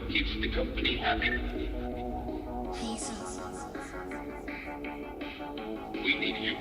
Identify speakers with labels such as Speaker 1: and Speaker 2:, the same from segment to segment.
Speaker 1: keeps the company happy. We need you.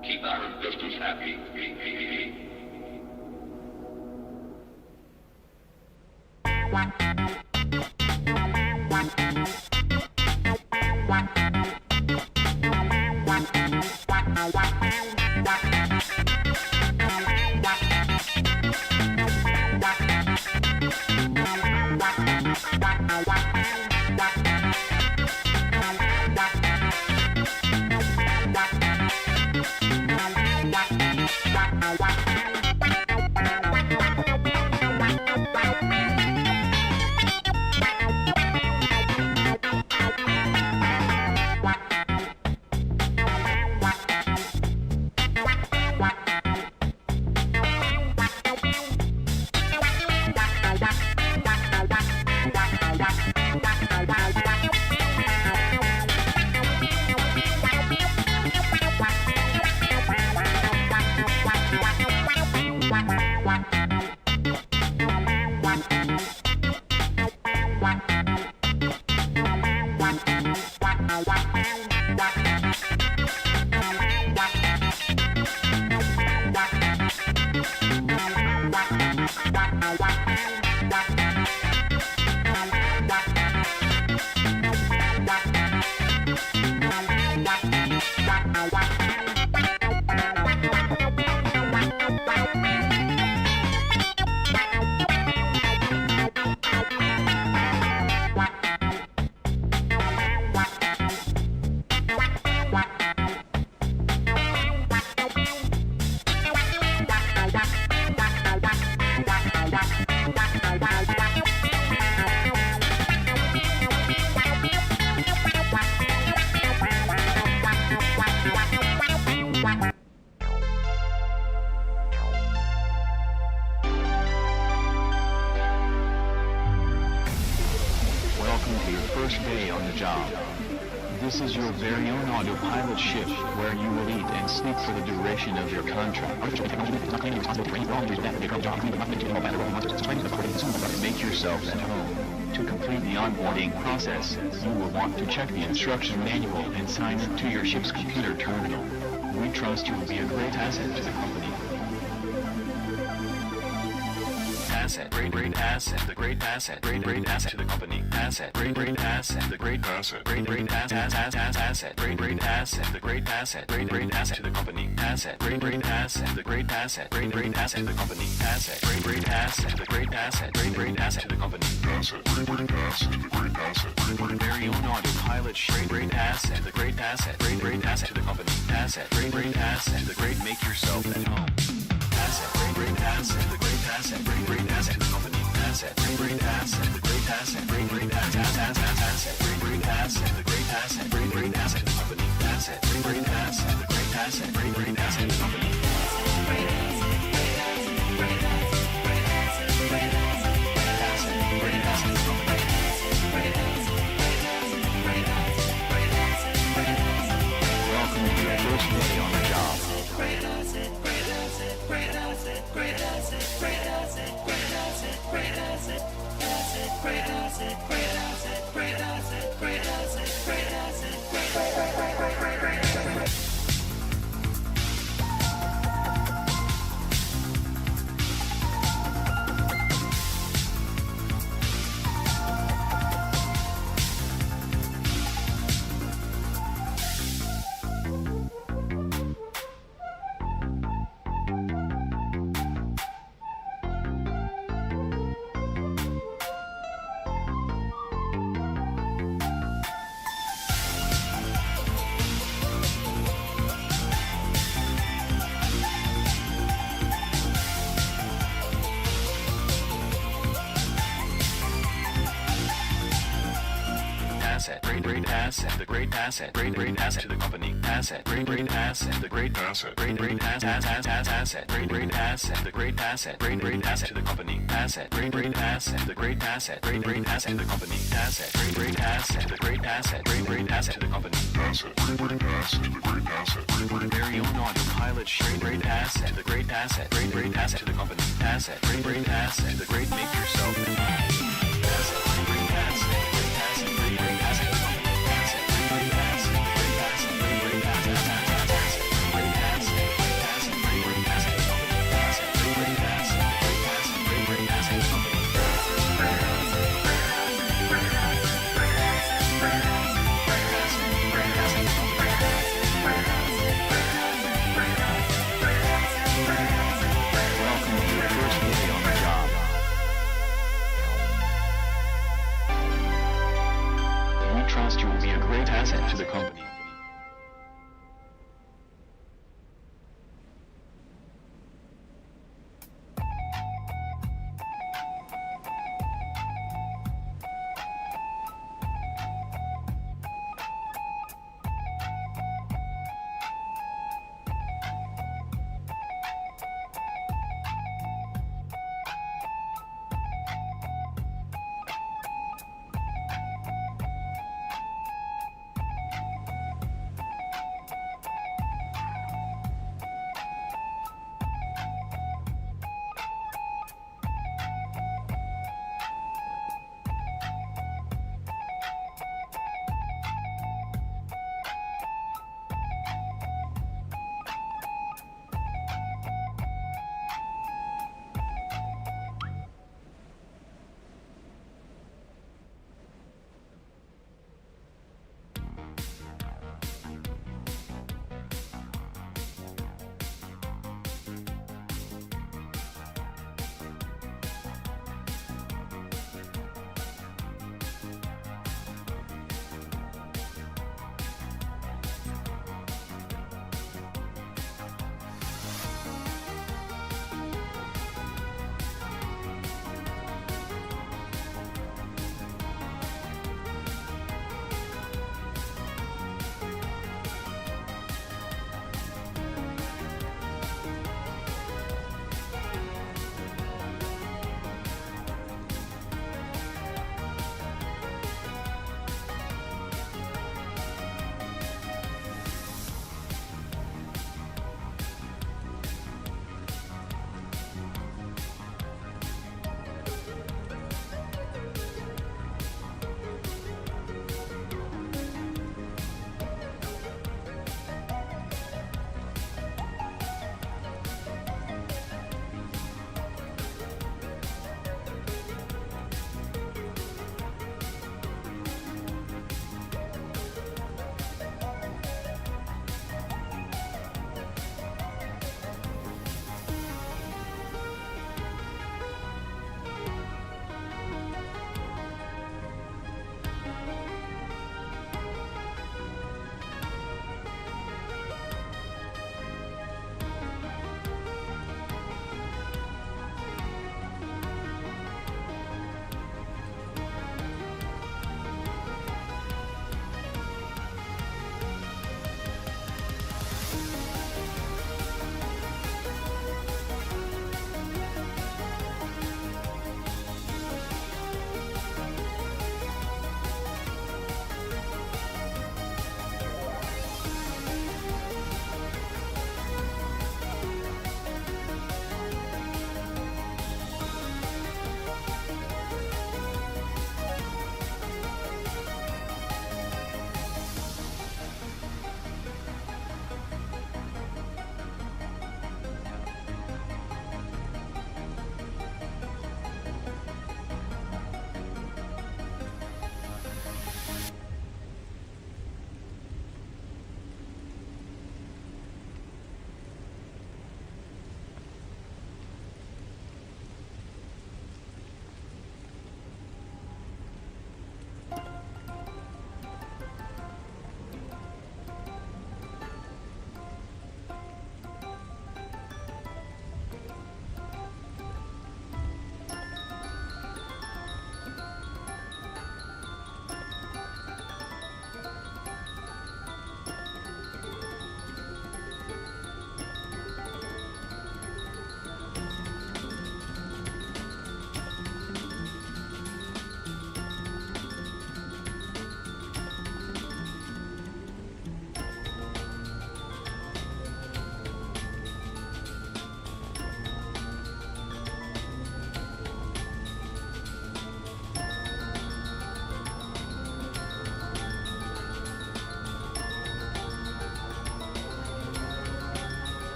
Speaker 1: Keep our investors happy.
Speaker 2: First day on the job. This is your very own autopilot ship, where you will eat and sleep for the duration of your contract. Make yourself at home. To complete the onboarding process, you will want to check the instruction manual and sign it to your ship's computer terminal. We trust you will be a great asset to the company. Asset, great asset, the great asset, great asset to the company. Asset, great asset, the great asset, great asset, great asset, the great asset, great asset to the company. Asset, great asset, the great asset, great asset to the company. Asset, great asset, the great asset, great asset to the company.
Speaker 3: Asset, great asset, the great asset,
Speaker 2: very own autopilot ship, great asset, the great asset, great asset to the company. Asset, great asset, the great make yourself at home. Asset, great asset, the great asset, great asset to the company. Asset, great asset, the great asset, great asset, great asset, the great asset, great asset to the company. Asset, great asset, the great asset, great asset to the company. Asset, great asset, asset, great asset, the great asset, great asset to the company, asset, great asset, the great
Speaker 3: Asset.
Speaker 2: great asset, great asset, the great asset, great asset to the company, asset, great asset, the great asset, great asset to the company, asset, great asset, the great asset, great asset to the company,
Speaker 3: Asset. Great asset to the great asset. Great
Speaker 2: very own autopilot, great asset, the great asset, great asset to the company, asset, great asset, the great make yourself at home. Asset, great asset, great asset, great asset to the company, asset, great asset, great asset, great asset, great asset, great asset, great asset to the company, asset, great asset, great asset, great asset to the company. Welcome to your first day on the job.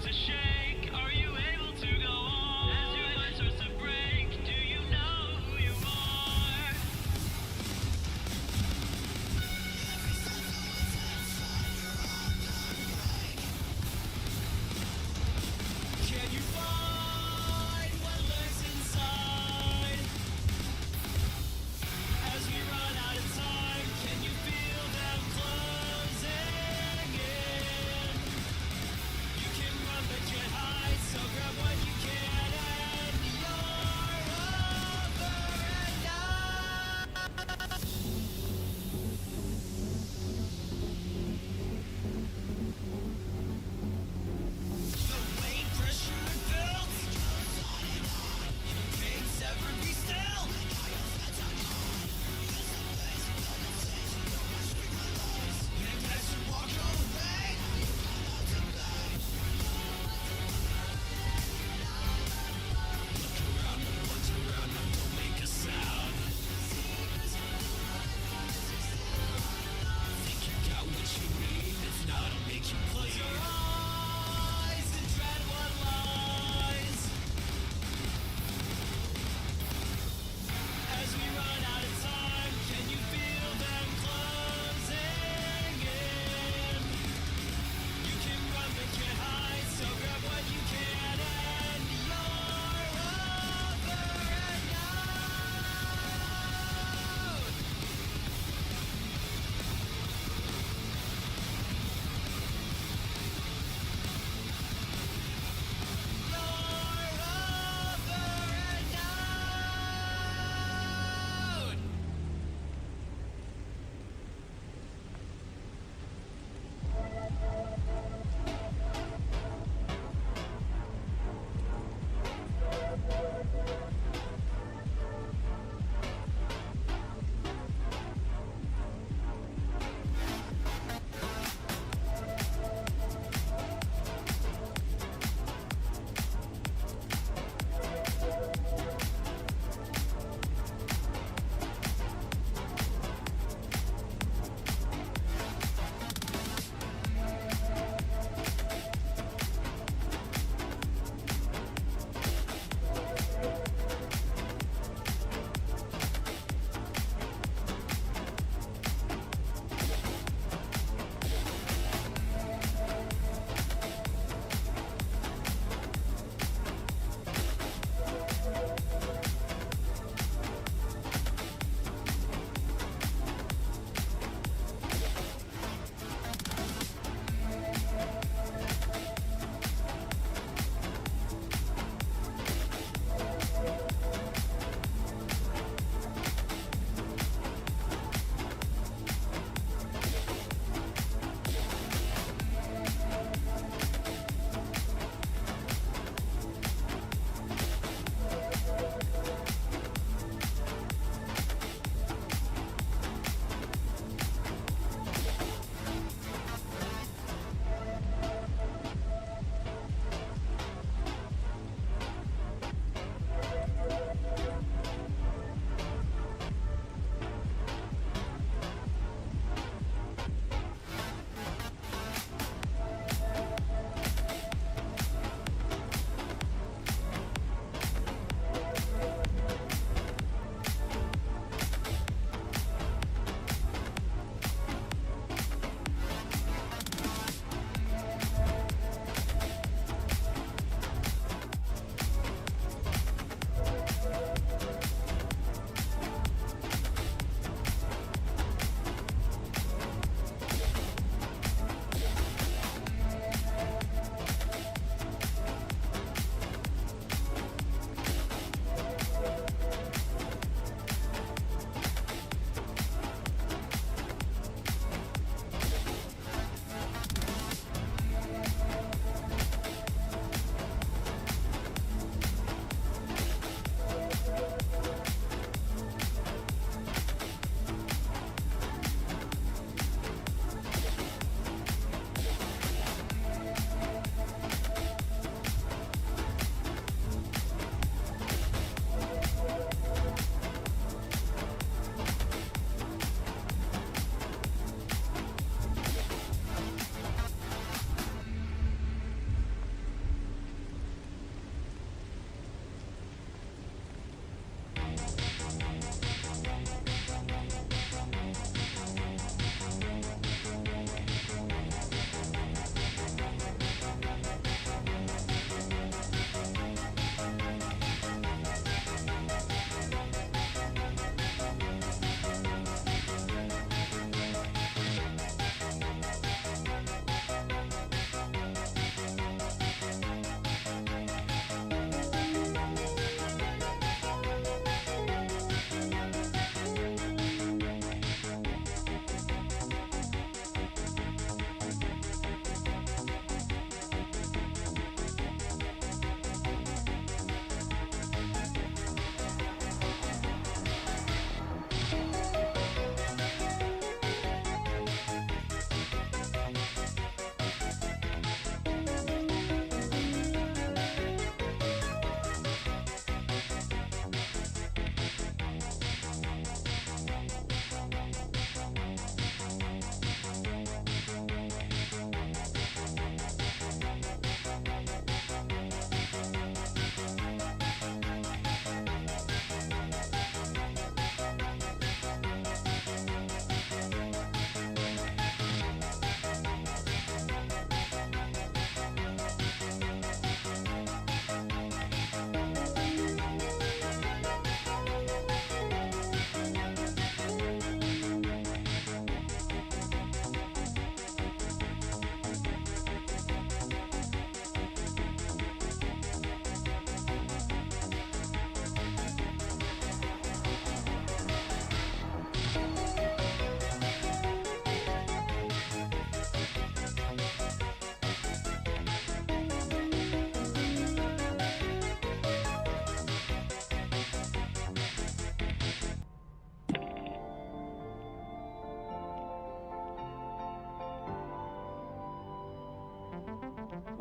Speaker 4: to shake? Are you able to go on? As your mind starts to break, do you know who you are? Can you find what lurks inside? As we run out of time, can you feel them closing in? You can run but can't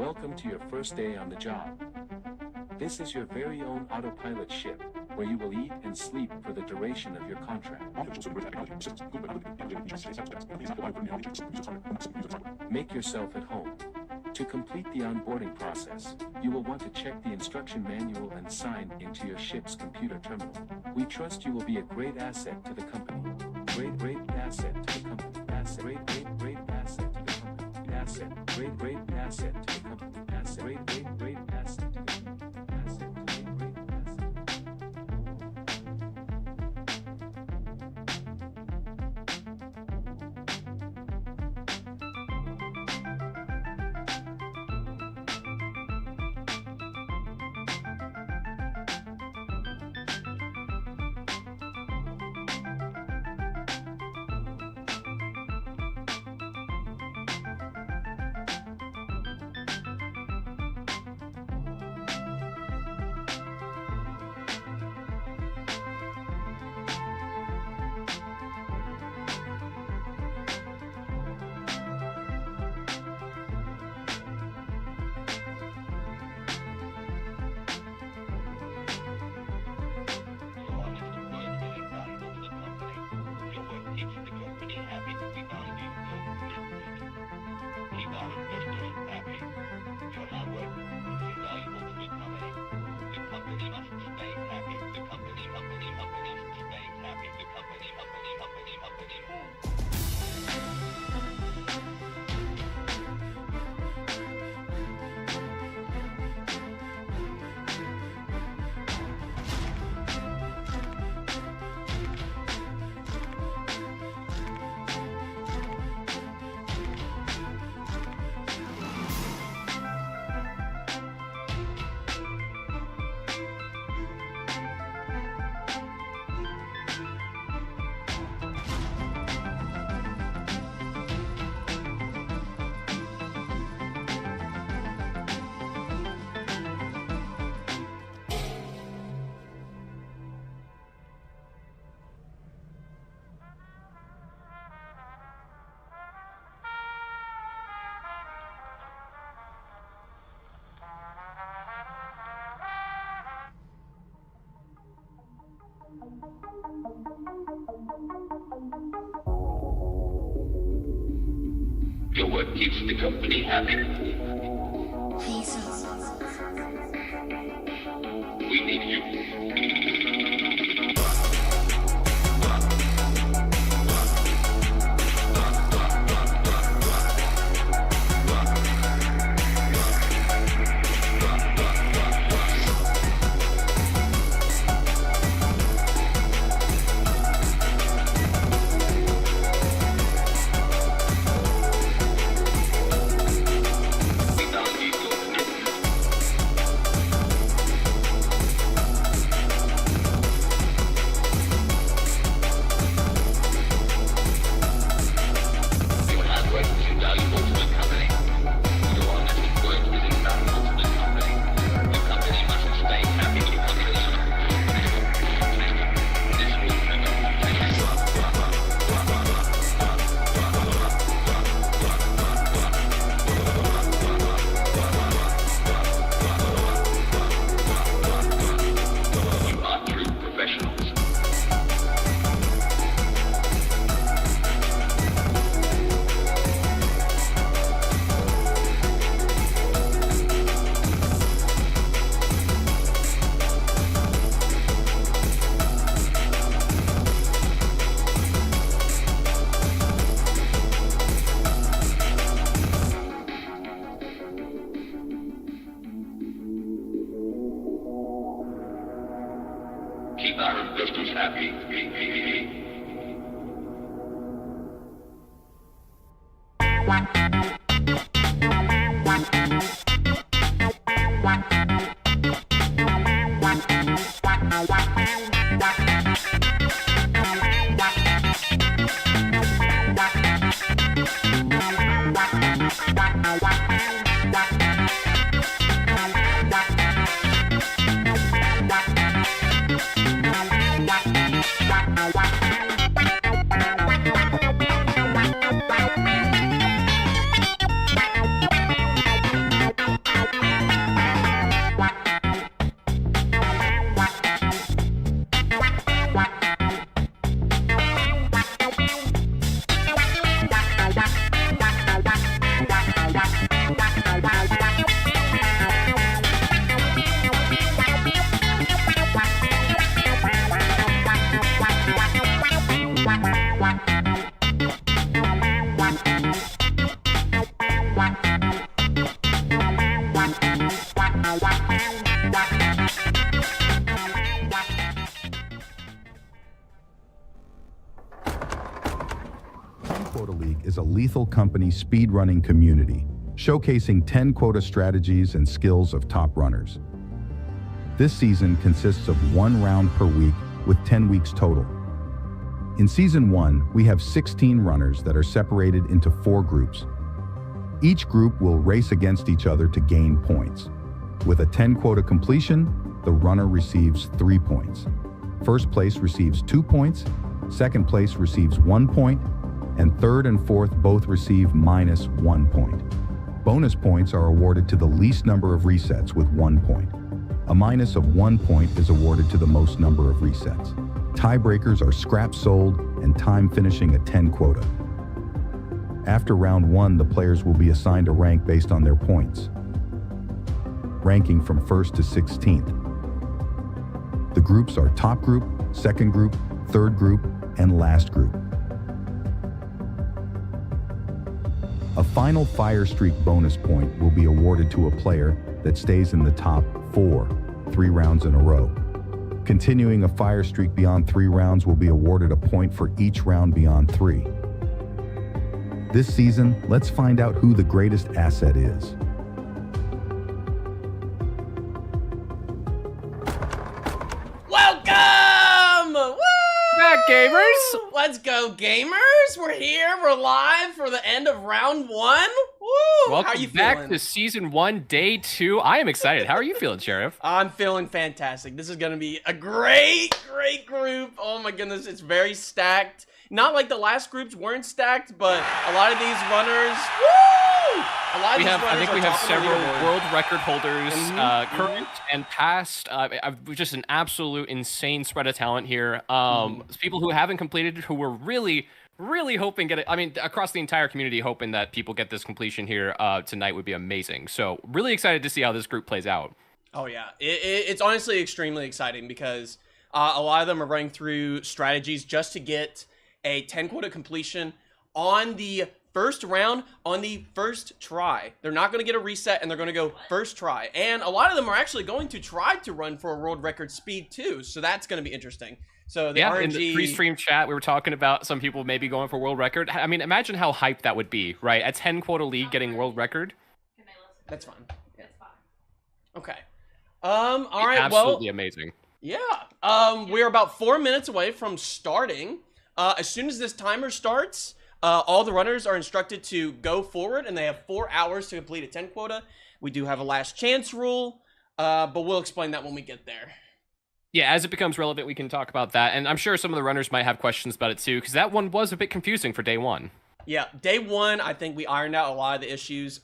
Speaker 5: Welcome to your first day on the job. This is your very own autopilot ship, where you will eat and sleep for the duration of your contract. Make yourself at home. To complete the onboarding process, you will want to check the instruction manual and sign into your ship's computer terminal. We trust you will be a great asset to the company. Great asset to the company. Asset. Great asset to the company. Asset. Great asset to the company. Asset. Great asset to the company.
Speaker 1: Your work keeps the company happy. We need you. Keep our investors happy.
Speaker 6: Quota League is a Lethal Company speedrunning community, showcasing 10 quota strategies and skills of top runners. This season consists of 1 round per week with 10 weeks total. In Season 1, we have 16 runners that are separated into 4 groups. Each group will race against each other to gain points. With a 10 quota completion, the runner receives 3 points. First place receives 2 points, second place receives 1 point, and third and fourth both receive -1 point. Bonus points are awarded to the least number of resets with 1 point. A minus of 1 point is awarded to the most number of resets. Tiebreakers are scrap sold and time finishing a 10 quota. After round 1, the players will be assigned a rank based on their points, ranking from 1st to 16th. The groups are top group, second group, third group, and last group. A final fire streak bonus point will be awarded to a player that stays in the top 4, 3 rounds in a row. Continuing a fire streak beyond 3 rounds will be awarded a point for each round beyond 3. This season, let's find out who the greatest asset is.
Speaker 7: Welcome! Woo!
Speaker 8: Back, gamers!
Speaker 7: Let's go, gamers! We're here, we're live for the end of round 1. Woo!
Speaker 8: Welcome
Speaker 7: How are you
Speaker 8: back
Speaker 7: feeling?
Speaker 8: to Season 1, Day 2. I am excited. How are you feeling, Sheriff?
Speaker 7: I'm feeling fantastic. This is gonna be a great group. Oh my goodness, it's very stacked. Not like the last groups weren't stacked, but a lot of these runners, woo!
Speaker 8: I think we have several world record holders,
Speaker 7: Mhm,
Speaker 8: current and past. Just an absolute insane spread of talent here. People who haven't completed, who were really hoping get it. I mean, across the entire community, hoping that people get this completion here tonight would be amazing. So really excited to see how this group plays out.
Speaker 7: Oh yeah, it's honestly extremely exciting because a lot of them are running through strategies just to get a 10 quota completion on the first round, on the first try. They're not going to get a reset, and they're going to go first try. And a lot of them are actually going to try to run for a world record speed too, so that's going to be interesting. So the RNG...
Speaker 8: in the pre-stream chat, we were talking about some people maybe going for world record. I mean, imagine how hyped that would be, right? A 10 quota league getting world record.
Speaker 7: That's fine. Yeah. Okay. All right.
Speaker 8: Absolutely amazing.
Speaker 7: Yeah. We're about 4 minutes away from starting. As soon as this timer starts, all the runners are instructed to go forward, and they have 4 hours to complete a 10 quota. We do have a last chance rule, but we'll explain that when we get there.
Speaker 8: Yeah, as it becomes relevant, we can talk about that. And I'm sure some of the runners might have questions about it too, because that one was a bit confusing for Day 1.
Speaker 7: Yeah, Day 1, I think we ironed out a lot of the issues.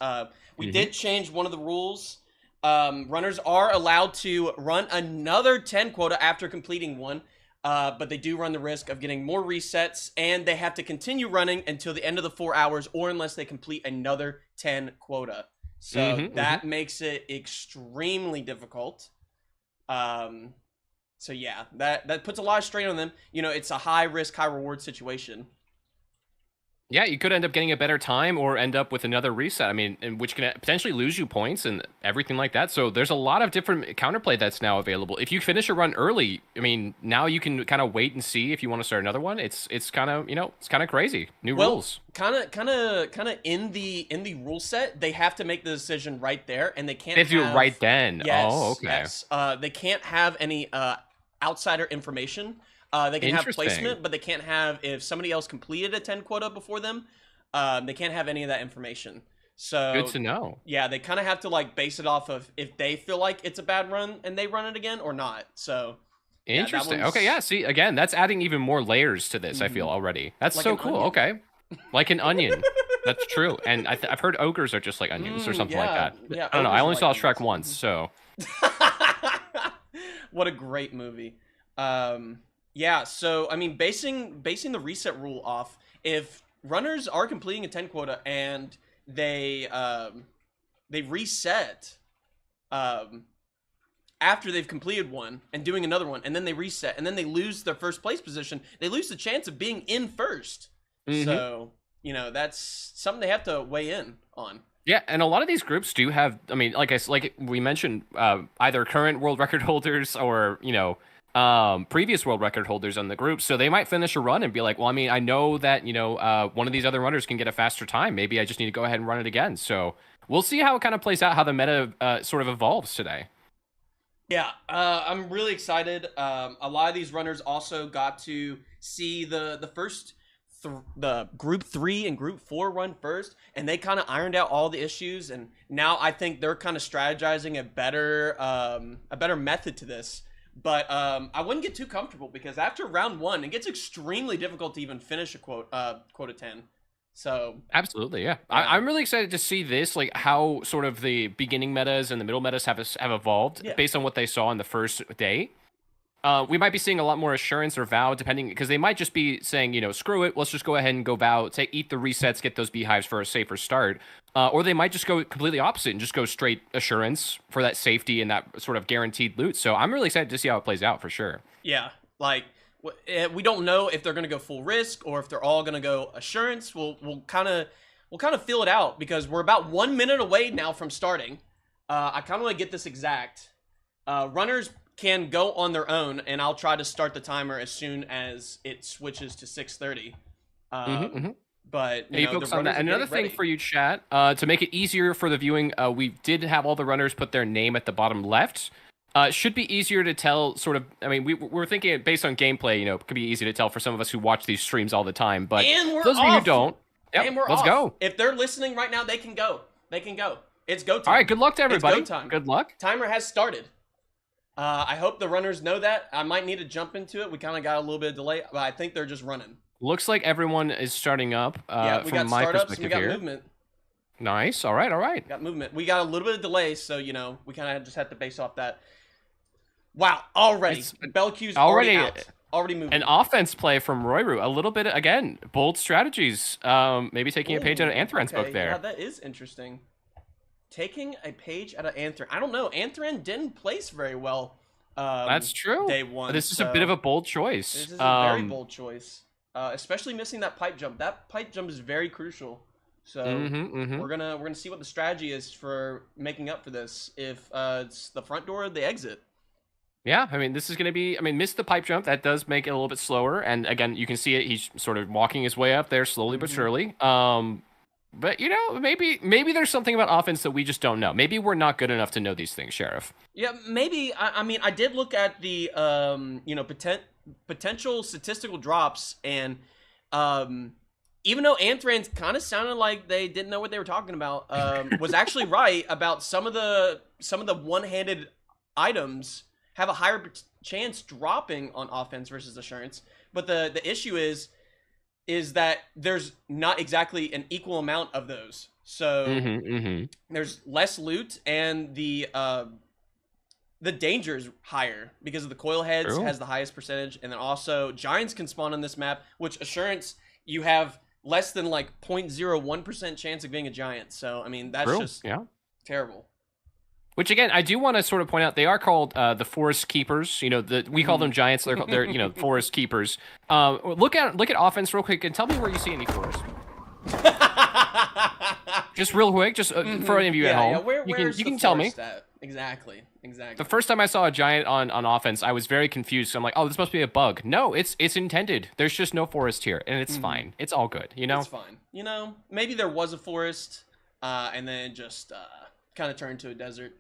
Speaker 7: We did change one of the rules. Runners are allowed to run another 10 quota after completing one. But they do run the risk of getting more resets, and they have to continue running until the end of the 4 hours, or unless they complete another 10 quota. So that makes it extremely difficult. So yeah, that puts a lot of strain on them. You know, it's a high risk, high reward situation.
Speaker 8: Yeah, you could end up getting a better time or end up with another reset. I mean, which can potentially lose you points and everything like that. So there's a lot of different counterplay that's now available. If you finish a run early, I mean, now you can kind of wait and see if you want to start another one. It's kind of, it's kind of crazy. New rules.
Speaker 7: Kind of in the rule set, they have to make the decision right there, and they can't.
Speaker 8: They have to do it right then.
Speaker 7: Yes,
Speaker 8: oh, okay.
Speaker 7: Yes. They can't have any outsider information. They can have placement, but they can't have, if somebody else completed a 10 quota before them, they can't have any of that information. So
Speaker 8: good to know.
Speaker 7: Yeah, they kind of have to like base it off of if they feel like it's a bad run and they run it again or not. So
Speaker 8: interesting.
Speaker 7: Yeah,
Speaker 8: okay, yeah. See, again, that's adding even more layers to this. I feel already. That's
Speaker 7: like
Speaker 8: so cool.
Speaker 7: Onion.
Speaker 8: Okay, like an onion. That's true. And I've heard ogres are just like onions or something like that.
Speaker 7: Yeah,
Speaker 8: I don't know. I only
Speaker 7: ogres are
Speaker 8: saw
Speaker 7: like
Speaker 8: Shrek once, so.
Speaker 7: What a great movie. Yeah, so I mean, basing the reset rule off, if runners are completing a 10 quota and they reset after they've completed one and doing another one, and then they reset and then they lose their first place position, they lose the chance of being in first. So, you know, that's something they have to weigh in on.
Speaker 8: Yeah, and a lot of these groups do have, I mean, like we mentioned, either current world record holders or, previous world record holders on the group, so they might finish a run and be like, well, I mean, I know that one of these other runners can get a faster time. Maybe I just need to go ahead and run it again. So we'll see how it kind of plays out, how the meta sort of evolves today.
Speaker 7: Yeah, I'm really excited. A lot of these runners also got to see the first the group 3 and group 4 run first, and they kind of ironed out all the issues, and now I think they're kind of strategizing a better method to this. But I wouldn't get too comfortable, because after round 1 it gets extremely difficult to even finish a quota 10. So
Speaker 8: absolutely, yeah. I'm really excited to see this, like how sort of the beginning metas and the middle metas have evolved based on what they saw on the first day. We might be seeing a lot more Assurance or Vow, depending, because they might just be saying, screw it, let's just go ahead and go Vow, eat the resets, get those beehives for a safer start. Or they might just go completely opposite and just go straight Assurance for that safety and that sort of guaranteed loot. So I'm really excited to see how it plays out for sure.
Speaker 7: Yeah, like we don't know if they're gonna go full risk or if they're all gonna go Assurance. We'll kind of feel it out, because we're about 1 minute away now from starting. I kind of want to get this exact. Runners can go on their own, and I'll try to start the timer as soon as it switches to 6:30. But
Speaker 8: you focus on that. Another thing for you, chat, to make it easier for the viewing, we did have all the runners put their name at the bottom left. Should be easier to tell, sort of. I mean, we're thinking based on gameplay, it could be easy to tell for some of us who watch these streams all the time. But those of you who don't, let's go.
Speaker 7: If they're listening right now, they can go. They can go. It's go time.
Speaker 8: All right, good luck to everybody.
Speaker 7: It's go time.
Speaker 8: Good luck.
Speaker 7: Timer has started. I hope the runners know that. I might need to jump into it. We kind of got a little bit of delay, but I think they're just running.
Speaker 8: Looks like everyone is starting up.
Speaker 7: Yeah, we
Speaker 8: from
Speaker 7: got
Speaker 8: my
Speaker 7: startups and we got
Speaker 8: here.
Speaker 7: movement.
Speaker 8: Nice. All right.
Speaker 7: Got movement. We got a little bit of delay, so we kind of just have to base off that. Wow, already BellQ's already out. Already moving.
Speaker 8: An offense play from Royru. A little bit, again, bold strategies. Maybe taking a page out of Anthran's book there.
Speaker 7: Yeah, that is interesting. Taking a page out of Anthran. I don't know. Anthran didn't place very well.
Speaker 8: That's true.
Speaker 7: Day 1.
Speaker 8: This is a bit of a bold choice.
Speaker 7: This is a very bold choice. Especially missing that pipe jump. That pipe jump is very crucial. So we're gonna see what the strategy is for making up for this. If it's the front door or the exit.
Speaker 8: Yeah, I mean, this is going to be, missed the pipe jump. That does make it a little bit slower. And again, you can see it. He's sort of walking his way up there slowly but surely. But, maybe there's something about offense that we just don't know. Maybe we're not good enough to know these things, Sheriff.
Speaker 7: Yeah, maybe. I mean, I did look at the, potential statistical drops. And even though Anthran's kind of sounded like they didn't know what they were talking about, was actually right about some of the one-handed items have a higher chance dropping on offense versus Assurance. But the issue is that there's not exactly an equal amount of those. So there's less loot, and the danger's higher because of the coil heads has the highest percentage, and then also giants can spawn on this map, which Assurance you have less than like 0.01% chance of being a giant. So I mean that's just terrible.
Speaker 8: Which again, I do want to sort of point out, they are called the Forest Keepers. We call them giants. They're Forest Keepers. Look at offense real quick and tell me where you see any forest. Just real quick, just for any of you at home.
Speaker 7: Yeah,
Speaker 8: you can tell me.
Speaker 7: At? Exactly.
Speaker 8: The first time I saw a giant on offense, I was very confused. So I'm like, oh, this must be a bug. No, it's intended. There's just no forest here, and it's fine. It's all good.
Speaker 7: It's fine. Maybe there was a forest, and then just kind of turned to a desert.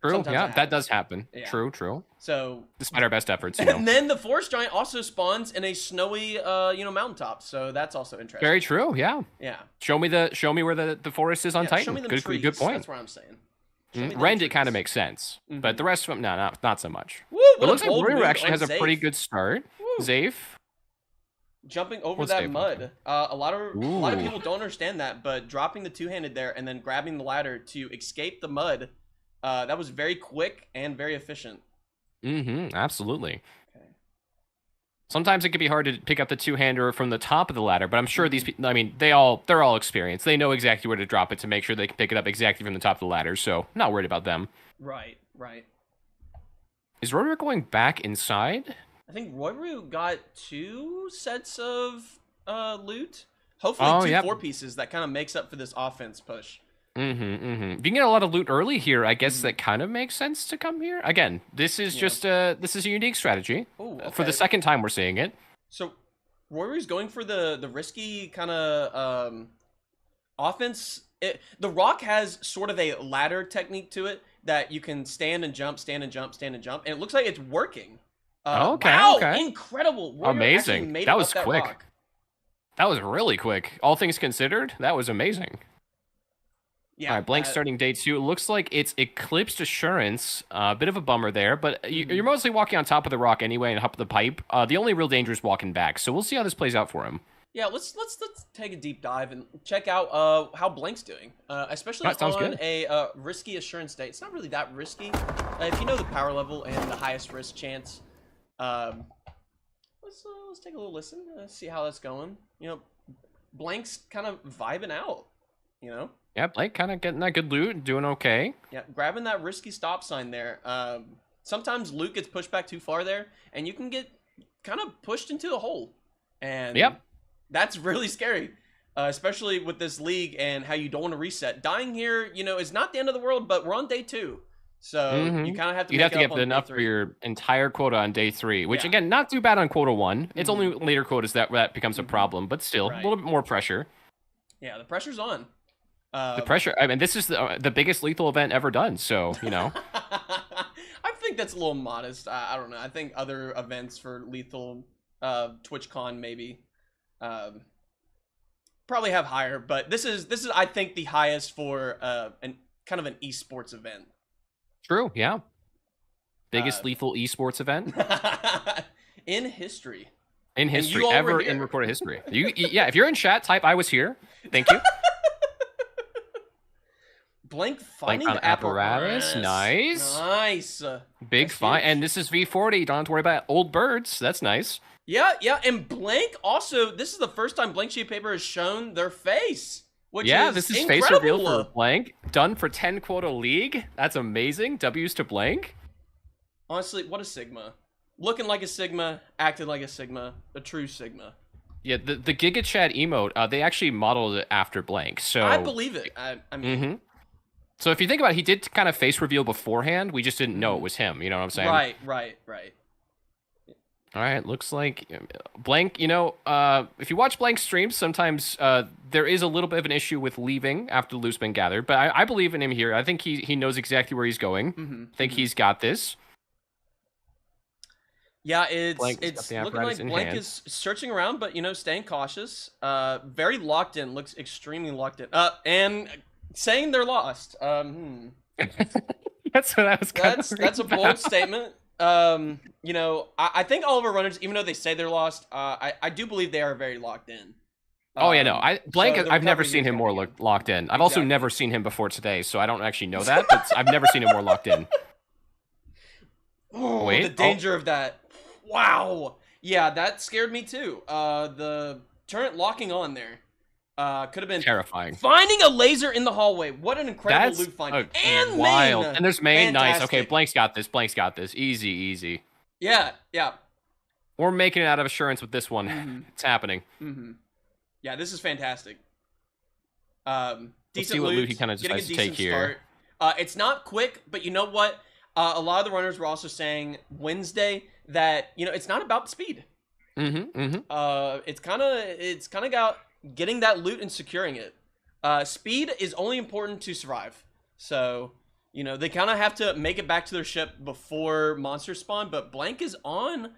Speaker 8: True,
Speaker 7: Sometimes
Speaker 8: that does happen.
Speaker 7: Yeah.
Speaker 8: True.
Speaker 7: So
Speaker 8: despite our best efforts,
Speaker 7: And then the forest giant also spawns in a snowy, mountaintop. So that's also interesting.
Speaker 8: Very true. Yeah.
Speaker 7: Yeah.
Speaker 8: Show me where the forest is on Titan.
Speaker 7: Show me them
Speaker 8: Good
Speaker 7: Trees.
Speaker 8: point.
Speaker 7: That's what I'm saying.
Speaker 8: Rend, it kind of makes sense, but the rest of them, not so much.
Speaker 7: Woo,
Speaker 8: it looks like Royru actually has a pretty good start. Zafe.
Speaker 7: Jumping over that mud. A lot of people don't understand that, but dropping the two-handed there and then grabbing the ladder to escape the mud, that was very quick and very efficient.
Speaker 8: Absolutely. Okay. Sometimes it can be hard to pick up the two-hander from the top of the ladder, but I'm sure these people, they're all experienced. They know exactly where to drop it to make sure they can pick it up exactly from the top of the ladder, so not worried about them.
Speaker 7: Right.
Speaker 8: Is Royru going back inside?
Speaker 7: I think Royru got 2 sets of loot. Hopefully 2 4 pieces that kind of makes up for this offense push.
Speaker 8: If you can get a lot of loot early here, I guess that kind of makes sense to come here. Again, this is just this is a unique strategy.
Speaker 7: Ooh,
Speaker 8: For the
Speaker 7: okay.
Speaker 8: second time we're seeing it.
Speaker 7: So Warriors going for the risky kind of offense. The Rock has sort of a ladder technique to it that you can stand and jump, stand and jump, stand and jump, and it looks like it's working.
Speaker 8: Okay,
Speaker 7: Wow,
Speaker 8: okay.
Speaker 7: incredible! Warrior actually
Speaker 8: Amazing.
Speaker 7: made it
Speaker 8: That
Speaker 7: up
Speaker 8: was quick.
Speaker 7: rock.
Speaker 8: That was really quick. All things considered, that was amazing.
Speaker 7: Yeah.
Speaker 8: All right, blank starting day 2. It looks like it's Eclipsed Assurance. A bit of a bummer there, but you're mostly walking on top of the rock anyway and up the pipe. The only real danger is walking back, so we'll see how this plays out for him.
Speaker 7: Yeah, let's take a deep dive and check out how Blank's doing, especially
Speaker 8: That sounds
Speaker 7: on
Speaker 8: good.
Speaker 7: a risky assurance day. It's not really that risky if you know the power level and the highest risk chance. Let's take a little listen, see how that's going. You know, Blank's kind of vibing out. You know.
Speaker 8: Yeah, Blake kind of getting that good loot, doing okay.
Speaker 7: Yeah, grabbing that risky stop sign there. Sometimes loot gets pushed back too far there, and you can get kind of pushed into a hole. And
Speaker 8: Yep.
Speaker 7: that's really scary, especially with this league and how you don't want to reset. Dying here, you know, is not the end of the world, but we're on day 2. So you kind of have to
Speaker 8: You'd
Speaker 7: make
Speaker 8: have to
Speaker 7: it
Speaker 8: get
Speaker 7: up on day
Speaker 8: enough
Speaker 7: 3.
Speaker 8: for your entire quota on day 3, which
Speaker 7: Yeah.
Speaker 8: again, not too bad on quota 1. It's only later quotas that becomes a problem, but still
Speaker 7: Right.
Speaker 8: a little bit more pressure.
Speaker 7: Yeah, the pressure's on.
Speaker 8: The pressure. I mean, this is the biggest lethal event ever done. So you know.
Speaker 7: I think that's a little modest. I don't know. I think other events for lethal, TwitchCon maybe, probably have higher. But this is I think the highest for an kind of an esports event.
Speaker 8: True. Yeah. Biggest lethal esports event
Speaker 7: in history.
Speaker 8: in
Speaker 7: And
Speaker 8: history
Speaker 7: you all were
Speaker 8: ever
Speaker 7: here.
Speaker 8: in recorded history. Yeah. If you're in chat, type "I was here." Thank you.
Speaker 7: Blank finding
Speaker 8: found apparatus. Nice.
Speaker 7: Nice.
Speaker 8: Big
Speaker 7: That's
Speaker 8: find,
Speaker 7: huge.
Speaker 8: and this is V40. Don't have to worry about old birds. That's nice.
Speaker 7: Yeah, and Blank also, this is the first time Blank Sheet of Paper has shown their face, which
Speaker 8: Yeah,
Speaker 7: is
Speaker 8: this is
Speaker 7: incredible.
Speaker 8: face reveal for Blank. Done for 10 quota league. That's amazing. W's to Blank.
Speaker 7: Honestly, what a Sigma. Looking like a Sigma, acting like a Sigma, a true Sigma.
Speaker 8: Yeah, the Giga Chat emote, they actually modeled it after Blank. So
Speaker 7: I believe it. I mean,
Speaker 8: So if you think about it, he did kind of face reveal beforehand. We just didn't know it was him. You know what I'm saying?
Speaker 7: right.
Speaker 8: All right, looks like Blank, if you watch Blank streams, sometimes there is a little bit of an issue with leaving after the loot's been gathered, but I believe in him here. I think he knows exactly where he's going. I think he's got this.
Speaker 7: Yeah,
Speaker 8: Blank's got
Speaker 7: it's
Speaker 8: the
Speaker 7: looking
Speaker 8: apparatus
Speaker 7: like
Speaker 8: in
Speaker 7: Blank
Speaker 8: hand.
Speaker 7: is searching around, but, staying cautious. Very locked in, looks extremely locked in. And saying they're lost.
Speaker 8: That's what I was kind of
Speaker 7: That's a bold statement. I think all of our runners, even though they say they're lost, I do believe they are very locked in.
Speaker 8: Oh yeah, no. Blank.
Speaker 7: so the
Speaker 8: I've never
Speaker 7: recovery
Speaker 8: seen
Speaker 7: is
Speaker 8: him
Speaker 7: gonna
Speaker 8: more
Speaker 7: be good.
Speaker 8: locked in. I've also
Speaker 7: Exactly.
Speaker 8: never seen him before today, so I don't actually know that. But I've never seen him more locked in.
Speaker 7: Oh,
Speaker 8: Wait,
Speaker 7: the danger of that. Wow. Yeah, that scared me too. The turret locking on there. Could have been
Speaker 8: Terrifying.
Speaker 7: finding a laser in the hallway. What an incredible
Speaker 8: That's
Speaker 7: loot find. And
Speaker 8: wild.
Speaker 7: main.
Speaker 8: And there's main. Nice. Okay,
Speaker 7: Fantastic.
Speaker 8: Blank's got this. Blank's got this. Easy.
Speaker 7: Yeah.
Speaker 8: We're making it out of assurance with this one. It's happening.
Speaker 7: Yeah, this is fantastic. Decent
Speaker 8: see what loot
Speaker 7: loot.
Speaker 8: he kinda
Speaker 7: getting a
Speaker 8: decides to take
Speaker 7: decent
Speaker 8: here.
Speaker 7: start. It's not quick, but you know what? A lot of the runners were also saying Wednesday that it's not about the speed. It's kind of about getting that loot and securing it. Speed is only important to survive. So they kind of have to make it back to their ship before monsters spawn. But Blank is on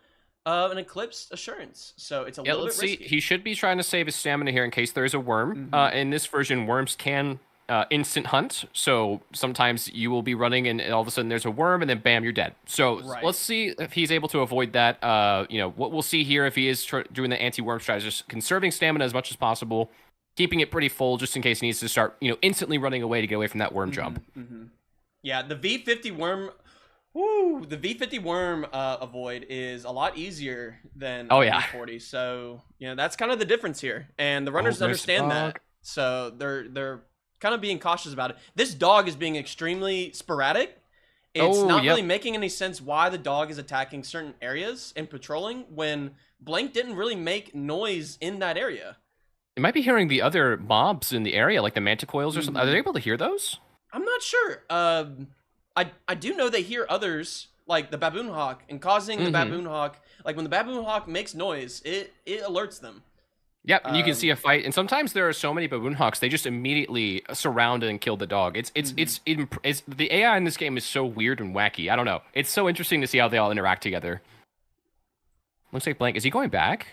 Speaker 7: an Eclipse Assurance, so it's a
Speaker 8: Yeah,
Speaker 7: little
Speaker 8: let's
Speaker 7: bit
Speaker 8: see.
Speaker 7: risky.
Speaker 8: He should be trying to save his stamina here in case there's a worm. In this version, worms can instant hunt. So sometimes you will be running and all of a sudden there's a worm and then bam, you're dead. So
Speaker 7: Right.
Speaker 8: let's see if he's able to avoid that. What we'll see here if he is doing the anti-worm strategy, just conserving stamina as much as possible, keeping it pretty full just in case he needs to start, instantly running away to get away from that worm jump.
Speaker 7: Yeah, the V50 worm. Woo! The V50 worm avoid is a lot easier than
Speaker 8: Oh, yeah.
Speaker 7: V40. So that's kind of the difference here, and the runners
Speaker 8: there's the
Speaker 7: understand that.
Speaker 8: dog.
Speaker 7: So they're kind of being cautious about it. This dog is being extremely sporadic. It's not really making any sense why the dog is attacking certain areas and patrolling when Blank didn't really make noise in that area.
Speaker 8: You might be hearing the other mobs in the area, like the manticoils or something. Are they able to hear those?
Speaker 7: I'm not sure. I do know they hear others, like the baboon hawk, and causing the baboon hawk, like when the baboon hawk makes noise, it alerts them.
Speaker 8: Yep, and you can see a fight, and sometimes there are so many baboon hawks they just immediately surround and kill the dog. It's the AI in this game is so weird and wacky. I don't know. It's so interesting to see how they all interact together. Looks like Blank, is he going back?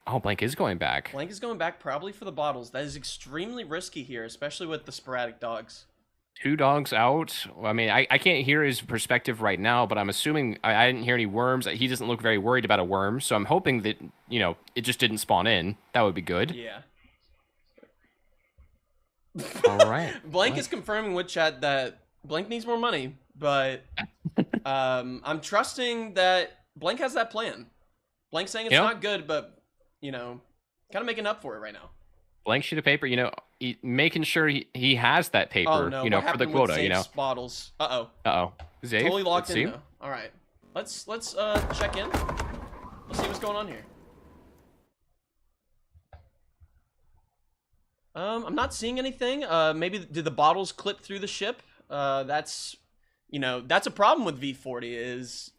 Speaker 8: Oh, Blank is going back.
Speaker 7: Blank is going back probably for the bottles. That is extremely risky here, especially with the sporadic dogs.
Speaker 8: 2 dogs out. I mean, I can't hear his perspective right now, but I'm assuming I didn't hear any worms. He doesn't look very worried about a worm, so I'm hoping that, it just didn't spawn in. That would be good.
Speaker 7: Yeah.
Speaker 8: All right.
Speaker 7: Blank is confirming with chat that Blank needs more money, but I'm trusting that Blank has that plan. Blank saying it's not good, but, kind of making up for it right now.
Speaker 8: Blank sheet of paper, making sure he has that paper,
Speaker 7: oh, no.
Speaker 8: for the quota,
Speaker 7: Zafe's bottles.
Speaker 8: Uh-oh. Zafe?
Speaker 7: Totally locked
Speaker 8: Let's
Speaker 7: in,
Speaker 8: see.
Speaker 7: though. All right. Let's check in. Let's see what's going on here. I'm not seeing anything. Maybe did the bottles clip through the ship? That's a problem with V40 is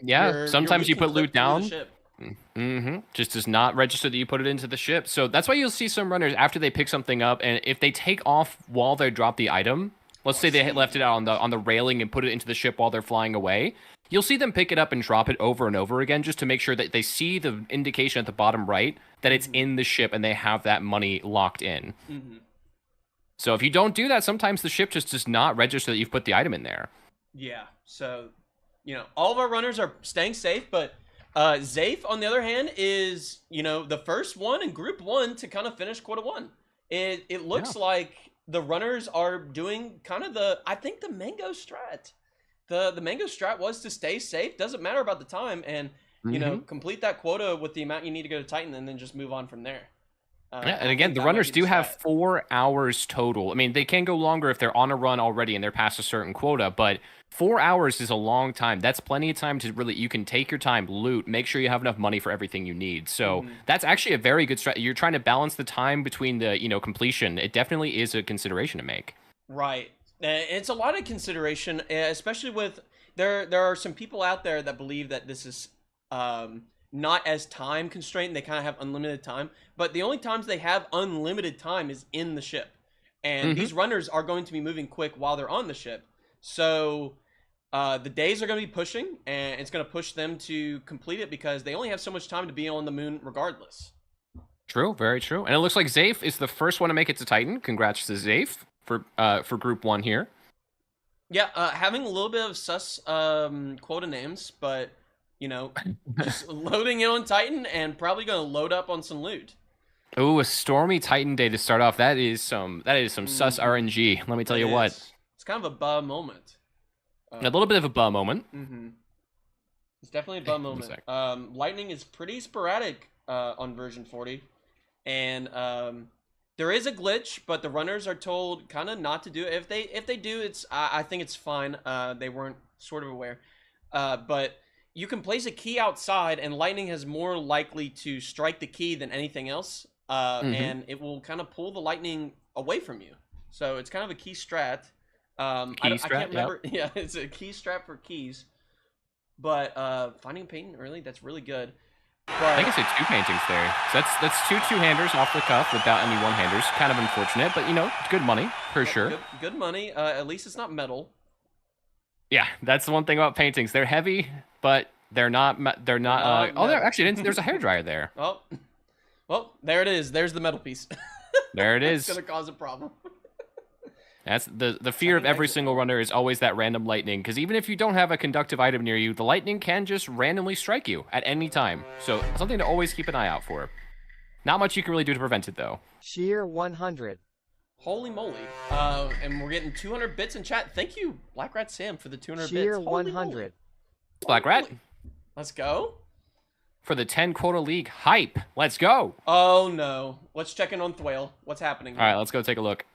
Speaker 8: sometimes you
Speaker 7: can
Speaker 8: put
Speaker 7: clip
Speaker 8: loot
Speaker 7: through the
Speaker 8: down.
Speaker 7: ship.
Speaker 8: Just does not register that you put it into the ship. So that's why you'll see some runners after they pick something up, and if they take off while they drop the item, let's say they left it out on the railing and put it into the ship while they're flying away, you'll see them pick it up and drop it over and over again just to make sure that they see the indication at the bottom right that it's in the ship and they have that money locked in. So if you don't do that, sometimes the ship just does not register that you've put the item in there.
Speaker 7: Yeah. So, all of our runners are staying safe, but Zafe, on the other hand, is, the first one in Group 1 to kind of finish Quota 1. It looks like the runners are doing kind of the mango strat. The mango strat was to stay safe, doesn't matter about the time, and, complete that quota with the amount you need to go to Titan and then just move on from there.
Speaker 8: And again, the runners do have 4 hours total. I mean, they can go longer if they're on a run already and they're past a certain quota, but 4 hours is a long time. That's plenty of time to really, you can take your time, loot, make sure you have enough money for everything you need. So that's actually a very good strategy. You're trying to balance the time between the, completion. It definitely is a consideration to make.
Speaker 7: Right. It's a lot of consideration, especially with, there are some people out there that believe that this is, not as time constrained. They kind of have unlimited time, but the only times they have unlimited time is in the ship, and these runners are going to be moving quick while they're on the ship. So the days are going to be pushing, and it's going to push them to complete it because they only have so much time to be on the moon regardless.
Speaker 8: True, very true. And it looks like Zafe is the first one to make it to Titan. Congrats to Zafe for Group 1 here. Yeah,
Speaker 7: having a little bit of sus quota names, but just loading in on Titan and probably going to load up on some loot.
Speaker 8: Oh, a stormy Titan day to start off. That is some sus RNG. Let me tell you what.
Speaker 7: It's kind of a buh moment.
Speaker 8: A little bit of a buh moment.
Speaker 7: It's definitely a buh moment. Lightning is pretty sporadic on version 40, and there is a glitch, but the runners are told kind of not to do it. If they do, I think it's fine. They weren't sort of aware, but you can place a key outside, and lightning is more likely to strike the key than anything else, and it will kind of pull the lightning away from you. So it's kind of a key strat. I can't remember. Yep. Yeah, it's a key strat for keys. But finding a painting early, that's really good. But
Speaker 8: I think I said 2 paintings there. So that's 2 two-handers off the cuff without any one-handers. Kind of unfortunate, but it's good money for sure.
Speaker 7: Good money. At least it's not metal.
Speaker 8: Yeah, that's the one thing about paintings. They're heavy, but they're not. They're not. There's a hairdryer there.
Speaker 7: Oh, well, there it is. There's the metal piece.
Speaker 8: There it is.
Speaker 7: It's gonna cause a problem.
Speaker 8: That's the fear of every single runner is always that random lightning. Because even if you don't have a conductive item near you, the lightning can just randomly strike you at any time. So something to always keep an eye out for. Not much you can really do to prevent it though.
Speaker 9: Sheer 100.
Speaker 7: Holy moly. And we're getting 200 bits in chat. Thank you, Black Rat Sam, for the 200 bits.
Speaker 9: Sheer 100.
Speaker 8: Black Rat.
Speaker 7: Let's go.
Speaker 8: For the 10 quota league hype. Let's go.
Speaker 7: Oh, no. Let's check in on Thwale. What's happening here?
Speaker 8: All right, let's go take a look.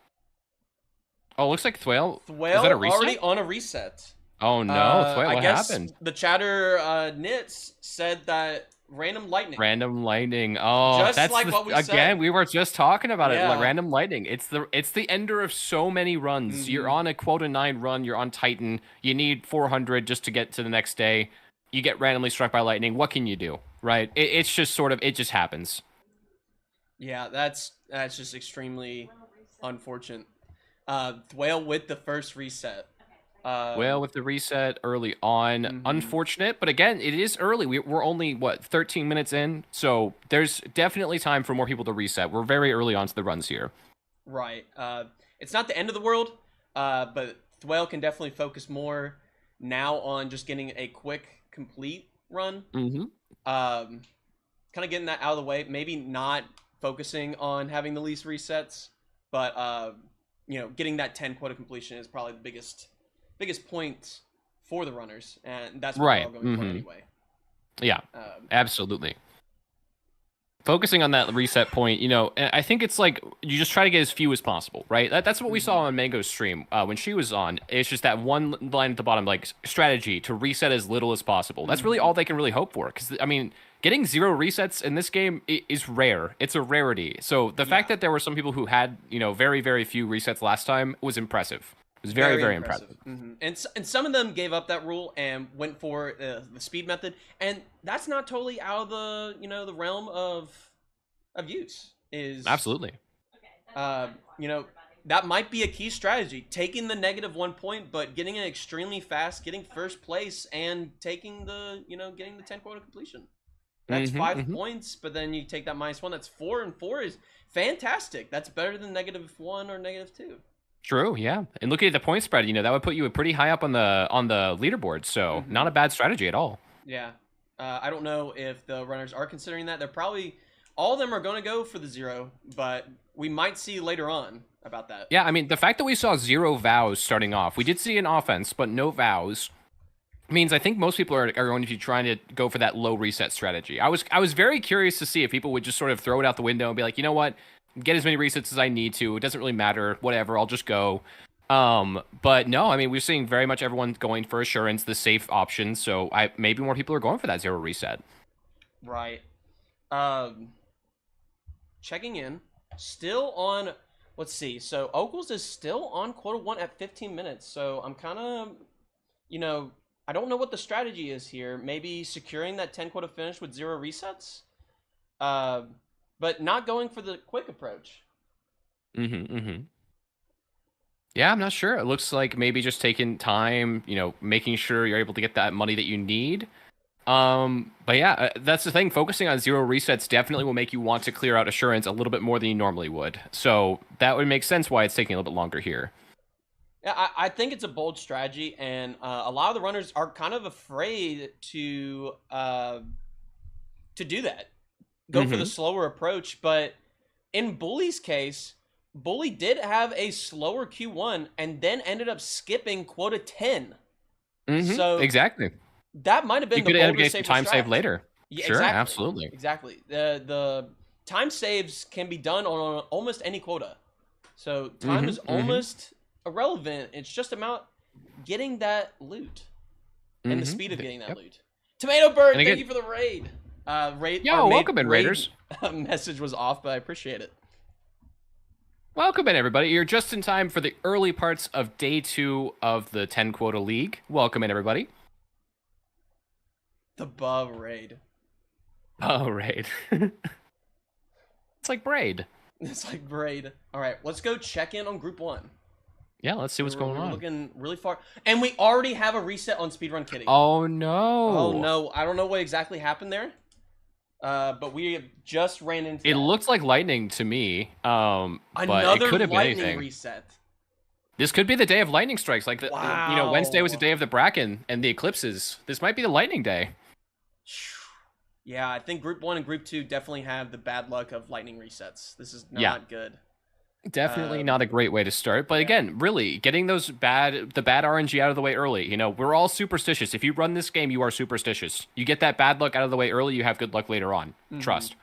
Speaker 8: Oh, looks like Thwale.
Speaker 7: Thwale
Speaker 8: is that a reset?
Speaker 7: Already on a reset.
Speaker 8: Oh, no. Thwale, what
Speaker 7: I guess
Speaker 8: happened?
Speaker 7: The chatter Nits said that random lightning.
Speaker 8: Random lightning. Oh,
Speaker 7: Just
Speaker 8: that's
Speaker 7: like what we
Speaker 8: again.
Speaker 7: said.
Speaker 8: We were just talking about it.
Speaker 7: Yeah.
Speaker 8: Like, random lightning. It's the ender of so many runs. You're on a quota 9 run. You're on Titan. You need 400 just to get to the next day. You get randomly struck by lightning. What can you do, right? It's just sort of, it just happens.
Speaker 7: Yeah, that's just extremely unfortunate. Thwale with the first reset.
Speaker 8: Well, with the reset early on, unfortunate, but again, it is early. We're only, what, 13 minutes in? So there's definitely time for more people to reset. We're very early on to the runs here.
Speaker 7: Right. It's not the end of the world, but Thwale can definitely focus more now on just getting a quick, complete run. Kind of getting that out of the way. Maybe not focusing on having the least resets, but, you know, getting that 10 quota completion is probably the biggest point for the runners, and that's what we're all going for anyway.
Speaker 8: Yeah, absolutely. Focusing on that reset point, you know, I think it's like you just try to get as few as possible, right? That's what we saw on Mango's stream when she was on. It's just that one line at the bottom, like strategy to reset as little as possible. That's really all they can really hope for, because I mean, getting 0 resets in this game is rare. It's a rarity. So the fact that there were some people who had, you know, very, very few resets last time was impressive. It was very, very impressive.
Speaker 7: And some of them gave up that rule and went for the speed method, and that's not totally out of the, you know, the realm of use. Is
Speaker 8: absolutely.
Speaker 7: You know, that might be a key strategy, taking the -1 point, but getting it extremely fast, getting first place, and taking the, you know, getting the 10 quota completion. That's 5 points, but then you take that -1, that's 4, and 4 is fantastic. That's better than -1 or -2.
Speaker 8: True, yeah. And looking at the point spread, you know, that would put you pretty high up on the leaderboard. So not a bad strategy at all.
Speaker 7: Yeah. I don't know if the runners are considering that. They're probably, all of them are going to go for the 0, but we might see later on about that.
Speaker 8: Yeah, I mean, the fact that we saw 0 vows starting off, we did see an offense, but no vows, means I think most people are going to be trying to go for that low reset strategy. I was very curious to see if people would just sort of throw it out the window and be like, you know what? Get as many resets as I need to. It doesn't really matter. Whatever. I'll just go. But no, I mean, we're seeing very much everyone going for assurance, the safe option. So maybe more people are going for that 0 reset.
Speaker 7: Right. Checking in. Still on, let's see. So Okles is still on quota 1 at 15 minutes. So I'm kind of, you know, I don't know what the strategy is here. Maybe securing that 10 quota finish with 0 resets. But not going for the quick approach.
Speaker 8: Yeah, I'm not sure. It looks like maybe just taking time, you know, making sure you're able to get that money that you need. But yeah, that's the thing. Focusing on 0 resets definitely will make you want to clear out assurance a little bit more than you normally would. So that would make sense why it's taking a little bit longer here.
Speaker 7: Yeah, I think it's a bold strategy, and a lot of the runners are kind of afraid to do that. Go for the slower approach, but in Bully's case, Bully did have a slower Q1 and then ended up skipping quota 10. So
Speaker 8: exactly,
Speaker 7: that might have been
Speaker 8: you
Speaker 7: the
Speaker 8: could end up
Speaker 7: bolder,
Speaker 8: getting
Speaker 7: safer
Speaker 8: time save
Speaker 7: strat.
Speaker 8: later.
Speaker 7: Yeah,
Speaker 8: sure,
Speaker 7: exactly.
Speaker 8: absolutely,
Speaker 7: exactly. The time saves can be done on almost any quota, so time is almost irrelevant. It's just about getting that loot and the speed of getting that loot. Tomato Bird, thank you for the raid.
Speaker 8: Yo, welcome in, Raiders.
Speaker 7: Message was off, but I appreciate it.
Speaker 8: Welcome in, everybody. You're just in time for the early parts of day 2 of the 10 quota league. Welcome in, everybody.
Speaker 7: The Buh raid.
Speaker 8: Oh, raid. It's like braid.
Speaker 7: It's like braid. All right, let's go check in on Group 1.
Speaker 8: Yeah, let's see what's going on.
Speaker 7: Looking really far, and we already have a reset on Speedrun Kitty.
Speaker 8: Oh no!
Speaker 7: Oh no! I don't know what exactly happened there, but we just ran into.
Speaker 8: It looked like lightning to me. But
Speaker 7: another
Speaker 8: it could have been
Speaker 7: lightning
Speaker 8: anything.
Speaker 7: reset.
Speaker 8: This could be the day of lightning strikes. Like
Speaker 7: wow.
Speaker 8: You know, Wednesday was the day of the Bracken and the eclipses. This might be the lightning day.
Speaker 7: Yeah, I think Group 1 and Group 2 definitely have the bad luck of lightning resets. This is not good.
Speaker 8: Definitely not a great way to start, but again, really getting the bad RNG out of the way early. You know, we're all superstitious. If you run this game, you are superstitious. You get that bad luck out of the way early, you have good luck later on. Trust.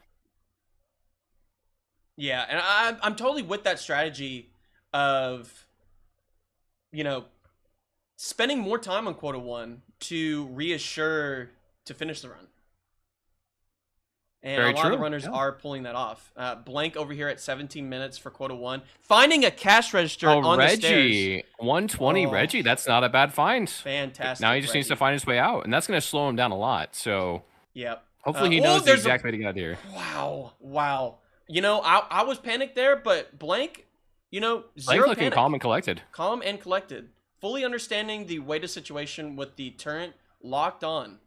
Speaker 7: Yeah, and I'm totally with that strategy of, you know, spending more time on quota 1 to reassure to finish the run. And
Speaker 8: Very
Speaker 7: a lot of the
Speaker 8: true,
Speaker 7: runners
Speaker 8: yeah.
Speaker 7: are pulling that off. Blank over here at 17 minutes for quota 1. Finding a cash register
Speaker 8: Oh,
Speaker 7: on the stairs.
Speaker 8: Reggie. 120
Speaker 7: Oh.
Speaker 8: Reggie. That's not a bad find.
Speaker 7: Fantastic.
Speaker 8: Now he just needs to
Speaker 7: Reggie.
Speaker 8: find his way out, and that's going to slow him down a lot. So
Speaker 7: Yep.
Speaker 8: hopefully he
Speaker 7: oh,
Speaker 8: knows the
Speaker 7: there's a-
Speaker 8: exact way to get out of here.
Speaker 7: Wow. You know, I was panicked there, but Blank, zero
Speaker 8: Blank's looking
Speaker 7: panic.
Speaker 8: calm and collected.
Speaker 7: Calm and collected. Fully understanding the weight of situation with the turret locked on.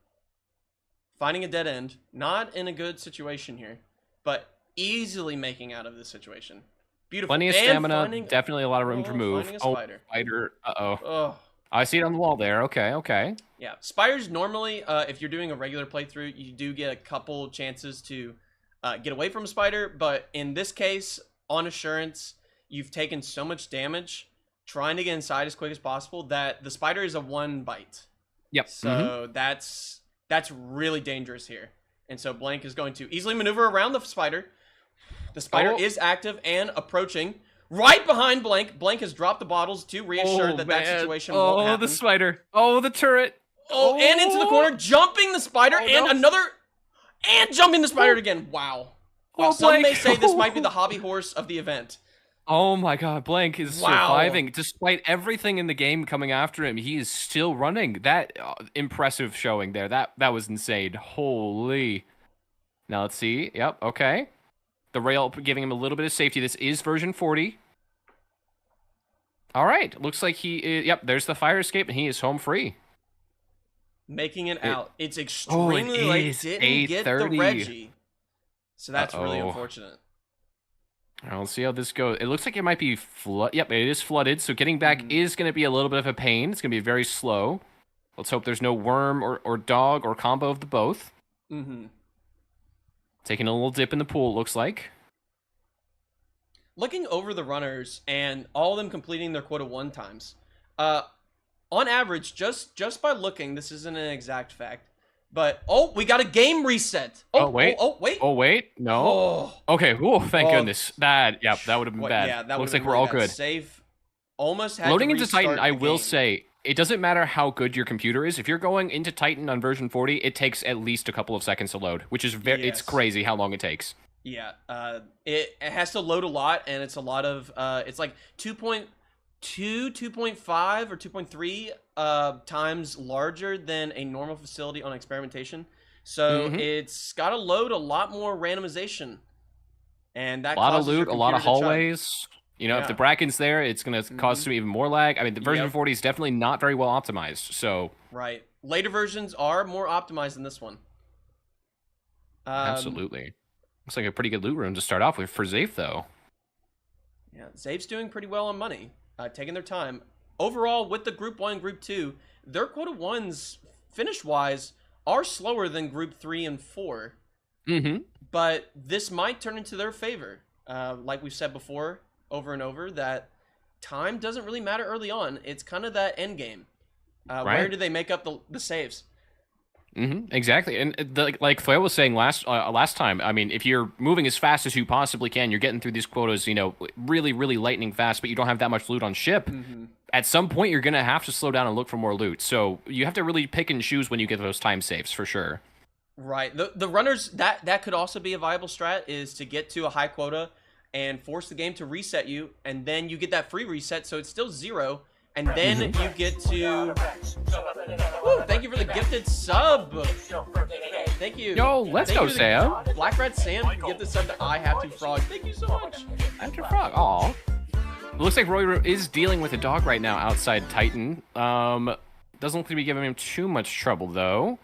Speaker 7: Finding a dead end. Not in a good situation here, but easily making out of this situation. Beautiful.
Speaker 8: Plenty of
Speaker 7: And
Speaker 8: stamina.
Speaker 7: finding-
Speaker 8: Definitely a lot of room to move.
Speaker 7: Finding a
Speaker 8: Oh,
Speaker 7: spider.
Speaker 8: spider. Uh-oh.
Speaker 7: Oh.
Speaker 8: I see it on the wall there. Okay.
Speaker 7: Yeah, spiders normally, if you're doing a regular playthrough, you do get a couple chances to get away from a spider, but in this case, on assurance, you've taken so much damage trying to get inside as quick as possible that the spider is a one bite.
Speaker 8: Yep.
Speaker 7: So that's really dangerous here. And so Blank is going to easily maneuver around the spider. The spider
Speaker 8: Oh.
Speaker 7: is active and approaching. Right behind Blank. Blank has dropped the bottles to reassure
Speaker 8: Oh,
Speaker 7: that
Speaker 8: man.
Speaker 7: situation
Speaker 8: Oh,
Speaker 7: won't happen.
Speaker 8: the spider. Oh, the turret.
Speaker 7: Oh, and into the corner, jumping the spider, and
Speaker 8: no.
Speaker 7: another, and jumping the spider again. Wow. Wow.
Speaker 8: Oh,
Speaker 7: Some may
Speaker 8: Blank.
Speaker 7: say this might be the hobby horse of the event.
Speaker 8: Oh my god, Blank is
Speaker 7: Wow.
Speaker 8: surviving. Despite everything in the game coming after him, he is still running. That impressive showing there. That was insane. Holy. Now let's see. Yep, okay. The rail giving him a little bit of safety. This is version 40. All right. Looks like he is, yep, there's the fire escape, and he is home free.
Speaker 7: Making it
Speaker 8: It-
Speaker 7: out. It's extremely late.
Speaker 8: is
Speaker 7: Didn't get the
Speaker 8: 8:30.
Speaker 7: Reggie. So that's really
Speaker 8: Uh-oh.
Speaker 7: unfortunate.
Speaker 8: All right, let's see how this goes. It looks like it might be flood. Yep, it is flooded. So getting back is going to be a little bit of a pain. It's going to be very slow. Let's hope there's no worm or dog or combo of the both.
Speaker 7: Mm-hmm.
Speaker 8: Taking a little dip in the pool, it looks like.
Speaker 7: Looking over the runners and all of them completing their quota 1 times. On average, just by looking, this isn't an exact fact, but we got a game reset.
Speaker 8: Wait.
Speaker 7: Wait.
Speaker 8: Oh, wait. No.
Speaker 7: Oh.
Speaker 8: Okay. Ooh, thank
Speaker 7: Oh.
Speaker 8: goodness. That would have been
Speaker 7: What-
Speaker 8: bad.
Speaker 7: Yeah, that
Speaker 8: looks
Speaker 7: would've
Speaker 8: like
Speaker 7: been
Speaker 8: we're
Speaker 7: really
Speaker 8: all
Speaker 7: bad.
Speaker 8: good.
Speaker 7: Save almost had
Speaker 8: Loading
Speaker 7: to
Speaker 8: into Titan,
Speaker 7: restart
Speaker 8: I
Speaker 7: the
Speaker 8: will
Speaker 7: game.
Speaker 8: say, it doesn't matter how good your computer is. If you're going into Titan on version 40, it takes at least a couple of seconds to load, which is it's
Speaker 7: Yes.
Speaker 8: crazy how long it takes.
Speaker 7: Yeah, it has to load a lot, and it's a lot of it's like 2.2, 2.5, or 2.3 times larger than a normal facility on experimentation. So it's got to load a lot more randomization, and that
Speaker 8: A lot of
Speaker 7: causes your
Speaker 8: loot, a lot of
Speaker 7: computer to chug.
Speaker 8: hallways. You know, if
Speaker 7: Yeah.
Speaker 8: the Bracken's there, it's going to cause some even more lag. I mean, the version
Speaker 7: Yep.
Speaker 8: 40 is definitely not very well optimized. So
Speaker 7: Right, later versions are more optimized than this one.
Speaker 8: absolutely. Looks like a pretty good loot room to start off with for Zafe, though.
Speaker 7: Yeah, Zave's doing pretty well on money, taking their time. Overall, with the Group 1 and Group 2, their Quota 1s, finish-wise, are slower than Group 3 and 4.
Speaker 8: Mm-hmm.
Speaker 7: But this might turn into their favor. Like we've said before, over and over, that time doesn't really matter early on. It's kind of that end game. Where
Speaker 8: Right.
Speaker 7: do they make up the saves?
Speaker 8: Mm-hmm. Exactly. And like Foyle was saying last time, I mean, if you're moving as fast as you possibly can, you're getting through these quotas, you know, really, really lightning fast, but you don't have that much loot on ship. At some point, you're going to have to slow down and look for more loot. So you have to really pick and choose when you get those time saves, for sure.
Speaker 7: Right. The runners, that could also be a viable strat, is to get to a high quota and force the game to reset you, and then you get that free reset, so it's still 0, and then you get to... Woo, thank you for the gifted sub! Thank you.
Speaker 8: Yo, let's
Speaker 7: Thank
Speaker 8: go,
Speaker 7: you to the-
Speaker 8: Sam.
Speaker 7: Black Rat Sam, get the sub to I Have to Frog. Thank you so much.
Speaker 8: After Frog. Aw. It looks like Roy is dealing with a dog right now outside Titan. Doesn't look to be giving him too much trouble, though.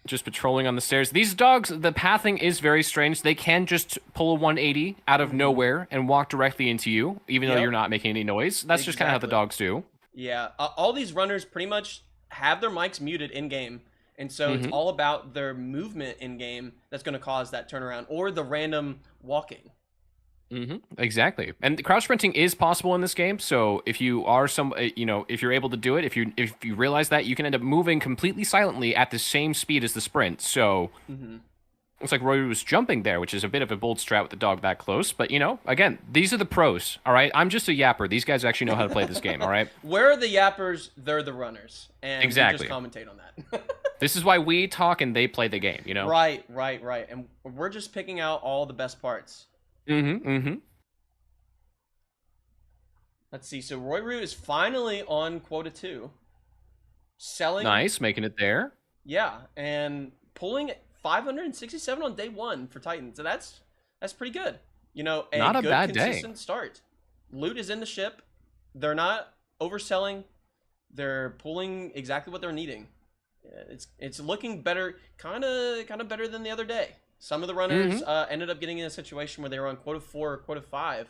Speaker 8: Just patrolling on the stairs. These dogs, the pathing is very strange. They can just pull a 180 out of nowhere and walk directly into you, even though
Speaker 7: Yep.
Speaker 8: you're not making any noise. That's just kind of how the
Speaker 7: Exactly.
Speaker 8: dogs do.
Speaker 7: Yeah, all these runners pretty much have their mics muted in-game, and so it's all about their movement in-game that's going to cause that turnaround, or the random walking.
Speaker 8: Exactly. And crouch sprinting is possible in this game. So if you are if you're able to do it, if you realize that, you can end up moving completely silently at the same speed as the sprint. So looks like Roy was jumping there, which is a bit of a bold strat with the dog that close. But again, these are the pros. All right, I'm just a yapper. These guys actually know how to play this game. All right.
Speaker 7: Where are the yappers? They're the runners, and
Speaker 8: Exactly.
Speaker 7: we just commentate on that.
Speaker 8: This is why we talk and they play the game, you know?
Speaker 7: Right. And we're just picking out all the best parts.
Speaker 8: Mm-hmm.
Speaker 7: Let's see. So Roy is finally on quota 2. Selling.
Speaker 8: Nice, making it there.
Speaker 7: Yeah, and pulling 567 on day 1 for Titan. So that's pretty good. You know,
Speaker 8: Not a
Speaker 7: good,
Speaker 8: bad day.
Speaker 7: consistent start. Loot is in the ship. They're not overselling. They're pulling exactly what they're needing. It's looking better, kind of better than the other day. Some of the runners ended up getting in a situation where they were on quota 4 or quota 5,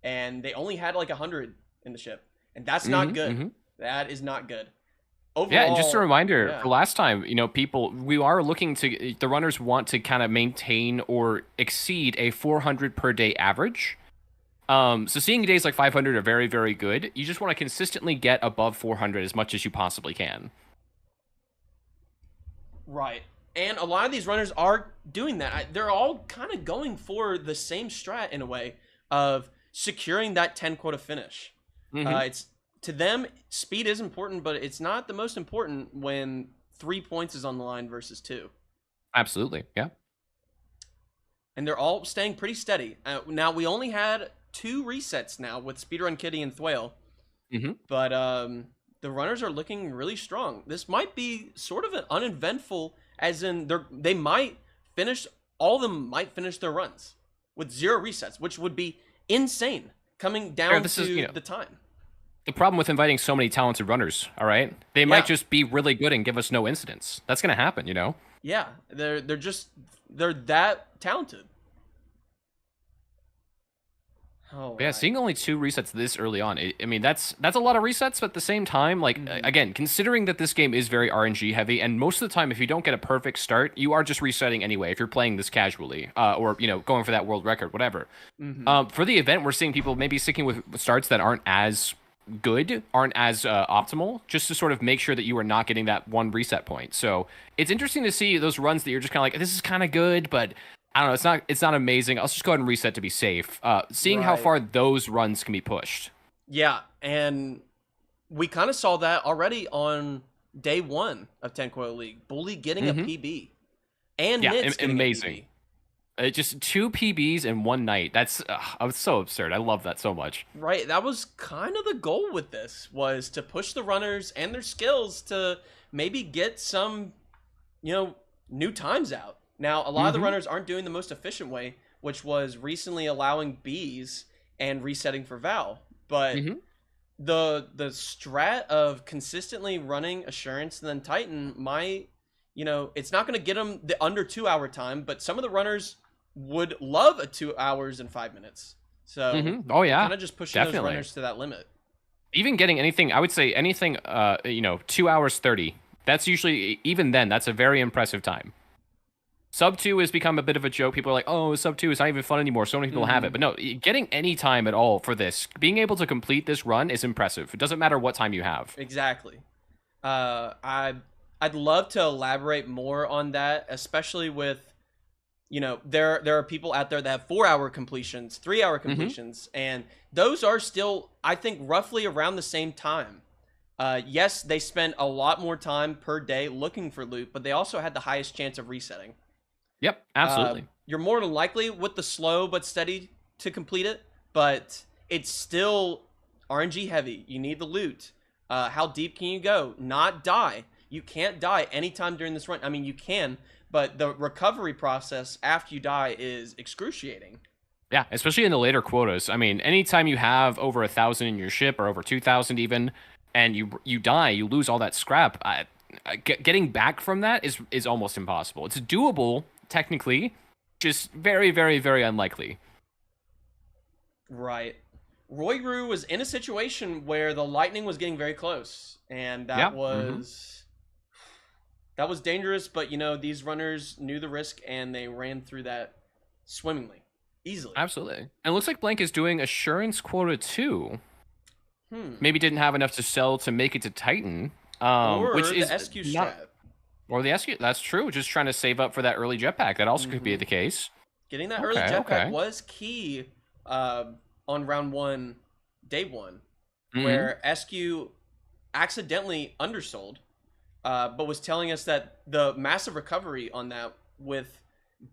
Speaker 7: and they only had like 100 in the ship, and that's not good. That is not good. Overall,
Speaker 8: Yeah, and just a reminder, for last time, you know, we are looking to, the runners want to kind of maintain or exceed a 400 per day average. So seeing days like 500 are very, very good. You just want to consistently get above 400 as much as you possibly can.
Speaker 7: Right. And a lot of these runners are doing that. They're all kind of going for the same strat in a way of securing that 10 quota finish. It's to them, speed is important, but it's not the most important when 3 points is on the line versus 2.
Speaker 8: Absolutely, yeah.
Speaker 7: And they're all staying pretty steady. Now, we only had 2 resets now with Speedrun Kitty and Thwale. But the runners are looking really strong. This might be sort of an uneventful, as in they might finish, all of them might finish their runs with 0 resets, which would be insane coming down to the time.
Speaker 8: The problem with inviting so many talented runners, all right? They might just be really good and give us no incidents. That's going to happen, you know?
Speaker 7: Yeah, they're that talented. Oh,
Speaker 8: yeah, seeing only 2 resets this early on, I mean, that's a lot of resets, but at the same time, like, again, considering that this game is very RNG heavy, and most of the time, if you don't get a perfect start, you are just resetting anyway, if you're playing this casually, or, you know, going for that world record, whatever. For the event, we're seeing people maybe sticking with starts that aren't as good, aren't as optimal, just to sort of make sure that you are not getting that 1 reset point. So it's interesting to see those runs that you're just kind of like, this is kind of good, but I don't know, it's not amazing. I'll just go ahead and reset to be safe. Seeing how far those runs can be pushed.
Speaker 7: Yeah, and we kind of saw that already on day 1 of 10 Quota League. Bully getting a PB. And Nits getting
Speaker 8: amazing.
Speaker 7: a PB.
Speaker 8: Just 2 PBs in one night. That's so absurd. I love that so much.
Speaker 7: Right, that was kind of the goal with this, was to push the runners and their skills to maybe get some, you know, new times out. Now, a lot of the runners aren't doing the most efficient way, which was recently allowing Bs and resetting for Val. But the strat of consistently running Assurance and then Titan might, you know, it's not going to get them the under 2 hour time, but some of the runners would love a 2 hours and 5 minutes. So,
Speaker 8: oh yeah,
Speaker 7: kind of just pushing those runners to that limit.
Speaker 8: Even getting anything, I would say anything, you know, 2 hours 30. That's usually, even then, that's a very impressive time. Sub 2 has become a bit of a joke. People are like, oh, Sub 2 is not even fun anymore. So many people have it. But no, getting any time at all for this, being able to complete this run is impressive. It doesn't matter what time you have.
Speaker 7: Exactly. I'd love to elaborate more on that, especially with, you know, there are people out there that have 4 hour completions, 3 hour completions, and those are still, I think, roughly around the same time. Yes, they spend a lot more time per day looking for loot, but they also had the highest chance of resetting.
Speaker 8: Yep, absolutely.
Speaker 7: You're more than likely with the slow but steady to complete it, but it's still RNG heavy. You need the loot. How deep can you go? Not die. You can't die anytime during this run. I mean, you can, but the recovery process after you die is excruciating.
Speaker 8: Yeah, especially in the later quotas. I mean, anytime you have over 1,000 in your ship or over 2,000 even, and you die, you lose all that scrap. Getting back from that is almost impossible. It's doable technically, just very, very, very unlikely.
Speaker 7: Right. Roy Rue was in a situation where the lightning was getting very close, and that was dangerous. But you know, these runners knew the risk and they ran through that swimmingly, easily.
Speaker 8: Absolutely. And it looks like Blank is doing Assurance Quota 2. Maybe didn't have enough to sell to make it to Titan.
Speaker 7: Or
Speaker 8: which
Speaker 7: the
Speaker 8: is
Speaker 7: SQ strat.
Speaker 8: not, or the SQ, that's true. Just trying to save up for that early jetpack. That also could be the case.
Speaker 7: Getting that early jetpack was key on round 1, day 1, where SQ accidentally undersold. but was telling us that the massive recovery on that with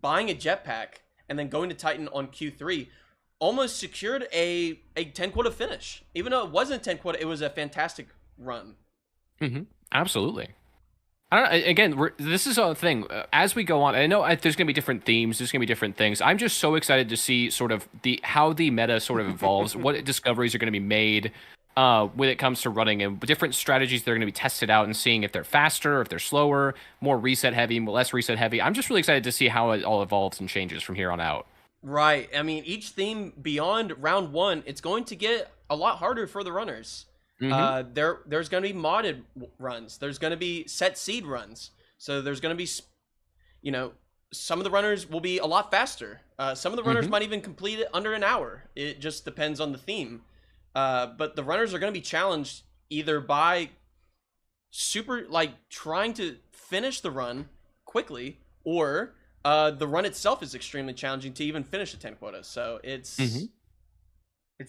Speaker 7: buying a jetpack and then going to Titan on Q3 almost secured a 10 quota finish. Even though it wasn't a 10 quota, it was a fantastic run.
Speaker 8: Absolutely. I don't know, again, this is a thing. As we go on, I know there's going to be different themes, there's going to be different things. I'm just so excited to see sort of how the meta sort of evolves, what discoveries are going to be made when it comes to running, and different strategies that are going to be tested out and seeing if they're faster, if they're slower, more reset heavy, less reset heavy. I'm just really excited to see how it all evolves and changes from here on out.
Speaker 7: Right. I mean, each theme beyond round 1, it's going to get a lot harder for the runners. There's going to be modded runs. There's going to be set seed runs. So there's going to be, you know, some of the runners will be a lot faster. Some of the runners might even complete it under an hour. It just depends on the theme. But the runners are going to be challenged either by trying to finish the run quickly, or the run itself is extremely challenging to even finish a 10 quota. So it's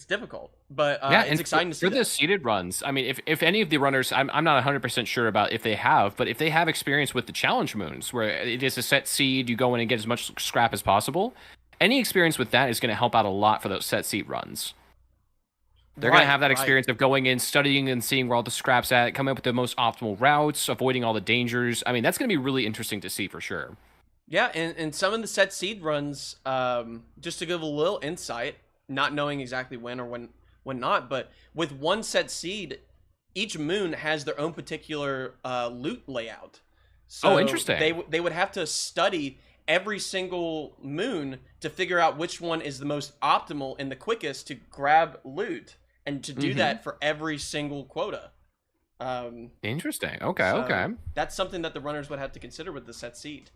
Speaker 7: difficult, but it's exciting to see.
Speaker 8: For the seeded runs, I mean, if any of the runners, I'm not 100% sure about if they have, but if they have experience with the challenge moons, where it is a set seed, you go in and get as much scrap as possible, any experience with that is going to help out a lot for those set seed runs. They're going to have that experience of going in, studying, and seeing where all the scrap's at, coming up with the most optimal routes, avoiding all the dangers. I mean, that's going to be really interesting to see for sure.
Speaker 7: Yeah, and some of the set seed runs, just to give a little insight, not knowing exactly when or when not, but with one set seed, each moon has their own particular loot layout. So
Speaker 8: interesting.
Speaker 7: They would have to study every single moon to figure out which one is the most optimal and the quickest to grab loot, and to do that for every single quota.
Speaker 8: Interesting. Okay.
Speaker 7: That's something that the runners would have to consider with the set seed.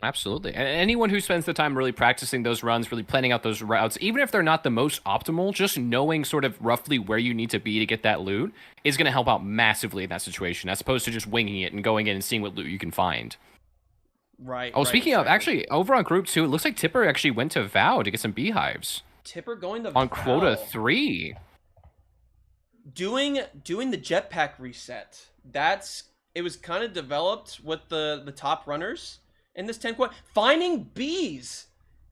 Speaker 8: Absolutely. And anyone who spends the time really practicing those runs, really planning out those routes, even if they're not the most optimal, just knowing sort of roughly where you need to be to get that loot is going to help out massively in that situation, as opposed to just winging it and going in and seeing what loot you can find.
Speaker 7: Right.
Speaker 8: Oh, speaking of, actually, over on Group 2, it looks like Tipper actually went to Vow to get some beehives.
Speaker 7: Tipper going to
Speaker 8: on
Speaker 7: Vow.
Speaker 8: Quota 3.
Speaker 7: Doing the jetpack reset. It was kind of developed with the top runners in this 10 quota. Finding bees.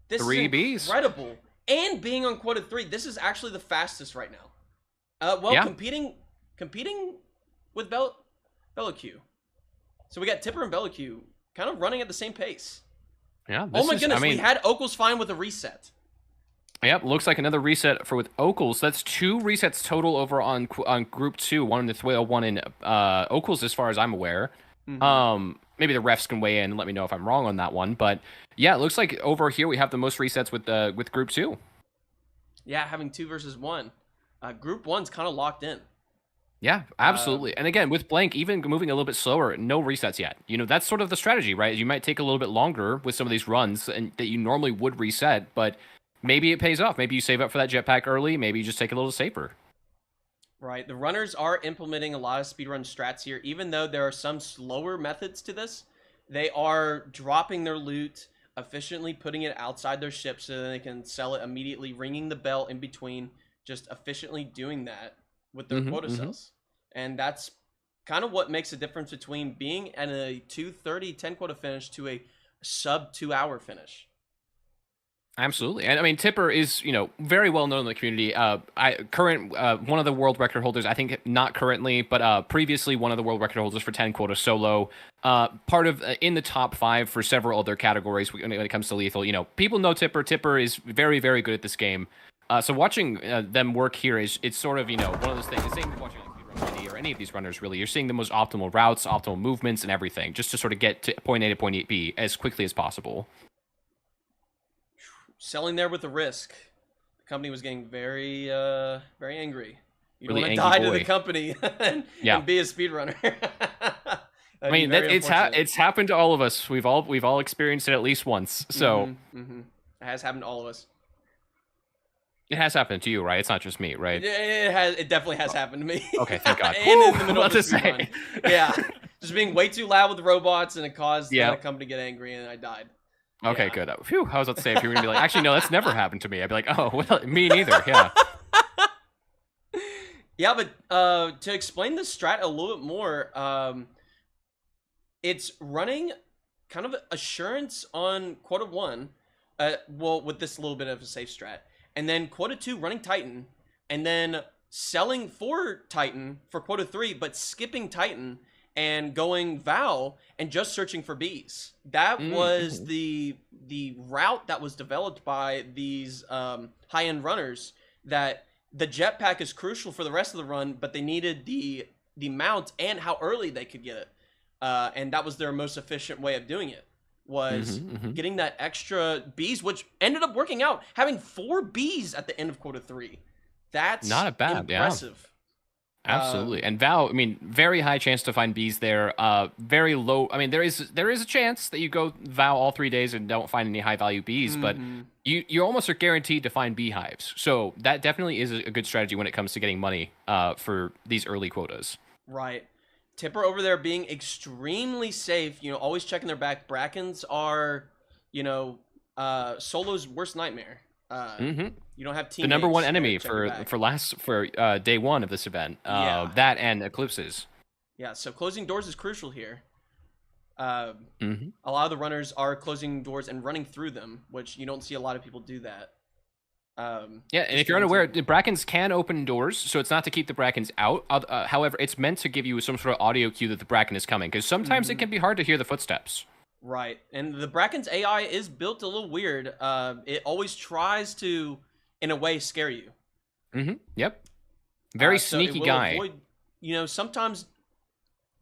Speaker 7: This
Speaker 8: 3
Speaker 7: is
Speaker 8: bees.
Speaker 7: Incredible. And being on Quota 3. This is actually the fastest right now. Competing with Bellicue. So we got Tipper and Bellicue kind of running at the same pace.
Speaker 8: Yeah.
Speaker 7: Oh my goodness, we had Ocals fine with a reset.
Speaker 8: Yep, looks like another reset with Ocals. That's 2 resets total over on Group 2, one in the Thwale, one in Ocals, as far as I'm aware. Maybe the refs can weigh in and let me know if I'm wrong on that one. But yeah, it looks like over here we have the most resets with Group 2.
Speaker 7: Yeah, having 2 versus 1. Group 1's kind of locked in.
Speaker 8: Yeah, absolutely. And again, with Blank, even moving a little bit slower, no resets yet. You know, that's sort of the strategy, right? You might take a little bit longer with some of these runs and that you normally would reset, but maybe it pays off. Maybe you save up for that jetpack early. Maybe you just take a little safer.
Speaker 7: Right. The runners are implementing a lot of speedrun strats here. Even though there are some slower methods to this, they are dropping their loot, efficiently putting it outside their ship so that they can sell it immediately, ringing the bell in between, just efficiently doing that with their quota cells. And that's kind of what makes a difference between being at a 2:30 10 quota finish to a sub 2 hour finish.
Speaker 8: Absolutely. And I mean, Tipper is, very well known in the community. One of the world record holders, I think not currently, but previously one of the world record holders for 10 quota solo. Part of in the top 5 for several other categories when it comes to lethal. People know Tipper. Tipper is very, very good at this game. So watching them work here it's sort of, one of those things. The same as watching or any of these runners, really. You're seeing the most optimal routes, optimal movements, and everything, just to sort of get to point A to point B as quickly as possible.
Speaker 7: Selling there with the risk. The company was getting very, very angry. You
Speaker 8: really
Speaker 7: don't want to die to the company and be a speedrunner.
Speaker 8: I mean, it's happened to all of us. We've all experienced it at least once. So
Speaker 7: it has happened to all of us.
Speaker 8: It has happened to you, right? It's not just me, right?
Speaker 7: It definitely has happened to me.
Speaker 8: Okay, thank God.
Speaker 7: And in the middle of the speedrun. Yeah, just being way too loud with the robots, and it caused the company to get angry, and I died.
Speaker 8: Okay, good. Phew, I was about to say, if you were going to be like, actually, no, that's never happened to me. I'd be like, oh, well, me neither, yeah.
Speaker 7: Yeah, but to explain the strat a little bit more, It's running kind of assurance on quota 1, well, with this little bit of a safe strat, and then quota 2 running Titan, and then selling for Titan for quota 3, but skipping Titan and going Val and just searching for bees. That was the route that was developed by these high-end runners, that the jetpack is crucial for the rest of the run, but they needed the mount and how early they could get it. And that was their most efficient way of doing it, was getting that extra bees, which ended up working out, having 4 bees at the end of quota 3. That's
Speaker 8: not a bad,
Speaker 7: impressive.
Speaker 8: Absolutely. And Val, I mean, very high chance to find bees there. Very low. I mean, there is a chance that you go Val all 3 days and don't find any high value bees, but you almost are guaranteed to find beehives. So that definitely is a good strategy when it comes to getting money for these early quotas.
Speaker 7: Right. Tipper over there being extremely safe, always checking their back. Brackens are, Solo's worst nightmare. You don't have teammates.
Speaker 8: The number one enemy for day 1 of this event. That and eclipses.
Speaker 7: Yeah, so closing doors is crucial here. A lot of the runners are closing doors and running through them, which you don't see a lot of people do that.
Speaker 8: And if you're unaware, the Brackens can open doors, so it's not to keep the Brackens out. However, it's meant to give you some sort of audio cue that the Bracken is coming, because sometimes it can be hard to hear the footsteps.
Speaker 7: Right, and the Bracken's AI is built a little weird. It always tries to, in a way, scare you.
Speaker 8: Yep. Very sneaky guy.
Speaker 7: Avoid, sometimes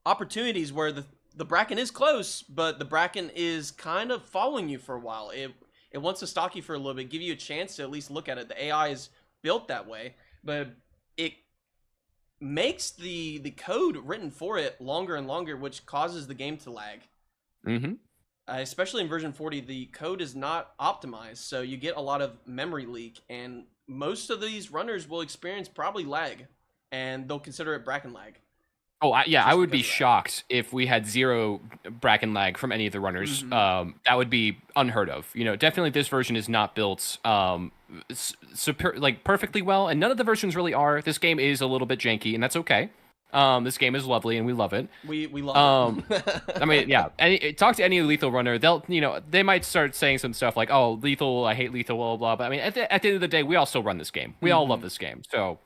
Speaker 7: opportunities where the Bracken is close, but the Bracken is kind of following you for a while. It wants to stalk you for a little bit, give you a chance to at least look at it. The AI is built that way, but it makes the code written for it longer and longer, which causes the game to lag. Especially in version 40, the code is not optimized, so you get a lot of memory leak, and most of these runners will experience probably lag, and they'll consider it Bracken lag.
Speaker 8: Oh, I would be shocked if we had 0 Bracken lag from any of the runners. That would be unheard of. Definitely this version is not built perfectly well, and none of the versions really are. This game is a little bit janky, and that's okay. This game is lovely, and we love it.
Speaker 7: We love it.
Speaker 8: I mean, yeah. Talk to any lethal runner. They might start saying some stuff like, "Oh, lethal, I hate lethal, blah blah." But I mean, at the end of the day, we all still run this game. We all love this game. So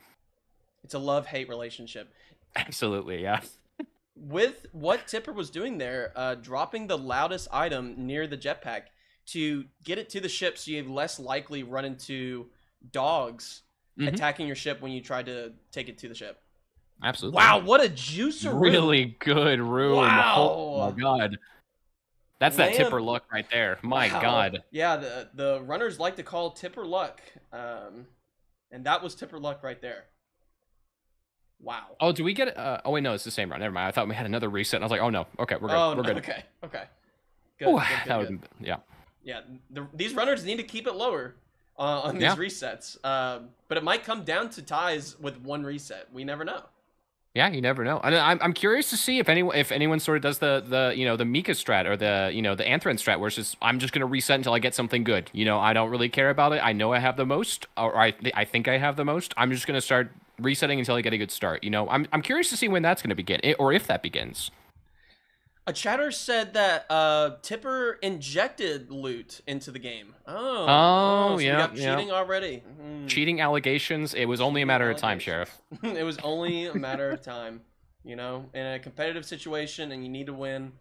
Speaker 7: it's a love-hate relationship.
Speaker 8: Absolutely, yeah.
Speaker 7: With what Tipper was doing there, dropping the loudest item near the jetpack to get it to the ship, so you less likely run into dogs attacking your ship when you try to take it to the ship.
Speaker 8: Absolutely.
Speaker 7: Wow, what a juicer room.
Speaker 8: Really good room.
Speaker 7: Wow.
Speaker 8: Oh my god. That's that Tipper luck right there. My god.
Speaker 7: Yeah, the runners like to call Tipper luck. And that was Tipper luck right there. Wow.
Speaker 8: Oh, do we get oh wait, no, it's the same run. Never mind. I thought we had another reset, and I was like, oh no. Okay, we're good. We're good.
Speaker 7: Okay. Good. Good.
Speaker 8: Yeah.
Speaker 7: Yeah, these runners need to keep it lower on these resets. But it might come down to ties with one reset. We never know.
Speaker 8: Yeah, you never know. And I'm curious to see if anyone sort of does the Mika strat or the Anthran strat, where it's just I'm just gonna reset until I get something good. I don't really care about it. I know I have the most, or I think I have the most. I'm just gonna start resetting until I get a good start. I'm curious to see when that's gonna begin, or if that begins.
Speaker 7: A chatter said that Tipper injected loot into the game. So we got cheating already.
Speaker 8: Cheating allegations. It was only a matter of time, Sheriff.
Speaker 7: It was only a matter of time. In a competitive situation and you need to win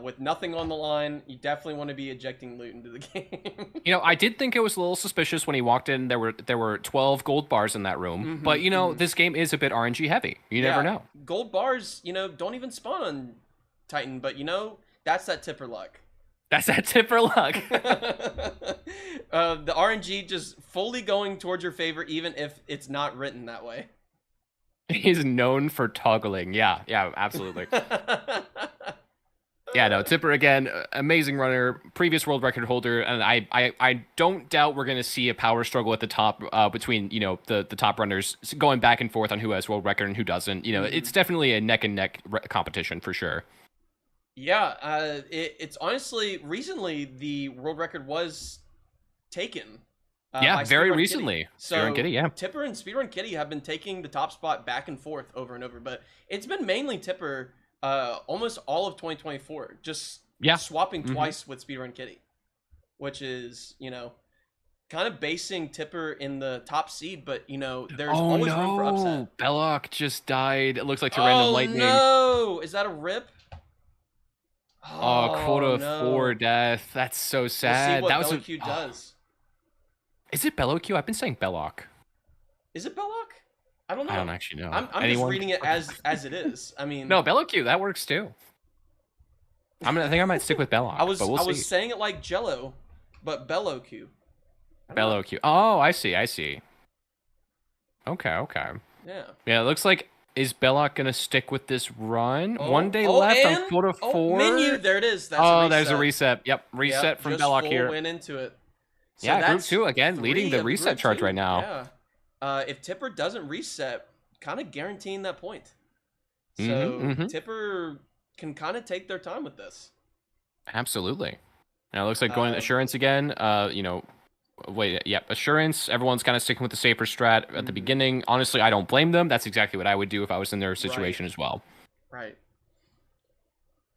Speaker 7: with nothing on the line, you definitely want to be ejecting loot into the game.
Speaker 8: I did think it was a little suspicious when he walked in. There were 12 gold bars in that room, but this game is a bit RNG heavy. You never know.
Speaker 7: Gold bars, don't even spawn on Titan, but that's that Tipper luck.
Speaker 8: That's that Tipper luck.
Speaker 7: The RNG just fully going towards your favor, even if it's not written that way.
Speaker 8: He's known for toggling. Yeah, absolutely. Yeah, no, Tipper again, amazing runner, previous world record holder, and I don't doubt we're gonna see a power struggle at the top between the top runners going back and forth on who has world record and who doesn't. It's definitely a neck and neck competition for sure.
Speaker 7: Yeah, it's honestly recently the world record was taken.
Speaker 8: Yeah, very recently.
Speaker 7: So
Speaker 8: Kitty, yeah.
Speaker 7: Tipper and Speedrun Kitty have been taking the top spot back and forth over and over, but it's been mainly Tipper almost all of 2024, just
Speaker 8: Yeah.
Speaker 7: swapping twice with Speedrun Kitty, which is, kind of basing Tipper in the top seed, but, there's always room for upset.
Speaker 8: Belloc just died. It looks like to random lightning.
Speaker 7: No! Is that a rip?
Speaker 8: Oh, quota
Speaker 7: no.
Speaker 8: 4 death. That's so sad.
Speaker 7: We'll see
Speaker 8: that
Speaker 7: what
Speaker 8: was
Speaker 7: Belloq does.
Speaker 8: Is it Belloq? I've been saying Belloc.
Speaker 7: Is it Belloc? I don't know.
Speaker 8: I don't actually know.
Speaker 7: I'm just
Speaker 8: Anyone?
Speaker 7: reading it as it is. I mean,
Speaker 8: No, Belloq. That works too. I think I might stick with Belloc.
Speaker 7: I was
Speaker 8: but we'll see.
Speaker 7: saying it like Jello, but Belloq.
Speaker 8: Belloq. Oh, I see. Okay.
Speaker 7: Yeah.
Speaker 8: Yeah, it looks like, is Belloc gonna stick with this run?
Speaker 7: Oh,
Speaker 8: 1 day left on
Speaker 7: and-
Speaker 8: quota 4.
Speaker 7: Menu. There it is. That's
Speaker 8: There's a reset. Yep, reset from
Speaker 7: just
Speaker 8: Belloc
Speaker 7: full
Speaker 8: here.
Speaker 7: Went into it. So
Speaker 8: Yeah, Group
Speaker 7: that's
Speaker 8: 2 again, leading
Speaker 7: 3
Speaker 8: the
Speaker 7: of
Speaker 8: reset
Speaker 7: Group
Speaker 8: charge
Speaker 7: 2.
Speaker 8: right now.
Speaker 7: Yeah. If Tipper doesn't reset, kind of guaranteeing that point. So
Speaker 8: Mhm.
Speaker 7: Tipper can kind of take their time with this.
Speaker 8: Absolutely. Now it looks like going Assurance again. Assurance. Everyone's kind of sticking with the safer strat at the beginning. Honestly, I don't blame them. That's exactly what I would do if I was in their situation as well.
Speaker 7: Right.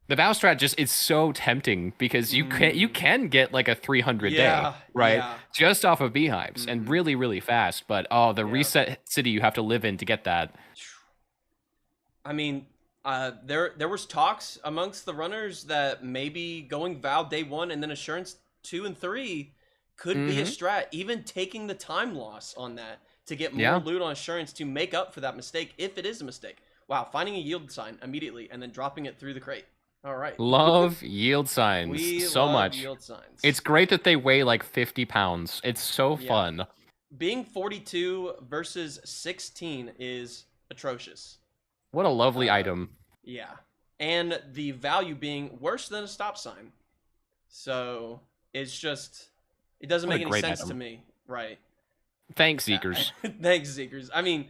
Speaker 8: The Vow strat it's so tempting because you can get like a 300 day, right?
Speaker 7: yeah.
Speaker 8: Just off of beehives and really, really fast. But the reset city you have to live in to get that.
Speaker 7: I mean, there was talks amongst the runners that maybe going Vow day 1 and then Assurance 2 and 3 could be a strat, even taking the time loss on that to get more loot on Assurance to make up for that mistake if it is a mistake. Wow, finding a yield sign immediately and then dropping it through the crate. All right.
Speaker 8: Love yield signs
Speaker 7: We
Speaker 8: so
Speaker 7: love
Speaker 8: much.
Speaker 7: Yield signs.
Speaker 8: It's great that they weigh like 50 pounds. It's so fun.
Speaker 7: Being 42 versus 16 is atrocious.
Speaker 8: What a lovely item.
Speaker 7: Yeah. And the value being worse than a stop sign. So it's just, it doesn't
Speaker 8: What a
Speaker 7: make any
Speaker 8: great
Speaker 7: sense
Speaker 8: item.
Speaker 7: to me. Right.
Speaker 8: Thanks, Zeekers.
Speaker 7: Thanks, Zeekers. I mean,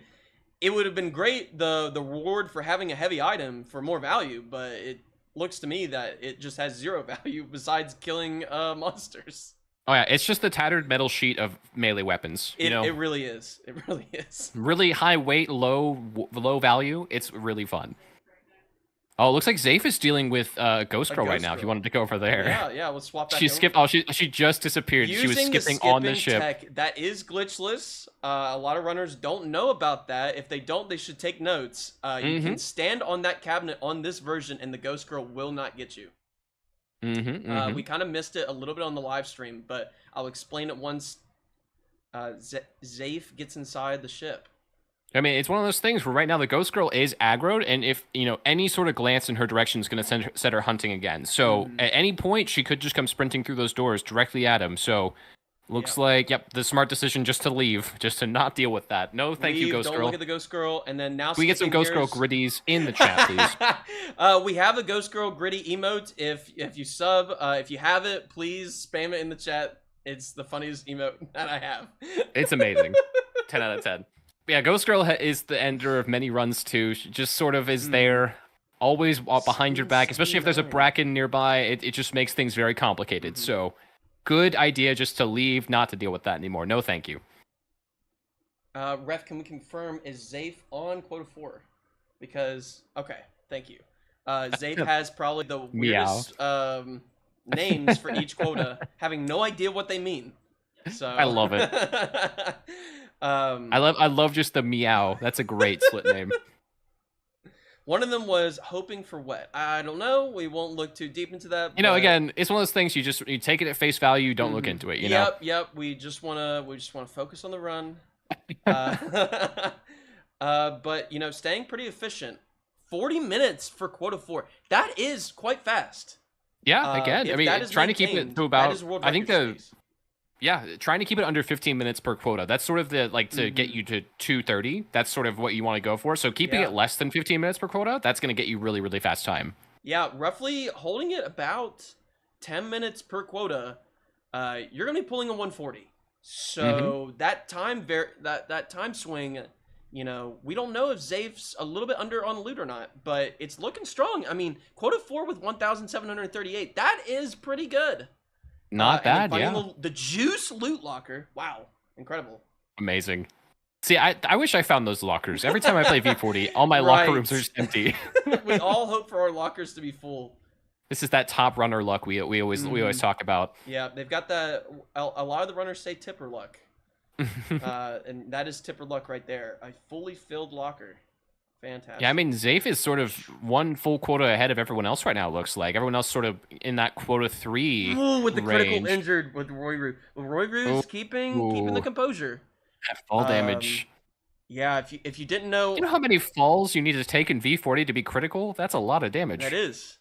Speaker 7: it would have been great, the reward for having a heavy item for more value, but it looks to me that it just has 0 value besides killing monsters.
Speaker 8: Oh yeah, it's just the tattered metal sheet of melee weapons.
Speaker 7: It really is. It really is.
Speaker 8: Really high weight, low value. It's really fun. Oh, it looks like Zafe is dealing with Ghost Girl right now. If you wanted to go over there.
Speaker 7: Yeah, we'll swap back
Speaker 8: She
Speaker 7: over.
Speaker 8: skipped. Oh, she just disappeared.
Speaker 7: Using
Speaker 8: She was
Speaker 7: the
Speaker 8: skipping on the
Speaker 7: skipping
Speaker 8: ship.
Speaker 7: tech, that is glitchless. A lot of runners don't know about that. If they don't, they should take notes. You can stand on that cabinet on this version, and the Ghost Girl will not get you. We kind of missed it a little bit on the live stream, but I'll explain it once Zafe gets inside the ship.
Speaker 8: I mean, it's one of those things where right now the Ghost Girl is aggroed, and if any sort of glance in her direction is going to set her hunting again. So at any point, she could just come sprinting through those doors directly at him. So looks like the smart decision just to leave, just to not deal with that. No, thank you, Ghost
Speaker 7: Don't
Speaker 8: Girl.
Speaker 7: look at the Ghost Girl, and then now
Speaker 8: We get some Ghost Girl gritties in the chat, please.
Speaker 7: We have a Ghost Girl gritty emote. If you sub, if you have it, please spam it in the chat. It's the funniest emote that I have.
Speaker 8: It's amazing. 10 out of 10. Yeah, Ghost Girl is the ender of many runs too. She just sort of is there, always behind your back, especially if there's a Bracken nearby. It just makes things very complicated. So, good idea just to leave, not to deal with that anymore. No, thank you.
Speaker 7: Ref, can we confirm, is Zafe on quota 4? Because, okay, thank you. Zafe has probably the weirdest names for each quota, having no idea what they mean. So
Speaker 8: I love it. I love just the meow. That's a great split name.
Speaker 7: One of them was hoping for wet. I don't know. We won't look too deep into that.
Speaker 8: Again, it's one of those things you take it at face value. You don't look into it. You know.
Speaker 7: Yep. We just wanna focus on the run. But staying pretty efficient. 40 minutes for quota 4. That is quite fast.
Speaker 8: Yeah. Again, I mean, trying to keep it to about. I think trying to keep it under 15 minutes per quota. That's sort of the to get you to 2:30. That's sort of what you want to go for. So keeping it less than 15 minutes per quota, that's going to get you really, really fast time.
Speaker 7: Yeah, roughly holding it about 10 minutes per quota. You're going to be pulling a 140. So that time that time swing, we don't know if Zafe's a little bit under on loot or not, but it's looking strong. I mean, quota 4 with 1,738. That is pretty good.
Speaker 8: Not bad, yeah.
Speaker 7: The Juice loot locker. Wow. Incredible.
Speaker 8: Amazing. See, I wish I found those lockers. Every time I play V40, all my
Speaker 7: Right.
Speaker 8: locker rooms are just empty.
Speaker 7: We all hope for our lockers to be full.
Speaker 8: This is that top runner luck we always talk about.
Speaker 7: Yeah, they've got the. A lot of the runners say tipper luck, and that is tipper luck right there. A fully filled locker, fantastic.
Speaker 8: Yeah, I mean, Zafe is sort of one full quota ahead of everyone else right now, it looks like. Everyone else sort of in that quota 3
Speaker 7: Ooh, with the critical
Speaker 8: range.
Speaker 7: injured with Roy Roo. Roy Roo's keeping the composure.
Speaker 8: That fall damage.
Speaker 7: Yeah, if you didn't know,
Speaker 8: You know how many falls you need to take in V40 to be critical? That's a lot of damage.
Speaker 7: that is.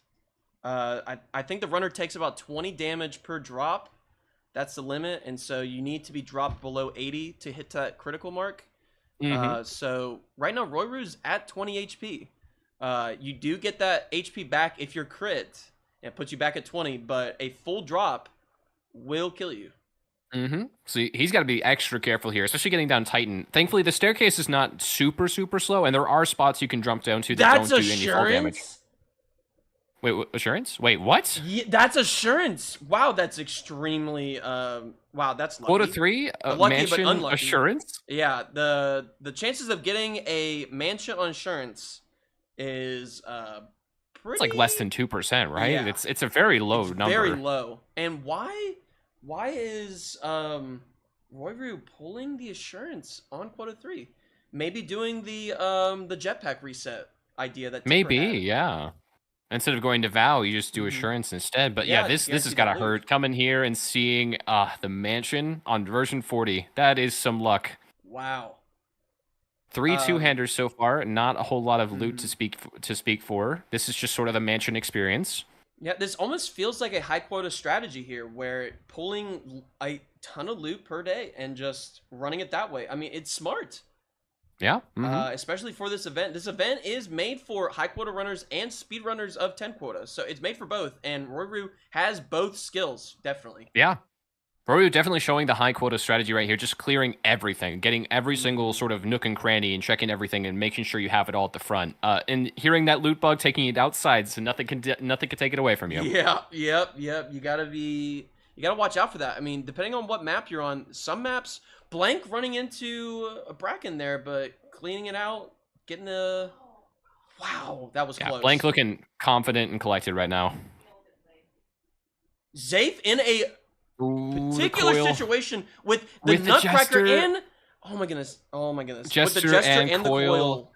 Speaker 7: I think the runner takes about 20 damage per drop. That's the limit, and so you need to be dropped below 80 to hit that critical mark. So right now, Roy Roo's at 20 HP. You do get that HP back if you're crit. It puts you back at 20, but a full drop will kill you.
Speaker 8: So he's got to be extra careful here, especially getting down Titan. Thankfully, the staircase is not super slow, and there are spots you can jump down to that
Speaker 7: That's
Speaker 8: don't do any fall damage.
Speaker 7: assurance.
Speaker 8: Wait, assurance? Wait, what?
Speaker 7: Yeah, that's assurance. Wow, that's extremely. Wow, that's lucky.
Speaker 8: Quota 3?
Speaker 7: Lucky, but
Speaker 8: Mansion
Speaker 7: unlucky.
Speaker 8: assurance?
Speaker 7: Yeah, the chances of getting a mansion on insurance is pretty.
Speaker 8: It's like less than 2%, right?
Speaker 7: Yeah.
Speaker 8: It's a very low
Speaker 7: It's
Speaker 8: number.
Speaker 7: very low. And why is Roy Roo pulling the assurance on quota 3? Maybe doing the jetpack reset idea that Tipper
Speaker 8: Maybe,
Speaker 7: had.
Speaker 8: yeah. Instead of going to Vow, you just do assurance instead. But yeah,
Speaker 7: Yeah,
Speaker 8: this
Speaker 7: you
Speaker 8: has
Speaker 7: guys
Speaker 8: got to
Speaker 7: see that
Speaker 8: hurt. Coming here and seeing the mansion on version 40. That is some luck.
Speaker 7: Wow.
Speaker 8: 3 two-handers so far. Not a whole lot of loot to speak for. This is just sort of the mansion experience.
Speaker 7: Yeah, this almost feels like a high quota strategy here, where pulling a ton of loot per day and just running it that way. I mean, it's smart.
Speaker 8: Yeah.
Speaker 7: Especially for this event. This event is made for high quota runners and speed runners of 10 quota. So it's made for both. And Roy Roo has both skills, definitely.
Speaker 8: Yeah. Rory definitely showing the high quota strategy right here, just clearing everything, getting every single sort of nook and cranny and checking everything and making sure you have it all at the front. And hearing that loot bug, taking it outside so nothing can take it away from you.
Speaker 7: Yeah, yep. You gotta watch out for that. I mean, depending on what map you're on, some maps, Blank running into a bracken there, but cleaning it out, getting the... Wow, that was close.
Speaker 8: Blank looking confident and collected right now.
Speaker 7: Zafe in a particular
Speaker 8: coil.
Speaker 7: situation with the Nutcracker and... Oh my goodness.
Speaker 8: Jester
Speaker 7: with the Jester
Speaker 8: and
Speaker 7: the
Speaker 8: coil.
Speaker 7: coil.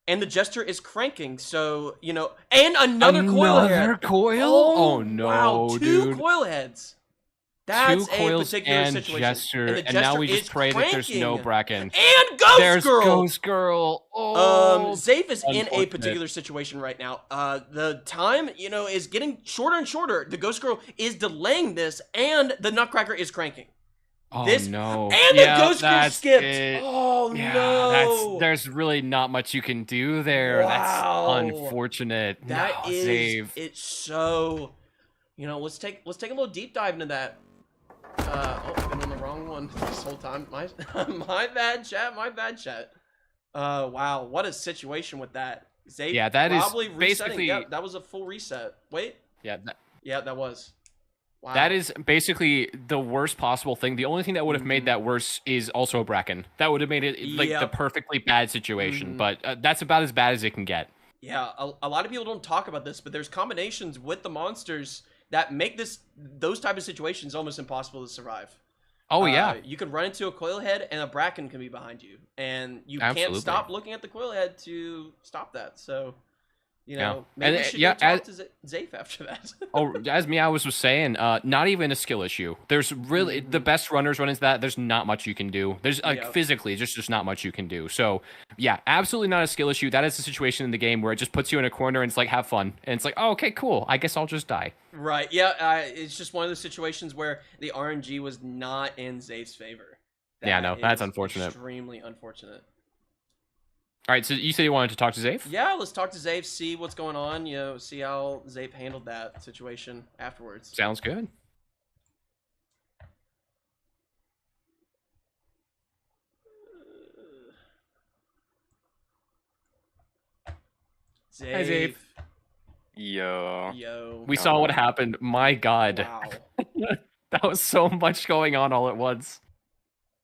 Speaker 7: And the Jester is cranking, so, you know... And another coil head.
Speaker 8: Another coil? Oh, no,
Speaker 7: wow, two
Speaker 8: dude.
Speaker 7: coil heads. That's
Speaker 8: Two coils
Speaker 7: a particular
Speaker 8: and
Speaker 7: situation.
Speaker 8: Jester,
Speaker 7: the
Speaker 8: and now we
Speaker 7: Jester
Speaker 8: just pray that there's no
Speaker 7: cranking.
Speaker 8: Bracken.
Speaker 7: And Ghost
Speaker 8: There's
Speaker 7: Girl!
Speaker 8: Ghost Girl. Oh,
Speaker 7: Zafe is in a
Speaker 8: unfortunate.
Speaker 7: particular situation right now. The time, is getting shorter and shorter. The Ghost Girl is delaying this, and the Nutcracker is cranking.
Speaker 8: Oh,
Speaker 7: this
Speaker 8: no.
Speaker 7: and
Speaker 8: Yeah,
Speaker 7: the Ghost Girl
Speaker 8: that's
Speaker 7: skipped.
Speaker 8: it.
Speaker 7: Oh
Speaker 8: Yeah,
Speaker 7: no!
Speaker 8: there's really not much you can do there.
Speaker 7: Wow.
Speaker 8: That's unfortunate.
Speaker 7: That
Speaker 8: no,
Speaker 7: is
Speaker 8: save.
Speaker 7: it's so. Let's take a little deep dive into that. I've been on the wrong one this whole time. My bad, chat. Wow, what a situation with that. Zafe
Speaker 8: Yeah, that is
Speaker 7: probably resetting.
Speaker 8: basically-
Speaker 7: Yep, that was a full reset. Wait.
Speaker 8: Yeah,
Speaker 7: Yeah, that was. Wow.
Speaker 8: that is basically the worst possible thing. The only thing that would have made that worse is also a Bracken. That would have made it like the
Speaker 7: Yep.
Speaker 8: perfectly bad situation. But that's about as bad as it can get.
Speaker 7: Yeah, a lot of people don't talk about this, but there's combinations with the monsters that make those type of situations almost impossible to survive.
Speaker 8: Oh yeah,
Speaker 7: You could run into a coil head and a Bracken can be behind you, and you
Speaker 8: Absolutely.
Speaker 7: can't stop looking at the coil head to stop that. So,
Speaker 8: Yeah.
Speaker 7: maybe
Speaker 8: And,
Speaker 7: we should
Speaker 8: yeah,
Speaker 7: go talk to Zafe after that.
Speaker 8: Oh, as Meows was saying, not even a skill issue. There's really the best runners run into that. There's not much you can do. There's
Speaker 7: Yeah.
Speaker 8: physically just not much you can do. So yeah, absolutely not a skill issue. That is a situation in the game where it just puts you in a corner and it's like have fun, and it's like, oh, okay, cool. I guess I'll just die.
Speaker 7: Right. Yeah. It's just one of those situations where the RNG was not in Zafe's favor.
Speaker 8: Yeah, no, that's
Speaker 7: is
Speaker 8: unfortunate.
Speaker 7: Extremely unfortunate.
Speaker 8: All right, so you said you wanted to talk to Zafe?
Speaker 7: Yeah, let's talk to Zafe, see what's going on, see how Zafe handled that situation afterwards.
Speaker 8: Sounds good.
Speaker 7: Zafe.
Speaker 8: Hi, Zafe.
Speaker 10: Yo.
Speaker 8: We saw what happened. My God,
Speaker 7: Wow.
Speaker 8: that was so much going on all at once.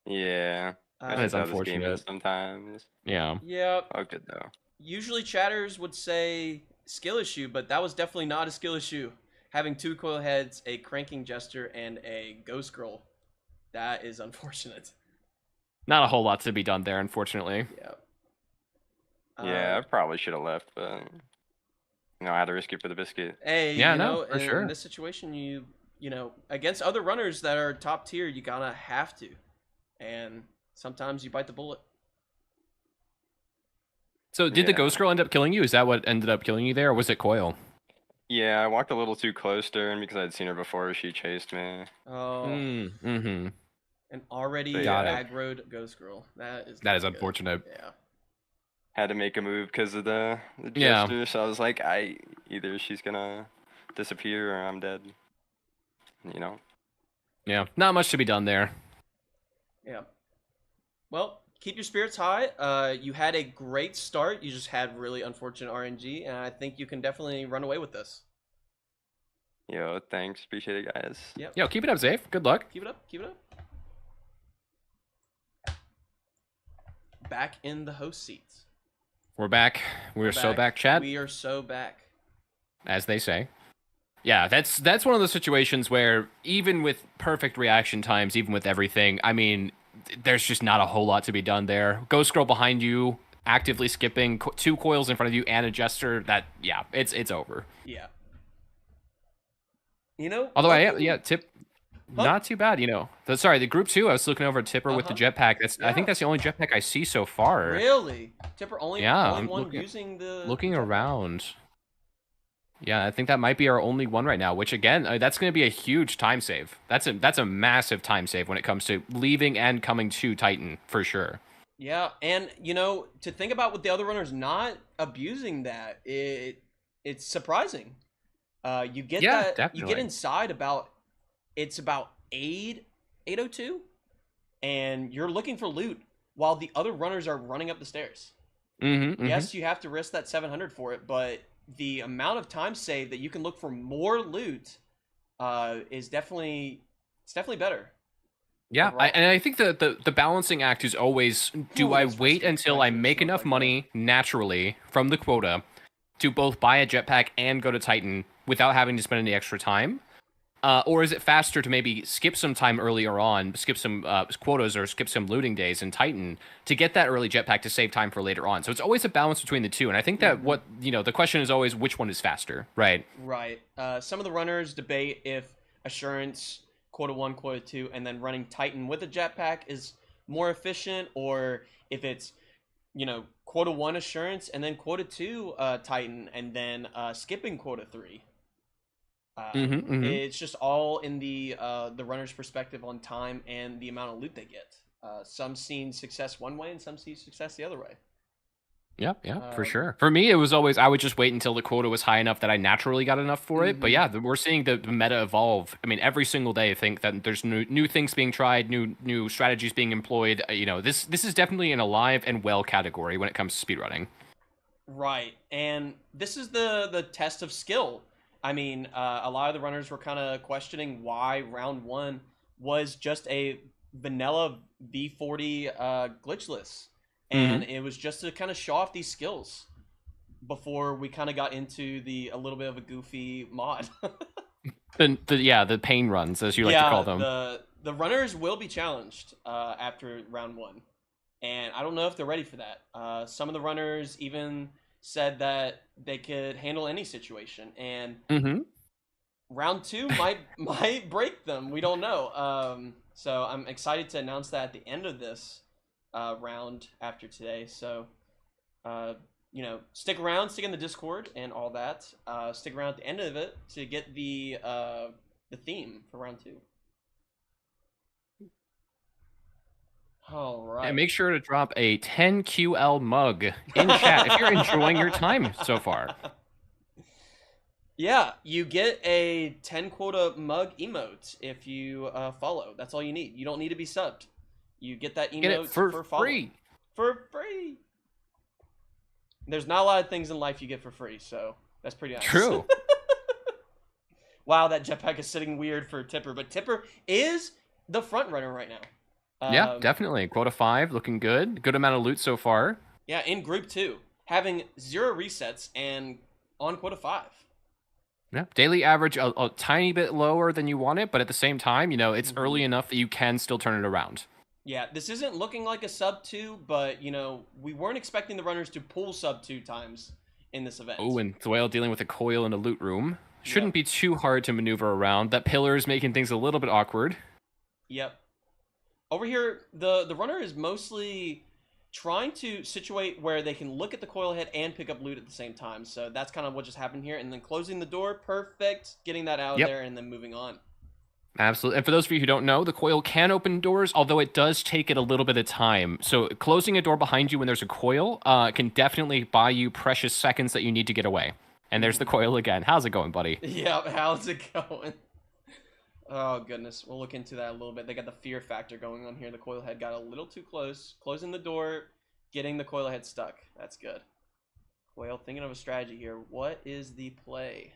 Speaker 10: Yeah.
Speaker 8: That
Speaker 10: I
Speaker 8: is
Speaker 10: just how this game is
Speaker 8: unfortunate.
Speaker 10: sometimes.
Speaker 8: Yeah.
Speaker 7: Yeah,
Speaker 10: Oh, good though.
Speaker 7: usually chatters would say skill issue, but that was definitely not a skill issue. Having 2 coil heads, a cranking jester, and a ghost girl. That is unfortunate.
Speaker 8: Not a whole lot to be done there, unfortunately.
Speaker 7: Yeah.
Speaker 10: Yeah, I probably should have left, but I had to risk it for the biscuit.
Speaker 7: Hey,
Speaker 8: Yeah,
Speaker 7: you
Speaker 8: no,
Speaker 7: know,
Speaker 8: for
Speaker 7: in
Speaker 8: sure.
Speaker 7: this situation, you know, against other runners that are top tier, you gotta have to, and sometimes you bite the bullet.
Speaker 8: So did the
Speaker 10: Yeah.
Speaker 8: ghost girl end up killing you? Is that what ended up killing you there, or was it Coil?
Speaker 10: Yeah, I walked a little too close to her, and because I'd seen her before, she chased me.
Speaker 7: Oh,
Speaker 8: Mm-hmm.
Speaker 7: an already
Speaker 10: Got
Speaker 8: it.
Speaker 7: aggroed ghost girl. That is
Speaker 8: That is
Speaker 7: not good.
Speaker 8: unfortunate.
Speaker 7: Yeah.
Speaker 10: Had to make a move because of the
Speaker 8: Yeah.
Speaker 10: jester, so I was like, either she's gonna disappear or I'm dead. You know.
Speaker 8: Yeah, not much to be done there.
Speaker 7: Yeah. Well, keep your spirits high. You had a great start. You just had really unfortunate RNG, and I think you can definitely run away with this.
Speaker 10: Yo, thanks, appreciate it, guys.
Speaker 7: Yep.
Speaker 8: Yo, keep it up, Zafe. Good luck.
Speaker 7: Keep it up. Keep it up. Back in the host seats.
Speaker 8: We're back. We're so back, chat,
Speaker 7: We are so back.
Speaker 8: as they say. Yeah, that's one of those situations where even with perfect reaction times, even with everything, I mean, there's just not a whole lot to be done there. Ghost girl behind you, actively skipping, 2 coils in front of you, and a jester. That, yeah, it's over.
Speaker 7: Yeah. You know.
Speaker 8: Although
Speaker 7: luckily-
Speaker 8: Tip,
Speaker 7: Huh?
Speaker 8: not too bad, you know. Sorry, the group 2, I was looking over at Tipper with the jetpack. I think
Speaker 7: Yeah.
Speaker 8: that's the only jetpack I see so far.
Speaker 7: Really? Tipper only
Speaker 8: Yeah,
Speaker 7: only
Speaker 8: I'm
Speaker 7: one
Speaker 8: looking-
Speaker 7: using the
Speaker 8: Looking
Speaker 7: jetpack?
Speaker 8: around. Yeah, I think that might be our only one right now, which again, that's going to be a huge time save. That's a massive time save when it comes to leaving and coming to Titan, for sure.
Speaker 7: Yeah, and you know, to think about with the other runners not abusing that, it's surprising. You get
Speaker 8: Yeah,
Speaker 7: that you
Speaker 8: definitely.
Speaker 7: get inside about 8:02, and you're looking for loot while the other runners are running up the stairs.
Speaker 8: Mm-hmm,
Speaker 7: Yes, you have to risk that 700 for it, but the amount of time saved that you can look for more loot is definitely better.
Speaker 8: Yeah,
Speaker 7: overall.
Speaker 8: and I think the balancing act is always, do
Speaker 7: Ooh,
Speaker 8: I
Speaker 7: that's
Speaker 8: wait
Speaker 7: supposed to be
Speaker 8: until I
Speaker 7: expensive,
Speaker 8: make
Speaker 7: stuff
Speaker 8: enough
Speaker 7: like that.
Speaker 8: money naturally from the quota to both buy a jetpack and go to Titan without having to spend any extra time? Or is it faster to maybe skip some time earlier on, skip some quotas or skip some looting days in Titan to get that early jetpack to save time for later on? So it's always a balance between the two. And I think that the question is always which one is faster, right?
Speaker 7: Right. Some of the runners debate if Assurance, quota 1, quota 2, and then running Titan with a jetpack is more efficient, or if it's, quota 1 Assurance and then quota 2 Titan and then skipping quota 3. It's just all in the runner's perspective on time and the amount of loot they get. Some seen success one way and some see success the other way.
Speaker 8: Yeah, for sure. For me, it was always, I would just wait until the quota was high enough that I naturally got enough for it. But yeah, we're seeing the meta evolve. I mean, every single day I think that there's new things being tried, new strategies being employed. This is definitely an alive and well category when it comes to speedrunning.
Speaker 7: Right, and this is the test of skill. I mean, a lot of the runners were kind of questioning why round 1 was just a vanilla V40 glitchless. And it was just to kind of show off these skills before we kind of got into a little bit of a goofy mod.
Speaker 8: The pain runs, as you like to call them.
Speaker 7: The runners will be challenged after round 1. And I don't know if they're ready for that. Some of the runners even said that they could handle any situation. And round 2 might break them. We don't know. So I'm excited to announce that at the end of this round after today. So, stick around, stick in the Discord and all that. Stick around at the end of it to get the theme for round 2. All right.
Speaker 8: And make sure to drop a 10 QL mug in chat if you're enjoying your time so far.
Speaker 7: Yeah, you get a 10 quota mug emote if you follow. That's all you need. You don't need to be subbed. You get that emote
Speaker 8: Get it for
Speaker 7: follow.
Speaker 8: free.
Speaker 7: For free. There's not a lot of things in life you get for free, so that's pretty nice.
Speaker 8: True.
Speaker 7: Wow, that jetpack is sitting weird for Tipper, but Tipper is the front runner right now.
Speaker 8: Yeah, definitely. Quota 5 looking good. Good amount of loot so far.
Speaker 7: Yeah, in Group 2, having 0 resets and on Quota 5.
Speaker 8: Yeah, daily average a tiny bit lower than you want it, but at the same time, you know, it's early enough that you can still turn it around.
Speaker 7: Yeah, this isn't looking like a sub 2, but, you know, we weren't expecting the runners to pull sub 2 times in this event.
Speaker 8: Oh, and Thwale dealing with a coil in a loot room. Shouldn't be too hard to maneuver around. That pillar is making things a little bit awkward.
Speaker 7: Yep. Over here, the runner is mostly trying to situate where they can look at the coil head and pick up loot at the same time. So that's kind of what just happened here. And then closing the door, perfect. Getting that out of there and then moving on.
Speaker 8: Absolutely. And for those of you who don't know, the coil can open doors, although it does take it a little bit of time. So closing a door behind you when there's a coil can definitely buy you precious seconds that you need to get away. And there's the coil again. How's it going, buddy?
Speaker 7: Yeah, how's it going? Oh, goodness. We'll look into that a little bit. They got the fear factor going on here. The coil head got a little too close. Closing the door, getting the coil head stuck. That's good. Coil, thinking of a strategy here. What is the play?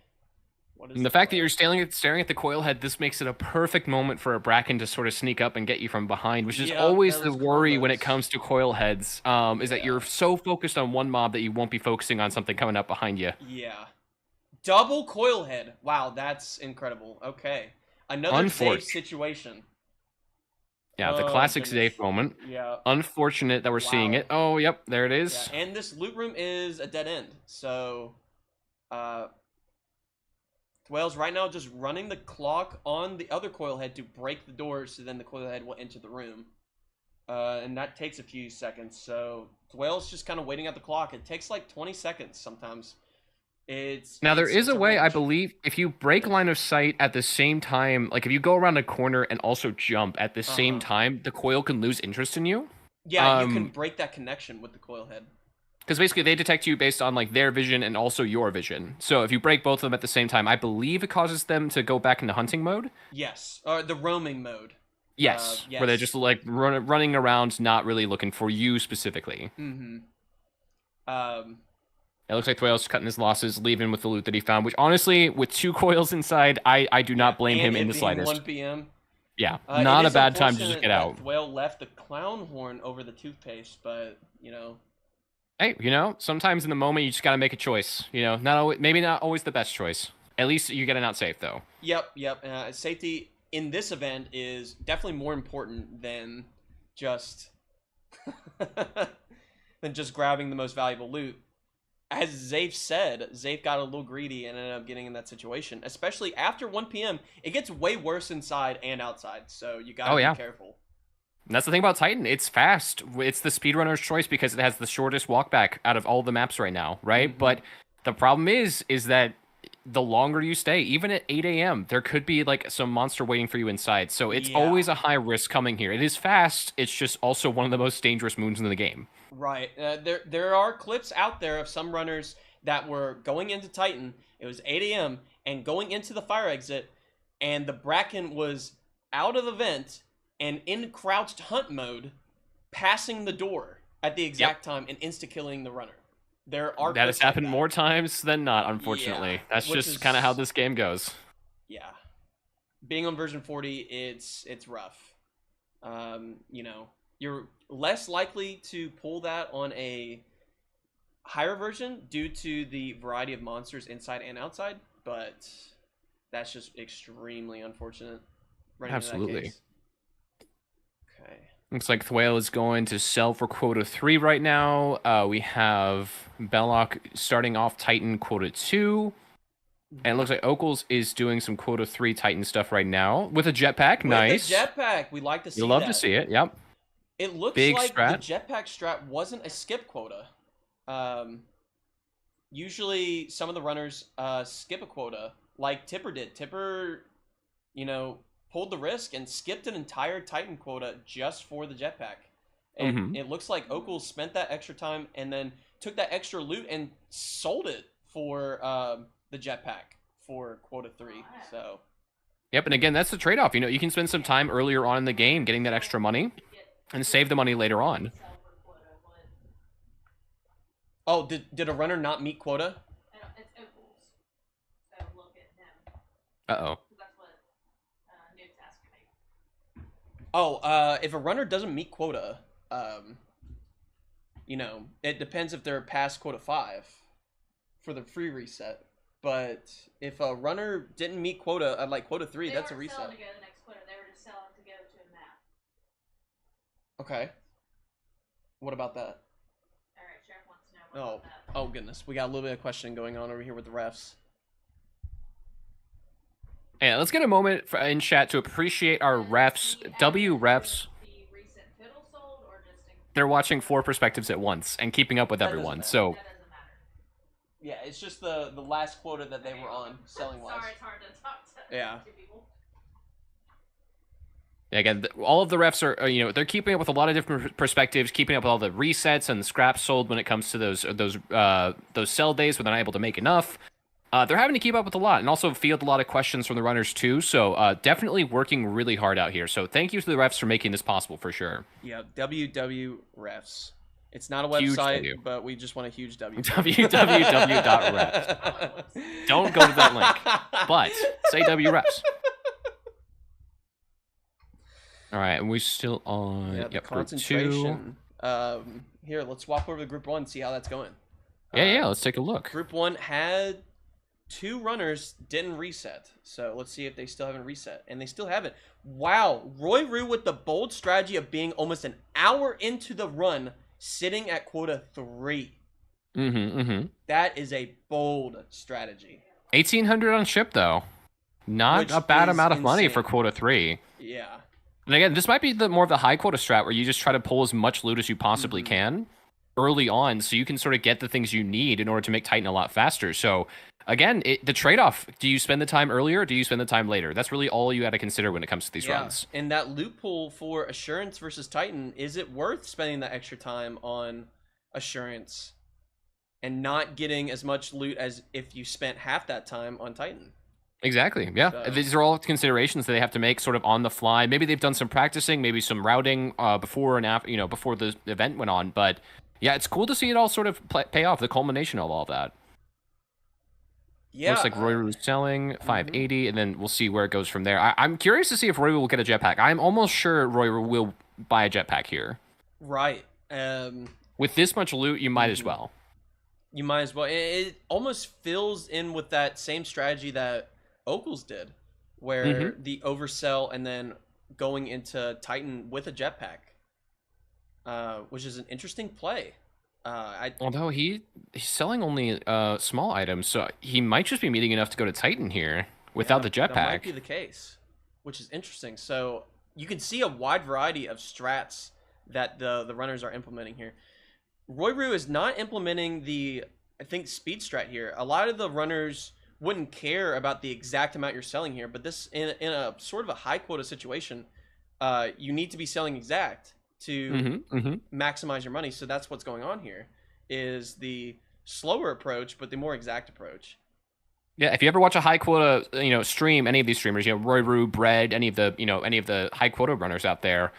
Speaker 8: And the fact that you're staring at the coil head, this makes it a perfect moment for a Bracken to sort of sneak up and get you from behind, which is always the worry when it comes to coil heads, is that you're so focused on one mob that you won't be focusing on something coming up behind you.
Speaker 7: Yeah. Double coil head. Wow, that's incredible. Okay. Another safe situation.
Speaker 8: Yeah, the classic safe moment.
Speaker 7: Yeah.
Speaker 8: Unfortunate that we're seeing it. Oh, yep, there it is.
Speaker 7: Yeah, and this loot room is a dead end. So, Thwale's right now just running the clock on the other coil head to break the door so then the coil head will enter the room. And that takes a few seconds. So, Thwale's just kind of waiting at the clock. It takes like 20 seconds sometimes.
Speaker 8: There is a way, I believe, if you break line of sight at the same time, like if you go around a corner and also jump at the same time, the coil can lose interest in you.
Speaker 7: Yeah, you can break that connection with the coil head.
Speaker 8: Because basically they detect you based on like their vision and also your vision. So if you break both of them at the same time, I believe it causes them to go back into hunting mode.
Speaker 7: Yes, or the roaming mode.
Speaker 8: Yes, where they're just like running around, not really looking for you specifically. It looks like Thwale's cutting his losses, leaving with the loot that he found, which honestly, with 2 coils inside, I do not blame him in the slightest.
Speaker 7: 1 p.m.
Speaker 8: Yeah, not a bad time to just get out.
Speaker 7: Thwale left the clown horn over the toothpaste, but, you know.
Speaker 8: Hey, you know, sometimes in the moment you just got to make a choice. You know, maybe not always the best choice. At least you're getting out safe, though. Yep.
Speaker 7: Safety in this event is definitely more important than just grabbing the most valuable loot. As Zafe said, Zafe got a little greedy and ended up getting in that situation. Especially after 1 p.m., it gets way worse inside and outside, so you gotta be careful.
Speaker 8: And that's the thing about Titan. It's fast. It's the speedrunner's choice because it has the shortest walkback out of all the maps right now, right? But the problem is that the longer you stay, even at 8 a.m., there could be like some monster waiting for you inside. So it's always a high risk coming here. It is fast. It's just also one of the most dangerous moons in the game.
Speaker 7: Right. There are clips out there of some runners that were going into Titan. It was 8 a.m. and going into the fire exit, and the Bracken was out of the vent and in crouched hunt mode, passing the door at the exact time and insta-killing the runner. There are
Speaker 8: that has happened more times than not, unfortunately.
Speaker 7: Yeah,
Speaker 8: that's just kind of how this game goes.
Speaker 7: Yeah. Being on version 40, it's rough. You know, you're less likely to pull that on a higher version due to the variety of monsters inside and outside, but that's just extremely unfortunate.
Speaker 8: Absolutely. Okay. Looks like Thwale is going to sell for quota 3 right now. We have Belloc starting off Titan quota 2. And it looks like Okels is doing some quota 3 Titan stuff right now with a jetpack. Nice.
Speaker 7: With a jetpack. We like to see that.
Speaker 8: You love to see it. Yep.
Speaker 7: It looks
Speaker 8: Big
Speaker 7: like
Speaker 8: strat.
Speaker 7: the jetpack strat wasn't a skip quota. Usually some of the runners skip a quota, like Tipper did. Tipper, you know, pulled the risk and skipped an entire Titan quota just for the jetpack. And it looks like Okels spent that extra time and then took that extra loot and sold it for the jetpack for quota 3. So.
Speaker 8: Yep, and again, that's the trade-off. You know, you can spend some time earlier on in the game getting that extra money and save the money later on.
Speaker 7: Oh, did a runner not meet quota?
Speaker 11: It's Okels. So look at him.
Speaker 8: Uh-oh.
Speaker 11: That's what Noob's asking me.
Speaker 7: Oh, if a runner doesn't meet quota, it depends if they're past quota 5 for the free reset. But if a runner didn't meet quota at like quota 3, that's a reset.
Speaker 11: Selling to go to the next quota. They were just selling to go to a map.
Speaker 7: Okay. What about that?
Speaker 11: All right, Sheriff wants to know what about that.
Speaker 7: Oh goodness, we got a little bit of questioning going on over here with the refs.
Speaker 8: Yeah, let's get a moment in chat to appreciate our refs. W refs.
Speaker 11: The recent fiddle sold or just
Speaker 8: They're watching 4 perspectives at once and keeping up with everyone. So
Speaker 11: that doesn't matter.
Speaker 7: Yeah, it's just the last quota that they were on selling wise.
Speaker 11: Sorry, it's hard to talk to
Speaker 7: Yeah.
Speaker 11: two people.
Speaker 8: again, all of the refs are they're keeping up with a lot of different perspectives, keeping up with all the resets and the scraps sold when it comes to those sell days when they're not able to make enough. They're having to keep up with a lot and also field a lot of questions from the runners too. So definitely working really hard out here. So thank you to the refs for making this possible for sure.
Speaker 7: Yeah, WW refs. It's not a
Speaker 8: Huge
Speaker 7: website,
Speaker 8: W.
Speaker 7: but we just want a huge W.
Speaker 8: www.refs. Don't go to that link, but say W refs. All right, and we're still on
Speaker 7: Yeah, the
Speaker 8: group 2.
Speaker 7: concentration. Here, let's swap over to group 1, see how that's going.
Speaker 8: Yeah, let's take a look.
Speaker 7: Group 1 had 2 runners didn't reset. So let's see if they still haven't reset. And they still haven't. Wow, Roy Rue with the bold strategy of being almost an hour into the run, sitting at quota 3. That is a bold strategy.
Speaker 8: 1,800 on ship, though. Not
Speaker 7: Which
Speaker 8: a bad
Speaker 7: is
Speaker 8: amount of money
Speaker 7: insane.
Speaker 8: for quota 3.
Speaker 7: Yeah.
Speaker 8: And again, this might be more of the high quota strat where you just try to pull as much loot as you possibly can early on so you can sort of get the things you need in order to make Titan a lot faster. So again, the trade-off, do you spend the time earlier or do you spend the time later? That's really all you got to consider when it comes to these runs.
Speaker 7: And that loot pool for Assurance versus Titan, is it worth spending that extra time on Assurance and not getting as much loot as if you spent half that time on Titan?
Speaker 8: Exactly. Yeah.
Speaker 7: So-
Speaker 8: These are all considerations that they have to make sort of on the fly. Maybe they've done some practicing, maybe some routing before and after, before the event went on. But yeah, it's cool to see it all sort of pay off, the culmination of all that.
Speaker 7: Yeah.
Speaker 8: Looks like Roy Rue's selling 580, and then we'll see where it goes from there. I'm curious to see if Roy Rue will get a jetpack. I'm almost sure Roy Rue will buy a jetpack here.
Speaker 7: Right.
Speaker 8: With this much loot, you might as well.
Speaker 7: You might as well. It almost fills in with that same strategy that Ocals did, where the oversell and then going into Titan with a jetpack, which is an interesting play.
Speaker 8: Although he's selling only small items, so he might just be meeting enough to go to Titan here without the jetpack.
Speaker 7: That might be the case, which is interesting. So you can see a wide variety of strats that the runners are implementing here. Roy Rue is not implementing the, I think, speed strat here. A lot of the runners wouldn't care about the exact amount you're selling here, but this in a sort of a high quota situation, you need to be selling exact to maximize your money. So that's what's going on here, is the slower approach, but the more exact approach.
Speaker 8: Yeah, if you ever watch a high quota, stream, any of these streamers, Roy Rue, Bread, any of the high quota runners out there,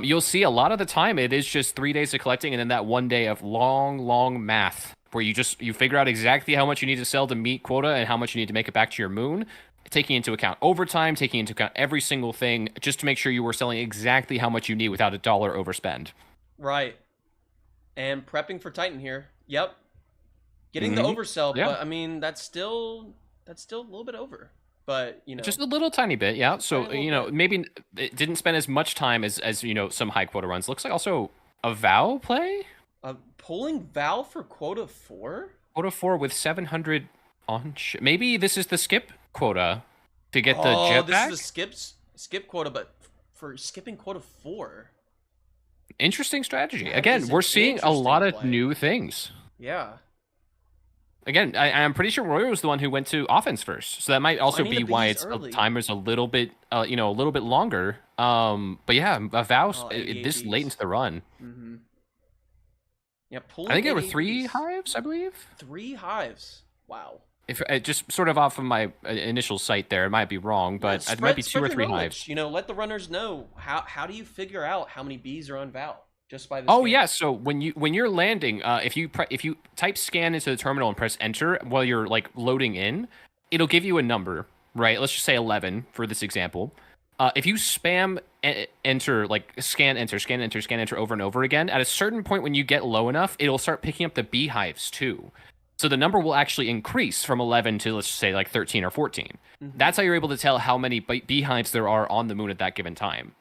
Speaker 8: you'll see a lot of the time it is just 3 days of collecting and then that 1 day of long math where you figure out exactly how much you need to sell to meet quota and how much you need to make it back to your moon, taking into account overtime, taking into account every single thing, just to make sure you were selling exactly how much you need without $1 overspend.
Speaker 7: Right. And prepping for Titan here. Yep. Getting the oversell, but I mean that's still a little bit over. But
Speaker 8: just a little tiny bit, yeah. So
Speaker 7: bit.
Speaker 8: maybe it didn't spend as much time as some high quota runs. Looks like also a Vow play.
Speaker 7: Pulling Vow for quota 4.
Speaker 8: Quota 4 with 700 on. Maybe this is the skip quota to get the jetpack.
Speaker 7: This is the skip quota, but for skipping quota 4.
Speaker 8: Interesting strategy.
Speaker 7: That
Speaker 8: Again,
Speaker 7: is
Speaker 8: we're
Speaker 7: an
Speaker 8: seeing a lot of
Speaker 7: interesting play.
Speaker 8: new things.
Speaker 7: Yeah.
Speaker 8: Again, I'm pretty sure Roy was the one who went to offense first, so that might also
Speaker 7: Finding
Speaker 8: be
Speaker 7: the
Speaker 8: why
Speaker 7: bees
Speaker 8: its
Speaker 7: early.
Speaker 8: timer's a little bit, a little bit longer. But yeah, a Vow this late into the run.
Speaker 7: Yeah, pulling.
Speaker 8: I think there were
Speaker 7: 88
Speaker 8: 3
Speaker 7: bees.
Speaker 8: hives, I believe.
Speaker 7: 3 hives. Wow.
Speaker 8: If just sort of off of my initial site there, it might be wrong, but it might be 2 or 3 hives.
Speaker 7: Let the runners know how do you figure out how many bees are on Vow just by this.
Speaker 8: Oh
Speaker 7: game?
Speaker 8: yeah, so when you're landing, if you type scan into the terminal and press enter while you're like loading in, it'll give you a number, right? Let's just say 11 for this example. If you spam enter, like scan, enter, scan, enter, scan, enter over and over again, at a certain point when you get low enough, it'll start picking up the beehives too. So the number will actually increase from 11 to, let's say, like 13 or 14. That's how you're able to tell how many beehives there are on the moon at that given time.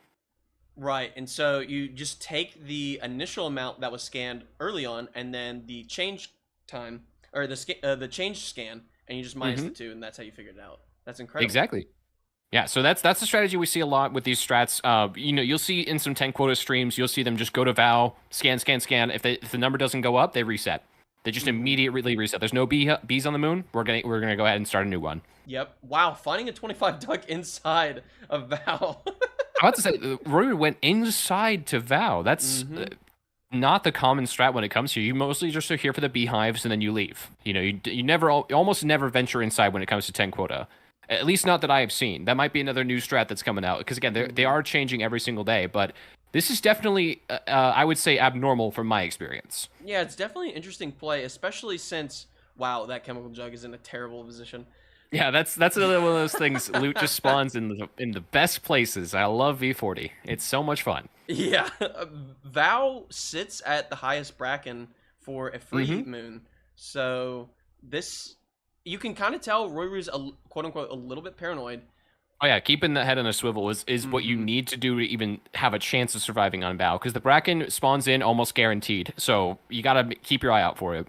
Speaker 7: Right, and so you just take the initial amount that was scanned early on, and then the change time, or the change scan, and you just minus the two, and that's how you figured it out. That's incredible.
Speaker 8: Exactly. Yeah, so that's the strategy we see a lot with these strats. You'll see in some 10 quota streams, you'll see them just go to Vow, scan, scan, scan. If the number doesn't go up, they reset. They just immediately reset. There's no bees on the moon. We're gonna go ahead and start a new one.
Speaker 7: Yep. Wow, finding a 25 duck inside of Vow.
Speaker 8: I was about to say, Rory went inside to Vow. That's not the common strat when it comes to you. You mostly just are here for the beehives and then you leave. You almost never venture inside when it comes to 10 quota. At least not that I have seen. That might be another new strat that's coming out. Because again, they are changing every single day. But this is definitely, I would say, abnormal from my experience.
Speaker 7: Yeah, it's definitely an interesting play, especially since, wow, that chemical jug is in a terrible position.
Speaker 8: Yeah, that's another one of those things. Loot just spawns in the best places. I love V40. It's so much fun. Yeah,
Speaker 7: Vow sits at the highest bracken for a free moon, so this you can kind of tell Rory's quote unquote a little bit paranoid.
Speaker 8: Oh yeah, keeping the head on a swivel is what you need to do to even have a chance of surviving on Vow, because the bracken spawns in almost guaranteed. So you gotta keep your eye out for it.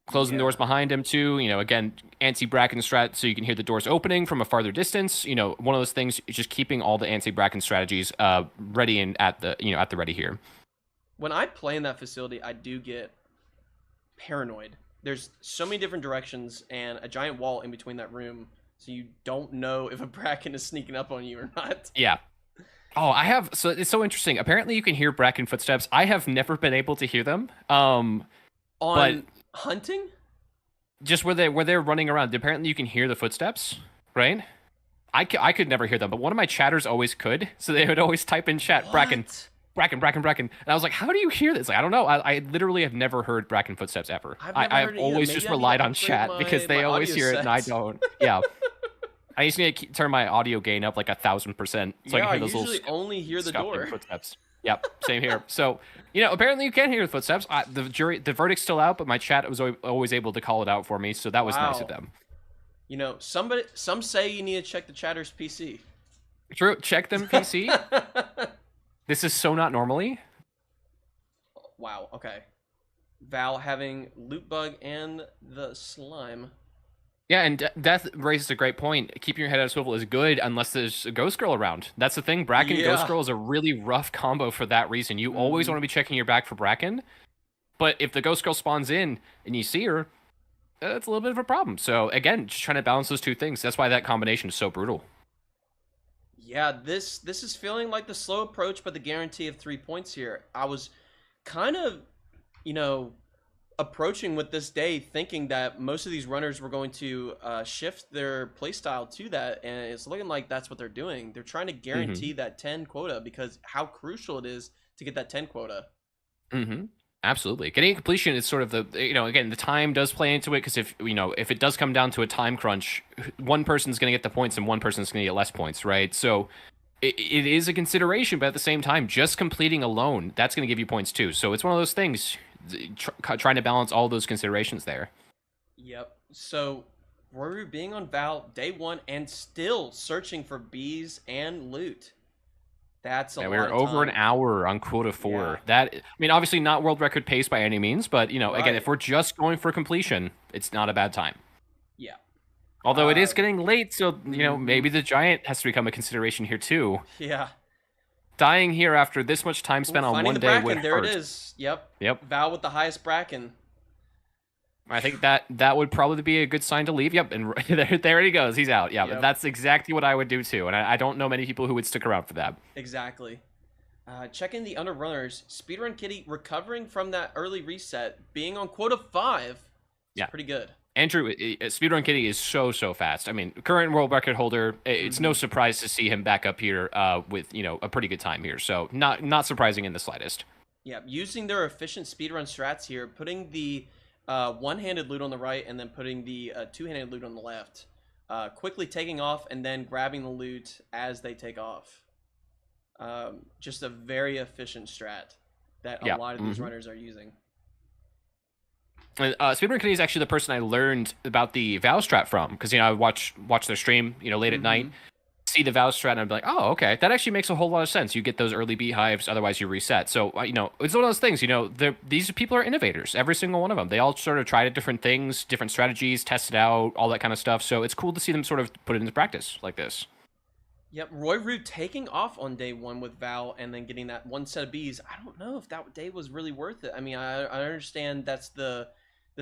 Speaker 8: Closing doors behind him too. Again, anti-bracken strat, so you can hear the doors opening from a farther distance. One of those things is just keeping all the anti-bracken strategies ready and at the ready here.
Speaker 7: When I play in that facility, I do get paranoid. There's so many different directions and a giant wall in between that room, so you don't know if a bracken is sneaking up on you or not.
Speaker 8: Yeah. Oh, so it's so interesting. Apparently, you can hear bracken footsteps. I have never been able to hear them. But
Speaker 7: hunting?
Speaker 8: Just where they're running around. Apparently, you can hear the footsteps, right? I could never hear them, but one of my chatters always could. So they would always type in chat, bracken. And I was like, how do you hear this? Like, I don't know. I literally have never heard bracken footsteps ever. I've always just relied on chat because they always hear it and I don't. Yeah. I just need to turn my audio gain up like 1,000%. So I can hear those
Speaker 7: usually only hear the door.
Speaker 8: Footsteps. Yep, same here. So, apparently you can hear the footsteps. The verdict's still out, but my chat was always able to call it out for me, so that was nice of them.
Speaker 7: Some say you need to check the chatter's PC.
Speaker 8: True, check them PC. This is so not normally.
Speaker 7: Wow, okay. Val having loot bug and the slime.
Speaker 8: Yeah, and Death raises a great point. Keeping your head out of swivel is good unless there's a Ghost Girl around. That's the thing. Bracken Ghost Girl is a really rough combo for that reason. You always want to be checking your back for Bracken, but if the Ghost Girl spawns in and you see her, that's a little bit of a problem. So again, just trying to balance those two things. That's why that combination is so brutal.
Speaker 7: Yeah, this is feeling like the slow approach, but the guarantee of 3 points here. I was kind of, approaching with this day thinking that most of these runners were going to shift their playstyle to that, and it's looking like that's what they're doing. They're trying to guarantee that 10 quota because how crucial it is to get that 10 quota.
Speaker 8: Absolutely. Getting completion is sort of the, again, the time does play into it, because if it does come down to a time crunch, one person's going to get the points and one person's going to get less points, right? So it is a consideration, but at the same time, just completing alone, that's going to give you points too. So it's one of those things, trying to balance all those considerations there.
Speaker 7: Yep. So Rory being on Val day one and still searching for bees and loot. That's a lot.
Speaker 8: We're over an hour on quota 4. That, obviously not world record pace by any means, but again, if we're just going for completion, it's not a bad time.
Speaker 7: Yeah.
Speaker 8: Although it is getting late, so maybe the giant has to become a consideration here too.
Speaker 7: Yeah.
Speaker 8: Dying here after this much time spent on one day would hurt.
Speaker 7: There it is. Yep. Val with the highest bracken.
Speaker 8: I think that would probably be a good sign to leave. Yep, and there he goes. He's out. Yeah, but that's exactly what I would do too, and I don't know many people who would stick around for that.
Speaker 7: Exactly. Checking the underrunners, Speedrun Kitty recovering from that early reset, being on quota 5. It's pretty good.
Speaker 8: Andrew, Speedrun Kitty is so fast. Current world record holder. It's no surprise to see him back up here with a pretty good time here. So not surprising in the slightest.
Speaker 7: Yeah, using their efficient speedrun strats here, putting the one-handed loot on the right and then putting the two-handed loot on the left. Quickly taking off and then grabbing the loot as they take off. Just a very efficient strat that a
Speaker 8: Yeah.
Speaker 7: lot of these runners are using.
Speaker 8: Speedrun Kitty is actually the person I learned about the Vow strat from, because I watch their stream, late at night, see the Vow strat, and I'd be like, oh, okay, that actually makes a whole lot of sense. You get those early beehives, otherwise you reset. So it's one of those things. These people are innovators, every single one of them. They all sort of tried different things, different strategies, tested out all that kind of stuff. So it's cool to see them sort of put it into practice like this.
Speaker 7: Yep, Roy Rue taking off on day 1 with Val and then getting that one set of bees. I don't know if that day was really worth it. I mean, I understand that's the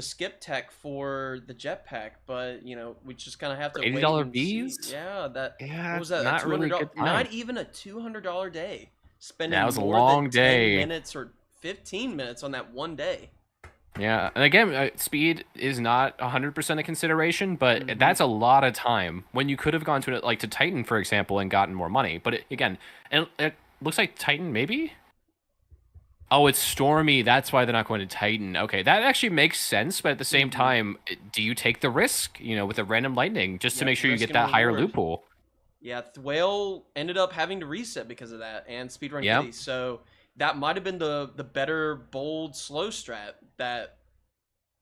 Speaker 7: skip tech for the jetpack, but we just kind of have to wait
Speaker 8: $80
Speaker 7: and
Speaker 8: bees.
Speaker 7: see. Yeah,
Speaker 8: Yeah,
Speaker 7: what was that?
Speaker 8: not really good time.
Speaker 7: Not even a $200 day. Spending
Speaker 8: that was a
Speaker 7: more
Speaker 8: long
Speaker 7: than
Speaker 8: day.
Speaker 7: 10 minutes or 15 minutes on that one day.
Speaker 8: Yeah, and again, speed is not 100% a consideration, but that's a lot of time when you could have gone to to Titan, for example, and gotten more money. But it looks like Titan maybe. Oh, it's Stormy. That's why they're not going to Titan. Okay, that actually makes sense. But at the same time, do you take the risk, with a random lightning, just to make sure you get that higher loot pool?
Speaker 7: Yeah, Thwale ended up having to reset because of that, and Speedrun
Speaker 8: Yep.
Speaker 7: Kitty. So that might have been the better, bold, slow strat that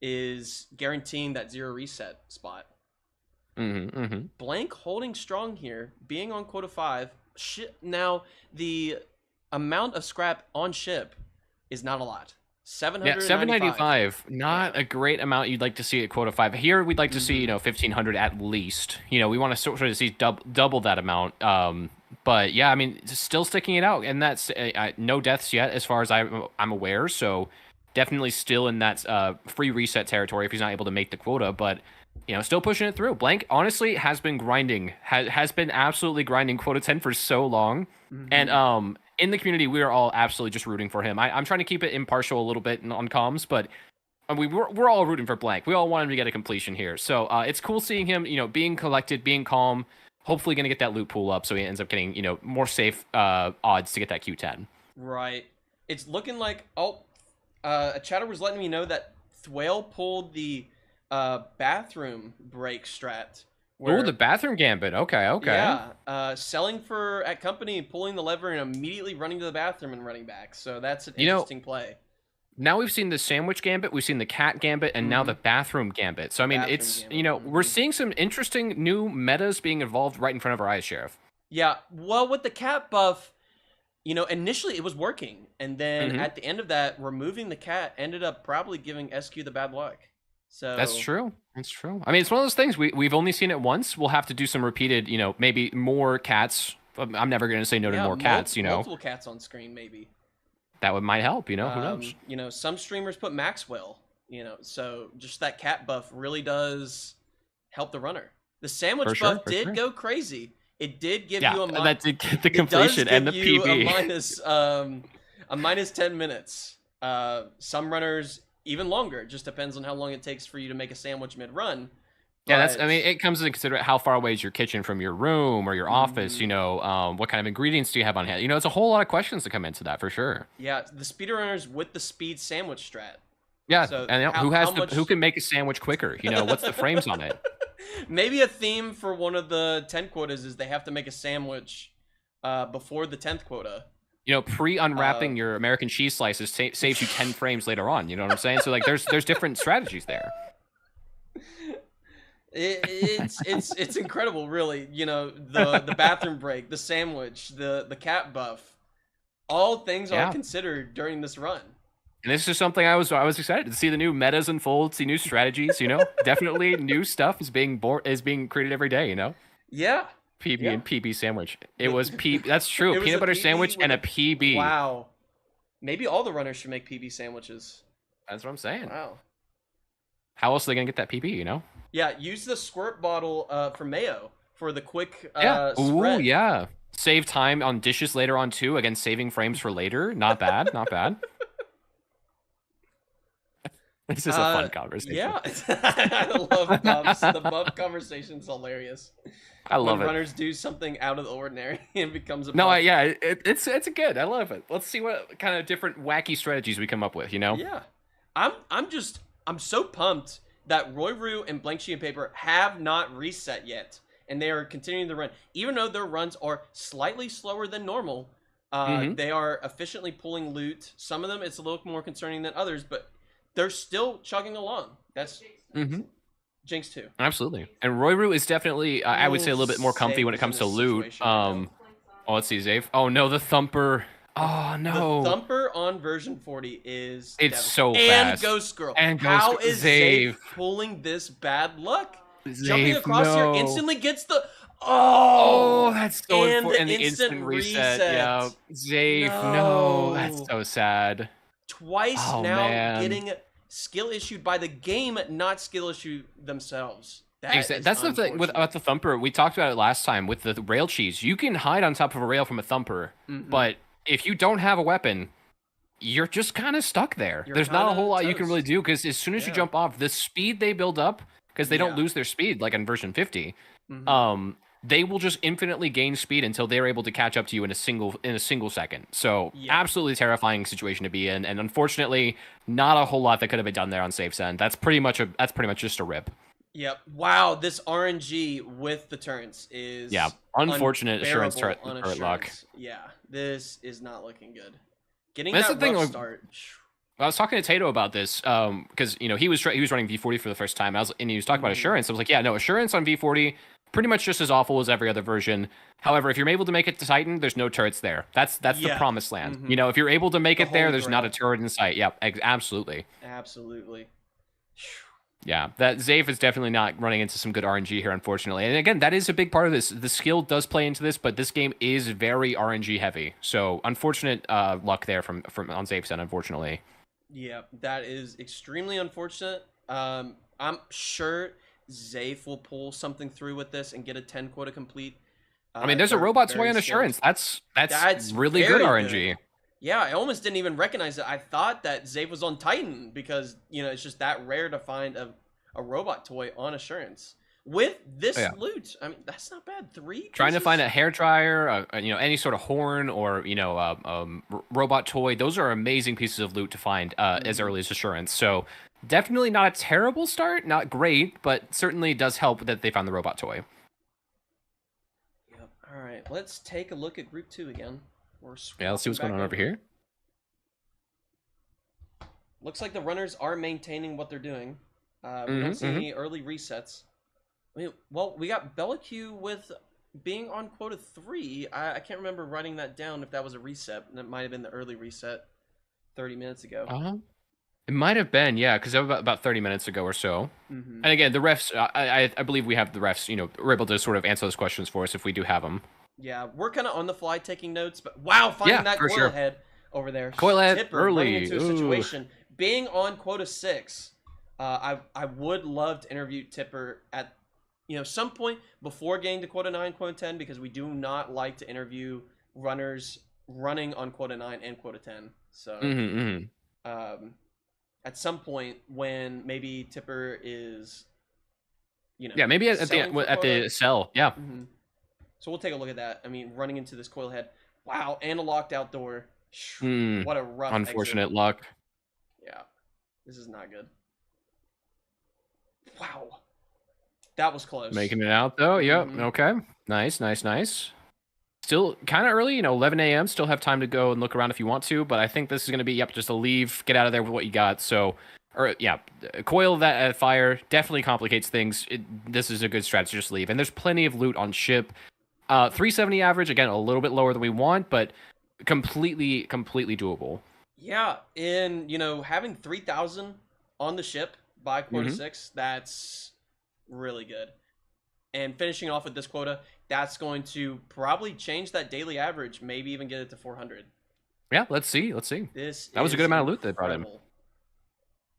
Speaker 7: is guaranteeing that 0 reset spot. Blank holding strong here, being on quota 5. Now, the amount of scrap on ship is not a lot. 795.
Speaker 8: Not a great amount you'd like to see at quota 5. Here, we'd like to see, 1,500 at least. We want to sort of see double that amount. But yeah, I mean, still sticking it out, and that's no deaths yet, as far as I'm aware. So definitely still in that free reset territory if he's not able to make the quota. But still pushing it through. Blank honestly has been grinding, has been absolutely grinding quota 10 for so long, and in the community we are all absolutely just rooting for him. I'm trying to keep it impartial a little bit on comms, but we're all rooting for Blank. We all want him to get a completion here. So it's cool seeing him, being collected, being calm. Hopefully going to get that loot pool up, so he ends up getting more safe odds to get that Q10.
Speaker 7: Right. It's looking like a chatter was letting me know that Thwale pulled the bathroom break strat.
Speaker 8: Oh, the bathroom gambit. Okay.
Speaker 7: Yeah. Selling at company, pulling the lever, and immediately running to the bathroom and running back. So that's an interesting play.
Speaker 8: Now we've seen the sandwich gambit, we've seen the cat gambit, and now the bathroom gambit. So I mean, we're seeing some interesting new metas being evolved right in front of our eyes, Sheriff.
Speaker 7: Yeah. Well, with the cat buff, initially it was working, and then at the end of that, removing the cat ended up probably giving SQ the bad luck. So
Speaker 8: that's true. That's true. I mean, it's one of those things we've only seen it once. We'll have to do some repeated, maybe more cats. I'm never going to say no to more cats.
Speaker 7: Multiple cats on screen, maybe.
Speaker 8: That might help. Who knows?
Speaker 7: Some streamers put Maxwell. So just that cat buff really does help the runner. The sandwich buff did go crazy. It did give you
Speaker 8: that did get the completion and the PB.
Speaker 7: A minus 10 minutes. Some runners even longer. It just depends on how long it takes for you to make a sandwich mid-run.
Speaker 8: Yeah, it comes into consideration how far away is your kitchen from your room or your office, what kind of ingredients do you have on hand? It's a whole lot of questions that come into that for sure.
Speaker 7: Yeah, the speedrunners with the speed sandwich strat.
Speaker 8: Yeah,
Speaker 7: so
Speaker 8: and who can make a sandwich quicker? What's the frames on it?
Speaker 7: Maybe a theme for one of the 10 quotas is they have to make a sandwich before the 10th quota.
Speaker 8: Pre-unwrapping your American cheese slices saves you 10 frames later on. You know what I'm saying? So there's different strategies there.
Speaker 7: It's incredible, really. The bathroom break, the sandwich, the cat buff, all things are considered during this run.
Speaker 8: And this is something I was excited to see the new metas unfold, see new strategies. Definitely new stuff is being created every day.
Speaker 7: Yeah.
Speaker 8: PB and PB sandwich. It was That's true. Peanut butter sandwich and a PB.
Speaker 7: Wow. Maybe all the runners should make PB sandwiches.
Speaker 8: That's what I'm saying.
Speaker 7: Wow.
Speaker 8: How else are they gonna get that PB?
Speaker 7: Yeah. Use the squirt bottle for mayo for the quick
Speaker 8: spread.
Speaker 7: Ooh,
Speaker 8: yeah. Save time on dishes later on too. Again, saving frames for later. Not bad. Not bad. This is a fun conversation.
Speaker 7: Yeah. I love buffs. The buff conversation's hilarious.
Speaker 8: I love
Speaker 7: when runners do something out of the ordinary and becomes a buff.
Speaker 8: No, it's good. I love it. Let's see what kind of different wacky strategies we come up with.
Speaker 7: Yeah, I'm so pumped that Roy Rue and Blank Sheet of Paper have not reset yet, and they are continuing the run, even though their runs are slightly slower than normal. They are efficiently pulling loot. Some of them, it's a little more concerning than others, but they're still chugging along. That's Jinx too.
Speaker 8: Absolutely. And Royru is definitely, I would say, a little bit more comfy when it comes to loot. Oh, let's see, Zave. Oh, no, the Thumper. Oh, no.
Speaker 7: The Thumper on version 40 is...
Speaker 8: It's so
Speaker 7: and
Speaker 8: fast.
Speaker 7: Ghost Girl.
Speaker 8: And
Speaker 7: How
Speaker 8: Ghost
Speaker 7: is
Speaker 8: Zave.
Speaker 7: Zave pulling this bad luck?
Speaker 8: Zave,
Speaker 7: Jumping across
Speaker 8: no.
Speaker 7: here instantly gets the...
Speaker 8: Oh, that's so
Speaker 7: and
Speaker 8: important. And
Speaker 7: the
Speaker 8: the instant reset. Yeah. Zave, no. That's so sad.
Speaker 7: Twice
Speaker 8: Oh,
Speaker 7: now
Speaker 8: man.
Speaker 7: getting skill issued by the game, not skill issue themselves. That is
Speaker 8: That's the thing about the Thumper. We talked about it last time with the rail cheese. You can hide on top of a rail from a Thumper, but if you don't have a weapon, you're just kind of stuck there. There's not a whole lot you can really do because as soon as you jump off, the speed they build up, because they don't lose their speed like in version 50, they will just infinitely gain speed until they're able to catch up to you in a single second. So absolutely terrifying situation to be in, and unfortunately, not a whole lot that could have been done there on Safe Send. That's pretty much just a rip.
Speaker 7: Yep. Wow, this RNG with the turns is
Speaker 8: unfortunate assurance turret luck.
Speaker 7: Yeah, this is not looking good. Getting
Speaker 8: That's
Speaker 7: that
Speaker 8: the thing,
Speaker 7: rough
Speaker 8: like,
Speaker 7: start.
Speaker 8: I was talking to Tato about this because he was running V40 for the first time. And he was talking about assurance. I was like, yeah, no, assurance on V40 pretty much just as awful as every other version. However, if you're able to make it to Titan, there's no turrets there. That's the promised land. You know, if you're able to make it there, there's not a turret in sight. Yep, absolutely.
Speaker 7: Absolutely.
Speaker 8: Yeah, that Zave is definitely not running into some good RNG here, unfortunately. And again, that is a big part of this. The skill does play into this, but this game is very RNG heavy. So unfortunate luck there from on Zave's end, unfortunately.
Speaker 7: Yeah, that is extremely unfortunate. I'm sure Zave will pull something through with this and get a 10 quota complete.
Speaker 8: I mean, there's a robot toy on assurance. That's really good RNG.
Speaker 7: Good. Yeah, I almost didn't even recognize it. I thought that Zave was on Titan because, you know, it's just that rare to find a robot toy on assurance. With this loot, I mean, that's not bad. 3
Speaker 8: Trying to
Speaker 7: pieces?
Speaker 8: find a hairdryer, any sort of horn or, robot toy. Those are amazing pieces of loot to find as early as assurance. So definitely not a terrible start. Not great, but certainly does help that they found the robot toy.
Speaker 7: Yep. All right, let's take a look at Group 2 again.
Speaker 8: Yeah, let's see what's going on over here.
Speaker 7: Looks like the runners are maintaining what they're doing. We don't see any early resets. Well, we got Bellicue with being on quota 3. I can't remember writing that down if that was a reset. That might have been the early reset 30 minutes ago.
Speaker 8: It might have been, yeah, because that was about 30 minutes ago or so. And again, the refs, I believe we have the refs, we're able to sort of answer those questions for us if we do have them.
Speaker 7: Yeah, we're kind of on the fly taking notes, but wow, finding that coil head over there.
Speaker 8: Coil head
Speaker 7: Tipper
Speaker 8: early.
Speaker 7: running into a situation. Being on quota 6, I would love to interview Tipper at some point before getting to quota 9, quota 10, because we do not like to interview runners running on quota 9 and quota 10. So at some point when maybe Tipper is,
Speaker 8: maybe at the cell, yeah.
Speaker 7: So we'll take a look at that. I mean, running into this coil head. Wow, and a locked out door. What a rough
Speaker 8: unfortunate
Speaker 7: exit.
Speaker 8: luck.
Speaker 7: Yeah, this is not good. Wow. That was close.
Speaker 8: Making it out, though. Yep. Okay. Nice. Still kind of early, 11 a.m. Still have time to go and look around if you want to, but I think this is going to be, just a leave, get out of there with what you got. So, coil that fire definitely complicates things. This is a good strategy, just leave. And there's plenty of loot on ship. 370 average, again, a little bit lower than we want, but completely doable.
Speaker 7: Yeah, and, having 3,000 on the ship by quota 6, that's really good. And finishing off with this quota, that's going to probably change that daily average, maybe even get it to 400.
Speaker 8: Yeah, let's see. That was a good amount of loot they brought in.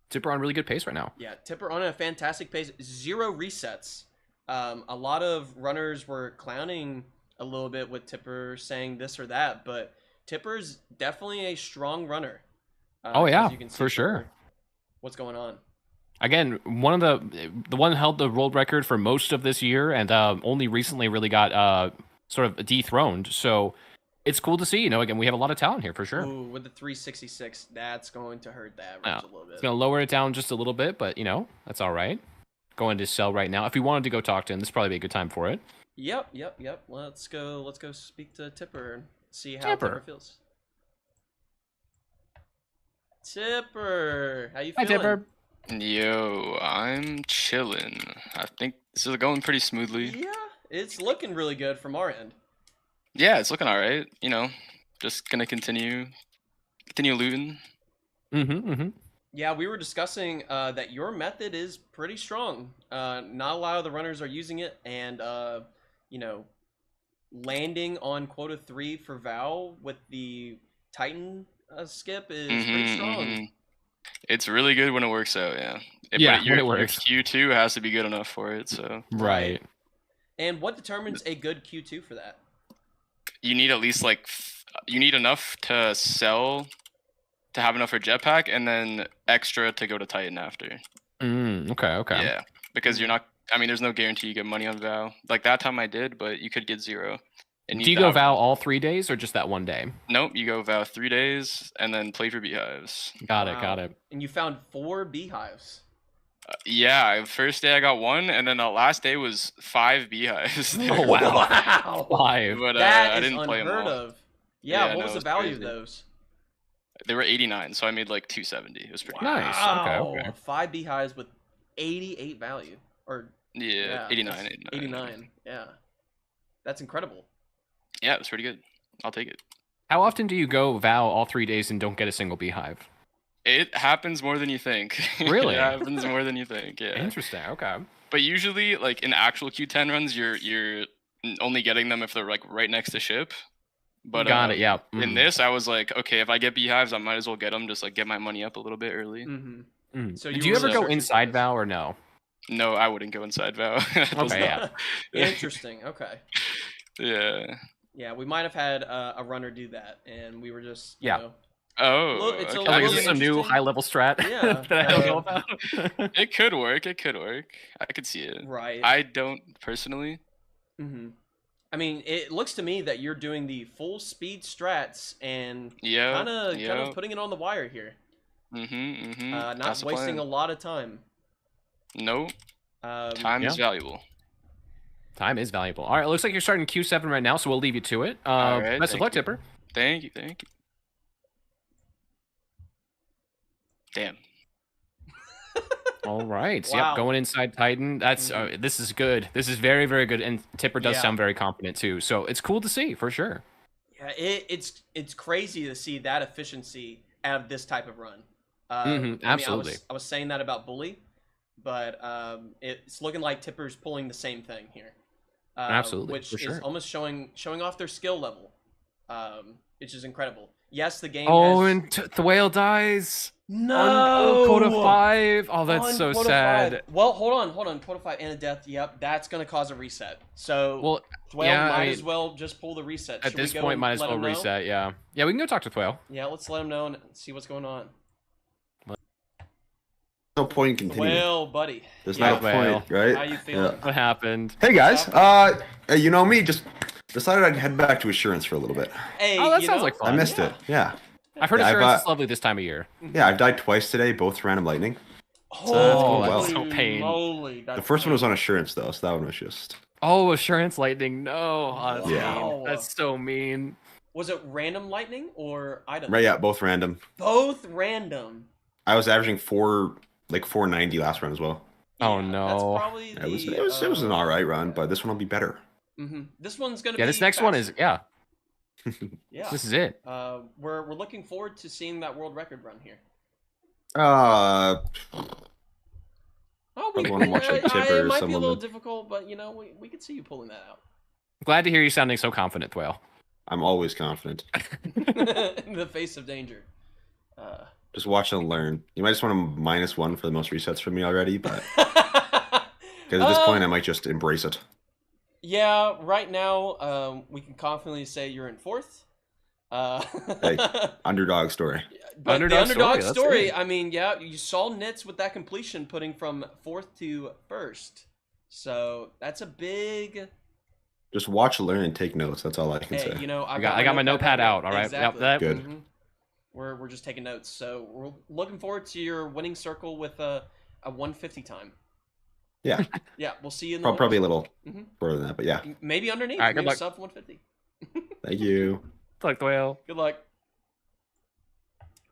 Speaker 8: Tipper on really good pace right now.
Speaker 7: Yeah, Tipper on a fantastic pace. 0 resets. A lot of runners were clowning a little bit with Tipper saying this or that, but Tipper's definitely a strong runner.
Speaker 8: For sure.
Speaker 7: What's going on?
Speaker 8: Again, one of the one held the world record for most of this year, and only recently really got sort of dethroned. So it's cool to see. Again, we have a lot of talent here for sure.
Speaker 7: Ooh, with the 366, that's going to hurt the average a little bit.
Speaker 8: It's going to lower it down just a little bit, but that's all right. Going to sell right now. If we wanted to go talk to him, this would probably be a good time for it.
Speaker 7: Yep. Let's go speak to Tipper and see how
Speaker 8: Tipper.
Speaker 7: Tipper feels. Tipper, how you
Speaker 8: Hi,
Speaker 7: feeling?
Speaker 8: Tipper.
Speaker 12: Yo, I'm chilling. I think this is going pretty smoothly.
Speaker 7: Yeah, it's looking really good from our end.
Speaker 12: Yeah, it's looking all right. You know, just gonna continue looting.
Speaker 7: Yeah, we were discussing that your method is pretty strong. Not a lot of the runners are using it, and you know, landing on quota 3 for Val with the Titan skip is pretty strong.
Speaker 12: It's really good when it works out. Yeah.
Speaker 8: Yeah,
Speaker 12: but
Speaker 8: when it
Speaker 12: your
Speaker 8: works.
Speaker 12: Q2 has to be good enough for it. So
Speaker 8: Right.
Speaker 7: And what determines a good Q2 for that?
Speaker 12: you need at least like you need enough to sell to have enough for jetpack, and then extra to go to Titan after.
Speaker 8: Okay.
Speaker 12: Yeah, because you're not. I mean, there's no guarantee you get money on Val. Like that time I did, but you could get 0. And
Speaker 8: Do you go Val all 3 days or just that one day?
Speaker 12: Nope, you go Val 3 days and then play for beehives.
Speaker 8: Got it.
Speaker 7: And you found 4 beehives.
Speaker 12: Yeah, first day I got 1, and then the last day was 5 beehives.
Speaker 8: Oh wow! 5.
Speaker 12: But
Speaker 7: That
Speaker 12: I
Speaker 7: is
Speaker 12: didn't play them
Speaker 7: unheard
Speaker 12: all.
Speaker 7: of. Yeah, what
Speaker 12: no,
Speaker 7: was
Speaker 12: it
Speaker 7: the
Speaker 12: was
Speaker 7: value
Speaker 12: crazy.
Speaker 7: of those?
Speaker 12: They were 89, so I made like 270. It was pretty
Speaker 8: Nice.
Speaker 7: Wow.
Speaker 8: Okay.
Speaker 7: 5 beehives with 88 value. Or
Speaker 12: Yeah, 89,
Speaker 7: that's
Speaker 12: 89.
Speaker 7: 89. Yeah. That's incredible.
Speaker 12: Yeah, it was pretty good. I'll take it.
Speaker 8: How often do you go Val all 3 days and don't get a single beehive?
Speaker 12: It happens more than you think.
Speaker 8: Really?
Speaker 12: It happens more than you think. Yeah.
Speaker 8: Interesting. Okay.
Speaker 12: But usually, like in actual Q10 runs, you're only getting them if they're like right next to ship. But
Speaker 8: Got it. Yeah.
Speaker 12: in this, I was like, okay, if I get beehives, I might as well get them. Just like get my money up a little bit early.
Speaker 7: So
Speaker 8: Do you ever go inside Val or no?
Speaker 12: No, I wouldn't go inside Val.
Speaker 8: Okay. Yeah.
Speaker 7: Interesting. Okay.
Speaker 12: Yeah.
Speaker 7: Yeah, we might have had a runner do that, and we were just you
Speaker 8: Yeah.
Speaker 7: know,
Speaker 12: Oh,
Speaker 7: Look, it's a
Speaker 12: okay.
Speaker 8: Like, is
Speaker 7: little
Speaker 8: this a new
Speaker 7: interesting.
Speaker 8: high-level strat
Speaker 7: Yeah.
Speaker 8: that I don't know about?
Speaker 12: It could work. It could work. I could see it.
Speaker 7: right.
Speaker 12: I don't personally.
Speaker 7: I mean, it looks to me that you're doing the full speed strats and
Speaker 12: Yeah.
Speaker 7: kind of putting it on the wire here. Not
Speaker 12: That's the
Speaker 7: wasting
Speaker 12: plan.
Speaker 7: a lot of time.
Speaker 12: Nope. Time is valuable.
Speaker 8: Time is valuable. All right, it looks like you're starting Q7 right now, so we'll leave you to it.
Speaker 12: All right,
Speaker 8: Best of
Speaker 12: thank
Speaker 8: luck,
Speaker 12: you.
Speaker 8: Tipper.
Speaker 12: Thank you. Thank you. Damn.
Speaker 8: All right.
Speaker 7: Wow.
Speaker 8: Yep, going inside Titan. That's this is good. This is very, very good. And Tipper does
Speaker 7: Yeah.
Speaker 8: sound very confident too. So it's cool to see for sure.
Speaker 7: Yeah, it's crazy to see that efficiency out of this type of run. I mean,
Speaker 8: absolutely.
Speaker 7: I was saying that about Bully, but it's looking like Tipper's pulling the same thing here.
Speaker 8: Absolutely,
Speaker 7: which
Speaker 8: for
Speaker 7: is
Speaker 8: sure.
Speaker 7: almost showing off their skill level, which is incredible. Yes, the game.
Speaker 8: Oh,
Speaker 7: has...
Speaker 8: and the whale dies.
Speaker 7: No!
Speaker 8: On Quota 5. Oh, that's
Speaker 7: On
Speaker 8: so
Speaker 7: Quota
Speaker 8: sad.
Speaker 7: 5. Well, hold on. Quota 5 and a death. Yep, that's gonna cause a reset. So,
Speaker 8: Well,
Speaker 7: Thwale
Speaker 8: yeah,
Speaker 7: might
Speaker 8: I
Speaker 7: as
Speaker 8: mean,
Speaker 7: well just pull the reset.
Speaker 8: At
Speaker 7: Should we
Speaker 8: this
Speaker 7: go
Speaker 8: point,
Speaker 7: and
Speaker 8: might as
Speaker 7: let
Speaker 8: well
Speaker 7: him know?
Speaker 8: reset. Yeah. Yeah, we can go talk to Thwale.
Speaker 7: Yeah, let's let him know and see what's going on.
Speaker 13: No point in continuing.
Speaker 7: Well, buddy.
Speaker 13: There's
Speaker 7: Yeah.
Speaker 13: not a point, right?
Speaker 7: How you feeling?
Speaker 8: What happened?
Speaker 13: Hey guys, you know me, just decided I'd head back to Assurance for a little bit.
Speaker 7: Hey,
Speaker 8: Oh, that
Speaker 7: you
Speaker 8: sounds
Speaker 7: know,
Speaker 8: like fun.
Speaker 13: I missed it. Yeah.
Speaker 8: I've heard
Speaker 13: Yeah,
Speaker 8: Assurance is lovely this time of year.
Speaker 13: Yeah, I've died twice today, both random lightning.
Speaker 8: Oh,
Speaker 13: well.
Speaker 8: that's so pain.
Speaker 7: Moly,
Speaker 13: The first one was on Assurance though, so that one was just.
Speaker 8: Oh, Assurance Lightning. No. Oh, that's
Speaker 13: Yeah.
Speaker 8: mean. That's so mean.
Speaker 7: Was it random lightning or item?
Speaker 13: Right, yeah, both random.
Speaker 7: Both random.
Speaker 13: I was averaging 490 last run as well.
Speaker 8: Oh
Speaker 7: That's
Speaker 8: no.
Speaker 7: probably the.
Speaker 13: It was an alright run, but this one will be better.
Speaker 7: This one's gonna be.
Speaker 8: Yeah, this next one is
Speaker 7: faster. Yeah.
Speaker 8: This is it.
Speaker 7: We're looking forward to seeing that world record run here.
Speaker 13: Uh,
Speaker 7: Oh,
Speaker 13: I'd wanna watch, like, Tipper
Speaker 7: it
Speaker 13: or
Speaker 7: might be a little
Speaker 13: someone.
Speaker 7: difficult, but you know, we could see you pulling that out.
Speaker 8: Glad to hear you sounding so confident, Thwale.
Speaker 13: I'm always confident.
Speaker 7: In the face of danger.
Speaker 13: Just watch and learn. You might just want to -1 for the most resets from me already, but because at this point I might just embrace it.
Speaker 7: Yeah, right now, we can confidently say you're in 4th.
Speaker 13: Hey, underdog story.
Speaker 7: But the underdog
Speaker 8: that's
Speaker 7: story,
Speaker 8: it.
Speaker 7: I mean, yeah, you saw Nits with that completion putting from 4th to 1st. So that's a big.
Speaker 13: Just watch, learn, and take notes. That's all I can
Speaker 7: Hey,
Speaker 13: say.
Speaker 7: you know,
Speaker 8: I got my notepad out. All right.
Speaker 7: Exactly.
Speaker 8: Yep, that.
Speaker 13: Good.
Speaker 7: Mhm. We're just taking notes. So we're looking forward to your winning circle with a 150 time.
Speaker 13: Yeah.
Speaker 7: Yeah, we'll see you in the
Speaker 13: Probably a little
Speaker 7: Mhm.
Speaker 13: further than that, but yeah.
Speaker 7: Maybe underneath.
Speaker 8: All right, good
Speaker 7: maybe
Speaker 8: luck.
Speaker 7: sub 150.
Speaker 13: Thank you.
Speaker 8: Luck, Thwale.
Speaker 7: Good luck.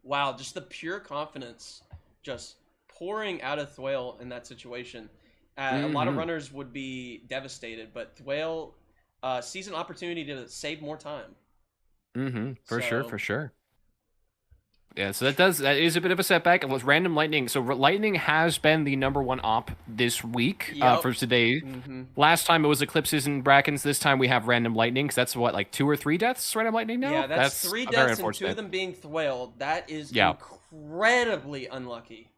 Speaker 7: Wow, just the pure confidence just pouring out of Thwale in that situation. A lot of runners would be devastated, but Thwale sees an opportunity to save more time.
Speaker 8: For sure. Yeah, so that is a bit of a setback. It was Random Lightning. So Lightning has been the #1 op this week for today. Last time it was Eclipses and Brackens. This time we have Random Lightning. Because that's what, like 2 or 3 deaths, Random Lightning now?
Speaker 7: Yeah, that's 3 deaths and 2 of them being Thwale. That is incredibly unlucky.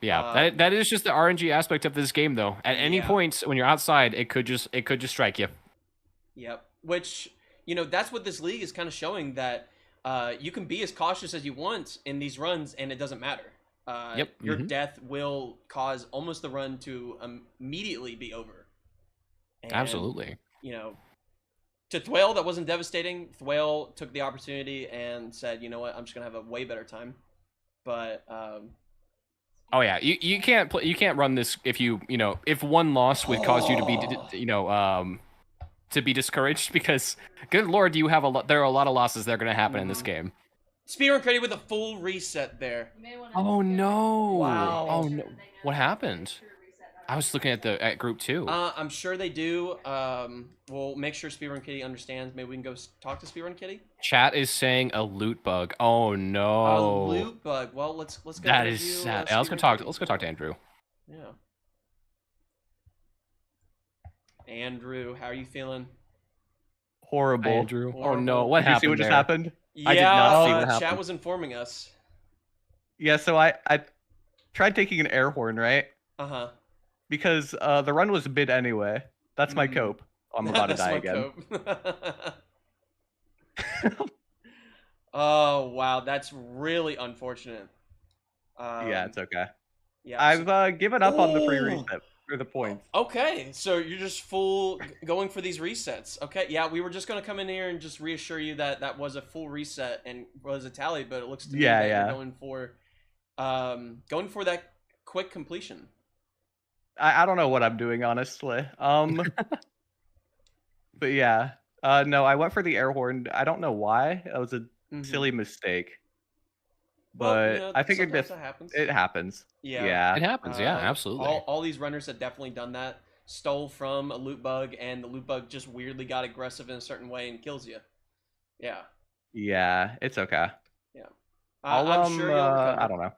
Speaker 8: Yeah, that is just the RNG aspect of this game, though. At any point when you're outside, it could just strike you.
Speaker 7: Yep. Which, that's what this league is kind of showing, that you can be as cautious as you want in these runs, and it doesn't matter. Your death will cause almost the run to immediately be over. And,
Speaker 8: Absolutely.
Speaker 7: To Thwale, that wasn't devastating. Thwale took the opportunity and said, you know what, I'm just going to have a way better time. But...
Speaker 8: oh yeah, you can't run this if if one loss would cause you to be to be discouraged, because good lord, there are a lot of losses that are going to happen in this game.
Speaker 7: Speedrun Credit with a full reset there.
Speaker 8: Oh no!
Speaker 7: Wow.
Speaker 8: Oh no! What happened? I was looking at group 2.
Speaker 7: I'm sure they do. We'll make sure Speedrun Kitty understands. Maybe we can go talk to Speedrun Kitty.
Speaker 8: Chat is saying a loot bug. Oh no!
Speaker 7: A loot bug. Well, let's go.
Speaker 8: That is sad. Let's go talk to Andrew.
Speaker 7: Yeah. Andrew, how are you feeling?
Speaker 14: Horrible.
Speaker 8: Andrew.
Speaker 7: Horrible.
Speaker 8: Oh no! What happened?
Speaker 14: You see what just happened?
Speaker 7: Yeah,
Speaker 14: I did not see what happened.
Speaker 7: Chat was informing us.
Speaker 14: Yeah, so I tried taking an air horn, right?
Speaker 7: Uh-huh.
Speaker 14: Because the run was mid anyway. That's my cope. I'm about to die again.
Speaker 7: Oh, wow. That's really unfortunate.
Speaker 14: Yeah, it's okay.
Speaker 7: Yeah,
Speaker 14: I've given up on the free reset for the points.
Speaker 7: Okay, so you're just going for these resets. Okay, yeah, we were just going to come in here and just reassure you that that was a full reset and was a tally, but it looks to me that you're going for that quick completion.
Speaker 14: I don't know what I'm doing, honestly. But yeah. No, I went for the air horn. I don't know why. That was a silly mistake. But I figured it happens.
Speaker 7: Yeah.
Speaker 8: It happens, yeah, absolutely.
Speaker 7: All these runners have definitely done that. Stole from a loot bug, and the loot bug just weirdly got aggressive in a certain way and kills you. Yeah.
Speaker 14: Yeah, it's okay.
Speaker 7: Yeah.
Speaker 14: I'm
Speaker 7: sure you'll recover.
Speaker 14: I don't know.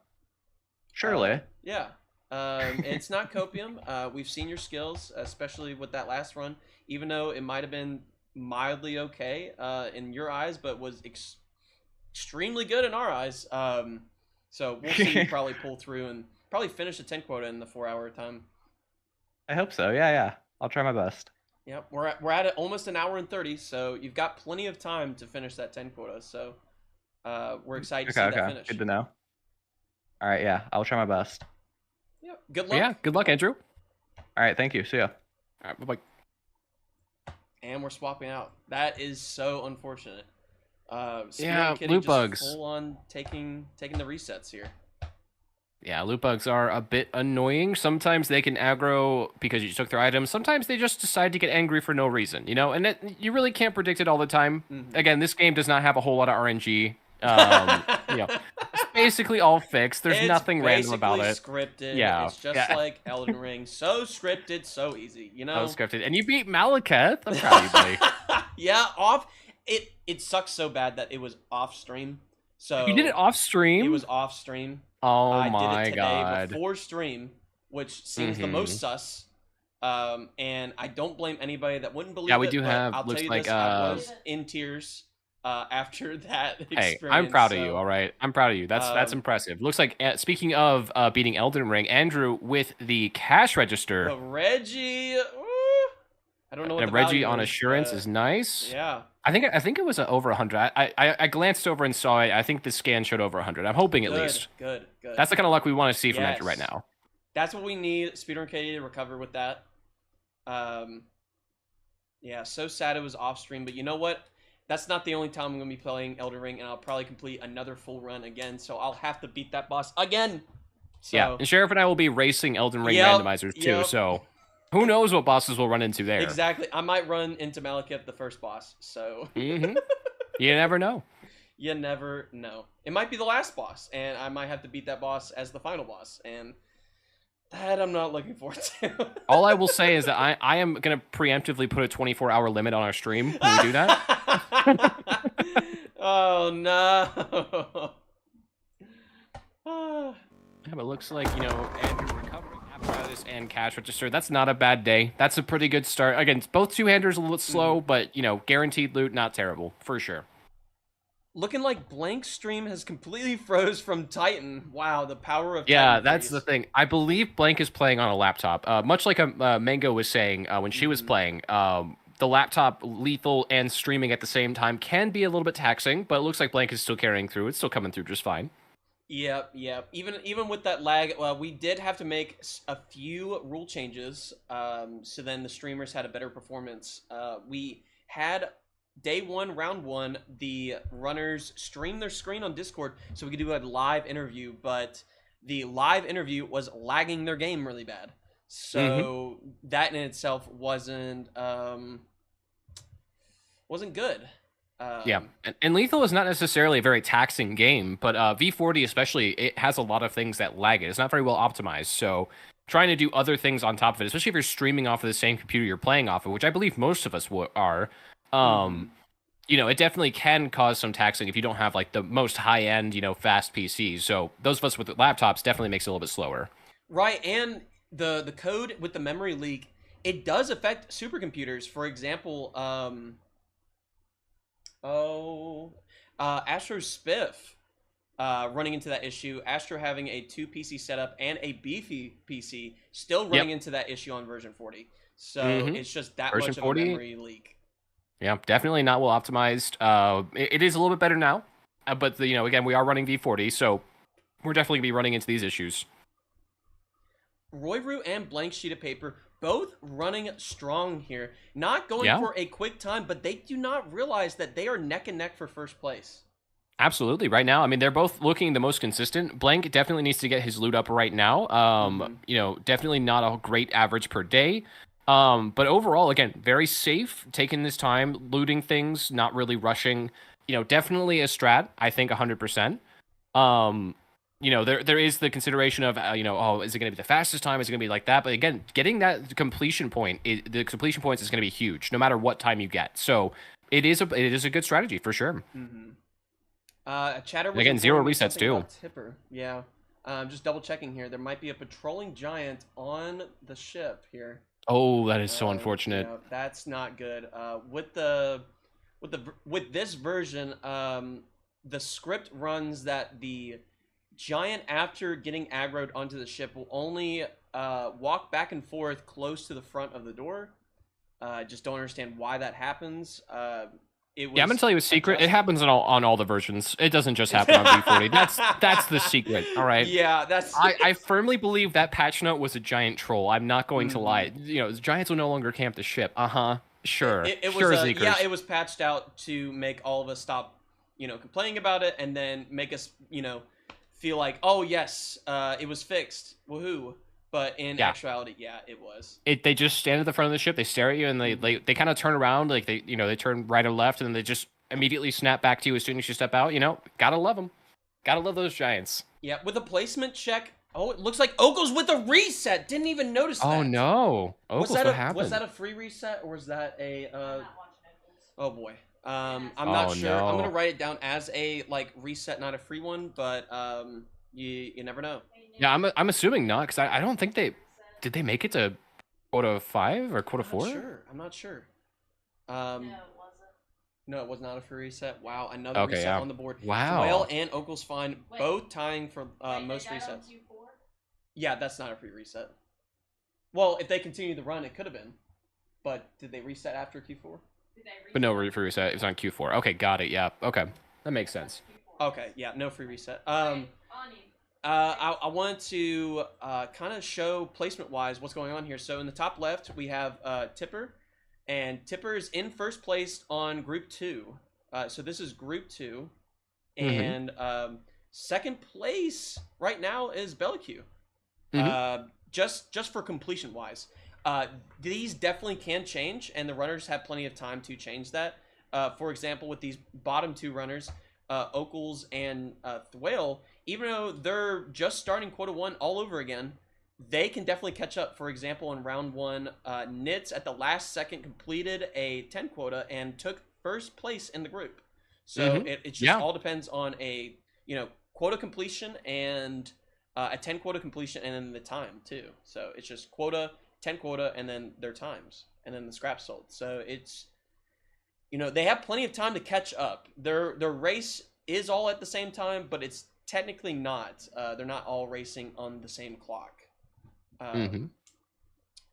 Speaker 14: Surely.
Speaker 7: Yeah. It's not copium. We've seen your skills, especially with that last run, even though it might have been mildly okay in your eyes, but was extremely good in our eyes. So we'll see you probably pull through and probably finish the 10 quota in the 4-hour time.
Speaker 14: I hope so. Yeah. I'll try my best.
Speaker 7: Yeah, we're at almost an hour and 30, so you've got plenty of time to finish that 10 quota. So we're excited to see that finish.
Speaker 14: Good to know. All right, yeah, I'll try my best.
Speaker 7: Yeah, good luck.
Speaker 8: Yeah, good luck, Andrew.
Speaker 14: All right, thank you. See ya.
Speaker 8: All right, bye-bye.
Speaker 7: And we're swapping out. That is so unfortunate.
Speaker 8: Yeah,
Speaker 7: Kitty
Speaker 8: loot
Speaker 7: just
Speaker 8: bugs.
Speaker 7: Full on taking the resets here.
Speaker 8: Yeah, loot bugs are a bit annoying. Sometimes they can aggro because you took their items. Sometimes they just decide to get angry for no reason, and you really can't predict it all the time. Again, this game does not have a whole lot of RNG. It's basically all fixed. There's nothing random about it.
Speaker 7: Scripted.
Speaker 8: Yeah,
Speaker 7: it's just like Elden Ring. So scripted, so easy.
Speaker 8: So scripted, and you beat Malekith. I'm proud of you, buddy.
Speaker 7: Yeah, It sucks so bad that it was off stream. So
Speaker 8: you did it off stream.
Speaker 7: It was off stream.
Speaker 8: Oh
Speaker 7: I
Speaker 8: my
Speaker 7: did it today
Speaker 8: god!
Speaker 7: Before stream, which seems the most sus. And I don't blame anybody that wouldn't believe it.
Speaker 8: Yeah, we do have.
Speaker 7: I'll
Speaker 8: Looks
Speaker 7: tell you
Speaker 8: like
Speaker 7: this, I was in tears after that experience.
Speaker 8: Hey, I'm proud of you. All right, I'm proud of you. That's impressive. Looks like speaking of beating Elden Ring, Andrew with the cash register.
Speaker 7: The Reggie. I don't know what
Speaker 8: and
Speaker 7: the
Speaker 8: Reggie
Speaker 7: value
Speaker 8: on
Speaker 7: is,
Speaker 8: assurance is nice.
Speaker 7: Yeah.
Speaker 8: I think it was over 100. I glanced over and saw it. I think the scan showed over 100. I'm hoping at least.
Speaker 7: Good.
Speaker 8: That's the kind of luck we want to see from Andrew right now.
Speaker 7: That's what we need. Speedrun Katie to recover with that. Yeah, so sad it was off stream, but you know what? That's not the only time I'm going to be playing Elden Ring, and I'll probably complete another full run again, so I'll have to beat that boss again. So,
Speaker 8: yeah, and Sheriff and I will be racing Elden Ring randomizers too, so who knows what bosses we'll run into there.
Speaker 7: Exactly. I might run into Malekith, the first boss, so...
Speaker 8: You never know.
Speaker 7: You never know. It might be the last boss, and I might have to beat that boss as the final boss, and that I'm not looking forward to.
Speaker 8: All I will say is that I am going to preemptively put a 24-hour limit on our stream when we do that.
Speaker 7: Oh, no.
Speaker 8: Yeah, but it looks like, Andrew recovering apparatus and cash register. That's not a bad day. That's a pretty good start. Again, both two-handers a little slow, but, guaranteed loot, not terrible, for sure.
Speaker 7: Looking like Blank stream has completely froze from Titan. Wow, the power of
Speaker 8: Yeah,
Speaker 7: Titan
Speaker 8: that's
Speaker 7: freeze.
Speaker 8: the thing. I believe Blank is playing on a laptop. Much like Mango was saying when she was playing, the laptop lethal and streaming at the same time can be a little bit taxing, but it looks like Blank is still carrying through. It's still coming through just fine.
Speaker 7: Yep. Even with that lag, we did have to make a few rule changes, so then the streamers had a better performance. We had day 1, round 1, the runners stream their screen on Discord so we could do a live interview, but the live interview was lagging their game really bad. So that in itself wasn't good.
Speaker 8: Yeah, and Lethal is not necessarily a very taxing game, but V40 especially, it has a lot of things that lag it. It's not very well optimized, so trying to do other things on top of it, especially if you're streaming off of the same computer you're playing off of, which I believe most of us are, it definitely can cause some taxing if you don't have like the most high-end, fast PCs. So those of us with laptops definitely makes it a little bit slower.
Speaker 7: Right, and the code with the memory leak, it does affect supercomputers. For example, Astro's Spiff running into that issue. Astro having a 2 PC setup and a beefy PC still running into that issue on version 40. So it's just that
Speaker 8: Version
Speaker 7: much of
Speaker 8: 40?
Speaker 7: a memory leak.
Speaker 8: Yeah, definitely not well optimized. It is a little bit better now, but again, we are running V40, so we're definitely gonna be running into these issues.
Speaker 7: Royru and Blank Sheet of Paper both running strong here, not going for a quick time, but they do not realize that they are neck and neck for first place.
Speaker 8: Absolutely. Right now, I mean, they're both looking the most consistent. Blank definitely needs to get his loot up right now. Definitely not a great average per day. But overall, again, very safe, taking this time, looting things, not really rushing. Definitely a strat, I think 100%. There is the consideration of, is it going to be the fastest time? Is it going to be like that? But again, getting that completion point, the completion points is going to be huge, no matter what time you get. So it is a good strategy for sure.
Speaker 7: Chatter was
Speaker 8: again, 0
Speaker 7: informing me
Speaker 8: resets
Speaker 7: something
Speaker 8: too.
Speaker 7: about Tipper. Yeah. Just double checking here. There might be a patrolling giant on the ship here.
Speaker 8: Oh, that is so unfortunate.
Speaker 7: Yeah, that's not good. With this version, the script runs that the giant, after getting aggroed onto the ship, will only walk back and forth close to the front of the door. Just don't understand why that happens. I'm gonna tell
Speaker 8: you a secret. It happens on all the versions. It doesn't just happen on V40. That's the secret. All right.
Speaker 7: Yeah, that's.
Speaker 8: I firmly believe that patch note was a giant troll. I'm not going to lie. Giants will no longer camp the ship. Sure.
Speaker 7: It
Speaker 8: sure,
Speaker 7: was.
Speaker 8: Zeekers.
Speaker 7: Yeah, it was patched out to make all of us stop, complaining about it, and then make us, feel like, oh yes, it was fixed. Woohoo! But in actuality, it was.
Speaker 8: They just stand at the front of the ship, they stare at you, and they kind of turn around, like they turn right or left, and then they just immediately snap back to you as soon as you step out. Gotta love them. Gotta love those giants.
Speaker 7: Yeah, with a placement check. Oh, it looks like Oko's with a reset. Didn't even notice that.
Speaker 8: Oh no, Oko's, what happened?
Speaker 7: Was that a free reset, or was that a? Oh boy. I'm not sure.
Speaker 8: No.
Speaker 7: I'm gonna write it down as a reset, not a free one, but you never know.
Speaker 8: Yeah, I'm assuming not, because I don't think did they make it to quota 5 or quota 4?
Speaker 7: I'm not sure. No, it was not a free reset. Wow, another reset on the board.
Speaker 8: Wow.
Speaker 7: Whale and Okel's Fine both tying for most resets. Yeah, that's not a free reset. Well, if they continue the run, it could have been. But did they reset after Q4?
Speaker 8: But no free reset. It was on Q4. Okay, got it. Yeah. Okay, that makes sense.
Speaker 7: Okay, yeah, no free reset. I wanted to kind of show placement-wise what's going on here. So in the top left, we have Tipper, and Tipper is in first place on Group 2. So this is Group 2, and second place right now is Belleque. Just for completion-wise. These definitely can change, and the runners have plenty of time to change that. For example, with these bottom two runners, Okels and Thwale, even though they're just starting quota 1 all over again, they can definitely catch up. For example, in round 1, Nitz at the last second completed a 10 quota and took first place in the group. So it just all depends on a quota completion and a 10 quota completion and then the time too. So it's just quota, 10 quota, and then their times, and then the scrap sold. So it's they have plenty of time to catch up. Their race is all at the same time, but it's technically not. They're not all racing on the same clock.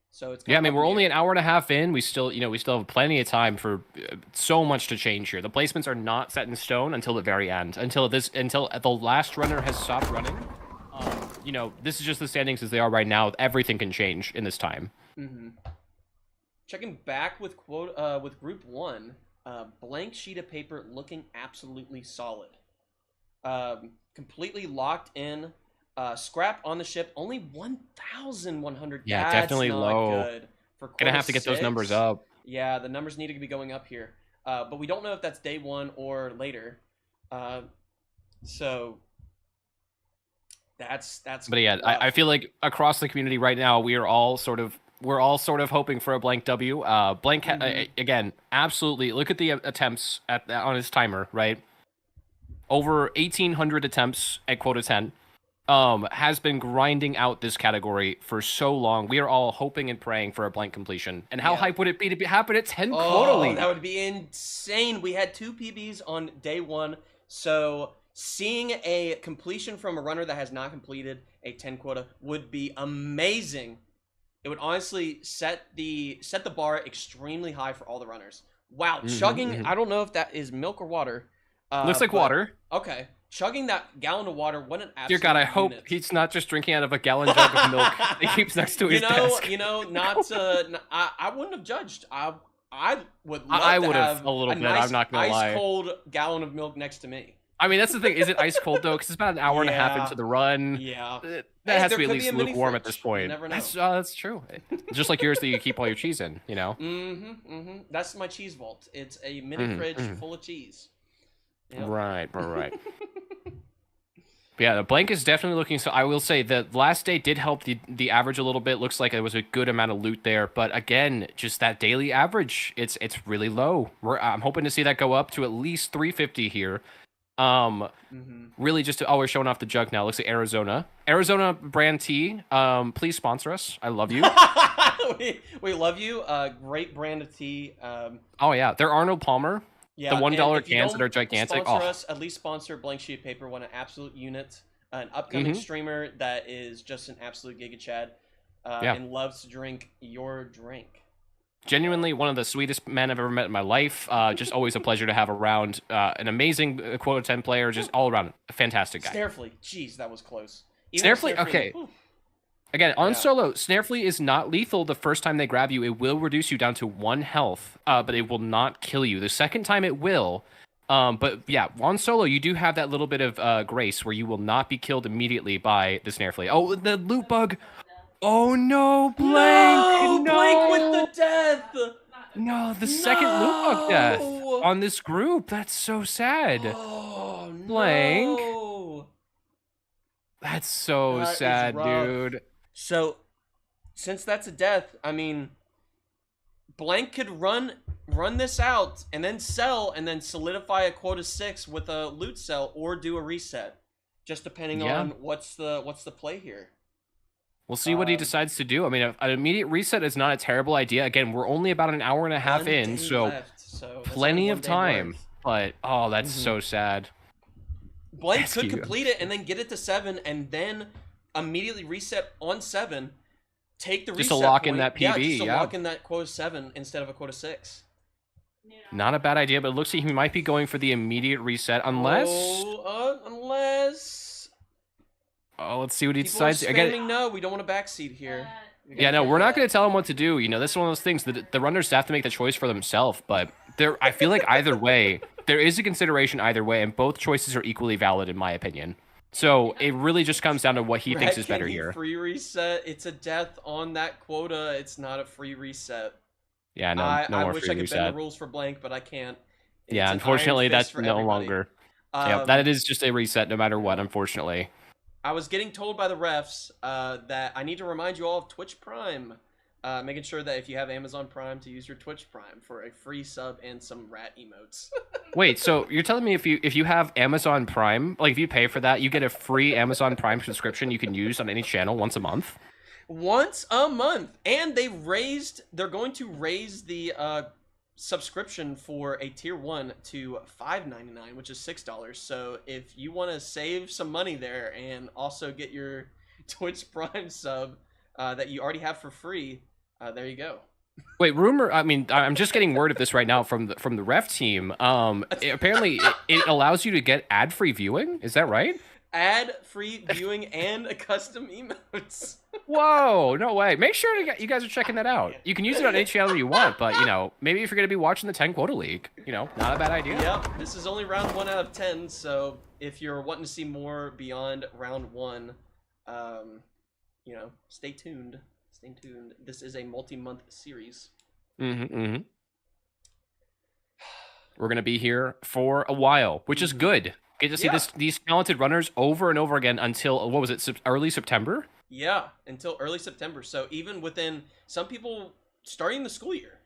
Speaker 7: So it's
Speaker 8: I mean, we're only an hour and a half in. We still have plenty of time for so much to change here. The placements are not set in stone until the very end, until the last runner has stopped running. This is just the standings as they are right now. Everything can change in this time.
Speaker 7: Checking back with group 1, blank sheet of paper looking absolutely solid. Completely locked in. Scrap on the ship, only 1,100.
Speaker 8: Yeah,
Speaker 7: That's
Speaker 8: definitely
Speaker 7: not
Speaker 8: good.
Speaker 7: Good for
Speaker 8: Gonna have to get those numbers up.
Speaker 7: Yeah, the numbers need to be going up here. But we don't know if that's day 1 or later. So that's.
Speaker 8: But yeah, I feel like across the community right now, we're all sort of hoping for a blank W. Blank again, absolutely. Look at the attempts on his timer, right? Over 1,800 attempts at quota 10. Has been grinding out this category for so long. We are all hoping and praying for a blank completion. And how hype would it be to happen at 10 quota league?
Speaker 7: That would be insane. We had 2 PBs on day 1, so seeing a completion from a runner that has not completed a 10 quota would be amazing. It would honestly set the bar extremely high for all the runners. Wow, chugging. I don't know if that is milk or water.
Speaker 8: Looks like water.
Speaker 7: Okay. Chugging that gallon of water, what an absolute
Speaker 8: Dear God, I hope he's not just drinking out of a gallon jug of milk that he keeps next to his desk.
Speaker 7: I wouldn't have judged. I would love
Speaker 8: I
Speaker 7: to
Speaker 8: would
Speaker 7: have
Speaker 8: a little
Speaker 7: a
Speaker 8: bit,
Speaker 7: nice
Speaker 8: I'm not gonna lie.
Speaker 7: ice cold gallon of milk next to me.
Speaker 8: I mean, that's the thing. Is it ice cold, though? Because it's about an hour and a half into the run.
Speaker 7: Yeah.
Speaker 8: That has to be
Speaker 7: there
Speaker 8: at
Speaker 7: could
Speaker 8: least
Speaker 7: a mini
Speaker 8: lukewarm at
Speaker 7: fridge.
Speaker 8: this point.
Speaker 7: You never know.
Speaker 8: That's true. Just like yours that you keep all your cheese in,
Speaker 7: That's my cheese vault. It's a mini fridge full of cheese. Yep.
Speaker 8: Right. Yeah, the blank is definitely looking. So I will say the last day did help the average a little bit. Looks like there was a good amount of loot there, but again, just that daily average, it's really low. I'm hoping to see that go up to at least 350 here. Really just always showing off the jug now. Looks like Arizona brand tea. Please sponsor us. I love you.
Speaker 7: we love you. Great brand of tea.
Speaker 8: Oh yeah, they're Arnold Palmer.
Speaker 7: Yeah,
Speaker 8: the $1 cans that are gigantic.
Speaker 7: Sponsor us, at least sponsor Blank Sheet of Paper, one an absolute unit, an upcoming streamer that is just an absolute giga chad, and loves to drink your drink.
Speaker 8: Genuinely one of the sweetest men I've ever met in my life. Just always a pleasure to have around. An amazing quota 10 player, just all around a fantastic guy.
Speaker 7: Snareflea, jeez, that was close.
Speaker 8: Snareflea, okay.
Speaker 7: Whew.
Speaker 8: Again, on solo, Snareflea is not lethal the first time they grab you. It will reduce you down to 1 health, but it will not kill you. The second time it will. But yeah, on solo, you do have that little bit of grace where you will not be killed immediately by the Snareflea. Oh, the loot bug. Oh no, Blank! No,
Speaker 7: Blank with the death!
Speaker 8: No, the second loot bug death on this group. That's so sad.
Speaker 7: Oh,
Speaker 8: Blank.
Speaker 7: no.
Speaker 8: That's so sad, dude.
Speaker 7: So, since that's a death, I mean, Blank could run this out and then sell and then solidify a quota 6 with a loot sell or do a reset, just depending on what's the play here.
Speaker 8: We'll see what he decides to do. I mean, an immediate reset is not a terrible idea. Again, we're only about an hour and a half in, so plenty of time. But that's so sad.
Speaker 7: Blank could complete it and then get it to 7 and then immediately reset on 7, take the reset
Speaker 8: just to lock in
Speaker 7: point.
Speaker 8: that PB.
Speaker 7: Yeah, just to lock in that quota 7 instead of a quota 6.
Speaker 8: Not a bad idea, but it looks like he might be going for the immediate reset unless... Oh, let's see what he decides.
Speaker 7: Again, no, we don't want a backseat here.
Speaker 8: Yeah, no, we're not going to tell him what to do. This is one of those things that the runners have to make the choice for themselves. But I feel like either way, there is a consideration either way, and both choices are equally valid in my opinion. So it really just comes down to what he thinks is better here.
Speaker 7: Free reset. It's a death on that quota. It's not a free reset.
Speaker 8: Yeah, no
Speaker 7: I
Speaker 8: more
Speaker 7: wish
Speaker 8: free
Speaker 7: I could
Speaker 8: reset.
Speaker 7: bend the rules for Blank, but I can't.
Speaker 8: Yeah,
Speaker 7: It's an
Speaker 8: unfortunately,
Speaker 7: iron fist
Speaker 8: that's
Speaker 7: for
Speaker 8: no
Speaker 7: everybody.
Speaker 8: longer. Yeah, that is just a reset no matter what, unfortunately.
Speaker 7: I was getting told by the refs that I need to remind you all of Twitch Prime. Making sure that if you have Amazon Prime to use your Twitch Prime for a free sub and some rat emotes.
Speaker 8: Wait, so you're telling me if you have Amazon Prime, like if you pay for that, you get a free Amazon Prime subscription you can use on any channel once a month?
Speaker 7: Once a month, and they're going to raise the subscription for a tier 1 to $5.99, which is $6. So if you want to save some money there and also get your Twitch Prime sub that you already have for free, there you go.
Speaker 8: Wait, I'm just getting word of this right now from the ref team. Apparently it allows you to get ad-free viewing. Is that right?
Speaker 7: Ad-free viewing and custom emotes.
Speaker 8: Whoa, no way. Make sure you guys are checking that out. You can use it on any channel you want, but, maybe if you're going to be watching the 10 Quota League, not a bad idea.
Speaker 7: Yep, this is only round 1 out of 10, so if you're wanting to see more beyond round 1, stay tuned. Stay tuned. This is a multi-month series.
Speaker 8: We're going to be here for a while, which is good. Get to see these talented runners over and over again until, what was it, early September?
Speaker 7: Yeah, until early September. So even within some people starting the school year.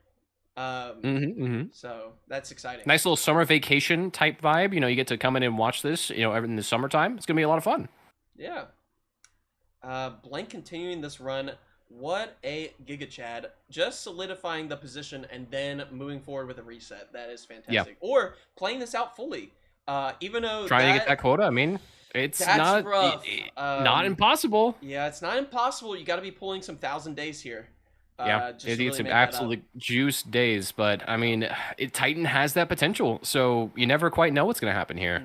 Speaker 7: So that's exciting.
Speaker 8: Nice little summer vacation type vibe. You get to come in and watch this, in the summertime. It's going to be a lot of fun.
Speaker 7: Yeah. Blank continuing this run. What a Giga Chad. Just solidifying the position and then moving forward with a reset. That is fantastic.
Speaker 8: Yeah.
Speaker 7: Or playing this out fully. Even though
Speaker 8: trying to get that quota, I mean, it's not
Speaker 7: rough.
Speaker 8: Not impossible.
Speaker 7: Yeah, it's not impossible. You got to be pulling some 1,000 days here.
Speaker 8: Just it needs some absolute juice days, but I mean, Titan has that potential, so you never quite know what's going to happen here.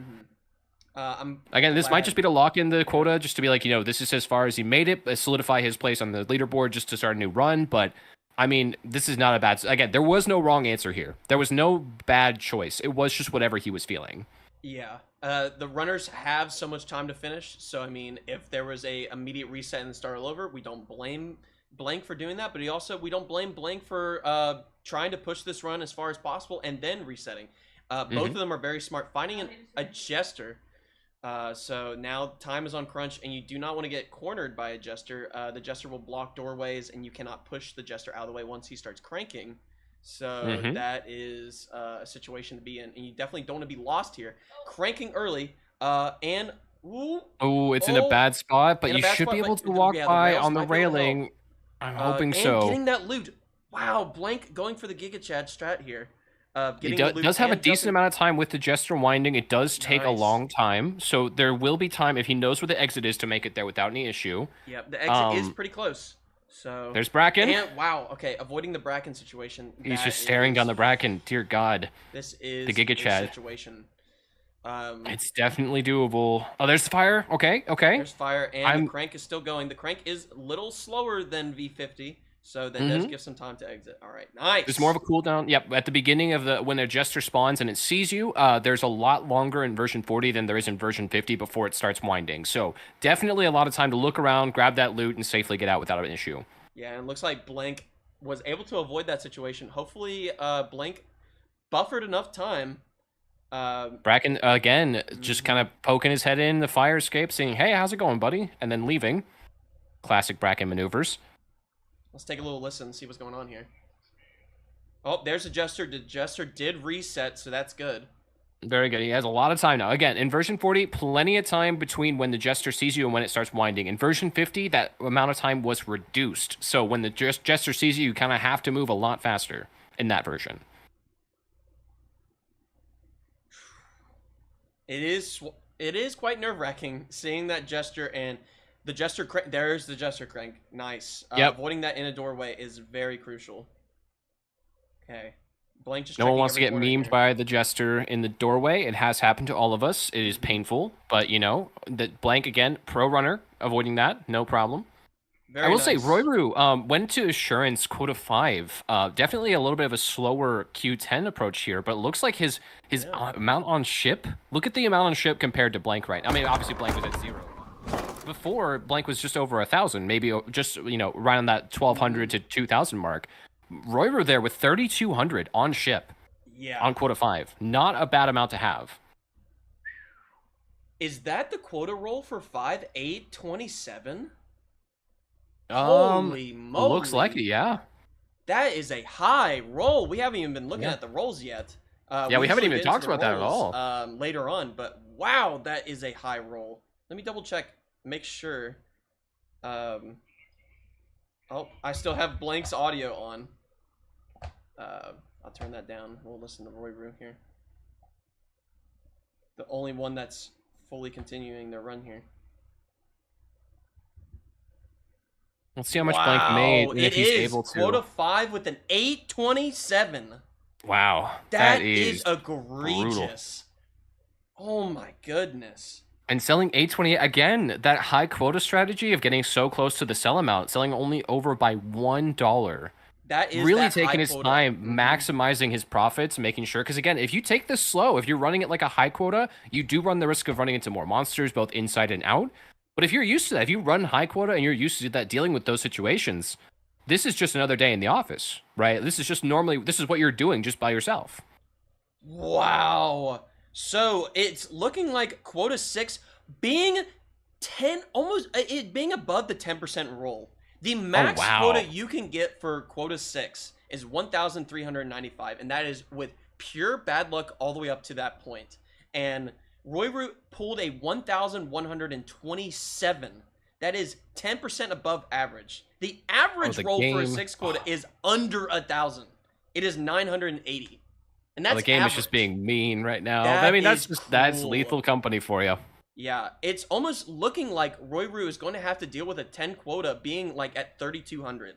Speaker 8: Again, this might just be to lock in the quota, just to be like, this is as far as he made it, solidify his place on the leaderboard just to start a new run. But I mean, this is not a bad. Again, there was no wrong answer here. There was no bad choice. It was just whatever he was feeling.
Speaker 7: Yeah. The runners have so much time to finish. So, I mean, if there was a immediate reset and start all over, we don't blame Blank for doing that. But we don't blame Blank for trying to push this run as far as possible and then resetting. Both of them are very smart. Finding a Jester. So now time is on crunch, and you do not want to get cornered by a Jester. The Jester will block doorways, and you cannot push the Jester out of the way once he starts cranking. So that is a situation to be in, and you definitely don't want to be lost here. Cranking early, and
Speaker 8: it's in a bad spot, but you should be able to walk by on the railing. I'm hoping so.
Speaker 7: Getting that loot. Wow, Blank going for the Giga Chad strat here.
Speaker 8: He does have a decent amount of time with the Jester winding. It does take a long time, so there will be time if he knows where the exit is to make it there without any issue.
Speaker 7: Yep, the exit is pretty close. So
Speaker 8: there's Bracken.
Speaker 7: And, wow, okay, avoiding the Bracken situation.
Speaker 8: He's just staring down the Bracken. Dear God.
Speaker 7: This is
Speaker 8: the Giga Chad
Speaker 7: situation.
Speaker 8: It's definitely doable. Oh, there's the fire. Okay.
Speaker 7: There's fire, and the crank is still going. The crank is a little slower than V50. So that does give some time to exit. All right, nice.
Speaker 8: There's more of a cooldown. Yep, at the beginning of when their Jester spawns and it sees you, there's a lot longer in version 40 than there is in version 50 before it starts winding. So definitely a lot of time to look around, grab that loot, and safely get out without an issue.
Speaker 7: Yeah, and it looks like Blank was able to avoid that situation. Hopefully, Blank buffered enough time.
Speaker 8: Bracken, again, just kind of poking his head in the fire escape, saying, hey, how's it going, buddy? And then leaving. Classic Bracken maneuvers.
Speaker 7: Let's take a little listen, see what's going on here. Oh, there's a Jester. The Jester did reset, so that's good.
Speaker 8: Very good. He has a lot of time now. Again, in version 40, plenty of time between when the Jester sees you and when it starts winding. In version 50, that amount of time was reduced. So when the Jester sees you, you kind of have to move a lot faster in that version.
Speaker 7: It is quite nerve-wracking seeing that Jester and the Jester crank. There's the Jester crank. Nice. Avoiding that in a doorway is very crucial. Okay. Blank just.
Speaker 8: No one wants to get memed by the Jester in the doorway. It has happened to all of us. It is painful, but that Blank again, pro runner, avoiding that, no problem. I will say, Royru went to Assurance quota 5. Definitely a little bit of a slower Q10 approach here, but it looks like his amount on ship. Look at the amount on ship compared to Blank right now. I mean, obviously Blank was at 0. Before, Blank was just over 1,000, maybe just, right on that 1,200 to 2,000 mark. Royru there with 3,200 on ship.
Speaker 7: Yeah.
Speaker 8: on quota 5. Not a bad amount to have.
Speaker 7: Is that the quota roll for 5, 8, 27?
Speaker 8: Um,
Speaker 7: Holy moly.
Speaker 8: Looks like it, yeah.
Speaker 7: That is a high roll. We haven't even been looking
Speaker 8: Yeah.
Speaker 7: at the rolls yet.
Speaker 8: Yeah, we haven't
Speaker 7: usually
Speaker 8: even
Speaker 7: get
Speaker 8: talked
Speaker 7: into the
Speaker 8: about that at
Speaker 7: rolls,
Speaker 8: all.
Speaker 7: Later on, but wow, that is a high roll. Let me double check, make sure. Oh, I still have Blank's audio on. I'll turn that down. We'll listen to Roy Rue here. The only one that's fully continuing their run here.
Speaker 8: Let's see how much Blank made and if he's able to.
Speaker 7: Quota 5 with an 827.
Speaker 8: Wow.
Speaker 7: That is
Speaker 8: brutal.
Speaker 7: egregious. Oh my goodness.
Speaker 8: And selling 828, again, that high quota strategy of getting so close to the sell amount, selling only over by $1.
Speaker 7: That is
Speaker 8: really
Speaker 7: that
Speaker 8: taking
Speaker 7: high
Speaker 8: his
Speaker 7: quota.
Speaker 8: time,
Speaker 7: Mhm.
Speaker 8: maximizing his profits, making sure. Because again, if you take this slow, if you're running it like a high quota, you do run the risk of running into more monsters, both inside and out. But if you're used to that, if you run high quota and you're used to that, dealing with those situations, this is just another day in the office, right? This is just normally, this is what you're doing just by yourself.
Speaker 7: Wow. So it's looking like quota 6 being 10, almost it being above the 10% roll. The max
Speaker 8: wow.
Speaker 7: quota you can get for quota 6 is 1,395, and that is with pure bad luck all the way up to that point. And Roy Root pulled a 1,127. That is 10% above average. The average roll for a 6 quota is under 1,000. It is 980. And that's
Speaker 8: The game
Speaker 7: average.
Speaker 8: is just being mean right now.
Speaker 7: That
Speaker 8: I mean, that's
Speaker 7: is
Speaker 8: that's
Speaker 7: cool.
Speaker 8: lethal company for you.
Speaker 7: Yeah, it's almost looking like Roy Rue is going to have to deal with a 10 quota being like at 3,200.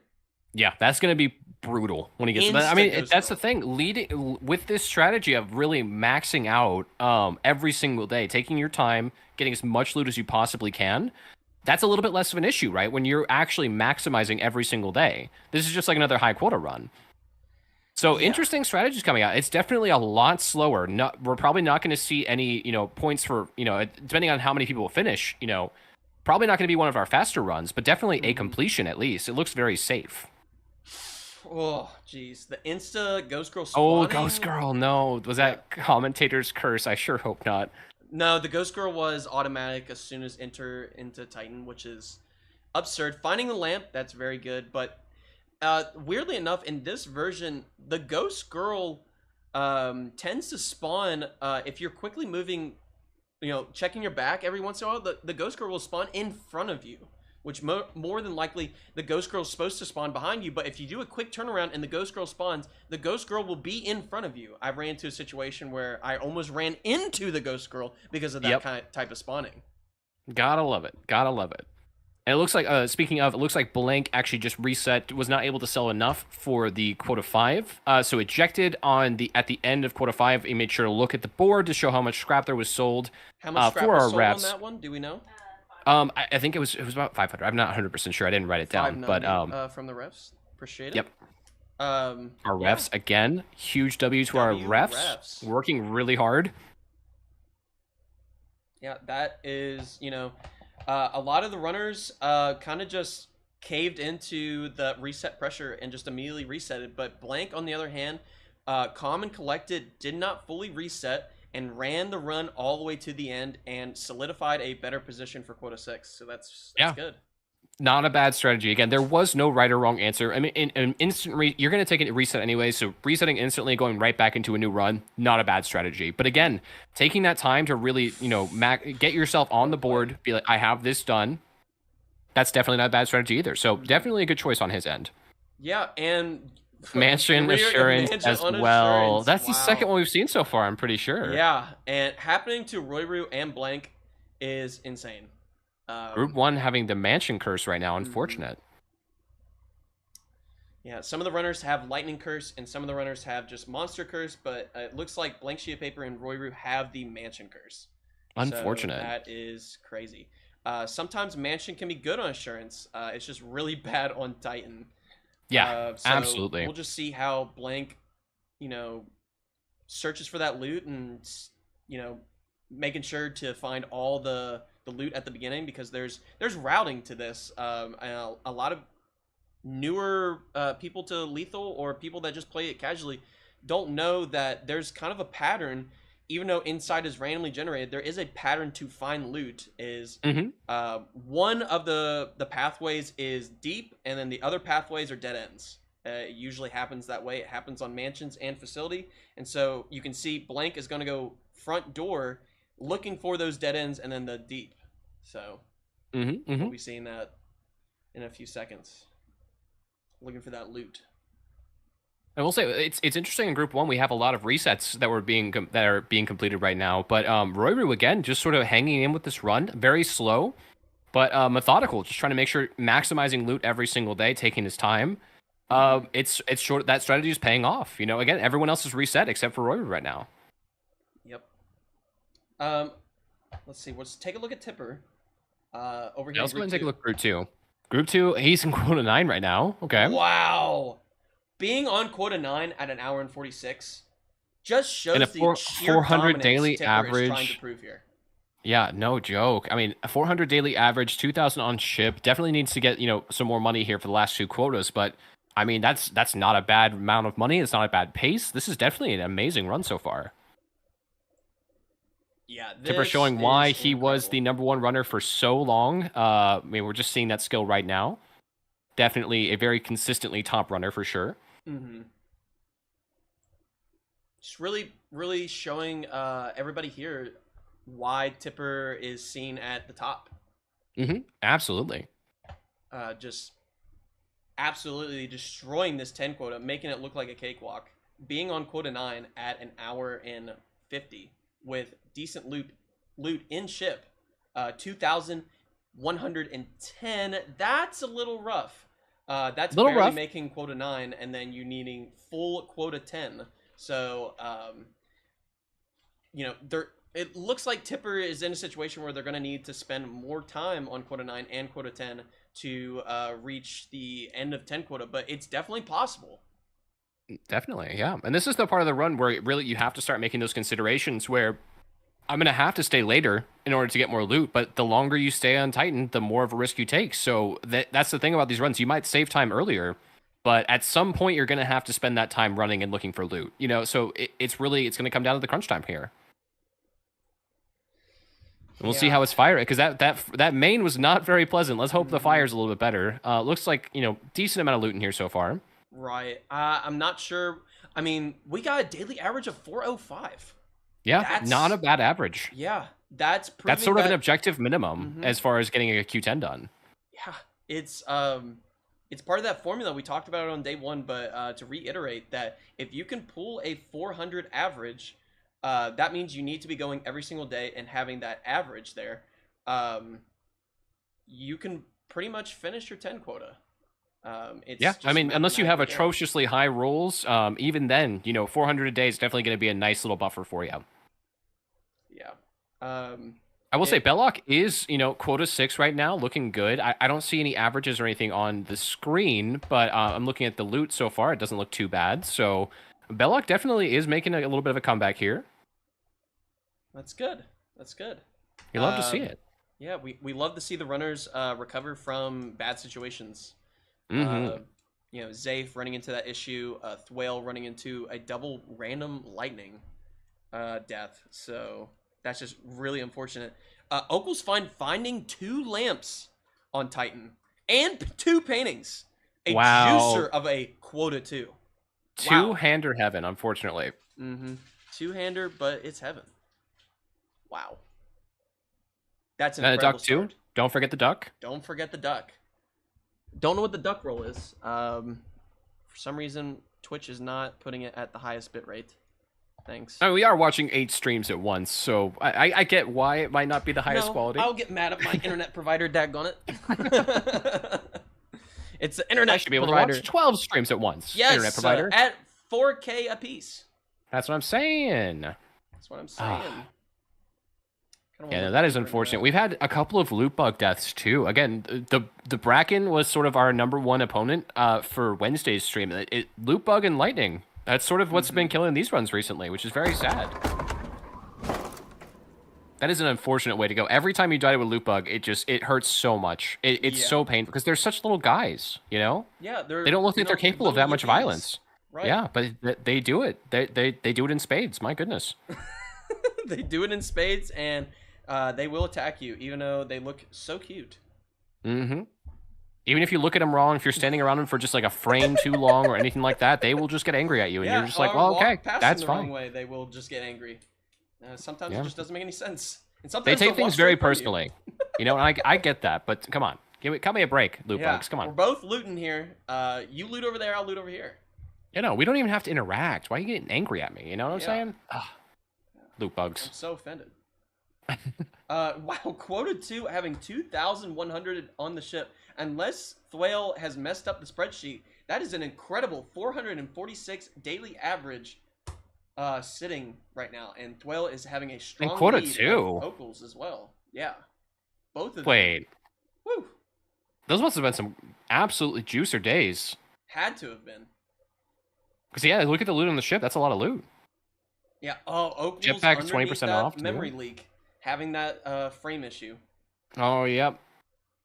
Speaker 8: Yeah, that's going to be brutal when he gets to that. I mean,
Speaker 7: Instant
Speaker 8: that's the thing. Leading with this strategy of really maxing out every single day, taking your time, getting as much loot as you possibly can. That's a little bit less of an issue, right? When you're actually maximizing every single day. This is just like another high quota run. So interesting strategies coming out. It's definitely a lot slower. We're probably not going to see any, points for, depending on how many people will finish, probably not going to be one of our faster runs, but definitely a completion at least. It looks very safe.
Speaker 7: Oh, jeez. The Insta Ghost Girl
Speaker 8: Oh,
Speaker 7: spawning?
Speaker 8: Ghost Girl, no. Was that commentator's curse? I sure hope not.
Speaker 7: No, the Ghost Girl was automatic as soon as enter into Titan, which is absurd. Finding the lamp, that's very good, but weirdly enough, in this version, the Ghost Girl tends to spawn if you're quickly moving, checking your back every once in a while. The Ghost Girl will spawn in front of you, which more than likely the Ghost Girl is supposed to spawn behind you. But if you do a quick turnaround and the Ghost Girl spawns, the Ghost Girl will be in front of you. I ran into a situation where I almost ran into the Ghost Girl because of that type of spawning.
Speaker 8: Gotta love it. Gotta love it. And it looks like, speaking of, it looks like Blank actually just reset, was not able to sell enough for the quota 5. So ejected at the end of quota 5. He made sure to look at the board to show how much scrap there was sold.
Speaker 7: How much scrap
Speaker 8: for
Speaker 7: was
Speaker 8: our
Speaker 7: sold
Speaker 8: refs.
Speaker 7: on that one? Do we know?
Speaker 8: I think it was about 500. I'm not 100% sure. I didn't write it down, but
Speaker 7: from the refs, appreciate it.
Speaker 8: Yep.
Speaker 7: Our
Speaker 8: Our refs again, huge W to our refs, working really hard.
Speaker 7: Yeah, that is, a lot of the runners kind of just caved into the reset pressure and just immediately resetted. But Blank, on the other hand, calm and collected, did not fully reset and ran the run all the way to the end and solidified a better position for quota 6. So that's good.
Speaker 8: Not a bad strategy. Again, there was no right or wrong answer. I mean, in an instant you're going to take a reset anyway, so resetting instantly, going right back into a new run, not a bad strategy. But again, taking that time to really, get yourself on the board, be like, I have this done, that's definitely not a bad strategy either. So definitely a good choice on his end.
Speaker 7: Yeah, and
Speaker 8: Mansion Assurance as well. That's the second one we've seen so far, I'm pretty sure.
Speaker 7: Yeah, and happening to Roy Rue and Blank is insane.
Speaker 8: Group 1 having the Mansion Curse right now, unfortunate.
Speaker 7: Yeah, some of the runners have Lightning Curse, and some of the runners have just Monster Curse, but it looks like Blank Sheet of Paper and Roy Rue have the Mansion Curse.
Speaker 8: Unfortunate.
Speaker 7: So that is crazy. Sometimes Mansion can be good on Assurance. It's just really bad on Titan.
Speaker 8: Yeah,
Speaker 7: So
Speaker 8: absolutely.
Speaker 7: We'll just see how Blank, searches for that loot and, making sure to find all the loot at the beginning, because there's routing to this. And a lot of newer people to Lethal or people that just play it casually don't know that there's kind of a pattern, even though inside is randomly generated, there is a pattern to find loot. Is one of the pathways is deep, and then the other pathways are dead ends. It usually happens that way. It happens on mansions and facility, and so you can see Blank is going to go front door looking for those dead ends and then the deep. So we'll be seeing that in a few seconds, looking for that loot.
Speaker 8: I will say it's interesting in Group 1 we have a lot of resets that are being completed right now, but Royru again just sort of hanging in with this run, very slow, but methodical, just trying to make sure maximizing loot every single day, taking his time. It's short. That strategy is paying off. You know, again, everyone else is reset except for Royru right now.
Speaker 7: Yep. Let's see. Let's take a look at Tipper. Over here.
Speaker 8: Yeah, let's go and take a look at Group 2. Group 2, he's in quota 9 right now. Okay.
Speaker 7: Wow. Being on quota 9 at 1 hour and 46 just shows
Speaker 8: and a
Speaker 7: the sheer
Speaker 8: 400 daily
Speaker 7: Tipper
Speaker 8: average.
Speaker 7: is trying to prove here.
Speaker 8: Yeah, no joke. I mean, a 400 daily average, 2,000 on ship. Definitely needs to get, you know, some more money here for the last 2 quotas, but I mean, that's not a bad amount of money. It's not a bad pace. This is definitely an amazing run so far.
Speaker 7: Yeah,
Speaker 8: Tipper showing why he was the #1 runner for so long. I mean, we're just seeing that skill right now. Definitely a very consistently top runner for sure.
Speaker 7: Just really showing everybody here why Tipper is seen at the top.
Speaker 8: Absolutely.
Speaker 7: Just absolutely destroying this 10 quota, making it look like a cakewalk. Being on quota 9 at 1 hour and 50 with decent loot in ship, 2,110. That's a little rough. That's barely
Speaker 8: rough.
Speaker 7: making quota 9, and then you needing full quota 10. So, you know, it looks like Tipper is in a situation where they're going to need to spend more time on quota 9 and quota 10 to reach the end of 10 quota, but it's definitely possible.
Speaker 8: Definitely, yeah. And this is the part of the run where really you have to start making those considerations where I'm going to have to stay later in order to get more loot, but the longer you stay on Titan, the more of a risk you take. So that's the thing about these runs. You might save time earlier, but at some point you're going to have to spend that time running and looking for loot. You know, so it's going to come down to the crunch time here. And we'll see how his fire, because that main was not very pleasant. Let's hope the fire's a little bit better. Looks like, you know, decent amount of loot in here so far.
Speaker 7: Right. I'm not sure. I mean, we got a daily average of 405.
Speaker 8: Yeah, not a bad average.
Speaker 7: Yeah, that's
Speaker 8: sort of an objective minimum as far as getting a Q10 done.
Speaker 7: Yeah, it's part of that formula. We talked about it on day 1, but to reiterate that if you can pull a 400 average, that means you need to be going every single day and having that average there. You can pretty much finish your 10 quota.
Speaker 8: Yeah, I mean, unless you have atrociously high rolls, even then, you know, 400 a day is definitely going to be a nice little buffer for you.
Speaker 7: Yeah.
Speaker 8: I will say Belloc is, you know, quota 6 right now, looking good. I don't see any averages or anything on the screen, but I'm looking at the loot so far. It doesn't look too bad. So Belloc definitely is making a little bit of a comeback here.
Speaker 7: That's good. That's good.
Speaker 8: You love to see it.
Speaker 7: Yeah, we love to see the runners recover from bad situations. You know, Zafe running into that issue, Thwale running into a double random lightning death. So that's just really unfortunate. Okul's finding 2 lamps on Titan and 2 paintings. A juicer of a quota 2.
Speaker 8: Two-hander heaven, unfortunately.
Speaker 7: Two-hander, but it's heaven. Wow. That's an incredible
Speaker 8: duck too. Don't forget the duck.
Speaker 7: Don't forget the duck. Don't know what the duck roll is. For some reason, Twitch is not putting it at the highest bit rate. Thanks.
Speaker 8: I mean, we are watching 8 streams at once, so I get why it might not be the highest quality.
Speaker 7: I'll get mad at my internet provider, daggone it. It's the internet
Speaker 8: I should be able
Speaker 7: provider.
Speaker 8: to watch 12 streams at once.
Speaker 7: Yes,
Speaker 8: internet provider.
Speaker 7: At 4K a piece.
Speaker 8: That's what I'm saying.
Speaker 7: That's what I'm saying.
Speaker 8: Yeah, no, that is unfortunate. We've had a couple of loot bug deaths too. Again, the Bracken was sort of our #1 opponent for Wednesday's stream. Loot bug and lightning. That's sort of what's been killing these runs recently, which is very sad. That is an unfortunate way to go. Every time you die to a loot bug, it hurts so much. It's so painful because they're such little guys, you know?
Speaker 7: Yeah,
Speaker 8: they don't look like they're capable of that much violence.
Speaker 7: Right.
Speaker 8: Yeah, but they do it. They do it in spades. My goodness.
Speaker 7: They do it in spades, and they will attack you, even though they look so cute.
Speaker 8: Mm-hmm. Even if you look at them wrong, if you're standing around them for just like a frame too long or anything like that, they will just get angry at you, and you're just like,
Speaker 7: or
Speaker 8: well,
Speaker 7: walk
Speaker 8: okay,
Speaker 7: past
Speaker 8: that's
Speaker 7: them the
Speaker 8: fine.
Speaker 7: wrong way, they will just get angry. Sometimes
Speaker 8: Yeah.
Speaker 7: it just doesn't make any sense. And
Speaker 8: They
Speaker 7: sometimes
Speaker 8: take
Speaker 7: they'll
Speaker 8: things
Speaker 7: walk
Speaker 8: very
Speaker 7: straight from you.
Speaker 8: personally. You know, and I get that, but come on, cut me a break, loot bugs. Come
Speaker 7: We're
Speaker 8: on.
Speaker 7: both looting here. You loot over there, I'll loot over here.
Speaker 8: You know, we don't even have to interact. Why are you getting angry at me? You know what I'm saying? Ugh. Loot bugs.
Speaker 7: I'm so offended. Wow, quota 2 having 2,100 on the ship. Unless Thwale has messed up the spreadsheet, that is an incredible 446 daily average sitting right now. And Thwale is having a strong
Speaker 8: quota
Speaker 7: lead
Speaker 8: 2?
Speaker 7: of Ocals as well. Yeah. Both of them.
Speaker 8: Wait.
Speaker 7: Woo.
Speaker 8: Those must have been some absolutely juicer days.
Speaker 7: Had to have been.
Speaker 8: Because, yeah, look at the loot on the ship. That's a lot of loot.
Speaker 7: Yeah. Oh, Ocals
Speaker 8: Jetpack's 20%
Speaker 7: underneath that
Speaker 8: off, too.
Speaker 7: memory leak. Having that frame issue.
Speaker 8: Oh, yep.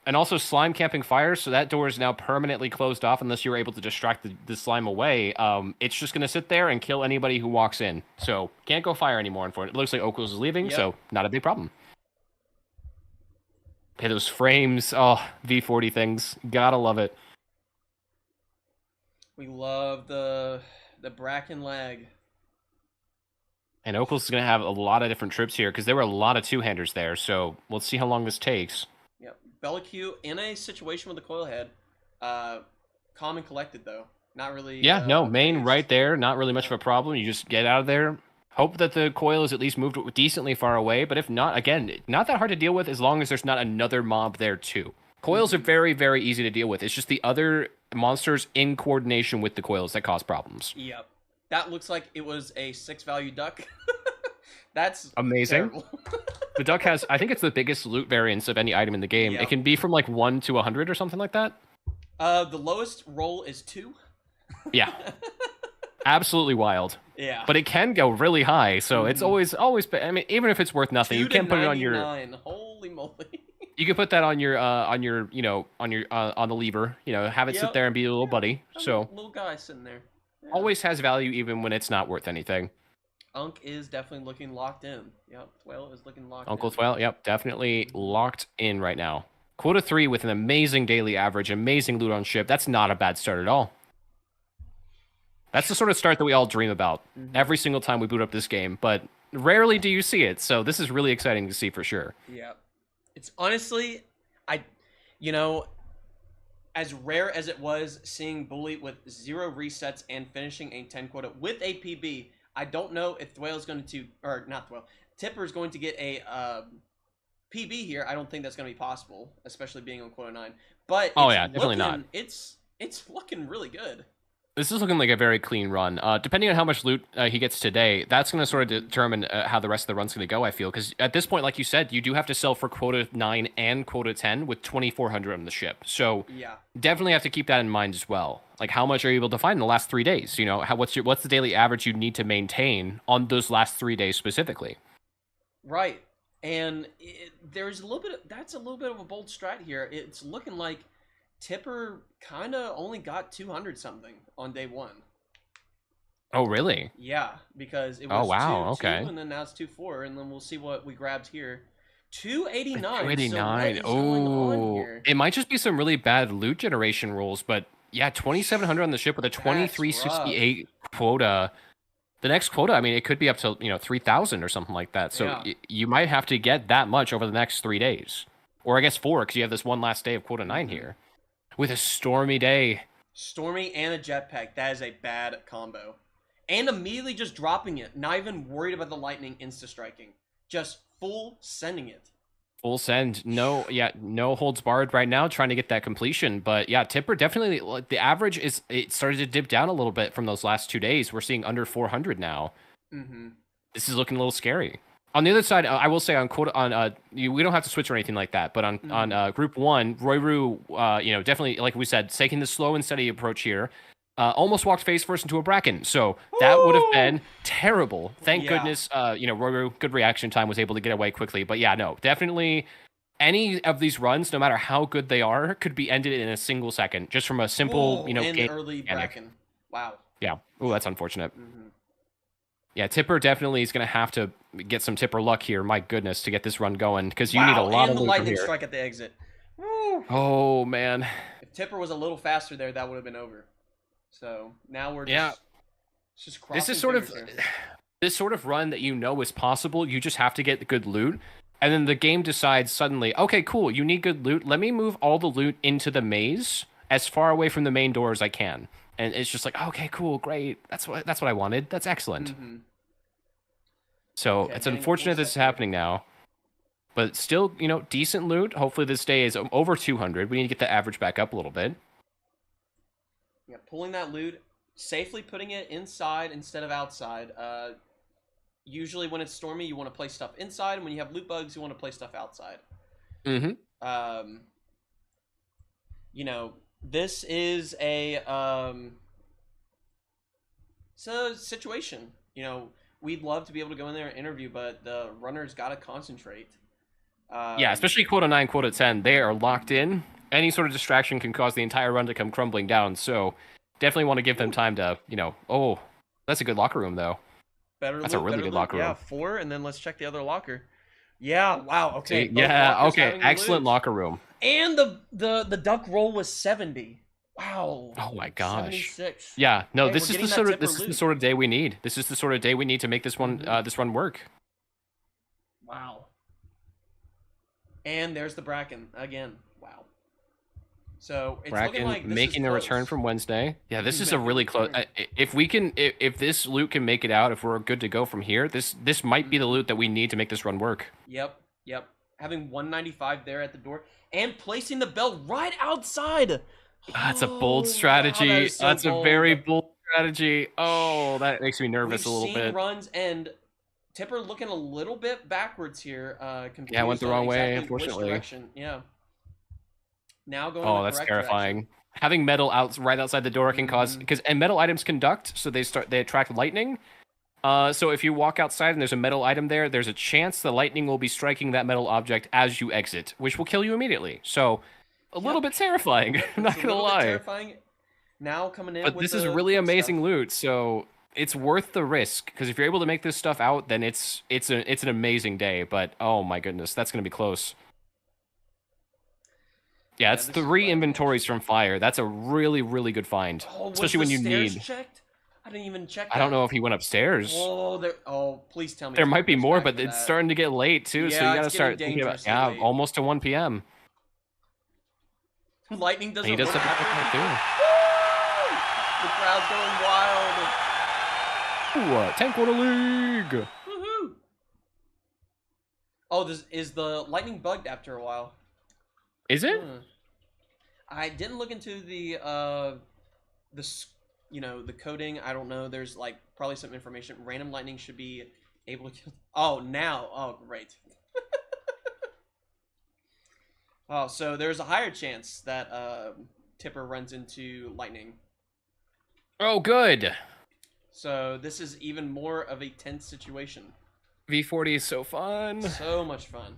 Speaker 8: And also slime camping fire, so that door is now permanently closed off unless you're able to distract the slime away. It's just going to sit there and kill anybody who walks in. So can't go fire anymore. Unfortunately, it looks like Ocals is leaving, so not a big problem. Okay, those frames. Oh, V40 things. Gotta love it.
Speaker 7: We love the Bracken lag.
Speaker 8: And Ocals is going to have a lot of different trips here because there were a lot of two-handers there. So we'll see how long this takes.
Speaker 7: Yep. Bellicue in a situation with the coil head. Calm and collected, though. Not really...
Speaker 8: Yeah, no, main right there. Not really much of a problem. You just get out of there. Hope that the coil is at least moved decently far away. But if not, again, not that hard to deal with as long as there's not another mob there, too. Coils are very, very easy to deal with. It's just the other monsters in coordination with the coils that cause problems.
Speaker 7: Yep. That looks like it was a 6-value duck. That's
Speaker 8: amazing.
Speaker 7: terrible.
Speaker 8: The duck has, I think it's the biggest loot variance of any item in the game.
Speaker 7: Yep.
Speaker 8: It can be from like 1 to 100 or something like that.
Speaker 7: The lowest roll is 2.
Speaker 8: Yeah. Absolutely wild.
Speaker 7: Yeah.
Speaker 8: But it can go really high, so it's always. I mean, even if it's worth nothing, you can put it on your.
Speaker 7: Holy moly!
Speaker 8: You can put that on your, on the lever. You know, have it sit there and be a little buddy. So
Speaker 7: little guy sitting there. Yeah.
Speaker 8: Always has value, even when it's not worth anything.
Speaker 7: Unk is definitely looking locked in. Yep, Thwale is looking locked
Speaker 8: Uncle
Speaker 7: in.
Speaker 8: Thwale, yep, definitely locked in right now. Quota 3 with an amazing daily average, amazing loot on ship. That's not a bad start at all. That's the sort of start that we all dream about every single time we boot up this game, but rarely do you see it, so this is really exciting to see for sure.
Speaker 7: Yeah. It's honestly, as rare as it was seeing Bully with 0 resets and finishing a 10 quota with a PB, I don't know if Thwale's going to, or not Thwale, Tipper is going to get a PB here. I don't think that's going to be possible, especially being on quota 9. But
Speaker 8: definitely not.
Speaker 7: It's looking really good.
Speaker 8: This is looking like a very clean run. Depending on how much loot he gets today, that's going to sort of determine how the rest of the run's going to go, I feel. Because at this point, like you said, you do have to sell for quota 9 and quota 10 with 2,400 on the ship. So definitely have to keep that in mind as well. Like, how much are you able to find in the last 3 days? You know, what's the daily average you need to maintain on those last 3 days specifically?
Speaker 7: Right. And there's a little bit of a bold strat here. It's looking like Tipper kind of only got 200 something on day 1.
Speaker 8: Oh, really?
Speaker 7: Yeah, because it was 2, and then now it's 2-4, and then we'll see what we grabbed here. 289.
Speaker 8: 289.
Speaker 7: So
Speaker 8: it might just be some really bad loot generation rules, but yeah, 2,700 on the ship with a 2,368 quota. The next quota, I mean, it could be up to 3,000 or something like that. So you might have to get that much over the next 3 days, or I guess 4, because you have this one last day of quota 9 here. With a stormy day.
Speaker 7: Stormy and a jetpack. That is a bad combo. And immediately just dropping it. Not even worried about the lightning insta-striking. Just full sending it.
Speaker 8: Full send. No holds barred right now, trying to get that completion. But yeah, Tipper definitely, the average it started to dip down a little bit from those last 2 days. We're seeing under 400 now. This is looking a little scary. On the other side, I will say on we don't have to switch or anything like that, but on group 1, Royru, definitely, like we said, taking the slow and steady approach here, almost walked face first into a Bracken, so that would have been terrible. Thank goodness, Royru, good reaction time, was able to get away quickly. But yeah, no, definitely any of these runs, no matter how good they are, could be ended in a single second, just from a simple,
Speaker 7: and
Speaker 8: game
Speaker 7: early
Speaker 8: mechanic.
Speaker 7: Bracken. Wow.
Speaker 8: Yeah. Oh, that's unfortunate.
Speaker 7: Mhm.
Speaker 8: Yeah, Tipper definitely is going to have to get some Tipper luck here. My goodness, to get this run going because you need a
Speaker 7: Wow,
Speaker 8: lot
Speaker 7: and
Speaker 8: of
Speaker 7: the
Speaker 8: loot from
Speaker 7: lightning
Speaker 8: here.
Speaker 7: strike at the exit. Woo!
Speaker 8: Oh man.
Speaker 7: If Tipper was a little faster there, that would have been over. So now we're just crossing
Speaker 8: This is sort of
Speaker 7: fingers here.
Speaker 8: this sort of run that you know is possible. You just have to get the good loot, and then the game decides suddenly, okay, cool, you need good loot. Let me move all the loot into the maze as far away from the main door as I can. And it's just like, okay, cool, great. That's what I wanted. That's excellent.
Speaker 7: Mhm.
Speaker 8: So
Speaker 7: Okay,
Speaker 8: it's
Speaker 7: getting a
Speaker 8: unfortunate
Speaker 7: full
Speaker 8: this is
Speaker 7: set here.
Speaker 8: happening now, but still, decent loot. Hopefully this day is over 200. We need to get the average back up a little bit.
Speaker 7: Yeah, pulling that loot, safely putting it inside instead of outside. Usually when it's stormy, you want to place stuff inside, and when you have loot bugs, you want to place stuff outside.
Speaker 8: Mm-hmm.
Speaker 7: This is a it's a situation. We'd love to be able to go in there and interview, but the runners got to concentrate.
Speaker 8: Yeah, especially quota 9, quota 10. They are locked in. Any sort of distraction can cause the entire run to come crumbling down. So definitely want to give them time to, oh, that's a good locker room, though. That's a really good locker room.
Speaker 7: Yeah, 4, and then let's check the other locker. Yeah, wow, okay.
Speaker 8: See,
Speaker 7: both
Speaker 8: yeah,
Speaker 7: lockers
Speaker 8: okay.
Speaker 7: having the
Speaker 8: Excellent
Speaker 7: loot.
Speaker 8: locker room.
Speaker 7: And the duck roll was 70. Wow.
Speaker 8: Oh my gosh.
Speaker 7: 76.
Speaker 8: Yeah, no,
Speaker 7: Hey,
Speaker 8: this
Speaker 7: we're
Speaker 8: is
Speaker 7: getting
Speaker 8: the
Speaker 7: that
Speaker 8: sort of
Speaker 7: Tipper
Speaker 8: this is the
Speaker 7: loot.
Speaker 8: sort of day we need. This is the sort of day we need to make this one this run work.
Speaker 7: Wow. And there's the Bracken again. Wow. So it's looking
Speaker 8: Bracken
Speaker 7: like this
Speaker 8: making
Speaker 7: is
Speaker 8: a return
Speaker 7: close.
Speaker 8: from Wednesday. Yeah, this is a
Speaker 7: Making a
Speaker 8: really close.
Speaker 7: return.
Speaker 8: If we can, if this loot can make it out, if we're good to go from here, this might be the loot that we need to make this run work.
Speaker 7: Yep. Having 195 there at the door and placing the bell right outside.
Speaker 8: That's a
Speaker 7: Oh,
Speaker 8: bold
Speaker 7: wow,
Speaker 8: strategy.
Speaker 7: that is so
Speaker 8: That's a
Speaker 7: bold.
Speaker 8: very bold strategy. Oh, that makes me nervous
Speaker 7: We've
Speaker 8: a little
Speaker 7: seen
Speaker 8: bit.
Speaker 7: runs and Tipper looking a little bit backwards here. Confused
Speaker 8: Yeah, went the
Speaker 7: on
Speaker 8: wrong way,
Speaker 7: exactly which
Speaker 8: unfortunately.
Speaker 7: direction. Yeah. Now going.
Speaker 8: Oh,
Speaker 7: in the
Speaker 8: that's
Speaker 7: correct
Speaker 8: terrifying.
Speaker 7: direction.
Speaker 8: Having metal out right outside the door can cause and metal items conduct, so they attract lightning. So if you walk outside and there's a metal item there, there's a chance the lightning will be striking that metal object as you exit, which will kill you immediately. So a little bit terrifying. I'm not
Speaker 7: It's a
Speaker 8: gonna
Speaker 7: little bit
Speaker 8: lie.
Speaker 7: terrifying. Now coming in.
Speaker 8: But
Speaker 7: with
Speaker 8: this is
Speaker 7: the
Speaker 8: really
Speaker 7: quick stuff.
Speaker 8: amazing loot, so it's worth the risk. Because if you're able to make this stuff out, then it's an amazing day. But oh my goodness, that's gonna be close. Yeah, it's
Speaker 7: this is
Speaker 8: 3 inventories from fire. That's a really, really good find,
Speaker 7: Oh, was
Speaker 8: especially when
Speaker 7: the
Speaker 8: you
Speaker 7: stairs
Speaker 8: need.
Speaker 7: checked? I didn't even check.
Speaker 8: I don't
Speaker 7: that.
Speaker 8: know if he went upstairs.
Speaker 7: Oh, there. Oh, please tell me.
Speaker 8: There
Speaker 7: it's
Speaker 8: might be
Speaker 7: pushed
Speaker 8: more,
Speaker 7: back
Speaker 8: but
Speaker 7: for
Speaker 8: it's
Speaker 7: that.
Speaker 8: starting to get late too. So
Speaker 7: Yeah,
Speaker 8: you gotta
Speaker 7: it's getting
Speaker 8: start thinking about
Speaker 7: dangerously late.
Speaker 8: almost to 1 p.m.
Speaker 7: Lightning doesn't.
Speaker 8: And he does
Speaker 7: work
Speaker 8: something like
Speaker 7: after.
Speaker 8: that
Speaker 7: The crowd's going wild.
Speaker 8: too. Ooh, 10 quarter league.
Speaker 7: Woohoo! Oh, is the lightning bugged after a while?
Speaker 8: Is it?
Speaker 7: I didn't look into the the coding. I don't know. There's like probably some information. Random lightning should be able to kill. Oh, now. Oh, great. Oh, so there's a higher chance that Tipper runs into lightning.
Speaker 8: Oh, good.
Speaker 7: So this is even more of a tense situation.
Speaker 8: V40 is so fun.
Speaker 7: So much fun.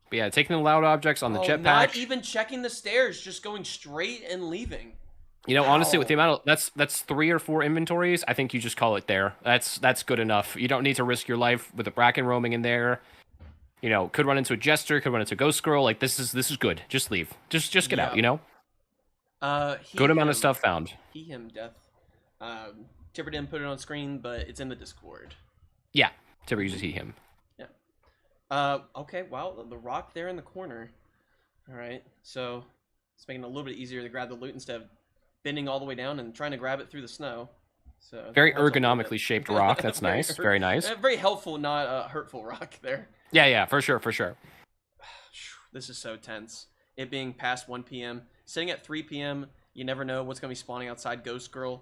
Speaker 8: But yeah, taking the loud objects on the jetpack.
Speaker 7: Not even checking the stairs, just going straight and leaving.
Speaker 8: You know, honestly, with the
Speaker 7: Wow.
Speaker 8: amount of that's 3 or 4 inventories, I think you just call it there. That's good enough. You don't need to risk your life with a Bracken roaming in there. You know, could run into a Jester, could run into a Ghost Girl. Like this is good. Just leave. Just get out.
Speaker 7: Yeah.
Speaker 8: You know.
Speaker 7: He,
Speaker 8: Good amount of
Speaker 7: him.
Speaker 8: stuff found.
Speaker 7: He, him, death. Tipper didn't put it on screen, but it's in the Discord.
Speaker 8: Yeah, Tipper uses he him.
Speaker 7: Yeah. Okay. Wow, the rock there in the corner. All right. So it's making it a little bit easier to grab the loot instead of bending all the way down and trying to grab it through the snow. So
Speaker 8: Very
Speaker 7: that helps a little
Speaker 8: ergonomically
Speaker 7: bit.
Speaker 8: shaped rock. That's nice. Very nice.
Speaker 7: Very helpful, not hurtful rock there.
Speaker 8: Yeah, for sure.
Speaker 7: This is so tense. It being past 1 p.m. Sitting at 3 p.m., you never know what's going to be spawning outside. Ghost Girl,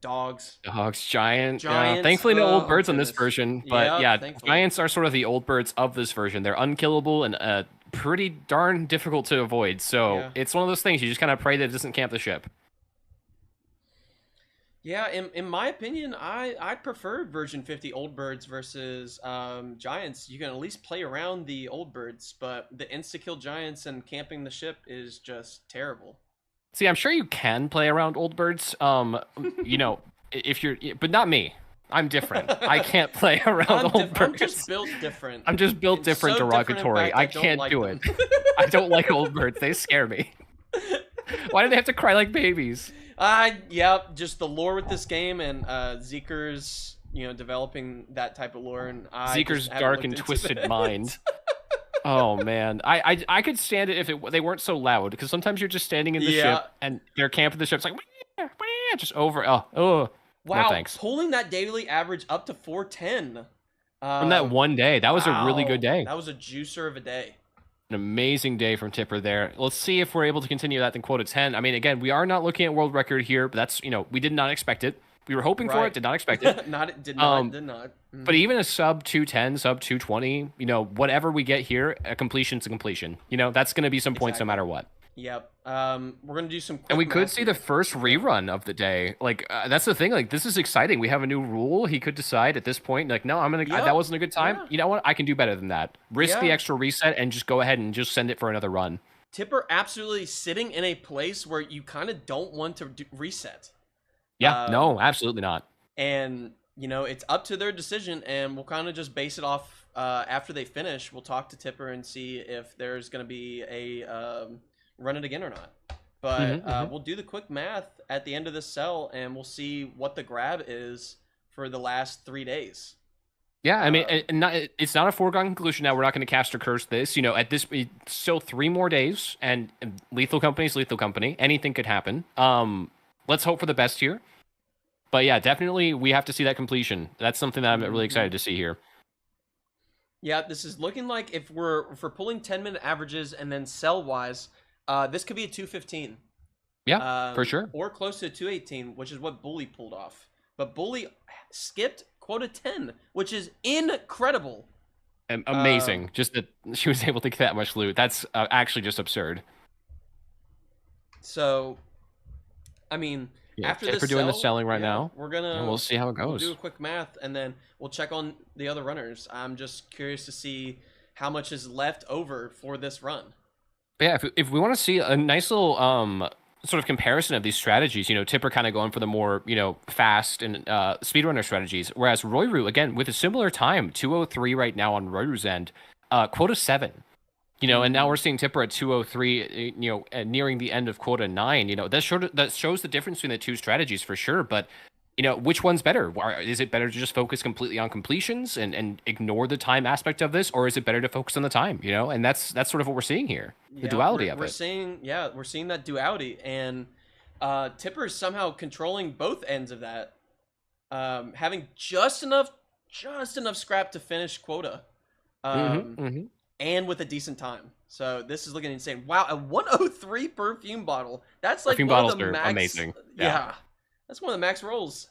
Speaker 7: dogs.
Speaker 8: Dogs, giant.
Speaker 7: Giants,
Speaker 8: thankfully, no old
Speaker 7: oh,
Speaker 8: birds on this
Speaker 7: goodness.
Speaker 8: version. But yeah,
Speaker 7: thankfully.
Speaker 8: giants are sort of the old birds of this version. They're unkillable and pretty darn difficult to avoid. So
Speaker 7: Yeah.
Speaker 8: it's one of those things you just kind of pray that it doesn't camp the ship.
Speaker 7: Yeah, in my opinion, I prefer version 50 old birds versus giants. You can at least play around the old birds, but the insta-kill giants and camping the ship is just terrible.
Speaker 8: See, I'm sure you can play around old birds. You know, if you're, but not me. I'm different. I can't play around old birds.
Speaker 7: I'm just built different.
Speaker 8: I'm just built different,
Speaker 7: so different, in
Speaker 8: derogatory.
Speaker 7: fact,
Speaker 8: I
Speaker 7: don't
Speaker 8: can't
Speaker 7: like
Speaker 8: do
Speaker 7: them.
Speaker 8: it. I don't like old birds. They scare me. Why do they have to cry like babies?
Speaker 7: Yeah, just the lore with this game and Zeeker's, developing that type of lore, and
Speaker 8: Zeeker's dark and twisted mind. Oh man, I could stand it if they weren't so loud, because sometimes you're just standing in the ship and they're camping the ship. It's like just over. Oh.
Speaker 7: Wow,
Speaker 8: No, thanks.
Speaker 7: pulling that daily average up to 410
Speaker 8: From that one day, that was a really good day.
Speaker 7: That was a juicer of a day.
Speaker 8: An amazing day from Tipper there. Let's see if we're able to continue that in quota 10. I mean, again, we are not looking at world record here, but that's, we did not expect it. We were hoping for it, did not expect it.
Speaker 7: Did not. Mm-hmm.
Speaker 8: But even a sub 210, sub 220, whatever we get here, a completion's a completion. That's going to be some points no matter what.
Speaker 7: Yep. We're going to do some quick
Speaker 8: And we could
Speaker 7: math
Speaker 8: see the first rerun of the day. That's the thing. This is exciting. We have a new rule. He could decide at this point, no, I'm going to, that wasn't a good time.
Speaker 7: Yeah.
Speaker 8: You know what? I can do better than that. Risk the extra reset and just go ahead and just send it for another run.
Speaker 7: Tipper absolutely sitting in a place where you kind of don't want to reset.
Speaker 8: Yeah, no, absolutely not.
Speaker 7: And, it's up to their decision, and we'll kind of just base it off after they finish. We'll talk to Tipper and see if there's going to be a run it again or not. But we'll do the quick math at the end of this cell, and we'll see what the grab is for the last 3 days.
Speaker 8: Yeah, I mean, it's not a foregone conclusion now. We're not going to cast or curse this. At this, still 3 more days, and Lethal Company's Lethal Company. Anything could happen. Let's hope for the best here. But yeah, definitely we have to see that completion. That's something that I'm really excited to see here.
Speaker 7: Yeah, this is looking like if we're pulling 10-minute averages and then cell-wise, this could be a 215.
Speaker 8: Yeah, for sure.
Speaker 7: Or close to 218, which is what Bully pulled off. But Bully skipped quota 10, which is incredible.
Speaker 8: Amazing. Just that she was able to get that much loot. That's actually just absurd.
Speaker 7: So, I mean, after this
Speaker 8: we're doing the selling right now.
Speaker 7: We're gonna.
Speaker 8: And we'll see how it goes.
Speaker 7: We'll do a quick math, and then we'll check on the other runners. I'm just curious to see how much is left over for this run.
Speaker 8: But yeah, if we want to see a nice little sort of comparison of these strategies, Tipper kind of going for the more fast and speedrunner strategies, whereas Royru again with a similar time, 203 right now on Royru's end, quota 7. And now we're seeing Tipper at 203, nearing the end of quota 9. That shows the difference between the two strategies for sure. But, which one's better? Is it better to just focus completely on completions and ignore the time aspect of this? Or is it better to focus on the time, And that's sort of what we're seeing here, the duality of it.
Speaker 7: We're seeing that duality. And Tipper is somehow controlling both ends of that. Having just enough scrap to finish quota. And with a decent time. So this is looking insane. Wow, a 103 perfume bottle. That's like
Speaker 8: perfume
Speaker 7: one
Speaker 8: bottles
Speaker 7: of the
Speaker 8: are
Speaker 7: max.
Speaker 8: amazing.
Speaker 7: Yeah. That's one of the max rolls.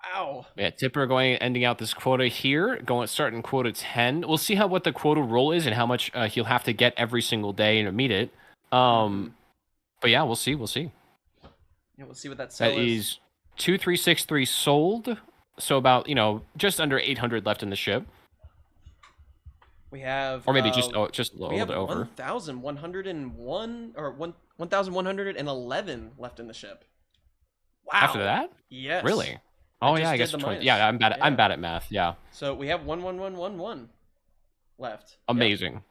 Speaker 7: Wow.
Speaker 8: Yeah, Tipper ending out this quota here, starting quota 10. We'll see what the quota roll is and how much he'll have to get every single day to meet it. But yeah, we'll see.
Speaker 7: Yeah, we'll see what that sell
Speaker 8: That is 2363 sold. So about, just under 800 left in the ship.
Speaker 7: We have,
Speaker 8: or maybe just a little bit over.
Speaker 7: 1,101 or 1,111 left in the ship. Wow.
Speaker 8: After that?
Speaker 7: Yes.
Speaker 8: Really? Oh yeah, I guess. Yeah, I'm bad at math. Yeah.
Speaker 7: So we have 11111 left.
Speaker 8: Amazing.
Speaker 7: Yep.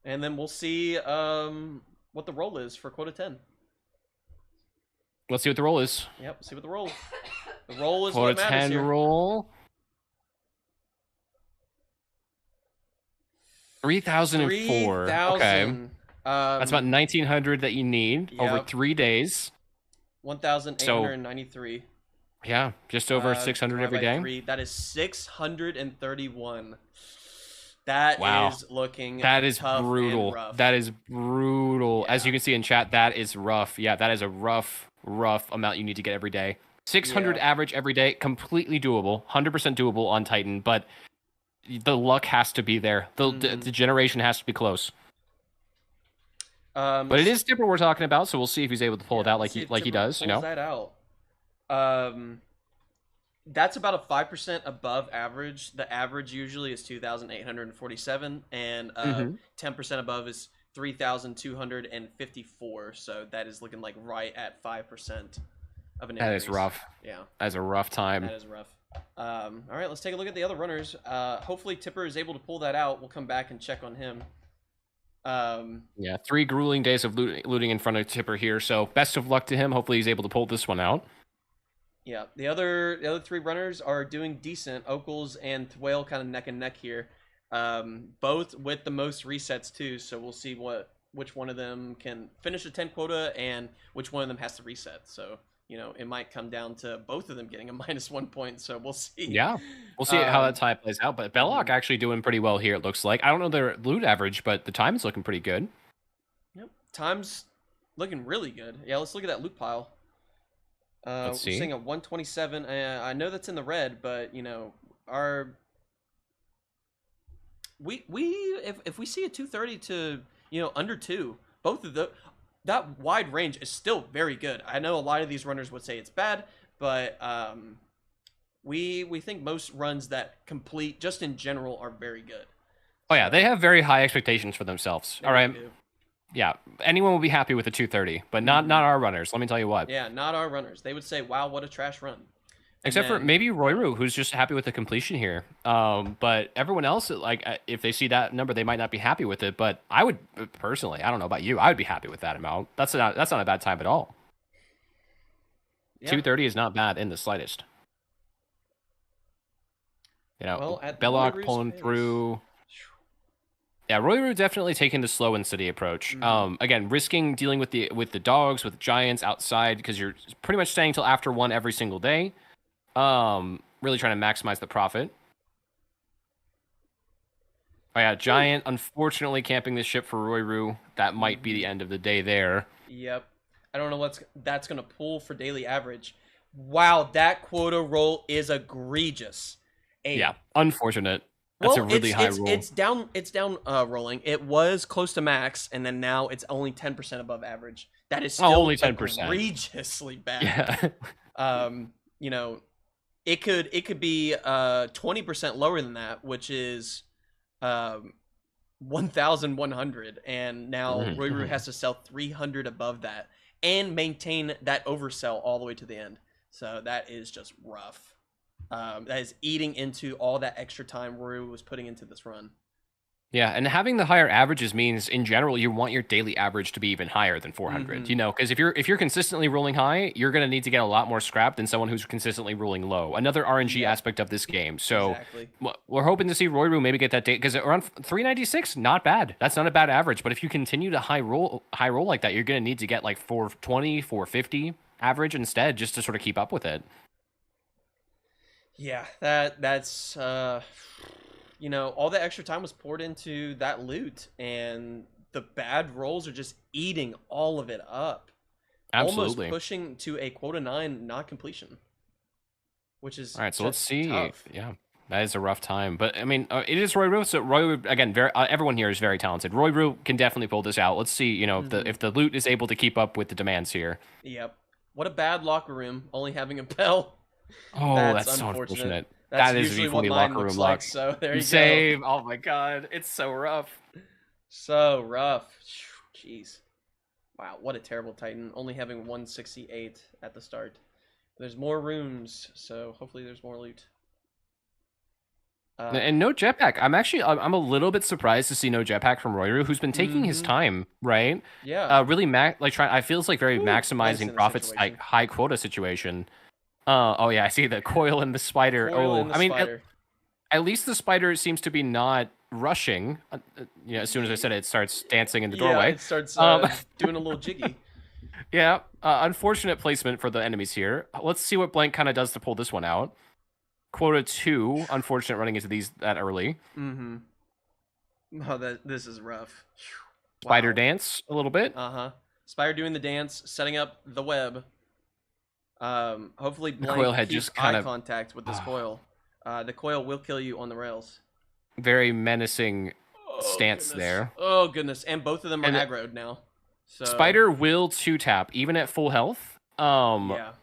Speaker 7: And then we'll see what the roll is for quota 10.
Speaker 8: Let's see what the roll is.
Speaker 7: Yep. See what the roll. The roll is
Speaker 8: quota
Speaker 7: what matters
Speaker 8: 10
Speaker 7: here.
Speaker 8: Roll. 3,004. Okay. That's about 1,900 that you need over 3 days.
Speaker 7: 1,893.
Speaker 8: So, yeah, just over 600 every day.
Speaker 7: 3, that is 631. That is looking
Speaker 8: That is
Speaker 7: tough
Speaker 8: brutal.
Speaker 7: and rough.
Speaker 8: That is brutal. As you can see in chat, that is rough. Yeah, that is a rough amount you need to get every day. 600 average every day, completely doable, 100% doable on Titan, but the luck has to be there. The generation has to be close. But it is Tipper we're talking about, so we'll see if he's able to pull it out like he does.
Speaker 7: Pulls that out. That's about a 5% above average. The average usually is 2,847, and 10% above is 3,254. So that is looking like right at 5%. of an
Speaker 8: That
Speaker 7: increase.
Speaker 8: is rough.
Speaker 7: Yeah.
Speaker 8: That's a rough time.
Speaker 7: That is rough. All right, let's take a look at the other runners. Hopefully Tipper is able to pull that out. We'll come back and check on him.
Speaker 8: Yeah, 3 grueling days of looting in front of Tipper here. So best of luck to him. Hopefully he's able to pull this one out.
Speaker 7: Yeah, the other 3 runners are doing decent. Okles and Thwale kind of neck and neck here. Both with the most resets too. So we'll see which one of them can finish a 10 quota and which one of them has to reset. So, you know, it might come down to both of them getting a -1 point. So we'll see.
Speaker 8: Yeah, we'll see how that tie plays out. But Belloc actually doing pretty well here, it looks like. I don't know their loot average, but the time is looking pretty good.
Speaker 7: Yep, time's looking really good. Yeah, let's look at that loot pile.
Speaker 8: Let's see.
Speaker 7: We're seeing a 127. I know that's in the red, but, you know, if we see a 230 to, you know, under 2, both of that wide range is still very good. I know a lot of these runners would say it's bad, but we think most runs that complete just in general are very good.
Speaker 8: Oh yeah, they have very high expectations for themselves.
Speaker 7: They
Speaker 8: All right.
Speaker 7: do.
Speaker 8: Yeah, anyone will be happy with a 230, but not our runners. Let me tell you what.
Speaker 7: Yeah, not our runners. They would say, "Wow, what a trash run."
Speaker 8: Except for maybe Royru, who's just happy with the completion here. But everyone else, like, if they see that number, they might not be happy with it. But I would personally, I don't know about you, I would be happy with that amount. That's not a bad time at all.
Speaker 7: Yeah.
Speaker 8: 230 is not bad in the slightest. You know,
Speaker 7: Well, at
Speaker 8: Belloc
Speaker 7: Royru's
Speaker 8: pulling
Speaker 7: pace.
Speaker 8: through. Yeah, Royru definitely taking the slow and steady approach. Again, risking dealing with the dogs, with giants outside, because you're pretty much staying till after 1 every single day. Really trying to maximize the profit. Oh yeah, giant unfortunately camping this ship for Royru. That might be the end of the day there.
Speaker 7: Yep. I don't know that's going to pull for daily average. Wow, that quota roll is egregious.
Speaker 8: Yeah, unfortunate. That's a really high roll.
Speaker 7: It's down rolling. It was close to max, and then now it's only 10% above average. That is still
Speaker 8: only 10%.
Speaker 7: Egregiously bad.
Speaker 8: Yeah.
Speaker 7: You know, it could be 20% lower than that, which is 1,100, and now Royru has to sell 300 above that and maintain that oversell all the way to the end. So that is just rough. That is eating into all that extra time Royru was putting into this run.
Speaker 8: Yeah, and having the higher averages means, in general, you want your daily average to be even higher than 400. You know, because if you're consistently rolling high, you're going to need to get a lot more scrap than someone who's consistently rolling low. Another RNG aspect of this game. So
Speaker 7: Exactly.
Speaker 8: we're hoping to see Royru maybe get that date, because around 396, not bad. That's not a bad average. But if you continue to high roll like that, you're going to need to get like 420, 450 average instead, just to sort of keep up with it.
Speaker 7: Yeah, that's you know, all the extra time was poured into that loot, and the bad rolls are just eating all of it up.
Speaker 8: Absolutely.
Speaker 7: Almost pushing to a quota 9 not completion, which is
Speaker 8: All right, so let's
Speaker 7: just
Speaker 8: see.
Speaker 7: tough.
Speaker 8: Yeah, that is a rough time. But, I mean, it is Royru. So, Royru, again, everyone here is very talented. Royru can definitely pull this out. Let's see, you know, if the loot is able to keep up with the demands here.
Speaker 7: Yep. What a bad locker room, only having a bell.
Speaker 8: Oh, that's so unfortunate.
Speaker 7: That's
Speaker 8: That is
Speaker 7: usually
Speaker 8: usually
Speaker 7: what mine
Speaker 8: locker
Speaker 7: looks
Speaker 8: room
Speaker 7: like,
Speaker 8: luck.
Speaker 7: so there you go.
Speaker 8: Same. Oh, my God. It's so rough.
Speaker 7: So rough. Jeez. Wow, what a terrible Titan. Only having 168 at the start. There's more rooms, so hopefully there's more loot.
Speaker 8: And no jetpack. I'm a little bit surprised to see no jetpack from Royru, who's been taking his time, right?
Speaker 7: Yeah.
Speaker 8: Really, I feel it's like very
Speaker 7: Nice in
Speaker 8: maximizing
Speaker 7: the
Speaker 8: profits,
Speaker 7: situation.
Speaker 8: like high quota situation. Oh yeah, I see the coil and the spider.
Speaker 7: Coil and the
Speaker 8: I mean,
Speaker 7: spider.
Speaker 8: at least the spider seems to be not rushing. You know, as soon as I said it, it starts dancing in the doorway.
Speaker 7: Yeah, it starts doing a little jiggy.
Speaker 8: Yeah, unfortunate placement for the enemies here. Let's see what Blank kind of does to pull this one out. Quota 2, unfortunate running into these that early.
Speaker 7: Mm-hmm. Oh, this is rough.
Speaker 8: Spider dance a little bit.
Speaker 7: Uh-huh. Spider doing the dance, setting up the web. Hopefully Blank
Speaker 8: coil head
Speaker 7: keeps
Speaker 8: just kind
Speaker 7: eye
Speaker 8: of-
Speaker 7: contact with this coil. The coil will kill you on the rails.
Speaker 8: Very menacing stance
Speaker 7: goodness.
Speaker 8: there.
Speaker 7: Oh, goodness. And both of them are
Speaker 8: And
Speaker 7: aggroed now. So
Speaker 8: Spider will 2-tap, even at full health.
Speaker 7: Yeah.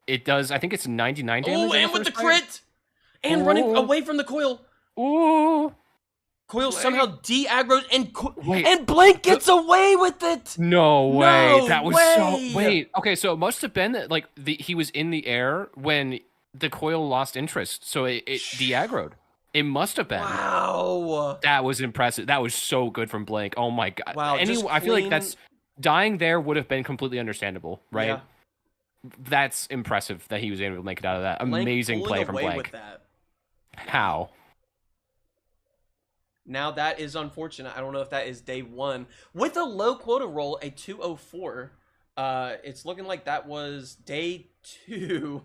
Speaker 8: It does, I think it's 99 damage.
Speaker 7: Oh,
Speaker 8: on
Speaker 7: and with the
Speaker 8: first bite.
Speaker 7: crit! And running
Speaker 8: Ooh.
Speaker 7: away from the coil.
Speaker 8: Ooh.
Speaker 7: Coil somehow de-aggroed
Speaker 8: Wait,
Speaker 7: and Blank gets away with it.
Speaker 8: No way.
Speaker 7: No
Speaker 8: That was
Speaker 7: way.
Speaker 8: so. Wait. Okay, so it must have been that like he was in the air when the coil lost interest, so it de-aggroed. It must have been.
Speaker 7: Wow.
Speaker 8: That was impressive. That was so good from Blank. Oh my god.
Speaker 7: Wow.
Speaker 8: I feel like that's dying there would have been completely understandable, right?
Speaker 7: Yeah.
Speaker 8: That's impressive that he was able to make it out of that.
Speaker 7: Blank
Speaker 8: Amazing
Speaker 7: pulling
Speaker 8: play from
Speaker 7: away
Speaker 8: Blank.
Speaker 7: with that.
Speaker 8: How?
Speaker 7: Now that is unfortunate. I don't know if that is day one. With a low quota roll, a 204, it's looking like that was day 2.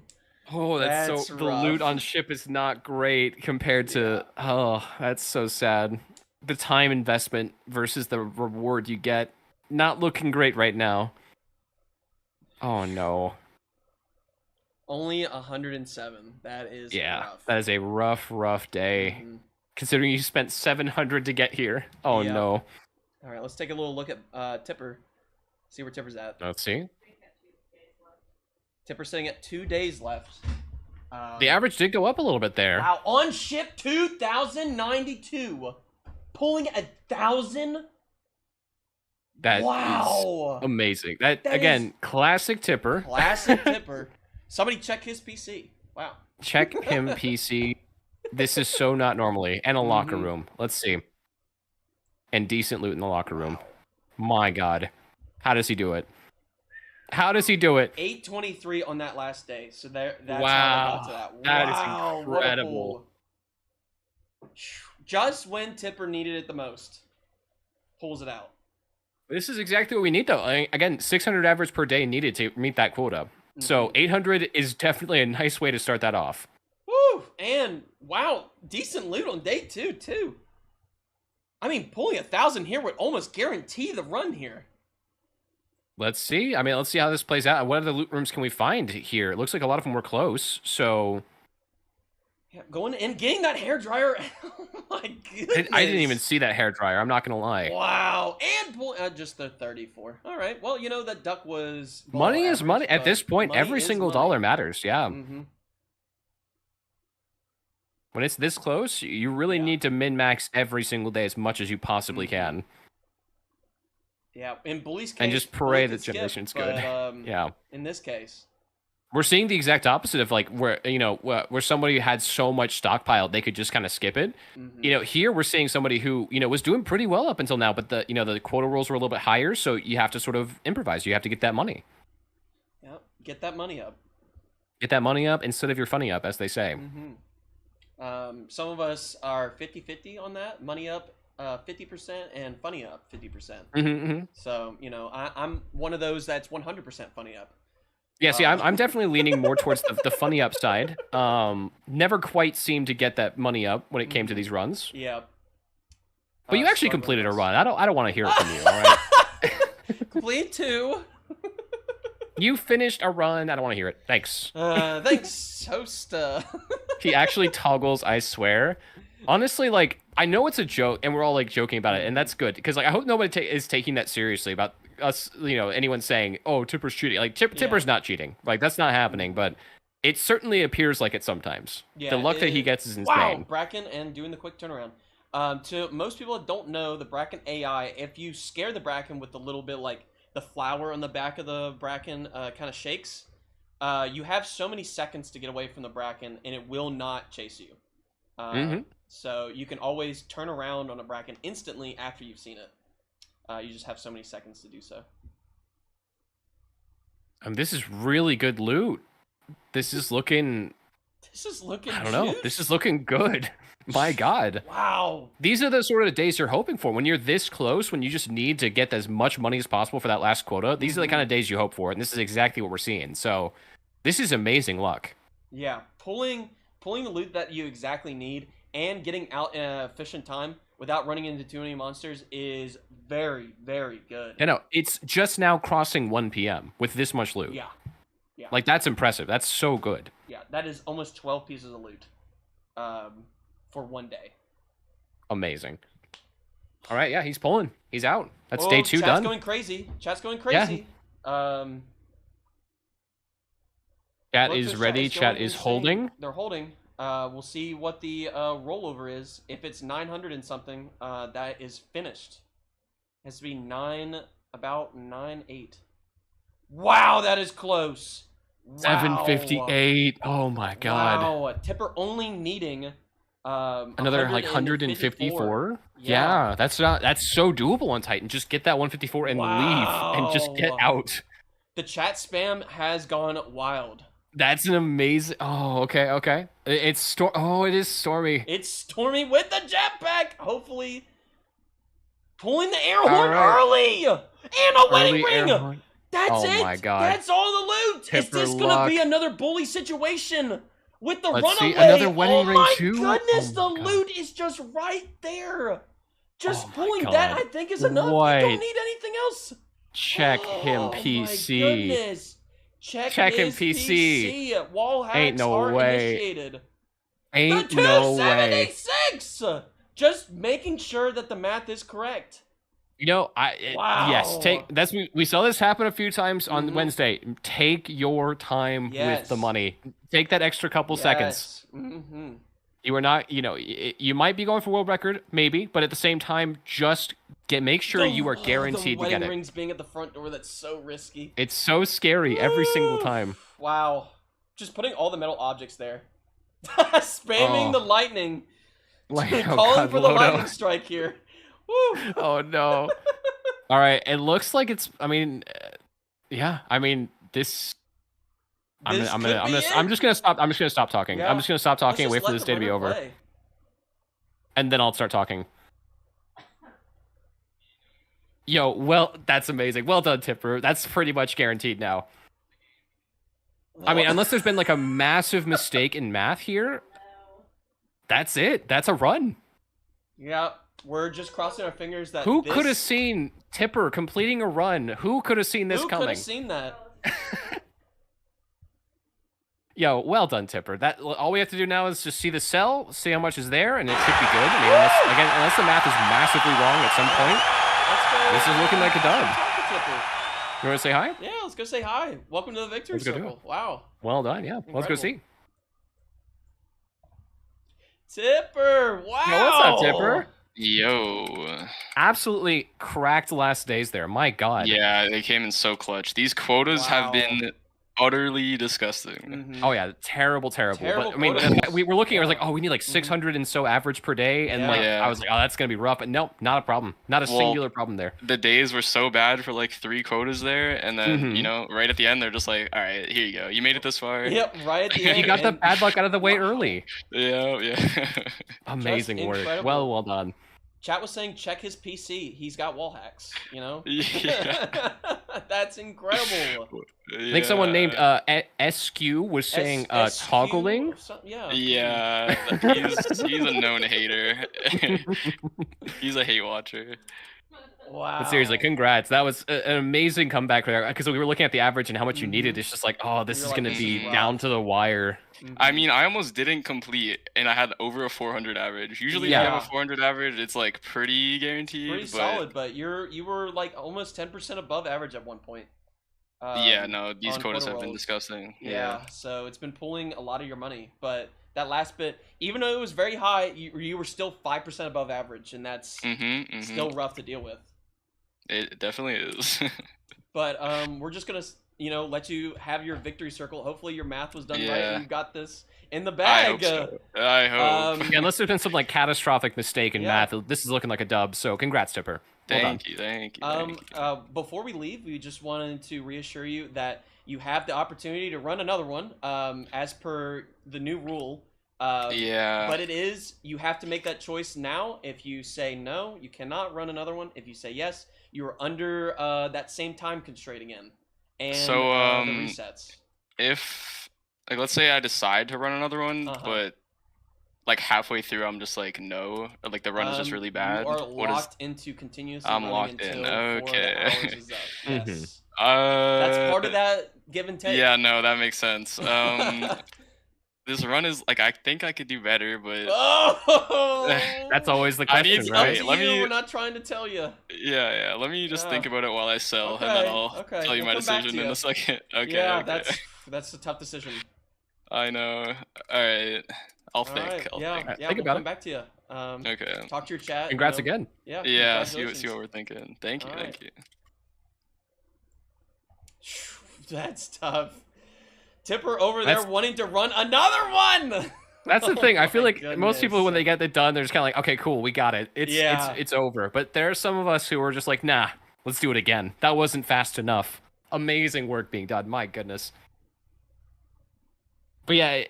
Speaker 8: Oh, that's so. The
Speaker 7: rough.
Speaker 8: loot on ship is not great compared to. Oh, that's so sad. The time investment versus the reward you get, not looking great right now. Oh no.
Speaker 7: Only 107. That is rough.
Speaker 8: That is a rough day.
Speaker 7: Mhm.
Speaker 8: Considering you spent 700 to get here. Oh
Speaker 7: Yeah.
Speaker 8: no.
Speaker 7: All right, let's take a little look at Tipper. See where Tipper's at.
Speaker 8: Let's see.
Speaker 7: Tipper's sitting at 2 days left.
Speaker 8: The average did go up a little bit there.
Speaker 7: Wow, on ship 2,092, pulling 1,000.
Speaker 8: That
Speaker 7: Wow.
Speaker 8: is amazing. That
Speaker 7: That
Speaker 8: again,
Speaker 7: is-
Speaker 8: classic Tipper.
Speaker 7: Classic Tipper. Somebody check his PC. Wow.
Speaker 8: Check him PC. This is so not normally. And a locker room. Let's see. And decent loot in the locker room. My god. How does he do it? How does he do it?
Speaker 7: 823 on that last day. So that's how
Speaker 8: Wow.
Speaker 7: they got to that.
Speaker 8: That is
Speaker 7: Wow, what a
Speaker 8: incredible.
Speaker 7: pull. Just when Tipper needed it the most. Pulls it out.
Speaker 8: This is exactly what we need, though. Again, 600 average per day needed to meet that quota. So 800 is definitely a nice way to start that off.
Speaker 7: Woo! And wow, decent loot on day 2 too. I mean, pulling 1,000 here would almost guarantee the run here.
Speaker 8: Let's see. I mean, let's see how this plays out. What other loot rooms can we find here? It looks like a lot of them were close. So
Speaker 7: Yeah, going and getting that hairdryer. Oh my goodness.
Speaker 8: I didn't even see that hairdryer. I'm not gonna lie.
Speaker 7: Wow, and just the 34. All right. Well, you know that duck was
Speaker 8: Money is money at this point.
Speaker 7: money
Speaker 8: Every
Speaker 7: is
Speaker 8: single
Speaker 7: money.
Speaker 8: dollar matters. Yeah.
Speaker 7: Mm-hmm.
Speaker 8: When it's this close, you really need to min max every single day as much as you possibly can.
Speaker 7: Yeah, in Bully's case,
Speaker 8: And just
Speaker 7: Bully
Speaker 8: pray
Speaker 7: could
Speaker 8: that
Speaker 7: skip,
Speaker 8: generation's good.
Speaker 7: but,
Speaker 8: Yeah.
Speaker 7: In this case,
Speaker 8: We're seeing the exact opposite of like where where somebody had so much stockpile they could just kind of skip it. Here we're seeing somebody who was doing pretty well up until now, but the quota rolls were a little bit higher, so you have to sort of improvise. You have to get that money.
Speaker 7: yeah, get that money up.
Speaker 8: Get that money up instead of your funny up, as they say.
Speaker 7: Some of us are 50-50 on that. Money up 50% and funny up 50%. So I'm one of those that's 100% funny up.
Speaker 8: Yeah, see, I'm definitely leaning more towards the funny up side. Never quite seemed to get that money up when it came to these runs.
Speaker 7: Yeah.
Speaker 8: But you actually completed a run. I don't want to hear it from you. All right.
Speaker 7: Complete 2.
Speaker 8: You finished a run. I don't want to hear it. Thanks.
Speaker 7: Thanks, host.
Speaker 8: He actually toggles. I swear. Honestly, like I know it's a joke, and we're all like joking about it, and that's good because like I hope nobody is taking that seriously about us. Anyone saying, "Oh, Tipper's cheating." Like Tipper's not cheating. Like that's not happening. But it certainly appears like it sometimes.
Speaker 7: Yeah,
Speaker 8: the luck that he gets is insane.
Speaker 7: Wow, Bracken and doing the quick turnaround. To most people that don't know, the Bracken AI, if you scare the Bracken with a little bit like the flower on the back of the Bracken kind of shakes, you have so many seconds to get away from the Bracken, and it will not chase you. So you can always turn around on a Bracken instantly after you've seen it. You just have so many seconds to do so.
Speaker 8: This is really good loot. This is looking. I don't know. This is looking good. My God.
Speaker 7: Wow.
Speaker 8: These are the sort of days you're hoping for. When you're this close, when you just need to get as much money as possible for that last quota, these are the kind of days you hope for. And this is exactly what we're seeing. So this is amazing luck.
Speaker 7: Yeah. Pulling the loot that you exactly need and getting out in an efficient time without running into too many monsters is very, very good.
Speaker 8: I know. It's just now crossing 1 p.m. with this much loot.
Speaker 7: Yeah. Yeah.
Speaker 8: Like, that's impressive. That's so good.
Speaker 7: Yeah, that is almost 12 pieces of loot for one day.
Speaker 8: Amazing. All right, yeah, he's pulling. He's out. That's day 2
Speaker 7: chat's
Speaker 8: done.
Speaker 7: Going crazy. Chat's going crazy.
Speaker 8: Chat is ready. Chat is holding.
Speaker 7: They're holding. We'll see what the rollover is. If it's 900 and something, that is finished. It has to be about 9.8. Wow, that is close. Wow.
Speaker 8: 758. Oh my god.
Speaker 7: Wow, Tipper only needing
Speaker 8: another like 154. Yeah, that's so doable on Titan. Just get that 154 and leave and just get out.
Speaker 7: The chat spam has gone wild.
Speaker 8: That's an amazing. Oh, okay. It is Stormy.
Speaker 7: It's Stormy with the jetpack. Hopefully, pulling the air horn early and a wedding ring. That's it.
Speaker 8: My god.
Speaker 7: That's all the loot. Is this gonna be another bully situation with the runaway?
Speaker 8: See, another wedding ring too.
Speaker 7: Oh my goodness, the loot is just right there. Just pulling that, I think, is enough. You don't need anything else.
Speaker 8: Check him PC.
Speaker 7: My goodness. Check him PC. Wall hacks
Speaker 8: Ain't no
Speaker 7: are
Speaker 8: way.
Speaker 7: initiated.
Speaker 8: Ain't
Speaker 7: The
Speaker 8: no way.
Speaker 7: 276. Just making sure that the math is correct.
Speaker 8: You know,
Speaker 7: Wow.
Speaker 8: yes. We saw this happen a few times on Wednesday. Take your time with the money. Take that extra couple seconds. You are not. You know, you might be going for world record, maybe, but at the same time, just make sure you are guaranteed to get
Speaker 7: The
Speaker 8: it.
Speaker 7: rings being at the front door, that's so risky.
Speaker 8: It's so scary every single time.
Speaker 7: Wow. Just putting all the metal objects there. Spamming the lightning. Calling for the lightning strike here. Woo.
Speaker 8: Oh no. All right, it looks like it's. I mean, yeah. I mean, this. I'm just gonna stop. I'm just gonna stop talking.
Speaker 7: Yeah.
Speaker 8: I'm just gonna stop talking and
Speaker 7: Let's
Speaker 8: wait
Speaker 7: just
Speaker 8: for
Speaker 7: let
Speaker 8: this
Speaker 7: the
Speaker 8: day to be
Speaker 7: runner
Speaker 8: over,
Speaker 7: play.
Speaker 8: and then I'll start talking. Yo, well, that's amazing. Well done, Tipper. That's pretty much guaranteed now. I mean, unless there's been like a massive mistake in math here, that's it. That's a run.
Speaker 7: Yeah, we're just crossing our fingers that.
Speaker 8: Who could have seen Tipper completing a run? Who could have seen this
Speaker 7: Who
Speaker 8: coming?
Speaker 7: could have seen that?
Speaker 8: Yo, well done, Tipper. That all we have to do now is just see the cell, see how much is there, and it should be good. I mean, unless the math is massively wrong at some point, this is looking like a dub. You want to say hi?
Speaker 7: Yeah, let's go say hi. Welcome to the Victory
Speaker 8: Let's go do
Speaker 7: Circle. Wow.
Speaker 8: Well done. Yeah, let's go see.
Speaker 7: Tipper, wow.
Speaker 8: Yo, what's up, Tipper?
Speaker 12: Yo.
Speaker 8: Absolutely cracked last days there. My God.
Speaker 12: Yeah, they came in so clutch. These quotas have been utterly disgusting.
Speaker 8: Oh yeah, terrible. But I mean, we were looking. I was like, oh, we need like 600 and so average per day, and I was like, oh, that's gonna be rough. But no, not a problem. Not a singular problem there.
Speaker 12: The days were so bad for like 3 quotas there, and then you know, right at the end, they're just like, all right, here you go. You made it this far.
Speaker 7: Yep, right at the end.
Speaker 8: You got the bad luck out of the way early.
Speaker 12: Yeah.
Speaker 8: Amazing work.
Speaker 7: incredible.
Speaker 8: Well done.
Speaker 7: Chat was saying check his PC. He's got wall hacks. You know.
Speaker 12: Yeah.
Speaker 7: That's incredible.
Speaker 8: I think someone named SQ was saying toggling.
Speaker 12: Yeah, he's a known hater. He's a hate watcher.
Speaker 7: Wow.
Speaker 8: But seriously, congrats. That was an amazing comeback there. Because we were looking at the average and how much you needed. It's just like, oh, this is going to be down to the wire.
Speaker 12: I mean, I almost didn't complete, and I had over a 400 average. Usually, if you have a 400 average, it's like pretty guaranteed.
Speaker 7: Pretty solid, but you were like almost 10% above average at one point.
Speaker 12: Yeah, no, these quotas have been disgusting.
Speaker 7: Yeah, so it's been pulling a lot of your money, but that last bit, even though it was very high, you were still 5% above average, and that's still rough to deal with.
Speaker 12: It definitely is.
Speaker 7: But we're just gonna, let you have your victory circle. Hopefully your math was done right, and you got this in the bag.
Speaker 12: I hope so. I hope.
Speaker 8: Yeah, unless there's been some like catastrophic mistake in math, this is looking like a dub. So congrats, Tipper.
Speaker 12: Thank you.
Speaker 7: Before we leave, we just wanted to reassure you that you have the opportunity to run another one, as per the new rule. But you have to make that choice now. If you say no, you cannot run another one. If you say yes, you are under that same time constraint again. And
Speaker 12: so,
Speaker 7: the resets.
Speaker 12: If, like, let's say I decide to run another one, but like halfway through, I'm just like, no, or like the run is just really bad.
Speaker 7: You are locked into continuously
Speaker 12: I'm
Speaker 7: running
Speaker 12: locked in.
Speaker 7: until 4
Speaker 12: Okay.
Speaker 7: hours is up. Yes.
Speaker 12: That's
Speaker 7: part of that give and take.
Speaker 12: Yeah, no, that makes sense. This run is like, I think I could do better, but
Speaker 8: that's always the question, right?
Speaker 7: We're not trying to tell you.
Speaker 12: Yeah. Let me just think about it while I sell, and then I'll tell you my decision in a second. Okay.
Speaker 7: Yeah, that's a tough decision.
Speaker 12: I know. All right. I'll
Speaker 7: All
Speaker 12: think.
Speaker 7: right,
Speaker 12: I'll
Speaker 7: yeah,
Speaker 12: think.
Speaker 7: yeah.
Speaker 8: Think
Speaker 7: We'll
Speaker 8: about
Speaker 7: come
Speaker 8: it.
Speaker 7: back to you.
Speaker 12: Okay.
Speaker 7: Talk to your chat.
Speaker 8: Congrats again.
Speaker 7: Yeah.
Speaker 12: Yeah. See
Speaker 7: congratulations.
Speaker 12: what we're thinking. Thank you.
Speaker 7: All
Speaker 12: Thank you.
Speaker 7: That's tough. Tipper over there
Speaker 8: That's-
Speaker 7: wanting to run another one.
Speaker 8: That's the thing. I feel
Speaker 7: my
Speaker 8: like most people,
Speaker 7: goodness.
Speaker 8: when they get it done, they're just kind of like, okay, cool, we got it.
Speaker 7: Yeah.
Speaker 8: It's over. But there are some of us who are just like, nah, let's do it again. That wasn't fast enough. Amazing work being done. My goodness. But yeah,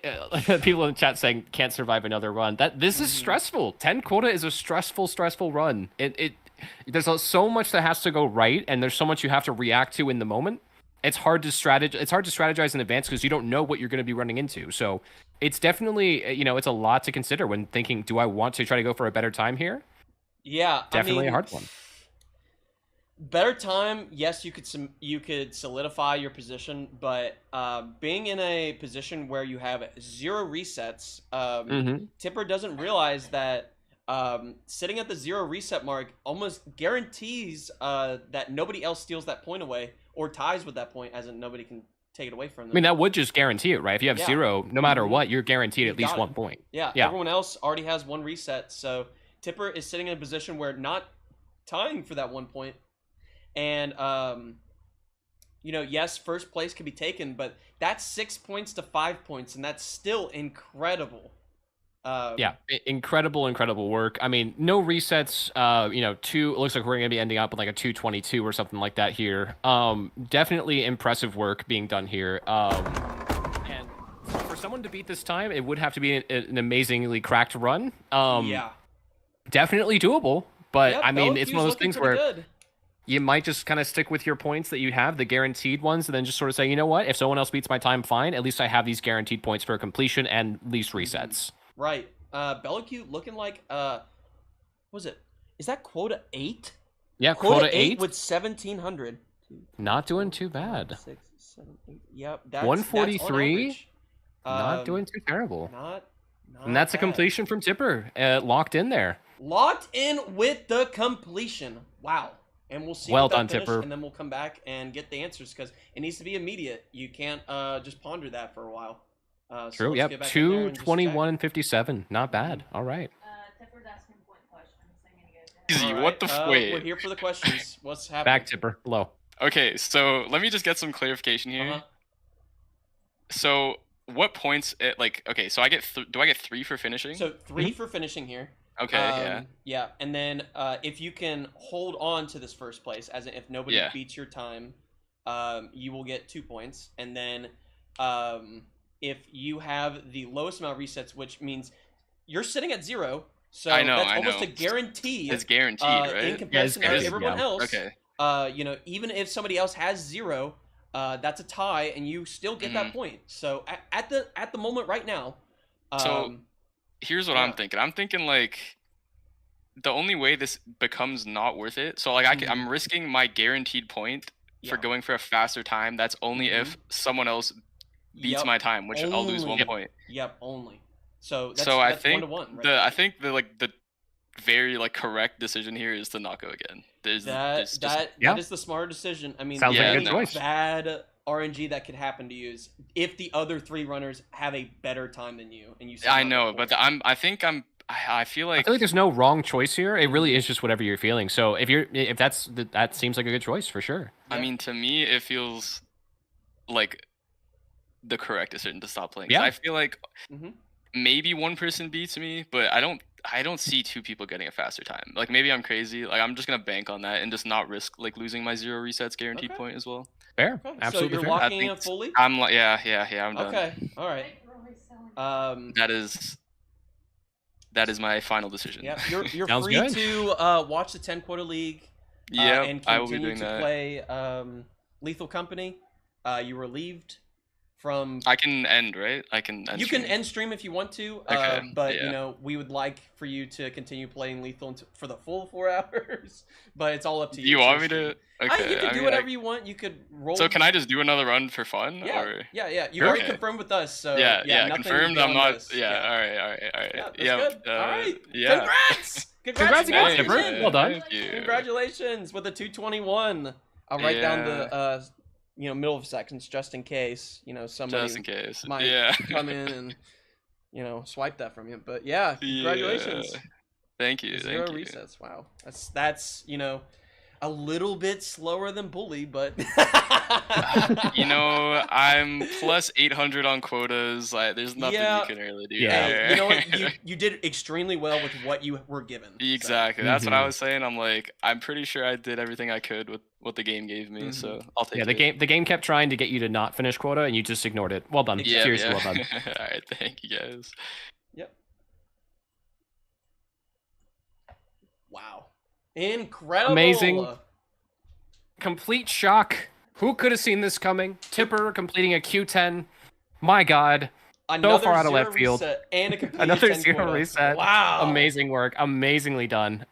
Speaker 8: people in the chat saying can't survive another run. This is stressful. 10 quota is a stressful run. There's so much that has to go right, and there's so much you have to react to in the moment. It's hard to strategize in advance because you don't know what you're going to be running into. So it's definitely, it's a lot to consider when thinking, do I want to try to go for a better time here?
Speaker 7: Yeah,
Speaker 8: Definitely a hard one.
Speaker 7: Better time, yes, you could solidify your position, but being in a position where you have 0 resets, Tipper doesn't realize that sitting at the 0 reset mark almost guarantees that nobody else steals that point away or ties with that point, as in nobody can take it away from them.
Speaker 8: I mean, that would just guarantee it, right? If you have 0, no matter what, you're guaranteed at least
Speaker 7: got
Speaker 8: 1
Speaker 7: it.
Speaker 8: point.
Speaker 7: Yeah, everyone else already has 1 reset, so Tipper is sitting in a position where not tying for that 1 point. And, yes, first place can be taken, but that's 6 points to 5 points, and that's still incredible.
Speaker 8: Incredible work. I mean, no resets. It looks like we're going to be ending up with like a 222 or something like that here. Definitely impressive work being done here. And for someone to beat this time, it would have to be an amazingly cracked run. Definitely doable, but
Speaker 7: Yep,
Speaker 8: I mean, it's
Speaker 7: Bellacue's
Speaker 8: one of those
Speaker 7: looking
Speaker 8: things
Speaker 7: pretty
Speaker 8: where
Speaker 7: good.
Speaker 8: you might just kind of stick with your points that you have, the guaranteed ones, and then just sort of say, you know what, if someone else beats my time, fine. At least I have these guaranteed points for completion and least resets.
Speaker 7: Right. Bellacue looking like, what was it? Is that quota 8?
Speaker 8: Yeah,
Speaker 7: Quota
Speaker 8: quota 8
Speaker 7: with 1,700.
Speaker 8: Not doing too bad.
Speaker 7: 6, 7, 8. Yep. That's
Speaker 8: 143.
Speaker 7: That's
Speaker 8: Not doing too terrible.
Speaker 7: Not
Speaker 8: And that's a
Speaker 7: bad.
Speaker 8: completion from Tipper, locked in there.
Speaker 7: Locked in with the completion. Wow. And we'll see.
Speaker 8: Well
Speaker 7: what that
Speaker 8: done,
Speaker 7: finish,
Speaker 8: Tipper.
Speaker 7: And then we'll come back and get the answers because it needs to be immediate. You can't just ponder that for a while. So
Speaker 8: True.
Speaker 7: let's
Speaker 8: Yep.
Speaker 7: get back in there and just
Speaker 8: 221 and 57. Not bad. All right.
Speaker 11: Tipper's asking point questions. I'm gonna go to
Speaker 12: Easy.
Speaker 7: All
Speaker 12: What the
Speaker 7: right,
Speaker 12: wait?
Speaker 7: We're here for the questions. What's happening?
Speaker 8: Back Tipper. Low.
Speaker 12: Okay, so let me just get some clarification here.
Speaker 7: Uh-huh.
Speaker 12: So what points? Okay, so do I get 3 for finishing?
Speaker 7: So 3 for finishing here.
Speaker 12: Okay, yeah.
Speaker 7: Yeah, and then if you can hold on to this first place, as in if nobody
Speaker 12: Yeah.
Speaker 7: beats your time, you will get 2 points. And then if you have the lowest amount of resets, which means you're sitting at 0, so
Speaker 12: I know,
Speaker 7: that's
Speaker 12: I
Speaker 7: almost
Speaker 12: know.
Speaker 7: a guarantee.
Speaker 12: It's guaranteed, right?
Speaker 7: In comparison to
Speaker 8: guaranteed,
Speaker 7: everyone
Speaker 8: yeah.
Speaker 7: else.
Speaker 12: Okay.
Speaker 7: Even if somebody else has 0, that's a tie, and you still get that point. So at the moment right now,
Speaker 12: So here's what I'm thinking. I'm thinking like the only way this becomes not worth it. So like I'm risking my guaranteed point for going for a faster time. That's only if someone else beats my time, which I'll lose 1 point.
Speaker 7: Yep, only. So that's,
Speaker 12: So I
Speaker 7: that's
Speaker 12: think
Speaker 7: 1-1. Right?
Speaker 12: the very correct decision here is to not go again.
Speaker 7: That is the smart decision. I mean,
Speaker 8: Sounds
Speaker 12: like a
Speaker 7: the
Speaker 12: good
Speaker 7: only
Speaker 8: choice.
Speaker 7: bad RNG that could happen to you is if the other 3 runners have a better time than you, and you.
Speaker 12: I know, but I feel
Speaker 8: I
Speaker 12: like
Speaker 8: feel like there's no wrong choice here. It really is just whatever you're feeling. So if that seems like a good choice for sure.
Speaker 12: I mean, to me, it feels like the correct decision to stop playing. 'Cause
Speaker 8: Yeah.
Speaker 12: I feel like maybe one person beats me, but I don't see 2 people getting a faster time. Like maybe I'm crazy. Like I'm just gonna bank on that and just not risk like losing my 0 resets guaranteed point as well.
Speaker 8: Fair,
Speaker 7: Okay,
Speaker 8: absolutely
Speaker 7: so you're
Speaker 8: fair.
Speaker 7: locking
Speaker 12: think
Speaker 7: in fully.
Speaker 12: I'm like yeah, I'm done.
Speaker 7: Okay, all right.
Speaker 12: That is my final decision.
Speaker 7: Yeah, you're
Speaker 8: Sounds
Speaker 7: free
Speaker 8: good.
Speaker 7: to watch the 10 quota league.
Speaker 12: Yeah,
Speaker 7: and
Speaker 12: I will be
Speaker 7: continue
Speaker 12: doing
Speaker 7: to
Speaker 12: that.
Speaker 7: play Lethal Company. You relieved from.
Speaker 12: I can end, right? I can end
Speaker 7: You can
Speaker 12: stream.
Speaker 7: end stream if you want to,
Speaker 12: Okay,
Speaker 7: but
Speaker 12: yeah.
Speaker 7: we would like for you to continue playing Lethal for the full 4 hours. But it's all up to you.
Speaker 12: You
Speaker 7: It's
Speaker 12: want
Speaker 7: your
Speaker 12: me to?
Speaker 7: stream.
Speaker 12: Okay.
Speaker 7: You can
Speaker 12: I
Speaker 7: do
Speaker 12: mean,
Speaker 7: whatever you want. You could roll.
Speaker 12: So can I just do another run for fun?
Speaker 7: Yeah,
Speaker 12: Or...
Speaker 7: yeah. You've
Speaker 12: Sure.
Speaker 7: already
Speaker 12: Okay.
Speaker 7: confirmed with us, so
Speaker 12: yeah,
Speaker 7: nothing
Speaker 12: confirmed.
Speaker 7: beyond
Speaker 12: I'm not.
Speaker 7: this.
Speaker 12: Yeah, all right.
Speaker 7: Yeah, that's
Speaker 12: Yep,
Speaker 7: good. All right.
Speaker 12: Yeah.
Speaker 7: Congrats!
Speaker 8: Congrats again,
Speaker 12: Thanks,
Speaker 8: Tipper.
Speaker 12: man.
Speaker 8: Well done.
Speaker 12: Thank you.
Speaker 7: Congratulations with the 221. I'll write down the middle of seconds, just in case, somebody
Speaker 12: Just in case.
Speaker 7: might
Speaker 12: Yeah.
Speaker 7: come in and, swipe that from you. But yeah, congratulations.
Speaker 12: Yeah. Thank you.
Speaker 7: 0
Speaker 12: Thank you.
Speaker 7: resets. Wow. That's a little bit slower than Bully, but
Speaker 12: I'm plus 800 on quotas. Like, there's nothing
Speaker 7: Yeah.
Speaker 12: you can really do.
Speaker 7: Hey,
Speaker 12: there.
Speaker 7: you know what? You did extremely well with what you were given. so.
Speaker 12: Exactly. That's what I was saying. I'm like, I'm pretty sure I did everything I could with what the game gave me. So I'll take
Speaker 8: Yeah,
Speaker 12: it.
Speaker 8: the game kept trying to get you to not finish quota, and you just ignored it. Well done.
Speaker 12: Yeah,
Speaker 8: Seriously,
Speaker 12: yeah.
Speaker 8: well done.
Speaker 12: All right, thank you guys.
Speaker 7: Yep. Wow. Incredible.
Speaker 8: Amazing. Complete shock. Who could have seen this coming? Tipper completing a Q10. My God.
Speaker 7: Another
Speaker 8: so far out of
Speaker 7: 0
Speaker 8: left field.
Speaker 7: reset and a completed
Speaker 8: Another
Speaker 7: 10
Speaker 8: 0
Speaker 7: quota.
Speaker 8: reset.
Speaker 7: Wow.
Speaker 8: Amazing work. Amazingly done.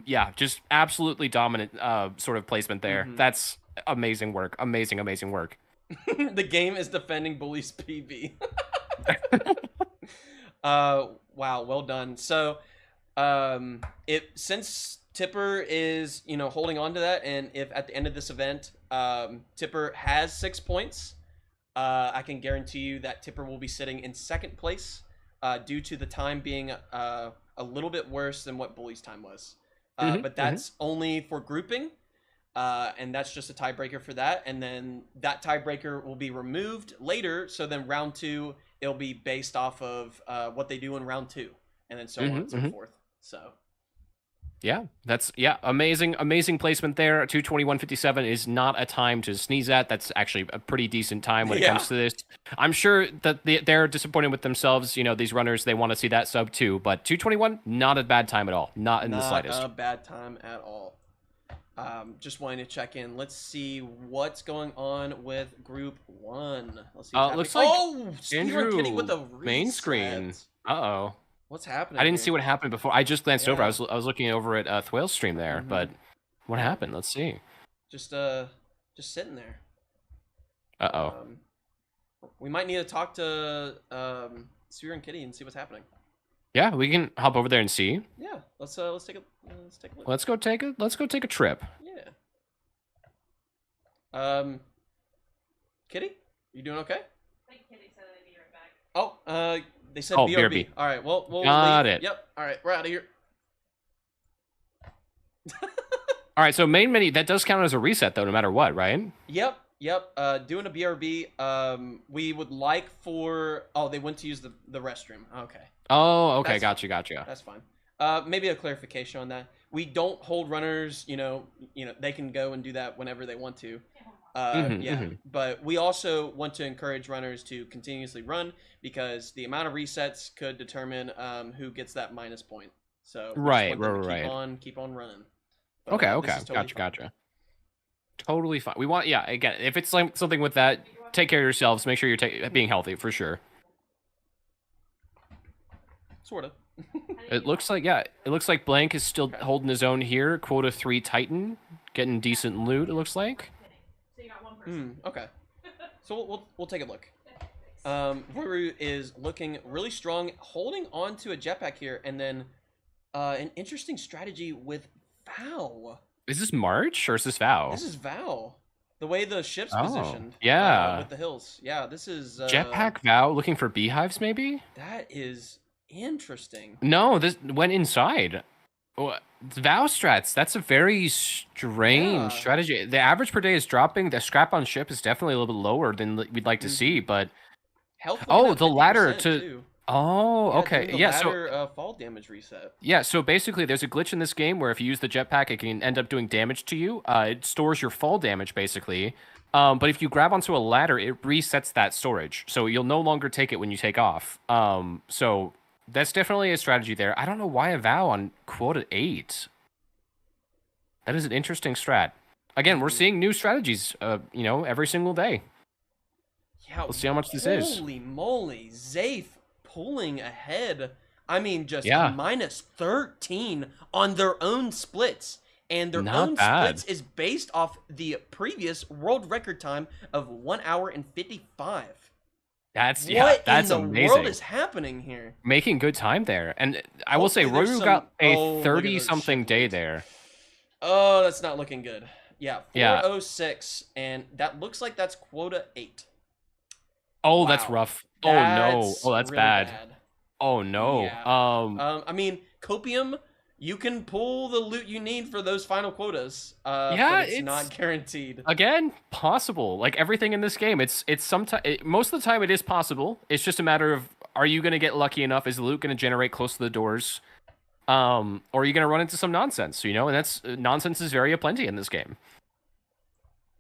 Speaker 8: Yeah, just absolutely dominant sort of placement there. That's amazing work. Amazing work.
Speaker 7: The game is defending Bully's PB. Wow, well done. So, since Tipper is, holding on to that, and if at the end of this event, Tipper has 6 points, I can guarantee you that Tipper will be sitting in second place, due to the time being a little bit worse than what Bully's time was. But that's only for grouping, and that's just a tiebreaker for that. And then that tiebreaker will be removed later. So then round 2, it'll be based off of what they do in round 2, and then so on and so forth. So.
Speaker 8: Yeah, that's amazing placement there. 221.57 is not a time to sneeze at. That's actually a pretty decent time when it comes to this. I'm sure that they're disappointed with themselves. These runners, they want to see that sub too. But 221, not a bad time at all. Not in the slightest.
Speaker 7: Not a bad time at all. Just wanting to check in. Let's see what's going on with Group 1. Let's see.
Speaker 8: Looks like
Speaker 7: Andrew Kitty with a
Speaker 8: main screen. Uh-oh.
Speaker 7: What's happening?
Speaker 8: I didn't
Speaker 7: here?
Speaker 8: see what happened before. I just glanced over. I was looking over at Thwale's stream there, but what happened? Let's see.
Speaker 7: Just sitting there.
Speaker 8: Uh-oh.
Speaker 7: We might need to talk to Sphere and Kitty and see what's happening.
Speaker 8: Yeah, we can hop over there and see.
Speaker 7: Yeah, let's take a look.
Speaker 8: Let's go take a trip.
Speaker 7: Yeah. Kitty, you doing okay?
Speaker 11: I think Kitty said they'd be right back.
Speaker 7: Oh, they said
Speaker 8: Oh,
Speaker 7: BRB.
Speaker 8: BRB.
Speaker 7: All right, well, we'll
Speaker 8: Got
Speaker 7: leave.
Speaker 8: it.
Speaker 7: Yep. All right, we're out of here.
Speaker 8: All right, so main menu, that does count as a reset though, no matter what, right?
Speaker 7: Yep. Doing a BRB. We would like for. Oh, they went to use the restroom. Okay.
Speaker 8: Oh, okay,
Speaker 7: That's
Speaker 8: gotcha.
Speaker 7: That's fine. Maybe a clarification on that. We don't hold runners. They can go and do that whenever they want to. But we also want to encourage runners to continuously run because the amount of resets could determine who gets that minus point. So we just want them to keep on running. But,
Speaker 8: Okay,
Speaker 7: this is totally fine.
Speaker 8: gotcha. Totally fine. We want, again, if it's like something with that, take care of yourselves. Make sure you're being healthy for sure.
Speaker 7: Sort of.
Speaker 8: It looks like Blank is still holding his own here. Quota 3 Titan, getting decent loot. It looks like.
Speaker 11: So you got one person.
Speaker 7: Okay. So we'll take a look. Voru is looking really strong, holding on to a jetpack here, and then an interesting strategy with Vow.
Speaker 8: Is this March or is this Vow?
Speaker 7: This is Vow. The way the ship's positioned.
Speaker 8: Yeah.
Speaker 7: With the hills. Yeah, this is
Speaker 8: Jetpack Vow looking for beehives, maybe?
Speaker 7: That is interesting.
Speaker 8: No, this went inside. Vow strats, that's a very strange strategy. The average per day is dropping. The scrap on ship is definitely a little bit lower than we'd like to see, but the ladder to
Speaker 7: too.
Speaker 8: Oh, okay. Yeah,
Speaker 7: so fall damage reset.
Speaker 8: Yeah, so basically there's a glitch in this game where if you use the jetpack, it can end up doing damage to you. It stores your fall damage, basically. But if you grab onto a ladder, it resets that storage. So you'll no longer take it when you take off. So that's definitely a strategy there. I don't know why a Vow on quota 8. That is an interesting strat. Again, we're seeing new strategies, every single day.
Speaker 7: Yeah,
Speaker 8: we'll see how much this is.
Speaker 7: Holy moly, Zaith pulling ahead. I mean, just minus 13 on their own splits. And their own splits is based off the previous world record time of 1 hour and 55.
Speaker 8: That's
Speaker 7: what
Speaker 8: that's
Speaker 7: in the
Speaker 8: amazing.
Speaker 7: world is happening here?
Speaker 8: Making good time there. And I will say, Royu got a 30-something day there.
Speaker 7: Oh, that's not looking good. Yeah,
Speaker 8: Yeah.
Speaker 7: 406, and that looks like that's quota 8.
Speaker 8: Oh, that's
Speaker 7: Wow.
Speaker 8: rough. Oh no.
Speaker 7: That's
Speaker 8: Oh, that's
Speaker 7: really
Speaker 8: bad. Oh no.
Speaker 7: Yeah. I mean, Copium, you can pull the loot you need for those final quotas.
Speaker 8: Yeah,
Speaker 7: but it's not guaranteed.
Speaker 8: Again, possible. Like everything in this game, it's sometimes most of the time it is possible. It's just a matter of, are you going to get lucky enough? Is the loot going to generate close to the doors? Or are you going to run into some nonsense? You know, and that's nonsense is very aplenty in this game.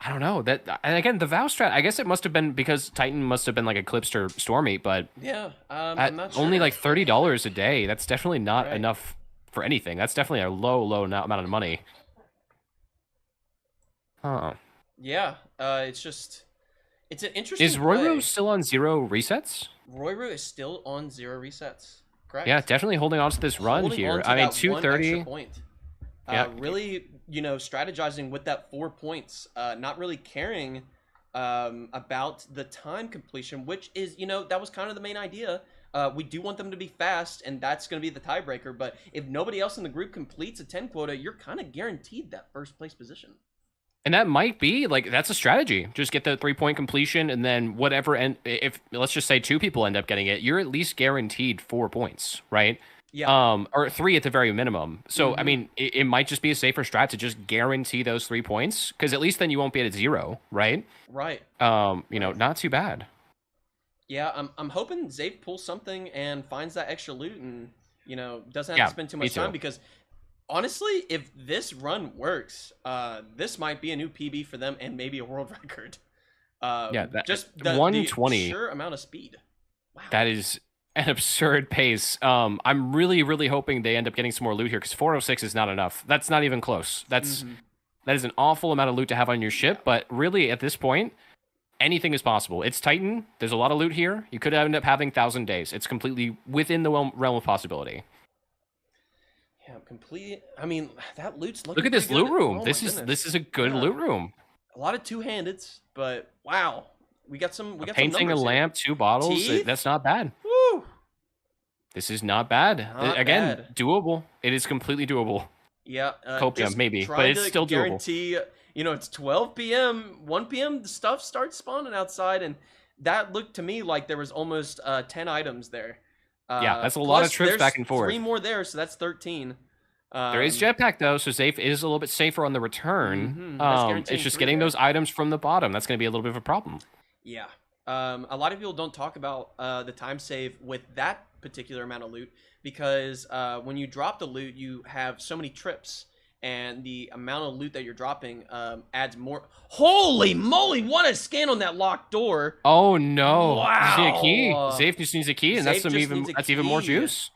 Speaker 8: I don't know that, and again, the Vow strat. I guess it must have been because Titan must have been like Eclipsed or Stormy, but
Speaker 7: Yeah, I'm
Speaker 8: at
Speaker 7: not sure.
Speaker 8: only like $30 a day, that's definitely not enough for anything. That's definitely a low amount of money. Huh.
Speaker 7: Yeah, it's an interesting.
Speaker 8: Is Royru
Speaker 7: play.
Speaker 8: still on 0 resets?
Speaker 7: Royru is still on 0 resets. Correct.
Speaker 8: Yeah, definitely holding on to this run
Speaker 7: Holding
Speaker 8: here.
Speaker 7: on to
Speaker 8: I mean,
Speaker 7: that one extra
Speaker 8: 230.
Speaker 7: point.
Speaker 8: Yeah.
Speaker 7: Really, strategizing with that 4 points. Not really caring about the time completion, which is, that was kind of the main idea. We do want them to be fast, and that's going to be the tiebreaker. But if nobody else in the group completes a 10 quota, you're kind of guaranteed that first place position.
Speaker 8: And that might be like, that's a strategy. Just get the 3-point completion, and then whatever. And if let's just say 2 people end up getting it, you're at least guaranteed 4 points, right?
Speaker 7: Yeah.
Speaker 8: Or 3 at the very minimum. So I mean, it might just be a safer strat to just guarantee those 3 points, because at least then you won't be at 0, right?
Speaker 7: Right.
Speaker 8: Not too bad.
Speaker 7: Yeah, I'm hoping Zafe pulls something and finds that extra loot, and doesn't have to spend too much time, because honestly, if this run works, this might be a new PB for them and maybe a world record. Just the
Speaker 8: 120.
Speaker 7: The sheer amount of speed. Wow.
Speaker 8: That is an absurd pace. I'm really hoping they end up getting some more loot here, because 406 is not enough. That's not even close. That is an awful amount of loot to have on your ship, but really at this point, anything is possible. It's Titan. There's a lot of loot here. You could end up having 1,000 days. It's completely within the realm of possibility.
Speaker 7: Yeah, complete. I mean, that loot's looking.
Speaker 8: Look at this
Speaker 7: pretty
Speaker 8: loot
Speaker 7: good.
Speaker 8: room.
Speaker 7: Oh
Speaker 8: This
Speaker 7: my
Speaker 8: is
Speaker 7: goodness.
Speaker 8: a good loot room.
Speaker 7: A lot of two-handeds, but wow, we got some. We got
Speaker 8: Painting
Speaker 7: some
Speaker 8: a
Speaker 7: numbers
Speaker 8: lamp, 2 bottles.
Speaker 7: Teeth?
Speaker 8: That's not bad.
Speaker 7: Woo!
Speaker 8: This is not bad.
Speaker 7: Not
Speaker 8: Again,
Speaker 7: bad.
Speaker 8: doable. It is completely doable.
Speaker 7: Yeah,
Speaker 8: Copium,
Speaker 7: just
Speaker 8: maybe, but
Speaker 7: trying
Speaker 8: it's
Speaker 7: to
Speaker 8: still doable.
Speaker 7: guarantee, it's 12 p.m., 1 p.m. The stuff starts spawning outside, and that looked to me like there was almost 10 items there.
Speaker 8: Yeah, that's a lot of
Speaker 7: plus
Speaker 8: trips
Speaker 7: there's
Speaker 8: back and forth.
Speaker 7: 3 more there, so that's 13.
Speaker 8: There is jetpack though, so Zafe is a little bit safer on the return.
Speaker 7: That's guaranteeing
Speaker 8: It's just
Speaker 7: 3
Speaker 8: getting
Speaker 7: there.
Speaker 8: those items from the bottom. That's going to be a little bit of a problem.
Speaker 7: Yeah. A lot of people don't talk about the time save with that particular amount of loot, because when you drop the loot, you have so many trips, and the amount of loot that you're dropping adds more. Holy moly, what a scan on that locked door.
Speaker 8: Oh no!
Speaker 7: Wow.
Speaker 8: Just need a key. Zafe just needs a key, and
Speaker 7: Zafe
Speaker 8: that's
Speaker 7: just needs a
Speaker 8: even more
Speaker 7: key.
Speaker 8: juice.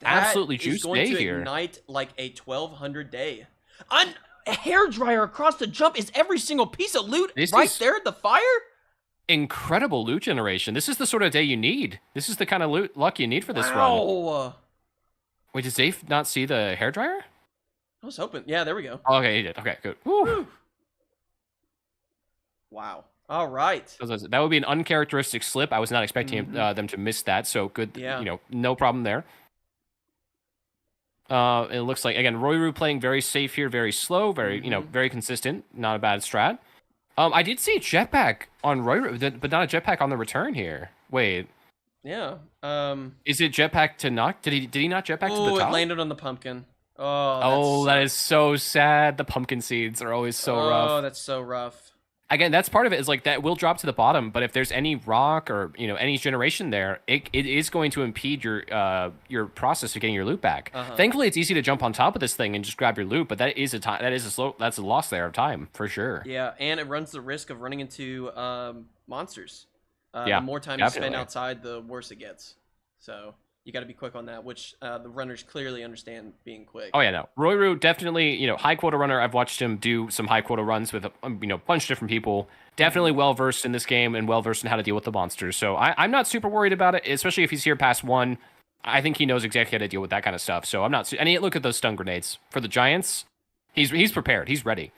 Speaker 7: That
Speaker 8: Absolutely
Speaker 7: is
Speaker 8: juice
Speaker 7: going
Speaker 8: day
Speaker 7: to
Speaker 8: here.
Speaker 7: ignite like a 1200 day. A hairdryer across the jump is every single piece of loot
Speaker 8: This
Speaker 7: right
Speaker 8: is-
Speaker 7: there at the fire.
Speaker 8: Incredible loot generation. This is the sort of day you need. This is the kind of luck you need for this run.
Speaker 7: Wow.
Speaker 8: Wait, did Zafe not see the hairdryer?
Speaker 7: I was hoping. Yeah, there we go.
Speaker 8: Oh, okay, he did. Okay, good. Woo.
Speaker 7: Wow. All right.
Speaker 8: That would be an uncharacteristic slip. I was not expecting them to miss that. So good.
Speaker 7: Yeah.
Speaker 8: No problem there. It looks like, again, Royru playing very safe here, very slow, very very consistent. Not a bad strat. I did see a jetpack on Royru, but not a jetpack on the return here. Wait.
Speaker 7: Yeah.
Speaker 8: Is it jetpack to knock? Did he not jetpack to the
Speaker 7: Oh,
Speaker 8: top?
Speaker 7: it landed on the pumpkin.
Speaker 8: Oh, that is so sad. The pumpkin seeds are always so rough.
Speaker 7: Oh, that's so rough.
Speaker 8: Again, that's part of it, is like that will drop to the bottom, but if there's any rock or any generation there, it is going to impede your process of getting your loot back. Thankfully, it's easy to jump on top of this thing and just grab your loot, but that's a loss there of time for sure.
Speaker 7: Yeah, and it runs the risk of running into monsters.
Speaker 8: Yeah,
Speaker 7: the more time you spend
Speaker 8: definitely.
Speaker 7: outside, the worse it gets. So you got to be quick on that, which the runners clearly understand being quick.
Speaker 8: Oh yeah, no. Royru definitely, high quota runner. I've watched him do some high quota runs with a bunch of different people. Definitely well versed in this game and well versed in how to deal with the monsters. So I'm not super worried about it, especially if he's here past 1. I think he knows exactly how to deal with that kind of stuff. So I'm not. And look at those stun grenades for the giants. He's prepared. He's ready.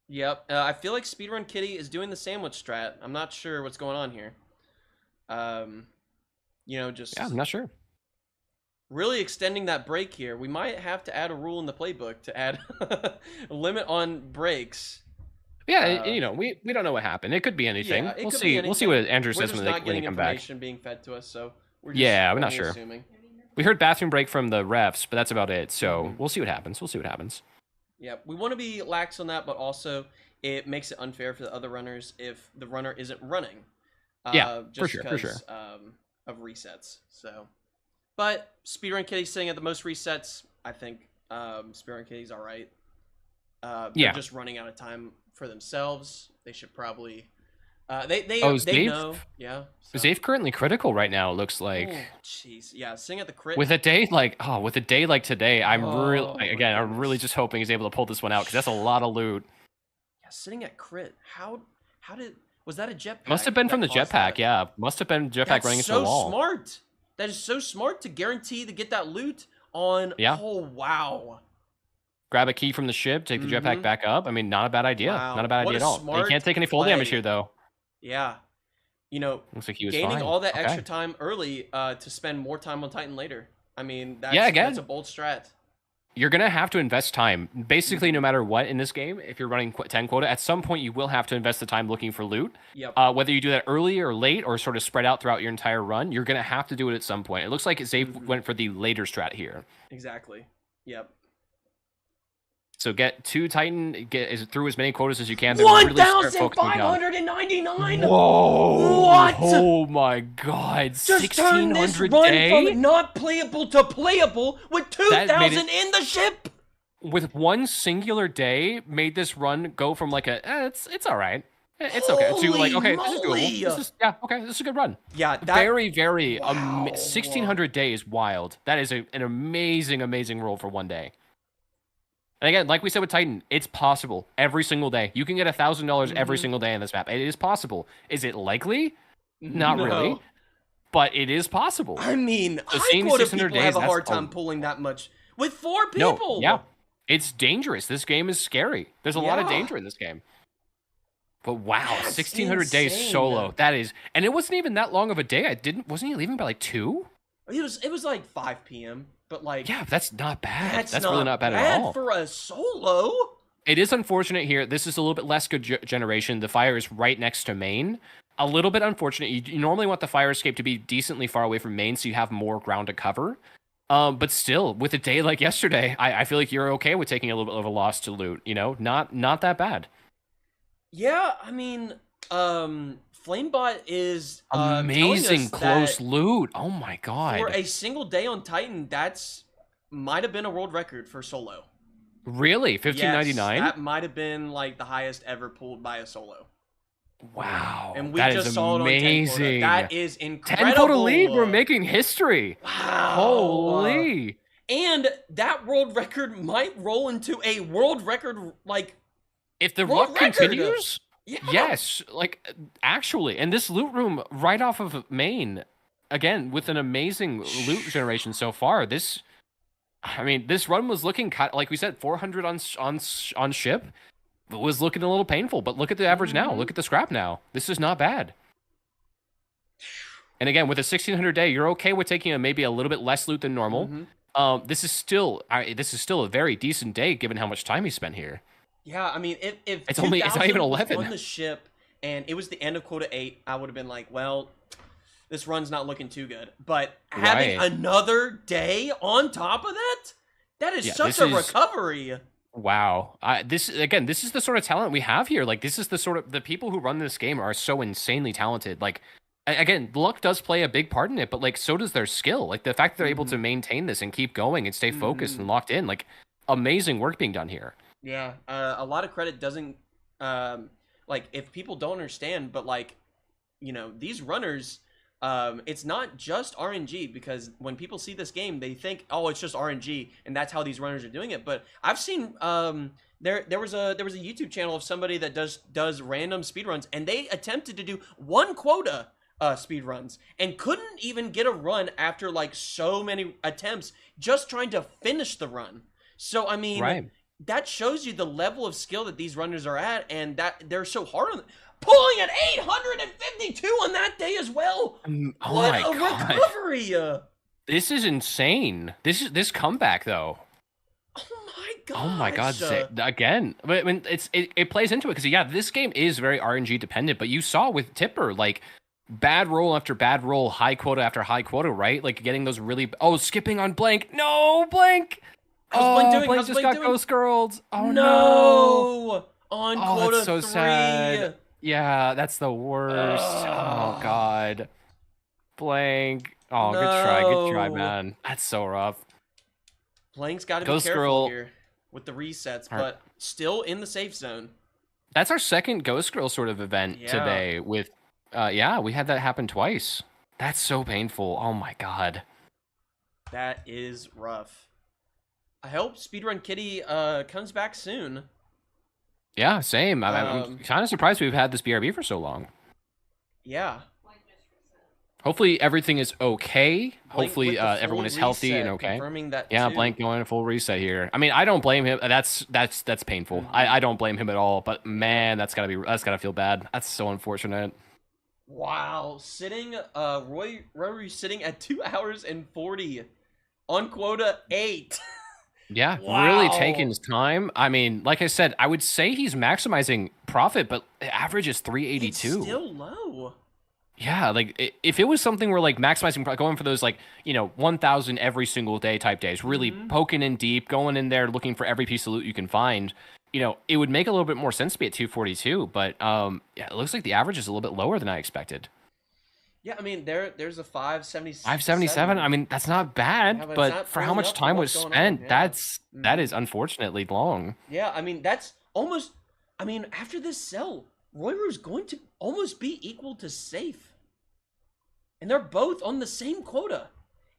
Speaker 7: Yep. I feel like Speedrun Kitty is doing the sandwich strat. I'm not sure what's going on here. Just
Speaker 8: Yeah, I'm not sure.
Speaker 7: really extending that break here. We might have to add a rule in the playbook to add a limit on breaks.
Speaker 8: Yeah, you know, we don't know what happened. It could be anything.
Speaker 7: Yeah, it
Speaker 8: We'll
Speaker 7: could
Speaker 8: see.
Speaker 7: be
Speaker 8: We'll see
Speaker 7: anything.
Speaker 8: what Andrew
Speaker 7: We're
Speaker 8: says
Speaker 7: just
Speaker 8: when
Speaker 7: not
Speaker 8: they
Speaker 7: getting
Speaker 8: come back.
Speaker 7: information being fed to us, so we're just
Speaker 8: Yeah, we're not
Speaker 7: only
Speaker 8: sure.
Speaker 7: assuming.
Speaker 8: We heard bathroom break from the refs, but that's about it. So we'll see what happens. We'll see what happens.
Speaker 7: Yeah, we want to be lax on that, but also it makes it unfair for the other runners if the runner isn't running.
Speaker 8: Yeah,
Speaker 7: just
Speaker 8: for sure, for
Speaker 7: because, of resets. So, but Speedrun Kitty's sitting at the most resets. I think Speedrun Kitty's all right. They're
Speaker 8: Yeah.
Speaker 7: just running out of time for themselves. They should probably. They
Speaker 8: Zafe?
Speaker 7: know. Yeah. So.
Speaker 8: Zafe currently critical right now. It looks like.
Speaker 7: Oh, jeez. Yeah, sitting at the crit.
Speaker 8: With a day like today, I'm
Speaker 7: Oh,
Speaker 8: really I'm really just hoping he's able to pull this one out because that's a lot of loot.
Speaker 7: Yeah, sitting at crit. How did was that a jetpack?
Speaker 8: Must have been from the
Speaker 7: that caused
Speaker 8: jetpack.
Speaker 7: that?
Speaker 8: Yeah, must have been jetpack
Speaker 7: That's
Speaker 8: running into
Speaker 7: so
Speaker 8: the wall.
Speaker 7: smart. That is so smart to guarantee to get that loot on.
Speaker 8: Yeah.
Speaker 7: Oh wow.
Speaker 8: Grab a key from the ship, take the jetpack back up. I mean, not a bad idea.
Speaker 7: Wow.
Speaker 8: Not a bad
Speaker 7: What
Speaker 8: idea
Speaker 7: a
Speaker 8: at all. He
Speaker 7: smart
Speaker 8: can't take any full
Speaker 7: play.
Speaker 8: damage here though.
Speaker 7: Yeah. You know,
Speaker 8: Looks like he was
Speaker 7: gaining
Speaker 8: fine.
Speaker 7: all that
Speaker 8: Okay.
Speaker 7: extra time early to spend more time on Titan later. I mean, that's,
Speaker 8: Yeah, again.
Speaker 7: that's a bold strat.
Speaker 8: You're gonna have to invest time. Basically, no matter what in this game, if you're running 10 quota, at some point you will have to invest the time looking for loot.
Speaker 7: Yep.
Speaker 8: Whether you do that early or late, or sort of spread out throughout your entire run, you're gonna have to do it at some point. It looks like Zafe went for the later strat here.
Speaker 7: Exactly. Yep.
Speaker 8: So get 2 Titan, get through as many quotas as you can. Then really start focusing down.
Speaker 7: 1,599.
Speaker 8: Whoa!
Speaker 7: What?
Speaker 8: Oh my God!
Speaker 7: Just turn this
Speaker 8: 1,600
Speaker 7: run
Speaker 8: day
Speaker 7: from not playable to playable with
Speaker 8: That made
Speaker 7: 2,000 in the ship.
Speaker 8: with one singular day made this run go from like it's all right. It's okay. To like, okay, this is
Speaker 7: Holy
Speaker 8: doable. This is, yeah, okay, this is a good run.
Speaker 7: Yeah, that,
Speaker 8: Very, very, 1,600 days wild. That is an amazing, amazing roll for one day. And again, like we said with Titan, it's possible every single day. You can get $1,000 every single day in this map. It is possible. Is it likely? Not
Speaker 7: No.
Speaker 8: really. But it is possible.
Speaker 7: I mean,
Speaker 8: So
Speaker 7: high
Speaker 8: seeing
Speaker 7: quota
Speaker 8: 600
Speaker 7: people have a
Speaker 8: days,
Speaker 7: hard
Speaker 8: that's a-
Speaker 7: time pulling that much with 4 people.
Speaker 8: No, yeah. It's dangerous. This game is scary. There's a lot of
Speaker 7: Yeah.
Speaker 8: danger in this game. But wow,
Speaker 7: That's
Speaker 8: 1,600 days
Speaker 7: insane.
Speaker 8: solo. That is, and it wasn't even that long of a day. Wasn't he leaving by like 2?
Speaker 7: It was like 5 p.m. But like,
Speaker 8: Yeah, that's not bad. That's
Speaker 7: not
Speaker 8: really not bad at all.
Speaker 7: for a solo.
Speaker 8: It is unfortunate here. This is a little bit less good generation. The fire is right next to main. A little bit unfortunate. You normally want the fire escape to be decently far away from main so you have more ground to cover. But still, with a day like yesterday, I feel like you're okay with taking a little bit of a loss to loot. You know, not that bad.
Speaker 7: Yeah, I mean, Flamebot is
Speaker 8: Amazing
Speaker 7: telling us
Speaker 8: close loot. Oh my god.
Speaker 7: for a single day on Titan, that's might have been a world record for solo.
Speaker 8: Really?
Speaker 7: Yes,
Speaker 8: 1599?
Speaker 7: that might have been like the highest ever pulled by a solo.
Speaker 8: Wow.
Speaker 7: And we
Speaker 8: that
Speaker 7: just
Speaker 8: is
Speaker 7: saw it on 10 quota.
Speaker 8: amazing.
Speaker 7: That is
Speaker 8: 10
Speaker 7: incredible.
Speaker 8: quota lead. We're making history.
Speaker 7: Wow.
Speaker 8: Holy.
Speaker 7: And that world record might roll into a world record, like,
Speaker 8: If the
Speaker 7: world
Speaker 8: luck
Speaker 7: record.
Speaker 8: continues,
Speaker 7: Yeah.
Speaker 8: yes, like actually, and this loot room right off of main, again with an amazing loot generation so far. This run was looking like we said, 400 on ship. It was looking a little painful, but look at the average now. Look at the scrap now. This is not bad. And again, with a 1,600 day, you're okay with taking maybe a little bit less loot than normal. This is still a very decent day given how much time he spent here.
Speaker 7: Yeah, I mean, if
Speaker 8: It's not even
Speaker 7: 2000 was
Speaker 8: 11.
Speaker 7: on the ship and it was the end of quota 8, I would have been like, well, this run's not looking too good. But having
Speaker 8: Right.
Speaker 7: another day on top of that is
Speaker 8: Yeah,
Speaker 7: such
Speaker 8: this
Speaker 7: a
Speaker 8: is-
Speaker 7: recovery.
Speaker 8: Wow. This is the sort of talent we have here. Like, this is the people who run this game are so insanely talented. Like, again, luck does play a big part in it, but like, so does their skill. Like, the fact that they're able to maintain this and keep going and stay focused and locked in, like, amazing work being done here.
Speaker 7: Yeah, a lot of credit doesn't, like, if people don't understand, but like, you know, these runners, it's not just RNG, because when people see this game, they think, oh, it's just RNG, and that's how these runners are doing it. But I've seen, there was a YouTube channel of somebody that does random speedruns, and they attempted to do 1 quota speedruns and couldn't even get a run after like so many attempts just trying to finish the run. So I mean,
Speaker 8: Right.
Speaker 7: that shows you the level of skill that these runners are at, and that they're so hard on pulling an 852 on that day as well.
Speaker 8: Oh
Speaker 7: What
Speaker 8: my
Speaker 7: a
Speaker 8: God.
Speaker 7: recovery!
Speaker 8: This is insane. This comeback though.
Speaker 7: Oh my
Speaker 8: Oh my God! Again, but I mean, it plays into it because yeah, this game is very RNG dependent. But you saw with Tipper, like bad roll after bad roll, high quota after high quota, right? Like getting those really skipping on Blank. No, Blank. Blank just got ghost girled. Oh no!
Speaker 7: On quota
Speaker 8: that's so
Speaker 7: 3.
Speaker 8: sad. Yeah, that's the worst. Oh God, Blank. Oh, good try, man. That's so rough.
Speaker 7: Blank's got to be careful here with the resets, but still in the safe zone.
Speaker 8: That's our second Ghost Girl sort of event today. With, we had that happen twice. That's so painful. Oh my God.
Speaker 7: That is rough. I hope Speedrun Kitty comes back soon.
Speaker 8: Yeah, same. I'm kind of surprised we've had this BRB for so long.
Speaker 7: Yeah.
Speaker 8: Hopefully everything is okay.
Speaker 7: Blank
Speaker 8: Hopefully everyone is healthy and okay.
Speaker 7: Confirming that
Speaker 8: yeah,
Speaker 7: too.
Speaker 8: Blank going full reset here. I mean, I don't blame him. That's painful. I don't blame him at all. But man, that's gotta feel bad. That's so unfortunate.
Speaker 7: Wow, sitting Rory sitting at 2 hours and 40 on quota 8.
Speaker 8: Yeah,
Speaker 7: wow.
Speaker 8: Really taking his time. I mean, like I said, I would say he's maximizing profit, but the average is 382.
Speaker 7: It's still low.
Speaker 8: Yeah, like if it was something where like maximizing, going for those like 1,000 every single day type days, really poking in deep, going in there looking for every piece of loot you can find, it would make a little bit more sense to be at 242. But it looks like the average is a little bit lower than I expected.
Speaker 7: Yeah, I mean there's a 577.
Speaker 8: 577. I mean that's not bad,
Speaker 7: Yeah,
Speaker 8: but for how much time was spent, that is unfortunately long.
Speaker 7: Yeah, I mean that's almost. I mean after this sell, Royru's going to almost be equal to Safe, and they're both on the same quota,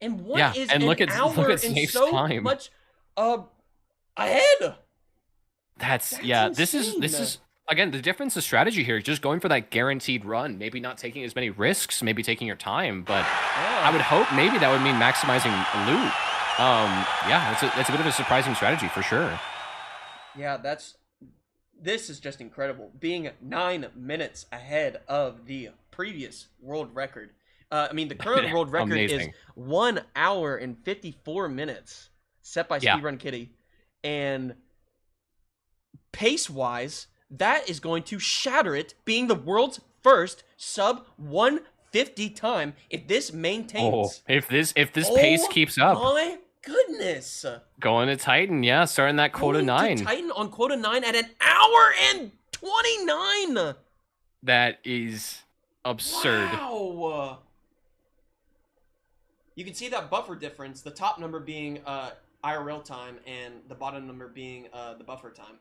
Speaker 7: and one is
Speaker 8: and look
Speaker 7: an
Speaker 8: at
Speaker 7: hour and
Speaker 8: Safe's
Speaker 7: so
Speaker 8: time.
Speaker 7: much ahead.
Speaker 8: That's This is again the difference of strategy here. Just going for that guaranteed run, maybe not taking as many risks, maybe taking your time. But I would hope maybe that would mean maximizing loot. That's a bit of a surprising strategy for sure.
Speaker 7: Yeah, this is just incredible. Being 9 minutes ahead of the previous world record. I mean, the current world record is 1 hour and 54 minutes set by Speedrun Kitty. And pace-wise, that is going to shatter it, being the world's first sub 150 time if this maintains.
Speaker 8: If this pace keeps up.
Speaker 7: My goodness.
Speaker 8: Going to Titan, starting that quota 9.
Speaker 7: Titan on quota 9 at 1 hour and 29.
Speaker 8: That is absurd.
Speaker 7: Wow. You can see that buffer difference, the top number being IRL time and the bottom number being the buffer time.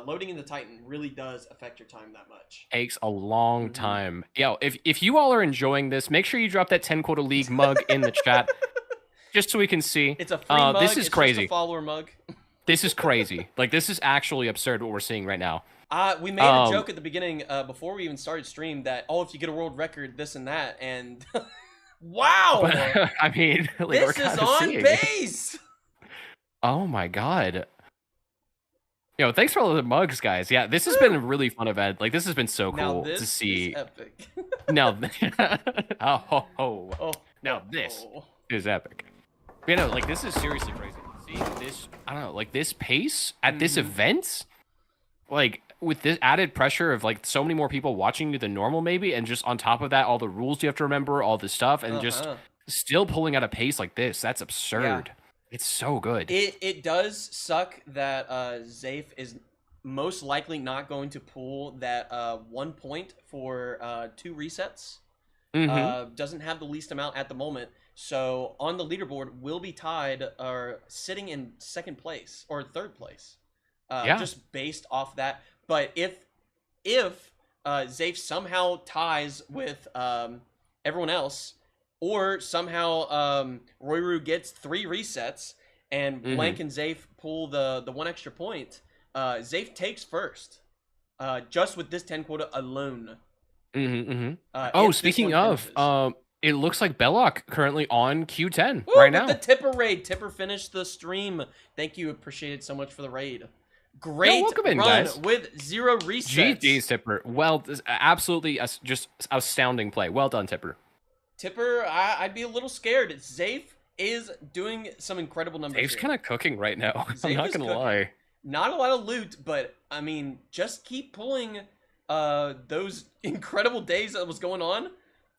Speaker 7: Loading in the Titan really does affect your time that much.
Speaker 8: Takes a long time. If you all are enjoying this, make sure you drop that 10 quota league mug in the chat. Just so we can see.
Speaker 7: It's a free mug.
Speaker 8: This is crazy.
Speaker 7: Just a follower mug.
Speaker 8: This is crazy. Like, this is actually absurd what we're seeing right now.
Speaker 7: We made a joke at the beginning, before we even started stream, that, if you get a world record, this and that, and... wow!
Speaker 8: But, I mean, like,
Speaker 7: this is on base!
Speaker 8: Oh my God. Thanks for all the mugs, guys. Yeah, this has been a really fun event. Like, this has been so cool to see.
Speaker 7: Is epic.
Speaker 8: Now, this is epic. Like, this is seriously crazy. See, this, I don't know, like, this pace at this event, like, with this added pressure of, like, so many more people watching you than normal, maybe, and just on top of that, all the rules you have to remember, all this stuff, and just still pulling at a pace like this, that's absurd. Yeah. It's so good.
Speaker 7: It does suck that Zafe is most likely not going to pull that 1 point for 2 resets. Doesn't have the least amount at the moment. So on the leaderboard will be tied or sitting in 2nd place or 3rd place. Just based off that. But if Zafe somehow ties with everyone else, or somehow Royru gets 3 resets and Blank and Zafe pull the 1 extra point, Zafe takes first. Just with this 10 quota alone.
Speaker 8: Speaking of, it looks like Belloc currently on Q10 right now.
Speaker 7: The Tipper raid. Tipper finished the stream. Thank you. Appreciate it so much for the raid. Great run
Speaker 8: guys.
Speaker 7: with 0 resets.
Speaker 8: GG's, Tipper. Well, absolutely just astounding play. Well done, Tipper.
Speaker 7: Tipper, I'd be a little scared. Zafe is doing some incredible numbers.
Speaker 8: Dave's
Speaker 7: here.
Speaker 8: kind of cooking right now. I'm
Speaker 7: Zave
Speaker 8: not
Speaker 7: is
Speaker 8: gonna
Speaker 7: cooking.
Speaker 8: lie.
Speaker 7: Not a lot of loot, but I mean, just keep pulling those incredible days that was going on.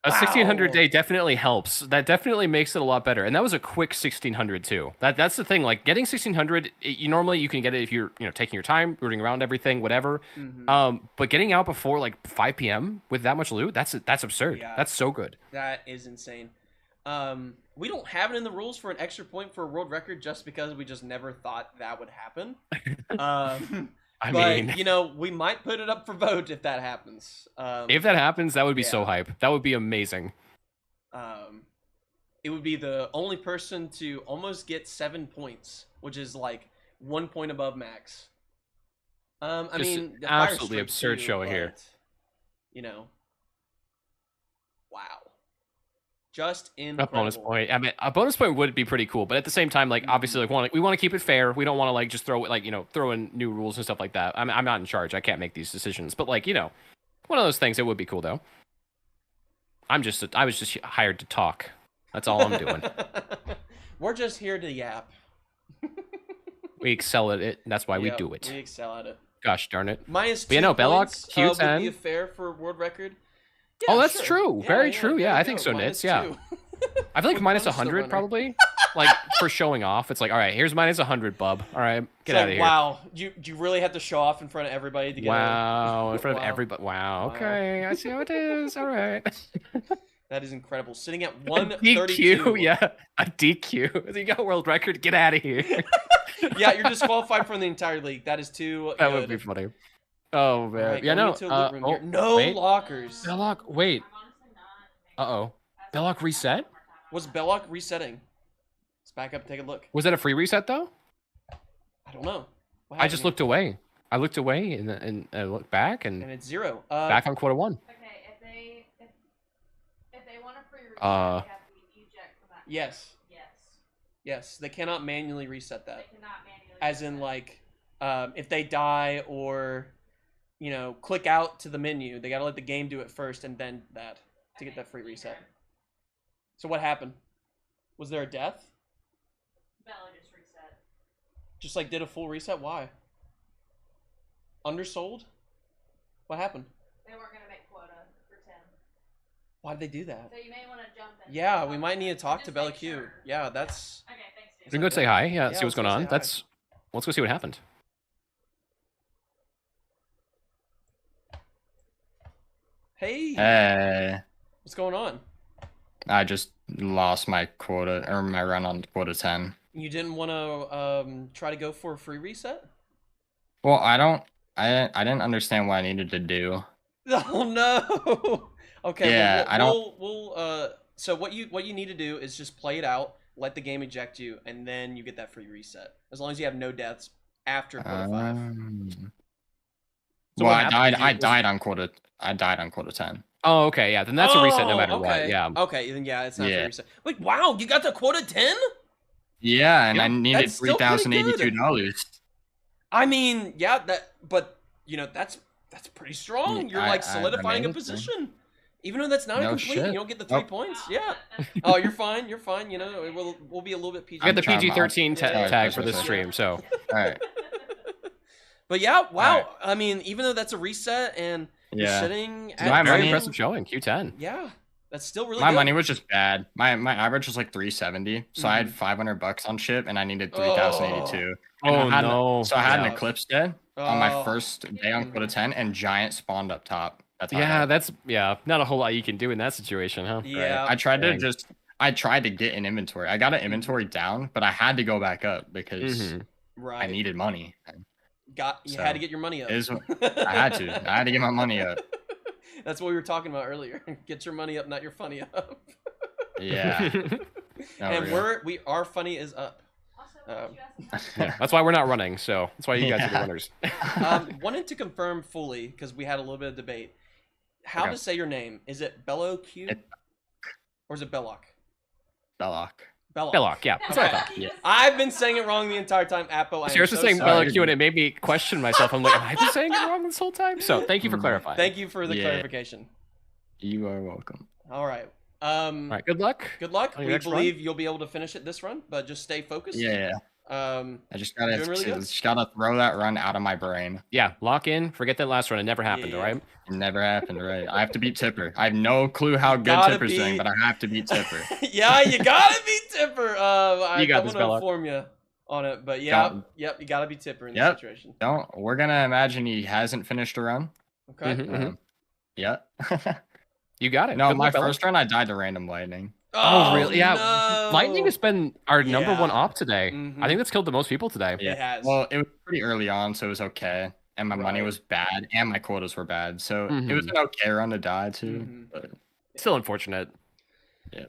Speaker 8: A
Speaker 7: Wow.
Speaker 8: 1600 day definitely helps. That definitely makes it a lot better. And that was a quick 1600 too. That's the thing. Like getting 1600, you normally you can get it if you're taking your time, rooting around everything, whatever. But getting out before like 5 p.m. with that much loot, that's absurd.
Speaker 7: Yeah.
Speaker 8: That's so good.
Speaker 7: That is insane. We don't have it in the rules for an extra point for a world record just because we just never thought that would happen.
Speaker 8: I
Speaker 7: but,
Speaker 8: mean,
Speaker 7: you know, we might put it up for vote if that happens.
Speaker 8: if that happens, that would be so
Speaker 7: yeah.
Speaker 8: hype. That would be amazing.
Speaker 7: It would be the only person to almost get 7 points, which is like 1 point above max. I
Speaker 8: Just
Speaker 7: mean, the Fire
Speaker 8: absolutely
Speaker 7: Strike
Speaker 8: absurd
Speaker 7: too,
Speaker 8: showing here.
Speaker 7: but, you know, wow, just
Speaker 8: A
Speaker 7: incredible.
Speaker 8: bonus point. I mean, a bonus point would be pretty cool, but at the same time, like obviously, like we want to keep it fair. We don't want to like just throw in new rules and stuff like that. I'm not in charge. I can't make these decisions. But like one of those things. It would be cool though. I was just hired to talk. That's all I'm doing.
Speaker 7: We're just here to yap.
Speaker 8: We excel at it. That's why we
Speaker 7: Yep,
Speaker 8: do it.
Speaker 7: We excel at it.
Speaker 8: Gosh darn it.
Speaker 7: Minus 2
Speaker 8: But yeah, no, Belloc,
Speaker 7: points would
Speaker 8: Q10.
Speaker 7: be fair for world record.
Speaker 8: Oh,
Speaker 7: Yeah,
Speaker 8: that's
Speaker 7: sure.
Speaker 8: true.
Speaker 7: Yeah,
Speaker 8: Very
Speaker 7: yeah,
Speaker 8: true.
Speaker 7: there
Speaker 8: Yeah,
Speaker 7: you
Speaker 8: I think
Speaker 7: go.
Speaker 8: so,
Speaker 7: Minus
Speaker 8: Nitz. Yeah.
Speaker 7: 2.
Speaker 8: I feel like
Speaker 7: With
Speaker 8: minus
Speaker 7: bonus still
Speaker 8: 100
Speaker 7: runner.
Speaker 8: probably. Like for showing off. It's like, all right, here's minus 100, bub. All right, get
Speaker 7: It's
Speaker 8: out
Speaker 7: like,
Speaker 8: of here.
Speaker 7: wow, do you really have to show off in front of everybody to get
Speaker 8: Wow, in front of
Speaker 7: Wow.
Speaker 8: everybody. Wow.
Speaker 7: Wow.
Speaker 8: Okay, I see how it is. All right.
Speaker 7: That is incredible. Sitting at
Speaker 8: A
Speaker 7: 132.
Speaker 8: DQ, yeah, a DQ. You got world record. Get out of here.
Speaker 7: Yeah, you're disqualified from the entire league. That is too
Speaker 8: That
Speaker 7: good.
Speaker 8: would be funny. Oh man,
Speaker 7: Alright,
Speaker 8: yeah,
Speaker 7: going
Speaker 8: no.
Speaker 7: into a loot room here.
Speaker 8: Oh,
Speaker 7: No
Speaker 8: wait.
Speaker 7: lockers.
Speaker 8: Belloc, wait. Uh-oh. Belloc reset?
Speaker 7: Was Belloc resetting? Let's back up and take a look.
Speaker 8: Was that a free reset though?
Speaker 7: I don't know. What
Speaker 8: I just
Speaker 7: happened
Speaker 8: looked away. I looked away and I looked back
Speaker 7: here? And
Speaker 8: and
Speaker 7: it's 0.
Speaker 8: back on quota 1.
Speaker 11: Okay, if they want a free reset,
Speaker 8: Uh,
Speaker 11: they have to eject from that.
Speaker 7: Yes.
Speaker 11: Yes.
Speaker 7: Yes, they cannot manually reset that.
Speaker 11: They cannot manually
Speaker 7: As in, like, if they die or, click out to the menu, they gotta let the game do it first and then that to get that free reset. So what happened? Was there a death?
Speaker 11: Bella just reset.
Speaker 7: Just like did a full reset? Why? Undersold? What happened?
Speaker 11: They weren't gonna make quota for 10.
Speaker 7: Why did they do that?
Speaker 11: So you may want to jump in.
Speaker 7: Yeah, we might need to talk
Speaker 11: Just
Speaker 7: to Bella
Speaker 11: make
Speaker 7: Q.
Speaker 11: sure.
Speaker 7: Yeah, that's.
Speaker 11: Okay, thanks, dude.
Speaker 8: We can go say hi. Yeah,
Speaker 7: Yeah,
Speaker 8: see what's
Speaker 7: let's
Speaker 8: going
Speaker 7: go
Speaker 8: on.
Speaker 7: say hi.
Speaker 8: Let's go see what happened.
Speaker 7: Hey,
Speaker 15: Hey,
Speaker 7: what's going on?
Speaker 15: I just lost my quota or my run on quota 10.
Speaker 7: You didn't want to try to go for a free reset?
Speaker 15: Well, I didn't understand what I needed to do.
Speaker 7: Oh no. Okay.
Speaker 15: Yeah, I don't-
Speaker 7: So what you need to do is just play it out, let the game eject you, and then you get that free reset. As long as you have no deaths after quota 5.
Speaker 8: So
Speaker 15: Well,
Speaker 8: what happened?
Speaker 15: I died on quota 10.
Speaker 8: Oh, okay, yeah. Then that's a reset no matter
Speaker 7: okay.
Speaker 8: what. Yeah.
Speaker 7: Okay, then yeah, it's not
Speaker 15: Yeah.
Speaker 7: free reset. Wait, wow, you got to quota 10?
Speaker 15: Yeah, and I
Speaker 8: Yeah,
Speaker 15: needed
Speaker 7: that's still pretty
Speaker 15: $3,082.
Speaker 7: I mean, yeah, but that's pretty strong. You're like
Speaker 15: I
Speaker 7: solidifying a
Speaker 15: mean,
Speaker 7: position. Even though that's not a
Speaker 15: No
Speaker 7: complete,
Speaker 15: shit.
Speaker 7: you don't get the 3
Speaker 15: Nope.
Speaker 7: points. Yeah. Oh, you're fine. You're fine. We'll be a little bit PG.
Speaker 8: You got the
Speaker 15: trying my-
Speaker 8: PG-13
Speaker 7: Yeah,
Speaker 8: tag for
Speaker 15: sorry,
Speaker 8: this
Speaker 15: sorry.
Speaker 8: stream, so
Speaker 15: All right.
Speaker 7: But yeah, wow.
Speaker 15: Alright.
Speaker 7: I mean, even though that's a reset and you're
Speaker 15: Yeah.
Speaker 7: sitting
Speaker 15: My
Speaker 7: at
Speaker 8: very
Speaker 15: money-
Speaker 8: impressive showing. Q10.
Speaker 7: Yeah, that's still really
Speaker 15: My
Speaker 7: good.
Speaker 15: money was just bad. My average was like 370, so I had
Speaker 7: Mm-hmm.
Speaker 15: $500 on chip, and I needed 3,082. And
Speaker 8: Oh,
Speaker 15: I had
Speaker 8: no.
Speaker 15: So I had
Speaker 7: Yeah.
Speaker 15: an eclipse day on my
Speaker 7: Oh.
Speaker 15: first day on quota 10, and giant spawned up top. That's how I
Speaker 8: Yeah,
Speaker 15: had-
Speaker 8: that's not a whole lot you can do in that situation, huh?
Speaker 7: Yeah.
Speaker 15: I tried
Speaker 8: Dang.
Speaker 15: I tried to get an inventory. I got an inventory down, but I had to go back up because
Speaker 8: Mhm.
Speaker 7: Right.
Speaker 15: I needed money.
Speaker 7: You
Speaker 15: so,
Speaker 7: had to get your money up.
Speaker 15: It is- I had to. I had to get my money up.
Speaker 7: That's what we were talking about earlier. Get your money up, not your funny up.
Speaker 15: Yeah. No,
Speaker 7: And
Speaker 15: real.
Speaker 7: our funny is up.
Speaker 11: Also,
Speaker 7: Um,
Speaker 8: Yeah, that's why we're not running. So that's why you guys are the
Speaker 15: Yeah.
Speaker 8: winners.
Speaker 7: Wanted to confirm fully because we had a little bit of debate. How
Speaker 15: Okay.
Speaker 7: to say your name? Is it Bello Q or is it Belloc?
Speaker 15: Belloc.
Speaker 7: Belloc.
Speaker 8: Belloc, yeah. That's what I
Speaker 7: Okay.
Speaker 8: thought.
Speaker 15: Yeah.
Speaker 7: I've been saying it wrong the entire time. Appo, I am
Speaker 8: Seriously
Speaker 7: so
Speaker 8: saying
Speaker 7: sorry.
Speaker 8: Belloc Q and it made me question myself. I'm like, have I been saying it wrong this whole time? So thank you for clarifying.
Speaker 7: Thank you for the
Speaker 15: Yeah.
Speaker 7: clarification.
Speaker 15: You are welcome.
Speaker 7: All right.
Speaker 8: All right, good luck.
Speaker 7: Good luck.
Speaker 8: on your
Speaker 7: We
Speaker 8: next run.
Speaker 7: believe you'll be able to finish it this run, but just stay focused.
Speaker 15: Yeah. I just gotta,
Speaker 7: doing really good.
Speaker 15: just gotta throw that run out of my brain.
Speaker 8: Yeah, lock in. Forget that last run. It never happened.
Speaker 7: Yeah.
Speaker 8: All right.
Speaker 15: It never happened, right? I have to beat Tipper. I have no clue how good
Speaker 7: Gotta
Speaker 15: Tipper's doing,
Speaker 7: beat-
Speaker 15: but I have to beat Tipper.
Speaker 7: Yeah, you gotta be Tipper.
Speaker 8: You got
Speaker 7: I'm
Speaker 8: this,
Speaker 7: gonna
Speaker 8: Bella.
Speaker 7: inform you on it, but
Speaker 15: Got-
Speaker 7: yep, you gotta be Tipper in this
Speaker 15: Yep.
Speaker 7: situation.
Speaker 15: We're gonna imagine he hasn't finished a run.
Speaker 7: Okay.
Speaker 8: Mhm.
Speaker 15: Yeah.
Speaker 8: You got it.
Speaker 15: No,
Speaker 8: Good
Speaker 15: my
Speaker 8: luck, Bella.
Speaker 15: first run I died to random lightning.
Speaker 8: Oh, really? Yeah.
Speaker 7: no.
Speaker 8: Lightning has been our number one
Speaker 7: Yeah.
Speaker 8: op today.
Speaker 7: Mhm.
Speaker 8: I think that's killed the most people today.
Speaker 7: It has.
Speaker 15: Well, it was pretty early on, so it was okay. And my money
Speaker 7: Right.
Speaker 15: was bad, and my quotas were bad. So it was
Speaker 8: Mhm.
Speaker 15: an okay run to die to.
Speaker 7: Mhm.
Speaker 15: But
Speaker 8: Still unfortunate.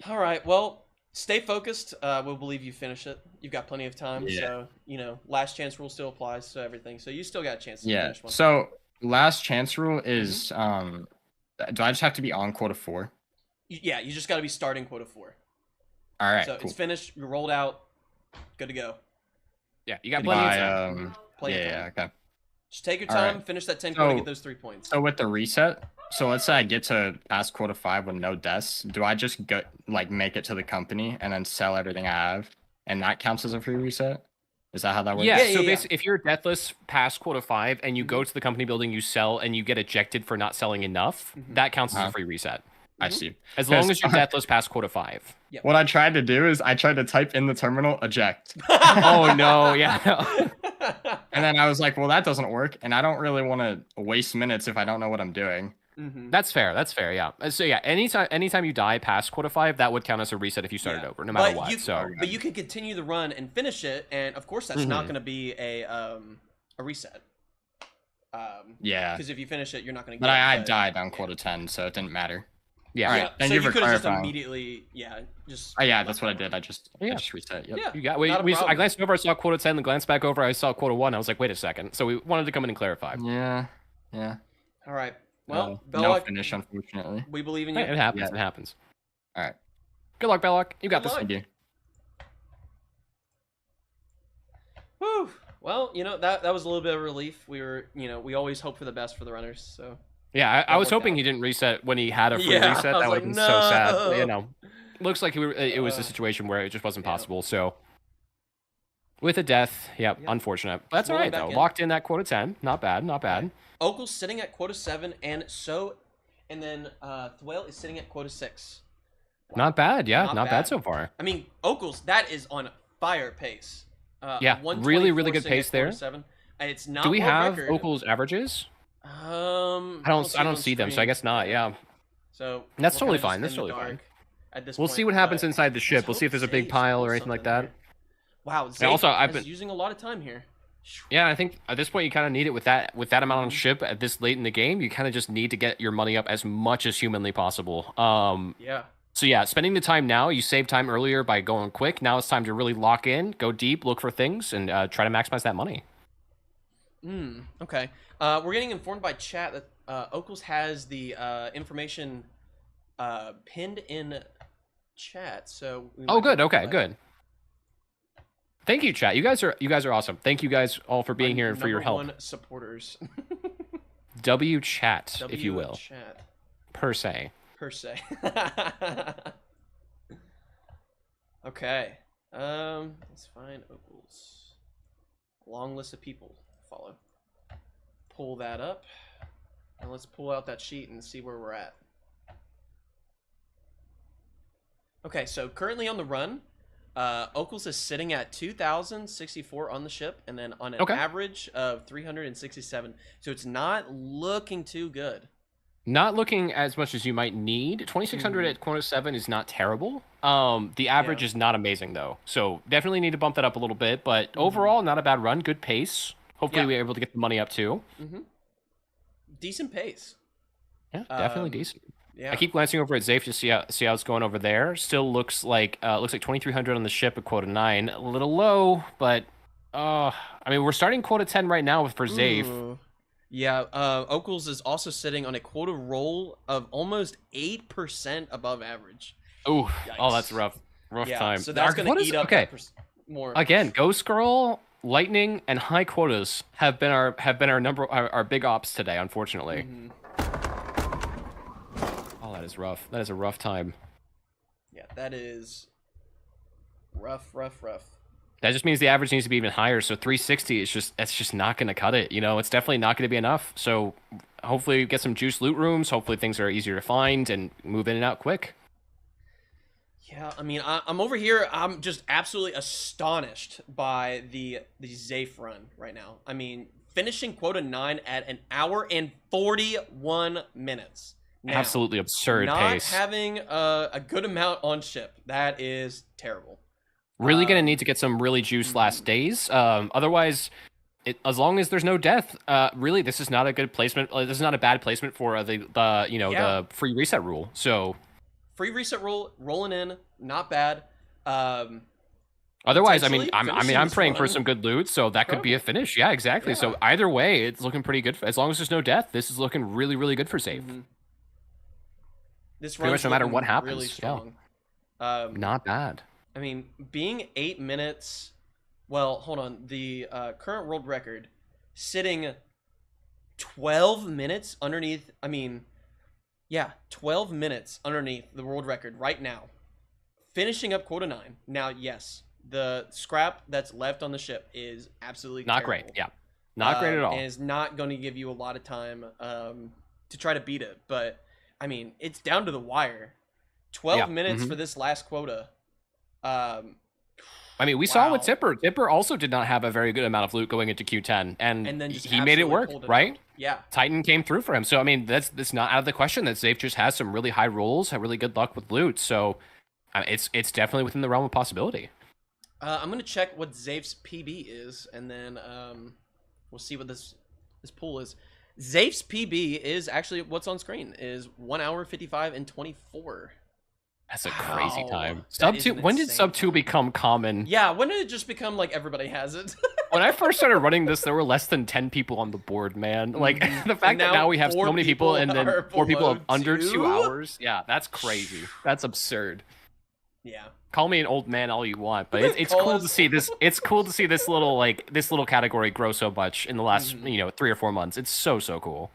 Speaker 7: All right. Well, stay focused. We'll believe you finish it. You've got plenty of time,
Speaker 15: Yeah.
Speaker 7: so last chance rule still applies to everything. So you still got a chance to
Speaker 15: yeah.
Speaker 7: finish one.
Speaker 15: So last chance rule is
Speaker 7: Mm-hmm.
Speaker 15: do I just have to be on quota 4?
Speaker 7: You just got to be starting quota 4.
Speaker 15: All right.
Speaker 7: So
Speaker 15: cool.
Speaker 7: it's finished. You're rolled out. Good to go.
Speaker 8: Yeah, you got plenty of
Speaker 15: By,
Speaker 8: time.
Speaker 7: Plenty of
Speaker 15: yeah,
Speaker 7: time.
Speaker 15: okay.
Speaker 7: Just take your
Speaker 15: All right.
Speaker 7: time. Finish that 10 quota.
Speaker 15: So-
Speaker 7: Get those 3 points.
Speaker 15: So with the reset, so let's say I get to past quota 5 with no deaths. Do I just go make it to the company and then sell everything I have, and that counts as a free reset? Is that how that works?
Speaker 8: Yeah,
Speaker 7: Yeah,
Speaker 8: so
Speaker 7: yeah.
Speaker 8: basically, if you're deathless past quota 5 and you go to the company building, you sell, and you get ejected for not selling enough, that counts as a free reset.
Speaker 15: I see.
Speaker 8: As long
Speaker 15: 'Cause-
Speaker 8: as you're deathless past quota 5.
Speaker 15: What I tried to do is I tried to type in the terminal eject.
Speaker 8: Oh, no, yeah.
Speaker 15: And then I was like, well, that doesn't work. And I don't really want to waste minutes if I don't know what I'm doing.
Speaker 8: That's fair, yeah. So yeah, anytime you die past quota 5, that would count as a reset if you started over, no matter what.
Speaker 7: But you can continue the run and finish it, and of course that's not
Speaker 8: Mhm.
Speaker 7: going to be a reset.
Speaker 15: Yeah.
Speaker 7: Because if you finish it, you're not going to.
Speaker 15: But I died on quota 10, so it didn't matter.
Speaker 8: Yeah.
Speaker 15: All right.
Speaker 7: Yeah,
Speaker 15: Thank
Speaker 7: so
Speaker 15: you
Speaker 7: you
Speaker 15: for
Speaker 7: could have just
Speaker 15: clarifying.
Speaker 7: immediately, just.
Speaker 15: Oh, yeah, that's what I did. I just reset. Yep.
Speaker 7: Yeah.
Speaker 8: You got.
Speaker 7: Not a
Speaker 8: I
Speaker 7: problem.
Speaker 8: glanced over, I saw quota 10, then glanced back over, I saw quota 1. I was like, wait a second. So we wanted to come in and clarify.
Speaker 15: Yeah. Yeah.
Speaker 7: All right. Well,
Speaker 15: no
Speaker 7: Belloc,
Speaker 15: finish, unfortunately.
Speaker 7: we believe in you.
Speaker 8: Hey, it happens.
Speaker 15: Yeah.
Speaker 8: It happens.
Speaker 15: All right.
Speaker 8: Good luck, Belloc. You got
Speaker 7: Good
Speaker 8: this.
Speaker 7: luck.
Speaker 15: Thank you.
Speaker 7: Whew. Well, that was a little bit of relief. We were, we always hope for the best for the runners. So.
Speaker 8: Yeah, I
Speaker 7: That
Speaker 8: was
Speaker 7: worked
Speaker 8: hoping
Speaker 7: out.
Speaker 8: he didn't reset when he had a free
Speaker 7: Yeah,
Speaker 8: reset.
Speaker 7: I was
Speaker 8: That would
Speaker 7: like,
Speaker 8: have been so sad.
Speaker 7: no.
Speaker 8: Looks like it was a situation where it just wasn't possible. So with a death, yeah, unfortunate. But that's all
Speaker 7: Rolling
Speaker 8: right though.
Speaker 7: back in.
Speaker 8: Locked in that quota 10. Not bad. Not bad.
Speaker 7: Okel's sitting at quota 7, and then Thwale is sitting at quota 6.
Speaker 8: Not bad. Yeah,
Speaker 7: Not
Speaker 8: not bad
Speaker 7: bad.
Speaker 8: so far.
Speaker 7: I mean, Okel's that is on fire pace.
Speaker 8: Yeah,
Speaker 7: 124
Speaker 8: really, really good
Speaker 7: sitting at
Speaker 8: pace there.
Speaker 7: quota 7. It's not.
Speaker 8: Do we
Speaker 7: world
Speaker 8: have
Speaker 7: record.
Speaker 8: Okel's averages?
Speaker 7: I
Speaker 8: I don't see them, so I guess not. Yeah.
Speaker 7: So
Speaker 8: That's
Speaker 7: we're
Speaker 8: totally
Speaker 7: kinda
Speaker 8: fine.
Speaker 7: just
Speaker 8: That's
Speaker 7: in the
Speaker 8: totally fine.
Speaker 7: dark at this
Speaker 8: We'll
Speaker 7: point,
Speaker 8: see what happens
Speaker 7: but
Speaker 8: inside the ship.
Speaker 7: let's
Speaker 8: We'll see if
Speaker 7: hope
Speaker 8: there's a big
Speaker 7: Zave's
Speaker 8: pile
Speaker 7: pulls
Speaker 8: or anything like
Speaker 7: something
Speaker 8: that.
Speaker 7: here. Wow,
Speaker 8: And also, I've
Speaker 7: is
Speaker 8: been
Speaker 7: using a lot of time here.
Speaker 8: Yeah, I think at this point you kind of need it with that amount on ship at this late in the game. You kind of just need to get your money up as much as humanly possible.
Speaker 7: Yeah.
Speaker 8: So yeah, spending the time now, you saved time earlier by going quick. Now it's time to really lock in, go deep, look for things, and try to maximize that money.
Speaker 7: Okay. We're getting informed by chat that Okels has the information pinned in chat. So. We
Speaker 8: Oh,
Speaker 7: might
Speaker 8: good.
Speaker 7: be able to
Speaker 8: Okay,
Speaker 7: play.
Speaker 8: good. Thank you, chat. You guys are awesome. Thank you guys all for being
Speaker 7: Our
Speaker 8: here and for your help.
Speaker 7: number one supporters.
Speaker 8: W chat, if you
Speaker 7: W
Speaker 8: will,
Speaker 7: Chat.
Speaker 8: per se.
Speaker 7: Per se. Okay. Let's find Okels. Long list of people follow. Pull that up. And let's pull out that sheet and see where we're at. Okay, so currently on the run, Okels is sitting at 2,064 on the ship, and then on an
Speaker 8: Okay.
Speaker 7: average of 367. So it's not looking too good.
Speaker 8: Not looking as much as you might need. 2,600 at quota 7 is not terrible. The average is not amazing though, so definitely need to bump that up a little bit. But overall, not a bad run. Good pace. Hopefully, we're able to get the money up too.
Speaker 7: Decent pace.
Speaker 8: Yeah, definitely decent.
Speaker 7: Yeah.
Speaker 8: I keep glancing over at Zafe to see how it's going over there. Still looks like 2,300 on the ship at quota 9. A little low, but I mean we're starting quota 10 right now for Zafe.
Speaker 7: Ooh. Yeah, Okels is also sitting on a quota roll of almost 8% above average.
Speaker 8: Ooh,
Speaker 7: Yikes.
Speaker 8: oh that's rough. Rough
Speaker 7: Yeah,
Speaker 8: time.
Speaker 7: so that's gonna
Speaker 8: quotas-
Speaker 7: eat up
Speaker 8: okay.
Speaker 7: that more.
Speaker 8: Again, Ghost Girl, Lightning, and high quotas have been our big ops today. Unfortunately. Oh, that is rough. That is a rough time.
Speaker 7: Yeah, that is rough.
Speaker 8: That just means the average needs to be even higher. So 360 is just not going to cut it. You know, it's definitely not going to be enough. So hopefully we get some juice loot rooms. Hopefully things are easier to find and move in and out quick.
Speaker 7: Yeah, I mean, I'm over here. I'm just absolutely astonished by the Zafe run right now. I mean, finishing quota 9 at an hour and 41 minutes. Now,
Speaker 8: Absolutely absurd
Speaker 7: not
Speaker 8: pace.
Speaker 7: having a good amount on ship. That is terrible.
Speaker 8: Really going to need to get some really juice last days. Otherwise, as long as there's no death, really, this is not a good placement. This is not a bad placement for the free reset rule. So
Speaker 7: free reset rule rolling in, not bad.
Speaker 8: Otherwise, I mean, I'm
Speaker 7: finishing's
Speaker 8: praying for
Speaker 7: fun.
Speaker 8: some good loot, so that could be a finish. Yeah, exactly. So either way, it's looking pretty good. As long as there's no death, this is looking really, really good for Zafe.
Speaker 7: This
Speaker 8: Pretty much no matter what happens.
Speaker 7: Really strong.
Speaker 8: Not bad.
Speaker 7: I mean, being 8 minutes. Well, hold on. The current world record sitting 12 minutes underneath. I mean, yeah, 12 minutes underneath the world record right now. Finishing up quota 9. Now, yes, the scrap that's left on the ship is absolutely
Speaker 8: Not
Speaker 7: terrible.
Speaker 8: great. Yeah. Not great at all.
Speaker 7: And is not going to give you a lot of time to try to beat it. But, I mean, it's down to the wire. 12 minutes for this last quota.
Speaker 8: I mean, we saw with Tipper. Tipper also did not have a very good amount of loot going into Q10, and
Speaker 7: then just
Speaker 8: he made it
Speaker 7: absolutely
Speaker 8: work,
Speaker 7: pulled it
Speaker 8: right?
Speaker 7: out. Yeah.
Speaker 8: Titan came through for him. So, I mean, that's not out of the question that Zafe just has some really high rolls, had really good luck with loot. So, it's definitely within the realm of possibility.
Speaker 7: I'm going to check what Zafe's PB is, and then we'll see what this pool is. Zafe's PB is actually what's on screen, is 1 hour, 55, and 24.
Speaker 8: That's a crazy time.
Speaker 7: That
Speaker 8: Sub
Speaker 7: is
Speaker 8: 2.
Speaker 7: an
Speaker 8: When did
Speaker 7: insane
Speaker 8: Sub 2 become common?
Speaker 7: Yeah, when did it just become like everybody has it?
Speaker 8: When I first started running this, there were less than 10 people on the board, man. Like, the fact that now we have so
Speaker 7: 4
Speaker 8: many people and then
Speaker 7: are
Speaker 8: 4 people
Speaker 7: below
Speaker 8: of under 2
Speaker 7: 2?
Speaker 8: hours. Yeah, that's crazy. That's absurd.
Speaker 7: Yeah.
Speaker 8: Call me an old man all you want, but it's
Speaker 7: Call
Speaker 8: cool
Speaker 7: us-
Speaker 8: to see this. It's cool to see this little category grow so much in the last 3 or 4 months. It's so cool.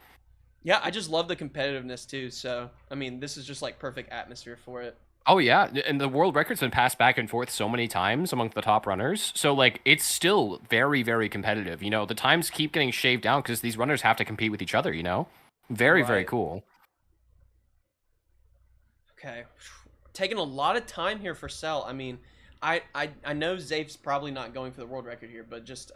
Speaker 7: Yeah, I just love the competitiveness too. So, I mean, this is just like perfect atmosphere for it.
Speaker 8: Oh yeah, and the world record's been passed back and forth so many times among the top runners. So like, it's still very, very competitive. You know, the times keep getting shaved down because these runners have to compete with each other. You know, very
Speaker 7: Right.
Speaker 8: cool.
Speaker 7: Okay. Taking a lot of time here for Cell. I mean, I know Zafe's probably not going for the world record here, but just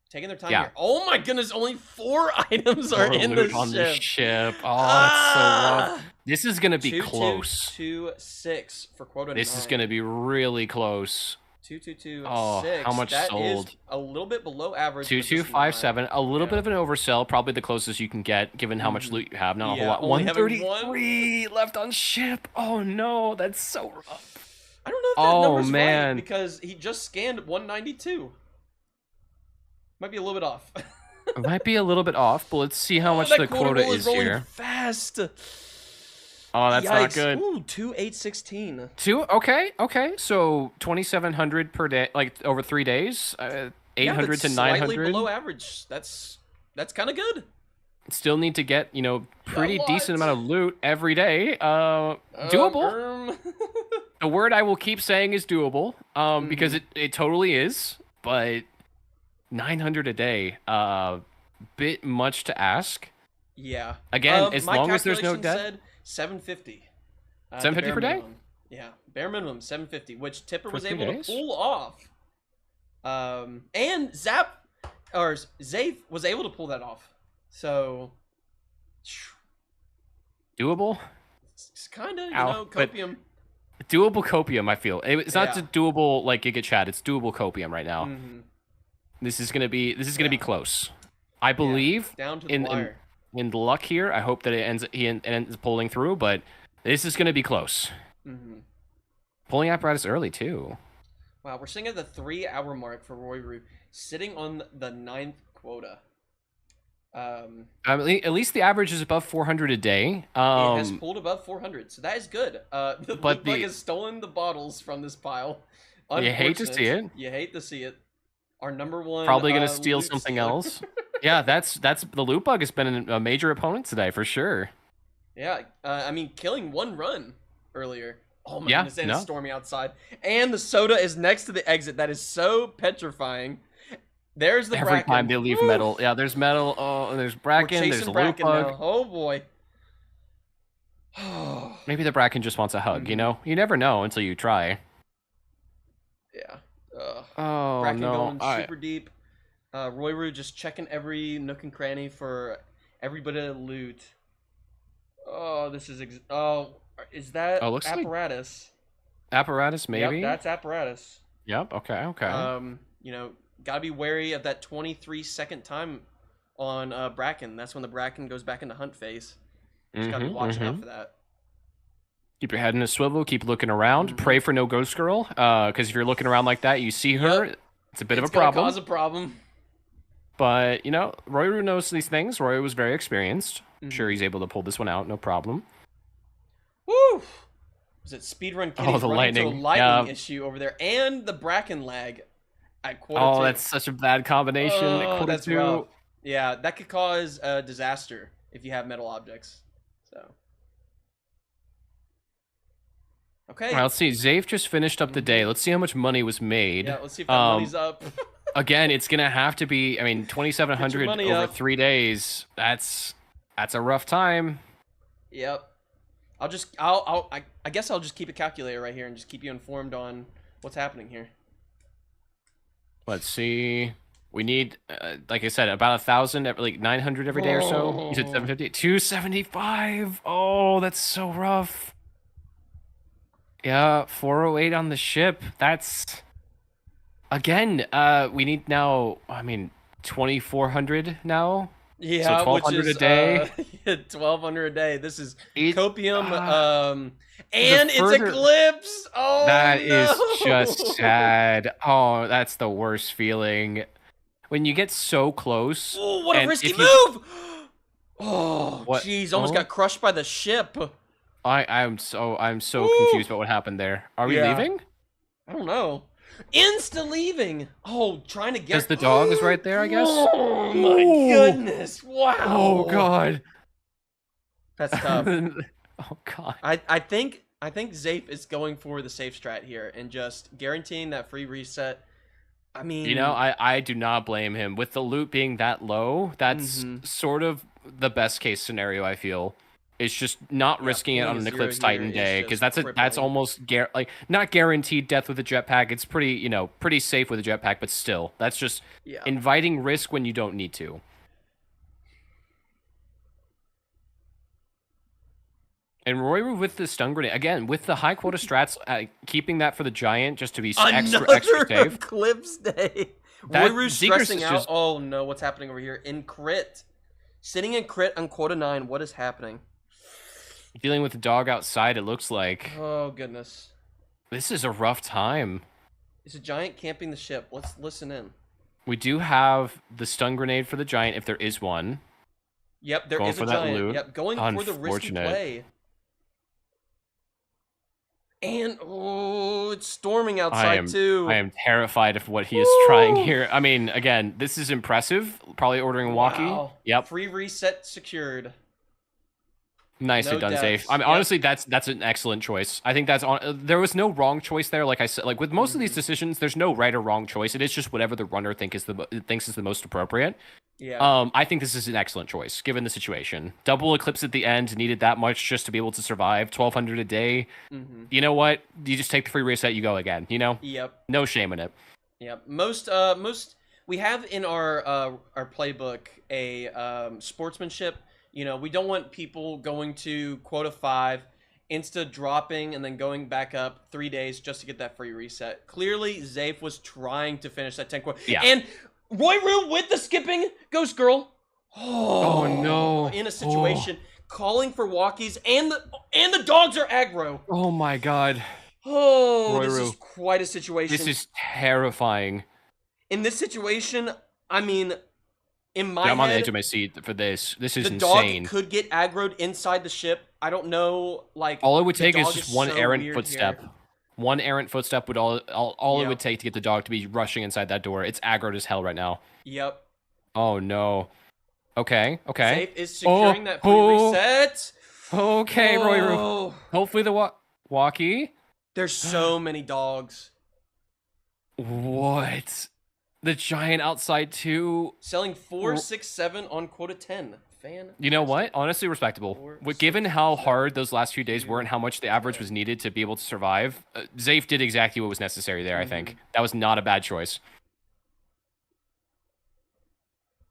Speaker 7: taking their time
Speaker 8: Yeah.
Speaker 7: here. Oh my goodness, only 4 items are in
Speaker 8: Loot
Speaker 7: the
Speaker 8: on
Speaker 7: ship.
Speaker 8: the ship. Oh, that's so rough. This is gonna be
Speaker 7: 2,
Speaker 8: close.
Speaker 7: 2, 6 for quota 9.
Speaker 8: This is gonna be really close.
Speaker 7: 2, 2, 2,
Speaker 8: Oh,
Speaker 7: 6.
Speaker 8: how much
Speaker 7: That
Speaker 8: sold?
Speaker 7: is a little bit below average. but just
Speaker 8: 2257, a little bit of an oversell, probably the closest you can get given how much loot you have. Not a whole lot.
Speaker 7: only having
Speaker 8: 133 left on ship. Oh no, that's so rough.
Speaker 7: I don't know if that number's right because he just scanned 192. Might be a little bit off.
Speaker 8: It might be a little bit off, but let's see how much
Speaker 7: that
Speaker 8: the quota
Speaker 7: roll
Speaker 8: is
Speaker 7: rolling
Speaker 8: here.
Speaker 7: Fast.
Speaker 8: Oh, that's not
Speaker 7: Yikes.
Speaker 8: good.
Speaker 7: Ooh, 2816.
Speaker 8: Okay. So 2,700 per day, like over 3 days. 800
Speaker 7: that's
Speaker 8: to
Speaker 7: slightly
Speaker 8: 900.
Speaker 7: below average. That's kind of good.
Speaker 8: Still need to get pretty
Speaker 7: lot.
Speaker 8: decent amount of loot every day. Doable. The word I will keep saying is doable. Because it totally is. But 900 a day, bit much to ask.
Speaker 7: Yeah.
Speaker 8: Again, as
Speaker 7: my
Speaker 8: long as there's no
Speaker 7: calculation
Speaker 8: death.
Speaker 7: said 750.
Speaker 8: 750 per day?
Speaker 7: Minimum. Yeah, bare minimum 750, which Tipper
Speaker 8: For
Speaker 7: was
Speaker 8: 3
Speaker 7: able
Speaker 8: days?
Speaker 7: to pull off. And Zafe was able to pull that off. So
Speaker 8: Doable?
Speaker 7: it's kind of,
Speaker 8: Ow, but-
Speaker 7: copium.
Speaker 8: Doable copium, I feel. It's not
Speaker 7: Yeah.
Speaker 8: just doable like Giga Chat, it's doable copium right now.
Speaker 7: Mhm.
Speaker 8: This is gonna be close. I believe
Speaker 7: Down to the
Speaker 8: in
Speaker 7: wire.
Speaker 8: the luck here. I hope that he ends pulling through, but this is gonna be close.
Speaker 7: Mhm.
Speaker 8: Pulling apparatus early too.
Speaker 7: Wow, we're sitting at the 3-hour mark for Roy Roo, sitting on the 9th quota.
Speaker 8: At least the average is above 400 a day.
Speaker 7: It has pulled above 400, so that is good. The
Speaker 8: but
Speaker 7: loot bug has stolen the bottles from this pile.
Speaker 8: You hate to see it.
Speaker 7: You hate to see it. Our number one.
Speaker 8: Probably gonna steal
Speaker 7: loot
Speaker 8: something
Speaker 7: stealer.
Speaker 8: else. Yeah, that's the loot bug has been a major opponent today for sure.
Speaker 7: Yeah, I mean, killing 1 run earlier. Oh my
Speaker 8: Yeah,
Speaker 7: goodness, and it's
Speaker 8: no.
Speaker 7: stormy outside. And the soda is next to the exit. That is so petrifying. There's the
Speaker 8: Every
Speaker 7: Bracken.
Speaker 8: time they leave
Speaker 7: Woo!
Speaker 8: metal. Yeah, there's metal. Oh, and there's
Speaker 7: We're
Speaker 8: Bracken. There's
Speaker 7: chasing
Speaker 8: a loot
Speaker 7: Bracken
Speaker 8: bug.
Speaker 7: now. Oh boy.
Speaker 8: Maybe the Bracken just wants a hug, you know? You never know until you try.
Speaker 7: Yeah.
Speaker 8: Oh,
Speaker 7: Bracken
Speaker 8: no.
Speaker 7: going super deep. Royru just checking every nook and cranny for every bit of loot. Oh, this is is that
Speaker 8: looks like
Speaker 7: apparatus?
Speaker 8: Apparatus, maybe?
Speaker 7: Yep, that's apparatus.
Speaker 8: Yep, okay.
Speaker 7: You know, gotta be wary of that 23-second time on Bracken. That's when the Bracken goes back into hunt phase. Just gotta be watching out for that.
Speaker 8: Keep your head in a swivel, keep looking around, pray for no ghost girl, because if you're looking around like that, you see her, it's a bit of a problem.
Speaker 7: Cause a problem.
Speaker 8: But, you know, Royru knows these things. Roy was very experienced. I'm sure he's able to pull this one out, no problem.
Speaker 7: Woo! Was it speedrun kitties
Speaker 8: the
Speaker 7: running into a
Speaker 8: lightning.
Speaker 7: lightning
Speaker 8: Yeah.
Speaker 7: issue over there, and the Bracken lag at quarter
Speaker 8: Oh,
Speaker 7: two.
Speaker 8: that's such a bad combination.
Speaker 7: Oh,
Speaker 8: Quarter
Speaker 7: that's
Speaker 8: two.
Speaker 7: rough. Yeah, that could cause a disaster if you have metal objects. So. Okay.
Speaker 8: All right, let's see. Zafe just finished up the day. Let's see how much money was made.
Speaker 7: Yeah, let's see if that money's up.
Speaker 8: Again, it's gonna have to be. I mean, 2,700
Speaker 7: money
Speaker 8: over
Speaker 7: up.
Speaker 8: 3 days. That's a rough time.
Speaker 7: Yep. I guess I'll just keep a calculator right here and just keep you informed on what's happening here.
Speaker 8: Let's see. We need, like I said, about 1,000, like 900 every day or so. You said 750, 275. Oh, that's so rough. Yeah, 408 on the ship. That's again. We need now. I mean, 2,400 now.
Speaker 7: Yeah,
Speaker 8: so 1,200
Speaker 7: which is,
Speaker 8: a day.
Speaker 7: 1,200 a day. This is
Speaker 8: It-
Speaker 7: copium, and it's
Speaker 8: further-
Speaker 7: Eclipse. Oh,
Speaker 8: That is
Speaker 7: no.
Speaker 8: just sad. Oh, that's the worst feeling. When you get so close.
Speaker 7: Oh, what a
Speaker 8: and
Speaker 7: risky
Speaker 8: if you-
Speaker 7: move! Oh,
Speaker 8: What?
Speaker 7: jeez, almost
Speaker 8: Oh?
Speaker 7: got crushed by the ship.
Speaker 8: I'm so
Speaker 7: Woo!
Speaker 8: confused about what happened there. Are we
Speaker 7: Yeah.
Speaker 8: leaving?
Speaker 7: I don't know. Insta leaving. Oh, trying to get.
Speaker 8: Because the dog is right there, I guess.
Speaker 7: Oh my
Speaker 8: Ooh.
Speaker 7: goodness! Wow.
Speaker 8: Oh god.
Speaker 7: That's tough.
Speaker 8: Oh god.
Speaker 7: I think Zafe is going for the safe strat here and just guaranteeing that free reset. I mean,
Speaker 8: You know, I do not blame him. With the loot being that low, that's sort of the best case scenario, I feel. It's just not risking it on
Speaker 7: being
Speaker 8: an
Speaker 7: a zero
Speaker 8: Eclipse
Speaker 7: here
Speaker 8: Titan
Speaker 7: is
Speaker 8: day,
Speaker 7: just
Speaker 8: because that's
Speaker 7: crippling.
Speaker 8: almost like not guaranteed death with a jetpack. It's pretty, pretty safe with a jetpack, but still, that's just
Speaker 7: Yeah.
Speaker 8: inviting risk when you don't need to. And Royru with the stun grenade again with the high quota strats, keeping that for the giant just to be extra safe.
Speaker 7: Eclipse day.
Speaker 8: That
Speaker 7: Royru
Speaker 8: Zegers
Speaker 7: stressing
Speaker 8: is
Speaker 7: out.
Speaker 8: just-
Speaker 7: Oh no, what's happening over here? In crit. Sitting in crit on quota 9. What is happening?
Speaker 8: Dealing with the dog outside, it looks like.
Speaker 7: Oh goodness.
Speaker 8: This is a rough time.
Speaker 7: Is a giant camping the ship? Let's listen in.
Speaker 8: We do have the stun grenade for the giant if there is one.
Speaker 7: Yep, there
Speaker 8: Going
Speaker 7: is
Speaker 8: for
Speaker 7: a
Speaker 8: that
Speaker 7: giant.
Speaker 8: loot.
Speaker 7: Yep, going for the risky
Speaker 8: Unfortunate.
Speaker 7: play. And it's storming outside too.
Speaker 8: I am terrified of what he is trying here. I mean, again, this is impressive. Probably ordering a walkie.
Speaker 7: Wow.
Speaker 8: Yep.
Speaker 7: Free reset secured.
Speaker 8: Nicely
Speaker 7: No
Speaker 8: done,
Speaker 7: deaths.
Speaker 8: Zafe. I mean,
Speaker 7: Yep.
Speaker 8: honestly, that's an excellent choice. I think that's on. There was no wrong choice there. Like I said, like with most of these decisions, there's no right or wrong choice. It is just whatever the runner thinks is the most appropriate.
Speaker 7: Yeah.
Speaker 8: I think this is an excellent choice given the situation. Double eclipse at the end needed that much just to be able to survive. 1,200 a day. You know what? You just take the free reset. You go again. You know.
Speaker 7: Yep.
Speaker 8: No shame in it.
Speaker 7: Yep. Most we have in our playbook a sportsmanship. You know, we don't want people going to quota 5, insta dropping, and then going back up 3 days just to get that free reset. Clearly, Zafe was trying to finish that 10 quota.
Speaker 8: Yeah.
Speaker 7: And Royru with the skipping Ghost Girl.
Speaker 8: Oh, no.
Speaker 7: In a situation, calling for walkies, and the dogs are aggro.
Speaker 8: Oh my god.
Speaker 7: Oh, this
Speaker 8: Royru.
Speaker 7: is quite a situation.
Speaker 8: This is terrifying.
Speaker 7: In this situation, I mean, in my
Speaker 8: Dude, I'm on the
Speaker 7: head,
Speaker 8: edge of my seat for this. This is
Speaker 7: the
Speaker 8: insane.
Speaker 7: dog could get aggroed inside the ship. I don't know, like
Speaker 8: All it would
Speaker 7: the
Speaker 8: take is
Speaker 7: dog
Speaker 8: just one
Speaker 7: so
Speaker 8: errant
Speaker 7: weird
Speaker 8: footstep.
Speaker 7: here.
Speaker 8: One errant footstep would all it
Speaker 7: Yep.
Speaker 8: would take to get the dog to be rushing inside that door. It's aggroed as hell right now.
Speaker 7: Yep.
Speaker 8: Oh no. Okay. Okay.
Speaker 7: Safe is securing that free reset.
Speaker 8: Okay, Royru.
Speaker 7: Oh.
Speaker 8: Hopefully the walkie.
Speaker 7: There's so many dogs.
Speaker 8: What? The giant outside too.
Speaker 7: Selling 4, 6, 7 on quota 10.
Speaker 8: You know what? Honestly, respectable. Given how hard those last few days were and how much the average was needed to be able to survive, Zafe did exactly what was necessary there, I think. That was not a bad choice.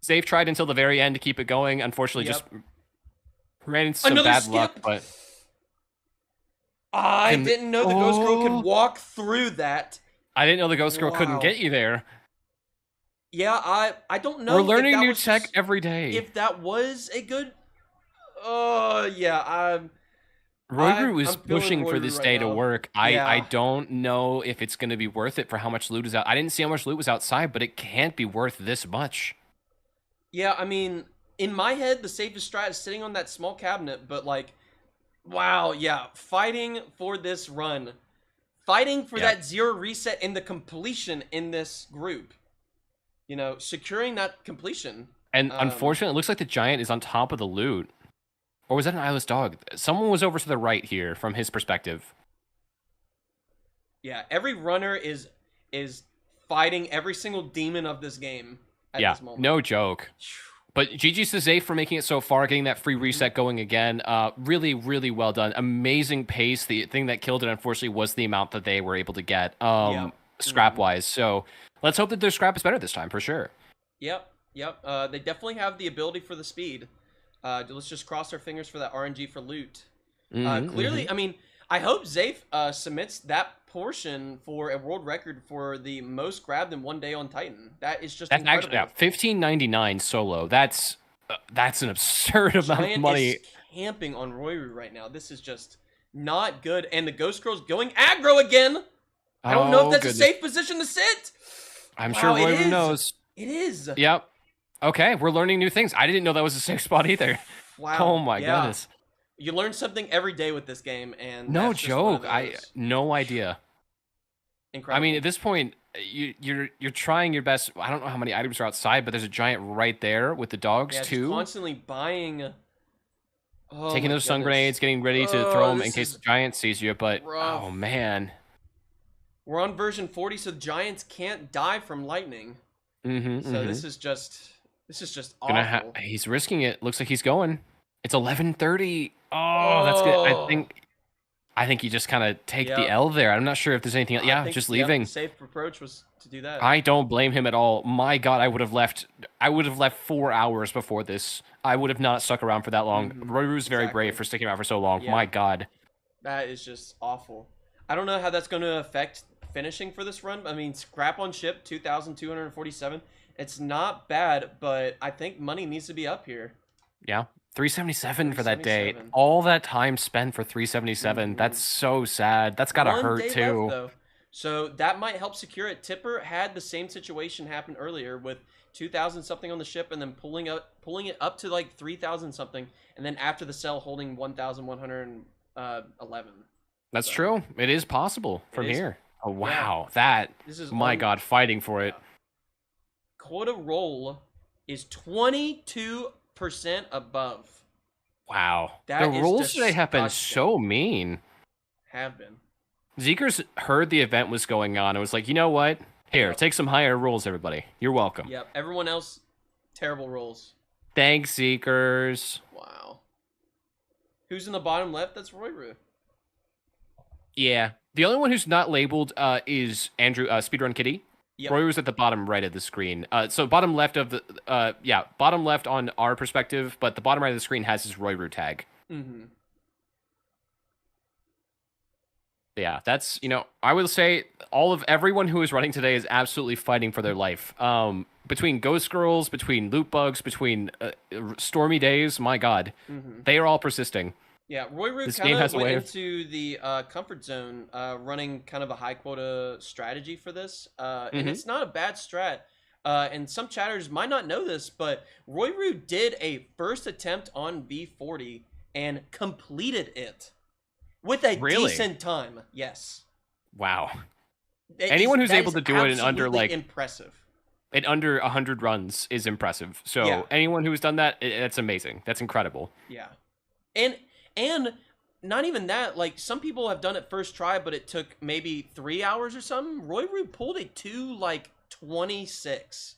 Speaker 8: Zafe tried until the very end to keep it going. Unfortunately, just ran into some bad luck, but...
Speaker 7: I didn't know the Ghost Girl could walk through that.
Speaker 8: I didn't know the Ghost Girl couldn't get you there.
Speaker 7: Yeah, I don't know.
Speaker 8: We're learning new tech every day.
Speaker 7: If that was a good... yeah,
Speaker 8: Royru is pushing for this day to work.
Speaker 7: Yeah.
Speaker 8: I don't know if it's going to be worth it for how much loot is out. I didn't see how much loot was outside, but it can't be worth this much.
Speaker 7: Yeah, I mean, in my head, the safest strat is sitting on that small cabinet, but like, wow, yeah, fighting for this run. Fighting for that 0 reset and the completion in this group. You know, securing that completion.
Speaker 8: And unfortunately, it looks like the giant is on top of the loot. Or was that an eyeless dog? Someone was over to the right here from his perspective.
Speaker 7: Yeah, every runner is fighting every single demon of this game at this moment.
Speaker 8: No joke. But GG to Zafe for making it so far, getting that free reset going again. Really, really well done. Amazing pace. The thing that killed it, unfortunately, was the amount that they were able to get scrap-wise. So let's hope that their scrap is better this time, for sure.
Speaker 7: Yep. They definitely have the ability for the speed. Let's just cross our fingers for that RNG for loot. Clearly, I mean, I hope Zafe submits that portion for a world record for the most grabbed in one day on Titan. That is just incredible.
Speaker 8: Actually, $15.99 solo. That's an absurd amount of money.
Speaker 7: Is camping on Royru right now. This is just not good. And the Ghost Girl's going aggro again. I don't know if that's a safe position to sit.
Speaker 8: I'm sure Royru knows.
Speaker 7: It is.
Speaker 8: Yep. Okay, we're learning new things. I didn't know that was a safe spot either.
Speaker 7: Wow.
Speaker 8: Oh my goodness.
Speaker 7: You learn something every day with this game, and
Speaker 8: no
Speaker 7: that's just one of
Speaker 8: joke. No idea.
Speaker 7: Incredible.
Speaker 8: I mean, at this point, you're trying your best. I don't know how many items are outside, but there's a giant right there with the dogs too.
Speaker 7: Constantly buying.
Speaker 8: Taking those stun grenades, getting ready to throw them in case the giant sees you. But oh man,
Speaker 7: we're on version 40, so the giants can't die from lightning. This is just awful.
Speaker 8: He's risking it. Looks like he's going. It's 11:30. Oh, that's good. I think you just kind of take the L there. I'm not sure if there's anything else. Yeah, just leaving.
Speaker 7: The safe approach was to do that.
Speaker 8: I don't blame him at all. My God, I would have left 4 hours before this. I would have not stuck around for that long. Royru's very brave for sticking around for so long. My God.
Speaker 7: That is just awful. I don't know how that's going to affect finishing for this run. I mean, scrap on ship, 2,247. It's not bad, but I think money needs to be up here.
Speaker 8: Yeah. 377 for that day. All that time spent for 377. That's so sad. That's gotta hurt too.
Speaker 7: Left, though. So that might help secure it. Tipper had the same situation happen earlier with 2,000 something on the ship and then pulling it up to like 3,000 something, and then after the sell holding 1,111.
Speaker 8: That's true. It is possible from here. Oh wow, this is God, fighting for it.
Speaker 7: Quota roll is 22% above.
Speaker 8: Wow. The rolls today have been so mean.
Speaker 7: Have been.
Speaker 8: Zeekers heard the event was going on and was like, you know what? Here, take some higher rolls, everybody. You're welcome.
Speaker 7: Yep. Everyone else, terrible rolls.
Speaker 8: Thanks, Zeekers.
Speaker 7: Wow. Who's in the bottom left? That's Royru.
Speaker 8: Yeah. The only one who's not labeled is Andrew, Speedrun Kitty.
Speaker 7: Yep.
Speaker 8: Royru's at the bottom right of the screen. So bottom left of the, bottom left on our perspective, but the bottom right of the screen has his Royru tag. Yeah, that's, I will say everyone who is running today is absolutely fighting for their life. Between Ghost Girls, between loot bugs, between stormy days, my God, they are all persisting.
Speaker 7: Yeah, Royru kind of went into the comfort zone, running kind of a high quota strategy for this, and it's not a bad strat. And some chatters might not know this, but Royru did a first attempt on V40 and completed it with a decent time. Yes.
Speaker 8: Wow. Anyone who's able to do it in under
Speaker 7: impressive.
Speaker 8: In under 100 runs is impressive. So anyone who's done that, that's amazing. That's incredible.
Speaker 7: Yeah. And not even that. Like, some people have done it first try, but it took maybe 3 hours or something. Roy Roo pulled it to like 26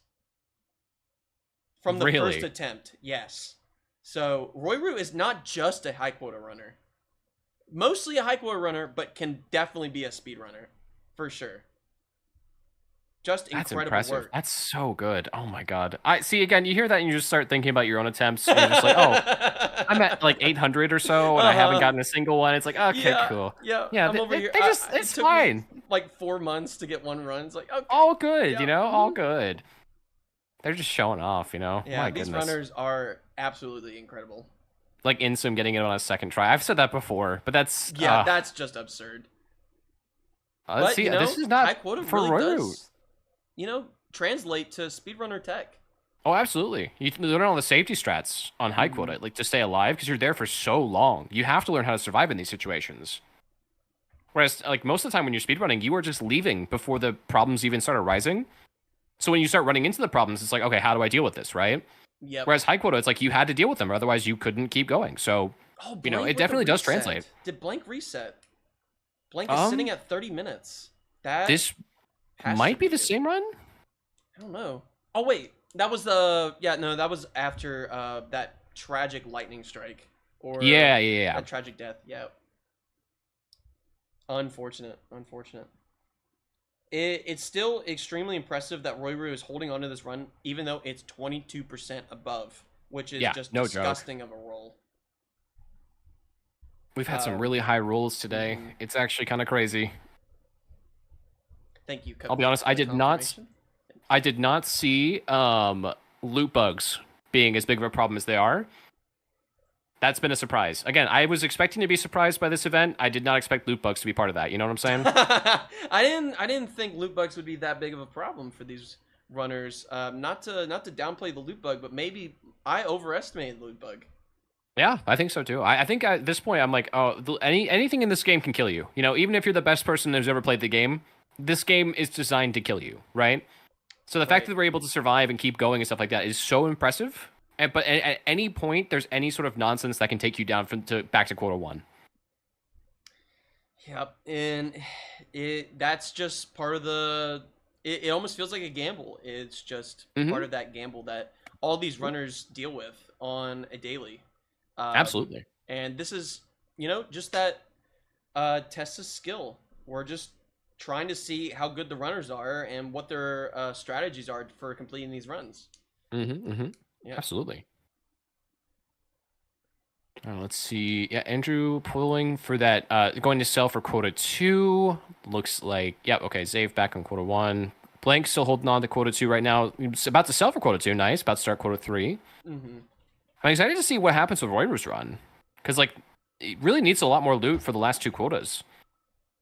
Speaker 7: from the
Speaker 8: Really?
Speaker 7: first attempt. Yes. So Roy Roo is not just a high quota runner. Mostly a high quota runner, but can definitely be a speed runner for sure. Just
Speaker 8: That's
Speaker 7: incredible
Speaker 8: impressive.
Speaker 7: work.
Speaker 8: That's so good. Oh my god. I see again. You hear that and you just start thinking about your own attempts. And you're just like, oh, I'm at like 800 or so, and I haven't gotten a single one. It's like, okay,
Speaker 7: yeah,
Speaker 8: cool.
Speaker 7: Yeah,
Speaker 8: Yeah.
Speaker 7: I'm over here.
Speaker 8: They just,
Speaker 7: It
Speaker 8: it's
Speaker 7: took me,
Speaker 8: fine.
Speaker 7: like 4 months to get one run. It's like, okay.
Speaker 8: All good.
Speaker 7: Yeah.
Speaker 8: You know, all good. They're just showing off. You know.
Speaker 7: Yeah,
Speaker 8: My
Speaker 7: these
Speaker 8: goodness.
Speaker 7: runners are absolutely incredible.
Speaker 8: Like Insum getting it on a second try. I've said that before, but that's
Speaker 7: Yeah, that's just absurd.
Speaker 8: let's
Speaker 7: But,
Speaker 8: see.
Speaker 7: you know,
Speaker 8: This is not
Speaker 7: high quota
Speaker 8: for
Speaker 7: really
Speaker 8: Roy Roo.
Speaker 7: does, you know, translate to speedrunner tech.
Speaker 8: Oh, absolutely. You can learn all the safety strats on high quota, like to stay alive, because you're there for so long. You have to learn how to survive in these situations. Whereas, like most of the time when you're speedrunning, you are just leaving before the problems even start arising. So when you start running into the problems, it's like, okay, how do I deal with this, right?
Speaker 7: Yep.
Speaker 8: Whereas high quota, it's like you had to deal with them, or otherwise you couldn't keep going. So,
Speaker 7: Oh,
Speaker 8: you know,
Speaker 7: Blank
Speaker 8: it
Speaker 7: with the
Speaker 8: definitely does
Speaker 7: reset.
Speaker 8: translate.
Speaker 7: Did Blank reset? Blank is sitting at 30 minutes. That
Speaker 8: This
Speaker 7: has
Speaker 8: might
Speaker 7: to
Speaker 8: be the
Speaker 7: it.
Speaker 8: same run.
Speaker 7: I don't know. Oh wait, that was that was after that tragic lightning strike or
Speaker 8: Yeah.
Speaker 7: that tragic death. Yeah. Unfortunate. It's still extremely impressive that Roy Roo is holding on to this run, even though it's 22% above, which is just
Speaker 8: no joke.
Speaker 7: disgusting of a roll.
Speaker 8: We've had some really high rolls today.
Speaker 7: Mm-hmm.
Speaker 8: It's actually kind of crazy.
Speaker 7: Thank you.
Speaker 8: I'll be honest, I did not see loot bugs being as big of a problem as they are. That's been a surprise. Again, I was expecting to be surprised by this event. I did not expect loot bugs to be part of that. You know what I'm saying?
Speaker 7: I didn't think loot bugs would be that big of a problem for these runners. Not to downplay the loot bug, but maybe I overestimated loot bug.
Speaker 8: Yeah, I think so too. I think at this point, I'm like, oh, anything in this game can kill you. You know, even if you're the best person who's ever played the game, this game is designed to kill you, right? So the fact that we're able to survive and keep going and stuff like that is so impressive. But at any point, there's any sort of nonsense that can take you down back to quota 1.
Speaker 7: Yep, and that's just part of the. It almost feels like a gamble. It's just part of that gamble that all these runners deal with on a daily.
Speaker 8: Absolutely.
Speaker 7: And this is, just that test of skill. We're just trying to see how good the runners are and what their strategies are for completing these runs. Yeah.
Speaker 8: Absolutely. Let's see. Yeah, Andrew pulling for that. Going to sell for quota 2. Looks like, okay. Zave back on quota 1. Blank still holding on to quota 2 right now. He's about to sell for quota 2. Nice. About to start quota 3. I'm excited to see what happens with Roy Roo's run. Because, it really needs a lot more loot for the last 2 quotas.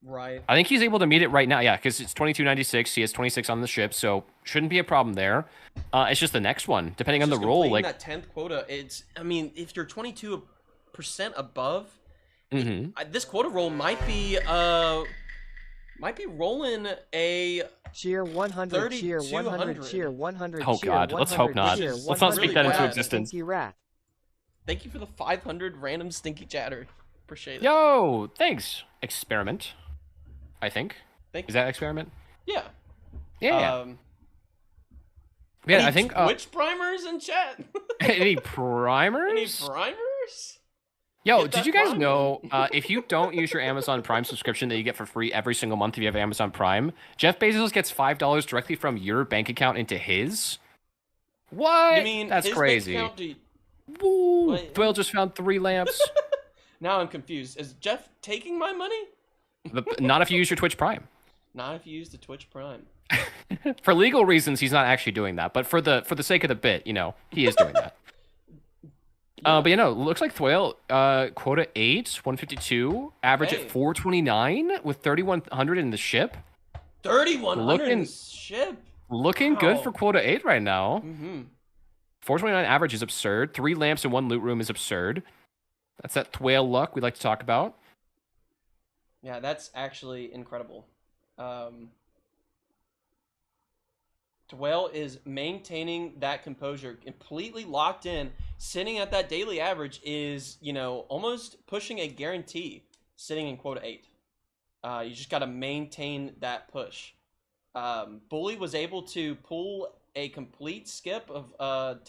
Speaker 7: Right.
Speaker 8: I think he's able to meet it right now. Yeah, because it's 2296. He has 26 on the ship, so shouldn't be a problem there. It's just the next one, depending on the roll. Like
Speaker 7: that 10th quota, if you're 22% above, this quota roll might be rolling a
Speaker 9: cheer 100, cheer 100, cheer 100.
Speaker 8: Oh God, let's hope not. Let's not speak that into existence.
Speaker 7: Thank you for the 500 random stinky chatter. Appreciate it.
Speaker 8: Yo, thanks. Experiment. I think.
Speaker 7: Thank you.
Speaker 8: Is that experiment?
Speaker 7: Yeah.
Speaker 8: Yeah.
Speaker 7: Any
Speaker 8: I think
Speaker 7: Twitch primers in chat.
Speaker 8: Any primers?
Speaker 7: Any primers?
Speaker 8: Yo, did you guys know if you don't use your Amazon Prime subscription that you get for free every single month if you have Amazon Prime, Jeff Bezos gets $5 directly from your bank account into his? What?
Speaker 7: You mean
Speaker 8: that's
Speaker 7: his
Speaker 8: crazy.
Speaker 7: Bank account
Speaker 8: Woo! Thwale just found 3 lamps.
Speaker 7: Now I'm confused. Is Jeff taking my money?
Speaker 8: Not if you use your Twitch Prime.
Speaker 7: Not if you use the Twitch Prime.
Speaker 8: For legal reasons, he's not actually doing that. But for the sake of the bit, he is doing that. But looks like Thwale, quota 8, 152, average at 429 with 3,100 in the ship.
Speaker 7: 3,100 in the ship.
Speaker 8: Looking good for quota 8 right now. 429 average is absurd. 3 lamps and 1 loot room is absurd. That's that Thwale luck we like to talk about.
Speaker 7: Yeah, that's actually incredible. Dwell is maintaining that composure, completely locked in, sitting at that daily average is, you know, almost pushing a guarantee, sitting in quota 8. You just got to maintain that push. Bully was able to pull a complete skip of the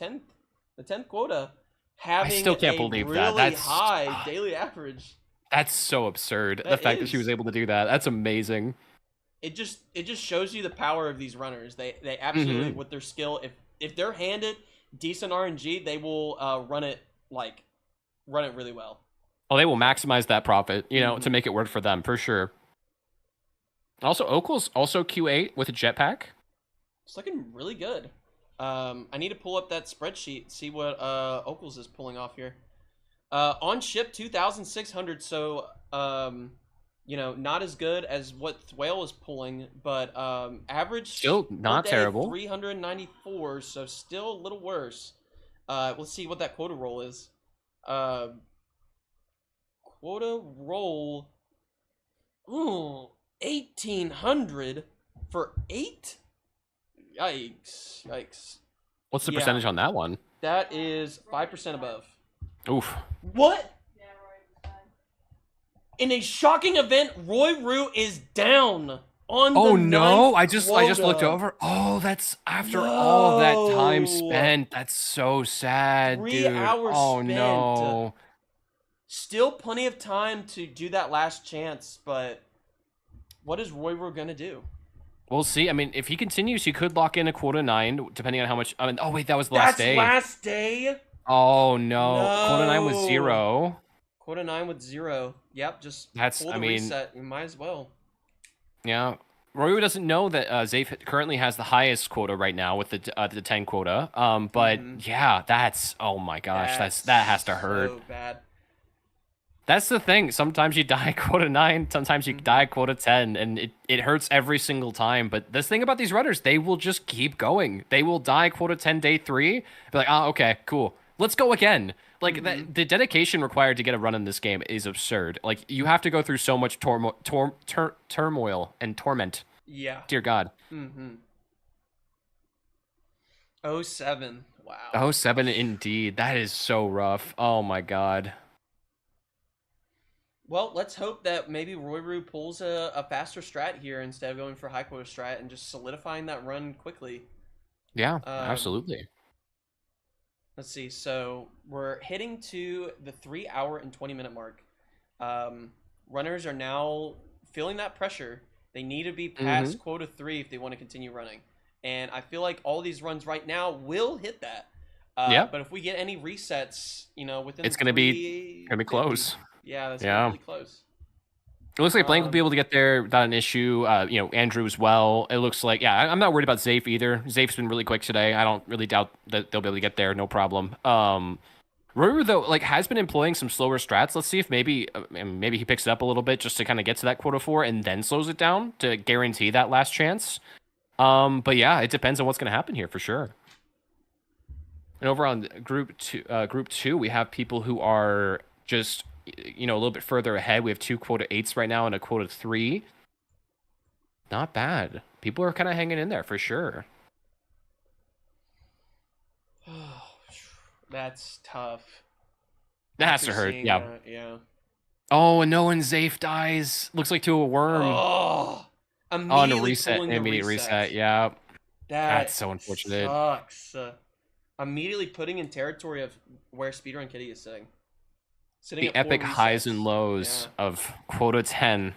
Speaker 7: 10th quota, having
Speaker 8: I still can't
Speaker 7: a
Speaker 8: believe
Speaker 7: really
Speaker 8: that. That's
Speaker 7: high daily average.
Speaker 8: That's so absurd.
Speaker 7: That
Speaker 8: the fact that she
Speaker 7: is.
Speaker 8: was able to do that. That's amazing.
Speaker 7: It just shows you the power of these runners. They absolutely,
Speaker 8: Mhm.
Speaker 7: with their skill, if they're handed decent RNG, they will run it really well.
Speaker 8: Oh, they will maximize that profit, you know, to make it work for them for sure. Also, Oakl's also Q8 with a jetpack.
Speaker 7: It's looking really good. I need to pull up that spreadsheet, see what Oakles is pulling off here. On ship 2,600, so you know, not as good as what Thwale is pulling, but average
Speaker 8: Still not
Speaker 7: per day,
Speaker 8: terrible.
Speaker 7: 394, so still a little worse. Let's see what that quota roll is. Quota roll, 1,800 for 8. Yikes!
Speaker 8: What's the
Speaker 7: Yeah.
Speaker 8: percentage on that one?
Speaker 7: That is 5% above.
Speaker 8: Oof.
Speaker 7: What? In a shocking event, Roy Rue is down on the
Speaker 8: Oh no!
Speaker 7: 9th
Speaker 8: I just looked
Speaker 7: quota.
Speaker 8: over. Oh, that's after all that time
Speaker 7: No.
Speaker 8: spent. That's so sad,
Speaker 7: 3
Speaker 8: dude.
Speaker 7: hours
Speaker 8: Oh
Speaker 7: spent.
Speaker 8: no!
Speaker 7: Still plenty of time to do that last chance, but what is Roy Rue gonna do?
Speaker 8: We'll see. I mean, if he continues, he could lock in a quota 9, depending on how much. I mean, oh wait, that was the last
Speaker 7: That's
Speaker 8: day.
Speaker 7: last day.
Speaker 8: Oh no. Quota 9 was
Speaker 7: No.
Speaker 8: 0.
Speaker 7: Quota 9 with 0. Yep, just
Speaker 8: That's-
Speaker 7: pull
Speaker 8: I
Speaker 7: the
Speaker 8: mean-
Speaker 7: reset. You might as well.
Speaker 8: Yeah. Rory doesn't know that Zafe currently has the highest quota right now with the 10 quota. But yeah, that's oh my gosh, that has to hurt.
Speaker 7: So bad.
Speaker 8: That's the thing. Sometimes you die quota 9, sometimes you die quota 10, and it hurts every single time. But this thing about these runners, they will just keep going. They will die quota 10 day 3. Be like, okay, cool. Let's go again. Like the dedication required to get a run in this game is absurd. Like you have to go through so much turmoil and torment.
Speaker 7: Yeah.
Speaker 8: Dear God.
Speaker 7: 07. Wow.
Speaker 8: 07 indeed. That is so rough. Oh my God.
Speaker 7: Well, let's hope that maybe Roy Rue pulls a faster strat here instead of going for high quota strat and just solidifying that run quickly.
Speaker 8: Yeah, absolutely.
Speaker 7: Let's see. So we're hitting to the 3 hour and 20-minute mark. Runners are now feeling that pressure. They need to be past quota 3 if they want to continue running. And I feel like all these runs right now will hit that.
Speaker 8: Yeah.
Speaker 7: But if we get any resets, you know, within
Speaker 8: It's gonna be close.
Speaker 7: Yeah, that's
Speaker 8: Yeah.
Speaker 7: really close.
Speaker 8: It looks like Blank will be able to get there without an issue. You know, Andrew as well. It looks like, yeah, I'm not worried about Zafe either. Zafe's been really quick today. I don't really doubt that they'll be able to get there. No problem. Rory, though, like, has been employing some slower strats. Let's see if maybe he picks it up a little bit just to kind of get to that quota 4 and then slows it down to guarantee that last chance. But yeah, it depends on what's going to happen here for sure. And over on group two, we have people who are just, you know, a little bit further ahead. We have 2 quota 8s right now and a quota 3. Not bad. People are kind of hanging in there for sure.
Speaker 7: That's tough.
Speaker 8: That has
Speaker 7: After
Speaker 8: to hurt.
Speaker 7: seeing
Speaker 8: Yeah.
Speaker 7: that, yeah.
Speaker 8: Oh, and no one Zafe dies. Looks like to a worm.
Speaker 7: Oh,
Speaker 8: On
Speaker 7: immediately
Speaker 8: a reset,
Speaker 7: pulling the
Speaker 8: immediate reset. Yeah. That's so unfortunate.
Speaker 7: Sucks. Immediately putting in territory of where Speedrun Kitty is sitting.
Speaker 8: The
Speaker 7: at 4
Speaker 8: epic highs
Speaker 7: resets.
Speaker 8: and lows of quota 10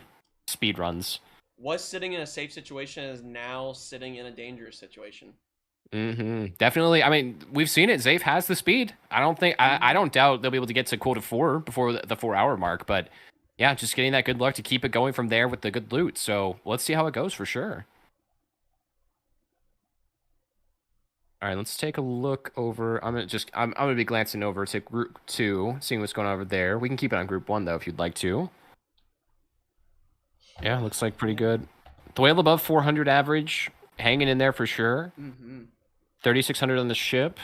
Speaker 8: speedruns.
Speaker 7: Was sitting in a safe situation is now sitting in a dangerous situation.
Speaker 8: Definitely. I mean, we've seen it. Zafe has the speed. I don't doubt they'll be able to get to quota 4 before the 4 hour mark. But yeah, just getting that good luck to keep it going from there with the good loot. So let's see how it goes for sure. All right, let's take a look over. I'm gonna be glancing over to group 2, seeing what's going on over there. We can keep it on group 1 though, if you'd like to. Yeah, looks like pretty good. The whale above 400 average, hanging in there for sure. 3,600 on the ship.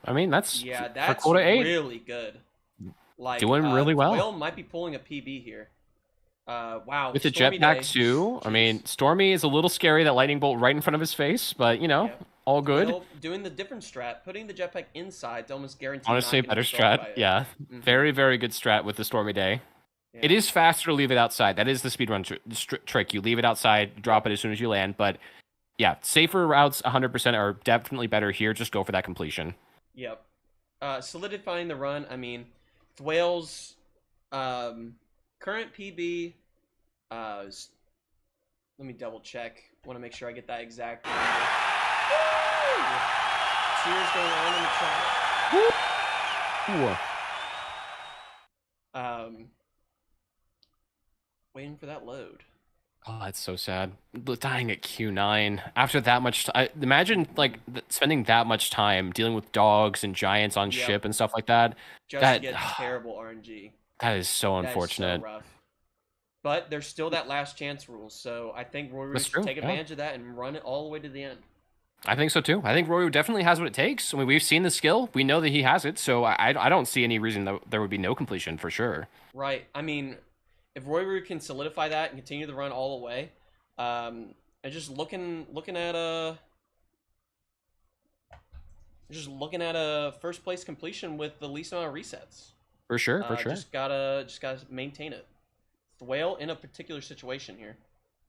Speaker 8: I mean, that's
Speaker 7: Yeah,
Speaker 8: for
Speaker 7: that's
Speaker 8: quota 8.
Speaker 7: really good. Like
Speaker 8: Doing really well.
Speaker 7: Whale might be pulling a PB here. Wow.
Speaker 8: With the
Speaker 7: Stormy
Speaker 8: jetpack
Speaker 7: Day.
Speaker 8: too. I mean, Stormy is a little scary, that lightning bolt right in front of his face, but you know, All good.
Speaker 7: Thwale doing the different strat, putting the jetpack inside to almost guarantee.
Speaker 8: Honestly,
Speaker 7: not
Speaker 8: better
Speaker 7: getting destroyed by
Speaker 8: strat.
Speaker 7: it.
Speaker 8: Yeah, very, very good strat with the Stormy Day. It is faster to leave it outside. That is the speedrun trick. You leave it outside, drop it as soon as you land. But yeah, safer routes 100% are definitely better here. Just go for that completion.
Speaker 7: Yep. Solidifying the run. I mean, Thwale's current PB. Let me double check. Want to make sure I get that exact number. Cheers going on in the chat. Waiting for that load.
Speaker 8: Oh, that's so sad. Dying at Q9 after that much. Imagine like spending that much time dealing with dogs and giants on ship and stuff like that.
Speaker 7: Just
Speaker 8: that
Speaker 7: to get terrible RNG.
Speaker 8: that is so
Speaker 7: That is so
Speaker 8: unfortunate.
Speaker 7: rough. But there's still that last chance rule, so I think Roy
Speaker 8: That's
Speaker 7: should
Speaker 8: true,
Speaker 7: take
Speaker 8: yeah.
Speaker 7: advantage of that and run it all the way to the end.
Speaker 8: I think so too. I think Roy definitely has what it takes. I mean, we've seen the skill. We know that he has it. So I don't see any reason that there would be no completion for sure.
Speaker 7: Right. I mean, if Roy can solidify that and continue the run all the way, and just looking at a first place completion with the least amount of resets.
Speaker 8: For sure, for sure.
Speaker 7: Just gotta maintain it. Thwale in a particular situation here.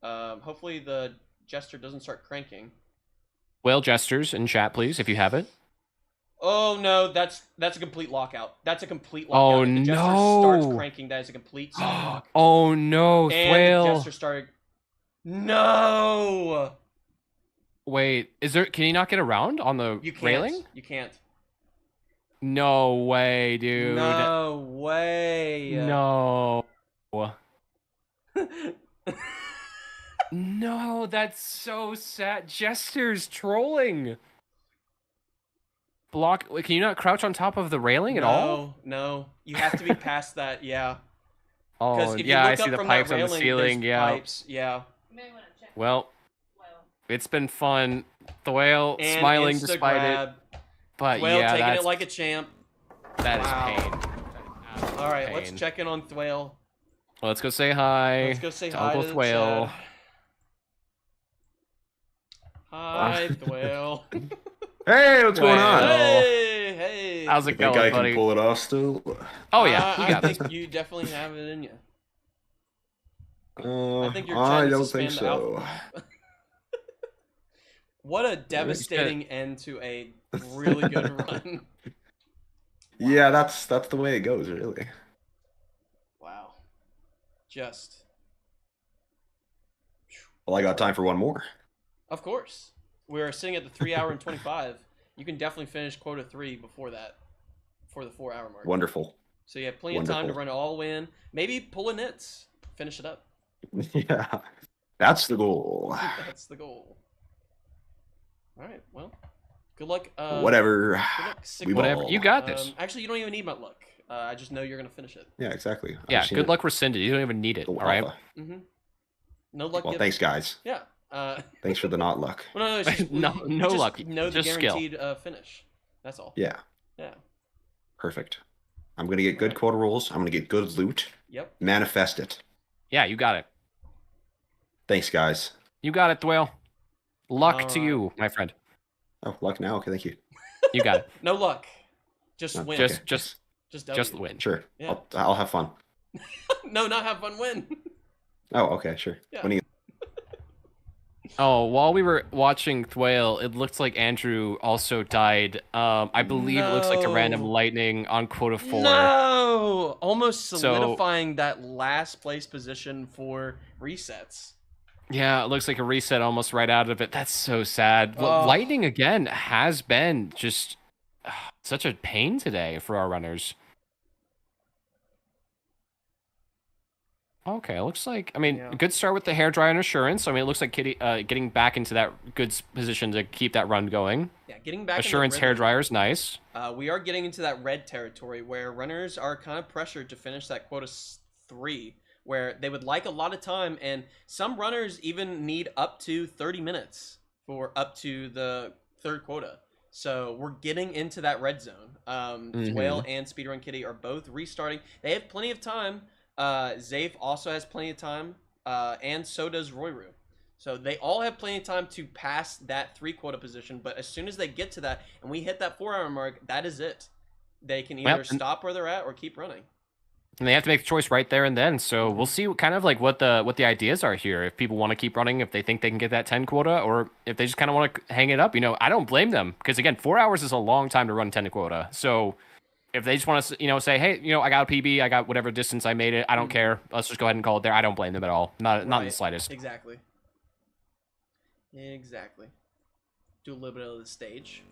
Speaker 7: Hopefully the Jester doesn't start cranking.
Speaker 8: Whale gestures in chat, please, if you have it.
Speaker 7: Oh no, that's a complete lockout. That's a complete lockout.
Speaker 8: Oh
Speaker 7: If the Jester
Speaker 8: no!
Speaker 7: starts cranking, that is a complete stop.
Speaker 8: Oh no,
Speaker 7: And
Speaker 8: Thwale.
Speaker 7: the Jester started. No.
Speaker 8: Wait, is there? Can he not get around on the
Speaker 7: You can't.
Speaker 8: railing?
Speaker 7: You can't.
Speaker 8: No way, dude.
Speaker 7: No way.
Speaker 8: No. No, that's so sad. Jester's trolling. Block. Wait, can you not crouch on top of the railing at all?
Speaker 7: No. You have to be past that. Yeah.
Speaker 8: Oh,
Speaker 7: if
Speaker 8: yeah,
Speaker 7: you
Speaker 8: I
Speaker 7: look
Speaker 8: see
Speaker 7: up
Speaker 8: the
Speaker 7: from
Speaker 8: pipes
Speaker 7: that
Speaker 8: on the
Speaker 7: railing,
Speaker 8: ceiling.
Speaker 7: there's
Speaker 8: Yeah.
Speaker 7: Pipes. Yeah.
Speaker 8: Well, it's been fun. Thwale
Speaker 7: And
Speaker 8: smiling
Speaker 7: insta
Speaker 8: despite
Speaker 7: grab.
Speaker 8: it. But
Speaker 7: Thwale
Speaker 8: yeah,
Speaker 7: taking
Speaker 8: that's
Speaker 7: it like a champ.
Speaker 8: that is
Speaker 7: Wow.
Speaker 8: pain.
Speaker 7: All right, let's
Speaker 8: pain.
Speaker 7: check in on Thwale.
Speaker 8: Well, let's go say hi.
Speaker 7: Let's go say
Speaker 8: to
Speaker 7: hi
Speaker 8: Uncle
Speaker 7: to the
Speaker 8: Thwale.
Speaker 7: chat. Hi, Thwale.
Speaker 13: Hey, what's going on?
Speaker 7: Hey.
Speaker 8: How's it
Speaker 13: I think
Speaker 8: going,
Speaker 13: I
Speaker 8: buddy?
Speaker 13: can pull it off still.
Speaker 8: Oh yeah, you
Speaker 7: I
Speaker 8: got this.
Speaker 7: think you definitely have it in you.
Speaker 13: I
Speaker 7: think your
Speaker 13: I
Speaker 7: chat
Speaker 13: don't
Speaker 7: needs to
Speaker 13: think
Speaker 7: spam the
Speaker 13: so.
Speaker 7: alphabet. What a devastating end to a really good run.
Speaker 13: Yeah, that's the way it goes, really.
Speaker 7: Wow. Just.
Speaker 13: Well, I got time for one more.
Speaker 7: Of course. We're sitting at the 3 hour and 25. You can definitely finish quota 3 before that. Before the 4 hour mark.
Speaker 13: Wonderful.
Speaker 7: So you have plenty of time to
Speaker 13: Wonderful.
Speaker 7: run it all in. Maybe pull a nits. Finish it up.
Speaker 13: Yeah, that's the goal.
Speaker 7: That's the goal. Alright, well. Good luck.
Speaker 13: Whatever.
Speaker 7: Good luck, Sigma.
Speaker 8: Whatever. You got this.
Speaker 7: Actually, you don't even need my luck. I just know you're going to finish it.
Speaker 13: Yeah, exactly. I've
Speaker 8: Yeah,
Speaker 13: seen
Speaker 8: good
Speaker 13: it.
Speaker 8: luck rescinded. You don't even need it.
Speaker 13: Go
Speaker 8: All right.
Speaker 13: Alpha.
Speaker 7: Mm-hmm. No luck.
Speaker 13: Well,
Speaker 7: given.
Speaker 13: thanks, guys.
Speaker 7: Yeah.
Speaker 13: Thanks for the not luck.
Speaker 7: Well, no, it's just,
Speaker 8: No-
Speaker 7: you
Speaker 8: no
Speaker 7: just
Speaker 8: luck,
Speaker 7: know the
Speaker 8: just skill.
Speaker 7: guaranteed finish. That's all.
Speaker 13: Yeah,
Speaker 7: Yeah.
Speaker 13: perfect. I'm gonna get good quota rolls. I'm gonna get good loot.
Speaker 7: Yep.
Speaker 13: Manifest it.
Speaker 8: Yeah, you got it.
Speaker 13: Thanks, guys.
Speaker 8: You got it, Thwale. Luck to
Speaker 7: Alright.
Speaker 8: you, my friend.
Speaker 13: Oh, luck now. Okay, thank you.
Speaker 8: You got it.
Speaker 7: No luck. Just
Speaker 13: Oh,
Speaker 7: win.
Speaker 8: Just
Speaker 7: Just
Speaker 8: just
Speaker 7: W.
Speaker 8: win.
Speaker 13: Sure.
Speaker 7: Yeah.
Speaker 13: I'll have fun.
Speaker 7: No, not have fun. Win.
Speaker 13: Oh, okay, sure.
Speaker 7: Yeah.
Speaker 13: Winning.
Speaker 8: Oh, while we were watching Thwale, it looked like Andrew also died. I believe it looks like a random
Speaker 7: No.
Speaker 8: lightning on quota 4.
Speaker 7: No. Almost
Speaker 8: So-
Speaker 7: solidifying that last place position for resets.
Speaker 8: Yeah, it looks like a reset almost right out of it. That's so sad.
Speaker 7: Oh.
Speaker 8: Lightning again has been just such a pain today for our runners. Okay, looks like, I mean,
Speaker 7: Yeah.
Speaker 8: good start with the hairdryer and assurance. I mean, it looks like Kitty getting back into that good position to keep that run going.
Speaker 7: Yeah, getting back.
Speaker 8: Assurance
Speaker 7: into rhythm.
Speaker 8: hairdryer is nice.
Speaker 7: We are getting into that red territory where runners are kind of pressured to finish that quota 3, where they would like a lot of time, and some runners even need up to 30 minutes for up to the third quota. So we're getting into that red zone. Thwale and Speedrun Kitty are both restarting. They have plenty of time. Zafe also has plenty of time, and so does Royru. So they all have plenty of time to pass that 3 quota position, but as soon as they get to that and we hit that 4-hour mark, that is it. They can either stop where they're at or keep running.
Speaker 8: And they have to make the choice right there and then. So we'll see kind of like what the ideas are here. If people want to keep running, if they think they can get that 10 quota, or if they just kind of want to hang it up. You know, I don't blame them because, again, 4 hours is a long time to run 10 quota. So if they just want to, you know, say, hey, you know, I got a PB, I got whatever distance I made it, I don't care. Let's just go ahead and call it there. I don't blame them at all. Not in the slightest.
Speaker 7: Exactly. Exactly. Do a little bit of the stage.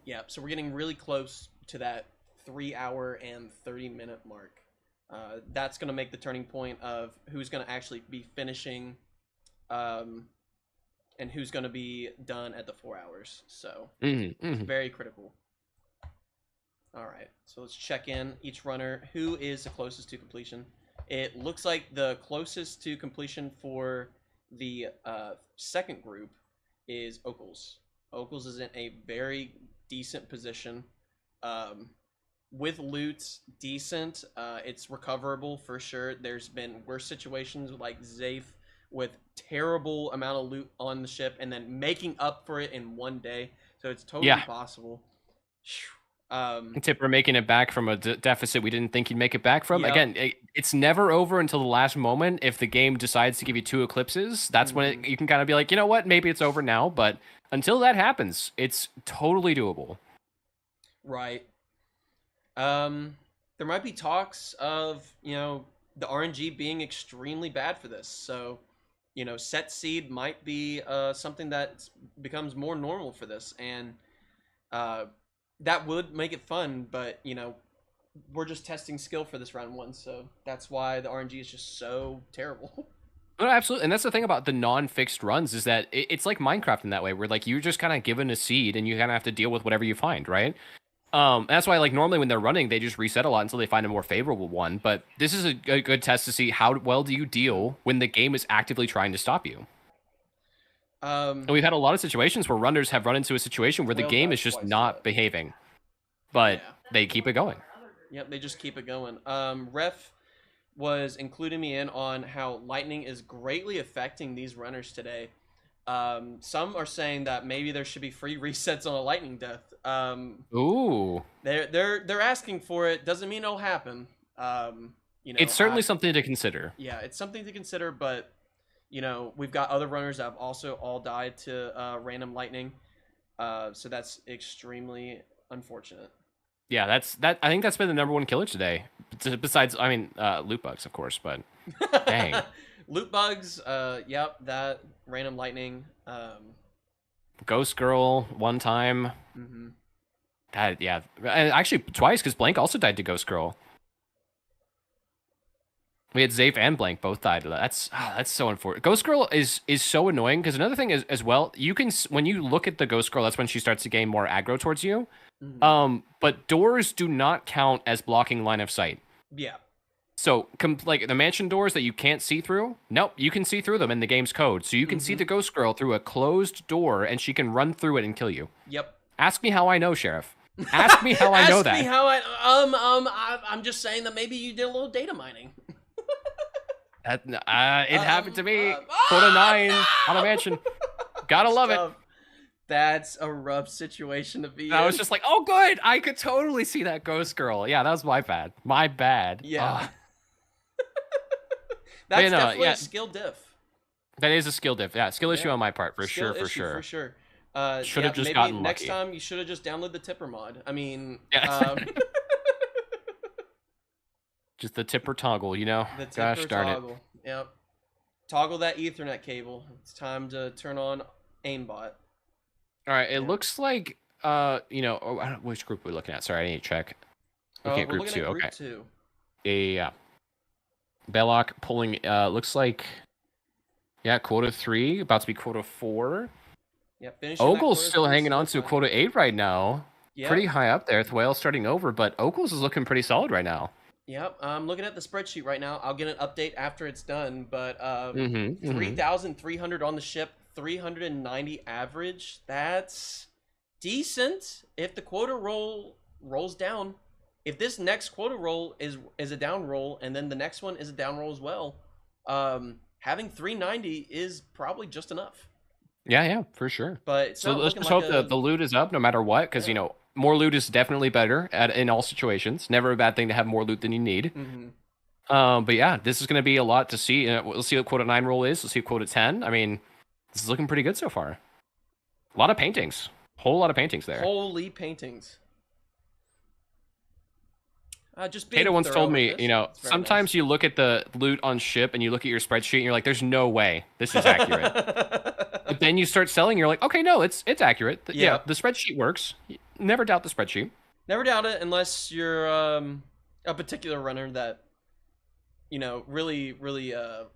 Speaker 7: Yeah, so we're getting really close to that 3-hour and 30-minute mark. That's going to make the turning point of who's going to actually be finishing and who's going to be done at the 4 hours. So it's very critical. All right, so let's check in each runner. Who is the closest to completion? It looks like the closest to completion for the second group is Okles. Okles is in a very decent position. With loot, decent. It's recoverable for sure. There's been worse situations like Zafe with terrible amount of loot on the ship and then making up for it in one day. So it's totally possible.
Speaker 8: Tipper making it back from a deficit we didn't think he'd make it back from.
Speaker 7: Yep.
Speaker 8: Again, it's never over until the last moment. If the game decides to give you 2 eclipses, that's when you can kind of be like, you know what, maybe it's over now. But until that happens, it's totally doable.
Speaker 7: Right. There might be talks of, you know, the RNG being extremely bad for this. So, you know, set seed might be something that becomes more normal for this. And that would make it fun, but, you know, we're just testing skill for this round 1, so that's why the RNG is just so terrible.
Speaker 8: No, absolutely. And that's the thing about the non-fixed runs is that it's like Minecraft in that way, where like you're just kind of given a seed and you kind of have to deal with whatever you find, right? That's why like normally when they're running, they just reset a lot until they find a more favorable one. But this is a good test to see how well do you deal when the game is actively trying to stop you. And we've had a lot of situations where runners have run into a situation where the game is just not behaving, but they keep it going.
Speaker 7: Yep, they just keep it going. Ref was including me in on how lightning is greatly affecting these runners today. Some are saying that maybe there should be free resets on a lightning death.
Speaker 8: Ooh.
Speaker 7: They're asking for it. Doesn't mean it'll happen. You know,
Speaker 8: it's certainly something to consider.
Speaker 7: Yeah, it's something to consider, but you know, we've got other runners that have also all died to random lightning. So that's extremely unfortunate.
Speaker 8: Yeah, I think that's been the number 1 killer today. Besides, I mean, loot bugs, of course, but dang.
Speaker 7: Loot bugs, yep, that random lightning.
Speaker 8: Ghost Girl one time. That, yeah, actually twice because Blank also died to Ghost Girl. We had Zafe and Blank both died. That's so unfortunate. Ghost Girl is so annoying because another thing is as well. You can when you look at the Ghost Girl, that's when she starts to gain more aggro towards you. But doors do not count as blocking line of sight.
Speaker 7: Yeah.
Speaker 8: So like the mansion doors that you can't see through, nope, you can see through them in the game's code. So you can see the Ghost Girl through a closed door, and she can run through it and kill you.
Speaker 7: Yep.
Speaker 8: Ask me how I know, Sheriff. Ask me how I know that.
Speaker 7: Ask me how I'm just saying that maybe you did a little data mining.
Speaker 8: It happened to me. Quota 9 on a mansion. Gotta love it.
Speaker 7: That's a rough situation to be in.
Speaker 8: I was just like, oh, good. I could totally see that Ghost Girl. Yeah, that was my bad. My bad.
Speaker 7: Yeah. That's definitely a skill diff.
Speaker 8: That is a skill diff. Yeah, skill issue on my part, for
Speaker 7: skill
Speaker 8: sure.
Speaker 7: For sure.
Speaker 8: Should have just gotten
Speaker 7: next
Speaker 8: lucky.
Speaker 7: time you should have just downloaded the Tipper mod. I mean,
Speaker 8: just the Tipper toggle, you know?
Speaker 7: The Tipper
Speaker 8: Gosh darn
Speaker 7: toggle.
Speaker 8: it.
Speaker 7: Yep. Toggle that Ethernet cable. It's time to turn on aimbot.
Speaker 8: All right, it looks like, you know, which group are we looking at? Sorry, I need to check. Looking at group 2.
Speaker 7: Group
Speaker 8: okay.
Speaker 7: 2.
Speaker 8: Yeah. Belloc pulling, looks like, yeah, quota 3, about to be quota 4.
Speaker 7: Yeah,
Speaker 8: Ogle's still hanging on to quota 8 right now.
Speaker 7: Yeah.
Speaker 8: Pretty high up there. Thwale starting over, but Ogles is looking pretty solid right now.
Speaker 7: Yep, I'm looking at the spreadsheet right now. I'll get an update after it's done, but 3,300 on the ship, 390 average. That's decent if the quota roll rolls down. If this next quota roll is a down roll, and then the next one is a down roll as well, having 390 is probably just enough.
Speaker 8: Yeah, for sure.
Speaker 7: But it's
Speaker 8: so
Speaker 7: not
Speaker 8: let's
Speaker 7: looking
Speaker 8: just
Speaker 7: like
Speaker 8: hope the loot is up no matter what, because you know more loot is definitely better in all situations. Never a bad thing to have more loot than you need. But yeah, this is going to be a lot to see. We'll see what quota 9 roll is. We'll see what quota 10. I mean, this is looking pretty good so far. A lot of paintings. Whole lot of paintings there.
Speaker 7: Holy paintings. Just being
Speaker 8: Tato once
Speaker 7: thorough
Speaker 8: told
Speaker 7: with
Speaker 8: me,
Speaker 7: this.
Speaker 8: you know,
Speaker 7: It's very
Speaker 8: sometimes you look at the loot on ship and you look at your spreadsheet and you're like, there's no way this is accurate. But then you start selling, you're like, okay, no, it's accurate. Yeah, the spreadsheet works. Never doubt the spreadsheet.
Speaker 7: Never doubt it unless you're a particular runner that, you know, really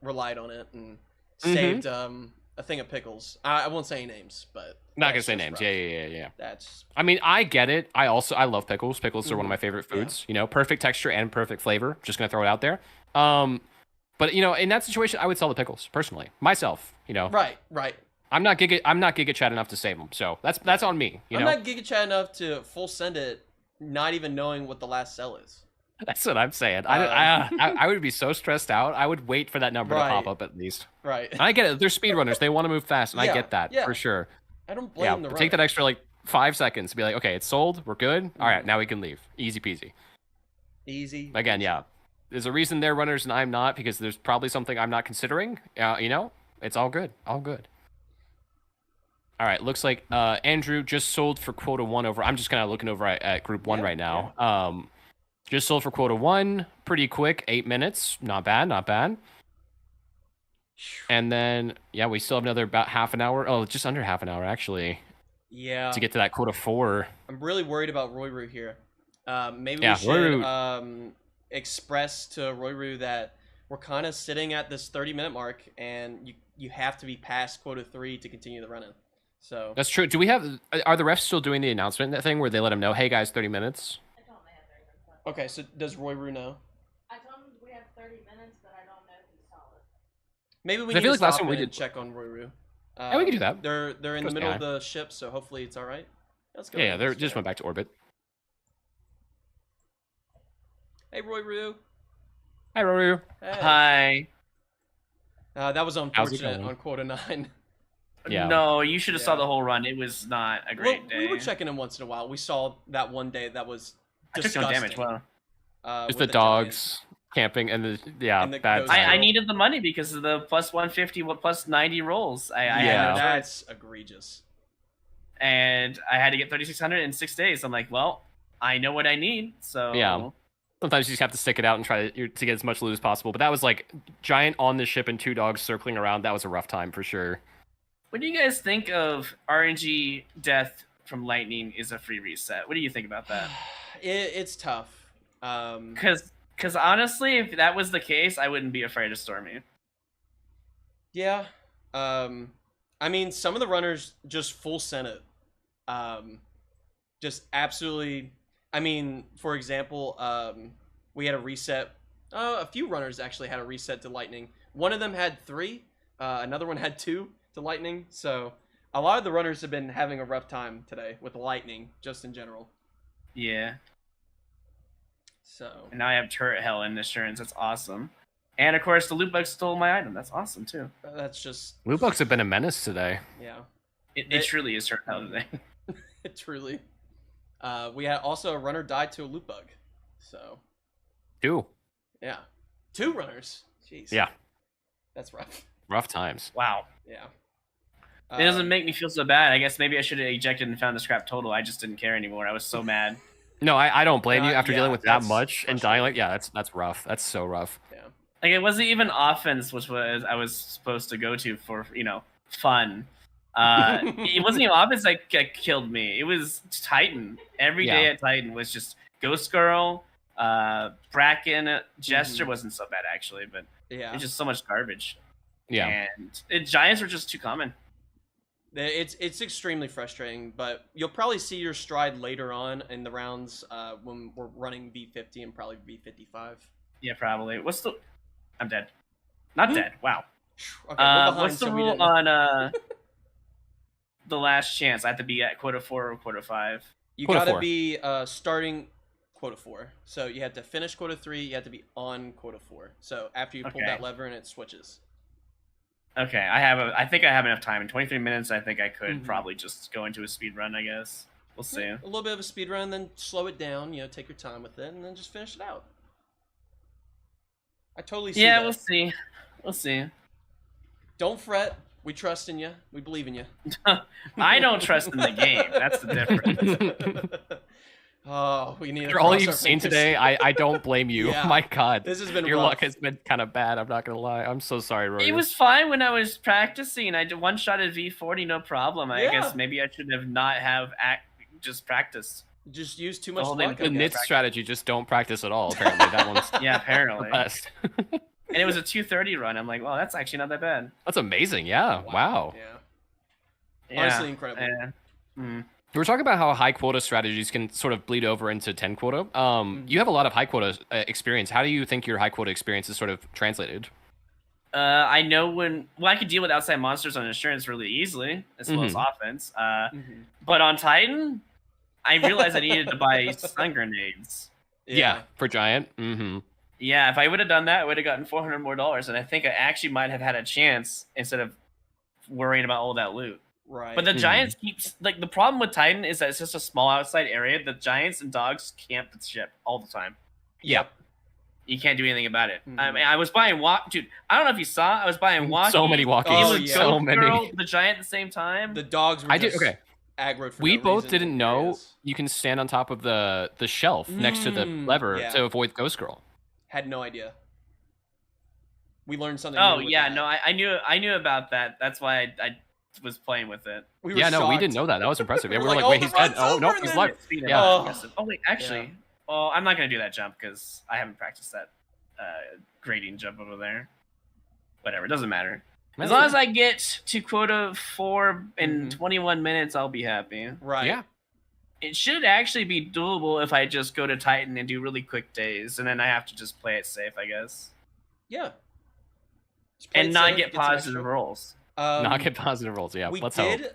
Speaker 7: relied on it and saved a thing of pickles. I won't say any names, but
Speaker 8: Not gonna say names. Yeah.
Speaker 7: That's.
Speaker 8: I mean, I get it. I love pickles. Pickles are one of my favorite foods. You know, perfect texture and perfect flavor. Just gonna throw it out there. But you know, in that situation, I would sell the pickles personally, myself. You know.
Speaker 7: Right.
Speaker 8: I'm not Giga Chad enough to save them, so that's on me. You know.
Speaker 7: I'm not Giga Chad enough to full send it, not even knowing what the last sell is.
Speaker 8: That's what I'm saying. I would be so stressed out. I would wait for that number to pop up at least.
Speaker 7: Right.
Speaker 8: And I get it. They're speedrunners. They want to move fast, and I get that
Speaker 7: yeah.
Speaker 8: for sure.
Speaker 7: I don't blame the
Speaker 8: but take that extra like 5 seconds to be like, okay, it's sold. We're good. All right, now we can leave. Easy peasy.
Speaker 7: Easy.
Speaker 8: Again, yeah. There's a reason they're runners and I'm not, because there's probably something I'm not considering. You know, it's all good. All good. All right, looks like Andrew just sold for quota 1 over. I'm just kind of looking over at group 1 right now. Just sold for quota 1, pretty quick, 8 minutes. Not bad. And then, yeah, we still have another about half an hour. Oh, just under half an hour, actually.
Speaker 7: Yeah.
Speaker 8: To get to that quota 4.
Speaker 7: I'm really worried about Roy-Roo here. Maybe
Speaker 8: Yeah,
Speaker 7: we should
Speaker 8: Roy-Roo-
Speaker 7: express to Roy-Roo that we're kind of sitting at this 30-minute mark, and you have to be past quota 3 to continue the run-in. So
Speaker 8: That's true. Are the refs still doing the announcement, that thing where they let them know, hey guys, 30 minutes?
Speaker 7: Okay, so does Roy-Roo know?
Speaker 11: I told him we have 30 minutes, but I don't know if he saw it.
Speaker 7: Maybe we
Speaker 8: I
Speaker 7: need
Speaker 8: feel
Speaker 7: to
Speaker 8: like last
Speaker 7: stop
Speaker 8: time we
Speaker 7: in and
Speaker 8: did-
Speaker 7: check on Roy-Roo.
Speaker 8: Yeah, we can do that.
Speaker 7: They're in the
Speaker 8: Trust
Speaker 7: middle
Speaker 8: me,
Speaker 7: of the ship, so hopefully it's all right. Let's go.
Speaker 8: Yeah, they just went back to orbit.
Speaker 7: Hey, Roy-Roo.
Speaker 8: Hi, Rory.
Speaker 16: Hi.
Speaker 7: That was
Speaker 8: How's it
Speaker 7: unfortunate
Speaker 8: going?
Speaker 7: on quota 9.
Speaker 8: Yeah.
Speaker 16: No, you should have saw the whole run. It was not a great day.
Speaker 7: We were checking in once in a while. We saw that one day that was
Speaker 16: I took
Speaker 7: disgusting.
Speaker 16: no damage. Wow.
Speaker 8: Just
Speaker 7: with
Speaker 8: the dogs camping and the bad.
Speaker 16: I needed the money because of the plus 150, plus 90 rolls. I had no choice.
Speaker 7: That's egregious.
Speaker 16: And I had to get 3,600 in 6 days. I'm like, well, I know what I need, so
Speaker 8: Yeah. Sometimes you just have to stick it out and try to get as much loot as possible. But that was like giant on the ship and 2 dogs circling around. That was a rough time for sure.
Speaker 16: What do you guys think of RNG death from lightning is a free reset? What do you think about that?
Speaker 7: It's tough.
Speaker 16: Because honestly, if that was the case, I wouldn't be afraid of Stormy.
Speaker 7: Yeah. I mean, some of the runners just full sent it. Just absolutely. I mean, for example, we had a reset. A few runners actually had a reset to lightning. One of them had 3. Another one had 2 to lightning. So a lot of the runners have been having a rough time today with lightning, just in general.
Speaker 16: Yeah.
Speaker 7: So.
Speaker 16: And now I have turret hell and assurance. That's awesome. And of course, the loot bug stole my item. That's awesome too.
Speaker 7: That's just.
Speaker 8: Loot bugs have been a menace today.
Speaker 7: Yeah.
Speaker 16: It truly is turret hell today.
Speaker 7: It truly. We had also a runner died to a loot bug. So.
Speaker 8: 2.
Speaker 7: Yeah. 2 runners. Jeez.
Speaker 8: Yeah.
Speaker 7: That's rough.
Speaker 8: Rough times.
Speaker 16: Wow.
Speaker 7: Yeah.
Speaker 16: It doesn't make me feel so bad. I guess maybe I should have ejected and found the scrap total. I just didn't care anymore. I was so mad.
Speaker 8: No, I don't blame you after
Speaker 7: yeah,
Speaker 8: dealing with that
Speaker 7: that's
Speaker 8: much and dying like that's rough. That's so rough.
Speaker 7: Yeah.
Speaker 16: Like it wasn't even offense, which was I was supposed to go to for fun. It wasn't even offense that killed me. It was Titan. Every day at Titan was just Ghost Girl, Bracken, Jester wasn't so bad actually, but it's just so much garbage.
Speaker 8: Yeah.
Speaker 16: And Giants were just too common.
Speaker 7: It's extremely frustrating, but you'll probably see your stride later on in the rounds when we're running V50 and probably V55.
Speaker 16: Yeah, probably. I'm dead. Not dead. Wow.
Speaker 7: Okay, we're behind,
Speaker 16: what's the
Speaker 7: so we
Speaker 16: rule
Speaker 7: didn't-
Speaker 16: on the last chance? I have to be at quota 4 or quota 5.
Speaker 7: You
Speaker 8: Quota
Speaker 7: gotta
Speaker 8: 4.
Speaker 7: be starting quota 4. So you have to finish quota 3. You have to be on quota 4. So after you pull
Speaker 16: Okay.
Speaker 7: that lever and it switches.
Speaker 16: Okay, I think I have enough time. In 23 minutes, I think I could
Speaker 7: Mhm.
Speaker 16: probably just go into a speed run. I guess we'll see.
Speaker 7: A little bit of a speed run, then slow it down. You know, take your time with it, and then just finish it out. I totally see
Speaker 16: Yeah,
Speaker 7: that.
Speaker 16: we'll see. We'll see.
Speaker 7: Don't fret. We trust in you. We believe in you.
Speaker 16: I don't trust in the game. That's the difference.
Speaker 7: Oh, we need.
Speaker 8: After all you've seen today, I don't blame you.
Speaker 7: Yeah.
Speaker 8: My God,
Speaker 7: This has been
Speaker 8: your
Speaker 7: rough.
Speaker 8: luck has been kind of bad. I'm not gonna lie. I'm so sorry, Rory.
Speaker 16: It was fine when I was practicing. I did one shot at V40, no problem. I
Speaker 7: Yeah.
Speaker 16: guess maybe I should have not just practiced.
Speaker 7: Just use too
Speaker 16: The
Speaker 7: much
Speaker 16: whole
Speaker 7: luck.
Speaker 16: thing-
Speaker 8: the NIT strategy. Just don't practice at all. Apparently, that one's
Speaker 16: Yeah,
Speaker 8: the
Speaker 16: apparently.
Speaker 8: best.
Speaker 16: And it was a 2:30 run. I'm like, well, that's actually not that bad.
Speaker 8: That's amazing. Yeah. Wow.
Speaker 7: Yeah. Honestly, incredible.
Speaker 16: Yeah. Mm.
Speaker 8: We were talking about how high quota strategies can sort of bleed over into 10 quota. You have a lot of high quota experience. How do you think your high quota experience is sort of translated?
Speaker 16: I know I could deal with outside monsters on insurance really easily, as well as
Speaker 8: Mhm.
Speaker 16: offense. But on Titan, I realized I needed to buy stun grenades.
Speaker 8: Yeah, for giant. Mm-hmm.
Speaker 16: Yeah, if I would have done that, I would have gotten $400 more, and I think I actually might have had a chance instead of worrying about all that loot.
Speaker 7: Right.
Speaker 16: But the Giants keeps like the problem with Titan is that it's just a small outside area. The Giants and dogs camp the ship all the time.
Speaker 8: Yep.
Speaker 16: You can't do anything about it. I mean, I was buying dude. I don't know if you saw. I was buying walkie.
Speaker 8: So many walkies.
Speaker 7: Oh,
Speaker 16: It was
Speaker 7: yeah.
Speaker 8: So
Speaker 16: Ghost
Speaker 8: many.
Speaker 16: Girl, the Giant at the same time.
Speaker 7: The dogs were
Speaker 8: I did
Speaker 7: just
Speaker 8: okay.
Speaker 7: aggroed for
Speaker 8: We
Speaker 7: no
Speaker 8: both
Speaker 7: reason.
Speaker 8: didn't know you can stand on top of the shelf next to the lever
Speaker 7: yeah.
Speaker 8: to avoid Ghost Girl.
Speaker 7: Had no idea. We learned something.
Speaker 16: Oh
Speaker 7: new with
Speaker 16: yeah,
Speaker 7: that.
Speaker 16: no, I knew about that. That's why I was playing with it.
Speaker 7: We were
Speaker 8: Yeah, no, we
Speaker 7: shocked.
Speaker 8: didn't know that. That was impressive. Yeah,
Speaker 7: We
Speaker 8: we
Speaker 7: were
Speaker 8: were
Speaker 7: like,
Speaker 8: like, wait,
Speaker 7: "Oh,
Speaker 8: he's
Speaker 7: the
Speaker 8: dead.
Speaker 7: run's
Speaker 8: Oh,
Speaker 7: over,"
Speaker 8: nope,
Speaker 7: and
Speaker 8: he's
Speaker 7: then
Speaker 8: alive.
Speaker 16: Speed it
Speaker 8: Yeah.
Speaker 16: up, aggressive. Oh wait, actually, well, I'm not gonna do that jump because I haven't practiced that grading jump over there. Whatever, it doesn't matter. As long as I get to quota 4 in 21 minutes, I'll be happy.
Speaker 7: Right.
Speaker 8: Yeah.
Speaker 16: It should actually be doable if I just go to Titan and do really quick days, and then I have to just play it safe, I guess,
Speaker 7: Yeah. Just play
Speaker 16: and
Speaker 7: it
Speaker 16: not
Speaker 7: safe,
Speaker 16: get
Speaker 7: some
Speaker 16: positive
Speaker 7: extra-
Speaker 16: rolls.
Speaker 8: Not get positive rolls. Yeah,
Speaker 7: We
Speaker 8: let's
Speaker 7: did
Speaker 8: hope.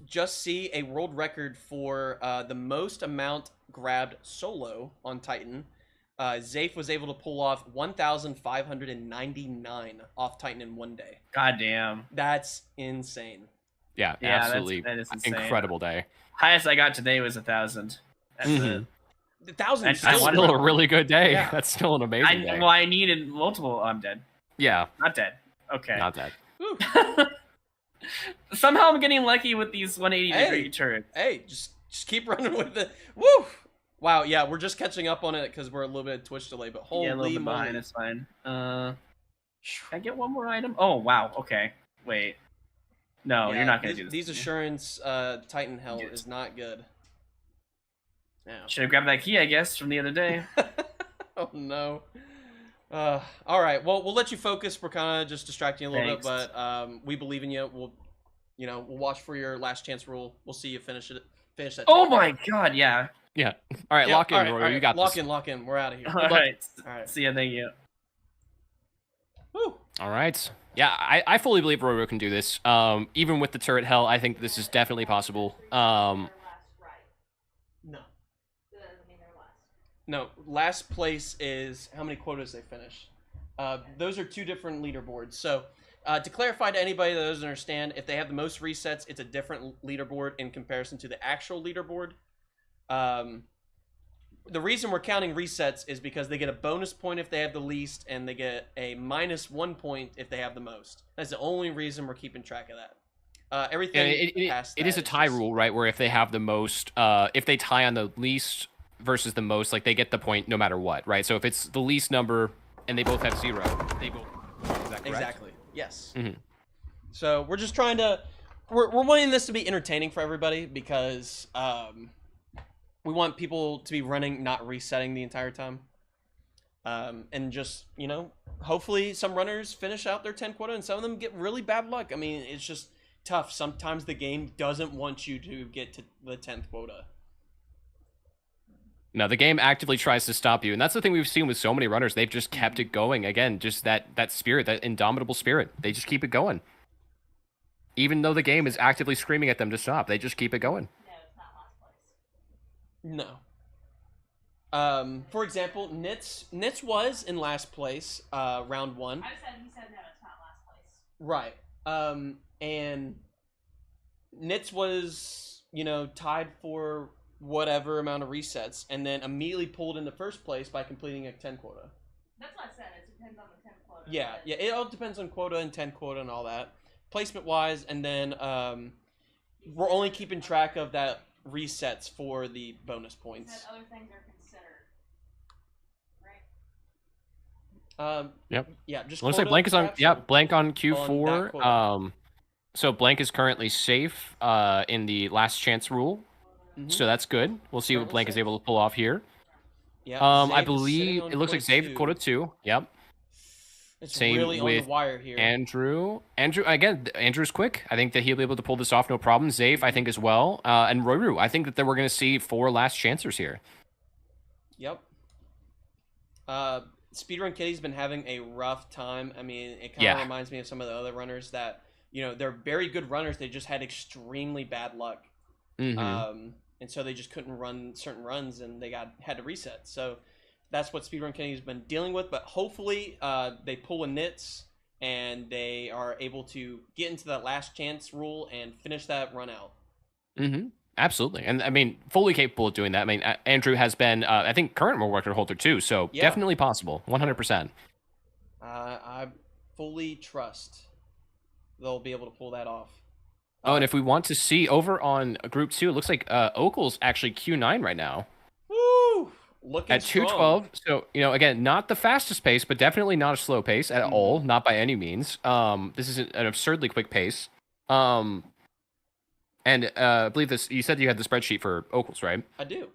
Speaker 7: just see a world record for the most amount grabbed solo on Titan. Zafe was able to pull off 1,599 off Titan in one day.
Speaker 16: God damn.
Speaker 7: That's insane.
Speaker 8: Yeah,
Speaker 16: Yeah, that's-
Speaker 8: absolutely.
Speaker 16: that is insane.
Speaker 8: Incredible day.
Speaker 16: Highest I got today was 1,000. That's
Speaker 8: Mhm.
Speaker 16: it.
Speaker 7: The 1,000
Speaker 16: I
Speaker 7: is
Speaker 8: That's
Speaker 16: wanted
Speaker 8: still
Speaker 16: to-
Speaker 8: a really good day.
Speaker 7: Yeah.
Speaker 8: That's still an amazing day.
Speaker 16: I needed multiple. Oh, I'm dead.
Speaker 8: Yeah,
Speaker 16: Not dead. Okay.
Speaker 8: not that.
Speaker 16: Somehow I'm getting lucky with these 180
Speaker 7: Hey.
Speaker 16: degree turrets.
Speaker 7: Hey, just keep running with it. Woo! Wow, yeah, we're just catching up on it because we're a little bit of Twitch delay, but holy
Speaker 16: Yeah, a little bit
Speaker 7: moly.
Speaker 16: behind. It's fine. Can I get one more item? Oh wow. Okay. Wait. No,
Speaker 7: Yeah,
Speaker 16: you're not gonna
Speaker 7: these,
Speaker 16: do this.
Speaker 7: These assurance Titan hell is not good. Yeah.
Speaker 16: Should have grabbed that key, I guess, from the other day.
Speaker 7: Oh no. All right. Well, we'll let you focus. We're kind of just distracting you a little bit,
Speaker 16: Thanks.
Speaker 7: but we believe in you. We'll watch for your last chance rule. We'll see you finish it. Finish that.
Speaker 16: Oh
Speaker 7: tape.
Speaker 16: my god, yeah.
Speaker 8: Yeah. All right,
Speaker 7: Yeah,
Speaker 8: lock in,
Speaker 7: all right,
Speaker 8: Rory.
Speaker 7: all right.
Speaker 8: You got
Speaker 7: lock
Speaker 8: this.
Speaker 7: in. Lock in. We're out of here.
Speaker 16: All
Speaker 7: Good luck.
Speaker 16: right.
Speaker 7: All right.
Speaker 16: See ya, thank you.
Speaker 7: Woo.
Speaker 8: All right. Yeah, I fully believe Rory can do this. Even with the turret hell, I think this is definitely possible.
Speaker 7: No. No. Last place is how many quotas they finished. Those are two different leaderboards. So, to clarify to anybody that doesn't understand, if they have the most resets, it's a different leaderboard in comparison to the actual leaderboard. The reason we're counting resets is because they get a bonus point if they have the least, and they get a -1 point if they have the most. That's the only reason we're keeping track of that. Everything past
Speaker 8: it is a
Speaker 7: that
Speaker 8: tie
Speaker 7: just-
Speaker 8: rule, right? Where if they have the most, if they tie on the least versus the most, like they get the point no matter what, right? So if it's the least number and they both have 0, they both. Is that correct?
Speaker 7: Exactly. Yes.
Speaker 8: Mhm.
Speaker 7: So we're just trying to, we're wanting this to be entertaining for everybody because we want people to be running, not resetting the entire time. And just, hopefully some runners finish out their 10 quota and some of them get really bad luck. I mean, it's just tough. Sometimes the game doesn't want you to get to the 10th quota.
Speaker 8: No, the game actively tries to stop you, and that's the thing we've seen with so many runners. They've just kept it going. Again, just that spirit, that indomitable spirit. They just keep it going, even though the game is actively screaming at them to stop. They just keep it going.
Speaker 7: No. For example, Nitz was in last place, round 1.
Speaker 11: I said he said no, it's not last place.
Speaker 7: Right. And Nitz was, tied for whatever amount of resets, and then immediately pulled into first place by completing a 10 quota.
Speaker 11: That's what I said. It depends on the 10 quota.
Speaker 7: Yeah, it all depends on quota and 10 quota and all that. Placement wise, and then we're only keeping track of that resets for the bonus points.
Speaker 11: Said other things are considered. Right?
Speaker 8: Yep.
Speaker 7: Yeah, just
Speaker 8: looks like
Speaker 7: quota
Speaker 8: Blank is on.
Speaker 7: perhaps,
Speaker 8: Yeah,
Speaker 7: or
Speaker 8: Blank on
Speaker 7: on
Speaker 8: Q4.
Speaker 7: that quota.
Speaker 8: So Blank is currently safe in the last chance rule. So that's good. We'll see what Blank is able to pull off here.
Speaker 7: Yeah,
Speaker 8: I
Speaker 7: Zave is sitting
Speaker 8: believe
Speaker 7: on
Speaker 8: it looks like
Speaker 7: quota
Speaker 8: Zave
Speaker 7: 2.
Speaker 8: quota 2. Yep.
Speaker 7: It's
Speaker 8: Same
Speaker 7: really on
Speaker 8: with
Speaker 7: the wire here.
Speaker 8: Andrew again. Andrew's quick. I think that he'll be able to pull this off no problem. Zave, I think as well, and Royru. I think that we're going to see 4 last chancers here.
Speaker 7: Yep. Speedrun Kitty's been having a rough time. I mean, it kind of reminds me of some of the other runners that, they're very good runners. They just had extremely bad luck. And so they just couldn't run certain runs, and they had to reset. So that's what Speedrun Kitty's been dealing with. But hopefully they pull a Nitz, and they are able to get into that last chance rule and finish that run out.
Speaker 8: Absolutely. And I mean, fully capable of doing that. I mean, Andrew has been, I think, current world record holder too. So definitely possible. 100%.
Speaker 7: I fully trust they'll be able to pull that off.
Speaker 8: Oh, and if we want to see over on Group 2, it looks like Okel's actually Q9 right now.
Speaker 7: Woo! Looking
Speaker 8: at 2:12. So, again, not the fastest pace, but definitely not a slow pace at all. Not by any means. This is an absurdly quick pace. And I believe this. You said you had the spreadsheet for Okel's, right?
Speaker 7: I do.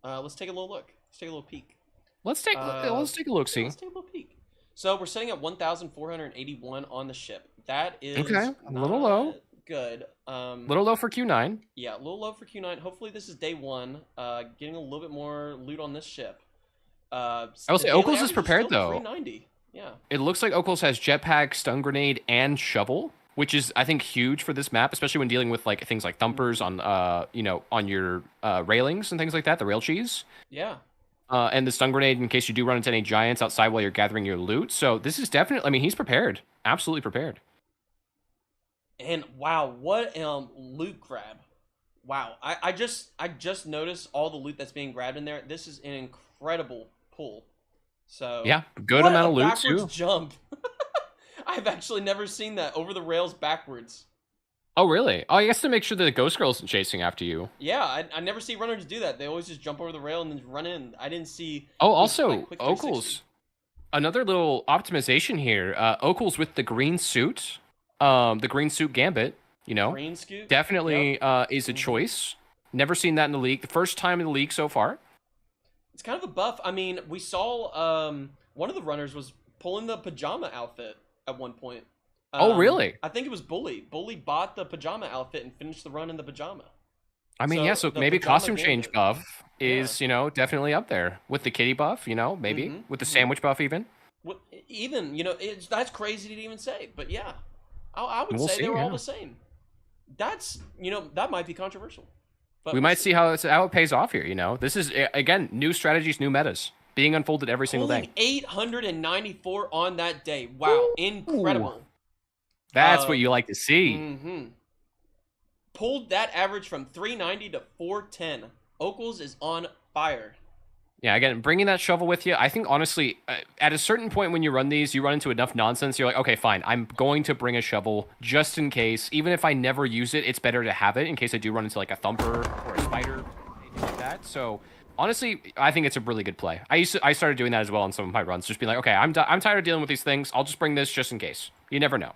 Speaker 7: Let's take a little look. Let's take a little peek.
Speaker 8: Let's take a look. See.
Speaker 7: Let's take a little peek. So we're sitting at 1,481 on the ship. That is
Speaker 8: okay. A little low.
Speaker 7: Good.
Speaker 8: Little low for Q9.
Speaker 7: Yeah, a little low for Q9. Hopefully this is day 1. Getting a little bit more loot on this ship.
Speaker 8: I will say Okel's is prepared though.
Speaker 7: 390. Yeah.
Speaker 8: It looks like Okel's has jetpack, stun grenade, and shovel, which is I think huge for this map, especially when dealing with like things like thumpers on on your railings and things like that, the rail cheese.
Speaker 7: Yeah.
Speaker 8: And the stun grenade in case you do run into any giants outside while you're gathering your loot. So this is definitely. I mean, he's prepared. Absolutely prepared.
Speaker 7: And wow, what loot grab! Wow, I just noticed all the loot that's being grabbed in there. This is an incredible pull. So
Speaker 8: yeah, good amount of loot
Speaker 7: backwards
Speaker 8: too.
Speaker 7: Jump. I've actually never seen that over the rails backwards.
Speaker 8: Oh really? Oh, I guess to make sure that the Ghost Girl isn't chasing after you.
Speaker 7: Yeah, I never see runners do that. They always just jump over the rail and then run in. I didn't see.
Speaker 8: Oh, also Okel's. Another little optimization here. Okel's with the green suit. The green suit gambit,
Speaker 7: green suit?
Speaker 8: definitely is a choice. Never seen that in the league. The first time in the league so far.
Speaker 7: It's kind of a buff. I mean, we saw one of the runners was pulling the pajama outfit at one point.
Speaker 8: Oh, really?
Speaker 7: I think it was Bully. Bully bought the pajama outfit and finished the run in the pajama.
Speaker 8: I mean, so maybe costume change buff is, definitely up there with the kitty buff, maybe with the sandwich buff even.
Speaker 7: Even, that's crazy to even say, but yeah. I would say they were all the same. That's, that might be controversial. But
Speaker 8: we might see how it pays off here, This is, again, new strategies, new metas being unfolded every single day.
Speaker 7: 894 on that day. Wow, incredible.
Speaker 8: That's what you like to see.
Speaker 7: Pulled that average from 390 to 410. Okel's is on fire.
Speaker 8: Yeah, again, bringing that shovel with you, I think, honestly, at a certain point when you run these, you run into enough nonsense, you're like, okay, fine, I'm going to bring a shovel just in case. Even if I never use it, it's better to have it in case I do run into, like, a thumper or a spider, anything like that. So, honestly, I think it's a really good play. I started doing that as well on some of my runs, just being like, okay, I'm tired of dealing with these things. I'll just bring this just in case. You never know.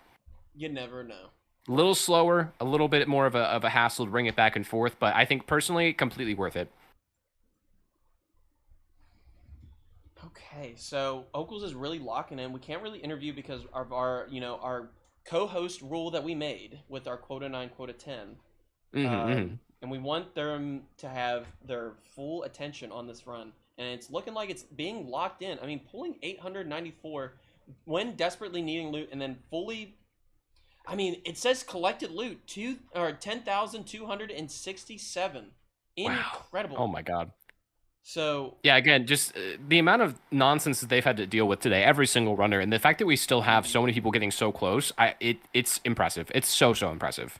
Speaker 7: You never know.
Speaker 8: A little slower, a little bit more of a hassle to bring it back and forth, but I think, personally, completely worth it.
Speaker 7: Okay, so Okel's is really locking in. We can't really interview because of our co-host rule that we made with our quota 9, quota 10. And we want them to have their full attention on this run. And it's looking like it's being locked in. I mean, pulling 894 when desperately needing loot and then fully... I mean, it says collected loot, 10,267. Incredible.
Speaker 8: Wow. Oh my god.
Speaker 7: So
Speaker 8: yeah, again, just the amount of nonsense that they've had to deal with today, every single runner, and the fact that we still have so many people getting so close, it's impressive. It's so impressive.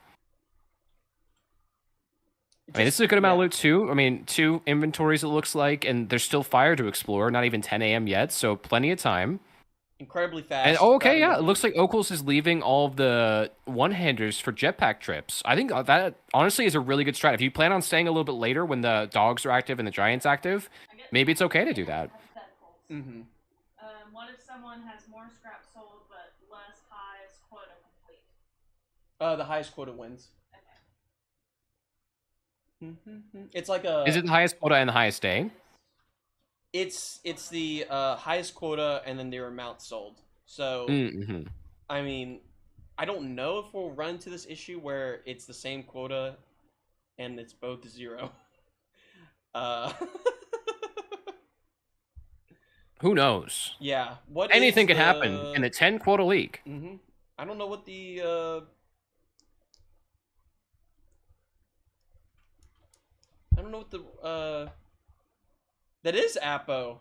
Speaker 8: I mean, this is a good amount of loot too. I mean, 2 inventories it looks like, and there's still fire to explore. Not even 10 a.m. yet, so plenty of time.
Speaker 7: incredibly fast.
Speaker 8: And okay, yeah, it looks like Okles is leaving all of the one-handers for jetpack trips. I think that honestly is a really good strat. If you plan on staying a little bit later when the dogs are active and the giants active, maybe it's okay to do that.
Speaker 7: Mm-hmm.
Speaker 11: What if someone has more scrap sold but less highest quota complete?
Speaker 7: The highest quota wins. It's like a.
Speaker 8: Is it the highest quota and the highest day?
Speaker 7: It's the highest quota and then their amount sold. So, I mean, I don't know if we'll run into this issue where it's the same quota and it's both 0.
Speaker 8: Who knows?
Speaker 7: Yeah.
Speaker 8: Anything could happen in a 10 quota league.
Speaker 7: I don't know what the I don't know what the that is Apo.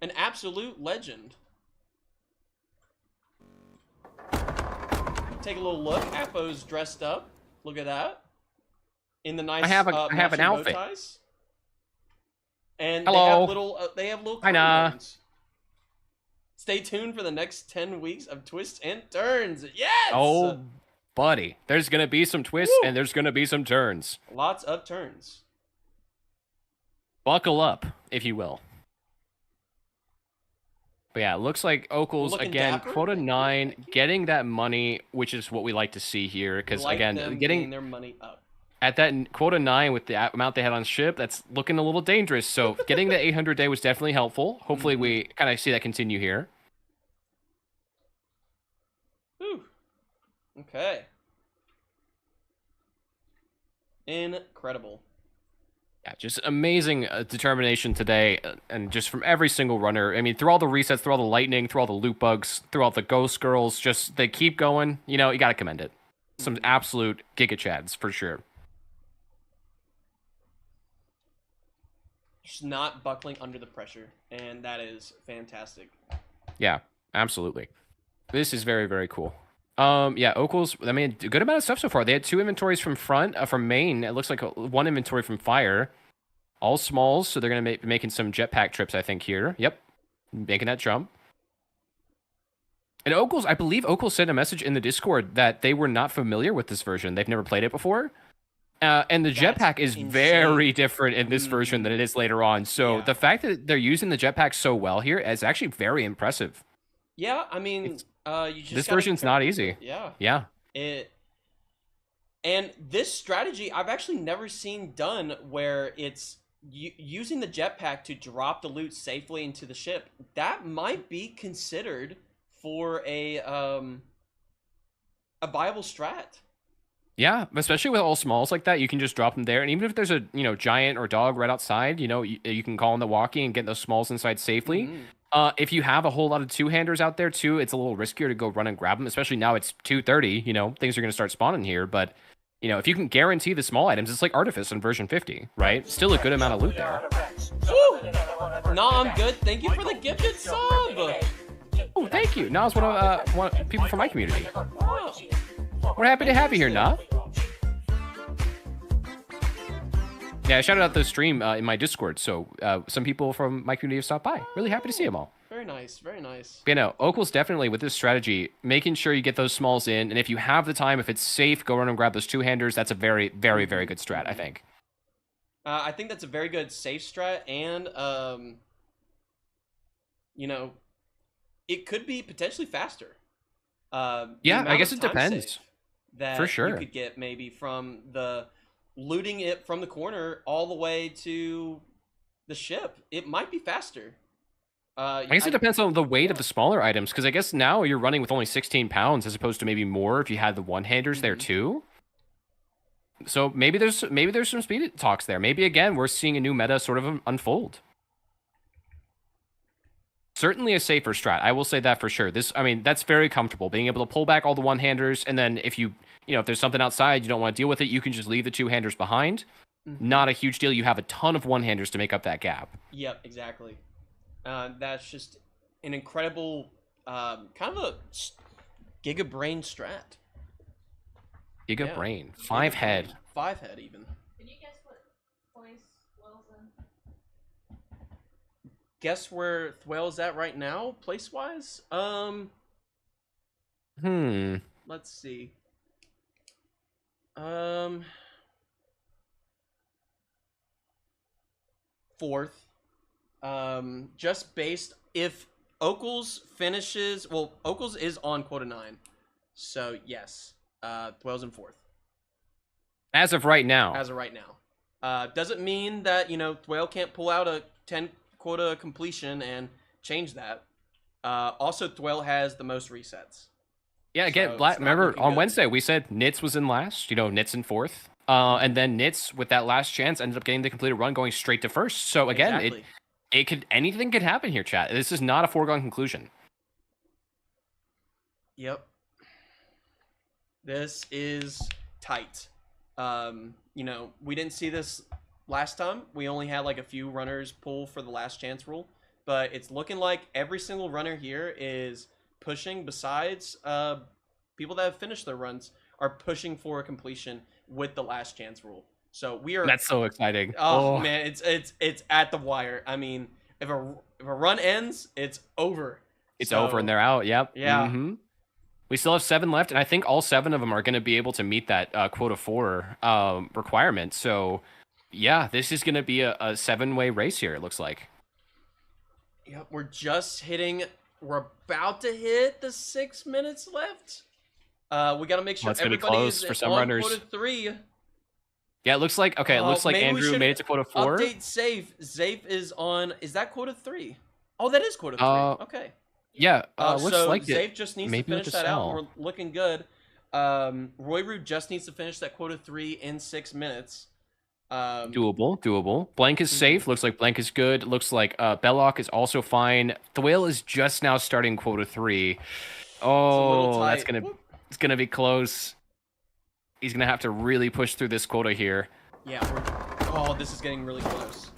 Speaker 7: An absolute legend. Take a little look. Apo's dressed up. Look at that. In the nice
Speaker 8: I have an
Speaker 7: matching
Speaker 8: outfit.
Speaker 7: bow ties. And
Speaker 8: Hello.
Speaker 7: they have little
Speaker 8: Hi, Nah.
Speaker 7: coins. Stay tuned for the next 10 weeks of twists and turns. Yes!
Speaker 8: Oh, buddy. There's going to be some twists and there's going to be some turns.
Speaker 7: Lots of turns.
Speaker 8: Buckle up, if you will. But yeah, it looks like Okles,
Speaker 7: Looking
Speaker 8: again,
Speaker 7: dapper.
Speaker 8: quota 9, getting that money, which is what we like to see here. Because,
Speaker 7: Like
Speaker 8: again,
Speaker 7: them
Speaker 8: getting
Speaker 7: their money up.
Speaker 8: at that quota 9 with the amount they had on ship, that's looking a little dangerous. So getting the 800 day was definitely helpful. Hopefully we kind of see that continue here.
Speaker 7: Whew. Okay. Incredible.
Speaker 8: Yeah, just amazing determination today, and just from every single runner. I mean, through all the resets, through all the lightning, through all the loot bugs, through all the ghost girls, just they keep going. You know, you got to commend it. Some absolute giga chads for sure.
Speaker 7: Just not buckling under the pressure, and that is fantastic.
Speaker 8: Yeah, absolutely. This is very, very cool. Yeah, Okles, I mean, a good amount of stuff so far. They had 2 inventories from front, from main. It looks like 1 inventory from fire. All smalls, so they're going to be making some jetpack trips, I think, here. Yep, making that jump. And Okles, I believe Okles sent a message in the Discord that they were not familiar with this version. They've never played it before. And the jetpack is very different in this version than it is later on. So the fact that they're using the jetpack so well here is actually very impressive.
Speaker 7: Yeah, I mean, you just
Speaker 8: This
Speaker 7: gotta
Speaker 8: version's not easy.
Speaker 7: Yeah.
Speaker 8: Yeah.
Speaker 7: And this strategy I've actually never seen done where it's using the jetpack to drop the loot safely into the ship. That might be considered for a viable strat.
Speaker 8: Yeah, especially with all smalls like that, you can just drop them there. And even if there's a giant or dog right outside, you can call in the walkie and get those smalls inside safely. If you have a whole lot of 2-handers out there too, it's a little riskier to go run and grab them, especially now it's 2:30, things are going to start spawning here. But, if you can guarantee the small items, it's like Artifice in version 50, right? Still a good amount of loot there.
Speaker 7: Woo! No, I'm good. Thank you for the gifted sub.
Speaker 8: Oh, thank you. Na's one of people from my community. We're happy to have you here, Na. Yeah, I shouted out the stream in my Discord, so some people from my community have stopped by. Really happy to see them all.
Speaker 7: Very nice, very nice.
Speaker 8: Okles definitely, with this strategy, making sure you get those smalls in, and if you have the time, if it's safe, go run and grab those 2-handers. That's a very, very, very good strat, I think.
Speaker 7: I think that's a very good safe strat, and, it could be potentially faster.
Speaker 8: Yeah, I guess it depends.
Speaker 7: That
Speaker 8: for sure.
Speaker 7: You could get maybe from the looting it from the corner all the way to the ship. It might be faster.
Speaker 8: I guess it depends on the weight of the smaller items, because I guess now you're running with only 16 pounds as opposed to maybe more if you had the one-handers there too. So maybe there's some speed talks there. Maybe again we're seeing a new meta sort of unfold. Certainly a safer strat. I will say that for sure. That's very comfortable. Being able to pull back all the one-handers, and then if if there's something outside you don't want to deal with it, you can just leave the 2-handers behind. not a huge deal. You have a ton of one-handers to make up that gap.
Speaker 7: Yep, exactly. That's just an incredible, kind of a Giga Brain strat.
Speaker 8: Giga Brain. 5 head.
Speaker 7: 5 head, even.
Speaker 11: Can you guess what place Will's in?
Speaker 7: Guess where Thwale's at right now, place-wise? Let's see. Fourth. Just based if Okles finishes, well, Okles is on quota 9, so yes, Thwale's in 4th.
Speaker 8: As of right now.
Speaker 7: As of right now. Doesn't mean that, you know, Thwale can't pull out a 10 quota completion and change that. Also, Thwale has the most resets.
Speaker 8: Yeah, again,
Speaker 7: So
Speaker 8: remember on
Speaker 7: good.
Speaker 8: Wednesday we said Nitz was in last. You know, Nitz in 4th. And then Nitz, with that last chance, ended up getting the completed run, going straight to 1st. So again,
Speaker 7: Exactly.
Speaker 8: it could, anything could happen here, chat. This is not a foregone conclusion.
Speaker 7: Yep. This is tight. You know, we didn't see this last time. We only had like a few runners pull for the last chance rule, but it's looking like every single runner here is pushing, besides people that have finished their runs, are pushing for a completion with the last chance rule. So we are.
Speaker 8: That's so exciting.
Speaker 7: Oh man, it's at the wire. I mean, if a run ends, it's over.
Speaker 8: It's over and they're out. Yep.
Speaker 7: Yeah.
Speaker 8: Mhm. We still have 7 left, and I think all 7 of them are going to be able to meet that quota 4 requirement. So, yeah, this is going to be a 7-way race here, it looks like.
Speaker 7: Yep, we're about to hit the 6 minutes left. We got to make sure
Speaker 8: That's gonna be
Speaker 7: everybody
Speaker 8: close
Speaker 7: is
Speaker 8: for some
Speaker 7: on
Speaker 8: runners.
Speaker 7: quota 3.
Speaker 8: Yeah, it looks like, okay, it looks like
Speaker 7: maybe we
Speaker 8: Andrew
Speaker 7: should
Speaker 8: made it to quota 4.
Speaker 7: Update Safe. Safe is on, is that quota 3? Oh, that is quota 3. Okay.
Speaker 8: Yeah, looks
Speaker 7: So
Speaker 8: like
Speaker 7: Zafe
Speaker 8: it.
Speaker 7: just needs
Speaker 8: Maybe
Speaker 7: to finish
Speaker 8: with
Speaker 7: that
Speaker 8: the
Speaker 7: out.
Speaker 8: cell.
Speaker 7: And we're looking good. Royru just needs to finish that quota 3 in 6 minutes.
Speaker 8: Doable. Blank is safe. Looks like Blank is good. Looks like Belloc is also fine. Thwale is just now starting quota 3. Oh, that's it's gonna be close. He's gonna have to really push through this quota here.
Speaker 7: Yeah. This is getting really close.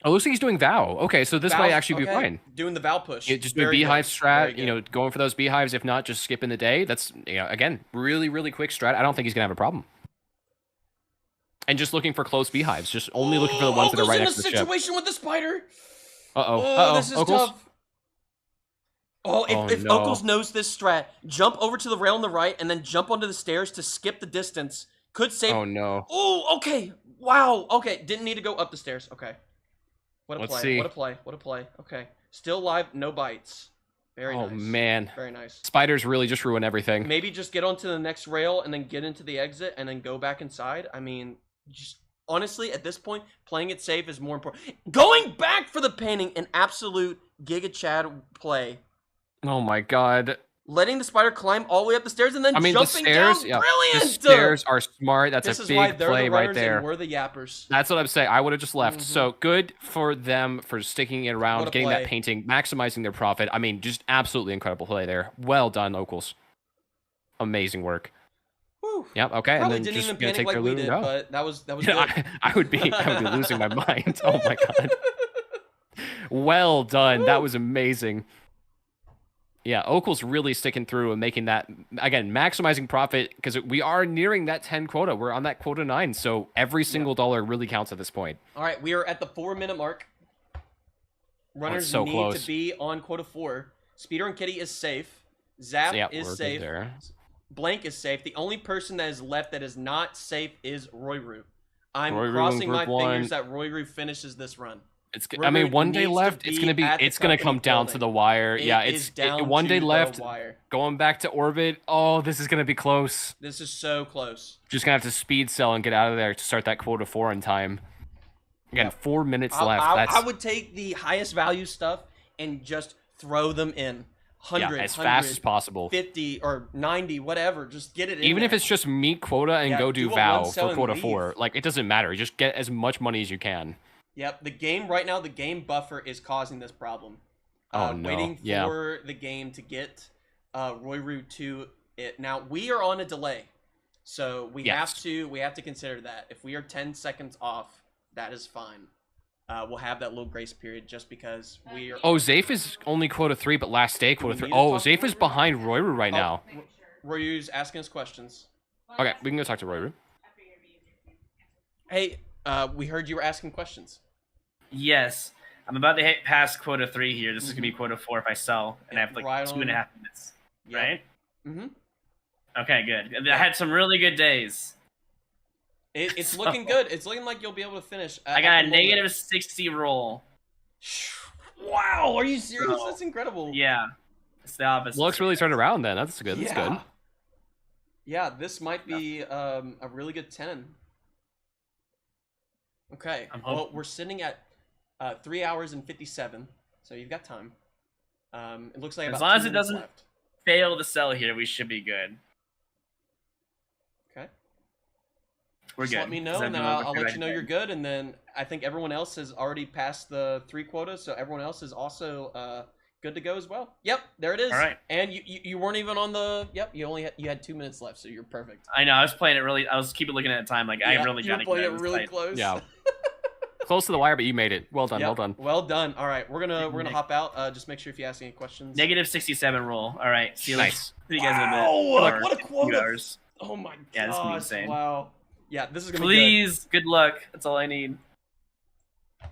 Speaker 8: Oh, looks like he's doing Vow. Okay, so this might
Speaker 7: Vow-
Speaker 8: actually be
Speaker 7: okay,
Speaker 8: fine.
Speaker 7: Doing the Vow push.
Speaker 8: Yeah, just doing
Speaker 7: Very
Speaker 8: beehive
Speaker 7: good.
Speaker 8: strat,
Speaker 7: Very
Speaker 8: you know, going for those beehives. If not, just skipping the day. That's, you know, again, really, really quick strat. I don't think he's gonna have a problem. And just looking for close beehives, just only looking for the ones that are right next to the ship.
Speaker 7: situation with the spider.
Speaker 8: Uh-oh.
Speaker 7: This is
Speaker 8: Okles?
Speaker 7: tough. If
Speaker 8: no.
Speaker 7: Okles knows this strat, jump over to the rail on the right and then jump onto the stairs to skip the distance. Could save.
Speaker 8: Oh no.
Speaker 7: Oh, okay. Wow. Okay, didn't need to go up the stairs. Okay. What a
Speaker 8: Let's
Speaker 7: play.
Speaker 8: see.
Speaker 7: What a play. What a play. Okay. Still live, no bites. Very nice.
Speaker 8: Oh man.
Speaker 7: Very nice.
Speaker 8: Spiders really just ruin everything.
Speaker 7: Maybe just get onto the next rail and then get into the exit and then go back inside. I mean, just honestly, at this point, playing it safe is more important. Going back for the painting, an absolute Giga Chad play.
Speaker 8: Oh my god.
Speaker 7: Letting the spider climb all the way up the stairs and then
Speaker 8: I mean, the
Speaker 7: jumping
Speaker 8: stairs,
Speaker 7: down.
Speaker 8: yeah,
Speaker 7: Brilliant!
Speaker 8: the stairs are smart. That's
Speaker 7: This
Speaker 8: a
Speaker 7: is why
Speaker 8: big
Speaker 7: they're
Speaker 8: play
Speaker 7: the
Speaker 8: right
Speaker 7: runners
Speaker 8: there.
Speaker 7: and we're the yappers.
Speaker 8: That's what I'm saying. I would have just left. So good for them for sticking it
Speaker 7: What
Speaker 8: around,
Speaker 7: a
Speaker 8: getting
Speaker 7: play.
Speaker 8: that painting, maximizing their profit. I mean, just absolutely incredible play there. Well done, Okles. Amazing work.
Speaker 7: Whew.
Speaker 8: Yep. Okay, and
Speaker 7: Probably
Speaker 8: then
Speaker 7: didn't
Speaker 8: just
Speaker 7: even
Speaker 8: gonna
Speaker 7: panic
Speaker 8: take
Speaker 7: like
Speaker 8: their
Speaker 7: we
Speaker 8: loot
Speaker 7: did,
Speaker 8: and go.
Speaker 7: but that was good.
Speaker 8: I would be losing my mind. Oh my god. Well done. That was amazing. Yeah, Okles really sticking through and making that, again, maximizing profit, because we are nearing that 10 quota. We're on that quota 9, so every single dollar really counts at this point.
Speaker 7: All right, we are at the 4-minute mark. Runners
Speaker 8: so
Speaker 7: need
Speaker 8: close.
Speaker 7: to be on quota 4. Speeder and Kitty is safe. Zap
Speaker 8: Yeah,
Speaker 7: is
Speaker 8: we're good
Speaker 7: safe.
Speaker 8: there.
Speaker 7: Blank is safe. The only person that is left that is not safe is Royru. I'm
Speaker 8: Royru in
Speaker 7: crossing my
Speaker 8: group
Speaker 7: fingers
Speaker 8: one.
Speaker 7: that Royru finishes this run.
Speaker 8: I mean,
Speaker 7: Royru
Speaker 8: one day
Speaker 7: needs to
Speaker 8: left. It's
Speaker 7: be
Speaker 8: gonna be.
Speaker 7: at the
Speaker 8: It's gonna come
Speaker 7: company
Speaker 8: down to
Speaker 7: building.
Speaker 8: the wire.
Speaker 7: It
Speaker 8: Yeah,
Speaker 7: is
Speaker 8: it's
Speaker 7: down
Speaker 8: one
Speaker 7: to
Speaker 8: day
Speaker 7: the
Speaker 8: left.
Speaker 7: wire.
Speaker 8: Going back to orbit. Oh, this is gonna be close.
Speaker 7: This is so close.
Speaker 8: Just gonna have to speed sell and get out of there to start that quota 4 in time. Again, 4 minutes left.
Speaker 7: I would take the highest value stuff and just throw them in. 100,
Speaker 8: as fast as possible.
Speaker 7: 50 or 90, whatever. Just get it in
Speaker 8: Even if
Speaker 7: there.
Speaker 8: it's just meet quota and
Speaker 7: Yeah,
Speaker 8: go
Speaker 7: do
Speaker 8: do
Speaker 7: a
Speaker 8: vow
Speaker 7: one sell
Speaker 8: for
Speaker 7: and
Speaker 8: quota
Speaker 7: leave.
Speaker 8: 4, like it doesn't matter. Just get as much money as you can.
Speaker 7: Yep, the game right now, the game buffer is causing this problem.
Speaker 8: Oh, no.
Speaker 7: Waiting
Speaker 8: Yeah.
Speaker 7: for the game to get Royru to it. Now, we are on a delay. So we have to consider that. If we are 10 seconds off, that is fine. We'll have that little grace period just because we are.
Speaker 8: Oh, Zafe is only quota 3, but last day quota 3. Oh, Zafe is behind Royru right now.
Speaker 7: Royu's asking us questions.
Speaker 8: Okay, we can go talk to Royru.
Speaker 7: Hey, we heard you were asking questions.
Speaker 16: Yes. I'm about to hit past quota 3 here. This is going to be quota 4 if I sell. And I have like 2.5 minutes.
Speaker 7: Yep.
Speaker 16: Right?
Speaker 7: Mm-hmm.
Speaker 16: Okay, good. I had some really good days.
Speaker 7: It's looking good. It's looking like you'll be able to finish.
Speaker 16: I got a negative 60 roll.
Speaker 7: Wow, are you serious? That's incredible.
Speaker 16: Yeah. It's the opposite.
Speaker 8: Looks really turned around then. That's good. That's good.
Speaker 7: Yeah, this might be a really good 10. Okay. Well, we're sitting at 3 hours and 57, so you've got time. It looks like
Speaker 16: as
Speaker 7: about
Speaker 16: long
Speaker 7: 2
Speaker 16: as it
Speaker 7: minutes
Speaker 16: doesn't
Speaker 7: left.
Speaker 16: fail to sell here, we should be good.
Speaker 7: Okay.
Speaker 16: We're
Speaker 7: Just
Speaker 16: good.
Speaker 7: let me know, and then I'll let you know you're good. And then I think everyone else has already passed the 3 quotas, so everyone else is also good to go as well. Yep, there it is.
Speaker 16: All right.
Speaker 7: And you weren't even on the. Yep, you had 2 minutes left, so you're perfect.
Speaker 16: I know. I was playing it really. I was keeping looking at the time. Like I really got to
Speaker 7: playing
Speaker 16: get
Speaker 7: it
Speaker 16: this
Speaker 7: really
Speaker 16: fight.
Speaker 7: close.
Speaker 8: Yeah. Close to the wire, but you made it. Well done.
Speaker 7: Yep,
Speaker 8: Well done.
Speaker 7: Well done. All right, we're gonna hop out. Just make sure if you ask any questions.
Speaker 16: Negative 67 roll. All right. See you
Speaker 8: Nice.
Speaker 16: See you guys in a bit.
Speaker 7: Wow,
Speaker 16: Or
Speaker 7: what a quota.
Speaker 16: 2 hours.
Speaker 7: Oh my god.
Speaker 16: Yeah, this is gonna be insane.
Speaker 7: Wow. Yeah, this is gonna
Speaker 16: Please, good luck. That's all I need.
Speaker 7: be good.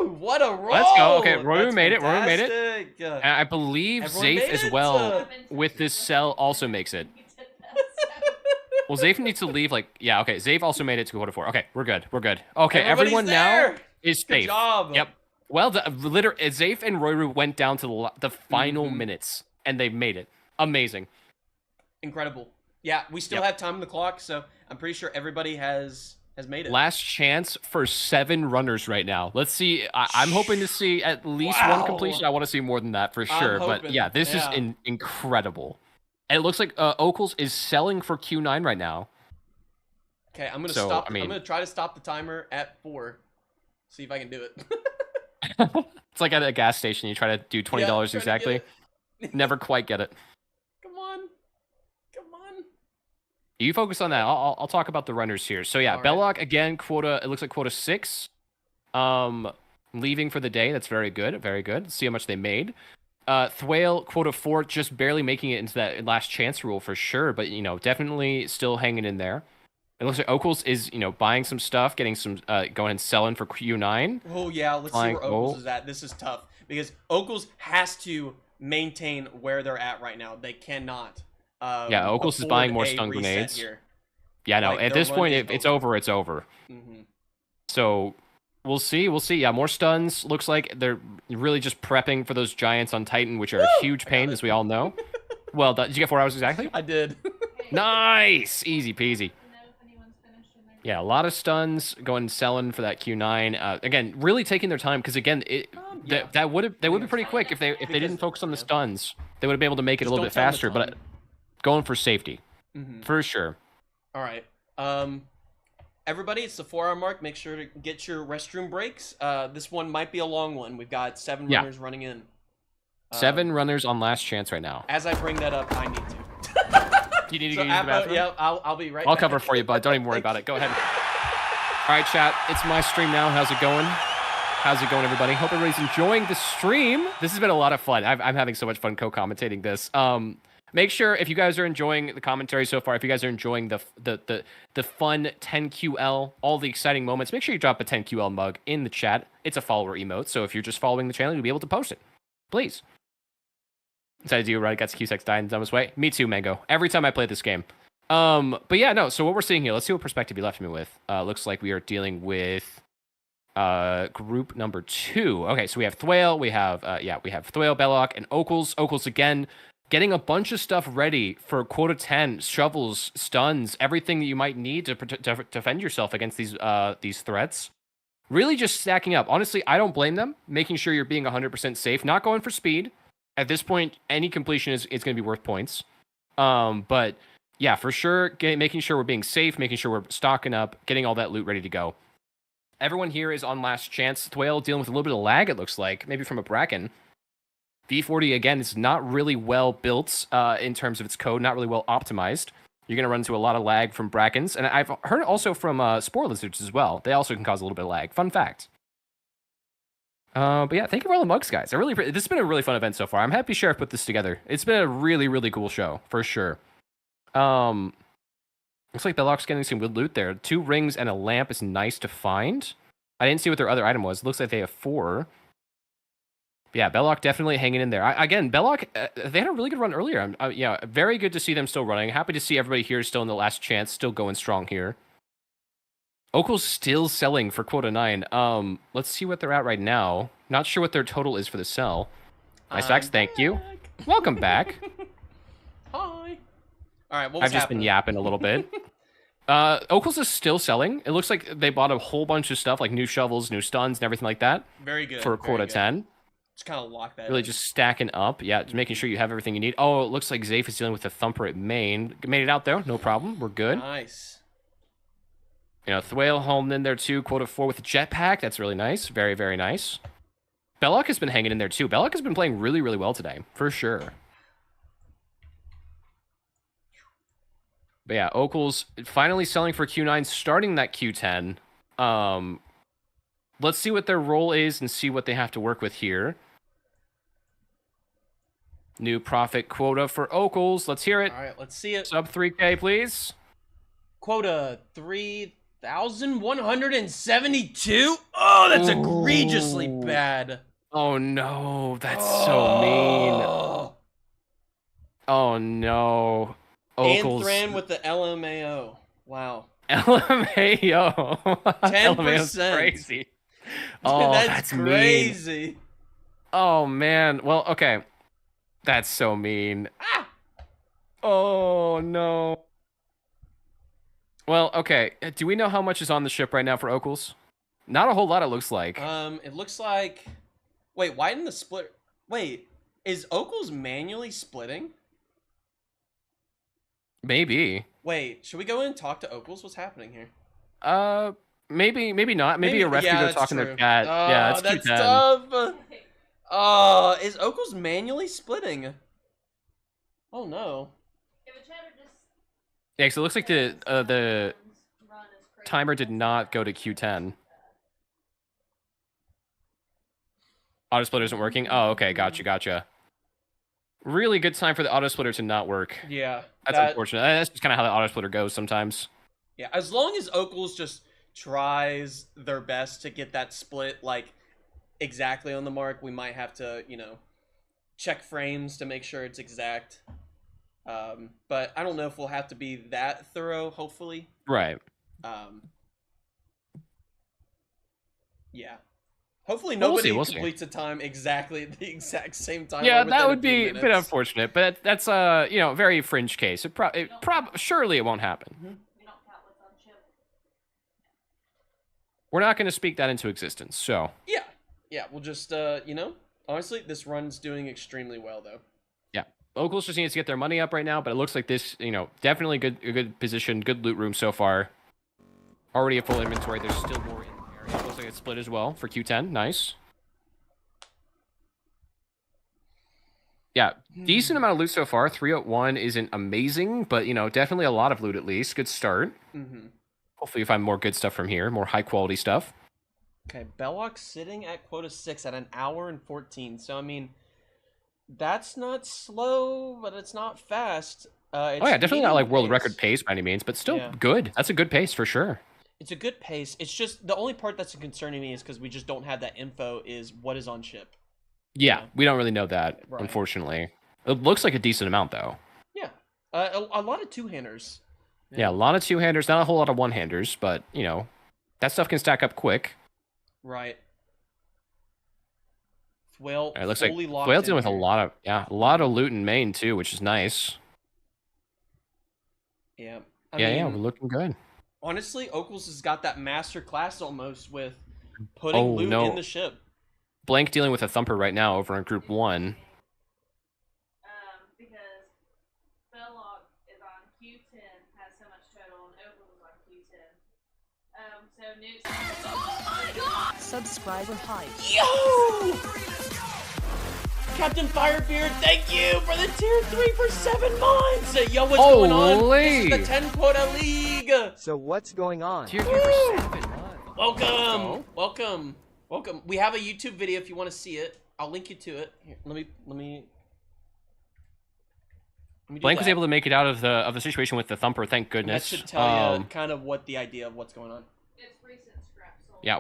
Speaker 7: Woo! What a roll!
Speaker 8: Let's go. Okay, Royru
Speaker 7: That's
Speaker 8: made it. Royru made it.
Speaker 7: fantastic.
Speaker 8: And I believe
Speaker 7: Everyone
Speaker 8: Zafe
Speaker 7: made
Speaker 8: as
Speaker 7: it.
Speaker 8: well with this cell also makes it. Well, Zafe needs to leave. Like, yeah, okay. Zafe also made it to quota 4. Okay, we're good. We're good. Okay,
Speaker 7: Everybody's
Speaker 8: everyone
Speaker 7: there.
Speaker 8: now is
Speaker 7: Good
Speaker 8: safe.
Speaker 7: job.
Speaker 8: Yep. Well, literally, Zafe and Royru went down to the final minutes, and they made it. Amazing.
Speaker 7: Incredible. Yeah, we still have time on the clock, so I'm pretty sure everybody has made it.
Speaker 8: Last chance for 7 runners right now. Let's see. I'm hoping to see at least one completion. I want to see more than that for sure. But
Speaker 7: hoping.
Speaker 8: yeah, this is incredible. And it looks like Okles is selling for Q9 right now.
Speaker 7: Okay, I'm gonna
Speaker 8: So,
Speaker 7: stop.
Speaker 8: I mean-
Speaker 7: I'm gonna try to stop the timer at 4. See if I can do it.
Speaker 8: It's like at a gas station. You try to do $20
Speaker 7: try to get
Speaker 8: exactly. Never quite get it.
Speaker 7: Come on. Come on.
Speaker 8: You focus on that. I'll talk about the runners here. So yeah,
Speaker 7: All right.
Speaker 8: Belloc again, quota. It looks like quota 6. Leaving for the day. That's very good. Very good. Let's see how much they made. Thwale, quota 4, just barely making it into that last chance rule for sure, but definitely still hanging in there. It looks like Okles is buying some stuff, getting some going and selling for Q9.
Speaker 7: Oh yeah, let's see
Speaker 8: Flying
Speaker 7: where Okles
Speaker 8: goal.
Speaker 7: is at. This is tough because Okles has to maintain where they're at right now. They cannot.
Speaker 8: Yeah, Okles is
Speaker 7: afford
Speaker 8: buying more
Speaker 7: a
Speaker 8: stun
Speaker 7: reset
Speaker 8: grenades.
Speaker 7: here.
Speaker 8: Yeah, no.
Speaker 7: Like,
Speaker 8: At
Speaker 7: their
Speaker 8: this
Speaker 7: run
Speaker 8: point,
Speaker 7: is
Speaker 8: if it's over, it's over.
Speaker 7: Mm-hmm.
Speaker 8: So we'll see. We'll see. Yeah, more stuns. Looks like they're really just prepping for those giants on Titan, which are a huge pain, as we all know. Well, did you get 4 hours exactly?
Speaker 7: I did.
Speaker 8: Nice, easy peasy. Yeah, a lot of stuns going and selling for that Q9. Again, really taking their time because again, that would be pretty quick if they didn't focus on the stuns. They would have been able to make it a little bit
Speaker 7: don't tell them
Speaker 8: faster.
Speaker 7: the
Speaker 8: But going for safety,
Speaker 7: Mhm.
Speaker 8: for sure.
Speaker 7: All right. Everybody, it's the 4-hour mark. Make sure to get your restroom breaks. This one might be a long one. We've got 7
Speaker 8: Yeah.
Speaker 7: runners running in.
Speaker 8: 7 runners on last chance right now.
Speaker 7: As I bring that up, I need to.
Speaker 8: You need to
Speaker 7: So,
Speaker 8: go use the
Speaker 7: Appa,
Speaker 8: bathroom?
Speaker 7: yeah, I'll be right
Speaker 8: I'll
Speaker 7: back.
Speaker 8: cover for you, bud. Don't even worry about it. Go ahead. All right, chat. It's my stream now. How's it going? How's it going, everybody? Hope everybody's enjoying the stream. This has been a lot of fun. I'm having so much fun co-commentating this. Make sure if you guys are enjoying the commentary so far, if you guys are enjoying the fun 10QL, all the exciting moments, make sure you drop a 10QL mug in the chat. It's a follower emote, so if you're just following the channel, you'll be able to post it. Please. Decided to do right. Got Q6 died in the dumbest way. Me too, Mango. Every time I play this game. But yeah, no. So what we're seeing here, let's see what perspective you left me with. Looks like we are dealing with group number 2. Okay, so we have Thwale, we have Thwale, Belloc, and Okles. Okles again, getting a bunch of stuff ready for quota 10, shovels, stuns, everything that you might need to defend yourself against these threats. Really just stacking up. Honestly, I don't blame them. Making sure you're being 100% safe, not going for speed. At this point, any completion is going to be worth points. But yeah, for sure, making sure we're being safe, making sure we're stocking up, getting all that loot ready to go. Everyone here is on last chance. Thwale dealing with a little bit of lag, it looks like, maybe from a Bracken. V40, again, is not really well built in terms of its code, not really well optimized. You're going to run into a lot of lag from Brackens. And I've heard also from Spore Lizards as well. They also can cause a little bit of lag. Fun fact. But yeah, thank you for all the mugs, guys. This has been a really fun event so far. I'm happy Sheriff put this together. It's been a really, really cool show, for sure. Looks like Belloc's getting some good loot there. 2 rings and a lamp is nice to find. I didn't see what their other item was. Looks like they have 4. But yeah, Belloc definitely hanging in there. Again, Belloc, they had a really good run earlier. Yeah, very good to see them still running. Happy to see everybody here still in the last chance, still going strong here. Okul's still selling for quota 9. Let's see what they're at right now. Not sure what their total is for the sell. Nice facts, thank you. Welcome back.
Speaker 7: Hi. All right, what was
Speaker 8: I've just been yapping a little bit. Okul's is still selling. It looks like they bought a whole bunch of stuff, like new shovels, new stuns, and everything like that.
Speaker 7: Very good.
Speaker 8: For quota 10.
Speaker 7: Just kind of lock that
Speaker 8: Really
Speaker 7: in.
Speaker 8: just stacking up. Yeah, just making sure you have everything you need. Oh, it looks like Zafe is dealing with the Thumper at main. Made it out, though. No problem. We're good.
Speaker 7: Nice.
Speaker 8: You know, Thwale home in there, too. Quota 4 with the jetpack. That's really nice. Very, very nice. Belloc has been hanging in there, too. Belloc has been playing really, really well today. For sure. But yeah, Okul's finally selling for Q9, starting that Q10. Let's see what their role is and see what they have to work with here. New profit quota for Okul's. Let's hear it.
Speaker 7: All right, let's see it.
Speaker 8: Sub 3K, please.
Speaker 7: Quota 3,172? Oh, that's egregiously bad.
Speaker 8: Oh, no. That's so mean. Oh, no.
Speaker 7: And
Speaker 8: Okul's.
Speaker 7: Thran with the LMAO. Wow.
Speaker 8: LMAO.
Speaker 7: 10%.
Speaker 8: LMAO's crazy. Oh, that's
Speaker 7: crazy.
Speaker 8: Mean. Oh, man. Well, okay. That's so mean.
Speaker 7: Ah!
Speaker 8: Oh, no. Well, okay. Do we know how much is on the ship right now for Okul's? Not a whole lot, it looks like.
Speaker 7: It looks like... Wait, why didn't the split... Wait, is Okul's manually splitting?
Speaker 8: Maybe.
Speaker 7: Wait, should we go in and talk to Okul's? What's happening here?
Speaker 8: Maybe not. Maybe a ref could go talk in their chat. Yeah, it's
Speaker 7: that's
Speaker 8: Q10.
Speaker 7: tough. Is Okul's manually splitting? Oh no.
Speaker 8: Yeah, so it looks like the timer did not go to Q10. Auto splitter isn't working? Oh, okay, gotcha. Really good time for the auto splitter to not work.
Speaker 7: Yeah.
Speaker 8: That's unfortunate. That's just kind of how the auto splitter goes sometimes.
Speaker 7: Yeah, as long as Okul's just tries their best to get that split, like, exactly on the mark, we might have to, you know, check frames to make sure it's exact. But I don't know if we'll have to be that thorough, hopefully.
Speaker 8: Right.
Speaker 7: Yeah. Hopefully
Speaker 8: Well,
Speaker 7: nobody
Speaker 8: we'll see.
Speaker 7: completes a time exactly at the exact same time.
Speaker 8: Yeah,
Speaker 7: or
Speaker 8: that
Speaker 7: within
Speaker 8: would
Speaker 7: a few
Speaker 8: be a bit
Speaker 7: minutes.
Speaker 8: unfortunate, but that's you know, very fringe case. Surely it won't happen. We're not going to speak that into existence, so.
Speaker 7: Yeah, we'll just, you know, honestly, this run's doing extremely well, though.
Speaker 8: Yeah, Okul's just needs to get their money up right now, but it looks like this, you know, definitely a good position, good loot room so far. Already a full inventory. There's still more in the area. Looks like it's split as well for Q10. Nice. Yeah, decent amount of loot so far. 301 isn't amazing, but, you know, definitely a lot of loot at least. Good start.
Speaker 7: Mm-hmm.
Speaker 8: Hopefully you find more good stuff from here, more high quality stuff.
Speaker 7: Okay, Belloc sitting at quota 6 at an hour and 14. So, I mean, that's not slow, but it's not fast.
Speaker 8: Oh yeah, definitely not like world
Speaker 7: pace.
Speaker 8: record pace by any means, but still
Speaker 7: Yeah.
Speaker 8: good. That's a good pace for sure.
Speaker 7: It's a good pace. It's just, the only part that's concerning me is because we just don't have that info is what is on ship.
Speaker 8: Yeah, we don't really know that,
Speaker 7: Right.
Speaker 8: unfortunately. It looks like a decent amount, though.
Speaker 7: Yeah, a lot of two-handers.
Speaker 8: Yeah, a lot of two-handers, not a whole lot of one-handers, but, you know, that stuff can stack up quick.
Speaker 7: Right. Well,
Speaker 8: It looks like
Speaker 7: fully locked
Speaker 8: Whale's
Speaker 7: in
Speaker 8: dealing with
Speaker 7: here.
Speaker 8: a lot of loot in main, too, which is nice.
Speaker 7: Yeah.
Speaker 8: Yeah, we're looking good.
Speaker 7: Honestly, Okul's has got that master class almost with putting loot in the ship.
Speaker 8: Blank dealing with a thumper right now over in Group 1.
Speaker 11: Because Belloc is on Q10, has so much total, and Opal is on Q10. So Newt.
Speaker 17: Oh my god! Subscriber hype.
Speaker 7: Yo! Captain Firebeard, thank you for the tier 3 for 7 months. Yo, what's going on?
Speaker 8: Holy.
Speaker 7: This is the 10 quota league.
Speaker 9: So what's going on?
Speaker 8: Tier 3 for 7 months.
Speaker 7: Welcome. We have a YouTube video if you want to see it. I'll link you to it. Here, let me do
Speaker 8: Blank was
Speaker 7: that.
Speaker 8: able to make it out of the situation with the thumper, thank goodness.
Speaker 7: That should tell you kind of what the idea of what's going on.
Speaker 8: Yeah,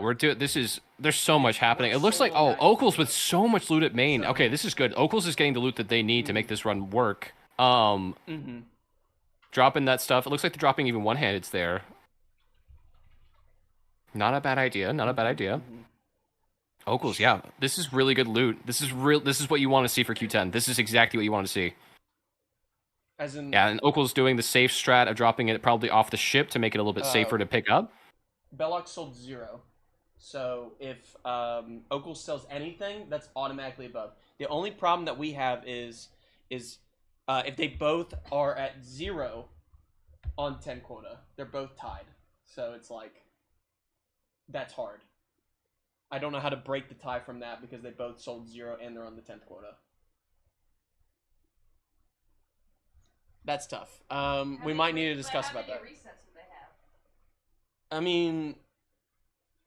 Speaker 8: there's so much happening. It looks like, Okles with so much loot at main. Okay, this is good. Okles is getting the loot that they need to make this run work. Dropping that stuff. It looks like they're dropping even one-handeds there. Not a bad idea. Okles, yeah. This is really good loot. This is what you want to see for Q10. This is exactly what you want to see.
Speaker 7: As in,
Speaker 8: yeah, and Okles doing the safe strat of dropping it probably off the ship to make it a little bit safer to pick up.
Speaker 7: Belloc sold 0. So if Okles sells anything, that's automatically above. The only problem that we have is if they both are at 0 on 10 quota, they're both tied. So it's like, that's hard. I don't know how to break the tie from that because they both sold 0 and they're on the 10th quota. That's tough. We might need to discuss about that. I mean,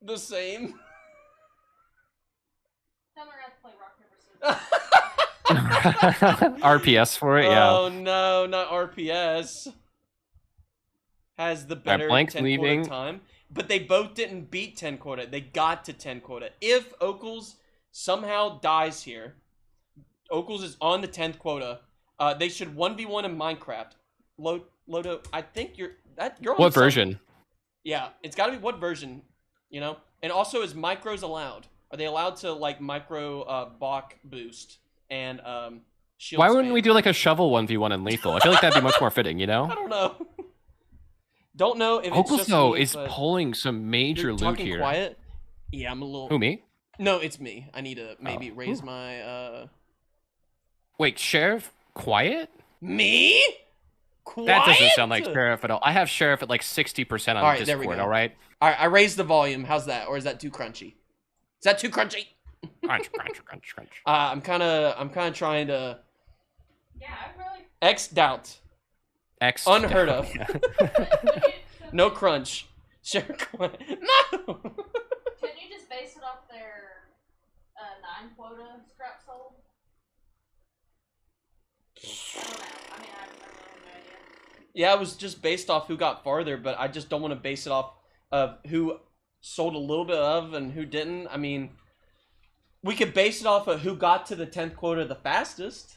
Speaker 7: the same.
Speaker 8: RPS for it, yeah.
Speaker 7: Oh no, not RPS. Has the better
Speaker 8: Blank
Speaker 7: 10
Speaker 8: leaving.
Speaker 7: quota time. But they both didn't beat 10 quota. They got to 10 quota. If Okles somehow dies here, Okles is on the 10th quota. They should 1v1 in Minecraft. Lodo, I think you're on
Speaker 8: What version?
Speaker 7: Yeah, it's got to be what version, you know? And also, is micros allowed? Are they allowed to, like, micro Bach boost and shield
Speaker 8: Why wouldn't
Speaker 7: spam?
Speaker 8: we do like a shovel 1v1 in lethal? I feel like that'd be much more fitting, you know?
Speaker 7: I don't know. Don't know if it's
Speaker 8: Okles
Speaker 7: just
Speaker 8: though
Speaker 7: me,
Speaker 8: is
Speaker 7: but
Speaker 8: pulling some major
Speaker 7: you're
Speaker 8: loot
Speaker 7: talking
Speaker 8: here.
Speaker 7: quiet? Yeah, I'm a little...
Speaker 8: Who, me?
Speaker 7: No, it's me. I need to maybe
Speaker 8: Oh.
Speaker 7: raise my...
Speaker 8: Wait, Sheriff Quiet?
Speaker 7: Me? Quiet?
Speaker 8: That doesn't sound like Sheriff at all. I have Sheriff at like 60% on
Speaker 7: All right, there we
Speaker 8: Discord,
Speaker 7: go.
Speaker 8: alright?
Speaker 7: All right, I raised the volume. How's that? Or is that too crunchy? Is that too crunchy?
Speaker 8: Crunch.
Speaker 7: I'm kind of trying to...
Speaker 11: Yeah, I'm really.
Speaker 7: X doubt.
Speaker 8: X.
Speaker 7: Unheard of. No crunch. Share quiet. No!
Speaker 11: Can you just base it off their 9 quota scrap sold? I don't know. I mean, I really have no idea.
Speaker 7: Yeah, it was just based off who got farther, but I just don't want to base it off of who sold a little bit of and who didn't. I mean, we could base it off of who got to the 10th quota the fastest.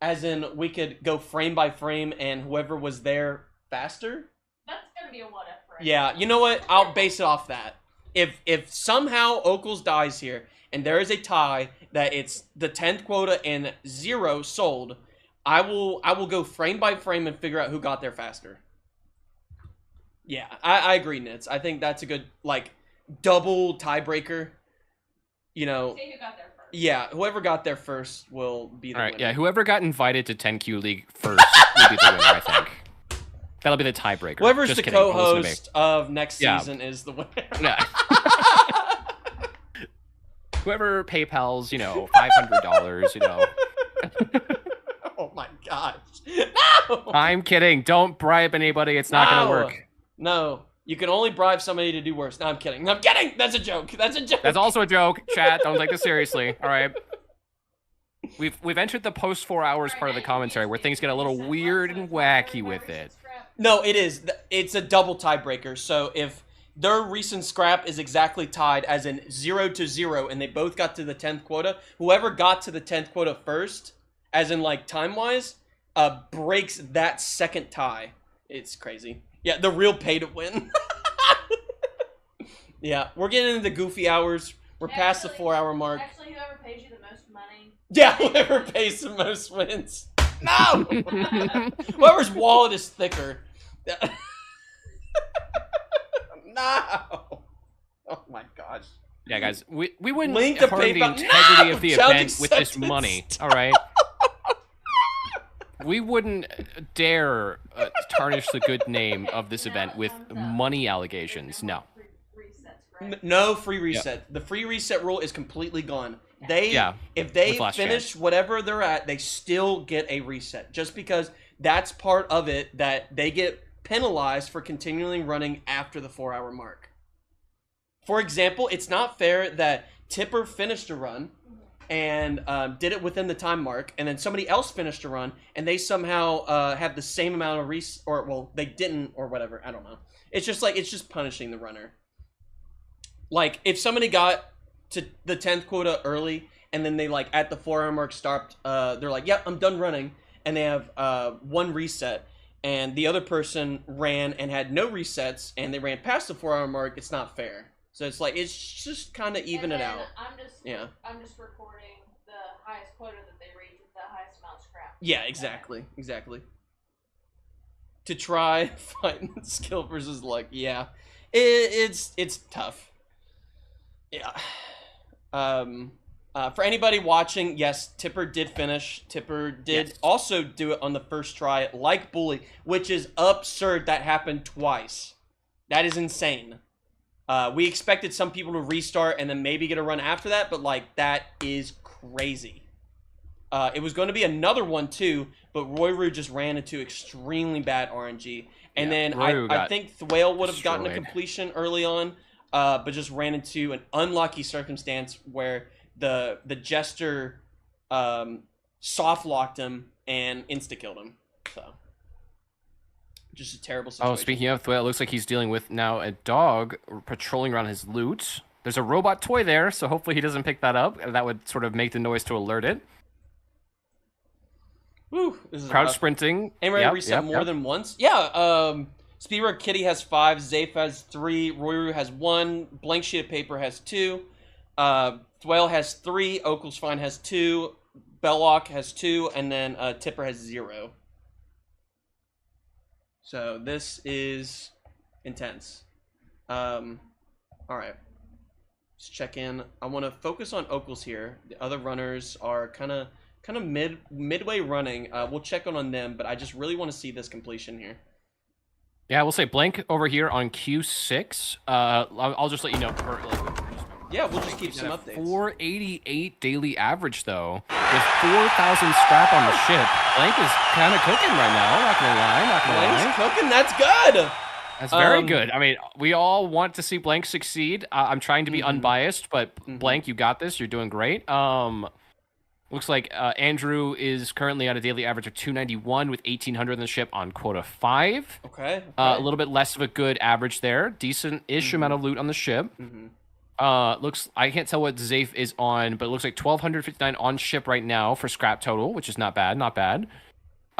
Speaker 7: As in, we could go frame by frame and whoever was there faster.
Speaker 11: That's gonna be a what if, right?
Speaker 7: Yeah, you know what? I'll base it off that. If somehow Okles dies here and there is a tie that it's the 10th quota and 0 sold, I will go frame by frame and figure out who got there faster. Yeah, I agree, Nitz. I think that's a good, like, double tiebreaker. You know.
Speaker 11: See who got there first.
Speaker 7: Yeah, whoever got there first will be the
Speaker 8: Alright,
Speaker 7: winner.
Speaker 8: yeah, whoever got invited to 10Q League first will be the winner, I think. That'll be the tiebreaker.
Speaker 7: Whoever's
Speaker 8: Just
Speaker 7: the
Speaker 8: kidding, don't listen to me.
Speaker 7: co-host of next
Speaker 8: Yeah.
Speaker 7: season is the winner.
Speaker 8: Yeah. Whoever PayPal's, you know, $500, you know.
Speaker 7: Oh my gosh. No!
Speaker 8: I'm kidding. Don't bribe anybody. It's not gonna work.
Speaker 7: No. You can only bribe somebody to do worse. No, I'm kidding. I'm kidding! That's a joke. That's a joke.
Speaker 8: That's also a joke. Chat, don't take this seriously. All right. We've entered the post 4 hours part of the commentary where things get a little weird and wacky with it.
Speaker 7: No, it is. It's a double tiebreaker. So if their recent scrap is exactly tied, as in 0-0, and they both got to the 10th quota, whoever got to the 10th quota first, as in like time-wise, breaks that second tie. It's crazy. Yeah, the real pay to win. Yeah, we're getting into goofy hours. We're past the 4-hour mark.
Speaker 11: Actually, whoever pays you the most money.
Speaker 7: Yeah, whoever pays the most wins. No! Whoever's wallet is thicker. No! Oh my gosh.
Speaker 8: Yeah, guys, we wouldn't
Speaker 7: Link to
Speaker 8: harm the
Speaker 7: PayPal.
Speaker 8: integrity
Speaker 7: No!
Speaker 8: of the
Speaker 7: Challenge
Speaker 8: event with this
Speaker 7: acceptance.
Speaker 8: money, all right? We wouldn't dare tarnish the good name of this event with money allegations. No.
Speaker 7: No free reset. The free reset rule is completely gone. If they
Speaker 8: with last
Speaker 7: finish
Speaker 8: chance.
Speaker 7: whatever they're at, they still get a reset. Just because that's part of it that they get penalized for continually running after the 4-hour mark. For example, it's not fair that Tipper finished a run and did it within the time mark, and then somebody else finished a run and they somehow have the same amount of they didn't or whatever. I don't know. It's just punishing the runner. Like if somebody got to the 10th quota early and then they like at the 4-hour mark stopped, they're like, "Yep, I'm done running," and they have one reset, and the other person ran and had no resets and they ran past the 4-hour mark. It's not fair. So it's like it's just kind of even it out.
Speaker 11: I'm just recording the highest quota that they reach with the highest amount of scrap.
Speaker 7: Yeah, exactly. To try fighting skill versus luck, yeah, it's tough. Yeah. For anybody watching, yes, Tipper did finish. Tipper did also do it on the first try, like Bully, which is absurd. That happened twice. That is insane. We expected some people to restart and then maybe get a run after that, but like that is crazy. It was going to be another one too, but Royru just ran into extremely bad RNG. And then I think Thwale would have gotten a completion early on, but just ran into an unlucky circumstance where the Jester soft locked him and insta killed him. So just a terrible situation.
Speaker 8: Oh, speaking of Thwale, it looks like he's dealing with now a dog patrolling around his loot. There's a robot toy there, so hopefully he doesn't pick that up. That would sort of make the noise to alert it.
Speaker 7: Woo, this is
Speaker 8: Crowd sprinting.
Speaker 7: Anybody reset more than once? Yeah. Speedrun Kitty has 5, Zafe has 3, Royru has 1, Blank Sheet of Paper has 2, Thwale has 3, Oaklesfine has 2, Belloc has 2, and then Tipper has 0. So this is intense. All right, let's check in. I want to focus on Oakles here. The other runners are kind of midway running. We'll check on them, but I just really want to see this completion here.
Speaker 8: Yeah, we'll say Blank over here on Q6. I'll just let you know.
Speaker 7: Yeah, we'll just keep some updates.
Speaker 8: 488 daily average, though. With 4,000 scrap on the ship. Blank is kind of cooking right now. Not gonna lie.
Speaker 7: Blank's cooking. That's good.
Speaker 8: That's very good. I mean, we all want to see Blank succeed. I'm trying to be unbiased, but Blank, you got this. You're doing great. Looks like Andrew is currently at a daily average of 291 with 1,800 in the ship on quota 5.
Speaker 7: Okay.
Speaker 8: A little bit less of a good average there. Decent-ish amount of loot on the ship. Looks, I can't tell what Zafe is on, but it looks like 1,259 on ship right now for scrap total, which is not bad, not bad.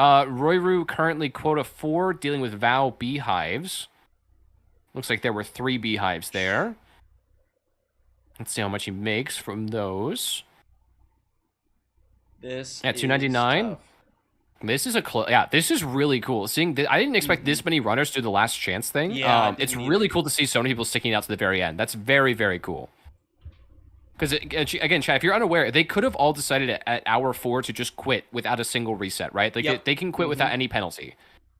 Speaker 8: Royru currently quota 4, dealing with Vow beehives. Looks like there were 3 beehives there. Let's see how much he makes from those.
Speaker 7: This
Speaker 8: at 299. This is this is really cool. Seeing I didn't expect this many runners to do the last chance thing.
Speaker 7: Yeah,
Speaker 8: it's really cool to see so many people sticking out to the very end. That's very, very cool. Because again, Chad, if you're unaware, they could have all decided at hour 4 to just quit without a single reset, right? They can quit without any penalty,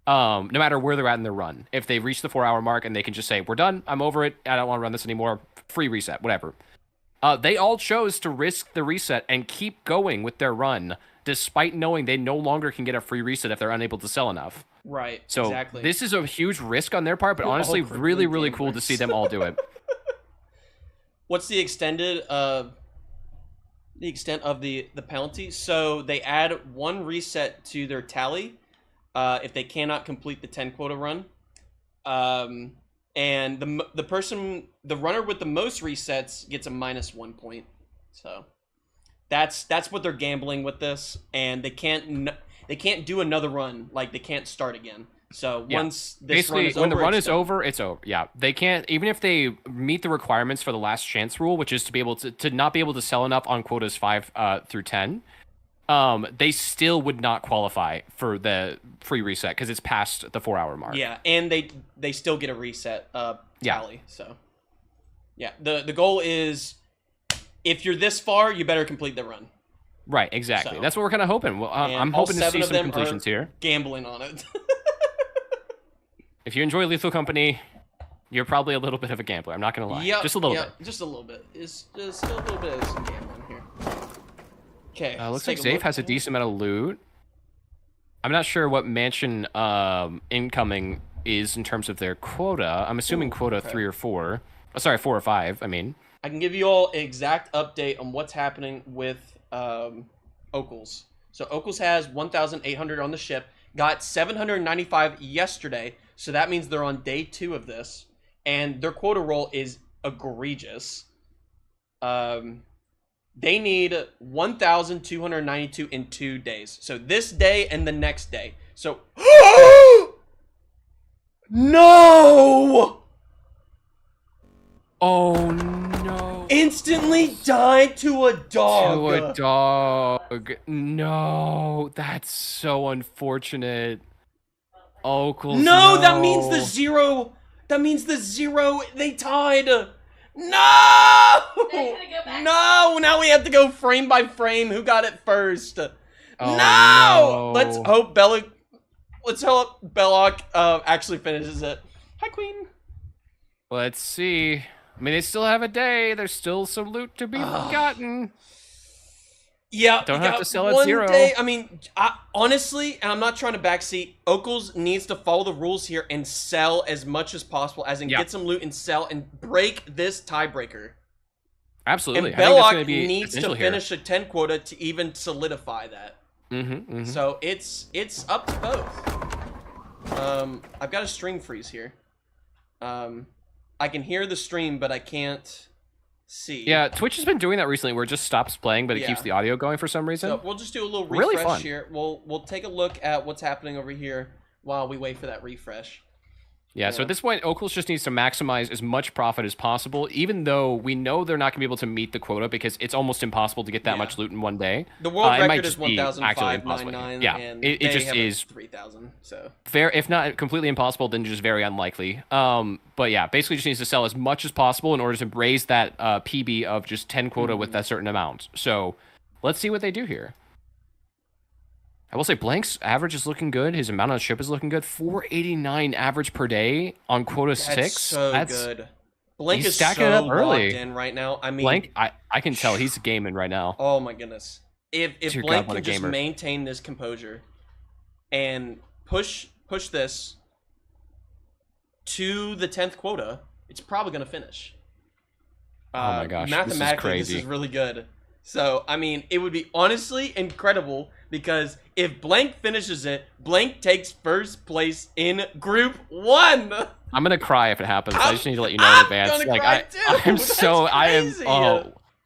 Speaker 8: no matter where they're at in their run. If they reach the 4-hour mark and they can just say, "We're done. I'm over it. I don't want to run this anymore. Free reset, whatever." They all chose to risk the reset and keep going with their run, despite knowing they no longer can get a free reset if they're unable to sell enough.
Speaker 7: Right.
Speaker 8: So
Speaker 7: exactly.
Speaker 8: This is a huge risk on their part, but honestly, really, really cool to see them all do it.
Speaker 7: What's the extent of the penalty? So they add 1 reset to their tally if they cannot complete the 10 quota run. And the runner with the most resets gets a -1 point. So that's what they're gambling with this, and they can't do another run. Like they can't start again. So once this
Speaker 8: basically
Speaker 7: run is
Speaker 8: when
Speaker 7: over,
Speaker 8: the run is over, it's over. Yeah, they can't, even if they meet the requirements for the last chance rule, which is to be able to not be able to sell enough on quotas 5 through 10. They still would not qualify for the free reset because it's past the 4-hour mark.
Speaker 7: Yeah, and they still get a reset tally. So yeah, the goal is if you're this far, you better complete the run.
Speaker 8: Right, exactly.
Speaker 7: So,
Speaker 8: that's what we're kind of hoping. Well, I'm hoping to see some completions here.
Speaker 7: Gambling on it.
Speaker 8: If you enjoy Lethal Company, You're probably a little bit of a gambler. I'm not gonna lie.
Speaker 7: Yep,
Speaker 8: Just a little
Speaker 7: yep,
Speaker 8: bit.
Speaker 7: Just a little bit. It's just still a little bit of some gambling here. Okay.
Speaker 8: Looks like Zafe has a decent amount of loot. I'm not sure what mansion incoming is in terms of their quota. I'm assuming quota 3 or 4. Oh, sorry, 4 or 5. I mean.
Speaker 7: I can give you all an exact update on what's happening with Okles. So Okles has 1,800 on the ship. Got 795 yesterday. So that means they're on day 2 of this. And their quota roll is egregious. They need 1,292 in 2 days. So this day and the next day. So no!
Speaker 8: Oh no!
Speaker 7: Instantly died to a dog.
Speaker 8: To a dog. No, that's so unfortunate. Okles.
Speaker 7: No, that means the 0. That means the 0. They tied. No! No! Now we have to go frame by frame. Who got it first? No! Let's hope Belloc actually finishes it. Hi, Queen.
Speaker 8: Let's see. I mean, they still have a day. There's still some loot to be gotten.
Speaker 7: Yeah,
Speaker 8: don't have to sell at
Speaker 7: one
Speaker 8: 0.
Speaker 7: Day, I mean, honestly, and I'm not trying to backseat, Okles needs to follow the rules here and sell as much as possible, as in get some loot and sell and break this tiebreaker.
Speaker 8: Absolutely.
Speaker 7: And Belloc needs to finish a 10 quota to even solidify that. So it's up to both. I've got a stream freeze here. I can hear the stream, but I can't see.
Speaker 8: Yeah, Twitch has been doing that recently where it just stops playing, but it keeps the audio going for some reason.
Speaker 7: So we'll just do a little refresh
Speaker 8: really fun.
Speaker 7: here. We'll take a look at what's happening over here while we wait for that refresh.
Speaker 8: Yeah, so at this point, Okles just needs to maximize as much profit as possible, even though we know they're not going to be able to meet the quota because it's almost impossible to get that much loot in one day.
Speaker 7: The world
Speaker 8: it might
Speaker 7: record is
Speaker 8: just be actually impossible.
Speaker 7: 1,599,
Speaker 8: Yeah,
Speaker 7: and
Speaker 8: it
Speaker 7: they
Speaker 8: just
Speaker 7: have
Speaker 8: is
Speaker 7: 3,000. So
Speaker 8: if not completely impossible, then just very unlikely. But yeah, basically just needs to sell as much as possible in order to raise that PB of just 10 quota with that certain amount. So let's see what they do here. I will say Blank's average is looking good. His amount on the ship is looking good. 489 average per day on quota 6.
Speaker 7: That's good. Blank is
Speaker 8: stacking
Speaker 7: so
Speaker 8: it up early.
Speaker 7: locked in right now. I mean,
Speaker 8: Blank, I can tell he's gaming right now.
Speaker 7: Oh my goodness. If
Speaker 8: Dear
Speaker 7: Blank
Speaker 8: God, what a
Speaker 7: can just
Speaker 8: gamer.
Speaker 7: maintain this composure and push this to the 10th quota, it's probably going to finish.
Speaker 8: Oh my gosh,
Speaker 7: mathematically, this is really good. So, I mean, it would be honestly incredible because if Blank finishes it, Blank takes first place in Group 1.
Speaker 8: I'm gonna cry if it happens. I just need to let you know in advance. Like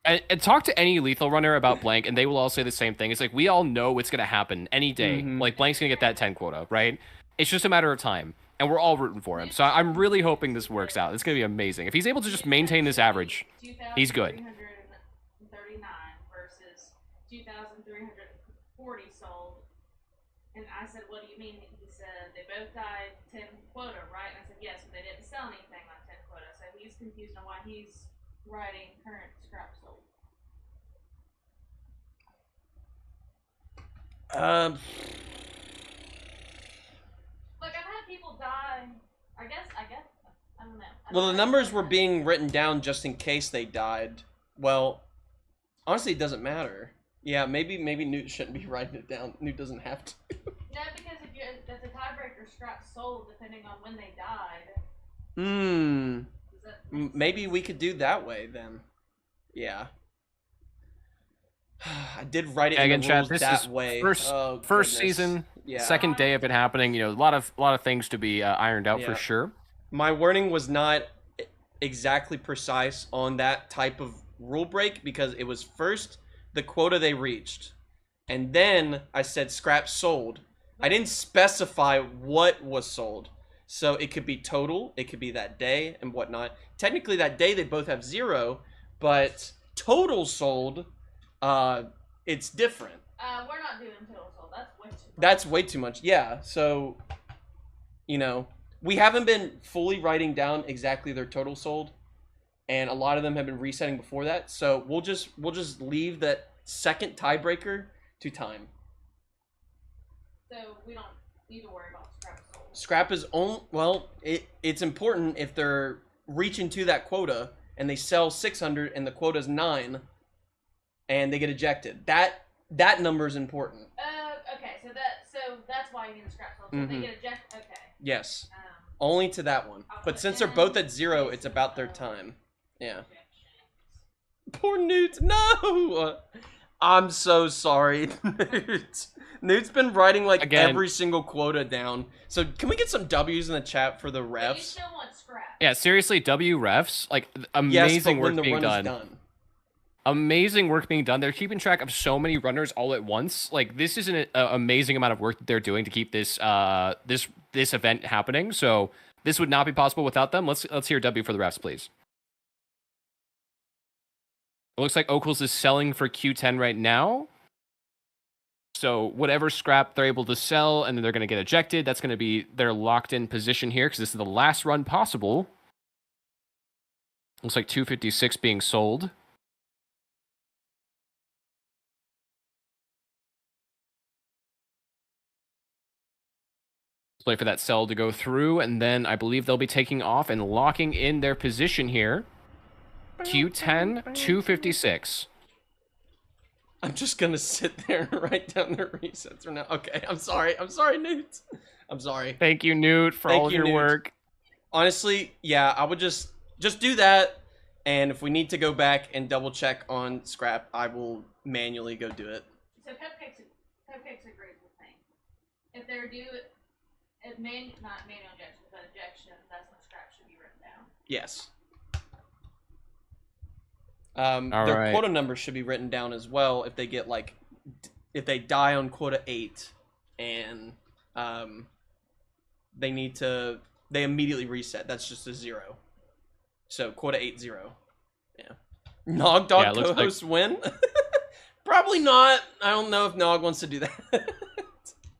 Speaker 8: and talk to any lethal runner about Blank, and they will all say the same thing. It's like we all know it's gonna happen any day. Like Blank's gonna get that 10 quota, right? It's just a matter of time, and we're all rooting for him. So I'm really hoping this works out. It's gonna be amazing. If he's able to just maintain this average, he's good.
Speaker 11: 2,339 versus 2,340 sold. And I said, what do you mean? He said, they both died 10 quota, right? And I said, yes, but they didn't sell anything on 10 quota. So he's confused on why he's writing current scrap sold. Look, I've had people die. I guess, I don't know.
Speaker 7: Well, the numbers were being written down just in case they died. Well, honestly, it doesn't matter. Yeah, maybe Newt shouldn't be writing it down. Newt doesn't have to.
Speaker 11: No, because if the tiebreaker scrap sold depending on when they died.
Speaker 7: Maybe we could do that way then. Yeah. I did write it in the rules that way.
Speaker 8: First season, second day of it happening. You know, a lot of things to be ironed out for sure.
Speaker 7: My wording was not exactly precise on that type of rule break because it was first the quota they reached, and then I said scrap sold. I didn't specify what was sold, so it could be total, it could be that day and whatnot. Technically, that day they both have 0, but total sold, it's different.
Speaker 11: We're not doing total sold. That's way too much.
Speaker 7: That's way too much. Yeah. So, you know, we haven't been fully writing down exactly their total sold, and a lot of them have been resetting before that. So we'll just leave that second tiebreaker to time.
Speaker 11: So we don't need to worry about scrap sold.
Speaker 7: Scrap is on. Well, it's important if they're reaching to that quota and they sell 600 and the quota is 9, and they get ejected. That number is important.
Speaker 11: Okay, so that's why you need the scrap sold. So if they get ejected. Okay.
Speaker 7: Yes. Only to that one. But since they're both at 0, it's about their time. Yeah. Poor Newt. No! I'm so sorry, Newt. Newt's been writing like every single quota down. So can we get some W's in the chat for the refs?
Speaker 11: But you still want scrap.
Speaker 8: Yeah, seriously, W refs, like amazing work being done. Amazing work being done. They're keeping track of so many runners all at once. Like this is an amazing amount of work that they're doing to keep this this event happening. So this would not be possible without them. Let's hear W for the refs, please. It looks like Ocals is selling for Q10 right now. So whatever scrap they're able to sell, and then they're going to get ejected. That's going to be their locked-in position here because this is the last run possible. Looks like 256 being sold. Let's wait for that sell to go through, and then I believe they'll be taking off and locking in their position here. Q10, 256.
Speaker 7: I'm just gonna sit there and write down their resets for now. Okay, I'm sorry, Newt. I'm sorry.
Speaker 8: Thank you, Newt, for all of your work.
Speaker 7: Honestly, yeah, I would just do that, and if we need to go back and double check on scrap, I will manually go do it.
Speaker 11: So Cupcake's a great thing. If they're due, not manual injections, but ejections, that's when scrap should be written down.
Speaker 7: Yes. Their quota number should be written down as well if they get if they die on quota 8 and they immediately reset. That's just a 0. So quota 8 0. Yeah. Nog Dog co-host win? Probably not. I don't know if Nog wants to do that.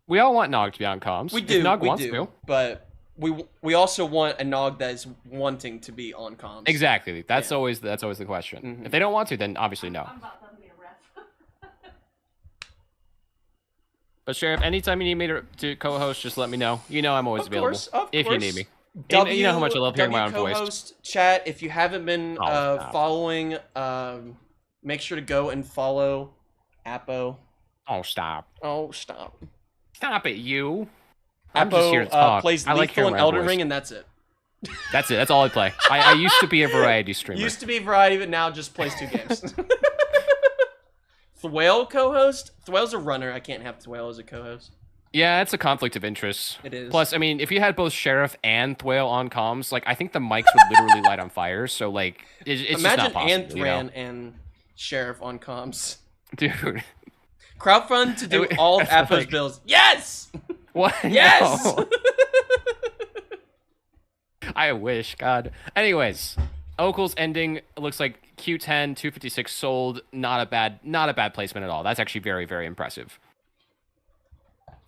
Speaker 8: We all want Nog to be on comms.
Speaker 7: We do.
Speaker 8: If Nog wants to.
Speaker 7: But we also want a Nog that is wanting to be on comms.
Speaker 8: Exactly. That's always the question. If they don't want to, then obviously no.
Speaker 11: I'm about done being a ref.
Speaker 8: But Sheriff, anytime you need me to co-host, just let me know. You know I'm always available if you need me. You know how much I love hearing my own voice.
Speaker 7: Co-host chat. If you haven't been following, make sure to go and follow Apo.
Speaker 8: Oh stop!
Speaker 7: Oh stop!
Speaker 8: Stop it, you!
Speaker 7: I'm just here to talk. Plays Lethal and Elden Ring, and that's it.
Speaker 8: That's it. That's all I play. I used to be a variety streamer.
Speaker 7: Used to be variety, but now just plays 2 games. Thwale co-host? Thwale's a runner. I can't have Thwale as a co-host.
Speaker 8: Yeah, it's a conflict of interest.
Speaker 7: It is.
Speaker 8: Plus, I mean, if you had both Sheriff and Thwale on comms, I think the mics would literally light on fire. So, it's just not possible.
Speaker 7: Imagine Anthran and Sheriff on comms.
Speaker 8: Dude.
Speaker 7: Crowdfund to do all of Apo's bills. Yes!
Speaker 8: What?
Speaker 7: Yes!
Speaker 8: No. I wish, God. Anyways, Ocals ending. It looks like Q10, 256 sold. Not a bad placement at all. That's actually very, very impressive.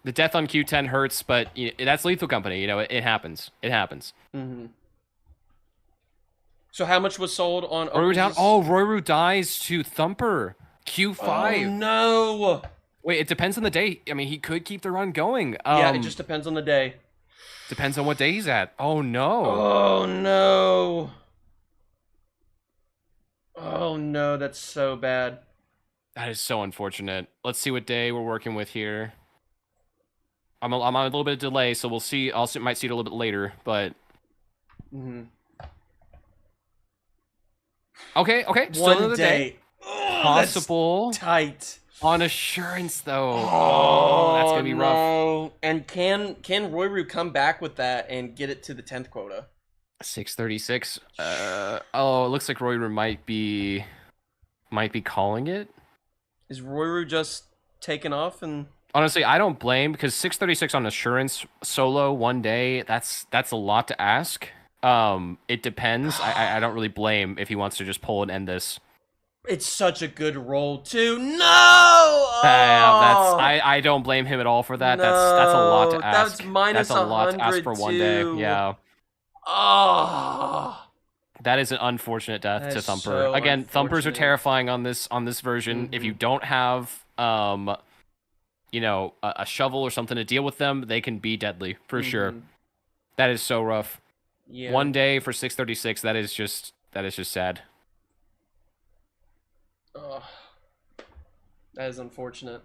Speaker 8: The death on Q10 hurts, but that's Lethal Company. It happens. It happens.
Speaker 7: Mm-hmm. So how much was sold on
Speaker 8: Royru down? Oh, Royru dies to Thumper. Q5.
Speaker 7: Oh, no.
Speaker 8: Wait, it depends on the day. I mean, he could keep the run going.
Speaker 7: Yeah, it just depends on the day.
Speaker 8: Depends on what day he's at. Oh, no.
Speaker 7: Oh, no. Oh, no, that's so bad.
Speaker 8: That is so unfortunate. Let's see what day we're working with here. I'm on a little bit of delay, so we'll see. Might see it a little bit later, but...
Speaker 7: Mm-hmm.
Speaker 8: Okay. Still
Speaker 7: One day. Oh,
Speaker 8: possible.
Speaker 7: Tight.
Speaker 8: On Assurance, though. Oh, that's gonna be rough.
Speaker 7: No. And can Royru come back with that and get it to the 10th quota?
Speaker 8: 636. Oh, it looks like Royru might be calling it.
Speaker 7: Is Royru just taking off and?
Speaker 8: Honestly, I don't blame, because 636 on Assurance solo one day. That's a lot to ask. It depends. I don't really blame if he wants to just pull and end this.
Speaker 7: It's such a good roll too. No!
Speaker 8: I don't blame him at all for that.
Speaker 7: No,
Speaker 8: that's a lot to ask.
Speaker 7: That's minus
Speaker 8: That's a lot to ask for one day. Yeah.
Speaker 7: Oh.
Speaker 8: That is an unfortunate death to Thumper.
Speaker 7: So
Speaker 8: Again, Thumpers are terrifying on this version.
Speaker 7: Mm-hmm.
Speaker 8: If you don't have a shovel or something to deal with them, they can be deadly for sure. That is so rough.
Speaker 7: Yeah.
Speaker 8: 1 day for 636. That is just sad.
Speaker 7: Ugh. That is unfortunate.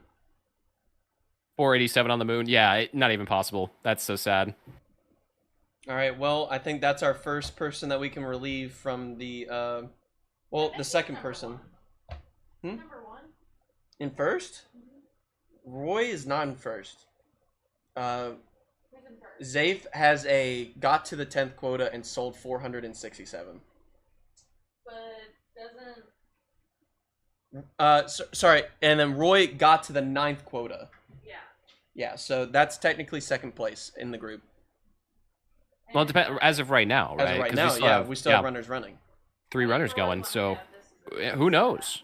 Speaker 8: 487 on the moon. Yeah, not even possible. That's so sad.
Speaker 7: All right. Well, I think that's our first person that we can relieve from the the second person.
Speaker 11: Number 1.
Speaker 7: In first? Roy is not in first. Zafe has got to the 10th quota and sold 467.
Speaker 11: But doesn't...
Speaker 7: Sorry, and then Roy got to the 9th quota.
Speaker 11: Yeah.
Speaker 7: Yeah, so that's technically second place in the group.
Speaker 8: Well, it depends. As of right now, right?
Speaker 7: As of right
Speaker 8: 'Cause
Speaker 7: now,
Speaker 8: still
Speaker 7: yeah,
Speaker 8: have-
Speaker 7: we still have runners running.
Speaker 8: 3 runners going, so who knows?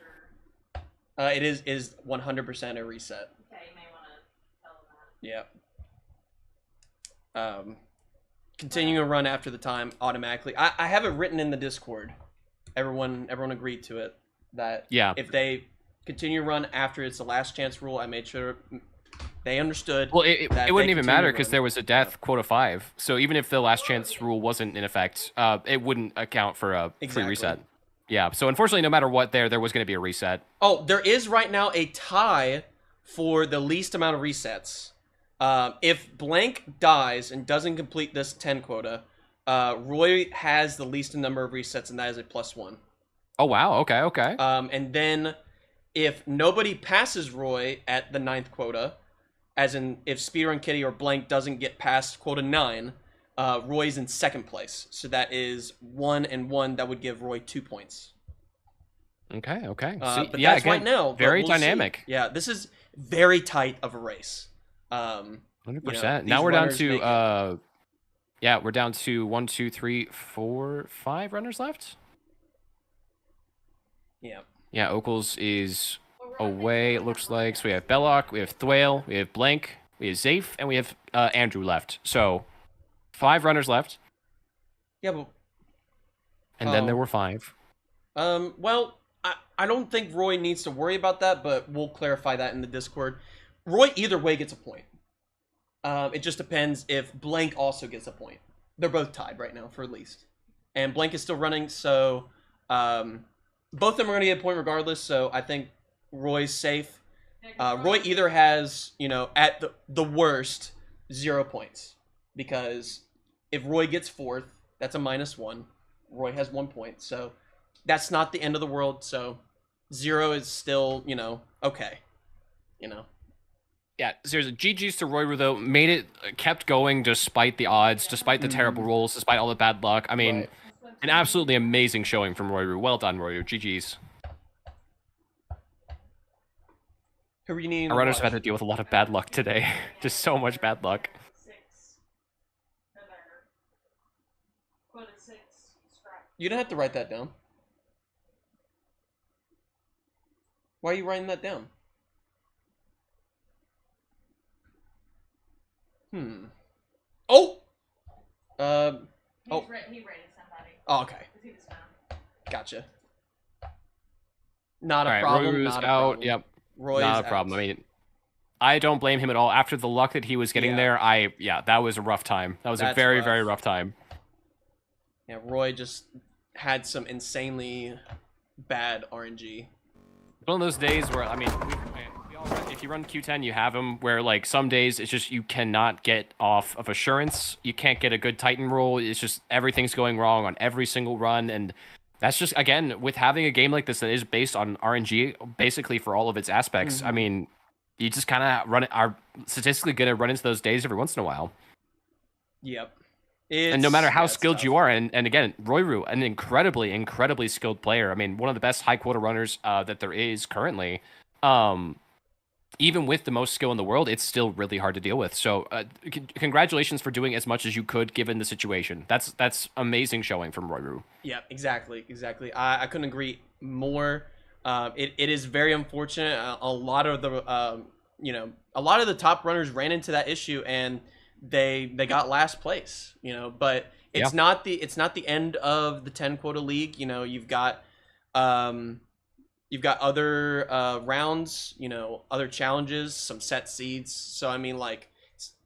Speaker 7: It is 100% a reset.
Speaker 11: Okay, you may want to tell them that.
Speaker 7: Yeah. Continuing a run after the time automatically. I have it written in the Discord. Everyone agreed to it that if they continue to run after it's the last chance rule, I made sure they understood.
Speaker 8: Well, it
Speaker 7: that
Speaker 8: wouldn't
Speaker 7: they
Speaker 8: even
Speaker 7: continue
Speaker 8: matter
Speaker 7: to
Speaker 8: because
Speaker 7: run.
Speaker 8: there was a death quota 5. So even if the last chance rule wasn't in effect, it wouldn't account for a free reset. Yeah. So unfortunately, no matter what, there was going to be a reset.
Speaker 7: Oh, there is right now a tie for the least amount of resets. If Blank dies and doesn't complete this 10 quota, Roy has the least number of resets, and that is a +1.
Speaker 8: Oh wow! Okay.
Speaker 7: And then if nobody passes Roy at the 9th quota, as in if Speedrun Kitty or Blank doesn't get past quota 9, Roy's in second place. So that is 1 and 1. That would give Roy 2 points.
Speaker 8: Okay.
Speaker 7: But
Speaker 8: yeah,
Speaker 7: that's
Speaker 8: again,
Speaker 7: right now.
Speaker 8: very
Speaker 7: we'll see.
Speaker 8: dynamic.
Speaker 7: Yeah, this is very tight of a race.
Speaker 8: 100%. Now we're down to we're down to 1, 2, 3, 4, 5 runners left.
Speaker 7: Yeah.
Speaker 8: Yeah, Okles is away, it looks like. So we have Belloc, we have Thwale, we have Blank, we have Zafe, and we have Andrew left. So 5 runners left.
Speaker 7: Yeah, but...
Speaker 8: And then there were 5.
Speaker 7: Well, I don't think Roy needs to worry about that, but we'll clarify that in the Discord. Roy either way gets a point. It just depends if Blank also gets a point. They're both tied right now for least. And Blank is still running, so both of them are going to get a point regardless, so I think Roy's safe. Roy either has, at the worst, 0 points. Because if Roy gets 4th, that's a -1. Roy has 1 point, so that's not the end of the world, so 0 is still, okay.
Speaker 8: Yeah, seriously, GG's to Roy though. Kept going despite the odds, despite the terrible rolls, despite all the bad luck. I mean, an absolutely amazing showing from Roy. Well done, Roy. GG's.
Speaker 7: Who are you needing?
Speaker 8: Our runners have had to deal with a lot of bad luck today. Just so much bad luck.
Speaker 7: You don't have to write that down. Why are you writing that down? Oh!
Speaker 11: He rated somebody.
Speaker 7: Oh, okay.
Speaker 11: He was found.
Speaker 7: Gotcha. Not a
Speaker 8: All right,
Speaker 7: problem.
Speaker 8: Roy
Speaker 7: Not
Speaker 8: out.
Speaker 7: a problem.
Speaker 8: Yep.
Speaker 7: Roy
Speaker 8: not
Speaker 7: is
Speaker 8: a problem.
Speaker 7: out.
Speaker 8: I mean, I don't blame him at all. After the luck that he was getting there, that was a rough time. That was a very, very rough time.
Speaker 7: Yeah, Roy just had some insanely bad RNG.
Speaker 8: One of those days where, I mean, if you run Q10, you have them where, like, some days it's just you cannot get off of assurance. You can't get a good Titan roll. It's just everything's going wrong on every single run. And that's just, again, with having a game like this that is based on RNG, basically for all of its aspects, I mean, you just kind of are statistically going to run into those days every once in a while.
Speaker 7: Yep.
Speaker 8: And no matter how skilled you are, and again, Royru, an incredibly skilled player. I mean, one of the best high quota runners that there is currently. Even with the most skill in the world, it's still really hard to deal with. So, congratulations for doing as much as you could given the situation. That's amazing showing from Royru.
Speaker 7: Yeah, exactly. I couldn't agree more. It is very unfortunate. A lot of the top runners ran into that issue and they got last place, but it's not the end of the 10 quota league. You've got other rounds, other challenges, some set seeds. So I mean, like,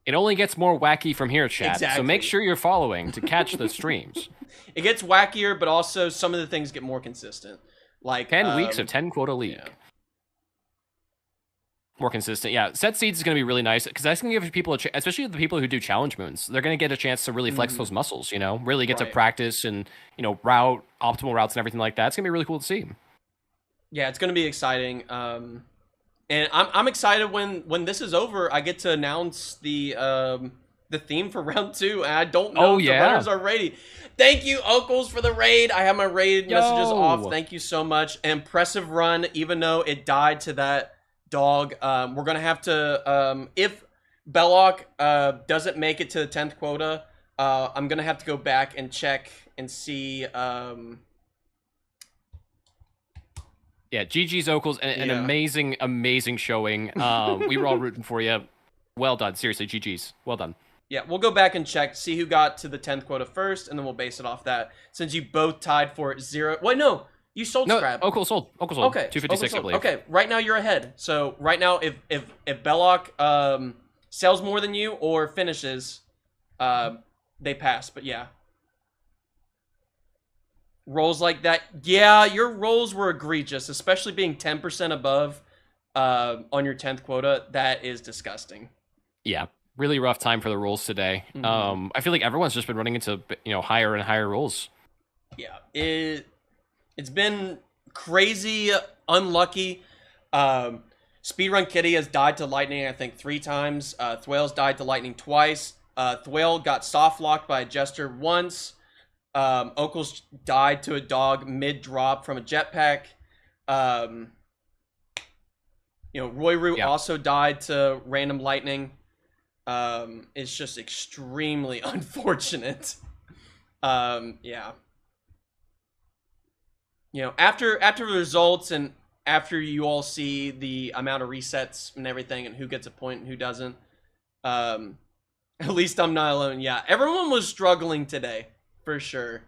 Speaker 8: It only gets more wacky from here, chat. So
Speaker 7: Exactly.
Speaker 8: make sure you're following to catch the streams.
Speaker 7: It gets wackier, but also some of the things get more consistent. Like
Speaker 8: 10 weeks of 10 quota league.
Speaker 7: Yeah.
Speaker 8: More consistent, yeah. Set seeds is going to be really nice because that's going to give people, especially the people who do challenge moons, they're going to get a chance to really flex those muscles. You know, really get to
Speaker 7: Right.
Speaker 8: practice and route optimal routes and everything like that. It's going to be really cool to see.
Speaker 7: Yeah, it's gonna be exciting. And I'm excited when this is over. I get to announce the theme for round 2, and I don't know if the runners are ready. Thank you, Okles, for the raid. I have my raid messages off. Thank you so much. Impressive run, even though it died to that dog. We're gonna have to if Belloc doesn't make it to the 10th quota, I'm gonna have to go back and check and see.
Speaker 8: Yeah, GG's Okles, an amazing, amazing showing. We were all rooting for you. Well done, seriously, GG's. Well done.
Speaker 7: Yeah, we'll go back and check, see who got to the 10th quota first, and then we'll base it off that. Since you both tied for 0. Wait, no, you sold scrap.
Speaker 8: Okles sold. Okles sold.
Speaker 7: Okay,
Speaker 8: 256, I
Speaker 7: Okles sold.
Speaker 8: believe.
Speaker 7: Okay, right now you're ahead. So right now, if Belloc sells more than you or finishes, they pass. But yeah. Rolls like that, yeah, your rolls were egregious, especially being 10% above on your 10th quota. That is disgusting.
Speaker 8: Yeah, really rough time for the rolls today. I feel like everyone's just been running into higher and higher rolls.
Speaker 7: Yeah, it's been crazy unlucky. Speedrun Kitty has died to lightning, I think 3 times. Thwale's died to lightning twice. Thwale got soft locked by a jester once. Okles died to a dog mid-drop from a jetpack. Roy also died to random lightning. It's just extremely unfortunate. Yeah. After the results and after you all see the amount of resets and everything and who gets a point and who doesn't, at least I'm not alone. Yeah, everyone was struggling today. For sure.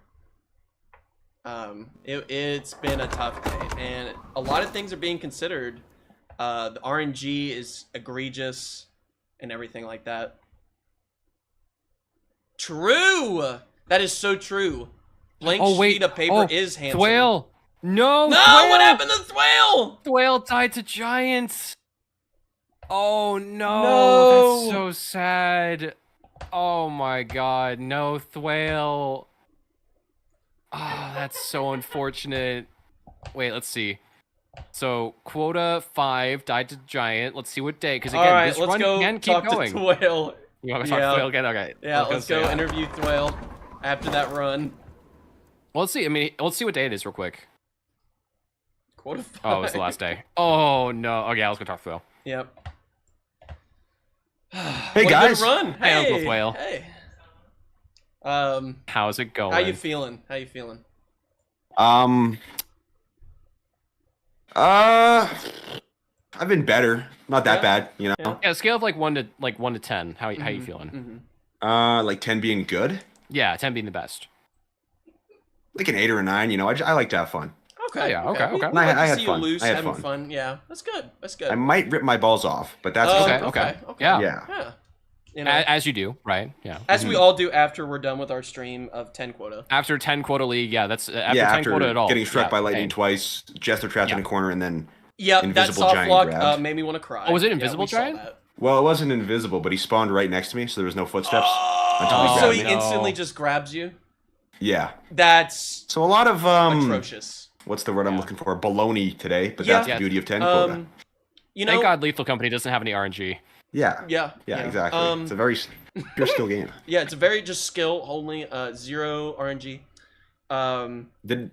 Speaker 7: It's been a tough day, and a lot of things are being considered. The RNG is egregious, and everything like that. True! That is so true. Blank sheet of paper is handsome.
Speaker 8: Thwale! No!
Speaker 7: No!
Speaker 8: Thwale!
Speaker 7: What happened to Thwale?
Speaker 8: Thwale died to giants! Oh no!
Speaker 7: No!
Speaker 8: That's so sad. Oh my god, no, Thwale. Oh, that's so unfortunate. Wait, let's see. So, quota 5 died to giant. Let's see what day, because again,
Speaker 7: Alright,
Speaker 8: this
Speaker 7: let's
Speaker 8: run
Speaker 7: go
Speaker 8: can keep
Speaker 7: talk
Speaker 8: going.
Speaker 7: to Thwale.
Speaker 8: You want to talk to Thwale again? Okay.
Speaker 7: Yeah, let's go interview Thwale after that run.
Speaker 8: Well, let's see. I mean, let's see what day it is real quick.
Speaker 7: Quota 5.
Speaker 8: Oh, it's the last day. Oh, no. Okay, let's go talk to Thwale.
Speaker 7: Yep.
Speaker 13: Hey,
Speaker 7: What
Speaker 13: guys.
Speaker 7: a good run.
Speaker 8: Hey, Uncle Thwale.
Speaker 7: Hey.
Speaker 8: How's it going?
Speaker 7: How you feeling?
Speaker 13: I've been better. Not that bad, you know.
Speaker 8: Yeah, scale of like 1 to 10. How you feeling?
Speaker 13: Like 10 being good.
Speaker 8: Yeah, 10 being the best.
Speaker 13: Like an 8 or a 9, you know. I like to have fun.
Speaker 7: Okay.
Speaker 8: Yeah, okay.
Speaker 7: We
Speaker 13: And
Speaker 7: like
Speaker 13: I
Speaker 7: to
Speaker 13: had
Speaker 7: see
Speaker 13: fun.
Speaker 7: you loose,
Speaker 13: I had
Speaker 7: having
Speaker 13: fun.
Speaker 7: Yeah, that's good. That's good.
Speaker 13: I might rip my balls off, but that's
Speaker 8: okay. Yeah.
Speaker 7: Yeah. You know,
Speaker 8: As you do, right? Yeah.
Speaker 7: as we all do after we're done with our stream of 10 quota.
Speaker 8: After 10 quota league, yeah, that's after 10 quota at all.
Speaker 13: Getting struck by lightning
Speaker 8: hey.
Speaker 13: twice, Jester trapped in a corner, and then
Speaker 7: Yep, that
Speaker 13: invisible
Speaker 7: soft
Speaker 13: giant
Speaker 7: lock
Speaker 13: grabbed.
Speaker 7: made me want to cry.
Speaker 8: Oh, was it
Speaker 7: Yeah,
Speaker 8: invisible
Speaker 7: we saw
Speaker 8: giant?
Speaker 7: that.
Speaker 13: Well, it wasn't invisible, but he spawned right next to me, so there was no footsteps until he
Speaker 7: So
Speaker 13: grabbed
Speaker 7: he
Speaker 13: me.
Speaker 7: instantly just grabs you?
Speaker 13: Yeah.
Speaker 7: That's
Speaker 13: So a lot of
Speaker 7: atrocious.
Speaker 13: What's the word I'm looking for? Baloney today, but
Speaker 7: Yeah.
Speaker 13: that's the beauty of 10 quota.
Speaker 7: You know,
Speaker 8: Thank God Lethal Company doesn't have any RNG.
Speaker 13: Yeah.
Speaker 7: Yeah.
Speaker 13: Yeah, exactly. It's a very pure skill game.
Speaker 7: Yeah, it's a very just skill only, 0 RNG.
Speaker 13: Did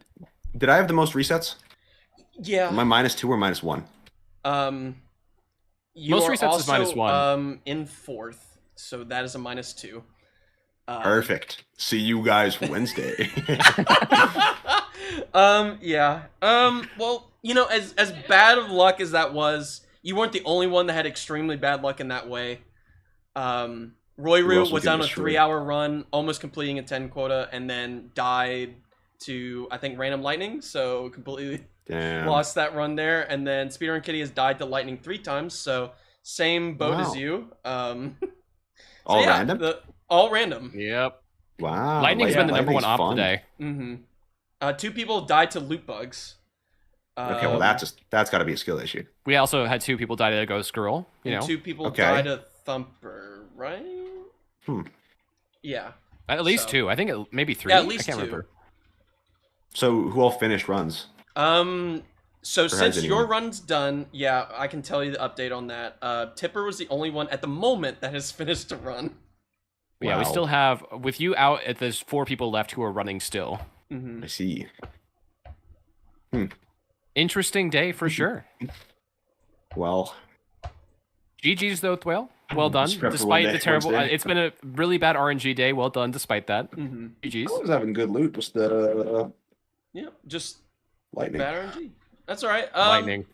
Speaker 13: I have the most resets?
Speaker 7: Yeah.
Speaker 13: Am I -2 or -1?
Speaker 7: You
Speaker 8: Most
Speaker 7: are
Speaker 8: resets is
Speaker 7: also,
Speaker 8: -1.
Speaker 7: In 4th, so that is a -2.
Speaker 13: Perfect. See you guys Wednesday.
Speaker 7: Yeah. Well, you know, as bad of luck as that was, you weren't the only one that had extremely bad luck in that way. Roy
Speaker 13: Who
Speaker 7: Root
Speaker 13: else was
Speaker 7: was on a
Speaker 13: getting destroyed?
Speaker 7: 3-hour run, almost completing a 10 quota, and then died to, I think, random lightning, so completely
Speaker 13: Damn.
Speaker 7: lost that run there. And then Speedrun Kitty has died to lightning 3 times, so same boat as
Speaker 13: Wow.
Speaker 7: you.
Speaker 13: All
Speaker 7: yeah,
Speaker 13: random?
Speaker 7: all random.
Speaker 8: Yep.
Speaker 13: Wow.
Speaker 8: Lightning's been the number one
Speaker 13: Lightning's
Speaker 8: op
Speaker 13: fun.
Speaker 8: today.
Speaker 7: Mm-hmm. 2 people died to loot bugs.
Speaker 13: Okay, well that's got to be a skill issue.
Speaker 8: We also had 2 people die to a ghost girl. You
Speaker 7: and
Speaker 8: know,
Speaker 7: 2 people
Speaker 13: Okay.
Speaker 7: died to Thumper, right? Yeah.
Speaker 8: at least
Speaker 7: So-
Speaker 8: 2. I think maybe 3.
Speaker 7: Yeah, at least
Speaker 8: I can't
Speaker 7: 2.
Speaker 8: remember.
Speaker 13: So who all finished runs?
Speaker 7: So
Speaker 13: has
Speaker 7: since your
Speaker 13: anyone?
Speaker 7: run's done, yeah, I can tell you the update on that. Tipper was the only one at the moment that has finished a run.
Speaker 8: Yeah, we
Speaker 13: Wow.
Speaker 8: still have with you out. There's 4 people left who are running still.
Speaker 7: Mm-hmm.
Speaker 13: I see.
Speaker 8: Interesting day for sure.
Speaker 13: Well,
Speaker 8: GG's though, Thwale. Well done.
Speaker 13: Scrap for one
Speaker 8: Despite
Speaker 13: day,
Speaker 8: the terrible,
Speaker 13: Wednesday.
Speaker 8: it's been a really bad RNG day. Well done, despite that.
Speaker 7: Mm-hmm.
Speaker 8: GG's.
Speaker 13: I was having good loot. Just the
Speaker 7: Yeah, just
Speaker 13: lightning.
Speaker 7: bad RNG. That's all right.
Speaker 8: Lightning.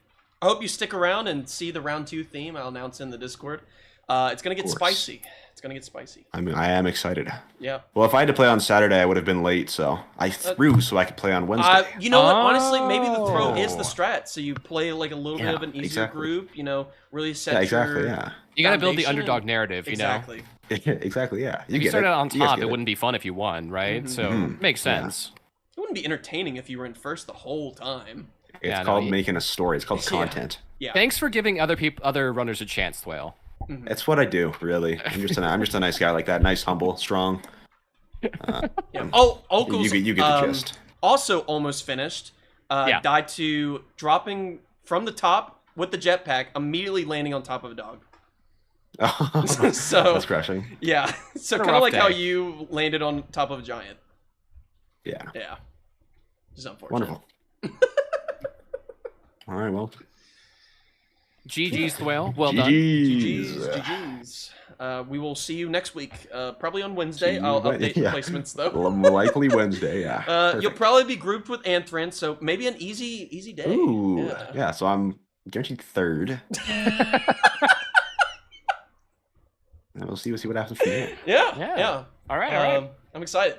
Speaker 7: I hope you stick around and see the round 2 theme I'll announce in the Discord. It's gonna get
Speaker 13: course.
Speaker 7: spicy. It's gonna get spicy.
Speaker 13: I mean, I am excited.
Speaker 7: Yeah.
Speaker 13: Well, if I had to play on Saturday, I would have been late, so I threw so I could play on Wednesday.
Speaker 7: You know what? Honestly, maybe the throw is the
Speaker 13: Oh.
Speaker 7: strat. So you play like a little bit
Speaker 13: Yeah,
Speaker 7: of an easier
Speaker 13: exactly.
Speaker 7: group. You know, really set
Speaker 13: Yeah, exactly,
Speaker 7: your
Speaker 13: yeah.
Speaker 8: You gotta build the
Speaker 7: foundation
Speaker 8: underdog
Speaker 7: and-
Speaker 8: narrative. You
Speaker 7: exactly.
Speaker 13: Exactly, yeah.
Speaker 8: If you
Speaker 13: get
Speaker 8: started
Speaker 13: it.
Speaker 8: on
Speaker 13: You guys
Speaker 8: top,
Speaker 13: get
Speaker 8: it wouldn't be fun if you won, right?
Speaker 7: Mhm.
Speaker 8: So
Speaker 13: Mhm.
Speaker 8: makes
Speaker 13: Yeah.
Speaker 8: sense.
Speaker 7: It wouldn't be entertaining if you were in first the whole time.
Speaker 13: It's
Speaker 8: Yeah, no,
Speaker 13: called
Speaker 8: you-
Speaker 13: making a story. It's called
Speaker 7: Yeah.
Speaker 13: content.
Speaker 7: Yeah.
Speaker 8: Thanks for giving other runners a chance, Thwale.
Speaker 13: It's what I do, really. I'm just a nice guy like that. Nice, humble, strong.
Speaker 7: Yeah. Oh, Okles,
Speaker 13: you get the gist.
Speaker 7: Also almost finished.
Speaker 8: Yeah.
Speaker 7: Died to dropping from the top with the jetpack, immediately landing on top of a dog. So
Speaker 13: That's crushing.
Speaker 7: yeah. So
Speaker 8: What a
Speaker 7: kind of
Speaker 8: rough
Speaker 7: like how
Speaker 8: day.
Speaker 7: you landed on top of a giant.
Speaker 13: Yeah.
Speaker 7: Yeah. Just unfortunate.
Speaker 13: Wonderful. All right, well.
Speaker 8: GG's, Thwale. Well done.
Speaker 7: GG's.
Speaker 13: GG's.
Speaker 7: GG's. We will see you next week. Probably on Wednesday.
Speaker 13: See you
Speaker 7: I'll
Speaker 13: Wed-
Speaker 7: update
Speaker 13: yeah.
Speaker 7: placements though.
Speaker 13: Likely Wednesday, yeah.
Speaker 7: You'll
Speaker 13: Perfect.
Speaker 7: probably be grouped with Anthrin, so maybe an easy day.
Speaker 13: Ooh,
Speaker 7: Yeah.
Speaker 13: yeah. So I'm guaranteed third. And we'll see what happens from there.
Speaker 7: Yeah.
Speaker 8: Yeah.
Speaker 7: Yeah.
Speaker 8: All right. All right.
Speaker 7: I'm excited.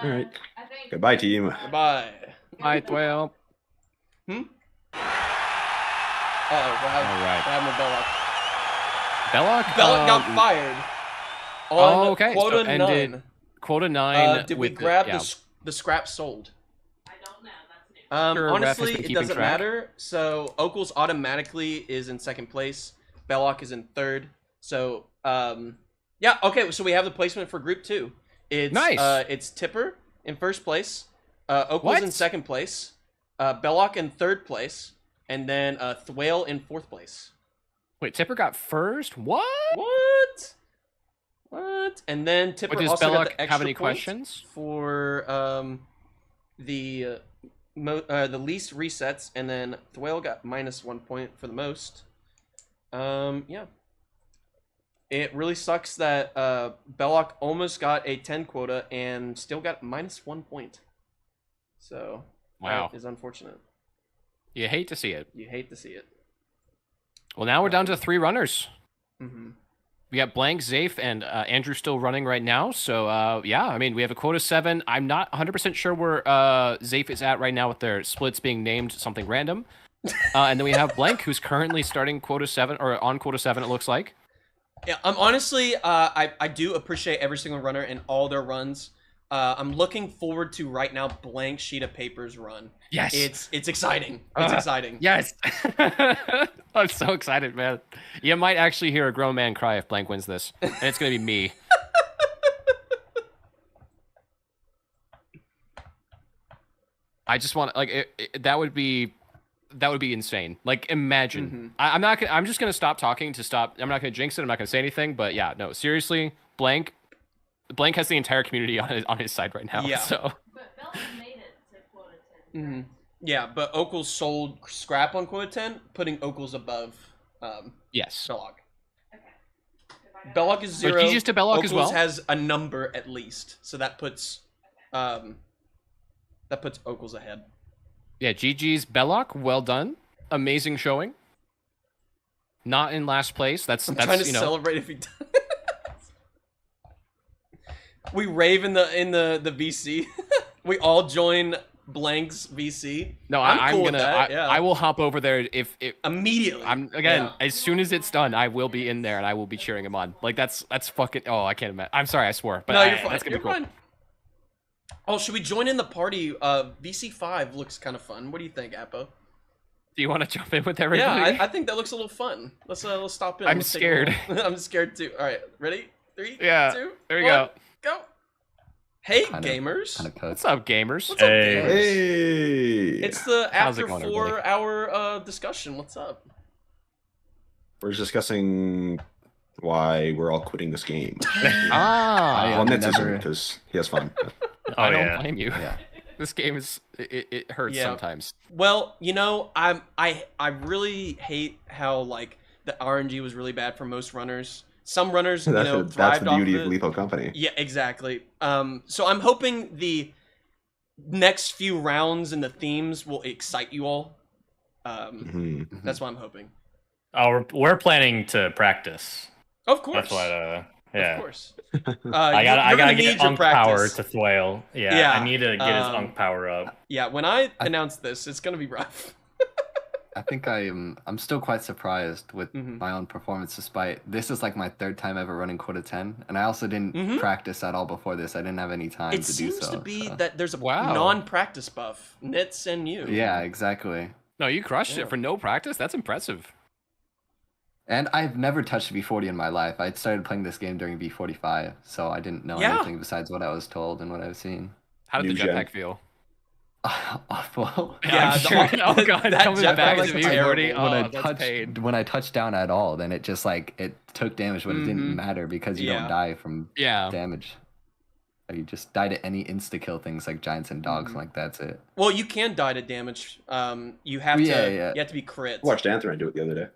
Speaker 13: All right. Goodbye, team.
Speaker 7: Bye.
Speaker 8: Bye, Thwale.
Speaker 7: Uh-oh, what happened?
Speaker 8: All right.
Speaker 7: What happened to Belloc?
Speaker 8: Belloc.
Speaker 7: Belloc got fired. On
Speaker 8: okay.
Speaker 7: quota
Speaker 8: So ended
Speaker 7: 9.
Speaker 8: quota 9.
Speaker 7: Did we
Speaker 8: with
Speaker 7: grab
Speaker 8: yeah.
Speaker 7: the scrap sold?
Speaker 11: I don't know. That's new.
Speaker 8: Sure, Ref has
Speaker 7: Honestly,
Speaker 8: been
Speaker 7: it
Speaker 8: keeping
Speaker 7: doesn't
Speaker 8: track.
Speaker 7: matter. So Okles automatically is in second place. Belloc is in third. So yeah, okay. So we have the placement for group 2. It's
Speaker 8: Nice.
Speaker 7: It's Tipper in first place. Okles
Speaker 8: What?
Speaker 7: in second place. Belloc in third place, and then Thwale in fourth place.
Speaker 8: Wait, Tipper got first? What?
Speaker 7: What? And then Tipper
Speaker 8: Does
Speaker 7: also
Speaker 8: Belloc
Speaker 7: got the extra
Speaker 8: have any
Speaker 7: point
Speaker 8: questions?
Speaker 7: for the least resets, and then Thwale got -1 point for the most. Yeah. It really sucks that Belloc almost got a 10 quota and still got -1 point. So
Speaker 8: Wow.
Speaker 7: that is unfortunate.
Speaker 8: You hate to see it.
Speaker 7: You hate to see it.
Speaker 8: Well, now we're down to 3 runners.
Speaker 7: Mm-hmm.
Speaker 8: We got Blank, Zafe, and Andrew still running right now. So, yeah, I mean, we have a quota 7. I'm not 100% sure where Zafe is at right now with their splits being named something random. And then we have Blank, who's currently starting quota 7, or on quota 7, it looks like.
Speaker 7: Yeah, I'm honestly, I do appreciate every single runner and all their runs. I'm looking forward to right now Blank Sheet of Paper's run.
Speaker 8: Yes.
Speaker 7: It's exciting. It's exciting.
Speaker 8: Yes. I'm so excited, man. You might actually hear a grown man cry if Blank wins this. And it's going to be me. I just want like that would be insane. Like imagine. I'm just going to stop talking to stop. I'm not going to jinx it. I'm not going to say anything, but yeah, no, seriously, Blank has the entire community on his side right now.
Speaker 7: Yeah.
Speaker 8: So
Speaker 11: But Belloc made it to quota 10.
Speaker 7: Yeah, but Okles sold scrap on quota 10, putting Okles above
Speaker 8: yes.
Speaker 7: Belloc. Belloc is
Speaker 8: But
Speaker 7: 0.
Speaker 8: GG's to Belloc as
Speaker 7: Okles
Speaker 8: well.
Speaker 7: has a number at least, so that puts Okles ahead.
Speaker 8: Yeah, GG's Belloc, well done. Amazing showing. Not in last place. That's
Speaker 7: trying to
Speaker 8: you know.
Speaker 7: celebrate if he does. We rave in the VC. We all join Blank's VC.
Speaker 8: No,
Speaker 7: I'm cool
Speaker 8: gonna.
Speaker 7: with that, yeah.
Speaker 8: I will hop over there if
Speaker 7: immediately.
Speaker 8: As soon as it's done, I will be in there and I will be cheering him on. Like that's fucking. Oh, I can't imagine. I'm sorry, I swore, but
Speaker 7: No, you're fine.
Speaker 8: that's gonna be cool.
Speaker 7: Fine. Oh, should we join in the party? VC5 looks kind of fun. What do you think, Appo?
Speaker 8: Do you want to jump in with everybody?
Speaker 7: Yeah, I think that looks a little fun. Let's stop in.
Speaker 8: I'm
Speaker 7: Let's take a
Speaker 8: scared.
Speaker 7: little- I'm scared too. All right, ready? 3,
Speaker 8: Yeah,
Speaker 7: 2,
Speaker 8: there we
Speaker 7: 1,
Speaker 8: go.
Speaker 7: Go. Hey, gamers.
Speaker 8: What's up, gamers?
Speaker 7: What's up,
Speaker 13: Hey.
Speaker 7: gamers?
Speaker 13: Hey.
Speaker 7: It's the
Speaker 8: How's it
Speaker 7: after
Speaker 8: going,
Speaker 7: 4-hour discussion. What's up?
Speaker 13: We're discussing why we're all quitting this game.
Speaker 8: Ah,
Speaker 13: well, Nitz isn't because he has fun.
Speaker 8: I don't blame you. Yeah. This game is it hurts
Speaker 7: Yeah.
Speaker 8: sometimes.
Speaker 7: Well, you know, I really hate how like the RNG was really bad for most runners. Some runners, you know,
Speaker 13: That's
Speaker 7: thrived
Speaker 13: the
Speaker 7: off
Speaker 13: beauty
Speaker 7: of
Speaker 13: of
Speaker 7: it.
Speaker 13: Lethal Company.
Speaker 7: Yeah, exactly. So I'm hoping the next few rounds and the themes will excite you all. That's what I'm hoping.
Speaker 17: Oh, we're planning to practice.
Speaker 7: Of course.
Speaker 17: That's what. Yeah.
Speaker 7: Of course.
Speaker 17: I gotta
Speaker 7: need
Speaker 17: get
Speaker 7: your
Speaker 17: Unk power
Speaker 7: practice.
Speaker 17: to Thwale. Yeah,
Speaker 7: Yeah,
Speaker 17: I need to get his Unk power up.
Speaker 7: Yeah, when I announce this, it's gonna be rough.
Speaker 18: I think I'm still quite surprised with my own performance, despite this is like my 3rd time ever running quota 10, and I also didn't practice at all before this. I didn't have any time
Speaker 7: It
Speaker 18: to do
Speaker 7: seems
Speaker 18: so.
Speaker 7: to be
Speaker 18: so.
Speaker 7: that there's a non-practice buff. Nitz and you.
Speaker 18: Yeah, exactly.
Speaker 8: No, you crushed it for no practice. That's impressive.
Speaker 18: And I've never touched V40 in my life. I started playing this game during V45, so I didn't know
Speaker 7: Yeah.
Speaker 18: anything besides what I was told and what I've seen.
Speaker 8: How did
Speaker 13: New
Speaker 8: the
Speaker 13: gen.
Speaker 8: jetpack feel?
Speaker 18: Well,
Speaker 8: Yeah, I'm sure. Oh god,
Speaker 7: that
Speaker 8: coming
Speaker 7: jetpack
Speaker 8: back
Speaker 7: is
Speaker 8: to
Speaker 7: terrible.
Speaker 8: V40.
Speaker 18: when
Speaker 8: Oh, that's pain.
Speaker 18: when I touched down at all, then it just like it took damage, but it didn't matter because you
Speaker 7: Yeah.
Speaker 18: don't die from
Speaker 8: Yeah.
Speaker 18: damage. You just die to any insta kill things like giants and dogs, like that's it.
Speaker 7: Well, you can die to damage. You have
Speaker 18: Yeah,
Speaker 7: to.
Speaker 18: yeah.
Speaker 7: You have to be crit.
Speaker 13: I watched Anthony do it the other day.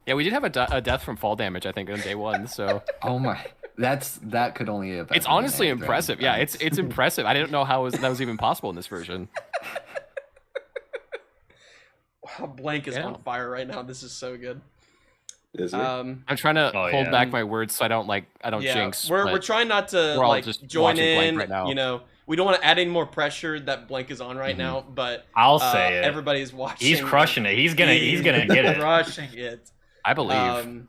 Speaker 8: Yeah, we did have a death from fall damage, I think, on day 1. So
Speaker 18: Oh my, that could only have.
Speaker 8: it's
Speaker 18: been
Speaker 8: honestly
Speaker 18: Andrew.
Speaker 8: impressive. Yeah, it's impressive. I didn't know that was even possible in this version.
Speaker 7: Wow, Blank is
Speaker 8: Yeah.
Speaker 7: on fire right now. This is so good.
Speaker 13: Is it?
Speaker 8: I'm trying to hold
Speaker 17: yeah.
Speaker 8: back my words so I don't
Speaker 7: Yeah,
Speaker 8: jinx.
Speaker 7: we're
Speaker 8: but
Speaker 7: trying not to
Speaker 8: we're all
Speaker 7: like
Speaker 8: just
Speaker 7: join
Speaker 8: watching Blank
Speaker 7: in.
Speaker 8: right now.
Speaker 7: You know, we don't want to add any more pressure that Blank is on right now. But
Speaker 17: I'll say it.
Speaker 7: everybody's watching.
Speaker 17: He's crushing it. He's gonna get it.
Speaker 7: Crushing it.
Speaker 8: I believe.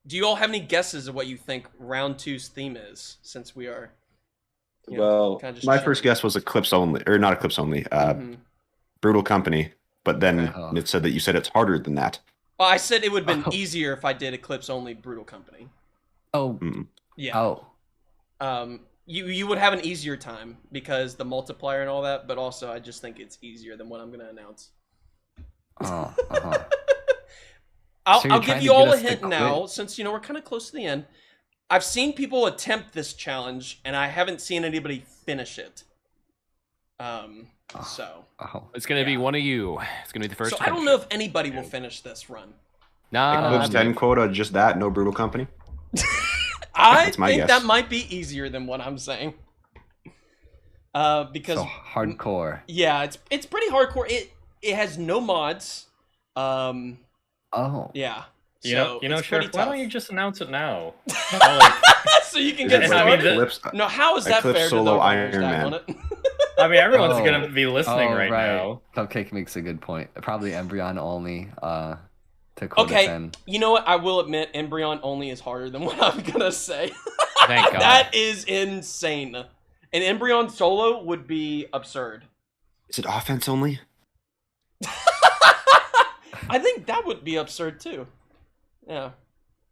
Speaker 7: Do you all have any guesses of what you think round 2's theme is? Since we are. you know,
Speaker 13: Well,
Speaker 7: kinda just
Speaker 13: my
Speaker 7: chatting.
Speaker 13: first guess was Eclipse only, or not Eclipse only. Brutal Company. But then
Speaker 18: Okay.
Speaker 13: it said that you said it's harder than that.
Speaker 7: Well, I said it would have been easier if I did Eclipse only Brutal Company.
Speaker 18: Oh.
Speaker 7: Yeah.
Speaker 18: Oh.
Speaker 7: You would have an easier time because the multiplier and all that, but also I just think it's easier than what I'm gonna announce.
Speaker 18: Oh.
Speaker 7: I'll
Speaker 18: So you're
Speaker 7: give
Speaker 18: trying
Speaker 7: you
Speaker 18: to get
Speaker 7: all a
Speaker 18: us to
Speaker 7: hint now,
Speaker 18: quit?
Speaker 7: since you know we're kind of close to the end. I've seen people attempt this challenge, and I haven't seen anybody finish it. So.
Speaker 8: It's gonna be one of you. It's gonna be the first.
Speaker 7: So I don't know if anybody will finish this run.
Speaker 13: Eclipse 10 quota, just that, no Brutal Company.
Speaker 7: I
Speaker 13: That's my
Speaker 7: think
Speaker 13: guess.
Speaker 7: that might be easier than what I'm saying. Because
Speaker 18: So hardcore.
Speaker 7: yeah, it's pretty hardcore. It has no mods.
Speaker 18: Oh.
Speaker 7: Yeah.
Speaker 17: You know,
Speaker 7: it's
Speaker 17: Sheriff,
Speaker 7: pretty
Speaker 17: why
Speaker 7: tough.
Speaker 17: don't you just announce it now?
Speaker 7: So you can
Speaker 13: Is
Speaker 7: get
Speaker 13: it
Speaker 7: started.
Speaker 13: Eclipse-
Speaker 7: No, how is that
Speaker 13: Eclipse
Speaker 7: fair
Speaker 13: Solo
Speaker 7: to the
Speaker 13: Iron
Speaker 7: Iron
Speaker 13: Man.
Speaker 7: on it?
Speaker 17: I mean, everyone's gonna be listening right
Speaker 18: right
Speaker 17: now.
Speaker 18: Cupcake makes a good point. Probably Embryon only. To quota
Speaker 7: Okay,
Speaker 18: 10.
Speaker 7: you know what? I will admit, Embryon only is harder than what I'm gonna say.
Speaker 8: Thank God.
Speaker 7: That is insane. An Embryon solo would be absurd.
Speaker 13: Is it offense only?
Speaker 7: I think that would be absurd too. Yeah.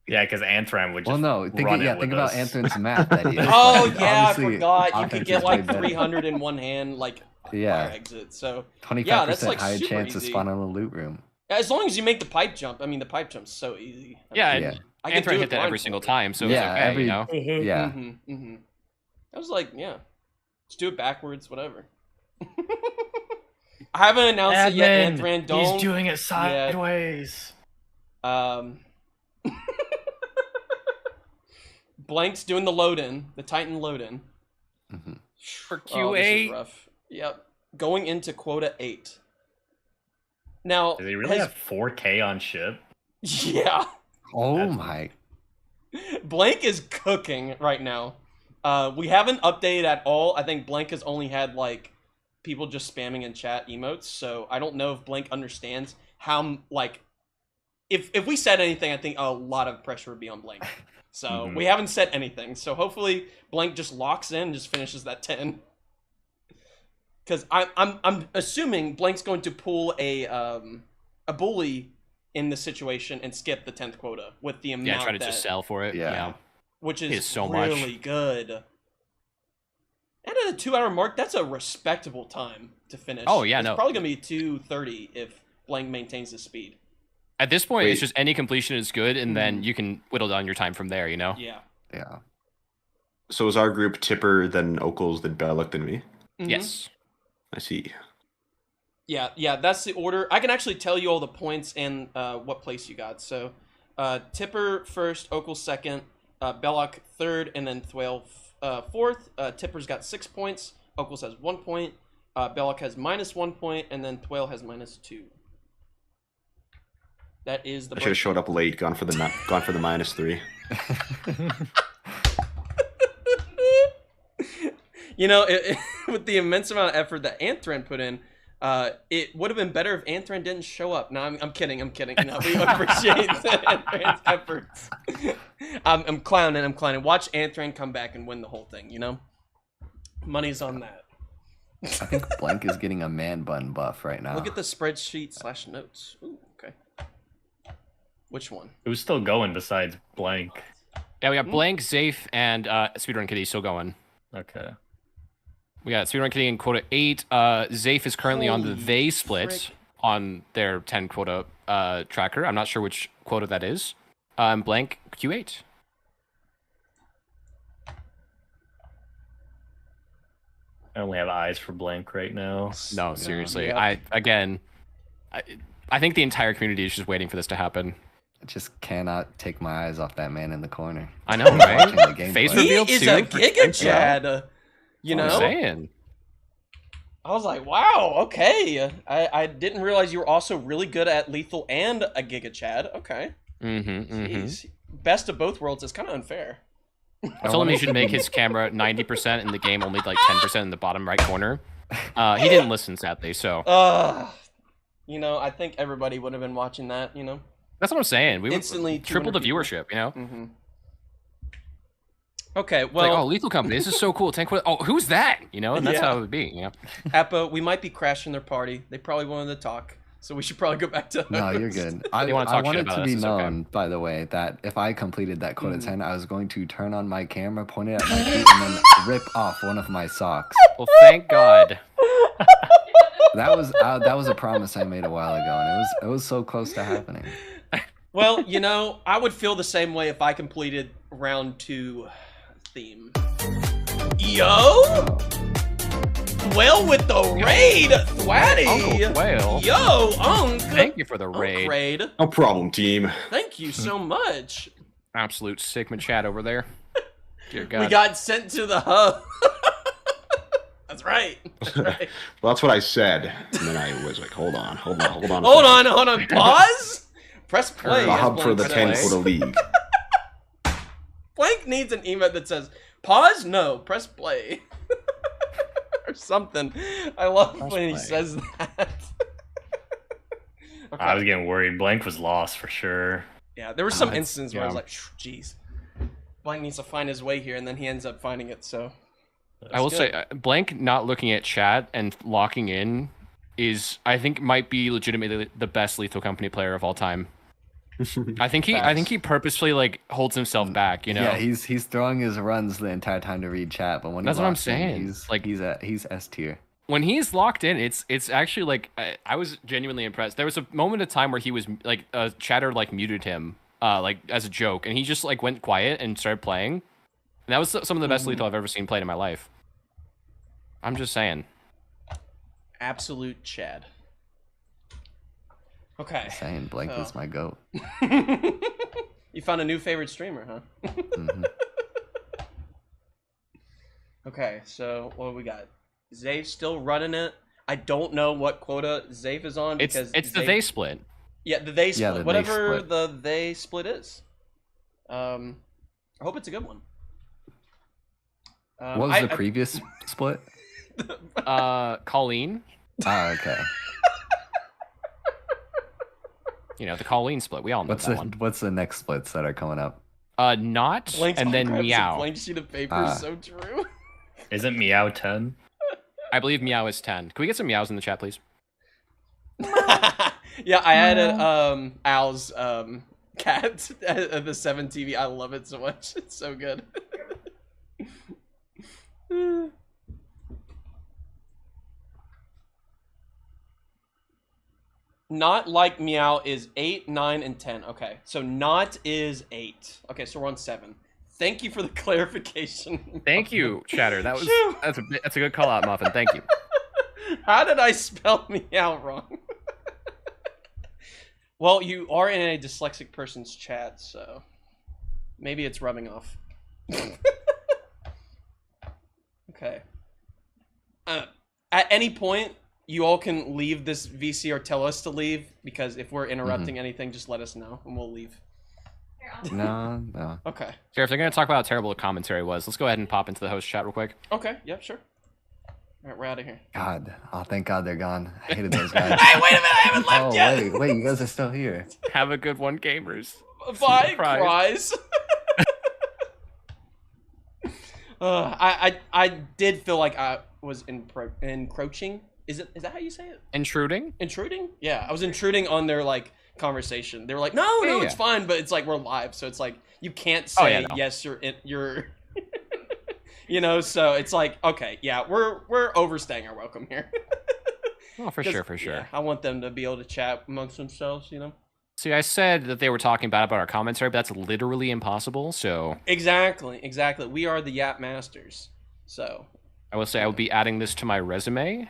Speaker 17: Yeah, because Anthram would just
Speaker 18: Well, no. Think
Speaker 17: run it
Speaker 18: think
Speaker 17: with
Speaker 18: about
Speaker 17: us.
Speaker 18: Anthron's math that he is.
Speaker 7: Oh
Speaker 18: Like,
Speaker 7: yeah, I
Speaker 18: obviously,
Speaker 7: forgot. You
Speaker 18: offense
Speaker 7: could
Speaker 18: is
Speaker 7: get
Speaker 18: way
Speaker 7: like
Speaker 18: better.
Speaker 7: 300 in one hand, like
Speaker 18: Yeah.
Speaker 7: fire exit. So
Speaker 18: 25%
Speaker 7: yeah, that's like
Speaker 18: higher
Speaker 7: super
Speaker 18: chance
Speaker 7: easy.
Speaker 18: to spawn in a loot room.
Speaker 7: As long as you make the pipe jump. I mean, the pipe jump's so easy.
Speaker 8: Yeah,
Speaker 7: I mean,
Speaker 8: and
Speaker 7: I could do
Speaker 8: Anthony
Speaker 7: it
Speaker 8: hit that every
Speaker 7: blindfolded.
Speaker 8: single time, so
Speaker 18: Yeah,
Speaker 8: it's okay,
Speaker 18: every-
Speaker 8: you know.
Speaker 18: Yeah.
Speaker 7: I was like, yeah, just do it backwards, whatever. I haven't announced it yet,
Speaker 17: Admin,
Speaker 7: Anthran. Don't.
Speaker 17: he's doing it
Speaker 7: Yeah.
Speaker 17: sideways.
Speaker 7: Blank's doing the load in, the Titan load in.
Speaker 8: For
Speaker 7: Oh, this is
Speaker 8: Q8.
Speaker 7: rough. Yep. Going into quota 8. Now,
Speaker 17: Does he really have 4K on ship?
Speaker 7: Yeah.
Speaker 18: Oh my.
Speaker 7: Blank is cooking right now. We haven't updated at all. I think Blank has only had like people just spamming in chat emotes, so I don't know if Blank understands how like if we said anything, I think a lot of pressure would be on Blank. So we haven't said anything. So hopefully Blank just locks in and just finishes that 10. Because I'm assuming Blank's going to pull a bully in the situation and skip the 10th quota with the amount.
Speaker 8: Yeah, try to just sell for it. Yeah.
Speaker 7: Which is
Speaker 8: so
Speaker 7: really
Speaker 8: much.
Speaker 7: good. And at a 2-hour mark, that's a respectable time to finish.
Speaker 8: Oh, yeah,
Speaker 7: it's
Speaker 8: no.
Speaker 7: probably going to be 2:30 if Blank maintains the speed.
Speaker 8: At this point, it's just any completion is good, and then you can whittle down your time from there, you know?
Speaker 7: Yeah.
Speaker 18: Yeah.
Speaker 13: So is our group Tipper, then Okels, then Belloc, then me?
Speaker 8: Yes.
Speaker 13: I see.
Speaker 7: Yeah, that's the order. I can actually tell you all the points and what place you got. So, Tipper first, Okels second, Belloc third, and then Thwale fourth. Tipper's got 6 points. Okels has 1 point. Belloc has -1 point, and then Thwale has -2. That is the.
Speaker 13: I should have showed up late, gone for the -3.
Speaker 7: You know, with the immense amount of effort that Anthran put in, it would have been better if Anthran didn't show up. No, I'm kidding. No, we appreciate Anthran's efforts. I'm clowning. Watch Anthran come back and win the whole thing, you know? Money's on that.
Speaker 18: I think Blank is getting a man bun buff right now.
Speaker 7: Look at the spreadsheet / notes. Ooh, okay. Which one?
Speaker 17: Who's still going besides Blank?
Speaker 8: Yeah, we got Blank, Zafe, and Speedrun Kitty still going.
Speaker 17: Okay.
Speaker 8: We got Speedrun Kitty in quota 8. Zafe is currently on the They split on their 10 quota tracker. I'm not sure which quota that is. Blank Q8.
Speaker 17: I only have eyes for Blank right now.
Speaker 8: No, seriously.
Speaker 17: Yep.
Speaker 8: I think the entire community is just waiting for this to happen.
Speaker 18: I just cannot take my eyes off that man in the corner.
Speaker 8: I know, right?
Speaker 18: Watching the
Speaker 8: Face
Speaker 18: gameplay.
Speaker 8: reveal
Speaker 7: He is
Speaker 8: too
Speaker 7: a
Speaker 8: for
Speaker 7: Giga
Speaker 8: Strength
Speaker 7: Chad. You know?
Speaker 8: I'm saying.
Speaker 7: I was like, wow, okay. I didn't realize you were also really good at Lethal and a Giga Chad. Okay. Jeez. Best of both worlds is kind of unfair.
Speaker 8: I told him he should make his camera 90% in the game, only like 10% in the bottom right corner. He didn't listen, sadly, so.
Speaker 7: You know, I think everybody would have been watching that, you know?
Speaker 8: That's what I'm saying. We
Speaker 7: Instantly
Speaker 8: would triple the
Speaker 7: 200
Speaker 8: viewership, you know?
Speaker 7: Okay,
Speaker 8: It's
Speaker 7: well...
Speaker 8: like, oh, Lethal Company, this is so cool. 10 quid. Oh, who's that? You know, and that's
Speaker 7: Yeah.
Speaker 8: how it would be, you know?
Speaker 7: Appa, we might be crashing their party. They probably wanted to talk, so we should probably go back to
Speaker 18: No, you're
Speaker 7: host.
Speaker 18: good. I
Speaker 8: wanna talk shit
Speaker 18: wanted
Speaker 8: about
Speaker 18: to
Speaker 8: us,
Speaker 18: be
Speaker 8: it's okay.
Speaker 18: known, by the way, that if I completed that quota 10, I was going to turn on my camera, point it at my feet, and then rip off one of my socks.
Speaker 8: Well, thank God.
Speaker 18: That was a promise I made a while ago, and it was so close to happening.
Speaker 7: Well, you know, I would feel the same way if I completed round 2 theme. Yo! Well with the raid, Thwatty!
Speaker 8: Uncle Whale.
Speaker 7: Yo, Unk!
Speaker 8: Thank you for the raid.
Speaker 7: Raid.
Speaker 13: No problem, team.
Speaker 7: Thank you so much.
Speaker 8: Absolute Sigma chat over there. Dear God.
Speaker 7: We got sent to the hub. That's right. That's right.
Speaker 13: Well, that's what I said. And then I was like, hold on.
Speaker 7: Hold on. Pause. Press play.
Speaker 13: The hub for the
Speaker 7: Press
Speaker 13: 10
Speaker 7: play.
Speaker 13: quota league.
Speaker 7: Blank needs an emote that says, pause? No, press play. Or something. I love when he says that. Okay.
Speaker 17: I was getting worried. Blank was lost for sure.
Speaker 7: Yeah, there were some instances where I was like, geez. Blank needs to find his way here, and then he ends up finding it, so.
Speaker 8: I will
Speaker 7: That's
Speaker 8: say,
Speaker 7: good.
Speaker 8: Blank not looking at chat and locking in is, I think, might be legitimately the best Lethal Company player of all time. I think he purposefully like holds himself back, you know.
Speaker 18: Yeah, he's throwing his runs the entire time to read chat, but when
Speaker 8: That's
Speaker 18: he
Speaker 8: what I'm
Speaker 18: locks in,
Speaker 8: saying.
Speaker 18: he's S tier.
Speaker 8: When he's locked in, it's actually like I was genuinely impressed. There was a moment of time where he was like chatter like muted him like as a joke, and he just like went quiet and started playing. And that was some of the best Lethal I've ever seen played in my life. I'm just saying.
Speaker 7: Absolute Chad. Okay.
Speaker 18: Saying Blank is my goat.
Speaker 7: You found a new favorite streamer, huh? Okay, so what do we got? Zafe still running it. I don't know what quota Zafe is on because
Speaker 8: it's the They split.
Speaker 7: Yeah, the They split.
Speaker 18: Yeah, the They
Speaker 7: Whatever
Speaker 18: split.
Speaker 7: the They split is. I hope it's a good one.
Speaker 18: What was the previous split?
Speaker 8: Colleen.
Speaker 18: Oh, okay.
Speaker 8: You know, the Colleen split. We all know that one.
Speaker 18: What's the next splits that are coming up?
Speaker 8: Not,
Speaker 7: Blank's
Speaker 8: and then
Speaker 7: autographs
Speaker 8: Meow.
Speaker 7: A blank sheet of paper is so true.
Speaker 17: Isn't Meow 10?
Speaker 8: I believe Meow is 10. Can we get some Meows in the chat, please?
Speaker 7: Yeah, I added Al's cat at the 7 TV. I love it so much. It's so good. Not like Meow is 8, 9, and 10. Okay, so not is 8. Okay, so we're on 7. Thank you for the clarification.
Speaker 8: Thank you, Chatter. That's a good call out, Muffin. Thank you.
Speaker 7: How did I spell Meow wrong? Well, you are in a dyslexic person's chat, so maybe it's rubbing off. Okay. At any point, you all can leave this VC or tell us to leave, because if we're interrupting anything, just let us know and we'll leave.
Speaker 18: No.
Speaker 7: Okay.
Speaker 8: Sure, if they're going to talk about how terrible the commentary was, let's go ahead and pop into the host chat real quick.
Speaker 7: Okay, yeah, sure. All right, we're out of here.
Speaker 18: God. Oh, thank God they're gone. I hated those guys.
Speaker 7: Hey, wait a minute, I haven't left yet!
Speaker 18: Wait, you guys are still here.
Speaker 8: Have a good one, gamers.
Speaker 7: Bye, Cries. I did feel like I was encroaching. Is that how you say it?
Speaker 8: Intruding?
Speaker 7: Intruding? Yeah, I was intruding on their conversation. They were like, "No, it's fine," but it's like we're live, so it's like you can't say yes. You're, you know. So it's like, okay, yeah, we're overstaying our welcome here.
Speaker 8: Oh, for sure.
Speaker 7: Yeah, I want them to be able to chat amongst themselves, you know.
Speaker 8: See, I said that they were talking bad about our commentary, but that's literally impossible. So
Speaker 7: exactly. We are the Yap Masters. So
Speaker 8: I will say I will be adding this to my resume.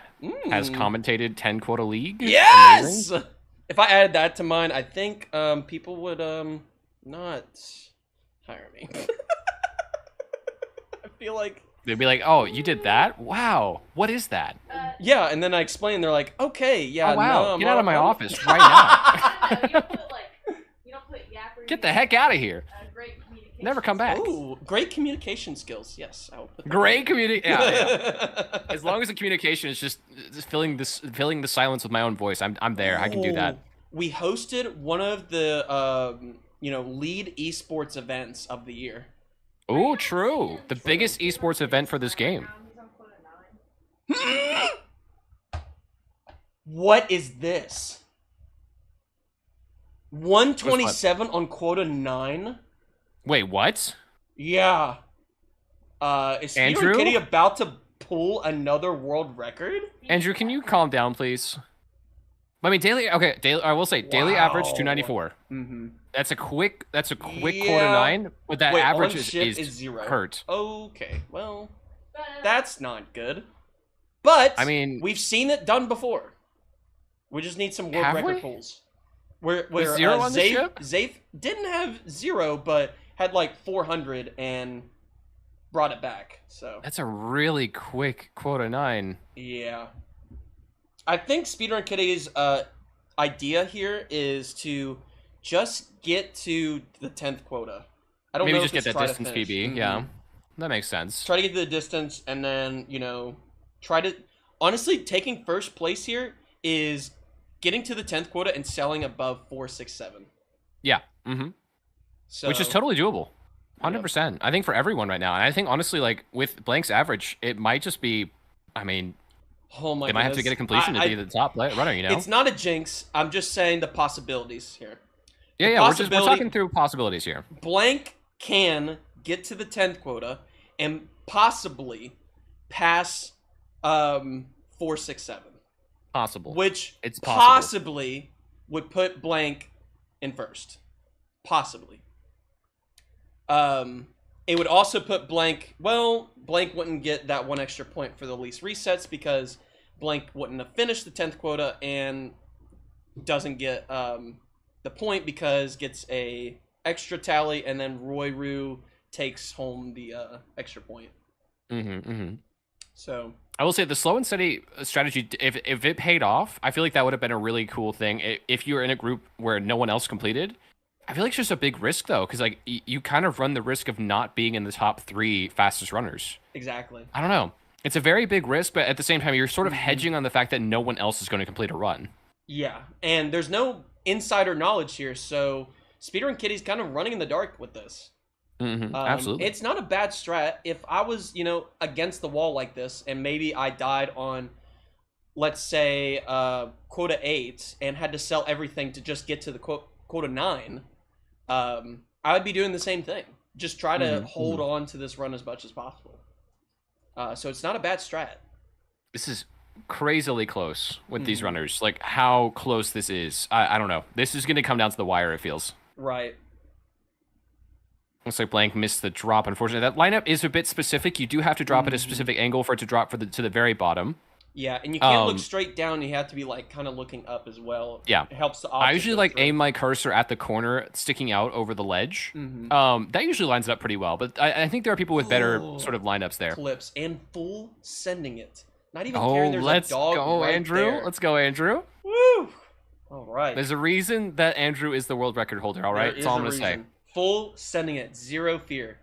Speaker 8: Has commentated 10 quota league.
Speaker 7: Yes. Amazing. If I added that to mine, I think people would not hire me. I feel like
Speaker 8: they'd be like, "Oh, you did that? Wow, what is that?"
Speaker 7: Yeah, and then I explain. They're like, "Okay, yeah,
Speaker 8: oh, wow,
Speaker 7: no,
Speaker 8: get out of my office right now."
Speaker 11: You don't put yapper.
Speaker 8: Get the heck out of here. Never come back.
Speaker 7: Ooh, great communication skills. Yes, I will put that.
Speaker 8: Great communication. Yeah. As long as the communication is just filling the silence with my own voice, I'm there. I can do that.
Speaker 7: We hosted one of the lead esports events of the year.
Speaker 8: Oh, true. The biggest esports event for this game.
Speaker 7: What is this? 127 on quota 9.
Speaker 8: Wait, what?
Speaker 7: Yeah. Is
Speaker 8: Andrew?
Speaker 7: Speeder Kitty about to pull another world record?
Speaker 8: Andrew, can you calm down, please? I mean, daily I will say daily average 294.
Speaker 7: Mm-hmm.
Speaker 8: That's a quick quarter 9, but that average is
Speaker 7: 0.
Speaker 8: hurt.
Speaker 7: Okay, well, that's not good. But
Speaker 8: I mean,
Speaker 7: we've seen it done before. We just need some world record pulls. Where
Speaker 8: 0 on the ship?
Speaker 7: Zafe didn't have 0, but had 400 and brought it back. So
Speaker 8: that's a really quick quota 9.
Speaker 7: Yeah. I think Speedrun Kitty's idea here is to just get to the 10th quota. I don't
Speaker 8: Maybe
Speaker 7: know
Speaker 8: just get that distance PB.
Speaker 7: Mm-hmm.
Speaker 8: Yeah, that makes sense.
Speaker 7: Try to get to the distance, and then try to. Honestly, taking first place here is getting to the 10th quota and selling above 467.
Speaker 8: Yeah. Mm-hmm.
Speaker 7: So,
Speaker 8: which is totally doable. 100%. I think for everyone right now, and I think honestly, with Blank's average, it might just be. I mean.
Speaker 7: Oh my!
Speaker 8: They might have to get a completion to be the top runner. You know,
Speaker 7: it's not a jinx. I'm just saying the possibilities here.
Speaker 8: Yeah, we're talking through possibilities here.
Speaker 7: Blank can get to the 10th quota and possibly pass 467.
Speaker 8: Possible.
Speaker 7: Which
Speaker 8: it's
Speaker 7: possibly would put Blank in first. Possibly. It would also put Blank. Well, Blank wouldn't get that one extra point for the least resets because Blank wouldn't have finished the 10th quota and doesn't get the point because gets a extra tally, and then Roy Roo takes home the extra point. So
Speaker 8: I will say the slow and steady strategy, if it paid off, I feel like that would have been a really cool thing. If you were in a group where no one else completed, I feel like it's just a big risk though, because like you kind of run the risk of not being in the top 3 fastest runners.
Speaker 7: Exactly.
Speaker 8: I don't know. It's a very big risk, but at the same time, you're sort of hedging on the fact that no one else is going to complete a run.
Speaker 7: Yeah, and there's no insider knowledge here, so Speedrun Kitty's kind of running in the dark with this.
Speaker 8: Absolutely.
Speaker 7: It's not a bad strat. If I was, against the wall like this, and maybe I died on, let's say, quota 8, and had to sell everything to just get to the quota 9, I would be doing the same thing. Just try to hold on to this run as much as possible. So it's not a bad strat.
Speaker 8: This is crazily close with these runners. Like, how close this is. I don't know. This is going to come down to the wire, it feels.
Speaker 7: Right.
Speaker 8: Looks like Blank missed the drop, unfortunately. That lineup is a bit specific. You do have to drop at a specific angle for it to drop to the very bottom.
Speaker 7: Yeah, and you can't look straight down. You have to be, like, kind of looking up as well.
Speaker 8: Yeah.
Speaker 7: It helps the
Speaker 8: I usually, like, aim my cursor at the corner sticking out over the ledge. That usually lines it up pretty well, but I think there are people with better sort of lineups there.
Speaker 7: Clips and full sending it. Not even caring there's
Speaker 8: let's
Speaker 7: a dog
Speaker 8: go,
Speaker 7: right
Speaker 8: Andrew.
Speaker 7: there.
Speaker 8: Let's go, Andrew.
Speaker 7: Woo! All right.
Speaker 8: There's a reason that Andrew is the world record holder, all right? That's all I'm going to say.
Speaker 7: Full sending it. Zero fear.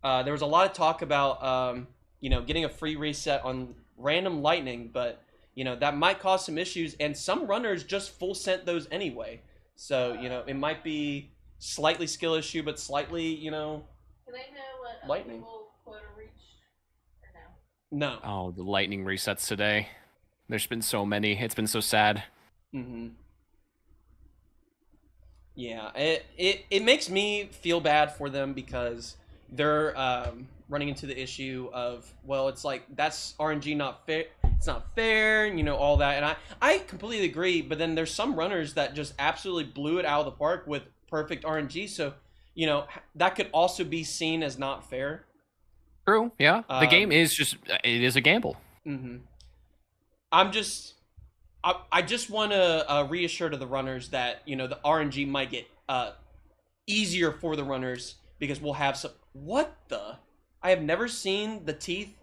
Speaker 7: There was a lot of talk about, getting a free reset on random lightning, but, that might cause some issues, and some runners just full sent those anyway. So, it might be slightly skill issue, but slightly,
Speaker 11: Do they know what
Speaker 7: lightning.
Speaker 11: quota reached or no?
Speaker 7: No.
Speaker 8: Oh, the lightning resets today. There's been so many. It's been so sad.
Speaker 7: Yeah, it makes me feel bad for them because they're running into the issue of, well, it's like, that's RNG not fair. It's not fair, and all that. And I completely agree, but then there's some runners that just absolutely blew it out of the park with perfect RNG. So, that could also be seen as not fair.
Speaker 8: True, yeah. The game is just, it is a gamble.
Speaker 7: I just want to reassure to the runners that, the RNG might get easier for the runners because we'll have some... What the? I have never seen the teeth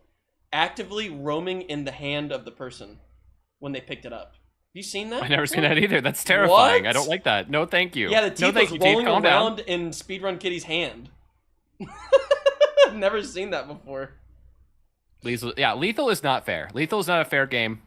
Speaker 7: actively roaming in the hand of the person when they picked it up. Have you seen that?
Speaker 8: I've never seen that either. That's terrifying.
Speaker 7: What?
Speaker 8: I don't like that. No, thank you.
Speaker 7: Yeah, the teeth
Speaker 8: no, thank
Speaker 7: was
Speaker 8: you,
Speaker 7: rolling
Speaker 8: Calm
Speaker 7: around
Speaker 8: down.
Speaker 7: in Speedrun Kitty's hand. I've never seen that before.
Speaker 8: Lethal is not fair. Lethal is not a fair game.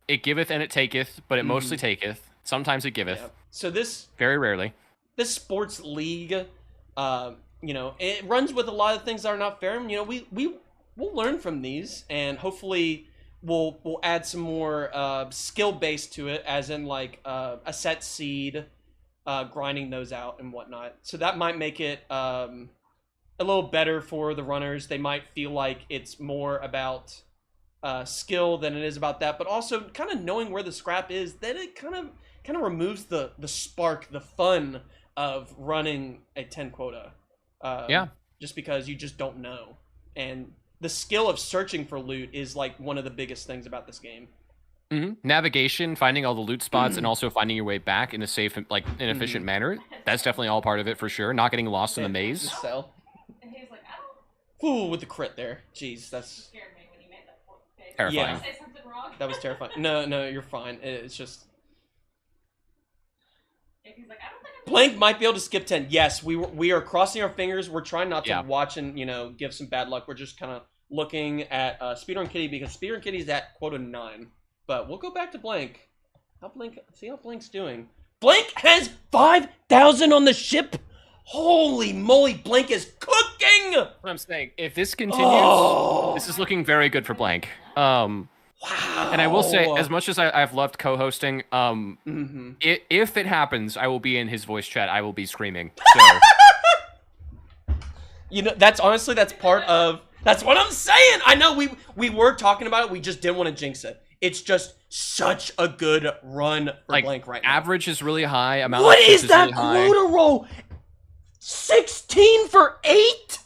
Speaker 8: It giveth and it taketh, but it mostly taketh. Sometimes it giveth.
Speaker 7: Yeah. So this...
Speaker 8: Very rarely.
Speaker 7: This sports league, it runs with a lot of things that are not fair. We'll learn from these, and hopefully we'll add some more skill base to it, as in like a set seed, grinding those out and whatnot. So that might make it a little better for the runners. They might feel like it's more about skill than it is about that, but also kind of knowing where the scrap is. Then it kind of removes the spark, the fun of running a 10 quota. Just because you just don't know. And the skill of searching for loot is like one of the biggest things about this game.
Speaker 8: Navigation, finding all the loot spots, and also finding your way back in a safe, and efficient manner. That's definitely all part of it for sure. Not getting lost in the maze.
Speaker 11: And he's like, I don't...
Speaker 7: Ooh, with the crit there. Jeez, that's...
Speaker 11: scared me when you made that face.
Speaker 8: Terrifying.
Speaker 11: Did I say something wrong?
Speaker 7: That was terrifying. No, you're fine. It's just...
Speaker 11: He's like, I don't think I'm...
Speaker 7: Blank might be able to skip 10. Yes, we are crossing our fingers. We're trying not to
Speaker 8: Yeah.
Speaker 7: watch and, give some bad luck. We're just kind of looking at Speedrun Kitty because Speedrun Kitty's at quota 9. But we'll go back to Blank. See how Blank's doing. Blank has 5,000 on the ship. Holy moly, Blank is cooking.
Speaker 8: What I'm saying, if this continues, this is looking very good for Blank. Wow. And I will say, as much as I've loved co-hosting, if it happens, I will be in his voice chat. I will be screaming. So.
Speaker 7: That's part of... That's what I'm saying. I know we were talking about it. We just didn't want to jinx it. It's just such a good run for Blank right now.
Speaker 8: Average is really high.
Speaker 7: What is that quota roll? 16 for 8?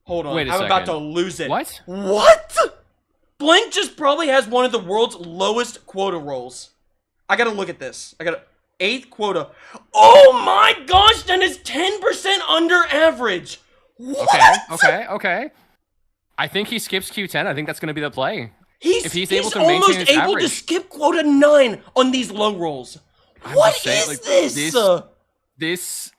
Speaker 7: Hold on.
Speaker 8: Wait a
Speaker 7: I'm
Speaker 8: second.
Speaker 7: about to lose it.
Speaker 8: What?
Speaker 7: What? Blank just probably has one of the world's lowest quota rolls. I gotta look at this. I gotta... 8th quota. Oh my gosh, then it's 10% under average. What?
Speaker 8: Okay. I think he skips Q10. I think that's going to be the play.
Speaker 7: He's
Speaker 8: almost
Speaker 7: able
Speaker 8: average.
Speaker 7: to skip quota 9 on these low rolls. What is this?
Speaker 8: This,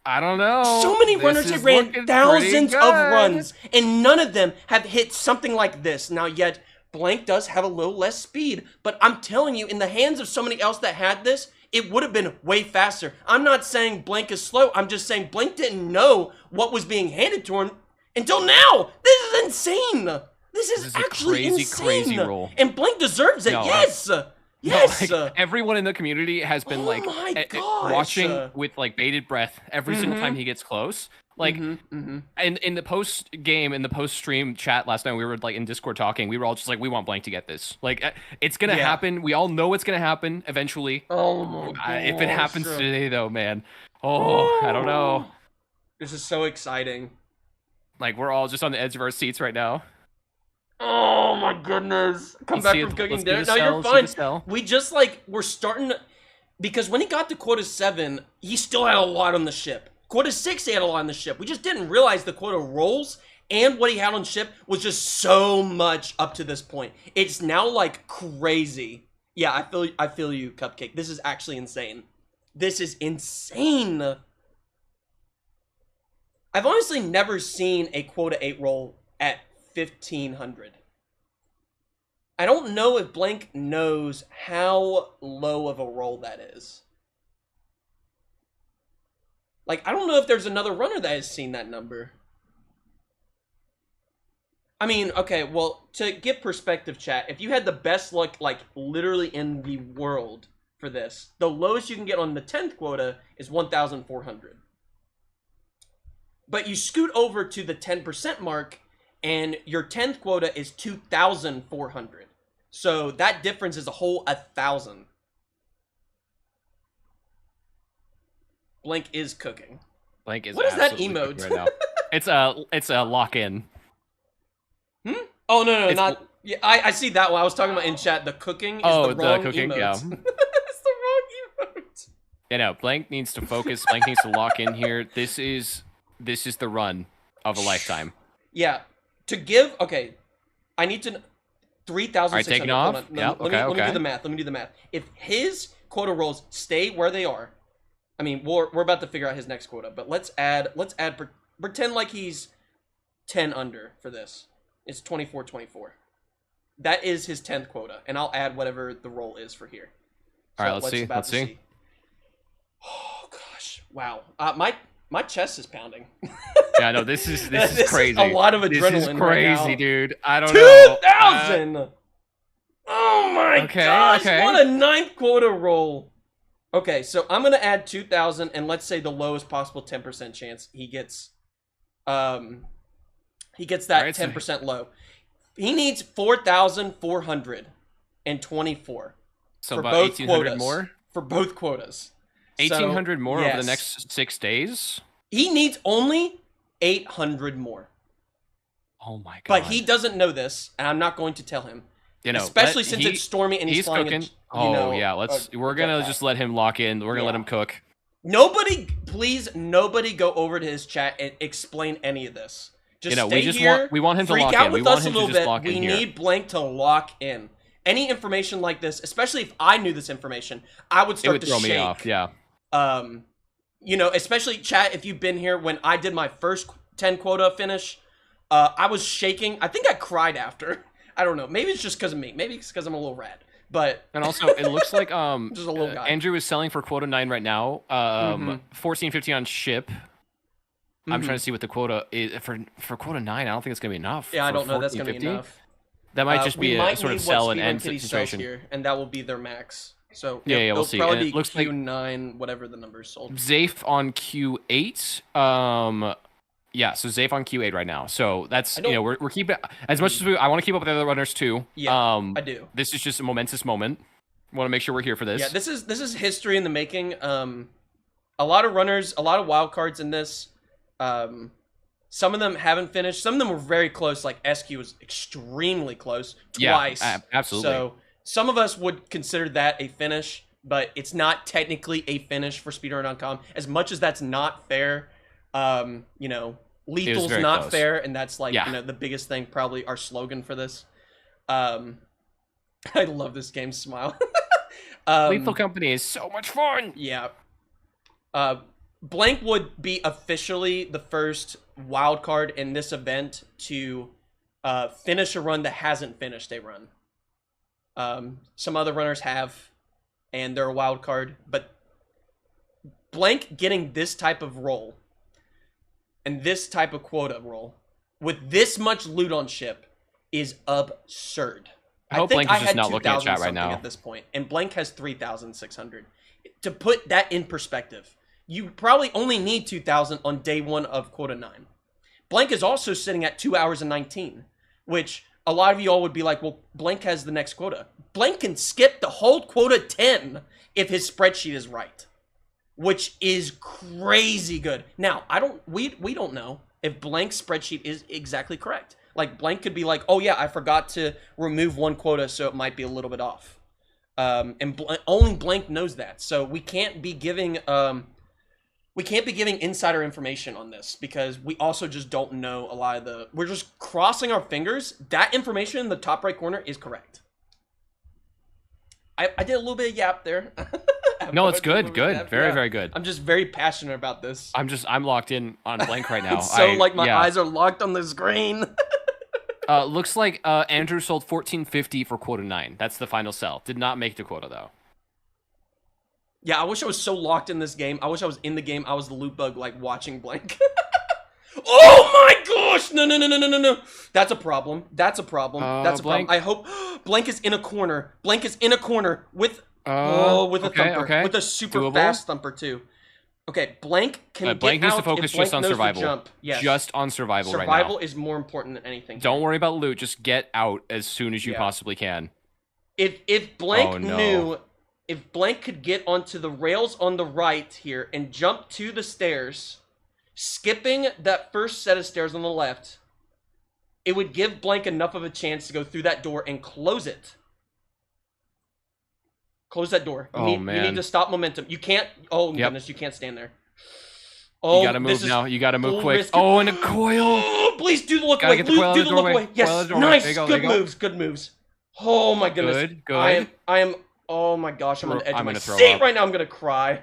Speaker 8: I don't know.
Speaker 7: So many
Speaker 8: This
Speaker 7: runners
Speaker 8: is
Speaker 7: have ran
Speaker 8: looking
Speaker 7: thousands
Speaker 8: pretty
Speaker 7: of
Speaker 8: good.
Speaker 7: runs, and none of them have hit something like this. Now, yet, Blank does have a little less speed, but I'm telling you, in the hands of somebody else that had this, it would have been way faster. I'm not saying Blank is slow. I'm just saying Blank didn't know what was being handed to him until now. This is insane. This is actually
Speaker 8: a crazy,
Speaker 7: insane.
Speaker 8: crazy roll.
Speaker 7: And Blank deserves it.
Speaker 8: No,
Speaker 7: yes.
Speaker 8: No,
Speaker 7: Yes.
Speaker 8: like, everyone in the community has been
Speaker 7: Oh
Speaker 8: like
Speaker 7: my gosh.
Speaker 8: watching with like bated breath every single time he gets close. Like,
Speaker 7: Mm-hmm.
Speaker 8: and in the post game, in the post stream chat last night, we were like in Discord talking. We were all just like, we want Blank to get this. Like, it's gonna
Speaker 7: Yeah.
Speaker 8: happen. We all know it's gonna happen eventually.
Speaker 7: Oh my
Speaker 8: If it happens
Speaker 7: gosh.
Speaker 8: today, though, man, I don't know.
Speaker 7: This is so exciting.
Speaker 8: Like, we're all just on the edge of our seats right now.
Speaker 7: Oh my goodness. Come
Speaker 8: Let's
Speaker 7: back
Speaker 8: see
Speaker 7: from
Speaker 8: it-
Speaker 7: cooking
Speaker 8: let's see
Speaker 7: dinner.
Speaker 8: the
Speaker 7: No,
Speaker 8: cell,
Speaker 7: you're
Speaker 8: see
Speaker 7: fine.
Speaker 8: the cell.
Speaker 7: We just like, we're starting to, because when he got to quota 7, he still had a lot on the ship. Quota 6, he had a lot on the ship. We just didn't realize the quota rolls and what he had on ship was just so much up to this point. It's now like crazy. Yeah, I feel you, Cupcake. This is actually insane. This is insane. I've honestly never seen a quota 8 roll at 1500. I don't know if Blank knows how low of a roll that is. Like, I don't know if there's another runner that has seen that number. I mean, okay, well, to give perspective, chat, if you had the best luck, like, literally in the world for this, the lowest you can get on the 10th quota is 1,400. But you scoot over to the 10% mark, and your 10th quota is 2,400. So that difference is a whole 1,000. Blank is cooking.
Speaker 8: Blank is.
Speaker 7: What is that
Speaker 8: absolutely
Speaker 7: emote?
Speaker 8: cooking right now. It's a lock in.
Speaker 7: Oh no,
Speaker 8: It's-
Speaker 7: not. Yeah, I see that one. I was talking about in chat. The cooking is
Speaker 8: Oh,
Speaker 7: the
Speaker 8: the
Speaker 7: wrong
Speaker 8: cooking,
Speaker 7: emote.
Speaker 8: yeah.
Speaker 7: It's the wrong emote.
Speaker 8: You know, Blank needs to focus. Blank needs to lock in here. This is the run of a lifetime.
Speaker 7: Yeah. To give, okay, I need to 3,600.
Speaker 8: Alright, taking off?
Speaker 7: Hold on.
Speaker 8: Yeah,
Speaker 7: Let me
Speaker 8: okay,
Speaker 7: do
Speaker 8: okay.
Speaker 7: the math. Let me do the math. If his quota rolls stay where they are, I mean, we're about to figure out his next quota, but let's add pretend like he's 10 under for this. It's 24-24. That is his 10th quota, and I'll add whatever the roll is for here.
Speaker 8: All right, let's see.
Speaker 7: about
Speaker 8: Let's
Speaker 7: to
Speaker 8: see.
Speaker 7: Oh gosh, wow. My chest is pounding.
Speaker 8: Yeah, no, this is
Speaker 7: This is
Speaker 8: crazy.
Speaker 7: a lot of
Speaker 8: This is
Speaker 7: adrenaline right
Speaker 8: crazy,
Speaker 7: now.
Speaker 8: dude. I don't know.
Speaker 7: 2,000. Oh my
Speaker 8: Okay,
Speaker 7: gosh!
Speaker 8: okay.
Speaker 7: What a 9th quota roll. Okay, so I'm gonna add 2,000, and let's say the lowest possible 10% chance he gets that
Speaker 8: Alright, so-
Speaker 7: 10% low. He needs 4,424
Speaker 8: So
Speaker 7: for
Speaker 8: about
Speaker 7: both
Speaker 8: 1,800
Speaker 7: quotas.
Speaker 8: more?
Speaker 7: For both quotas.
Speaker 8: 1,800 more over the
Speaker 7: yes.
Speaker 8: next 6 days.
Speaker 7: He needs only 800 more.
Speaker 8: Oh my god!
Speaker 7: But he doesn't know this, and I'm not going to tell him.
Speaker 8: You know,
Speaker 7: especially since it's stormy and he's flying
Speaker 8: cooking.
Speaker 7: you know,
Speaker 8: yeah, we're gonna just let him lock in. We're gonna let him cook.
Speaker 7: Nobody, please, nobody go over to his chat and explain any of this. Just
Speaker 8: You know,
Speaker 7: stay
Speaker 8: we just
Speaker 7: here,
Speaker 8: want him to
Speaker 7: freak
Speaker 8: lock
Speaker 7: out
Speaker 8: in.
Speaker 7: with
Speaker 8: We want
Speaker 7: us
Speaker 8: him
Speaker 7: a
Speaker 8: to
Speaker 7: little
Speaker 8: just
Speaker 7: bit.
Speaker 8: lock in
Speaker 7: We
Speaker 8: here.
Speaker 7: need Blank to lock in. Any information like this, especially if I knew this information, I would
Speaker 8: It
Speaker 7: start
Speaker 8: would
Speaker 7: to
Speaker 8: throw
Speaker 7: shake.
Speaker 8: me off. Yeah.
Speaker 7: You know, especially chat, if you've been here when I did my first 10 quota finish, I was shaking. I think I cried after. I don't know. Maybe it's just because of me. Maybe it's because I'm a little rat. But
Speaker 8: And also, it looks like
Speaker 7: just a little guy.
Speaker 8: Andrew is selling for quota 9 right now. 1450 on ship. I'm trying to see what the quota is for quota 9. I don't think it's gonna be enough.
Speaker 7: Yeah, I
Speaker 8: for
Speaker 7: don't know. That's gonna be
Speaker 8: 1450.
Speaker 7: enough.
Speaker 8: That might just
Speaker 7: We
Speaker 8: be a
Speaker 7: might
Speaker 8: sort of
Speaker 7: need
Speaker 8: sell
Speaker 7: what
Speaker 8: and
Speaker 7: Speedrun
Speaker 8: end
Speaker 7: Kitty sells
Speaker 8: situation.
Speaker 7: here, and that will be their max. So
Speaker 8: Yeah, yeah, we'll
Speaker 7: it'll
Speaker 8: see.
Speaker 7: probably
Speaker 8: And
Speaker 7: be
Speaker 8: it looks like
Speaker 7: Q9, whatever the number is sold.
Speaker 8: Zafe on Q8. Yeah, so Zafe on Q8 right now. So that's, you know, we're keeping, as much as I want to keep up with the other runners too.
Speaker 7: Yeah, I do.
Speaker 8: This is just a momentous moment. Want to make sure we're here for this.
Speaker 7: Yeah, this is history in the making. A lot of runners, a lot of wild cards in this. Some of them haven't finished. Some of them were very close. Like SQ was extremely close twice.
Speaker 8: Yeah, absolutely.
Speaker 7: So some of us would consider that a finish, but it's not technically a finish for speedrun.com. As much as that's not fair, you know, lethal's
Speaker 8: very
Speaker 7: not
Speaker 8: close.
Speaker 7: fair, and that's like,
Speaker 8: Yeah.
Speaker 7: you know, the biggest thing, probably our slogan for this. I love this game, Smile.
Speaker 8: Lethal Company is so much fun.
Speaker 7: Yeah. Blank would be officially the first wild card in this event to finish a run that hasn't finished a run. Some other runners have, and they're a wild card, but Blank getting this type of roll and this type of quota roll with this much loot on ship is absurd.
Speaker 8: I hope Blank is just not looking at chat right now
Speaker 7: at this point, and Blank has 3,600. To put that in perspective, you probably only need 2,000 on day 1 of quota 9. Blank is also sitting at 2 hours and 19, which a lot of you all would be like, well, Blank has the next quota. Blank can skip the whole quota 10 if his spreadsheet is right, which is crazy good. Now, we don't know if Blank's spreadsheet is exactly correct. Like, Blank could be like, oh yeah, I forgot to remove 1 quota, so it might be a little bit off. Only Blank knows that. So we can't be giving insider information on this because we also just don't know a lot of we're just crossing our fingers. That information in the top right corner is correct. I did a little bit of yap there.
Speaker 8: No, it's good. Very good.
Speaker 7: I'm just very passionate about this.
Speaker 8: I'm locked in on Blank right now.
Speaker 7: My eyes are locked on the screen.
Speaker 8: Looks like Andrew sold 1450 for quota 9. That's the final sell. Did not make the quota though.
Speaker 7: Yeah, I wish I was so locked in this game. I wish I was in the game. I was the loot bug, like watching Blank. Oh my gosh! No. That's a problem. That's a problem. I hope Blank is in a corner. Blank is in a corner with with a thumper. With a super fast thumper too. Okay, Blank can
Speaker 8: Blank
Speaker 7: get
Speaker 8: needs
Speaker 7: out
Speaker 8: to focus
Speaker 7: if Blank
Speaker 8: just on
Speaker 7: knows the
Speaker 8: survival.
Speaker 7: Jump. Yes.
Speaker 8: Just on survival right now.
Speaker 7: Survival is more important than anything.
Speaker 8: Don't worry about loot. Just get out as soon as you possibly can.
Speaker 7: If Blank knew, if Blank could get onto the rails on the right here and jump to the stairs, skipping that first set of stairs on the left, it would give Blank enough of a chance to go through that door and close it. Close that door. You need to stop momentum. You can't. Oh, goodness, you can't stand there. Oh,
Speaker 8: you gotta move now. You gotta move quick. Oh, and a coil.
Speaker 7: Oh, please do the look away. Do the look away. Yes, nice. Good moves. Good moves. Oh my goodness.
Speaker 8: Good.
Speaker 7: I am. Oh my gosh, I'm on the edge of my seat right now. I'm gonna cry.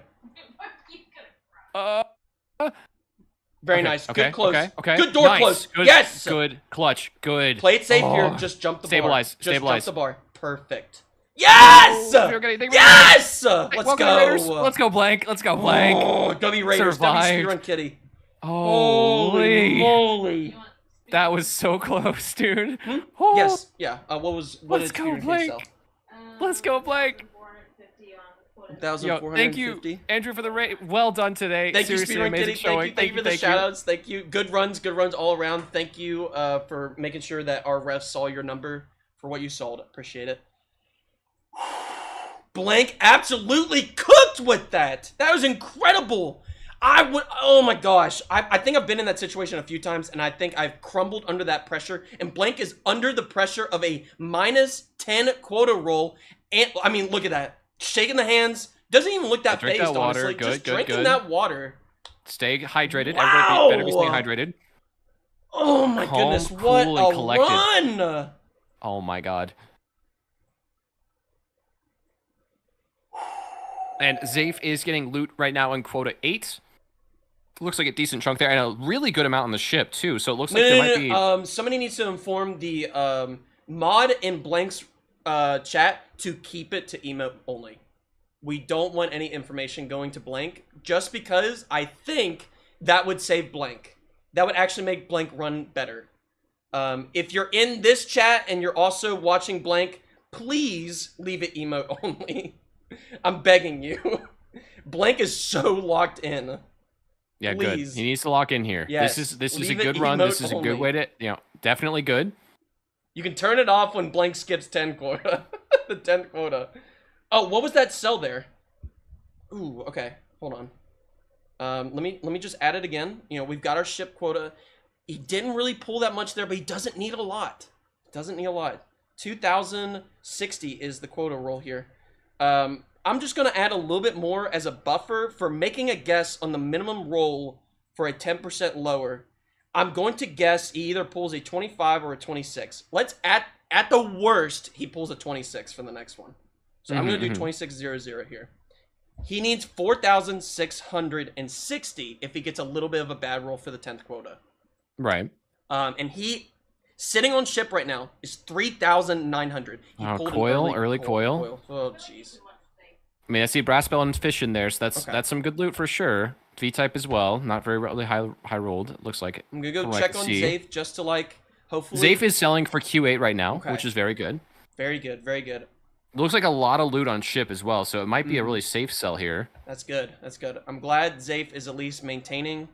Speaker 7: Very nice. Good close.
Speaker 8: Okay.
Speaker 7: Good door close. Yes.
Speaker 8: Good clutch. Good.
Speaker 7: Play it safe here. Just jump the bar.
Speaker 8: Stabilize.
Speaker 7: Jump the bar. Perfect. Yes! Yes! Let's go.
Speaker 8: Raiders. Let's go, Blank.
Speaker 7: Oh, W Raiders. W Speedrun Kitty.
Speaker 8: Holy
Speaker 7: moly.
Speaker 8: That was so close, dude.
Speaker 7: Oh. Yes. Yeah.
Speaker 8: Let's go, Blank. Let's go, Blank.
Speaker 7: 1,450.
Speaker 8: Thank you, Andrew, for the rate. Well done today.
Speaker 7: Thank
Speaker 8: Seriously,
Speaker 7: you, Speedrun
Speaker 8: amazing
Speaker 7: Kitty.
Speaker 8: showing.
Speaker 7: Thank you for the shoutouts. Thank you. Good runs all around. Thank you for making sure that our refs saw your number for what you sold. Appreciate it. Blank absolutely cooked with that. That was incredible. Oh my gosh. I think I've been in that situation a few times, and I think I've crumbled under that pressure, and Blank is under the pressure of a -10 quota roll, and I mean, look at that. Shaking the hands. Doesn't even look that phased, honestly. Just drinking that water.
Speaker 8: Stay hydrated.
Speaker 7: Wow.
Speaker 8: Everybody better be staying hydrated.
Speaker 7: Oh my goodness, what a run!
Speaker 8: Oh my god. And Zafe is getting loot right now in quota 8. Looks like a decent chunk there, and a really good amount on the ship too. So it looks like there might be.
Speaker 7: Somebody needs to inform the mod in Blank's chat to keep it to emote only. We don't want any information going to Blank, just because I think that would save Blank. That would actually make Blank run better. If you're in this chat and you're also watching Blank, please leave it emote only. I'm begging you. Blank is so locked in.
Speaker 8: Yeah,
Speaker 7: please.
Speaker 8: Good. He needs to lock in here.
Speaker 7: Yes.
Speaker 8: This is a good run. This is a good way to, definitely good.
Speaker 7: You can turn it off when Blank skips 10 quota. The 10th quota. Oh, what was that cell there? Ooh, okay. Hold on. Let me just add it again. We've got our ship quota. He didn't really pull that much there, but he doesn't need a lot. 2,060 is the quota roll here. I'm just going to add a little bit more as a buffer for making a guess on the minimum roll for a 10% lower. I'm going to guess he either pulls a 25 or a 26. Let's, at the worst, he pulls a 26 for the next one. So I'm going to do 2600 here. He needs 4,660 if he gets a little bit of a bad roll for the 10th quota.
Speaker 8: Right.
Speaker 7: And he, sitting on ship right now, is 3,900.
Speaker 8: Coil, early coil.
Speaker 7: Oh, jeez.
Speaker 8: I mean, I see brass bell and fish in there, so that's some good loot for sure. V-type as well, not very really high rolled. It looks like.
Speaker 7: I'm gonna go check on Zafe just to like hopefully.
Speaker 8: Zafe is selling for Q8 right now, which is very good.
Speaker 7: Very good, very good.
Speaker 8: It looks like a lot of loot on ship as well, so it might be a really safe sell here.
Speaker 7: That's good. That's good. I'm glad Zafe is at least maintaining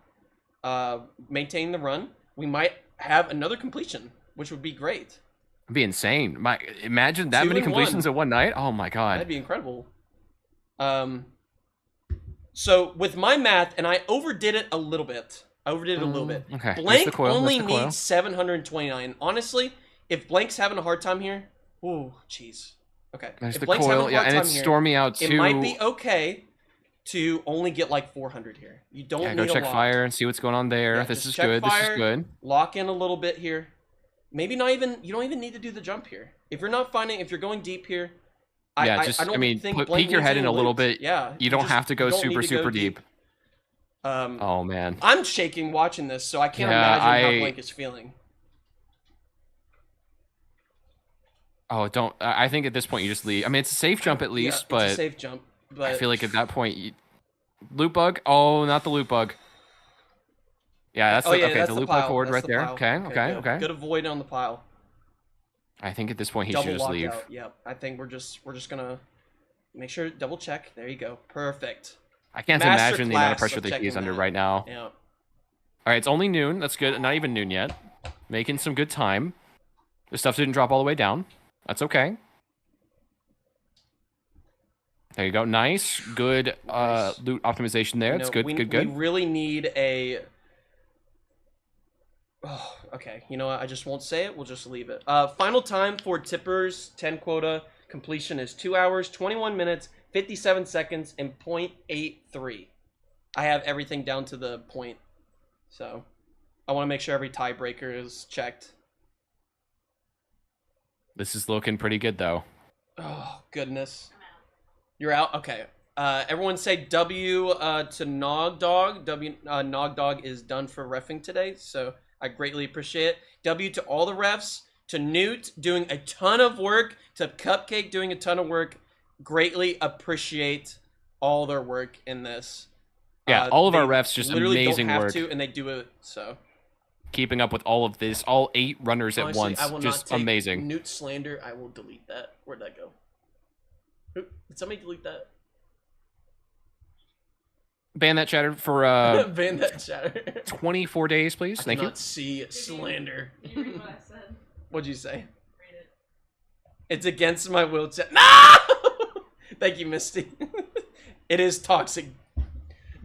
Speaker 7: the run. We might have another completion, which would be great.
Speaker 8: It'd be insane. Imagine that many completions in one night. Oh my god.
Speaker 7: That'd be incredible. So with my math, and I overdid it a little bit.
Speaker 8: Okay.
Speaker 7: Blank only needs 729. Honestly, if Blank's having a hard time here, ooh, jeez. Okay.
Speaker 8: There's
Speaker 7: if
Speaker 8: the
Speaker 7: Blank's
Speaker 8: coil,
Speaker 7: having a hard
Speaker 8: and
Speaker 7: time
Speaker 8: it's
Speaker 7: here,
Speaker 8: stormy out too.
Speaker 7: It might be okay to only get like 400 here. You don't need
Speaker 8: go check
Speaker 7: a lot.
Speaker 8: fire and see what's going on there.
Speaker 7: Yeah,
Speaker 8: this is
Speaker 7: check
Speaker 8: good.
Speaker 7: Fire,
Speaker 8: this is good.
Speaker 7: Lock in a little bit here. Maybe not even. You don't even need to do the jump here. If you're not finding, if you're going deep here.
Speaker 8: Yeah,
Speaker 7: I
Speaker 8: mean,
Speaker 7: think
Speaker 8: peek your head in a little bit.
Speaker 7: Yeah,
Speaker 8: you don't have to go super deep.
Speaker 7: Oh
Speaker 8: man,
Speaker 7: I'm shaking watching this, so I can't imagine how Blank is feeling.
Speaker 8: Oh, don't. I think at this point you just leave. I mean, it's a safe jump at least, but
Speaker 7: it's a safe jump. But
Speaker 8: I feel like at that point, loot bug. Oh, not the loot bug. Yeah, that's
Speaker 7: that's
Speaker 8: the loot bug forward right there.
Speaker 7: Pile.
Speaker 8: Okay.
Speaker 7: Good avoid on the pile.
Speaker 8: I think at this point he
Speaker 7: Double
Speaker 8: should just leave.
Speaker 7: Out. Yep. I think we're just gonna make sure double check. There you go. Perfect.
Speaker 8: I can't imagine the amount of pressure that he's under right now.
Speaker 7: Yeah.
Speaker 8: All right, it's only noon. That's good. Not even noon yet. Making some good time. The stuff didn't drop all the way down. That's okay. There you go. Nice. Good loot optimization there. It's good.
Speaker 7: We really need a... Oh, okay. You know what? I just won't say it. We'll just leave it. Final time for Tipper's 10 quota completion is 2 hours, 21 minutes, 57 seconds, and 0.83. I have everything down to the point. So I want to make sure every tiebreaker is checked.
Speaker 8: This is looking pretty good, though.
Speaker 7: Oh, goodness. You're out? Okay. Everyone say W to Nog Dog. Nog Dog is done for reffing today, so I greatly appreciate it. W to all the refs. To Newt doing a ton of work. To Cupcake doing a ton of work. Greatly appreciate all their work in this.
Speaker 8: Yeah, all of our refs just
Speaker 7: literally
Speaker 8: amazing
Speaker 7: don't have
Speaker 8: work.
Speaker 7: to, and they do it, so...
Speaker 8: Keeping up with all of this, all 8 runners
Speaker 7: Honestly,
Speaker 8: at once,
Speaker 7: I will
Speaker 8: just
Speaker 7: not take
Speaker 8: amazing.
Speaker 7: Newt slander. I will delete that. Where'd that go? Oop, did somebody delete that?
Speaker 8: Ban that chatter for
Speaker 7: ban that chatter.
Speaker 8: 24 days, please. Thank you.
Speaker 7: Not see slander.
Speaker 11: Did you read what I said?
Speaker 7: What'd you say?
Speaker 11: Read it.
Speaker 7: It's against my will. No! Thank you, Misty. It is toxic.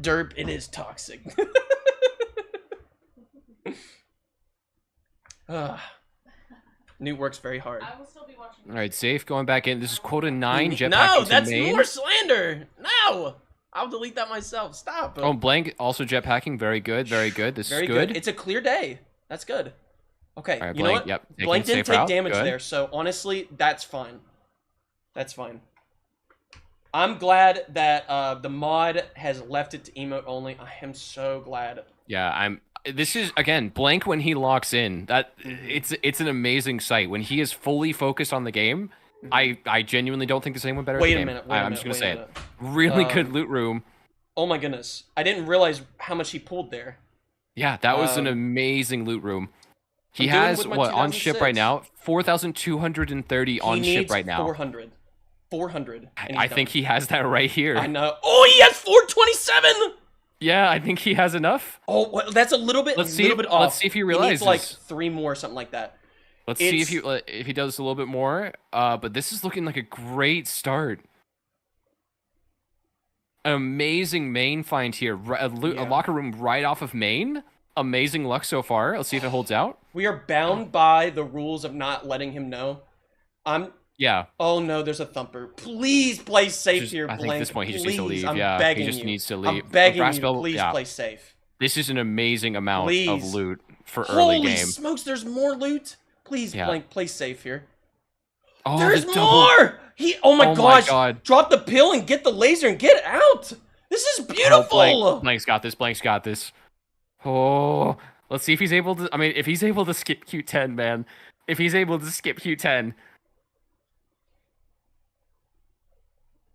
Speaker 7: Derp, it is toxic. Newt works very hard.
Speaker 11: I will still be watching.
Speaker 8: All right, safe going back in. This is quota 9. Jetpack
Speaker 7: No, that's
Speaker 8: main.
Speaker 7: more slander. No, I'll delete that myself. Stop.
Speaker 8: Oh, Blank also jetpacking. Very good. Very good. This
Speaker 7: Very
Speaker 8: is good.
Speaker 7: It's a clear day. That's good. Okay,
Speaker 8: All right,
Speaker 7: you know
Speaker 8: Blank,
Speaker 7: what?
Speaker 8: yep, taking
Speaker 7: Blank didn't
Speaker 8: safe
Speaker 7: take
Speaker 8: route.
Speaker 7: damage
Speaker 8: Good.
Speaker 7: there, so honestly, that's fine. That's fine. I'm glad that the mod has left it to emote only. I am so glad.
Speaker 8: Yeah, this is again Blank when he locks in. That it's an amazing sight when he is fully focused on the game. I genuinely don't think there's anyone better.
Speaker 7: Wait
Speaker 8: at the
Speaker 7: a
Speaker 8: game.
Speaker 7: minute.
Speaker 8: I'm just gonna say it. Really good loot room.
Speaker 7: Oh my goodness! I didn't realize how much he pulled there.
Speaker 8: Yeah, that was an amazing loot room. He
Speaker 7: I'm doing
Speaker 8: has
Speaker 7: with my
Speaker 8: what on ship right
Speaker 7: 2006.
Speaker 8: now? 4,230 on
Speaker 7: He
Speaker 8: ship
Speaker 7: needs
Speaker 8: right now.
Speaker 7: 400. 400. and
Speaker 8: I
Speaker 7: he's
Speaker 8: think
Speaker 7: done.
Speaker 8: he has that right here.
Speaker 7: I know. Oh, he has 427.
Speaker 8: Yeah, I think he has enough.
Speaker 7: Oh, well, that's a little bit.
Speaker 8: Let's see.
Speaker 7: Little bit off.
Speaker 8: Let's see if he
Speaker 7: He
Speaker 8: realizes.
Speaker 7: needs like 3 more, something like that.
Speaker 8: Let's see if he does a little bit more. But this is looking like a great start. An amazing main find here. A locker room right off of main. Amazing luck so far. Let's see if it holds out.
Speaker 7: We are bound by the rules of not letting him know.
Speaker 8: Yeah.
Speaker 7: Oh no, there's a thumper. Please play safe here,
Speaker 8: I
Speaker 7: Blank.
Speaker 8: think at this point he just needs to
Speaker 7: Please,
Speaker 8: leave.
Speaker 7: I'm
Speaker 8: Yeah,
Speaker 7: begging
Speaker 8: he just
Speaker 7: you.
Speaker 8: needs to leave.
Speaker 7: I'm begging
Speaker 8: Brass
Speaker 7: you.
Speaker 8: Bell,
Speaker 7: Please
Speaker 8: yeah.
Speaker 7: play safe.
Speaker 8: This is an amazing amount of
Speaker 7: Please.
Speaker 8: loot for early
Speaker 7: Holy
Speaker 8: game.
Speaker 7: smokes, there's more loot. Please,
Speaker 8: Yeah.
Speaker 7: Blank, play safe here.
Speaker 8: Oh,
Speaker 7: There's
Speaker 8: the double-
Speaker 7: more! Oh my gosh!
Speaker 8: God.
Speaker 7: Drop the pill and get the laser and get out. This is beautiful.
Speaker 8: Blank's got this. Blank's got this. Oh, let's see if he's able to. I mean, if he's able to skip Q10, man. If he's able to skip Q10.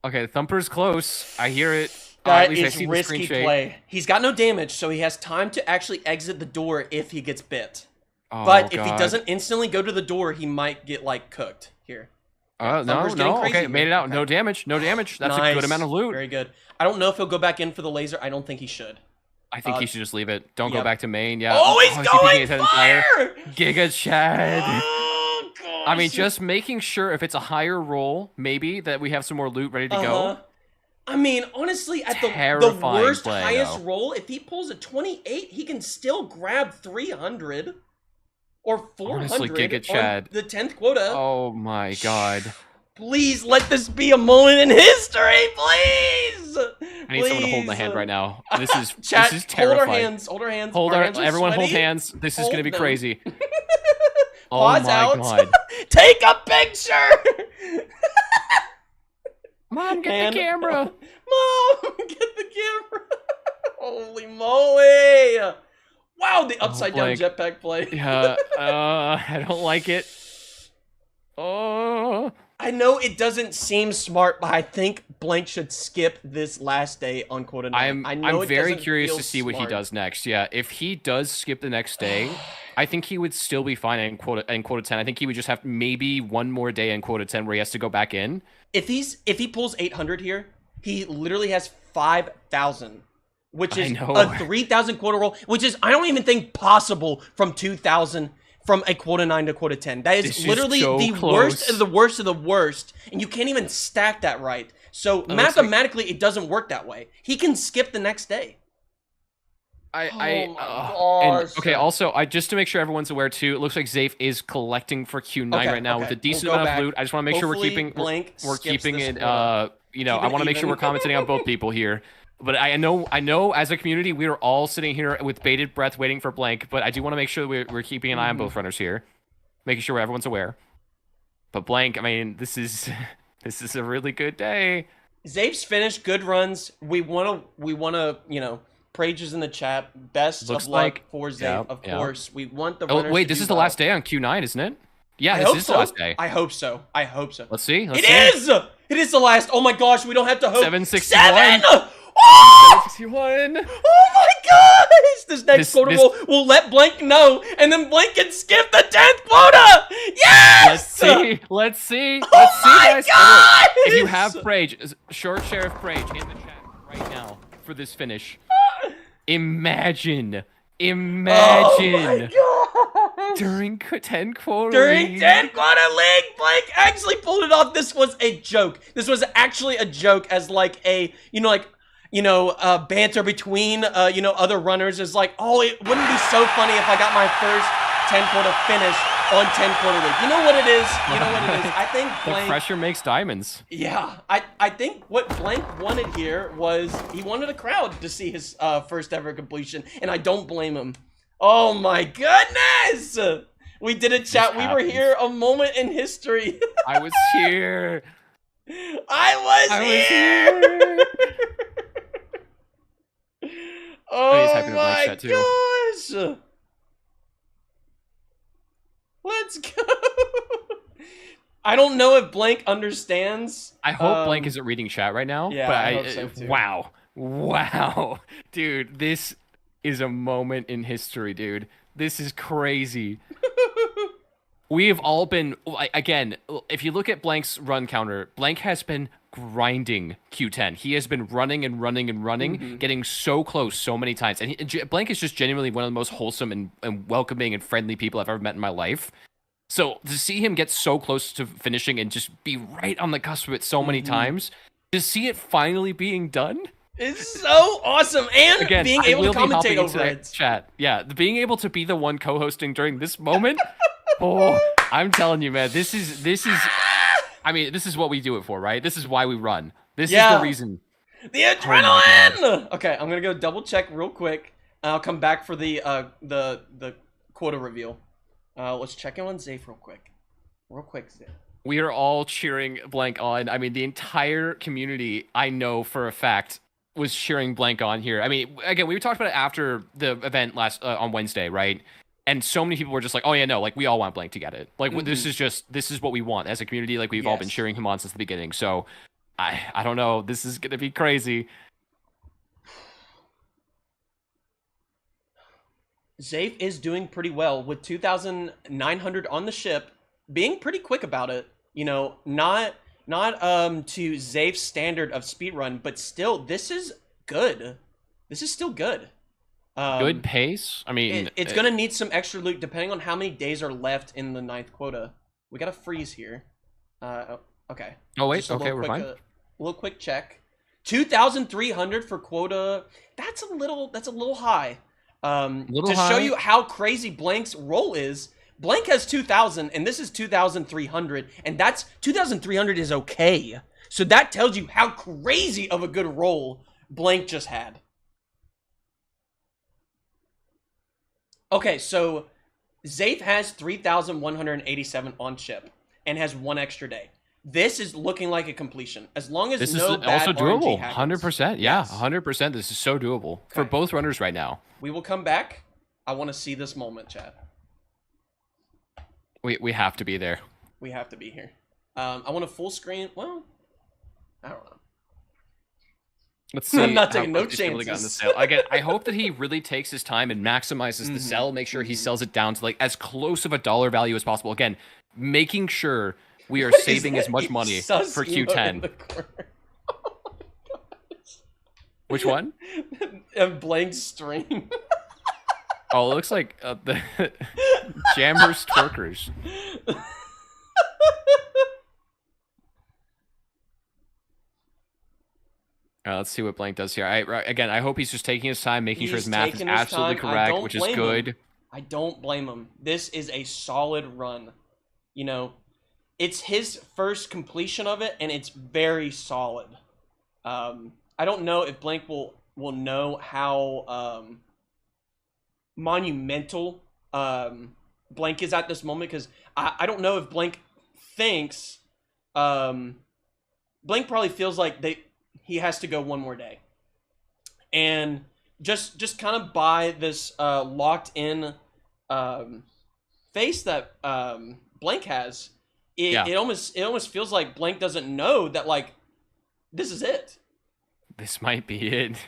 Speaker 8: Okay, Thumper's close. I hear it.
Speaker 7: That is risky play. He's got no damage, so he has time to actually exit the door if he gets bit.
Speaker 8: Oh,
Speaker 7: but if he doesn't instantly go to the door, he might get like cooked here.
Speaker 8: No. Okay, made it out. Okay. No damage. No damage. That's a good amount of loot.
Speaker 7: Very good. I don't know if he'll go back in for the laser. I don't think he should.
Speaker 8: I think he should just leave it. Don't go back to main. Yeah.
Speaker 7: Oh, he's going fire!
Speaker 8: Giga Chad. Oh, gosh. I mean, just making sure if it's a higher roll, maybe that we have some more loot ready to go.
Speaker 7: I mean, honestly, at the worst, highest roll, if he pulls a 28, he can still grab 300 or 400
Speaker 8: honestly, Giga Chad.
Speaker 7: On the 10th quota.
Speaker 8: Oh my god.
Speaker 7: Please let this be a moment in history, please.
Speaker 8: I need someone to hold my hand right now. This is
Speaker 7: Chat,
Speaker 8: this is terrifying.
Speaker 7: Hold our hands. Hold our hands.
Speaker 8: Everyone
Speaker 7: sweaty.
Speaker 8: hold hands. This is gonna be crazy. Oh
Speaker 7: Pause
Speaker 8: my
Speaker 7: out.
Speaker 8: god.
Speaker 7: Take a picture.
Speaker 8: Mom, get the camera.
Speaker 7: Mom, get the camera. Holy moly. Wow, the upside down jetpack play.
Speaker 8: Yeah, I don't like it. Oh.
Speaker 7: I know it doesn't seem smart, but I think Blank should skip this last day on quota 9.
Speaker 8: I'm very curious to see what he does next. Yeah, if he does skip the next day, I think he would still be fine in quota 10. I think he would just have maybe one more day in quota 10 where he has to go back in.
Speaker 7: If he pulls 800 here, he literally has 5,000, which is a 3,000 quota roll, which is I don't even think possible from 2,000 from a quota 9 to quota 10. That is literally the worst of the worst of the worst, and you can't even stack that right. So mathematically, it doesn't work that way. He can skip the next day.
Speaker 8: Okay, also, just to make sure everyone's aware too, it looks like Zafe is collecting for Q9 right now with a decent amount of loot. I just want to make sure we're keeping it. You know, I want to make sure we're commenting on both people here. But I know, as a community, we are all sitting here with bated breath, waiting for Blank. But I do want to make sure that we're keeping an eye on both runners here, making sure everyone's aware. But Blank, I mean, this is a really good day.
Speaker 7: Zafe's finished, good runs. We wanna, you know, prages in the chat. Best of luck for Zafe, of course. We want the runners.
Speaker 8: Oh wait, this is the last day on Q9, isn't it? Yeah, this is the last day.
Speaker 7: I hope so.
Speaker 8: Let's see.
Speaker 7: It is the last. Oh my gosh, we don't have to hope.
Speaker 8: 761.
Speaker 7: 7!
Speaker 8: Oh! 761.
Speaker 7: Oh my gosh! This next quota will let Blank know, and then Blank can skip the 10th quota. Yes!
Speaker 8: Let's see.
Speaker 7: Oh my gosh!
Speaker 8: If you have Prage, Short Sheriff Prage in the chat right now for this finish. Imagine.
Speaker 7: Oh my gosh!
Speaker 8: During 10 quota
Speaker 7: During 10 quota league, Blank actually pulled it off. This was a joke. This was actually a joke as like a, banter between, other runners is like, oh, it wouldn't be so funny if I got my first 10 quota finish on 10 quota league. You know what it is? I think Blank...
Speaker 8: The pressure makes diamonds.
Speaker 7: Yeah, I think what Blank wanted here was he wanted a crowd to see his first ever completion, and I don't blame him. Oh my goodness! We did it, chat. We were here, a moment in history.
Speaker 8: I was here.
Speaker 7: I was here. Oh my gosh! Let's go. I don't know if Blank understands.
Speaker 8: I hope Blank isn't reading chat right now.
Speaker 7: Yeah,
Speaker 8: but
Speaker 7: I hope so too.
Speaker 8: Wow, dude, this is a moment in history, dude. This is crazy. We've all been, again, if you look at Blank's run counter, Blank has been grinding Q10. He has been running and running and running, getting so close so many times. And Blank is just genuinely one of the most wholesome and welcoming and friendly people I've ever met in my life. So to see him get so close to finishing and just be right on the cusp of it so many times, to see it finally being done,
Speaker 7: it's so awesome. And
Speaker 8: again,
Speaker 7: being able to commentate over it.
Speaker 8: Chat. Yeah, being able to be the one co-hosting during this moment. Oh, I'm telling you, man, this is I mean, this is what we do it for, right? This is why we run. This is the reason.
Speaker 7: The adrenaline! Okay, I'm gonna go double check real quick. I'll come back for the quota reveal. Let's check in on Zafe real quick. Zafe.
Speaker 8: We are all cheering Blank on. I mean, the entire community, I know for a fact, was cheering Blank on here. I mean, again, we talked about it after the event last on Wednesday, right? And so many people were just like, "Oh yeah, no, like we all want Blank to get it. Like this is what we want as a community. Like we've all been cheering him on since the beginning." So, I don't know. This is gonna be crazy.
Speaker 7: Zafe is doing pretty well with 2,900 on the ship, being pretty quick about it. You know, not to Zafe's standard of speedrun, but still, this is good. This is still good.
Speaker 8: Good pace. I mean,
Speaker 7: it's gonna need some extra loot depending on how many days are left in the 9th quota. We got a freeze here. Okay.
Speaker 8: Oh wait. Okay, we're fine.
Speaker 7: A little quick check. 2,300 for quota. That's a little high. Show you how crazy Blank's roll is. Blank has 2,000, and this is 2,300, and that's 2,300 is okay. So that tells you how crazy of a good roll Blank just had. Okay, so Zafe has 3,187 on ship and has 1 extra day. This is looking like a completion. As long as
Speaker 8: this
Speaker 7: no
Speaker 8: is
Speaker 7: bad
Speaker 8: also doable.
Speaker 7: happens.
Speaker 8: 100%. Yeah, 100%. This is so doable for both runners right now.
Speaker 7: We will come back. I want to see this moment, chat.
Speaker 8: We have to be there.
Speaker 7: We have to be here. I want a full screen. Well, I don't know.
Speaker 8: Let's see.
Speaker 7: I'm not taking no chances.
Speaker 8: Again, I hope that he really takes his time and maximizes the sell. Make sure he sells it down to like as close of a dollar value as possible. Again, making sure we are saving as much money for Q10. Which one?
Speaker 7: A Blank stream.
Speaker 8: Oh, it looks like the Jammers Twerkers. Let's see what Blank does here. Again, I hope he's just taking his time, making sure his math is absolutely correct, which is good.
Speaker 7: I don't blame him. This is a solid run. You know, it's his first completion of it, and it's very solid. I don't know if Blank will know how monumental Blank is at this moment, because I don't know if Blank thinks Blank probably feels like he has to go one more day, and just kind of by this locked in face that Blank has, it almost feels like Blank doesn't know that like this is it.
Speaker 8: This might be it.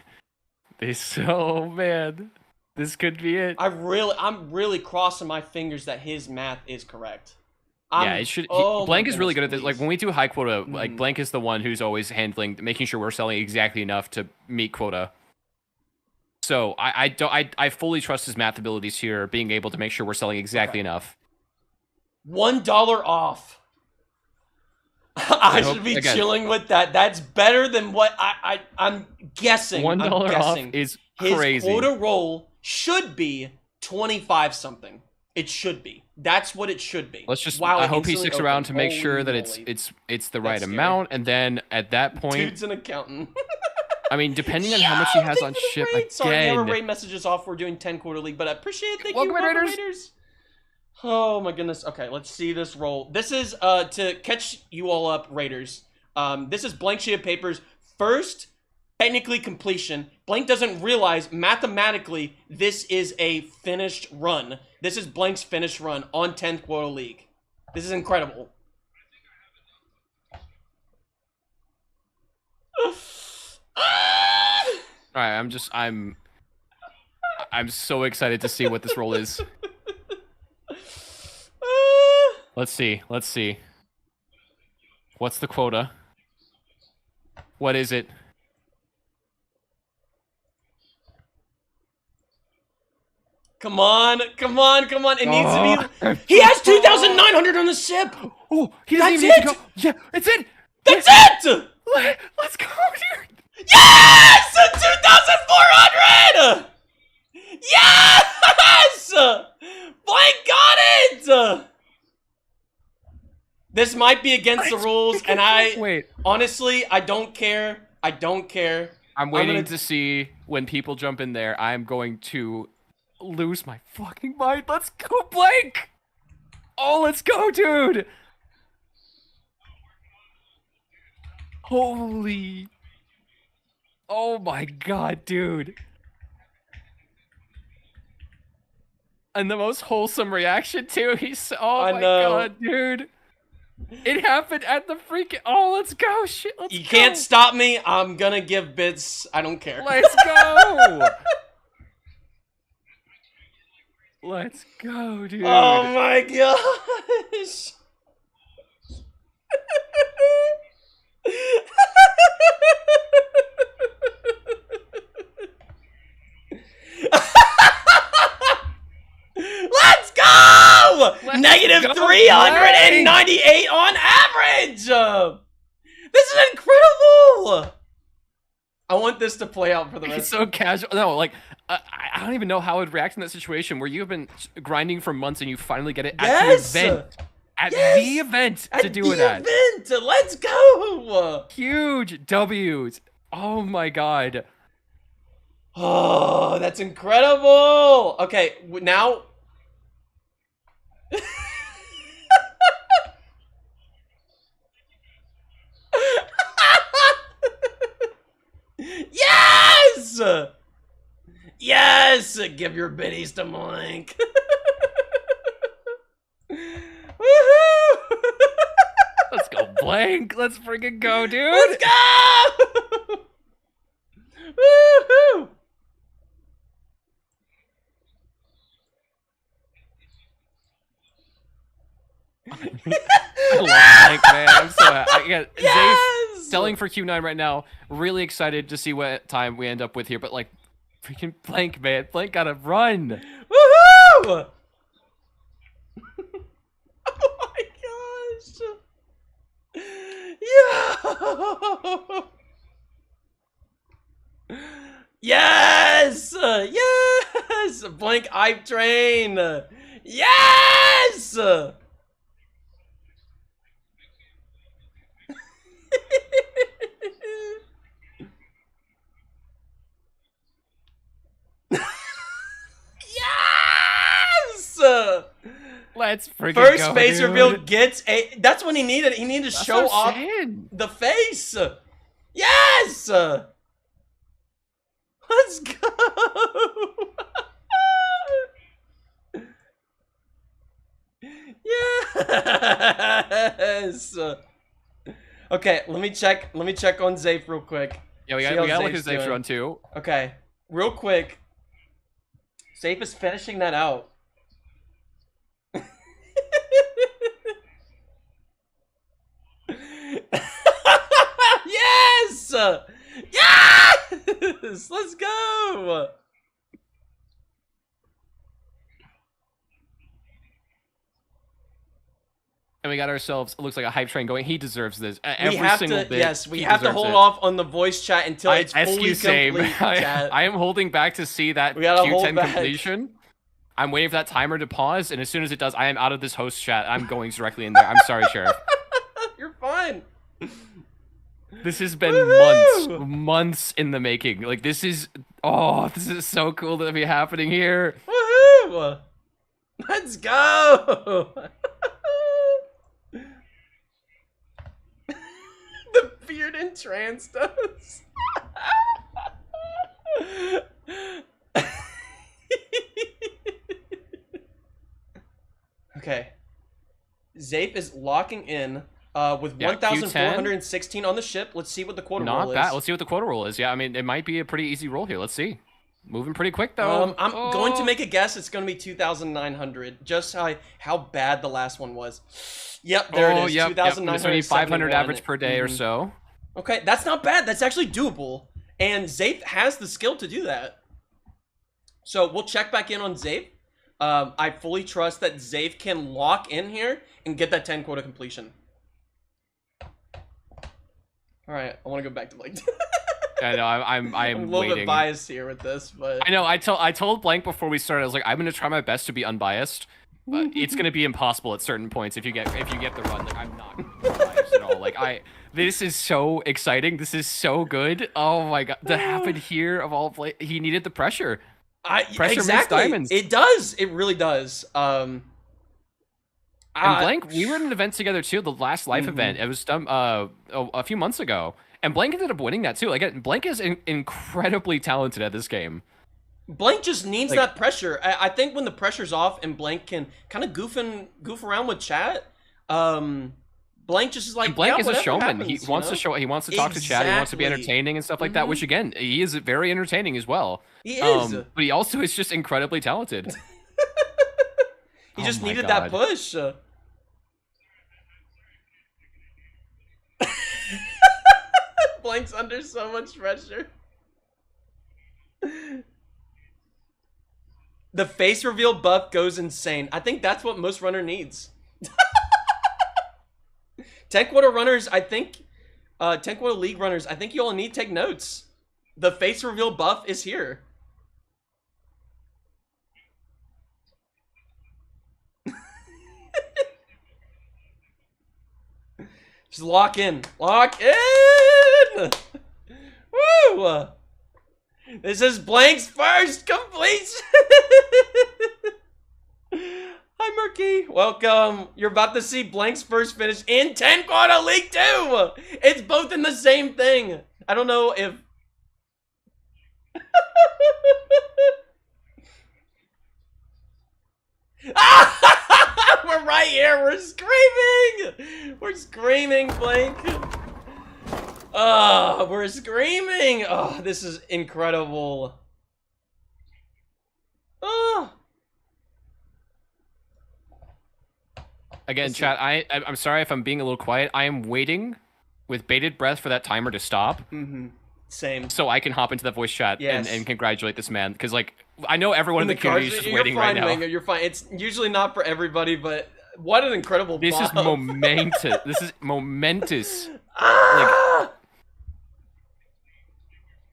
Speaker 8: Oh man, this could be it.
Speaker 7: I'm really crossing my fingers that his math is correct.
Speaker 8: It should. Blank is really good at this. Like when we do high quota, like Blank is the one who's always making sure we're selling exactly enough to meet quota. So I fully trust his math abilities here, being able to make sure we're selling exactly enough.
Speaker 7: $1 off. I should be chilling with that. That's better than what I'm guessing.
Speaker 8: $1 off is crazy.
Speaker 7: His quota roll should be 25 something. It should be. That's what it should be.
Speaker 8: Let's just. I hope he sticks around to make sure that it's the right amount, and then at that point,
Speaker 7: dude's an accountant.
Speaker 8: I mean, depending on how much he has on ship, again.
Speaker 7: Sorry, we have our rate messages off. We're doing 10 quarter league, but I appreciate it. Thank you, Raiders. Oh my goodness. Okay, let's see this roll. This is to catch you all up, Raiders. This is Blank Sheet of Paper's first technically completion. Blank doesn't realize mathematically this is a finished run. This is Blank's finished run on 10th quota league. This is incredible.
Speaker 8: All right, I'm so excited to see what this roll is. Let's see. What's the quota? What is it?
Speaker 7: Come on. It needs to be. He has 2,900 on the ship.
Speaker 8: Oh, he doesn't even need to go. Yeah, it's it.
Speaker 7: That's it.
Speaker 8: Let's go, dude.
Speaker 7: Yes! 2,400! Yes! Blank got it! This might be against the rules, and honestly, I don't care.
Speaker 8: I'm waiting to see when people jump in there. I'm going to lose my fucking mind. Let's go, Blank! Oh, let's go, dude! Holy. Oh my god, dude. And the most wholesome reaction too. He's oh my god, dude. It happened at the freaking let's go. Shit, let's
Speaker 7: You
Speaker 8: go.
Speaker 7: can't stop me. I'm gonna give bits. I don't care.
Speaker 8: Let's go. Let's go, dude.
Speaker 7: Oh my gosh. Let's go! Negative 398 on average! This is incredible! I want this to play out for the rest.
Speaker 8: It's so casual. No, like, I don't even know how I would react in that situation where you have been grinding for months and you finally get it at the event. At the event to do it at.
Speaker 7: Event! Let's go!
Speaker 8: Huge W's. Oh my god.
Speaker 7: Oh, that's incredible! Okay, now... Yes! Yes! Give your biddies to Blank. Woohoo!
Speaker 8: Let's go, Blank. Let's freaking go, dude.
Speaker 7: Let's go! Woohoo!
Speaker 8: I love Blank, man. I'm so happy.
Speaker 7: Yes!
Speaker 8: Zayf selling for Q9 right now. Really excited to see what time we end up with here. But, like, freaking Blank, man. Blank gotta run.
Speaker 7: Woohoo! Oh my gosh. Yeah. Yes! Yes! Blank hype train! Yes! Yes!
Speaker 8: Let's freaking
Speaker 7: First
Speaker 8: go,
Speaker 7: face
Speaker 8: dude.
Speaker 7: reveal gets a. That's when he needed. He needed to
Speaker 8: That's
Speaker 7: show
Speaker 8: what I'm
Speaker 7: off
Speaker 8: saying.
Speaker 7: the face. Yes. Let's go. Yes. Okay, let me check. Let me check on Zayf real quick.
Speaker 8: Yeah, we
Speaker 7: See
Speaker 8: gotta
Speaker 7: how
Speaker 8: look at
Speaker 7: Zayf's
Speaker 8: Zayf's
Speaker 7: doing.
Speaker 8: run too.
Speaker 7: Okay, real quick. Zayf is finishing that out. Yes! Yes! Let's go!
Speaker 8: And we got ourselves, it looks like a hype train going. He deserves this.
Speaker 7: We
Speaker 8: Every
Speaker 7: have
Speaker 8: single
Speaker 7: to,
Speaker 8: bit.
Speaker 7: yes, we
Speaker 8: he
Speaker 7: have to
Speaker 8: deserves
Speaker 7: hold
Speaker 8: it.
Speaker 7: off on the voice chat until it's
Speaker 8: SQ
Speaker 7: fully
Speaker 8: same.
Speaker 7: complete, chat.
Speaker 8: I am holding back to see that
Speaker 7: We gotta hold
Speaker 8: Q10
Speaker 7: back.
Speaker 8: completion. I'm waiting for that timer to pause, and as soon as it does, I am out of this host chat. I'm going directly in there. I'm sorry, Sheriff.
Speaker 7: You're fine.
Speaker 8: This has been
Speaker 7: Woohoo!
Speaker 8: months in the making. Like, this is so cool to be happening here.
Speaker 7: Woohoo! Let's go! The beard and trans does. Okay. Zayf is locking in with
Speaker 8: Yeah,
Speaker 7: 1,416 on the ship. Let's see what the quota roll
Speaker 8: Not
Speaker 7: is.
Speaker 8: bad. Let's see what the quota roll is. Yeah, I mean, it might be a pretty easy roll here. Let's see. Moving pretty quick, though.
Speaker 7: I'm going to make a guess. It's going to be 2,900. Just how bad the last one was. Yep, there it is.
Speaker 8: Yep.
Speaker 7: 2,971.
Speaker 8: 500 average per day or
Speaker 7: Mhm.
Speaker 8: so.
Speaker 7: Okay, that's not bad. That's actually doable. And Zayf has the skill to do that. So we'll check back in on Zayf. I fully trust that Zayf can lock in here and get that 10 quota completion. All right, I want to go back to Blake.
Speaker 8: I know. I'm
Speaker 7: a little
Speaker 8: waiting.
Speaker 7: bit biased here with this, but
Speaker 8: I know. I told Blank before we started. I was like, I'm gonna try my best to be unbiased, but it's gonna be impossible at certain points if you get the run. Like, I'm not gonna be biased at all. Like, this is so exciting. This is so good. Oh my god, that happened here of all play. He needed the pressure. Pressure makes
Speaker 7: exactly.
Speaker 8: diamonds.
Speaker 7: It does. It really does.
Speaker 8: And Blank, we were in an event together too, the last life event. It was done a few months ago. And Blank ended up winning that too. Like, Blank is incredibly talented at this game.
Speaker 7: Blank just needs that pressure. I think when the pressure's off and Blank can kind of goof around with chat, Blank just is like,
Speaker 8: Blank
Speaker 7: yeah,
Speaker 8: is a showman.
Speaker 7: Happens,
Speaker 8: he wants to show. He wants to talk to chat. He wants to be entertaining and stuff like that. Which again, he is very entertaining as well.
Speaker 7: He is,
Speaker 8: but he also is just incredibly talented.
Speaker 7: He just needed that push. Blank's under so much pressure. The face reveal buff goes insane. I think that's what most runner needs. 10 quota runners, I think, 10 quota league runners, I think you all need to take notes. The face reveal buff is here. Just lock in. Lock in! Woo! This is Blank's first completion! Hi, Murky. Welcome. You're about to see Blank's first finish in 10 quota League 2! It's both in the same thing. I don't know if... We're right here. We're screaming. We're screaming, Blank. We're screaming. Oh, this is incredible.
Speaker 8: Again, chat, I'm sorry if I'm being a little quiet. I am waiting with bated breath for that timer to stop.
Speaker 7: Same.
Speaker 8: So I can hop into the voice chat and congratulate this man. Because, like, I know everyone in the community is just waiting right now.
Speaker 7: Mango, you're fine. It's usually not for everybody, but what an incredible
Speaker 8: This
Speaker 7: buff.
Speaker 8: is momentous. This is momentous.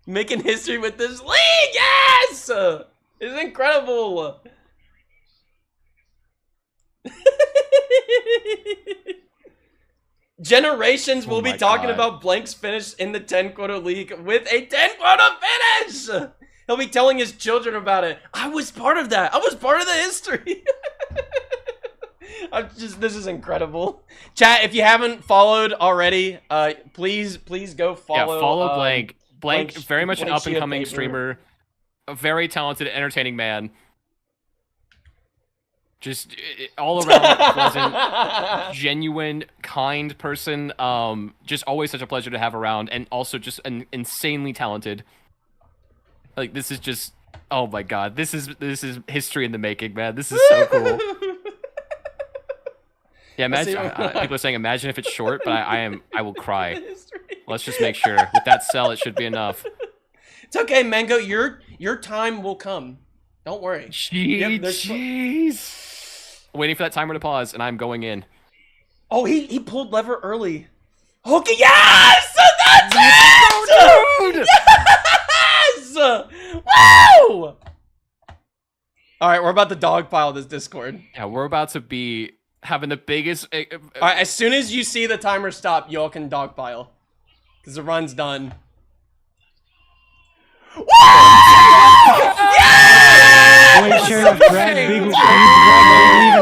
Speaker 7: Making history with this league, yes! It's incredible. Generations will be talking about Blank's finish in the 10 quota league with a 10 quota finish. He'll be telling his children about it. I was part of that. I was part of the history. This is incredible. Chat, if you haven't followed already, please go follow.
Speaker 8: Yeah, follow Blank. Blank, very much an up-and-coming streamer. A very talented, entertaining man. Just all around pleasant, genuine, kind person. Just always such a pleasure to have around, and also just an insanely talented. Like, this is just, oh my god, this is history in the making, man. This is so cool. Yeah, imagine people are saying, imagine if it's short, but I will cry. Let's just make sure with that cell, it should be enough.
Speaker 7: It's okay, Mango. Your time will come. Don't worry.
Speaker 8: Jeez. Waiting for that timer to pause, and I'm going in.
Speaker 7: Oh, he pulled lever early. Okay, yes! That's it!
Speaker 8: Dude!
Speaker 7: Yes! Woo! All right, we're about to dogpile this Discord.
Speaker 8: Yeah, we're about to be having the biggest...
Speaker 7: All right, as soon as you see the timer stop, y'all can dogpile. Because the run's done. Woo! Yes!
Speaker 19: Wait, Sheriff, drag Big Weave and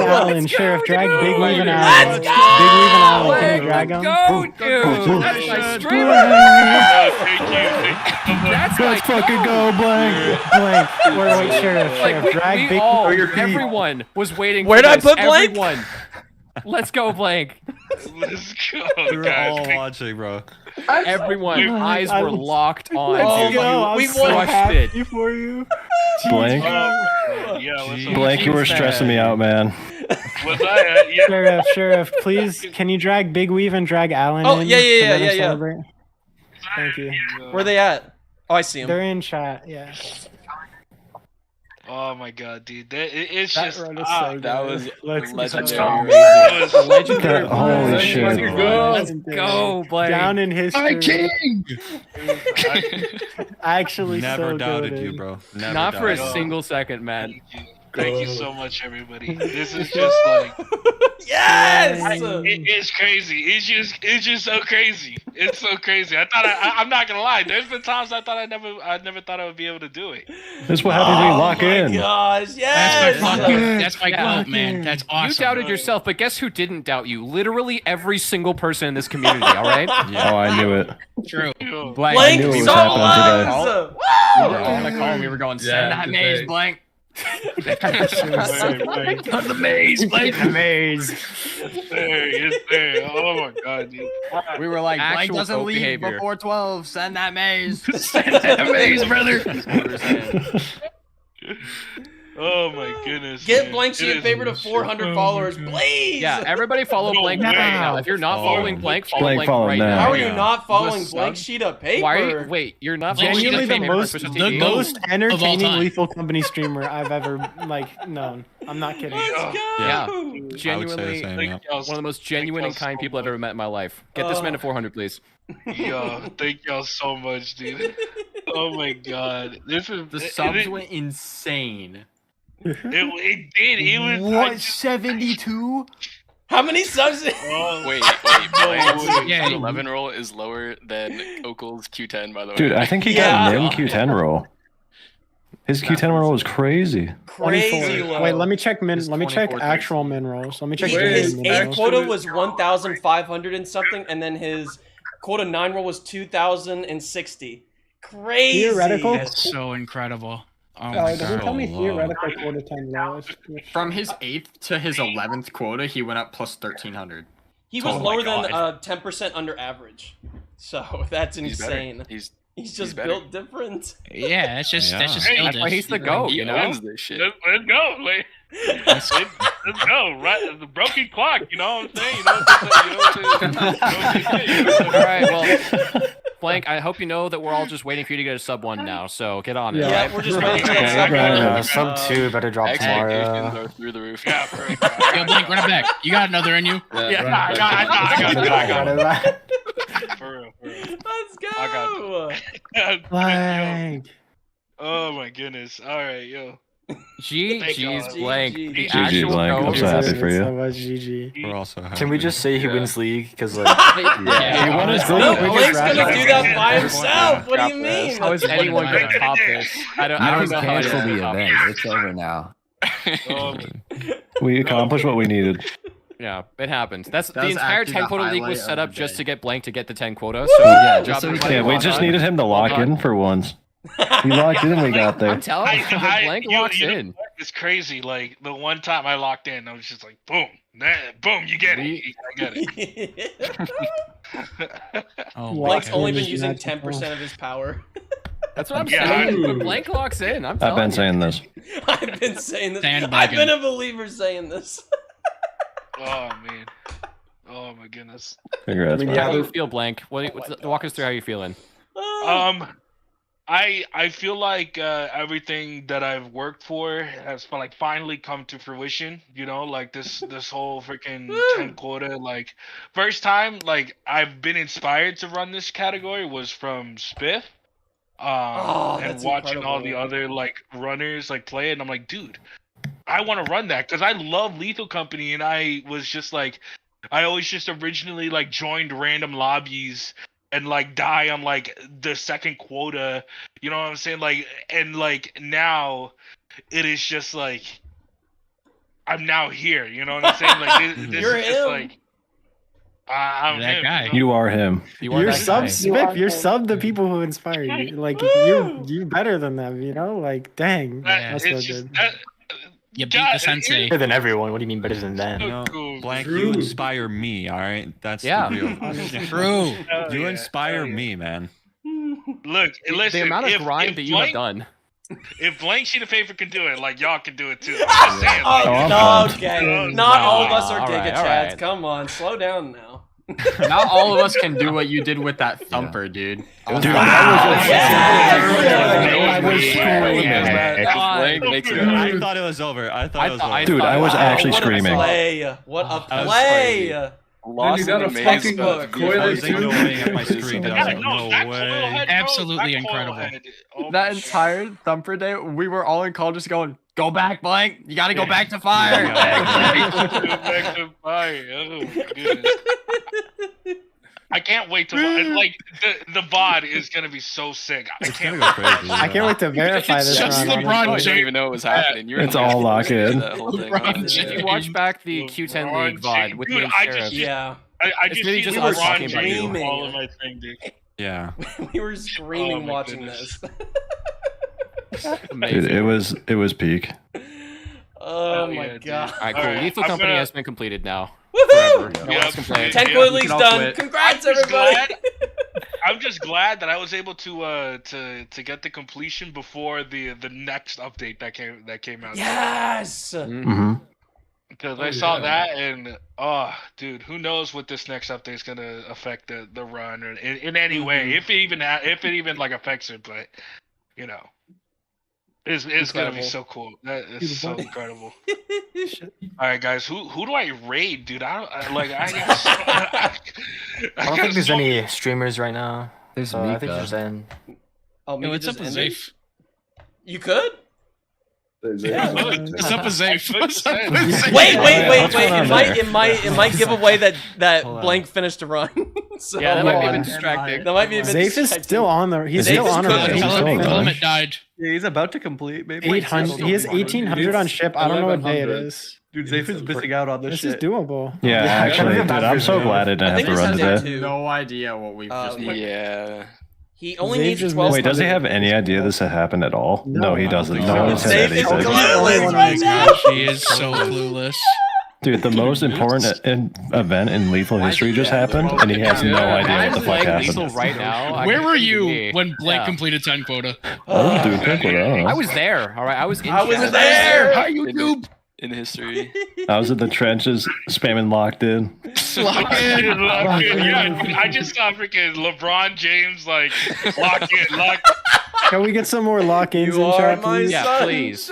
Speaker 19: Allen. Sheriff, drag Big Weave and Allen.
Speaker 7: Let's go!
Speaker 19: Big Weave and Allen, can you drag them?
Speaker 8: Go, dude! That's my streamer!
Speaker 19: Let's fucking go, Blank! Blank, wait, Sheriff, drag Big
Speaker 8: Everyone was waiting
Speaker 7: Where'd
Speaker 8: for
Speaker 7: I
Speaker 8: this.
Speaker 7: put Blank?
Speaker 8: Everyone. Let's go, Blank.
Speaker 12: Let's go,
Speaker 13: We were all watching, bro.
Speaker 8: Everyone, eyes were locked on.
Speaker 19: Let's
Speaker 8: dude.
Speaker 19: go,
Speaker 8: We
Speaker 19: I'm so
Speaker 8: crushed
Speaker 19: happy
Speaker 8: it.
Speaker 19: for you.
Speaker 17: Blank, Blank, you were stressing me out, man.
Speaker 12: Was I? Yeah.
Speaker 19: Sheriff, please, can you drag Big Weave and drag Allen
Speaker 7: Oh,
Speaker 19: in?
Speaker 7: yeah.
Speaker 19: to let us celebrate? Thank you.
Speaker 7: Where are they at? Oh, I see them.
Speaker 19: They're in chat, yeah.
Speaker 12: Oh my god, dude. It's
Speaker 19: That
Speaker 12: just
Speaker 19: run is so
Speaker 12: that
Speaker 19: good.
Speaker 12: was
Speaker 19: Let's
Speaker 12: legendary.
Speaker 19: go.
Speaker 8: Legendary.
Speaker 17: Holy shit.
Speaker 8: Let's go, Blank.
Speaker 19: Down in history.
Speaker 13: king!
Speaker 19: Actually,
Speaker 13: Never
Speaker 19: so
Speaker 13: doubted
Speaker 19: good.
Speaker 13: you, bro. Never
Speaker 8: Not for a
Speaker 13: doubted you.
Speaker 8: single second, man.
Speaker 12: Thank you so much, everybody. This is just like
Speaker 7: yes.
Speaker 12: It's crazy. It's just so crazy. It's so crazy. I'm not gonna lie. There's been times I never thought I would be able to do it.
Speaker 17: This is what happens when you lock in.
Speaker 7: Gosh, yes.
Speaker 20: That's my quote, man. That's awesome.
Speaker 8: You doubted yourself, but guess who didn't doubt you? Literally every single person in this community. All right.
Speaker 17: Yeah. Oh, I knew it.
Speaker 20: True.
Speaker 8: Blank,
Speaker 17: I knew it was happening today.
Speaker 15: We were on the call. We were going, send that maze, Blank.
Speaker 20: The maze, Blank. The maze.
Speaker 12: It's there. Oh my god, dude.
Speaker 15: We were like, Blank
Speaker 8: Actual
Speaker 15: doesn't
Speaker 8: goat
Speaker 15: leave
Speaker 8: behavior.
Speaker 15: before 12. Send that maze.
Speaker 20: Send that maze, brother.
Speaker 15: That's what we were saying.
Speaker 12: Oh my goodness.
Speaker 7: Get
Speaker 12: man.
Speaker 7: Blank Sheet a favor to 400 followers, please.
Speaker 8: Yeah, everybody follow
Speaker 12: No
Speaker 8: Blank
Speaker 12: way.
Speaker 8: right now. If you're not following Blank, follow
Speaker 17: Blank
Speaker 8: Blank
Speaker 17: follow
Speaker 8: right
Speaker 17: now.
Speaker 8: now.
Speaker 7: How are you not following
Speaker 15: What's
Speaker 7: Blank
Speaker 15: up?
Speaker 7: Sheet of paper?
Speaker 8: Why are you, wait, you're not
Speaker 20: Blank
Speaker 8: following
Speaker 20: Sheet of
Speaker 8: Blank
Speaker 20: Paper
Speaker 8: Paper
Speaker 19: most,
Speaker 8: for
Speaker 19: the
Speaker 8: TV?
Speaker 19: most entertaining
Speaker 20: time.
Speaker 19: Lethal Company streamer I've ever known. I'm not kidding.
Speaker 7: Let's go.
Speaker 8: Yeah,
Speaker 17: the
Speaker 8: genuinely
Speaker 17: same,
Speaker 12: Thank
Speaker 17: yeah.
Speaker 12: y'all
Speaker 8: one of the most genuine and kind people I've ever met in my life. Get this man to 400, please.
Speaker 12: Yo, thank y'all so much, dude. Oh my god. This is
Speaker 15: The subs went insane.
Speaker 12: It did. It was
Speaker 15: What, 72?
Speaker 7: How many subs?
Speaker 12: Oh,
Speaker 2: Wait,
Speaker 12: no,
Speaker 20: Yeah.
Speaker 2: 11 roll is lower than Okel's Q10, by the way.
Speaker 17: Dude, I think he got a min Q10 roll. His Q10 roll was crazy.
Speaker 7: Crazy low.
Speaker 19: Wait, let me check min.
Speaker 15: It's
Speaker 19: Let me check
Speaker 15: 24,
Speaker 19: actual min rolls. Let me check
Speaker 7: His
Speaker 19: min
Speaker 7: 8
Speaker 19: rolls.
Speaker 7: quota was 1,500 and something, and then his quota 9 roll was 2,060. Crazy.
Speaker 19: Theoretical?
Speaker 20: That's so incredible. Oh my
Speaker 19: Does it
Speaker 20: god.
Speaker 19: tell me theoretical quota 10 rolls?
Speaker 15: From his 8th to his 11th quota, he went up plus 1,300.
Speaker 7: He was
Speaker 15: Oh my
Speaker 7: lower than
Speaker 15: God.
Speaker 7: 10% under average. So that's
Speaker 2: He's better.
Speaker 7: insane. He's just
Speaker 2: better.
Speaker 7: built different.
Speaker 20: Yeah, that's just skill
Speaker 8: That's why he's the GOAT,
Speaker 2: He
Speaker 8: you know?
Speaker 2: owns this shit.
Speaker 12: Let's go. Let's go. Right, the broken clock. You know what I'm saying? You know what I'm saying?
Speaker 8: All right, well, Blank, I hope you know that we're all just waiting for you to get a sub 1 now, so get on it.
Speaker 7: Yeah,
Speaker 8: right?
Speaker 7: we're just waiting for that sub 1.
Speaker 19: Sub 2 better drop
Speaker 2: Expectations
Speaker 19: tomorrow.
Speaker 2: are through the roof.
Speaker 12: Yeah,
Speaker 20: Yo, Blink, run it back. You got another in you.
Speaker 12: I got it. For real.
Speaker 7: Let's go.
Speaker 12: I got
Speaker 19: Blank.
Speaker 12: Oh my goodness. All right, yo.
Speaker 8: GG's Blank. The
Speaker 7: GG
Speaker 8: actual
Speaker 17: Blank. I'm
Speaker 8: GOAT.
Speaker 17: so happy for
Speaker 19: So
Speaker 17: you.
Speaker 19: much GG.
Speaker 17: We're also happy.
Speaker 19: Can we just say he wins league? Because like,
Speaker 8: Yeah,
Speaker 17: He won his
Speaker 7: No,
Speaker 17: group.
Speaker 7: Blake's gonna do that by himself. What do you mean?
Speaker 8: How is anyone going to top this? I don't know how to top this.
Speaker 18: It's over now.
Speaker 17: We accomplished what we needed.
Speaker 8: Yeah, it happened. That's the
Speaker 15: was
Speaker 8: entire
Speaker 15: actually
Speaker 8: 10
Speaker 15: the
Speaker 8: quota league was
Speaker 15: highlight
Speaker 8: set
Speaker 15: of
Speaker 8: up
Speaker 15: the
Speaker 8: just
Speaker 15: day.
Speaker 8: to get Blank to get the 10 quota. So
Speaker 17: Yeah,
Speaker 8: job
Speaker 18: so we
Speaker 8: everybody.
Speaker 17: Yeah, we
Speaker 8: Well
Speaker 17: just
Speaker 8: done.
Speaker 17: needed him to lock in for once. He locked in and we got there.
Speaker 8: I'm telling you, Blank locks in.
Speaker 12: It's crazy. Like the one time I locked in, I was just like, boom, boom, you get it. I get it.
Speaker 20: Oh
Speaker 7: Blake's
Speaker 20: my
Speaker 7: only
Speaker 20: god.
Speaker 7: been using 10% of his power.
Speaker 8: That's what I'm
Speaker 12: Yeah,
Speaker 8: saying. When Blank locks in, I'm telling
Speaker 17: I've been
Speaker 8: you.
Speaker 17: saying this.
Speaker 7: I've been saying this.
Speaker 20: Sandbagging.
Speaker 7: I've been a believer saying this.
Speaker 12: Oh man. Oh my goodness.
Speaker 17: Congrats,
Speaker 19: I mean,
Speaker 17: man.
Speaker 8: How do you feel, Blank? Walk us through how you feeling.
Speaker 12: I feel like everything that I've worked for has like finally come to fruition. You know, like this whole freaking 10 quota. Like first time like I've been inspired to run this category was from Spiff. And
Speaker 7: that's
Speaker 12: watching all
Speaker 7: incredible.
Speaker 12: the other like runners like play it, and I'm like, dude, I want to run that because I love Lethal Company, and I was just like, I always just originally like joined random lobbies and like die on like the second quota, you know what I'm saying? Like, and like now it is just like I'm now here, you know what I'm saying? Like this
Speaker 7: You're
Speaker 12: is just
Speaker 7: him.
Speaker 12: like I'm
Speaker 20: That
Speaker 12: him,
Speaker 20: guy.
Speaker 12: you know?
Speaker 17: You are him.
Speaker 19: you're
Speaker 8: that
Speaker 19: sub
Speaker 8: guy.
Speaker 19: Smith. You're sub the people who inspire you. Like you're better than them. You know, like dang,
Speaker 12: That-
Speaker 19: that's so
Speaker 12: it's just
Speaker 19: good.
Speaker 12: that,
Speaker 20: You beat
Speaker 12: God,
Speaker 20: the sensei.
Speaker 19: Better than everyone. What do you mean better than them?
Speaker 12: so cool.
Speaker 21: Blank, you inspire me, all right? That's
Speaker 8: Yeah.
Speaker 21: the real.
Speaker 20: True.
Speaker 12: Hell
Speaker 21: You
Speaker 12: yeah,
Speaker 21: inspire
Speaker 12: hell yeah.
Speaker 21: me, man.
Speaker 12: Look, listen,
Speaker 8: The amount of
Speaker 12: if
Speaker 8: grind that you have
Speaker 12: Blank-
Speaker 8: done.
Speaker 12: If Blank Sheet of Paper can do it, like y'all can do it too. I'm just saying, like,
Speaker 17: I'm
Speaker 7: no,
Speaker 17: pumped.
Speaker 7: okay. Not all of us are
Speaker 8: All
Speaker 7: Giga
Speaker 8: right, all
Speaker 7: Chads.
Speaker 8: right.
Speaker 7: Come on, slow down now.
Speaker 15: Not all of us can do what you did with that thumper, dude.
Speaker 17: Dude,
Speaker 21: I was
Speaker 8: screaming.
Speaker 21: I
Speaker 8: Blank makes it.
Speaker 21: I thought it was over. I thought it was over.
Speaker 17: Dude, I was actually
Speaker 7: what
Speaker 17: screaming.
Speaker 7: A play. What a
Speaker 21: That was
Speaker 7: play.
Speaker 21: crazy.
Speaker 2: Lost
Speaker 4: got
Speaker 2: in
Speaker 4: a
Speaker 2: the maze,
Speaker 4: fucking
Speaker 2: but
Speaker 4: coil
Speaker 21: I was
Speaker 4: too.
Speaker 21: ignoring at my screen. I was like, no
Speaker 12: that
Speaker 21: way.
Speaker 12: coil head, bro,
Speaker 20: Absolutely
Speaker 12: that coil
Speaker 20: incredible.
Speaker 12: head, oh
Speaker 15: That
Speaker 12: my
Speaker 15: entire thumper day, we were all in call just going, Go back, Blank. You got to go back to fire.
Speaker 3: Go back to fire. Oh my goodness. I can't wait to like the VOD is gonna be so sick. I can't
Speaker 21: go crazy.
Speaker 19: I can't wait to verify this.
Speaker 21: just
Speaker 19: Ron.
Speaker 21: LeBron
Speaker 10: I didn't even know it was happening. You're
Speaker 17: It's all locked in.
Speaker 8: If you watch back the Q10 League VOD with me
Speaker 3: Dude,
Speaker 8: and
Speaker 3: I
Speaker 8: Sheriff,
Speaker 3: just
Speaker 7: Yeah.
Speaker 3: I
Speaker 8: It's
Speaker 3: just
Speaker 8: really
Speaker 3: see
Speaker 8: just
Speaker 3: LeBron
Speaker 8: us talking about you.
Speaker 3: James all of my thing, dude.
Speaker 21: Yeah.
Speaker 7: We were screaming
Speaker 3: Oh my
Speaker 7: watching
Speaker 3: goodness.
Speaker 7: this.
Speaker 17: Dude, it was peak.
Speaker 7: Oh
Speaker 3: Hell
Speaker 7: my
Speaker 3: yeah, dude.
Speaker 7: god.
Speaker 8: all right, cool.
Speaker 3: Alright,
Speaker 8: Lethal
Speaker 3: I'm
Speaker 8: Company
Speaker 3: gonna-
Speaker 8: has been completed now.
Speaker 7: Woohoo!
Speaker 8: Forever. No
Speaker 3: Yep.
Speaker 8: one's complaining.
Speaker 7: 10
Speaker 14: Yeah,
Speaker 7: Quid
Speaker 14: we
Speaker 7: League's
Speaker 14: can all
Speaker 7: done.
Speaker 14: quit.
Speaker 7: Congrats,
Speaker 3: I'm just
Speaker 7: everybody.
Speaker 3: I'm just glad that I was able to get the completion before the next update that came out.
Speaker 7: Yes.
Speaker 17: Mm-hmm.
Speaker 3: Because I saw that and dude, who knows what this next update is gonna affect the run or in any way, if it even like affects it, but you know, it's gonna be so cool. That is so incredible. All right, guys, who do I raid, dude? I
Speaker 22: don't think there's any streamers right now.
Speaker 18: There's
Speaker 22: so I think
Speaker 18: Mika.
Speaker 22: there's Zen.
Speaker 7: Oh,
Speaker 21: Yo,
Speaker 7: maybe
Speaker 21: what's
Speaker 7: just
Speaker 21: up with
Speaker 7: end it?
Speaker 21: Zafe?
Speaker 7: You could?
Speaker 21: Yeah, what's up with Zafe? What's up with Zafe?
Speaker 7: Wait.
Speaker 17: What's going on there?
Speaker 7: It might give away that Blank finished a run. So,
Speaker 8: Yeah, that might be a
Speaker 19: Hold
Speaker 8: bit
Speaker 19: on.
Speaker 8: distracting.
Speaker 7: That might be a bit
Speaker 19: Zafe is
Speaker 7: distracting.
Speaker 19: still on the. He's
Speaker 7: Zafe
Speaker 19: still
Speaker 7: is
Speaker 19: on
Speaker 7: cooking.
Speaker 19: the.
Speaker 17: He's still
Speaker 21: The
Speaker 17: going.
Speaker 21: limit died.
Speaker 14: Yeah, he's about to complete. Maybe
Speaker 19: 800. He has 1800 on ship. I don't know what day it is.
Speaker 14: Dude, Zafe is missing out on this
Speaker 19: This
Speaker 14: shit.
Speaker 19: is doable.
Speaker 17: Yeah, actually, dude, I'm so glad I didn't have to run today.
Speaker 15: No idea what we've just done.
Speaker 10: Yeah.
Speaker 7: He only
Speaker 19: Zafe
Speaker 7: needs
Speaker 19: just
Speaker 7: 12.
Speaker 17: Wait, does he have any idea this had happened at all? No, he doesn't. No one
Speaker 7: Zafe
Speaker 17: said
Speaker 7: is
Speaker 17: anything.
Speaker 7: clueless right now.
Speaker 21: She is so clueless.
Speaker 17: Dude, the most important event in Lethal history just happened, and he has no idea what the fuck
Speaker 8: Lethal
Speaker 17: happened.
Speaker 8: right now.
Speaker 21: Where were you
Speaker 8: me.
Speaker 21: when Blank
Speaker 8: Yeah.
Speaker 21: completed 10 quota?
Speaker 17: Oh, dude, think what I don't know.
Speaker 8: I was there. All right, I was in.
Speaker 7: I was
Speaker 8: chat.
Speaker 7: there.
Speaker 21: Hi, YouTube.
Speaker 10: In history.
Speaker 17: I was in the trenches, spamming locked in.
Speaker 21: Lock in.
Speaker 3: Yeah, I just saw freaking LeBron James like lock in, lock.
Speaker 19: Can we get some more lock-ins
Speaker 7: You
Speaker 19: in
Speaker 7: are
Speaker 19: chat,
Speaker 7: my
Speaker 19: please?
Speaker 8: Yeah,
Speaker 7: son.
Speaker 8: please.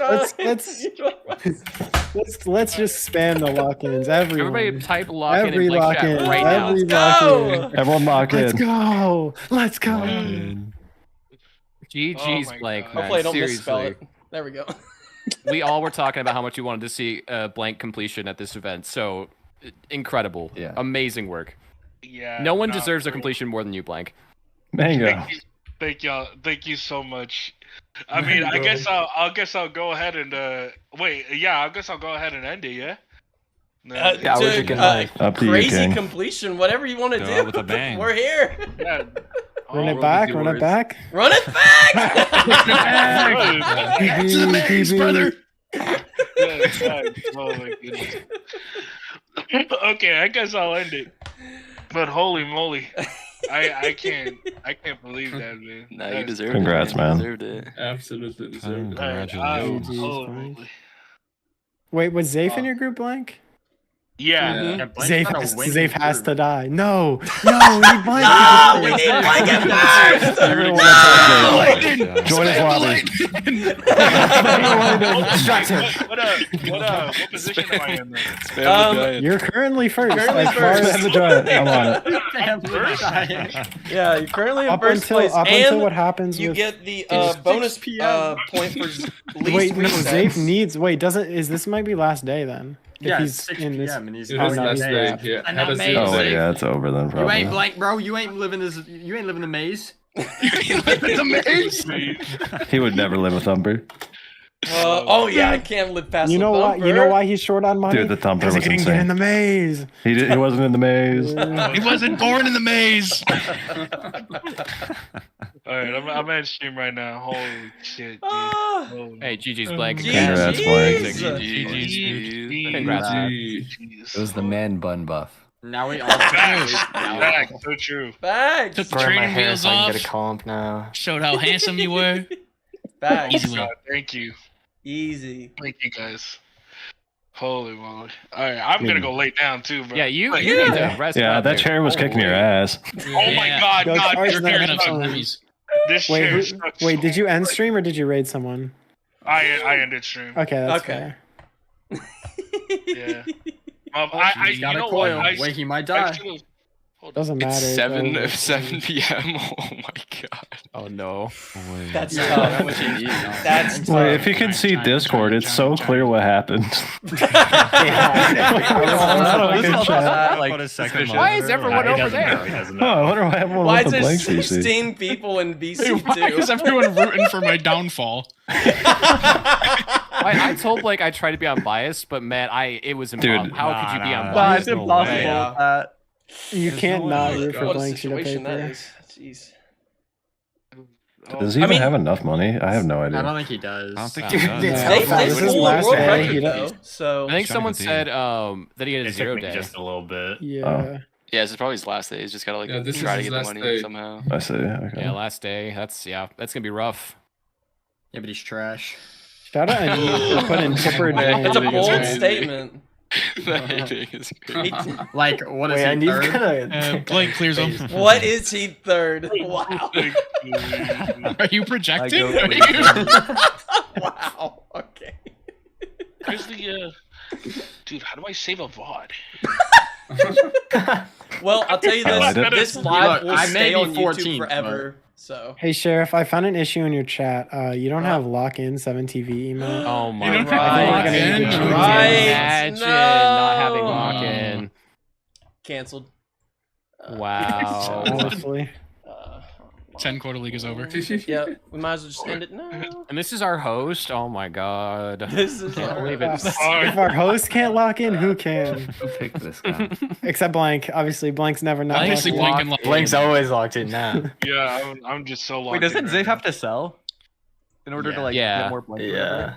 Speaker 19: Let's just spam the lock-ins. Everyone.
Speaker 8: Everybody type lock in
Speaker 19: Every
Speaker 8: and Blake chat
Speaker 19: lock-in.
Speaker 8: right now.
Speaker 19: Every
Speaker 7: Go.
Speaker 19: lock-in.
Speaker 17: Everyone lock
Speaker 19: Let's
Speaker 17: in.
Speaker 19: go. Let's go.
Speaker 8: GG's
Speaker 3: Oh my
Speaker 8: Blake,
Speaker 3: God.
Speaker 8: man.
Speaker 7: Hopefully I don't misspell
Speaker 8: Seriously.
Speaker 7: it. There we go.
Speaker 8: We all were talking about how much we wanted to see Blank completion at this event. So incredible.
Speaker 18: Yeah.
Speaker 8: Amazing work.
Speaker 3: Yeah.
Speaker 8: No one deserves a completion more than you, Blank.
Speaker 17: Mango.
Speaker 3: Thank y'all. Thank you so much. I mean, I guess I'll go ahead and wait. Yeah, I guess I'll go ahead and end it. Yeah. No.
Speaker 22: Yeah, we're
Speaker 7: Dude,
Speaker 22: drinking live.
Speaker 17: Up to you,
Speaker 7: crazy
Speaker 17: King.
Speaker 7: completion. Whatever you want to
Speaker 21: Go
Speaker 7: do.
Speaker 21: out with a bang.
Speaker 7: We're here.
Speaker 3: Yeah.
Speaker 19: Run it back. Run it back.
Speaker 7: Run it back.
Speaker 21: To the maze, brother.
Speaker 3: Oh my goodness. Okay, I guess I'll end it. But holy moly, I can't believe that, man.
Speaker 10: Nah, you deserve it.
Speaker 17: Congrats, man.
Speaker 10: You deserved it.
Speaker 21: Absolutely deserved it.
Speaker 3: Congratulations.
Speaker 19: GG's, Wait, was Zafe in your group, Blank?
Speaker 3: Yeah.
Speaker 19: Zafe has to die. No, we need Blank.
Speaker 7: No, we need Blank first.
Speaker 19: Everyone
Speaker 17: Join his lobby.
Speaker 3: What position am I in there?
Speaker 19: You're currently first.
Speaker 7: Currently
Speaker 19: as far as-
Speaker 17: Spam the giant. I'm on it.
Speaker 7: Yeah, you're currently in
Speaker 19: Up
Speaker 7: first
Speaker 19: until
Speaker 7: place,
Speaker 19: up
Speaker 7: and
Speaker 19: until what happens
Speaker 7: you
Speaker 19: with
Speaker 7: get the bonus point for least
Speaker 19: wait, no,
Speaker 7: resets.
Speaker 19: Zafe needs is this might be last day then? If
Speaker 15: Yeah,
Speaker 19: he's
Speaker 15: 6
Speaker 19: in this.
Speaker 15: PM and he's
Speaker 19: Oh,
Speaker 15: going
Speaker 19: no,
Speaker 15: to
Speaker 19: he's
Speaker 15: stay.
Speaker 19: not.
Speaker 15: Yeah.
Speaker 19: And that
Speaker 15: Have a
Speaker 19: maze.
Speaker 17: Oh, wait, yeah, it's over then,
Speaker 15: You
Speaker 17: probably.
Speaker 15: ain't Blank, bro. You ain't living the maze.
Speaker 21: The maze.
Speaker 17: He would never live with Thumper.
Speaker 7: Oh yeah, I can't live past.
Speaker 19: You
Speaker 7: the
Speaker 19: know why? You know
Speaker 7: bumper.
Speaker 19: why he's short on money?
Speaker 17: Dude, the Thumper
Speaker 19: Because he
Speaker 17: was
Speaker 19: couldn't get in
Speaker 17: insane.
Speaker 19: the maze.
Speaker 17: He wasn't in the maze.
Speaker 21: He wasn't born in the maze.
Speaker 3: All right, I'm at stream right now. Holy shit, dude.
Speaker 7: Ah.
Speaker 3: Holy-
Speaker 8: Hey, GG's Blake.
Speaker 17: Congrats, Blake.
Speaker 8: Congrats, man.
Speaker 18: It was the man bun buff.
Speaker 15: Now we all
Speaker 3: Facts, so true.
Speaker 7: Facts.
Speaker 21: Took the
Speaker 22: Growing my
Speaker 21: training
Speaker 22: hair
Speaker 21: wheels
Speaker 22: so I
Speaker 21: off.
Speaker 22: can get a comp now.
Speaker 21: Showed how handsome you were.
Speaker 7: Facts.
Speaker 21: Easy win.
Speaker 3: God, thank you.
Speaker 7: Easy.
Speaker 3: Thank you, guys. Holy moly. All right, I'm going to go lay down, too, bro.
Speaker 8: Yeah, you
Speaker 3: Like,
Speaker 8: need to rest.
Speaker 17: Yeah,
Speaker 8: out
Speaker 17: that
Speaker 8: there.
Speaker 17: chair was kicking your ass.
Speaker 3: Oh my
Speaker 21: Yeah.
Speaker 3: god,
Speaker 19: Go
Speaker 3: God,
Speaker 19: charge
Speaker 3: this
Speaker 19: that
Speaker 3: chair
Speaker 21: Picking up some
Speaker 3: sucks.
Speaker 21: heavies.
Speaker 3: This
Speaker 19: Wait,
Speaker 3: chair
Speaker 19: who,
Speaker 3: sucks
Speaker 19: wait,
Speaker 3: so
Speaker 19: did you end
Speaker 3: much.
Speaker 19: stream or did you raid someone?
Speaker 3: I ended stream.
Speaker 19: Okay, that's
Speaker 7: Okay.
Speaker 19: fair.
Speaker 3: Yeah.
Speaker 15: He's got
Speaker 3: you
Speaker 15: a
Speaker 3: know
Speaker 15: coil.
Speaker 3: what?
Speaker 15: Wait, he might
Speaker 3: I
Speaker 15: die.
Speaker 3: should've-
Speaker 19: Doesn't matter.
Speaker 10: It's
Speaker 19: it's over.
Speaker 10: 7 p.m. Oh my god.
Speaker 8: Oh no.
Speaker 7: That's
Speaker 8: Yeah,
Speaker 7: tough.
Speaker 8: that was easy.
Speaker 7: That's tough.
Speaker 17: Well, if you can see Discord, it's so clear what happened.
Speaker 8: Why is everyone over there?
Speaker 17: Oh, I wonder what happened
Speaker 7: Why
Speaker 17: with
Speaker 7: is
Speaker 17: the
Speaker 7: there
Speaker 17: blank CC.
Speaker 7: 16 people in BC2?
Speaker 21: Why is everyone rooting for my downfall?
Speaker 8: I told Blake I tried to be unbiased, but man, it was impossible. How could you be unbiased?
Speaker 14: It's impossible.
Speaker 19: You can't not root for
Speaker 7: What a
Speaker 19: blank sheet of
Speaker 7: situation that
Speaker 19: paper.
Speaker 7: is. Jeez.
Speaker 17: Does he even have enough money? I have no idea.
Speaker 15: I don't think he does.
Speaker 21: I don't think
Speaker 15: he
Speaker 21: he does.
Speaker 7: This is last day, though. So
Speaker 8: I think someone said that he had a
Speaker 1: It
Speaker 8: 0
Speaker 1: took me
Speaker 8: day.
Speaker 1: just a little bit.
Speaker 19: Yeah.
Speaker 12: Yeah, this is probably his last day. He's just gotta like
Speaker 1: Yeah, this
Speaker 12: try
Speaker 1: is
Speaker 12: to
Speaker 1: his
Speaker 12: get the
Speaker 1: last
Speaker 12: money
Speaker 1: day.
Speaker 12: somehow.
Speaker 17: I see. Okay.
Speaker 8: Yeah, last day. That's gonna be rough.
Speaker 15: Yeah, but he's trash.
Speaker 19: Shout out Anita for putting Tipper down.
Speaker 7: That's a bold statement.
Speaker 15: Like, what is
Speaker 22: Wait, I
Speaker 15: he,
Speaker 22: need
Speaker 15: third?
Speaker 21: Blake clears him.
Speaker 7: What is he third? Wow.
Speaker 21: Are you projecting?
Speaker 14: go
Speaker 21: Are you-
Speaker 7: Wow. Okay.
Speaker 3: Where's the dude? How do I save a VOD?
Speaker 7: Well, I'll tell you this:
Speaker 17: Look,
Speaker 7: this live will
Speaker 15: I may
Speaker 7: stay
Speaker 15: be
Speaker 7: on
Speaker 15: 14th,
Speaker 7: YouTube forever. So.
Speaker 19: Hey Sheriff, I found an issue in your chat. You don't have lock-in 7TV email.
Speaker 8: Oh my
Speaker 21: don't
Speaker 8: god!
Speaker 21: have lock-in?
Speaker 8: Imagine
Speaker 7: No.
Speaker 8: not having lock-in.
Speaker 7: Canceled.
Speaker 8: Wow.
Speaker 19: Honestly.
Speaker 21: 10 quarter league is over.
Speaker 7: Yeah, we might as well just end it now.
Speaker 8: And this is our host. Oh my god.
Speaker 7: This is
Speaker 8: Can't
Speaker 7: our
Speaker 8: believe
Speaker 7: host.
Speaker 8: it.
Speaker 19: If our host can't lock in, who can?
Speaker 18: Who picked this guy?
Speaker 19: Except Blank. Obviously, Blank's never not
Speaker 21: Obviously,
Speaker 19: locked
Speaker 21: Blink
Speaker 19: in.
Speaker 21: and lock.
Speaker 22: Blank's always locked in now.
Speaker 3: Yeah, I'm just so locked.
Speaker 14: Wait, doesn't
Speaker 3: in
Speaker 14: Zave
Speaker 3: right
Speaker 14: have to sell in order to like
Speaker 8: Yeah.
Speaker 14: get more blank?
Speaker 22: Yeah.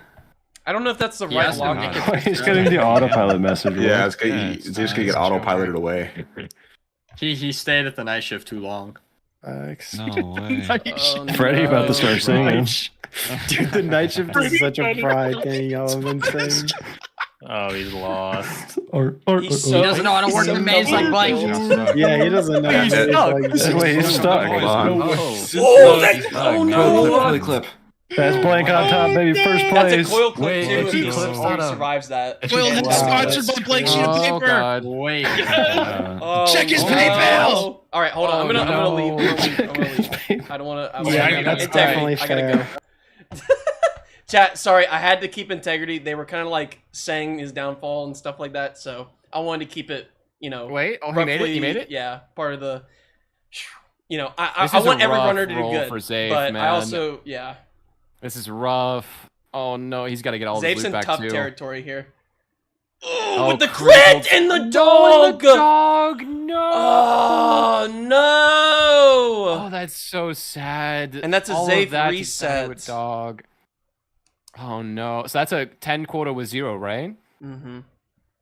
Speaker 7: I don't know if that's the
Speaker 8: Yeah,
Speaker 7: right
Speaker 8: so
Speaker 7: login.
Speaker 17: He's getting the autopilot message.
Speaker 13: Yeah,
Speaker 17: Will.
Speaker 13: it's gonna,
Speaker 21: Yeah,
Speaker 13: it's just gonna get
Speaker 21: it's
Speaker 13: autopiloted away.
Speaker 15: He stayed at the night shift too long.
Speaker 21: No way.
Speaker 7: Oh,
Speaker 17: Freddie about to
Speaker 7: no.
Speaker 17: start singing.
Speaker 19: Dude, the night shift is such a pride thing. Y'all have been saying.
Speaker 1: Oh, he's lost.
Speaker 7: He's so,
Speaker 15: He doesn't know how to
Speaker 7: he's
Speaker 15: work
Speaker 7: so
Speaker 15: the maze like Blank.
Speaker 19: Yeah, he doesn't know.
Speaker 17: He's stuck. Wait, he's stuck.
Speaker 13: Hold on.
Speaker 7: Oh, that's, oh no!
Speaker 13: Play the clip.
Speaker 17: That's Blank on top, baby. First
Speaker 7: That's
Speaker 17: place.
Speaker 7: a coil clip
Speaker 18: Wait,
Speaker 7: too.
Speaker 18: if
Speaker 7: If
Speaker 18: he
Speaker 7: he
Speaker 18: clips that up.
Speaker 7: survives that.
Speaker 21: Well,
Speaker 19: Wow,
Speaker 21: that's sponsored
Speaker 19: that's
Speaker 21: by Blake Sheet of
Speaker 8: Oh
Speaker 21: Paper.
Speaker 8: god.
Speaker 15: Wait.
Speaker 7: Oh,
Speaker 21: Check his
Speaker 7: no.
Speaker 21: PayPal.
Speaker 7: All right, hold on. I'm gonna leave. I'm gonna leave. I don't want to.
Speaker 19: Yeah, that's definitely
Speaker 7: I gotta go. Chat, sorry, I had to keep integrity. They were kind of like saying his downfall and stuff like that, so I wanted to keep it, you know.
Speaker 8: Wait, oh, he made it? He made it?
Speaker 7: Yeah, part of the. You know, I
Speaker 8: This is
Speaker 7: want
Speaker 8: a
Speaker 7: every
Speaker 8: rough
Speaker 7: runner to do
Speaker 8: roll
Speaker 7: good,
Speaker 8: for Zafe,
Speaker 7: but I
Speaker 8: man.
Speaker 7: also, yeah.
Speaker 8: This is rough. Oh no, he's got to get all
Speaker 7: Zafe's
Speaker 8: his
Speaker 7: in
Speaker 8: loot back
Speaker 7: tough
Speaker 8: too.
Speaker 7: territory here.
Speaker 8: Oh,
Speaker 7: with the
Speaker 8: critical-
Speaker 7: crit and the
Speaker 8: No,
Speaker 7: dog!
Speaker 8: and the dog, no!
Speaker 7: Oh no!
Speaker 8: Oh, that's so sad.
Speaker 7: And that's a
Speaker 8: All of
Speaker 7: Zafe
Speaker 8: that just died with
Speaker 7: reset.
Speaker 8: dog. Oh no! So that's a 10 quota with 0, right?
Speaker 7: Mm-hmm.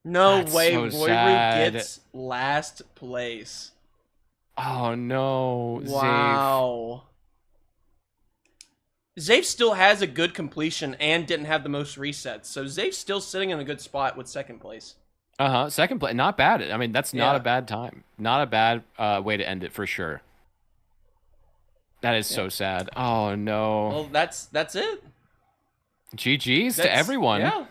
Speaker 7: No
Speaker 8: That's
Speaker 7: way,
Speaker 8: so
Speaker 7: Royru
Speaker 8: sad.
Speaker 7: gets last place.
Speaker 8: Oh no!
Speaker 7: Wow. Zafe still has a good completion and didn't have the most resets, so Zafe's still sitting in a good spot with second place.
Speaker 8: Second place, not bad. I mean, that's not
Speaker 7: Yeah.
Speaker 8: a bad time. Not a bad way to end it for sure. That is so sad. Oh no!
Speaker 7: Well, that's it.
Speaker 8: GG's to
Speaker 7: That's-
Speaker 8: everyone.
Speaker 7: Yeah.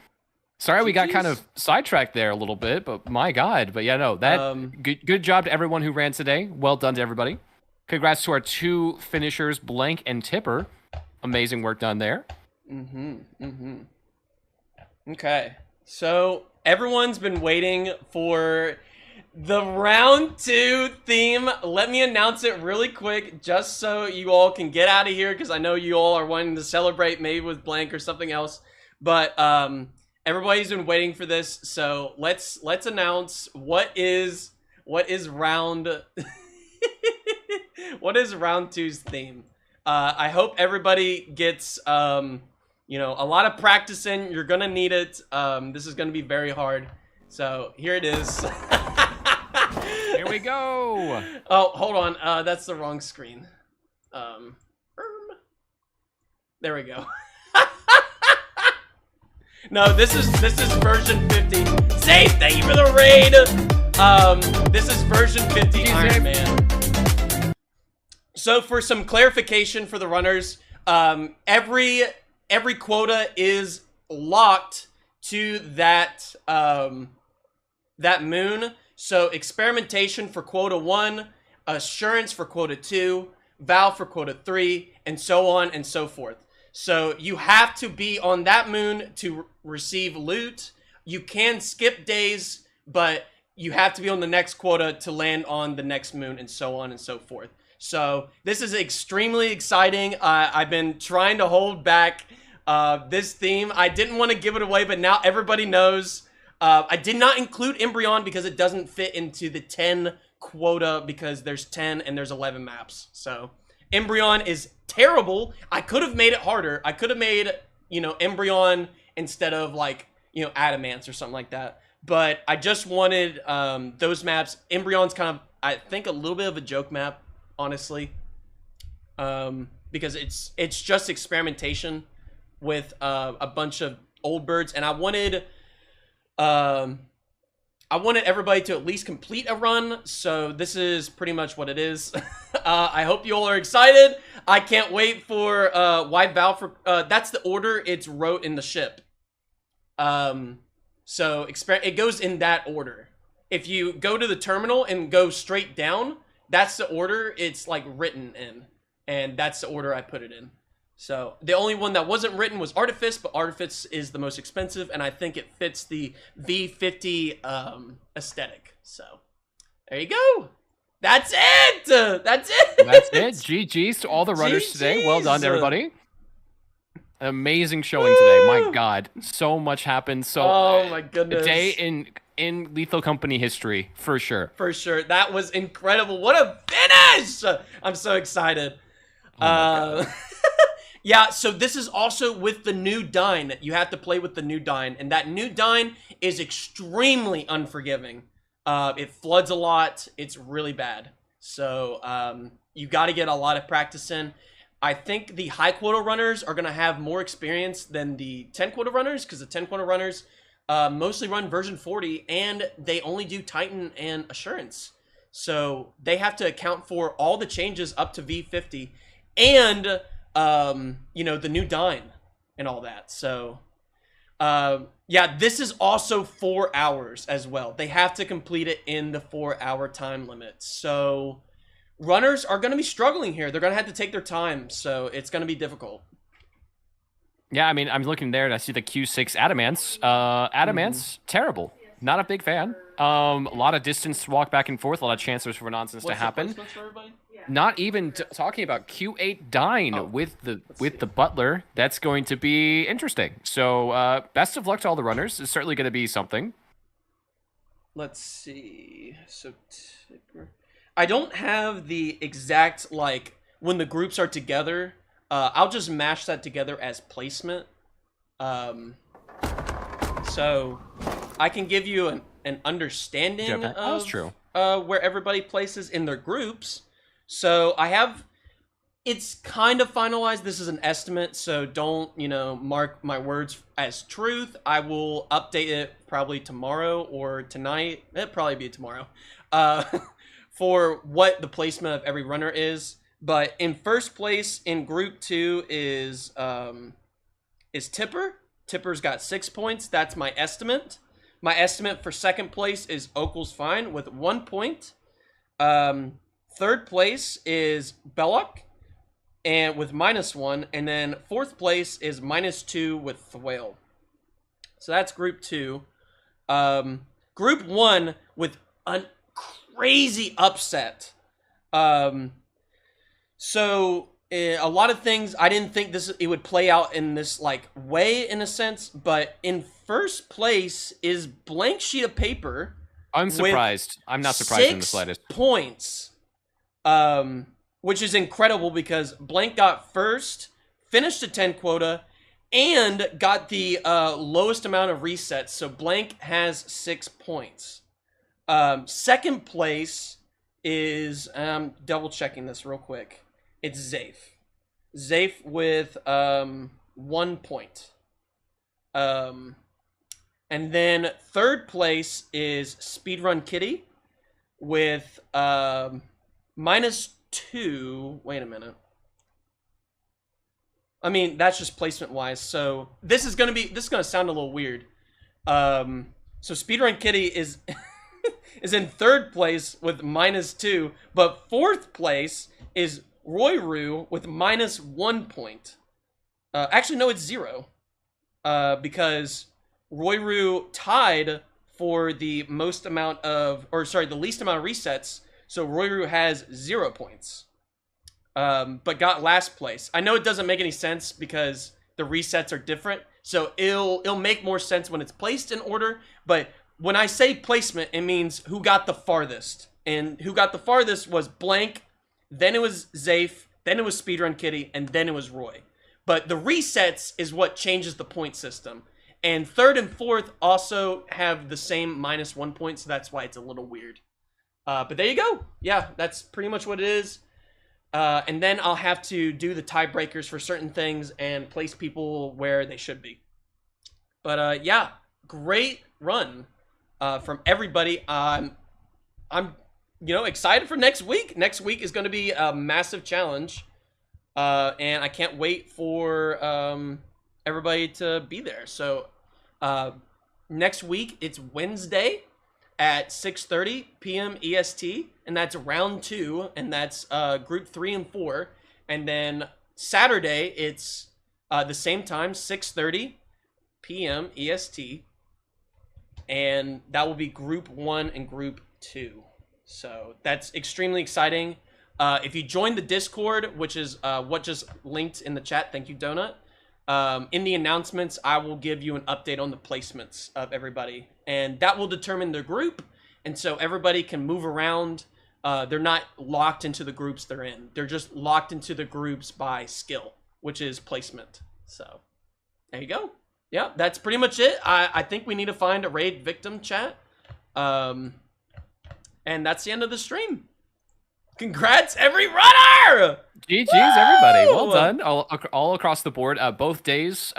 Speaker 8: Sorry, we got kind
Speaker 7: GGs.
Speaker 8: of sidetracked there a little bit, but my God. But yeah, no, that good job to everyone who ran today. Well done to everybody. Congrats to our 2 finishers, Blank and Tipper. Amazing work done there.
Speaker 7: Okay, so everyone's been waiting for the round 2 theme. Let me announce it really quick, just so you all can get out of here, because I know you all are wanting to celebrate maybe with Blank or something else. But everybody's been waiting for this, so let's announce what is round what is round 2's theme. I hope everybody gets you know, a lot of practice in. You're gonna need it. This is gonna be very hard. So here it is.
Speaker 8: Here we go.
Speaker 7: Oh, hold on. That's the wrong screen. There we go. No, this is version 50. Zafe, thank you for the raid. This is version 50 Iron Man. So for some clarification for the runners, every quota is locked to that that moon. So experimentation for quota 1, assurance for quota 2, Val for quota 3, and so on and so forth. So you have to be on that moon to receive loot. You can skip days, but you have to be on the next quota to land on the next moon, and so on and so forth. So this is extremely exciting. I've been trying to hold back this theme. I didn't want to give it away, but now everybody knows. I did not include Embryon because it doesn't fit into the 10 quota because there's 10 and there's 11 maps. So Embryon is terrible. I could have made it harder. I could have made, Embryon instead of like, Adamance or something like that. But I just wanted those maps. Embryon's kind of, I think, a little bit of a joke map, honestly. Because it's just experimentation with a bunch of old birds, and I wanted everybody to at least complete a run, so this is pretty much what it is. I hope you all are excited. I can't wait for White Val for that's the order it's wrote in the ship. So it goes in that order. If you go to the terminal and go straight down, that's the order it's like written in, and that's the order I put it in. So the only one that wasn't written was Artifice, but Artifice is the most expensive, and I think it fits the V50 aesthetic. So there you go. That's it. That's it.
Speaker 8: That's it. GG's to all the runners today. Well done, everybody. Amazing showing today. My God, so much happened. So
Speaker 7: oh my goodness,
Speaker 8: a day in Lethal Company history for sure.
Speaker 7: For sure, that was incredible. What a finish! I'm so excited. Yeah, so this is also with the new Dyne. You have to play with the new Dyne, and that new Dyne is extremely unforgiving. It floods a lot. It's really bad. So you got to get a lot of practice in. I think the high quota runners are going to have more experience than the 10 quota runners, because the 10 quota runners mostly run version 40, and they only do Titan and Assurance. So they have to account for all the changes up to V50 and the new Dyne and all that. So yeah, this is also 4 hours as well. They have to complete it in the 4-hour time limit. So runners are going to be struggling here. They're going to have to take their time. So it's going to be difficult.
Speaker 8: Yeah, I mean, I'm looking there and I see the Q6 Adamance. Adamance, terrible. Not a big fan. A lot of distance to walk back and forth. A lot of chances for nonsense to happen. Not even talking about Q8 Dyne with the Butler. That's going to be interesting. So best of luck to all the runners. It's certainly going to be something.
Speaker 7: Let's see. So I don't have the exact, like, when the groups are together. I'll just mash that together as placement. So I can give you an understanding of where everybody places in their groups. So I have, it's kind of finalized. This is an estimate, so don't, mark my words as truth. I will update it probably tomorrow or tonight. It'll probably be tomorrow. For what the placement of every runner is. But in first place in group 2 is Tipper. Tipper's got 6 points. That's my estimate. My estimate for second place is Okel's Fine with 1 point. Third place is Belloc and with -1, and then fourth place is -2 with Thwale. So that's group 2. Group 1 with a crazy upset. So a lot of things I didn't think it would play out in this way in a sense, but in first place is Blank Sheet of Paper.
Speaker 8: I'm surprised. I'm not surprised in the slightest.
Speaker 7: 6 points. Which is incredible because Blank got first, finished the 10 quota, and got the lowest amount of resets. So Blank has 6 points. Second place is, double checking this real quick. It's Zafe. Zafe with 1 point. And then third place is Speedrun Kitty with -2. Wait a minute. I mean, that's just placement wise. So this is gonna sound a little weird. So Speedrun Kitty is is in third place with -2, but fourth place is Royru with -1 point. Actually, no, it's 0. Because Royru tied for the least amount of resets. So Royru has 0 points. But got last place. I know it doesn't make any sense because the resets are different. So it'll make more sense when it's placed in order. But when I say placement, it means who got the farthest. And who got the farthest was Blank, then it was Zafe, then it was Speedrun Kitty, and then it was Roy. But the resets is what changes the point system. And 3rd and 4th also have the same -1 point, so that's why it's a little weird. But there you go. Yeah, that's pretty much what it is. And then I'll have to do the tiebreakers for certain things and place people where they should be. But yeah, great run from everybody. I'm excited for next week. Next week is going to be a massive challenge. And I can't wait for everybody to be there. So next week, it's Wednesday at 6:30 p.m. EST, and that's round 2, and that's group 3 and 4. And then Saturday, it's the same time, 6:30 p.m. EST, and that will be group 1 and group 2. So that's extremely exciting. If you join the Discord, which is what just linked in the chat, thank you, Donut. In the announcements, I will give you an update on the placements of everybody, and that will determine their group. And so everybody can move around. They're not locked into the groups they're in. They're just locked into the groups by skill, which is placement. So there you go. Yeah, that's pretty much it. I think we need to find a raid victim, chat. And that's the end of the stream. Congrats, every runner!
Speaker 8: GG's, everybody. Well done. All across the board. Both days,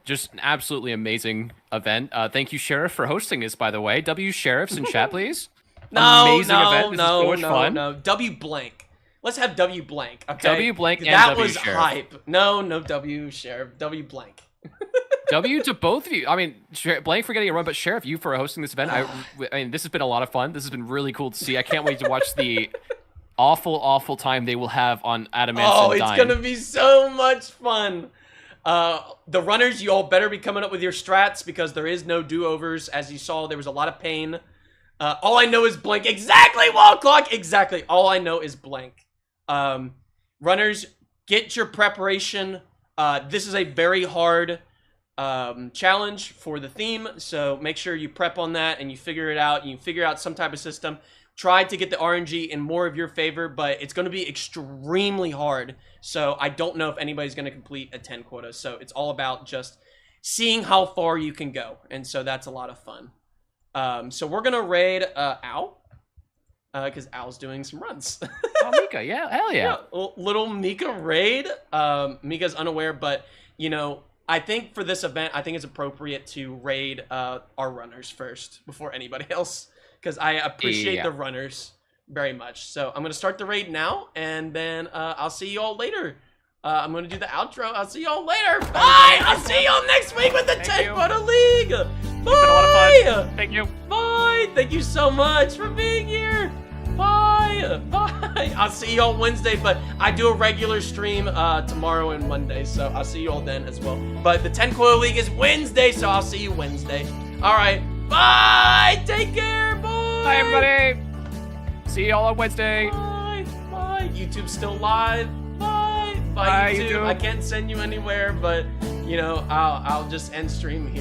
Speaker 8: just an absolutely amazing event. Thank you, Sheriff, for hosting this, by the way. W Sheriffs in chat, please. Amazing event. This is so much fun.
Speaker 7: W blank. Let's have W blank. Okay?
Speaker 8: W blank and
Speaker 7: that
Speaker 8: W
Speaker 7: was
Speaker 8: Sheriff.
Speaker 7: hype. No W Sheriff. W blank.
Speaker 8: W to both of you. I mean, Blank for getting a run, but Sheriff, you for hosting this event. I mean, this has been a lot of fun. This has been really cool to see. I can't wait to watch the awful time they will have on Adamance and Dime.
Speaker 7: It's gonna be so much fun. The runners, you all better be coming up with your strats because there is no do-overs. As you saw, there was a lot of pain. All I know is blank. Exactly, wall clock. Exactly. All I know is blank. Runners, get your preparation. This is a very hard challenge for the theme, so make sure you prep on that and you figure it out. You figure out some type of system. Try to get the RNG in more of your favor, but it's going to be extremely hard. So I don't know if anybody's going to complete a 10 quota. So it's all about just seeing how far you can go. And so that's a lot of fun. So we're going to raid Al. Because Al's doing some runs.
Speaker 8: Oh, Mika, yeah, hell yeah.
Speaker 7: Little Mika raid. Mika's unaware, but, you know, I think for this event, I think it's appropriate to raid our runners first before anybody else. Because I appreciate the runners very much. So I'm going to start the raid now, and then I'll see you all later. I'm going to do the outro. I'll see you all later. Bye! I'll see you all next week with the 10 Quota League. Bye! It's been a lot of fun.
Speaker 8: Thank you.
Speaker 7: Bye! Thank you so much for being here. Bye! Bye! I'll see you all Wednesday, but I do a regular stream tomorrow and Monday, so I'll see you all then as well. But the 10 Quota League is Wednesday, so I'll see you Wednesday. All right. Bye! Take care. Bye!
Speaker 8: Bye, everybody. See you all on Wednesday.
Speaker 7: Bye. Bye. YouTube's still live. Bye. Bye, YouTube. I can't send you anywhere, but, you know, I'll just end stream here.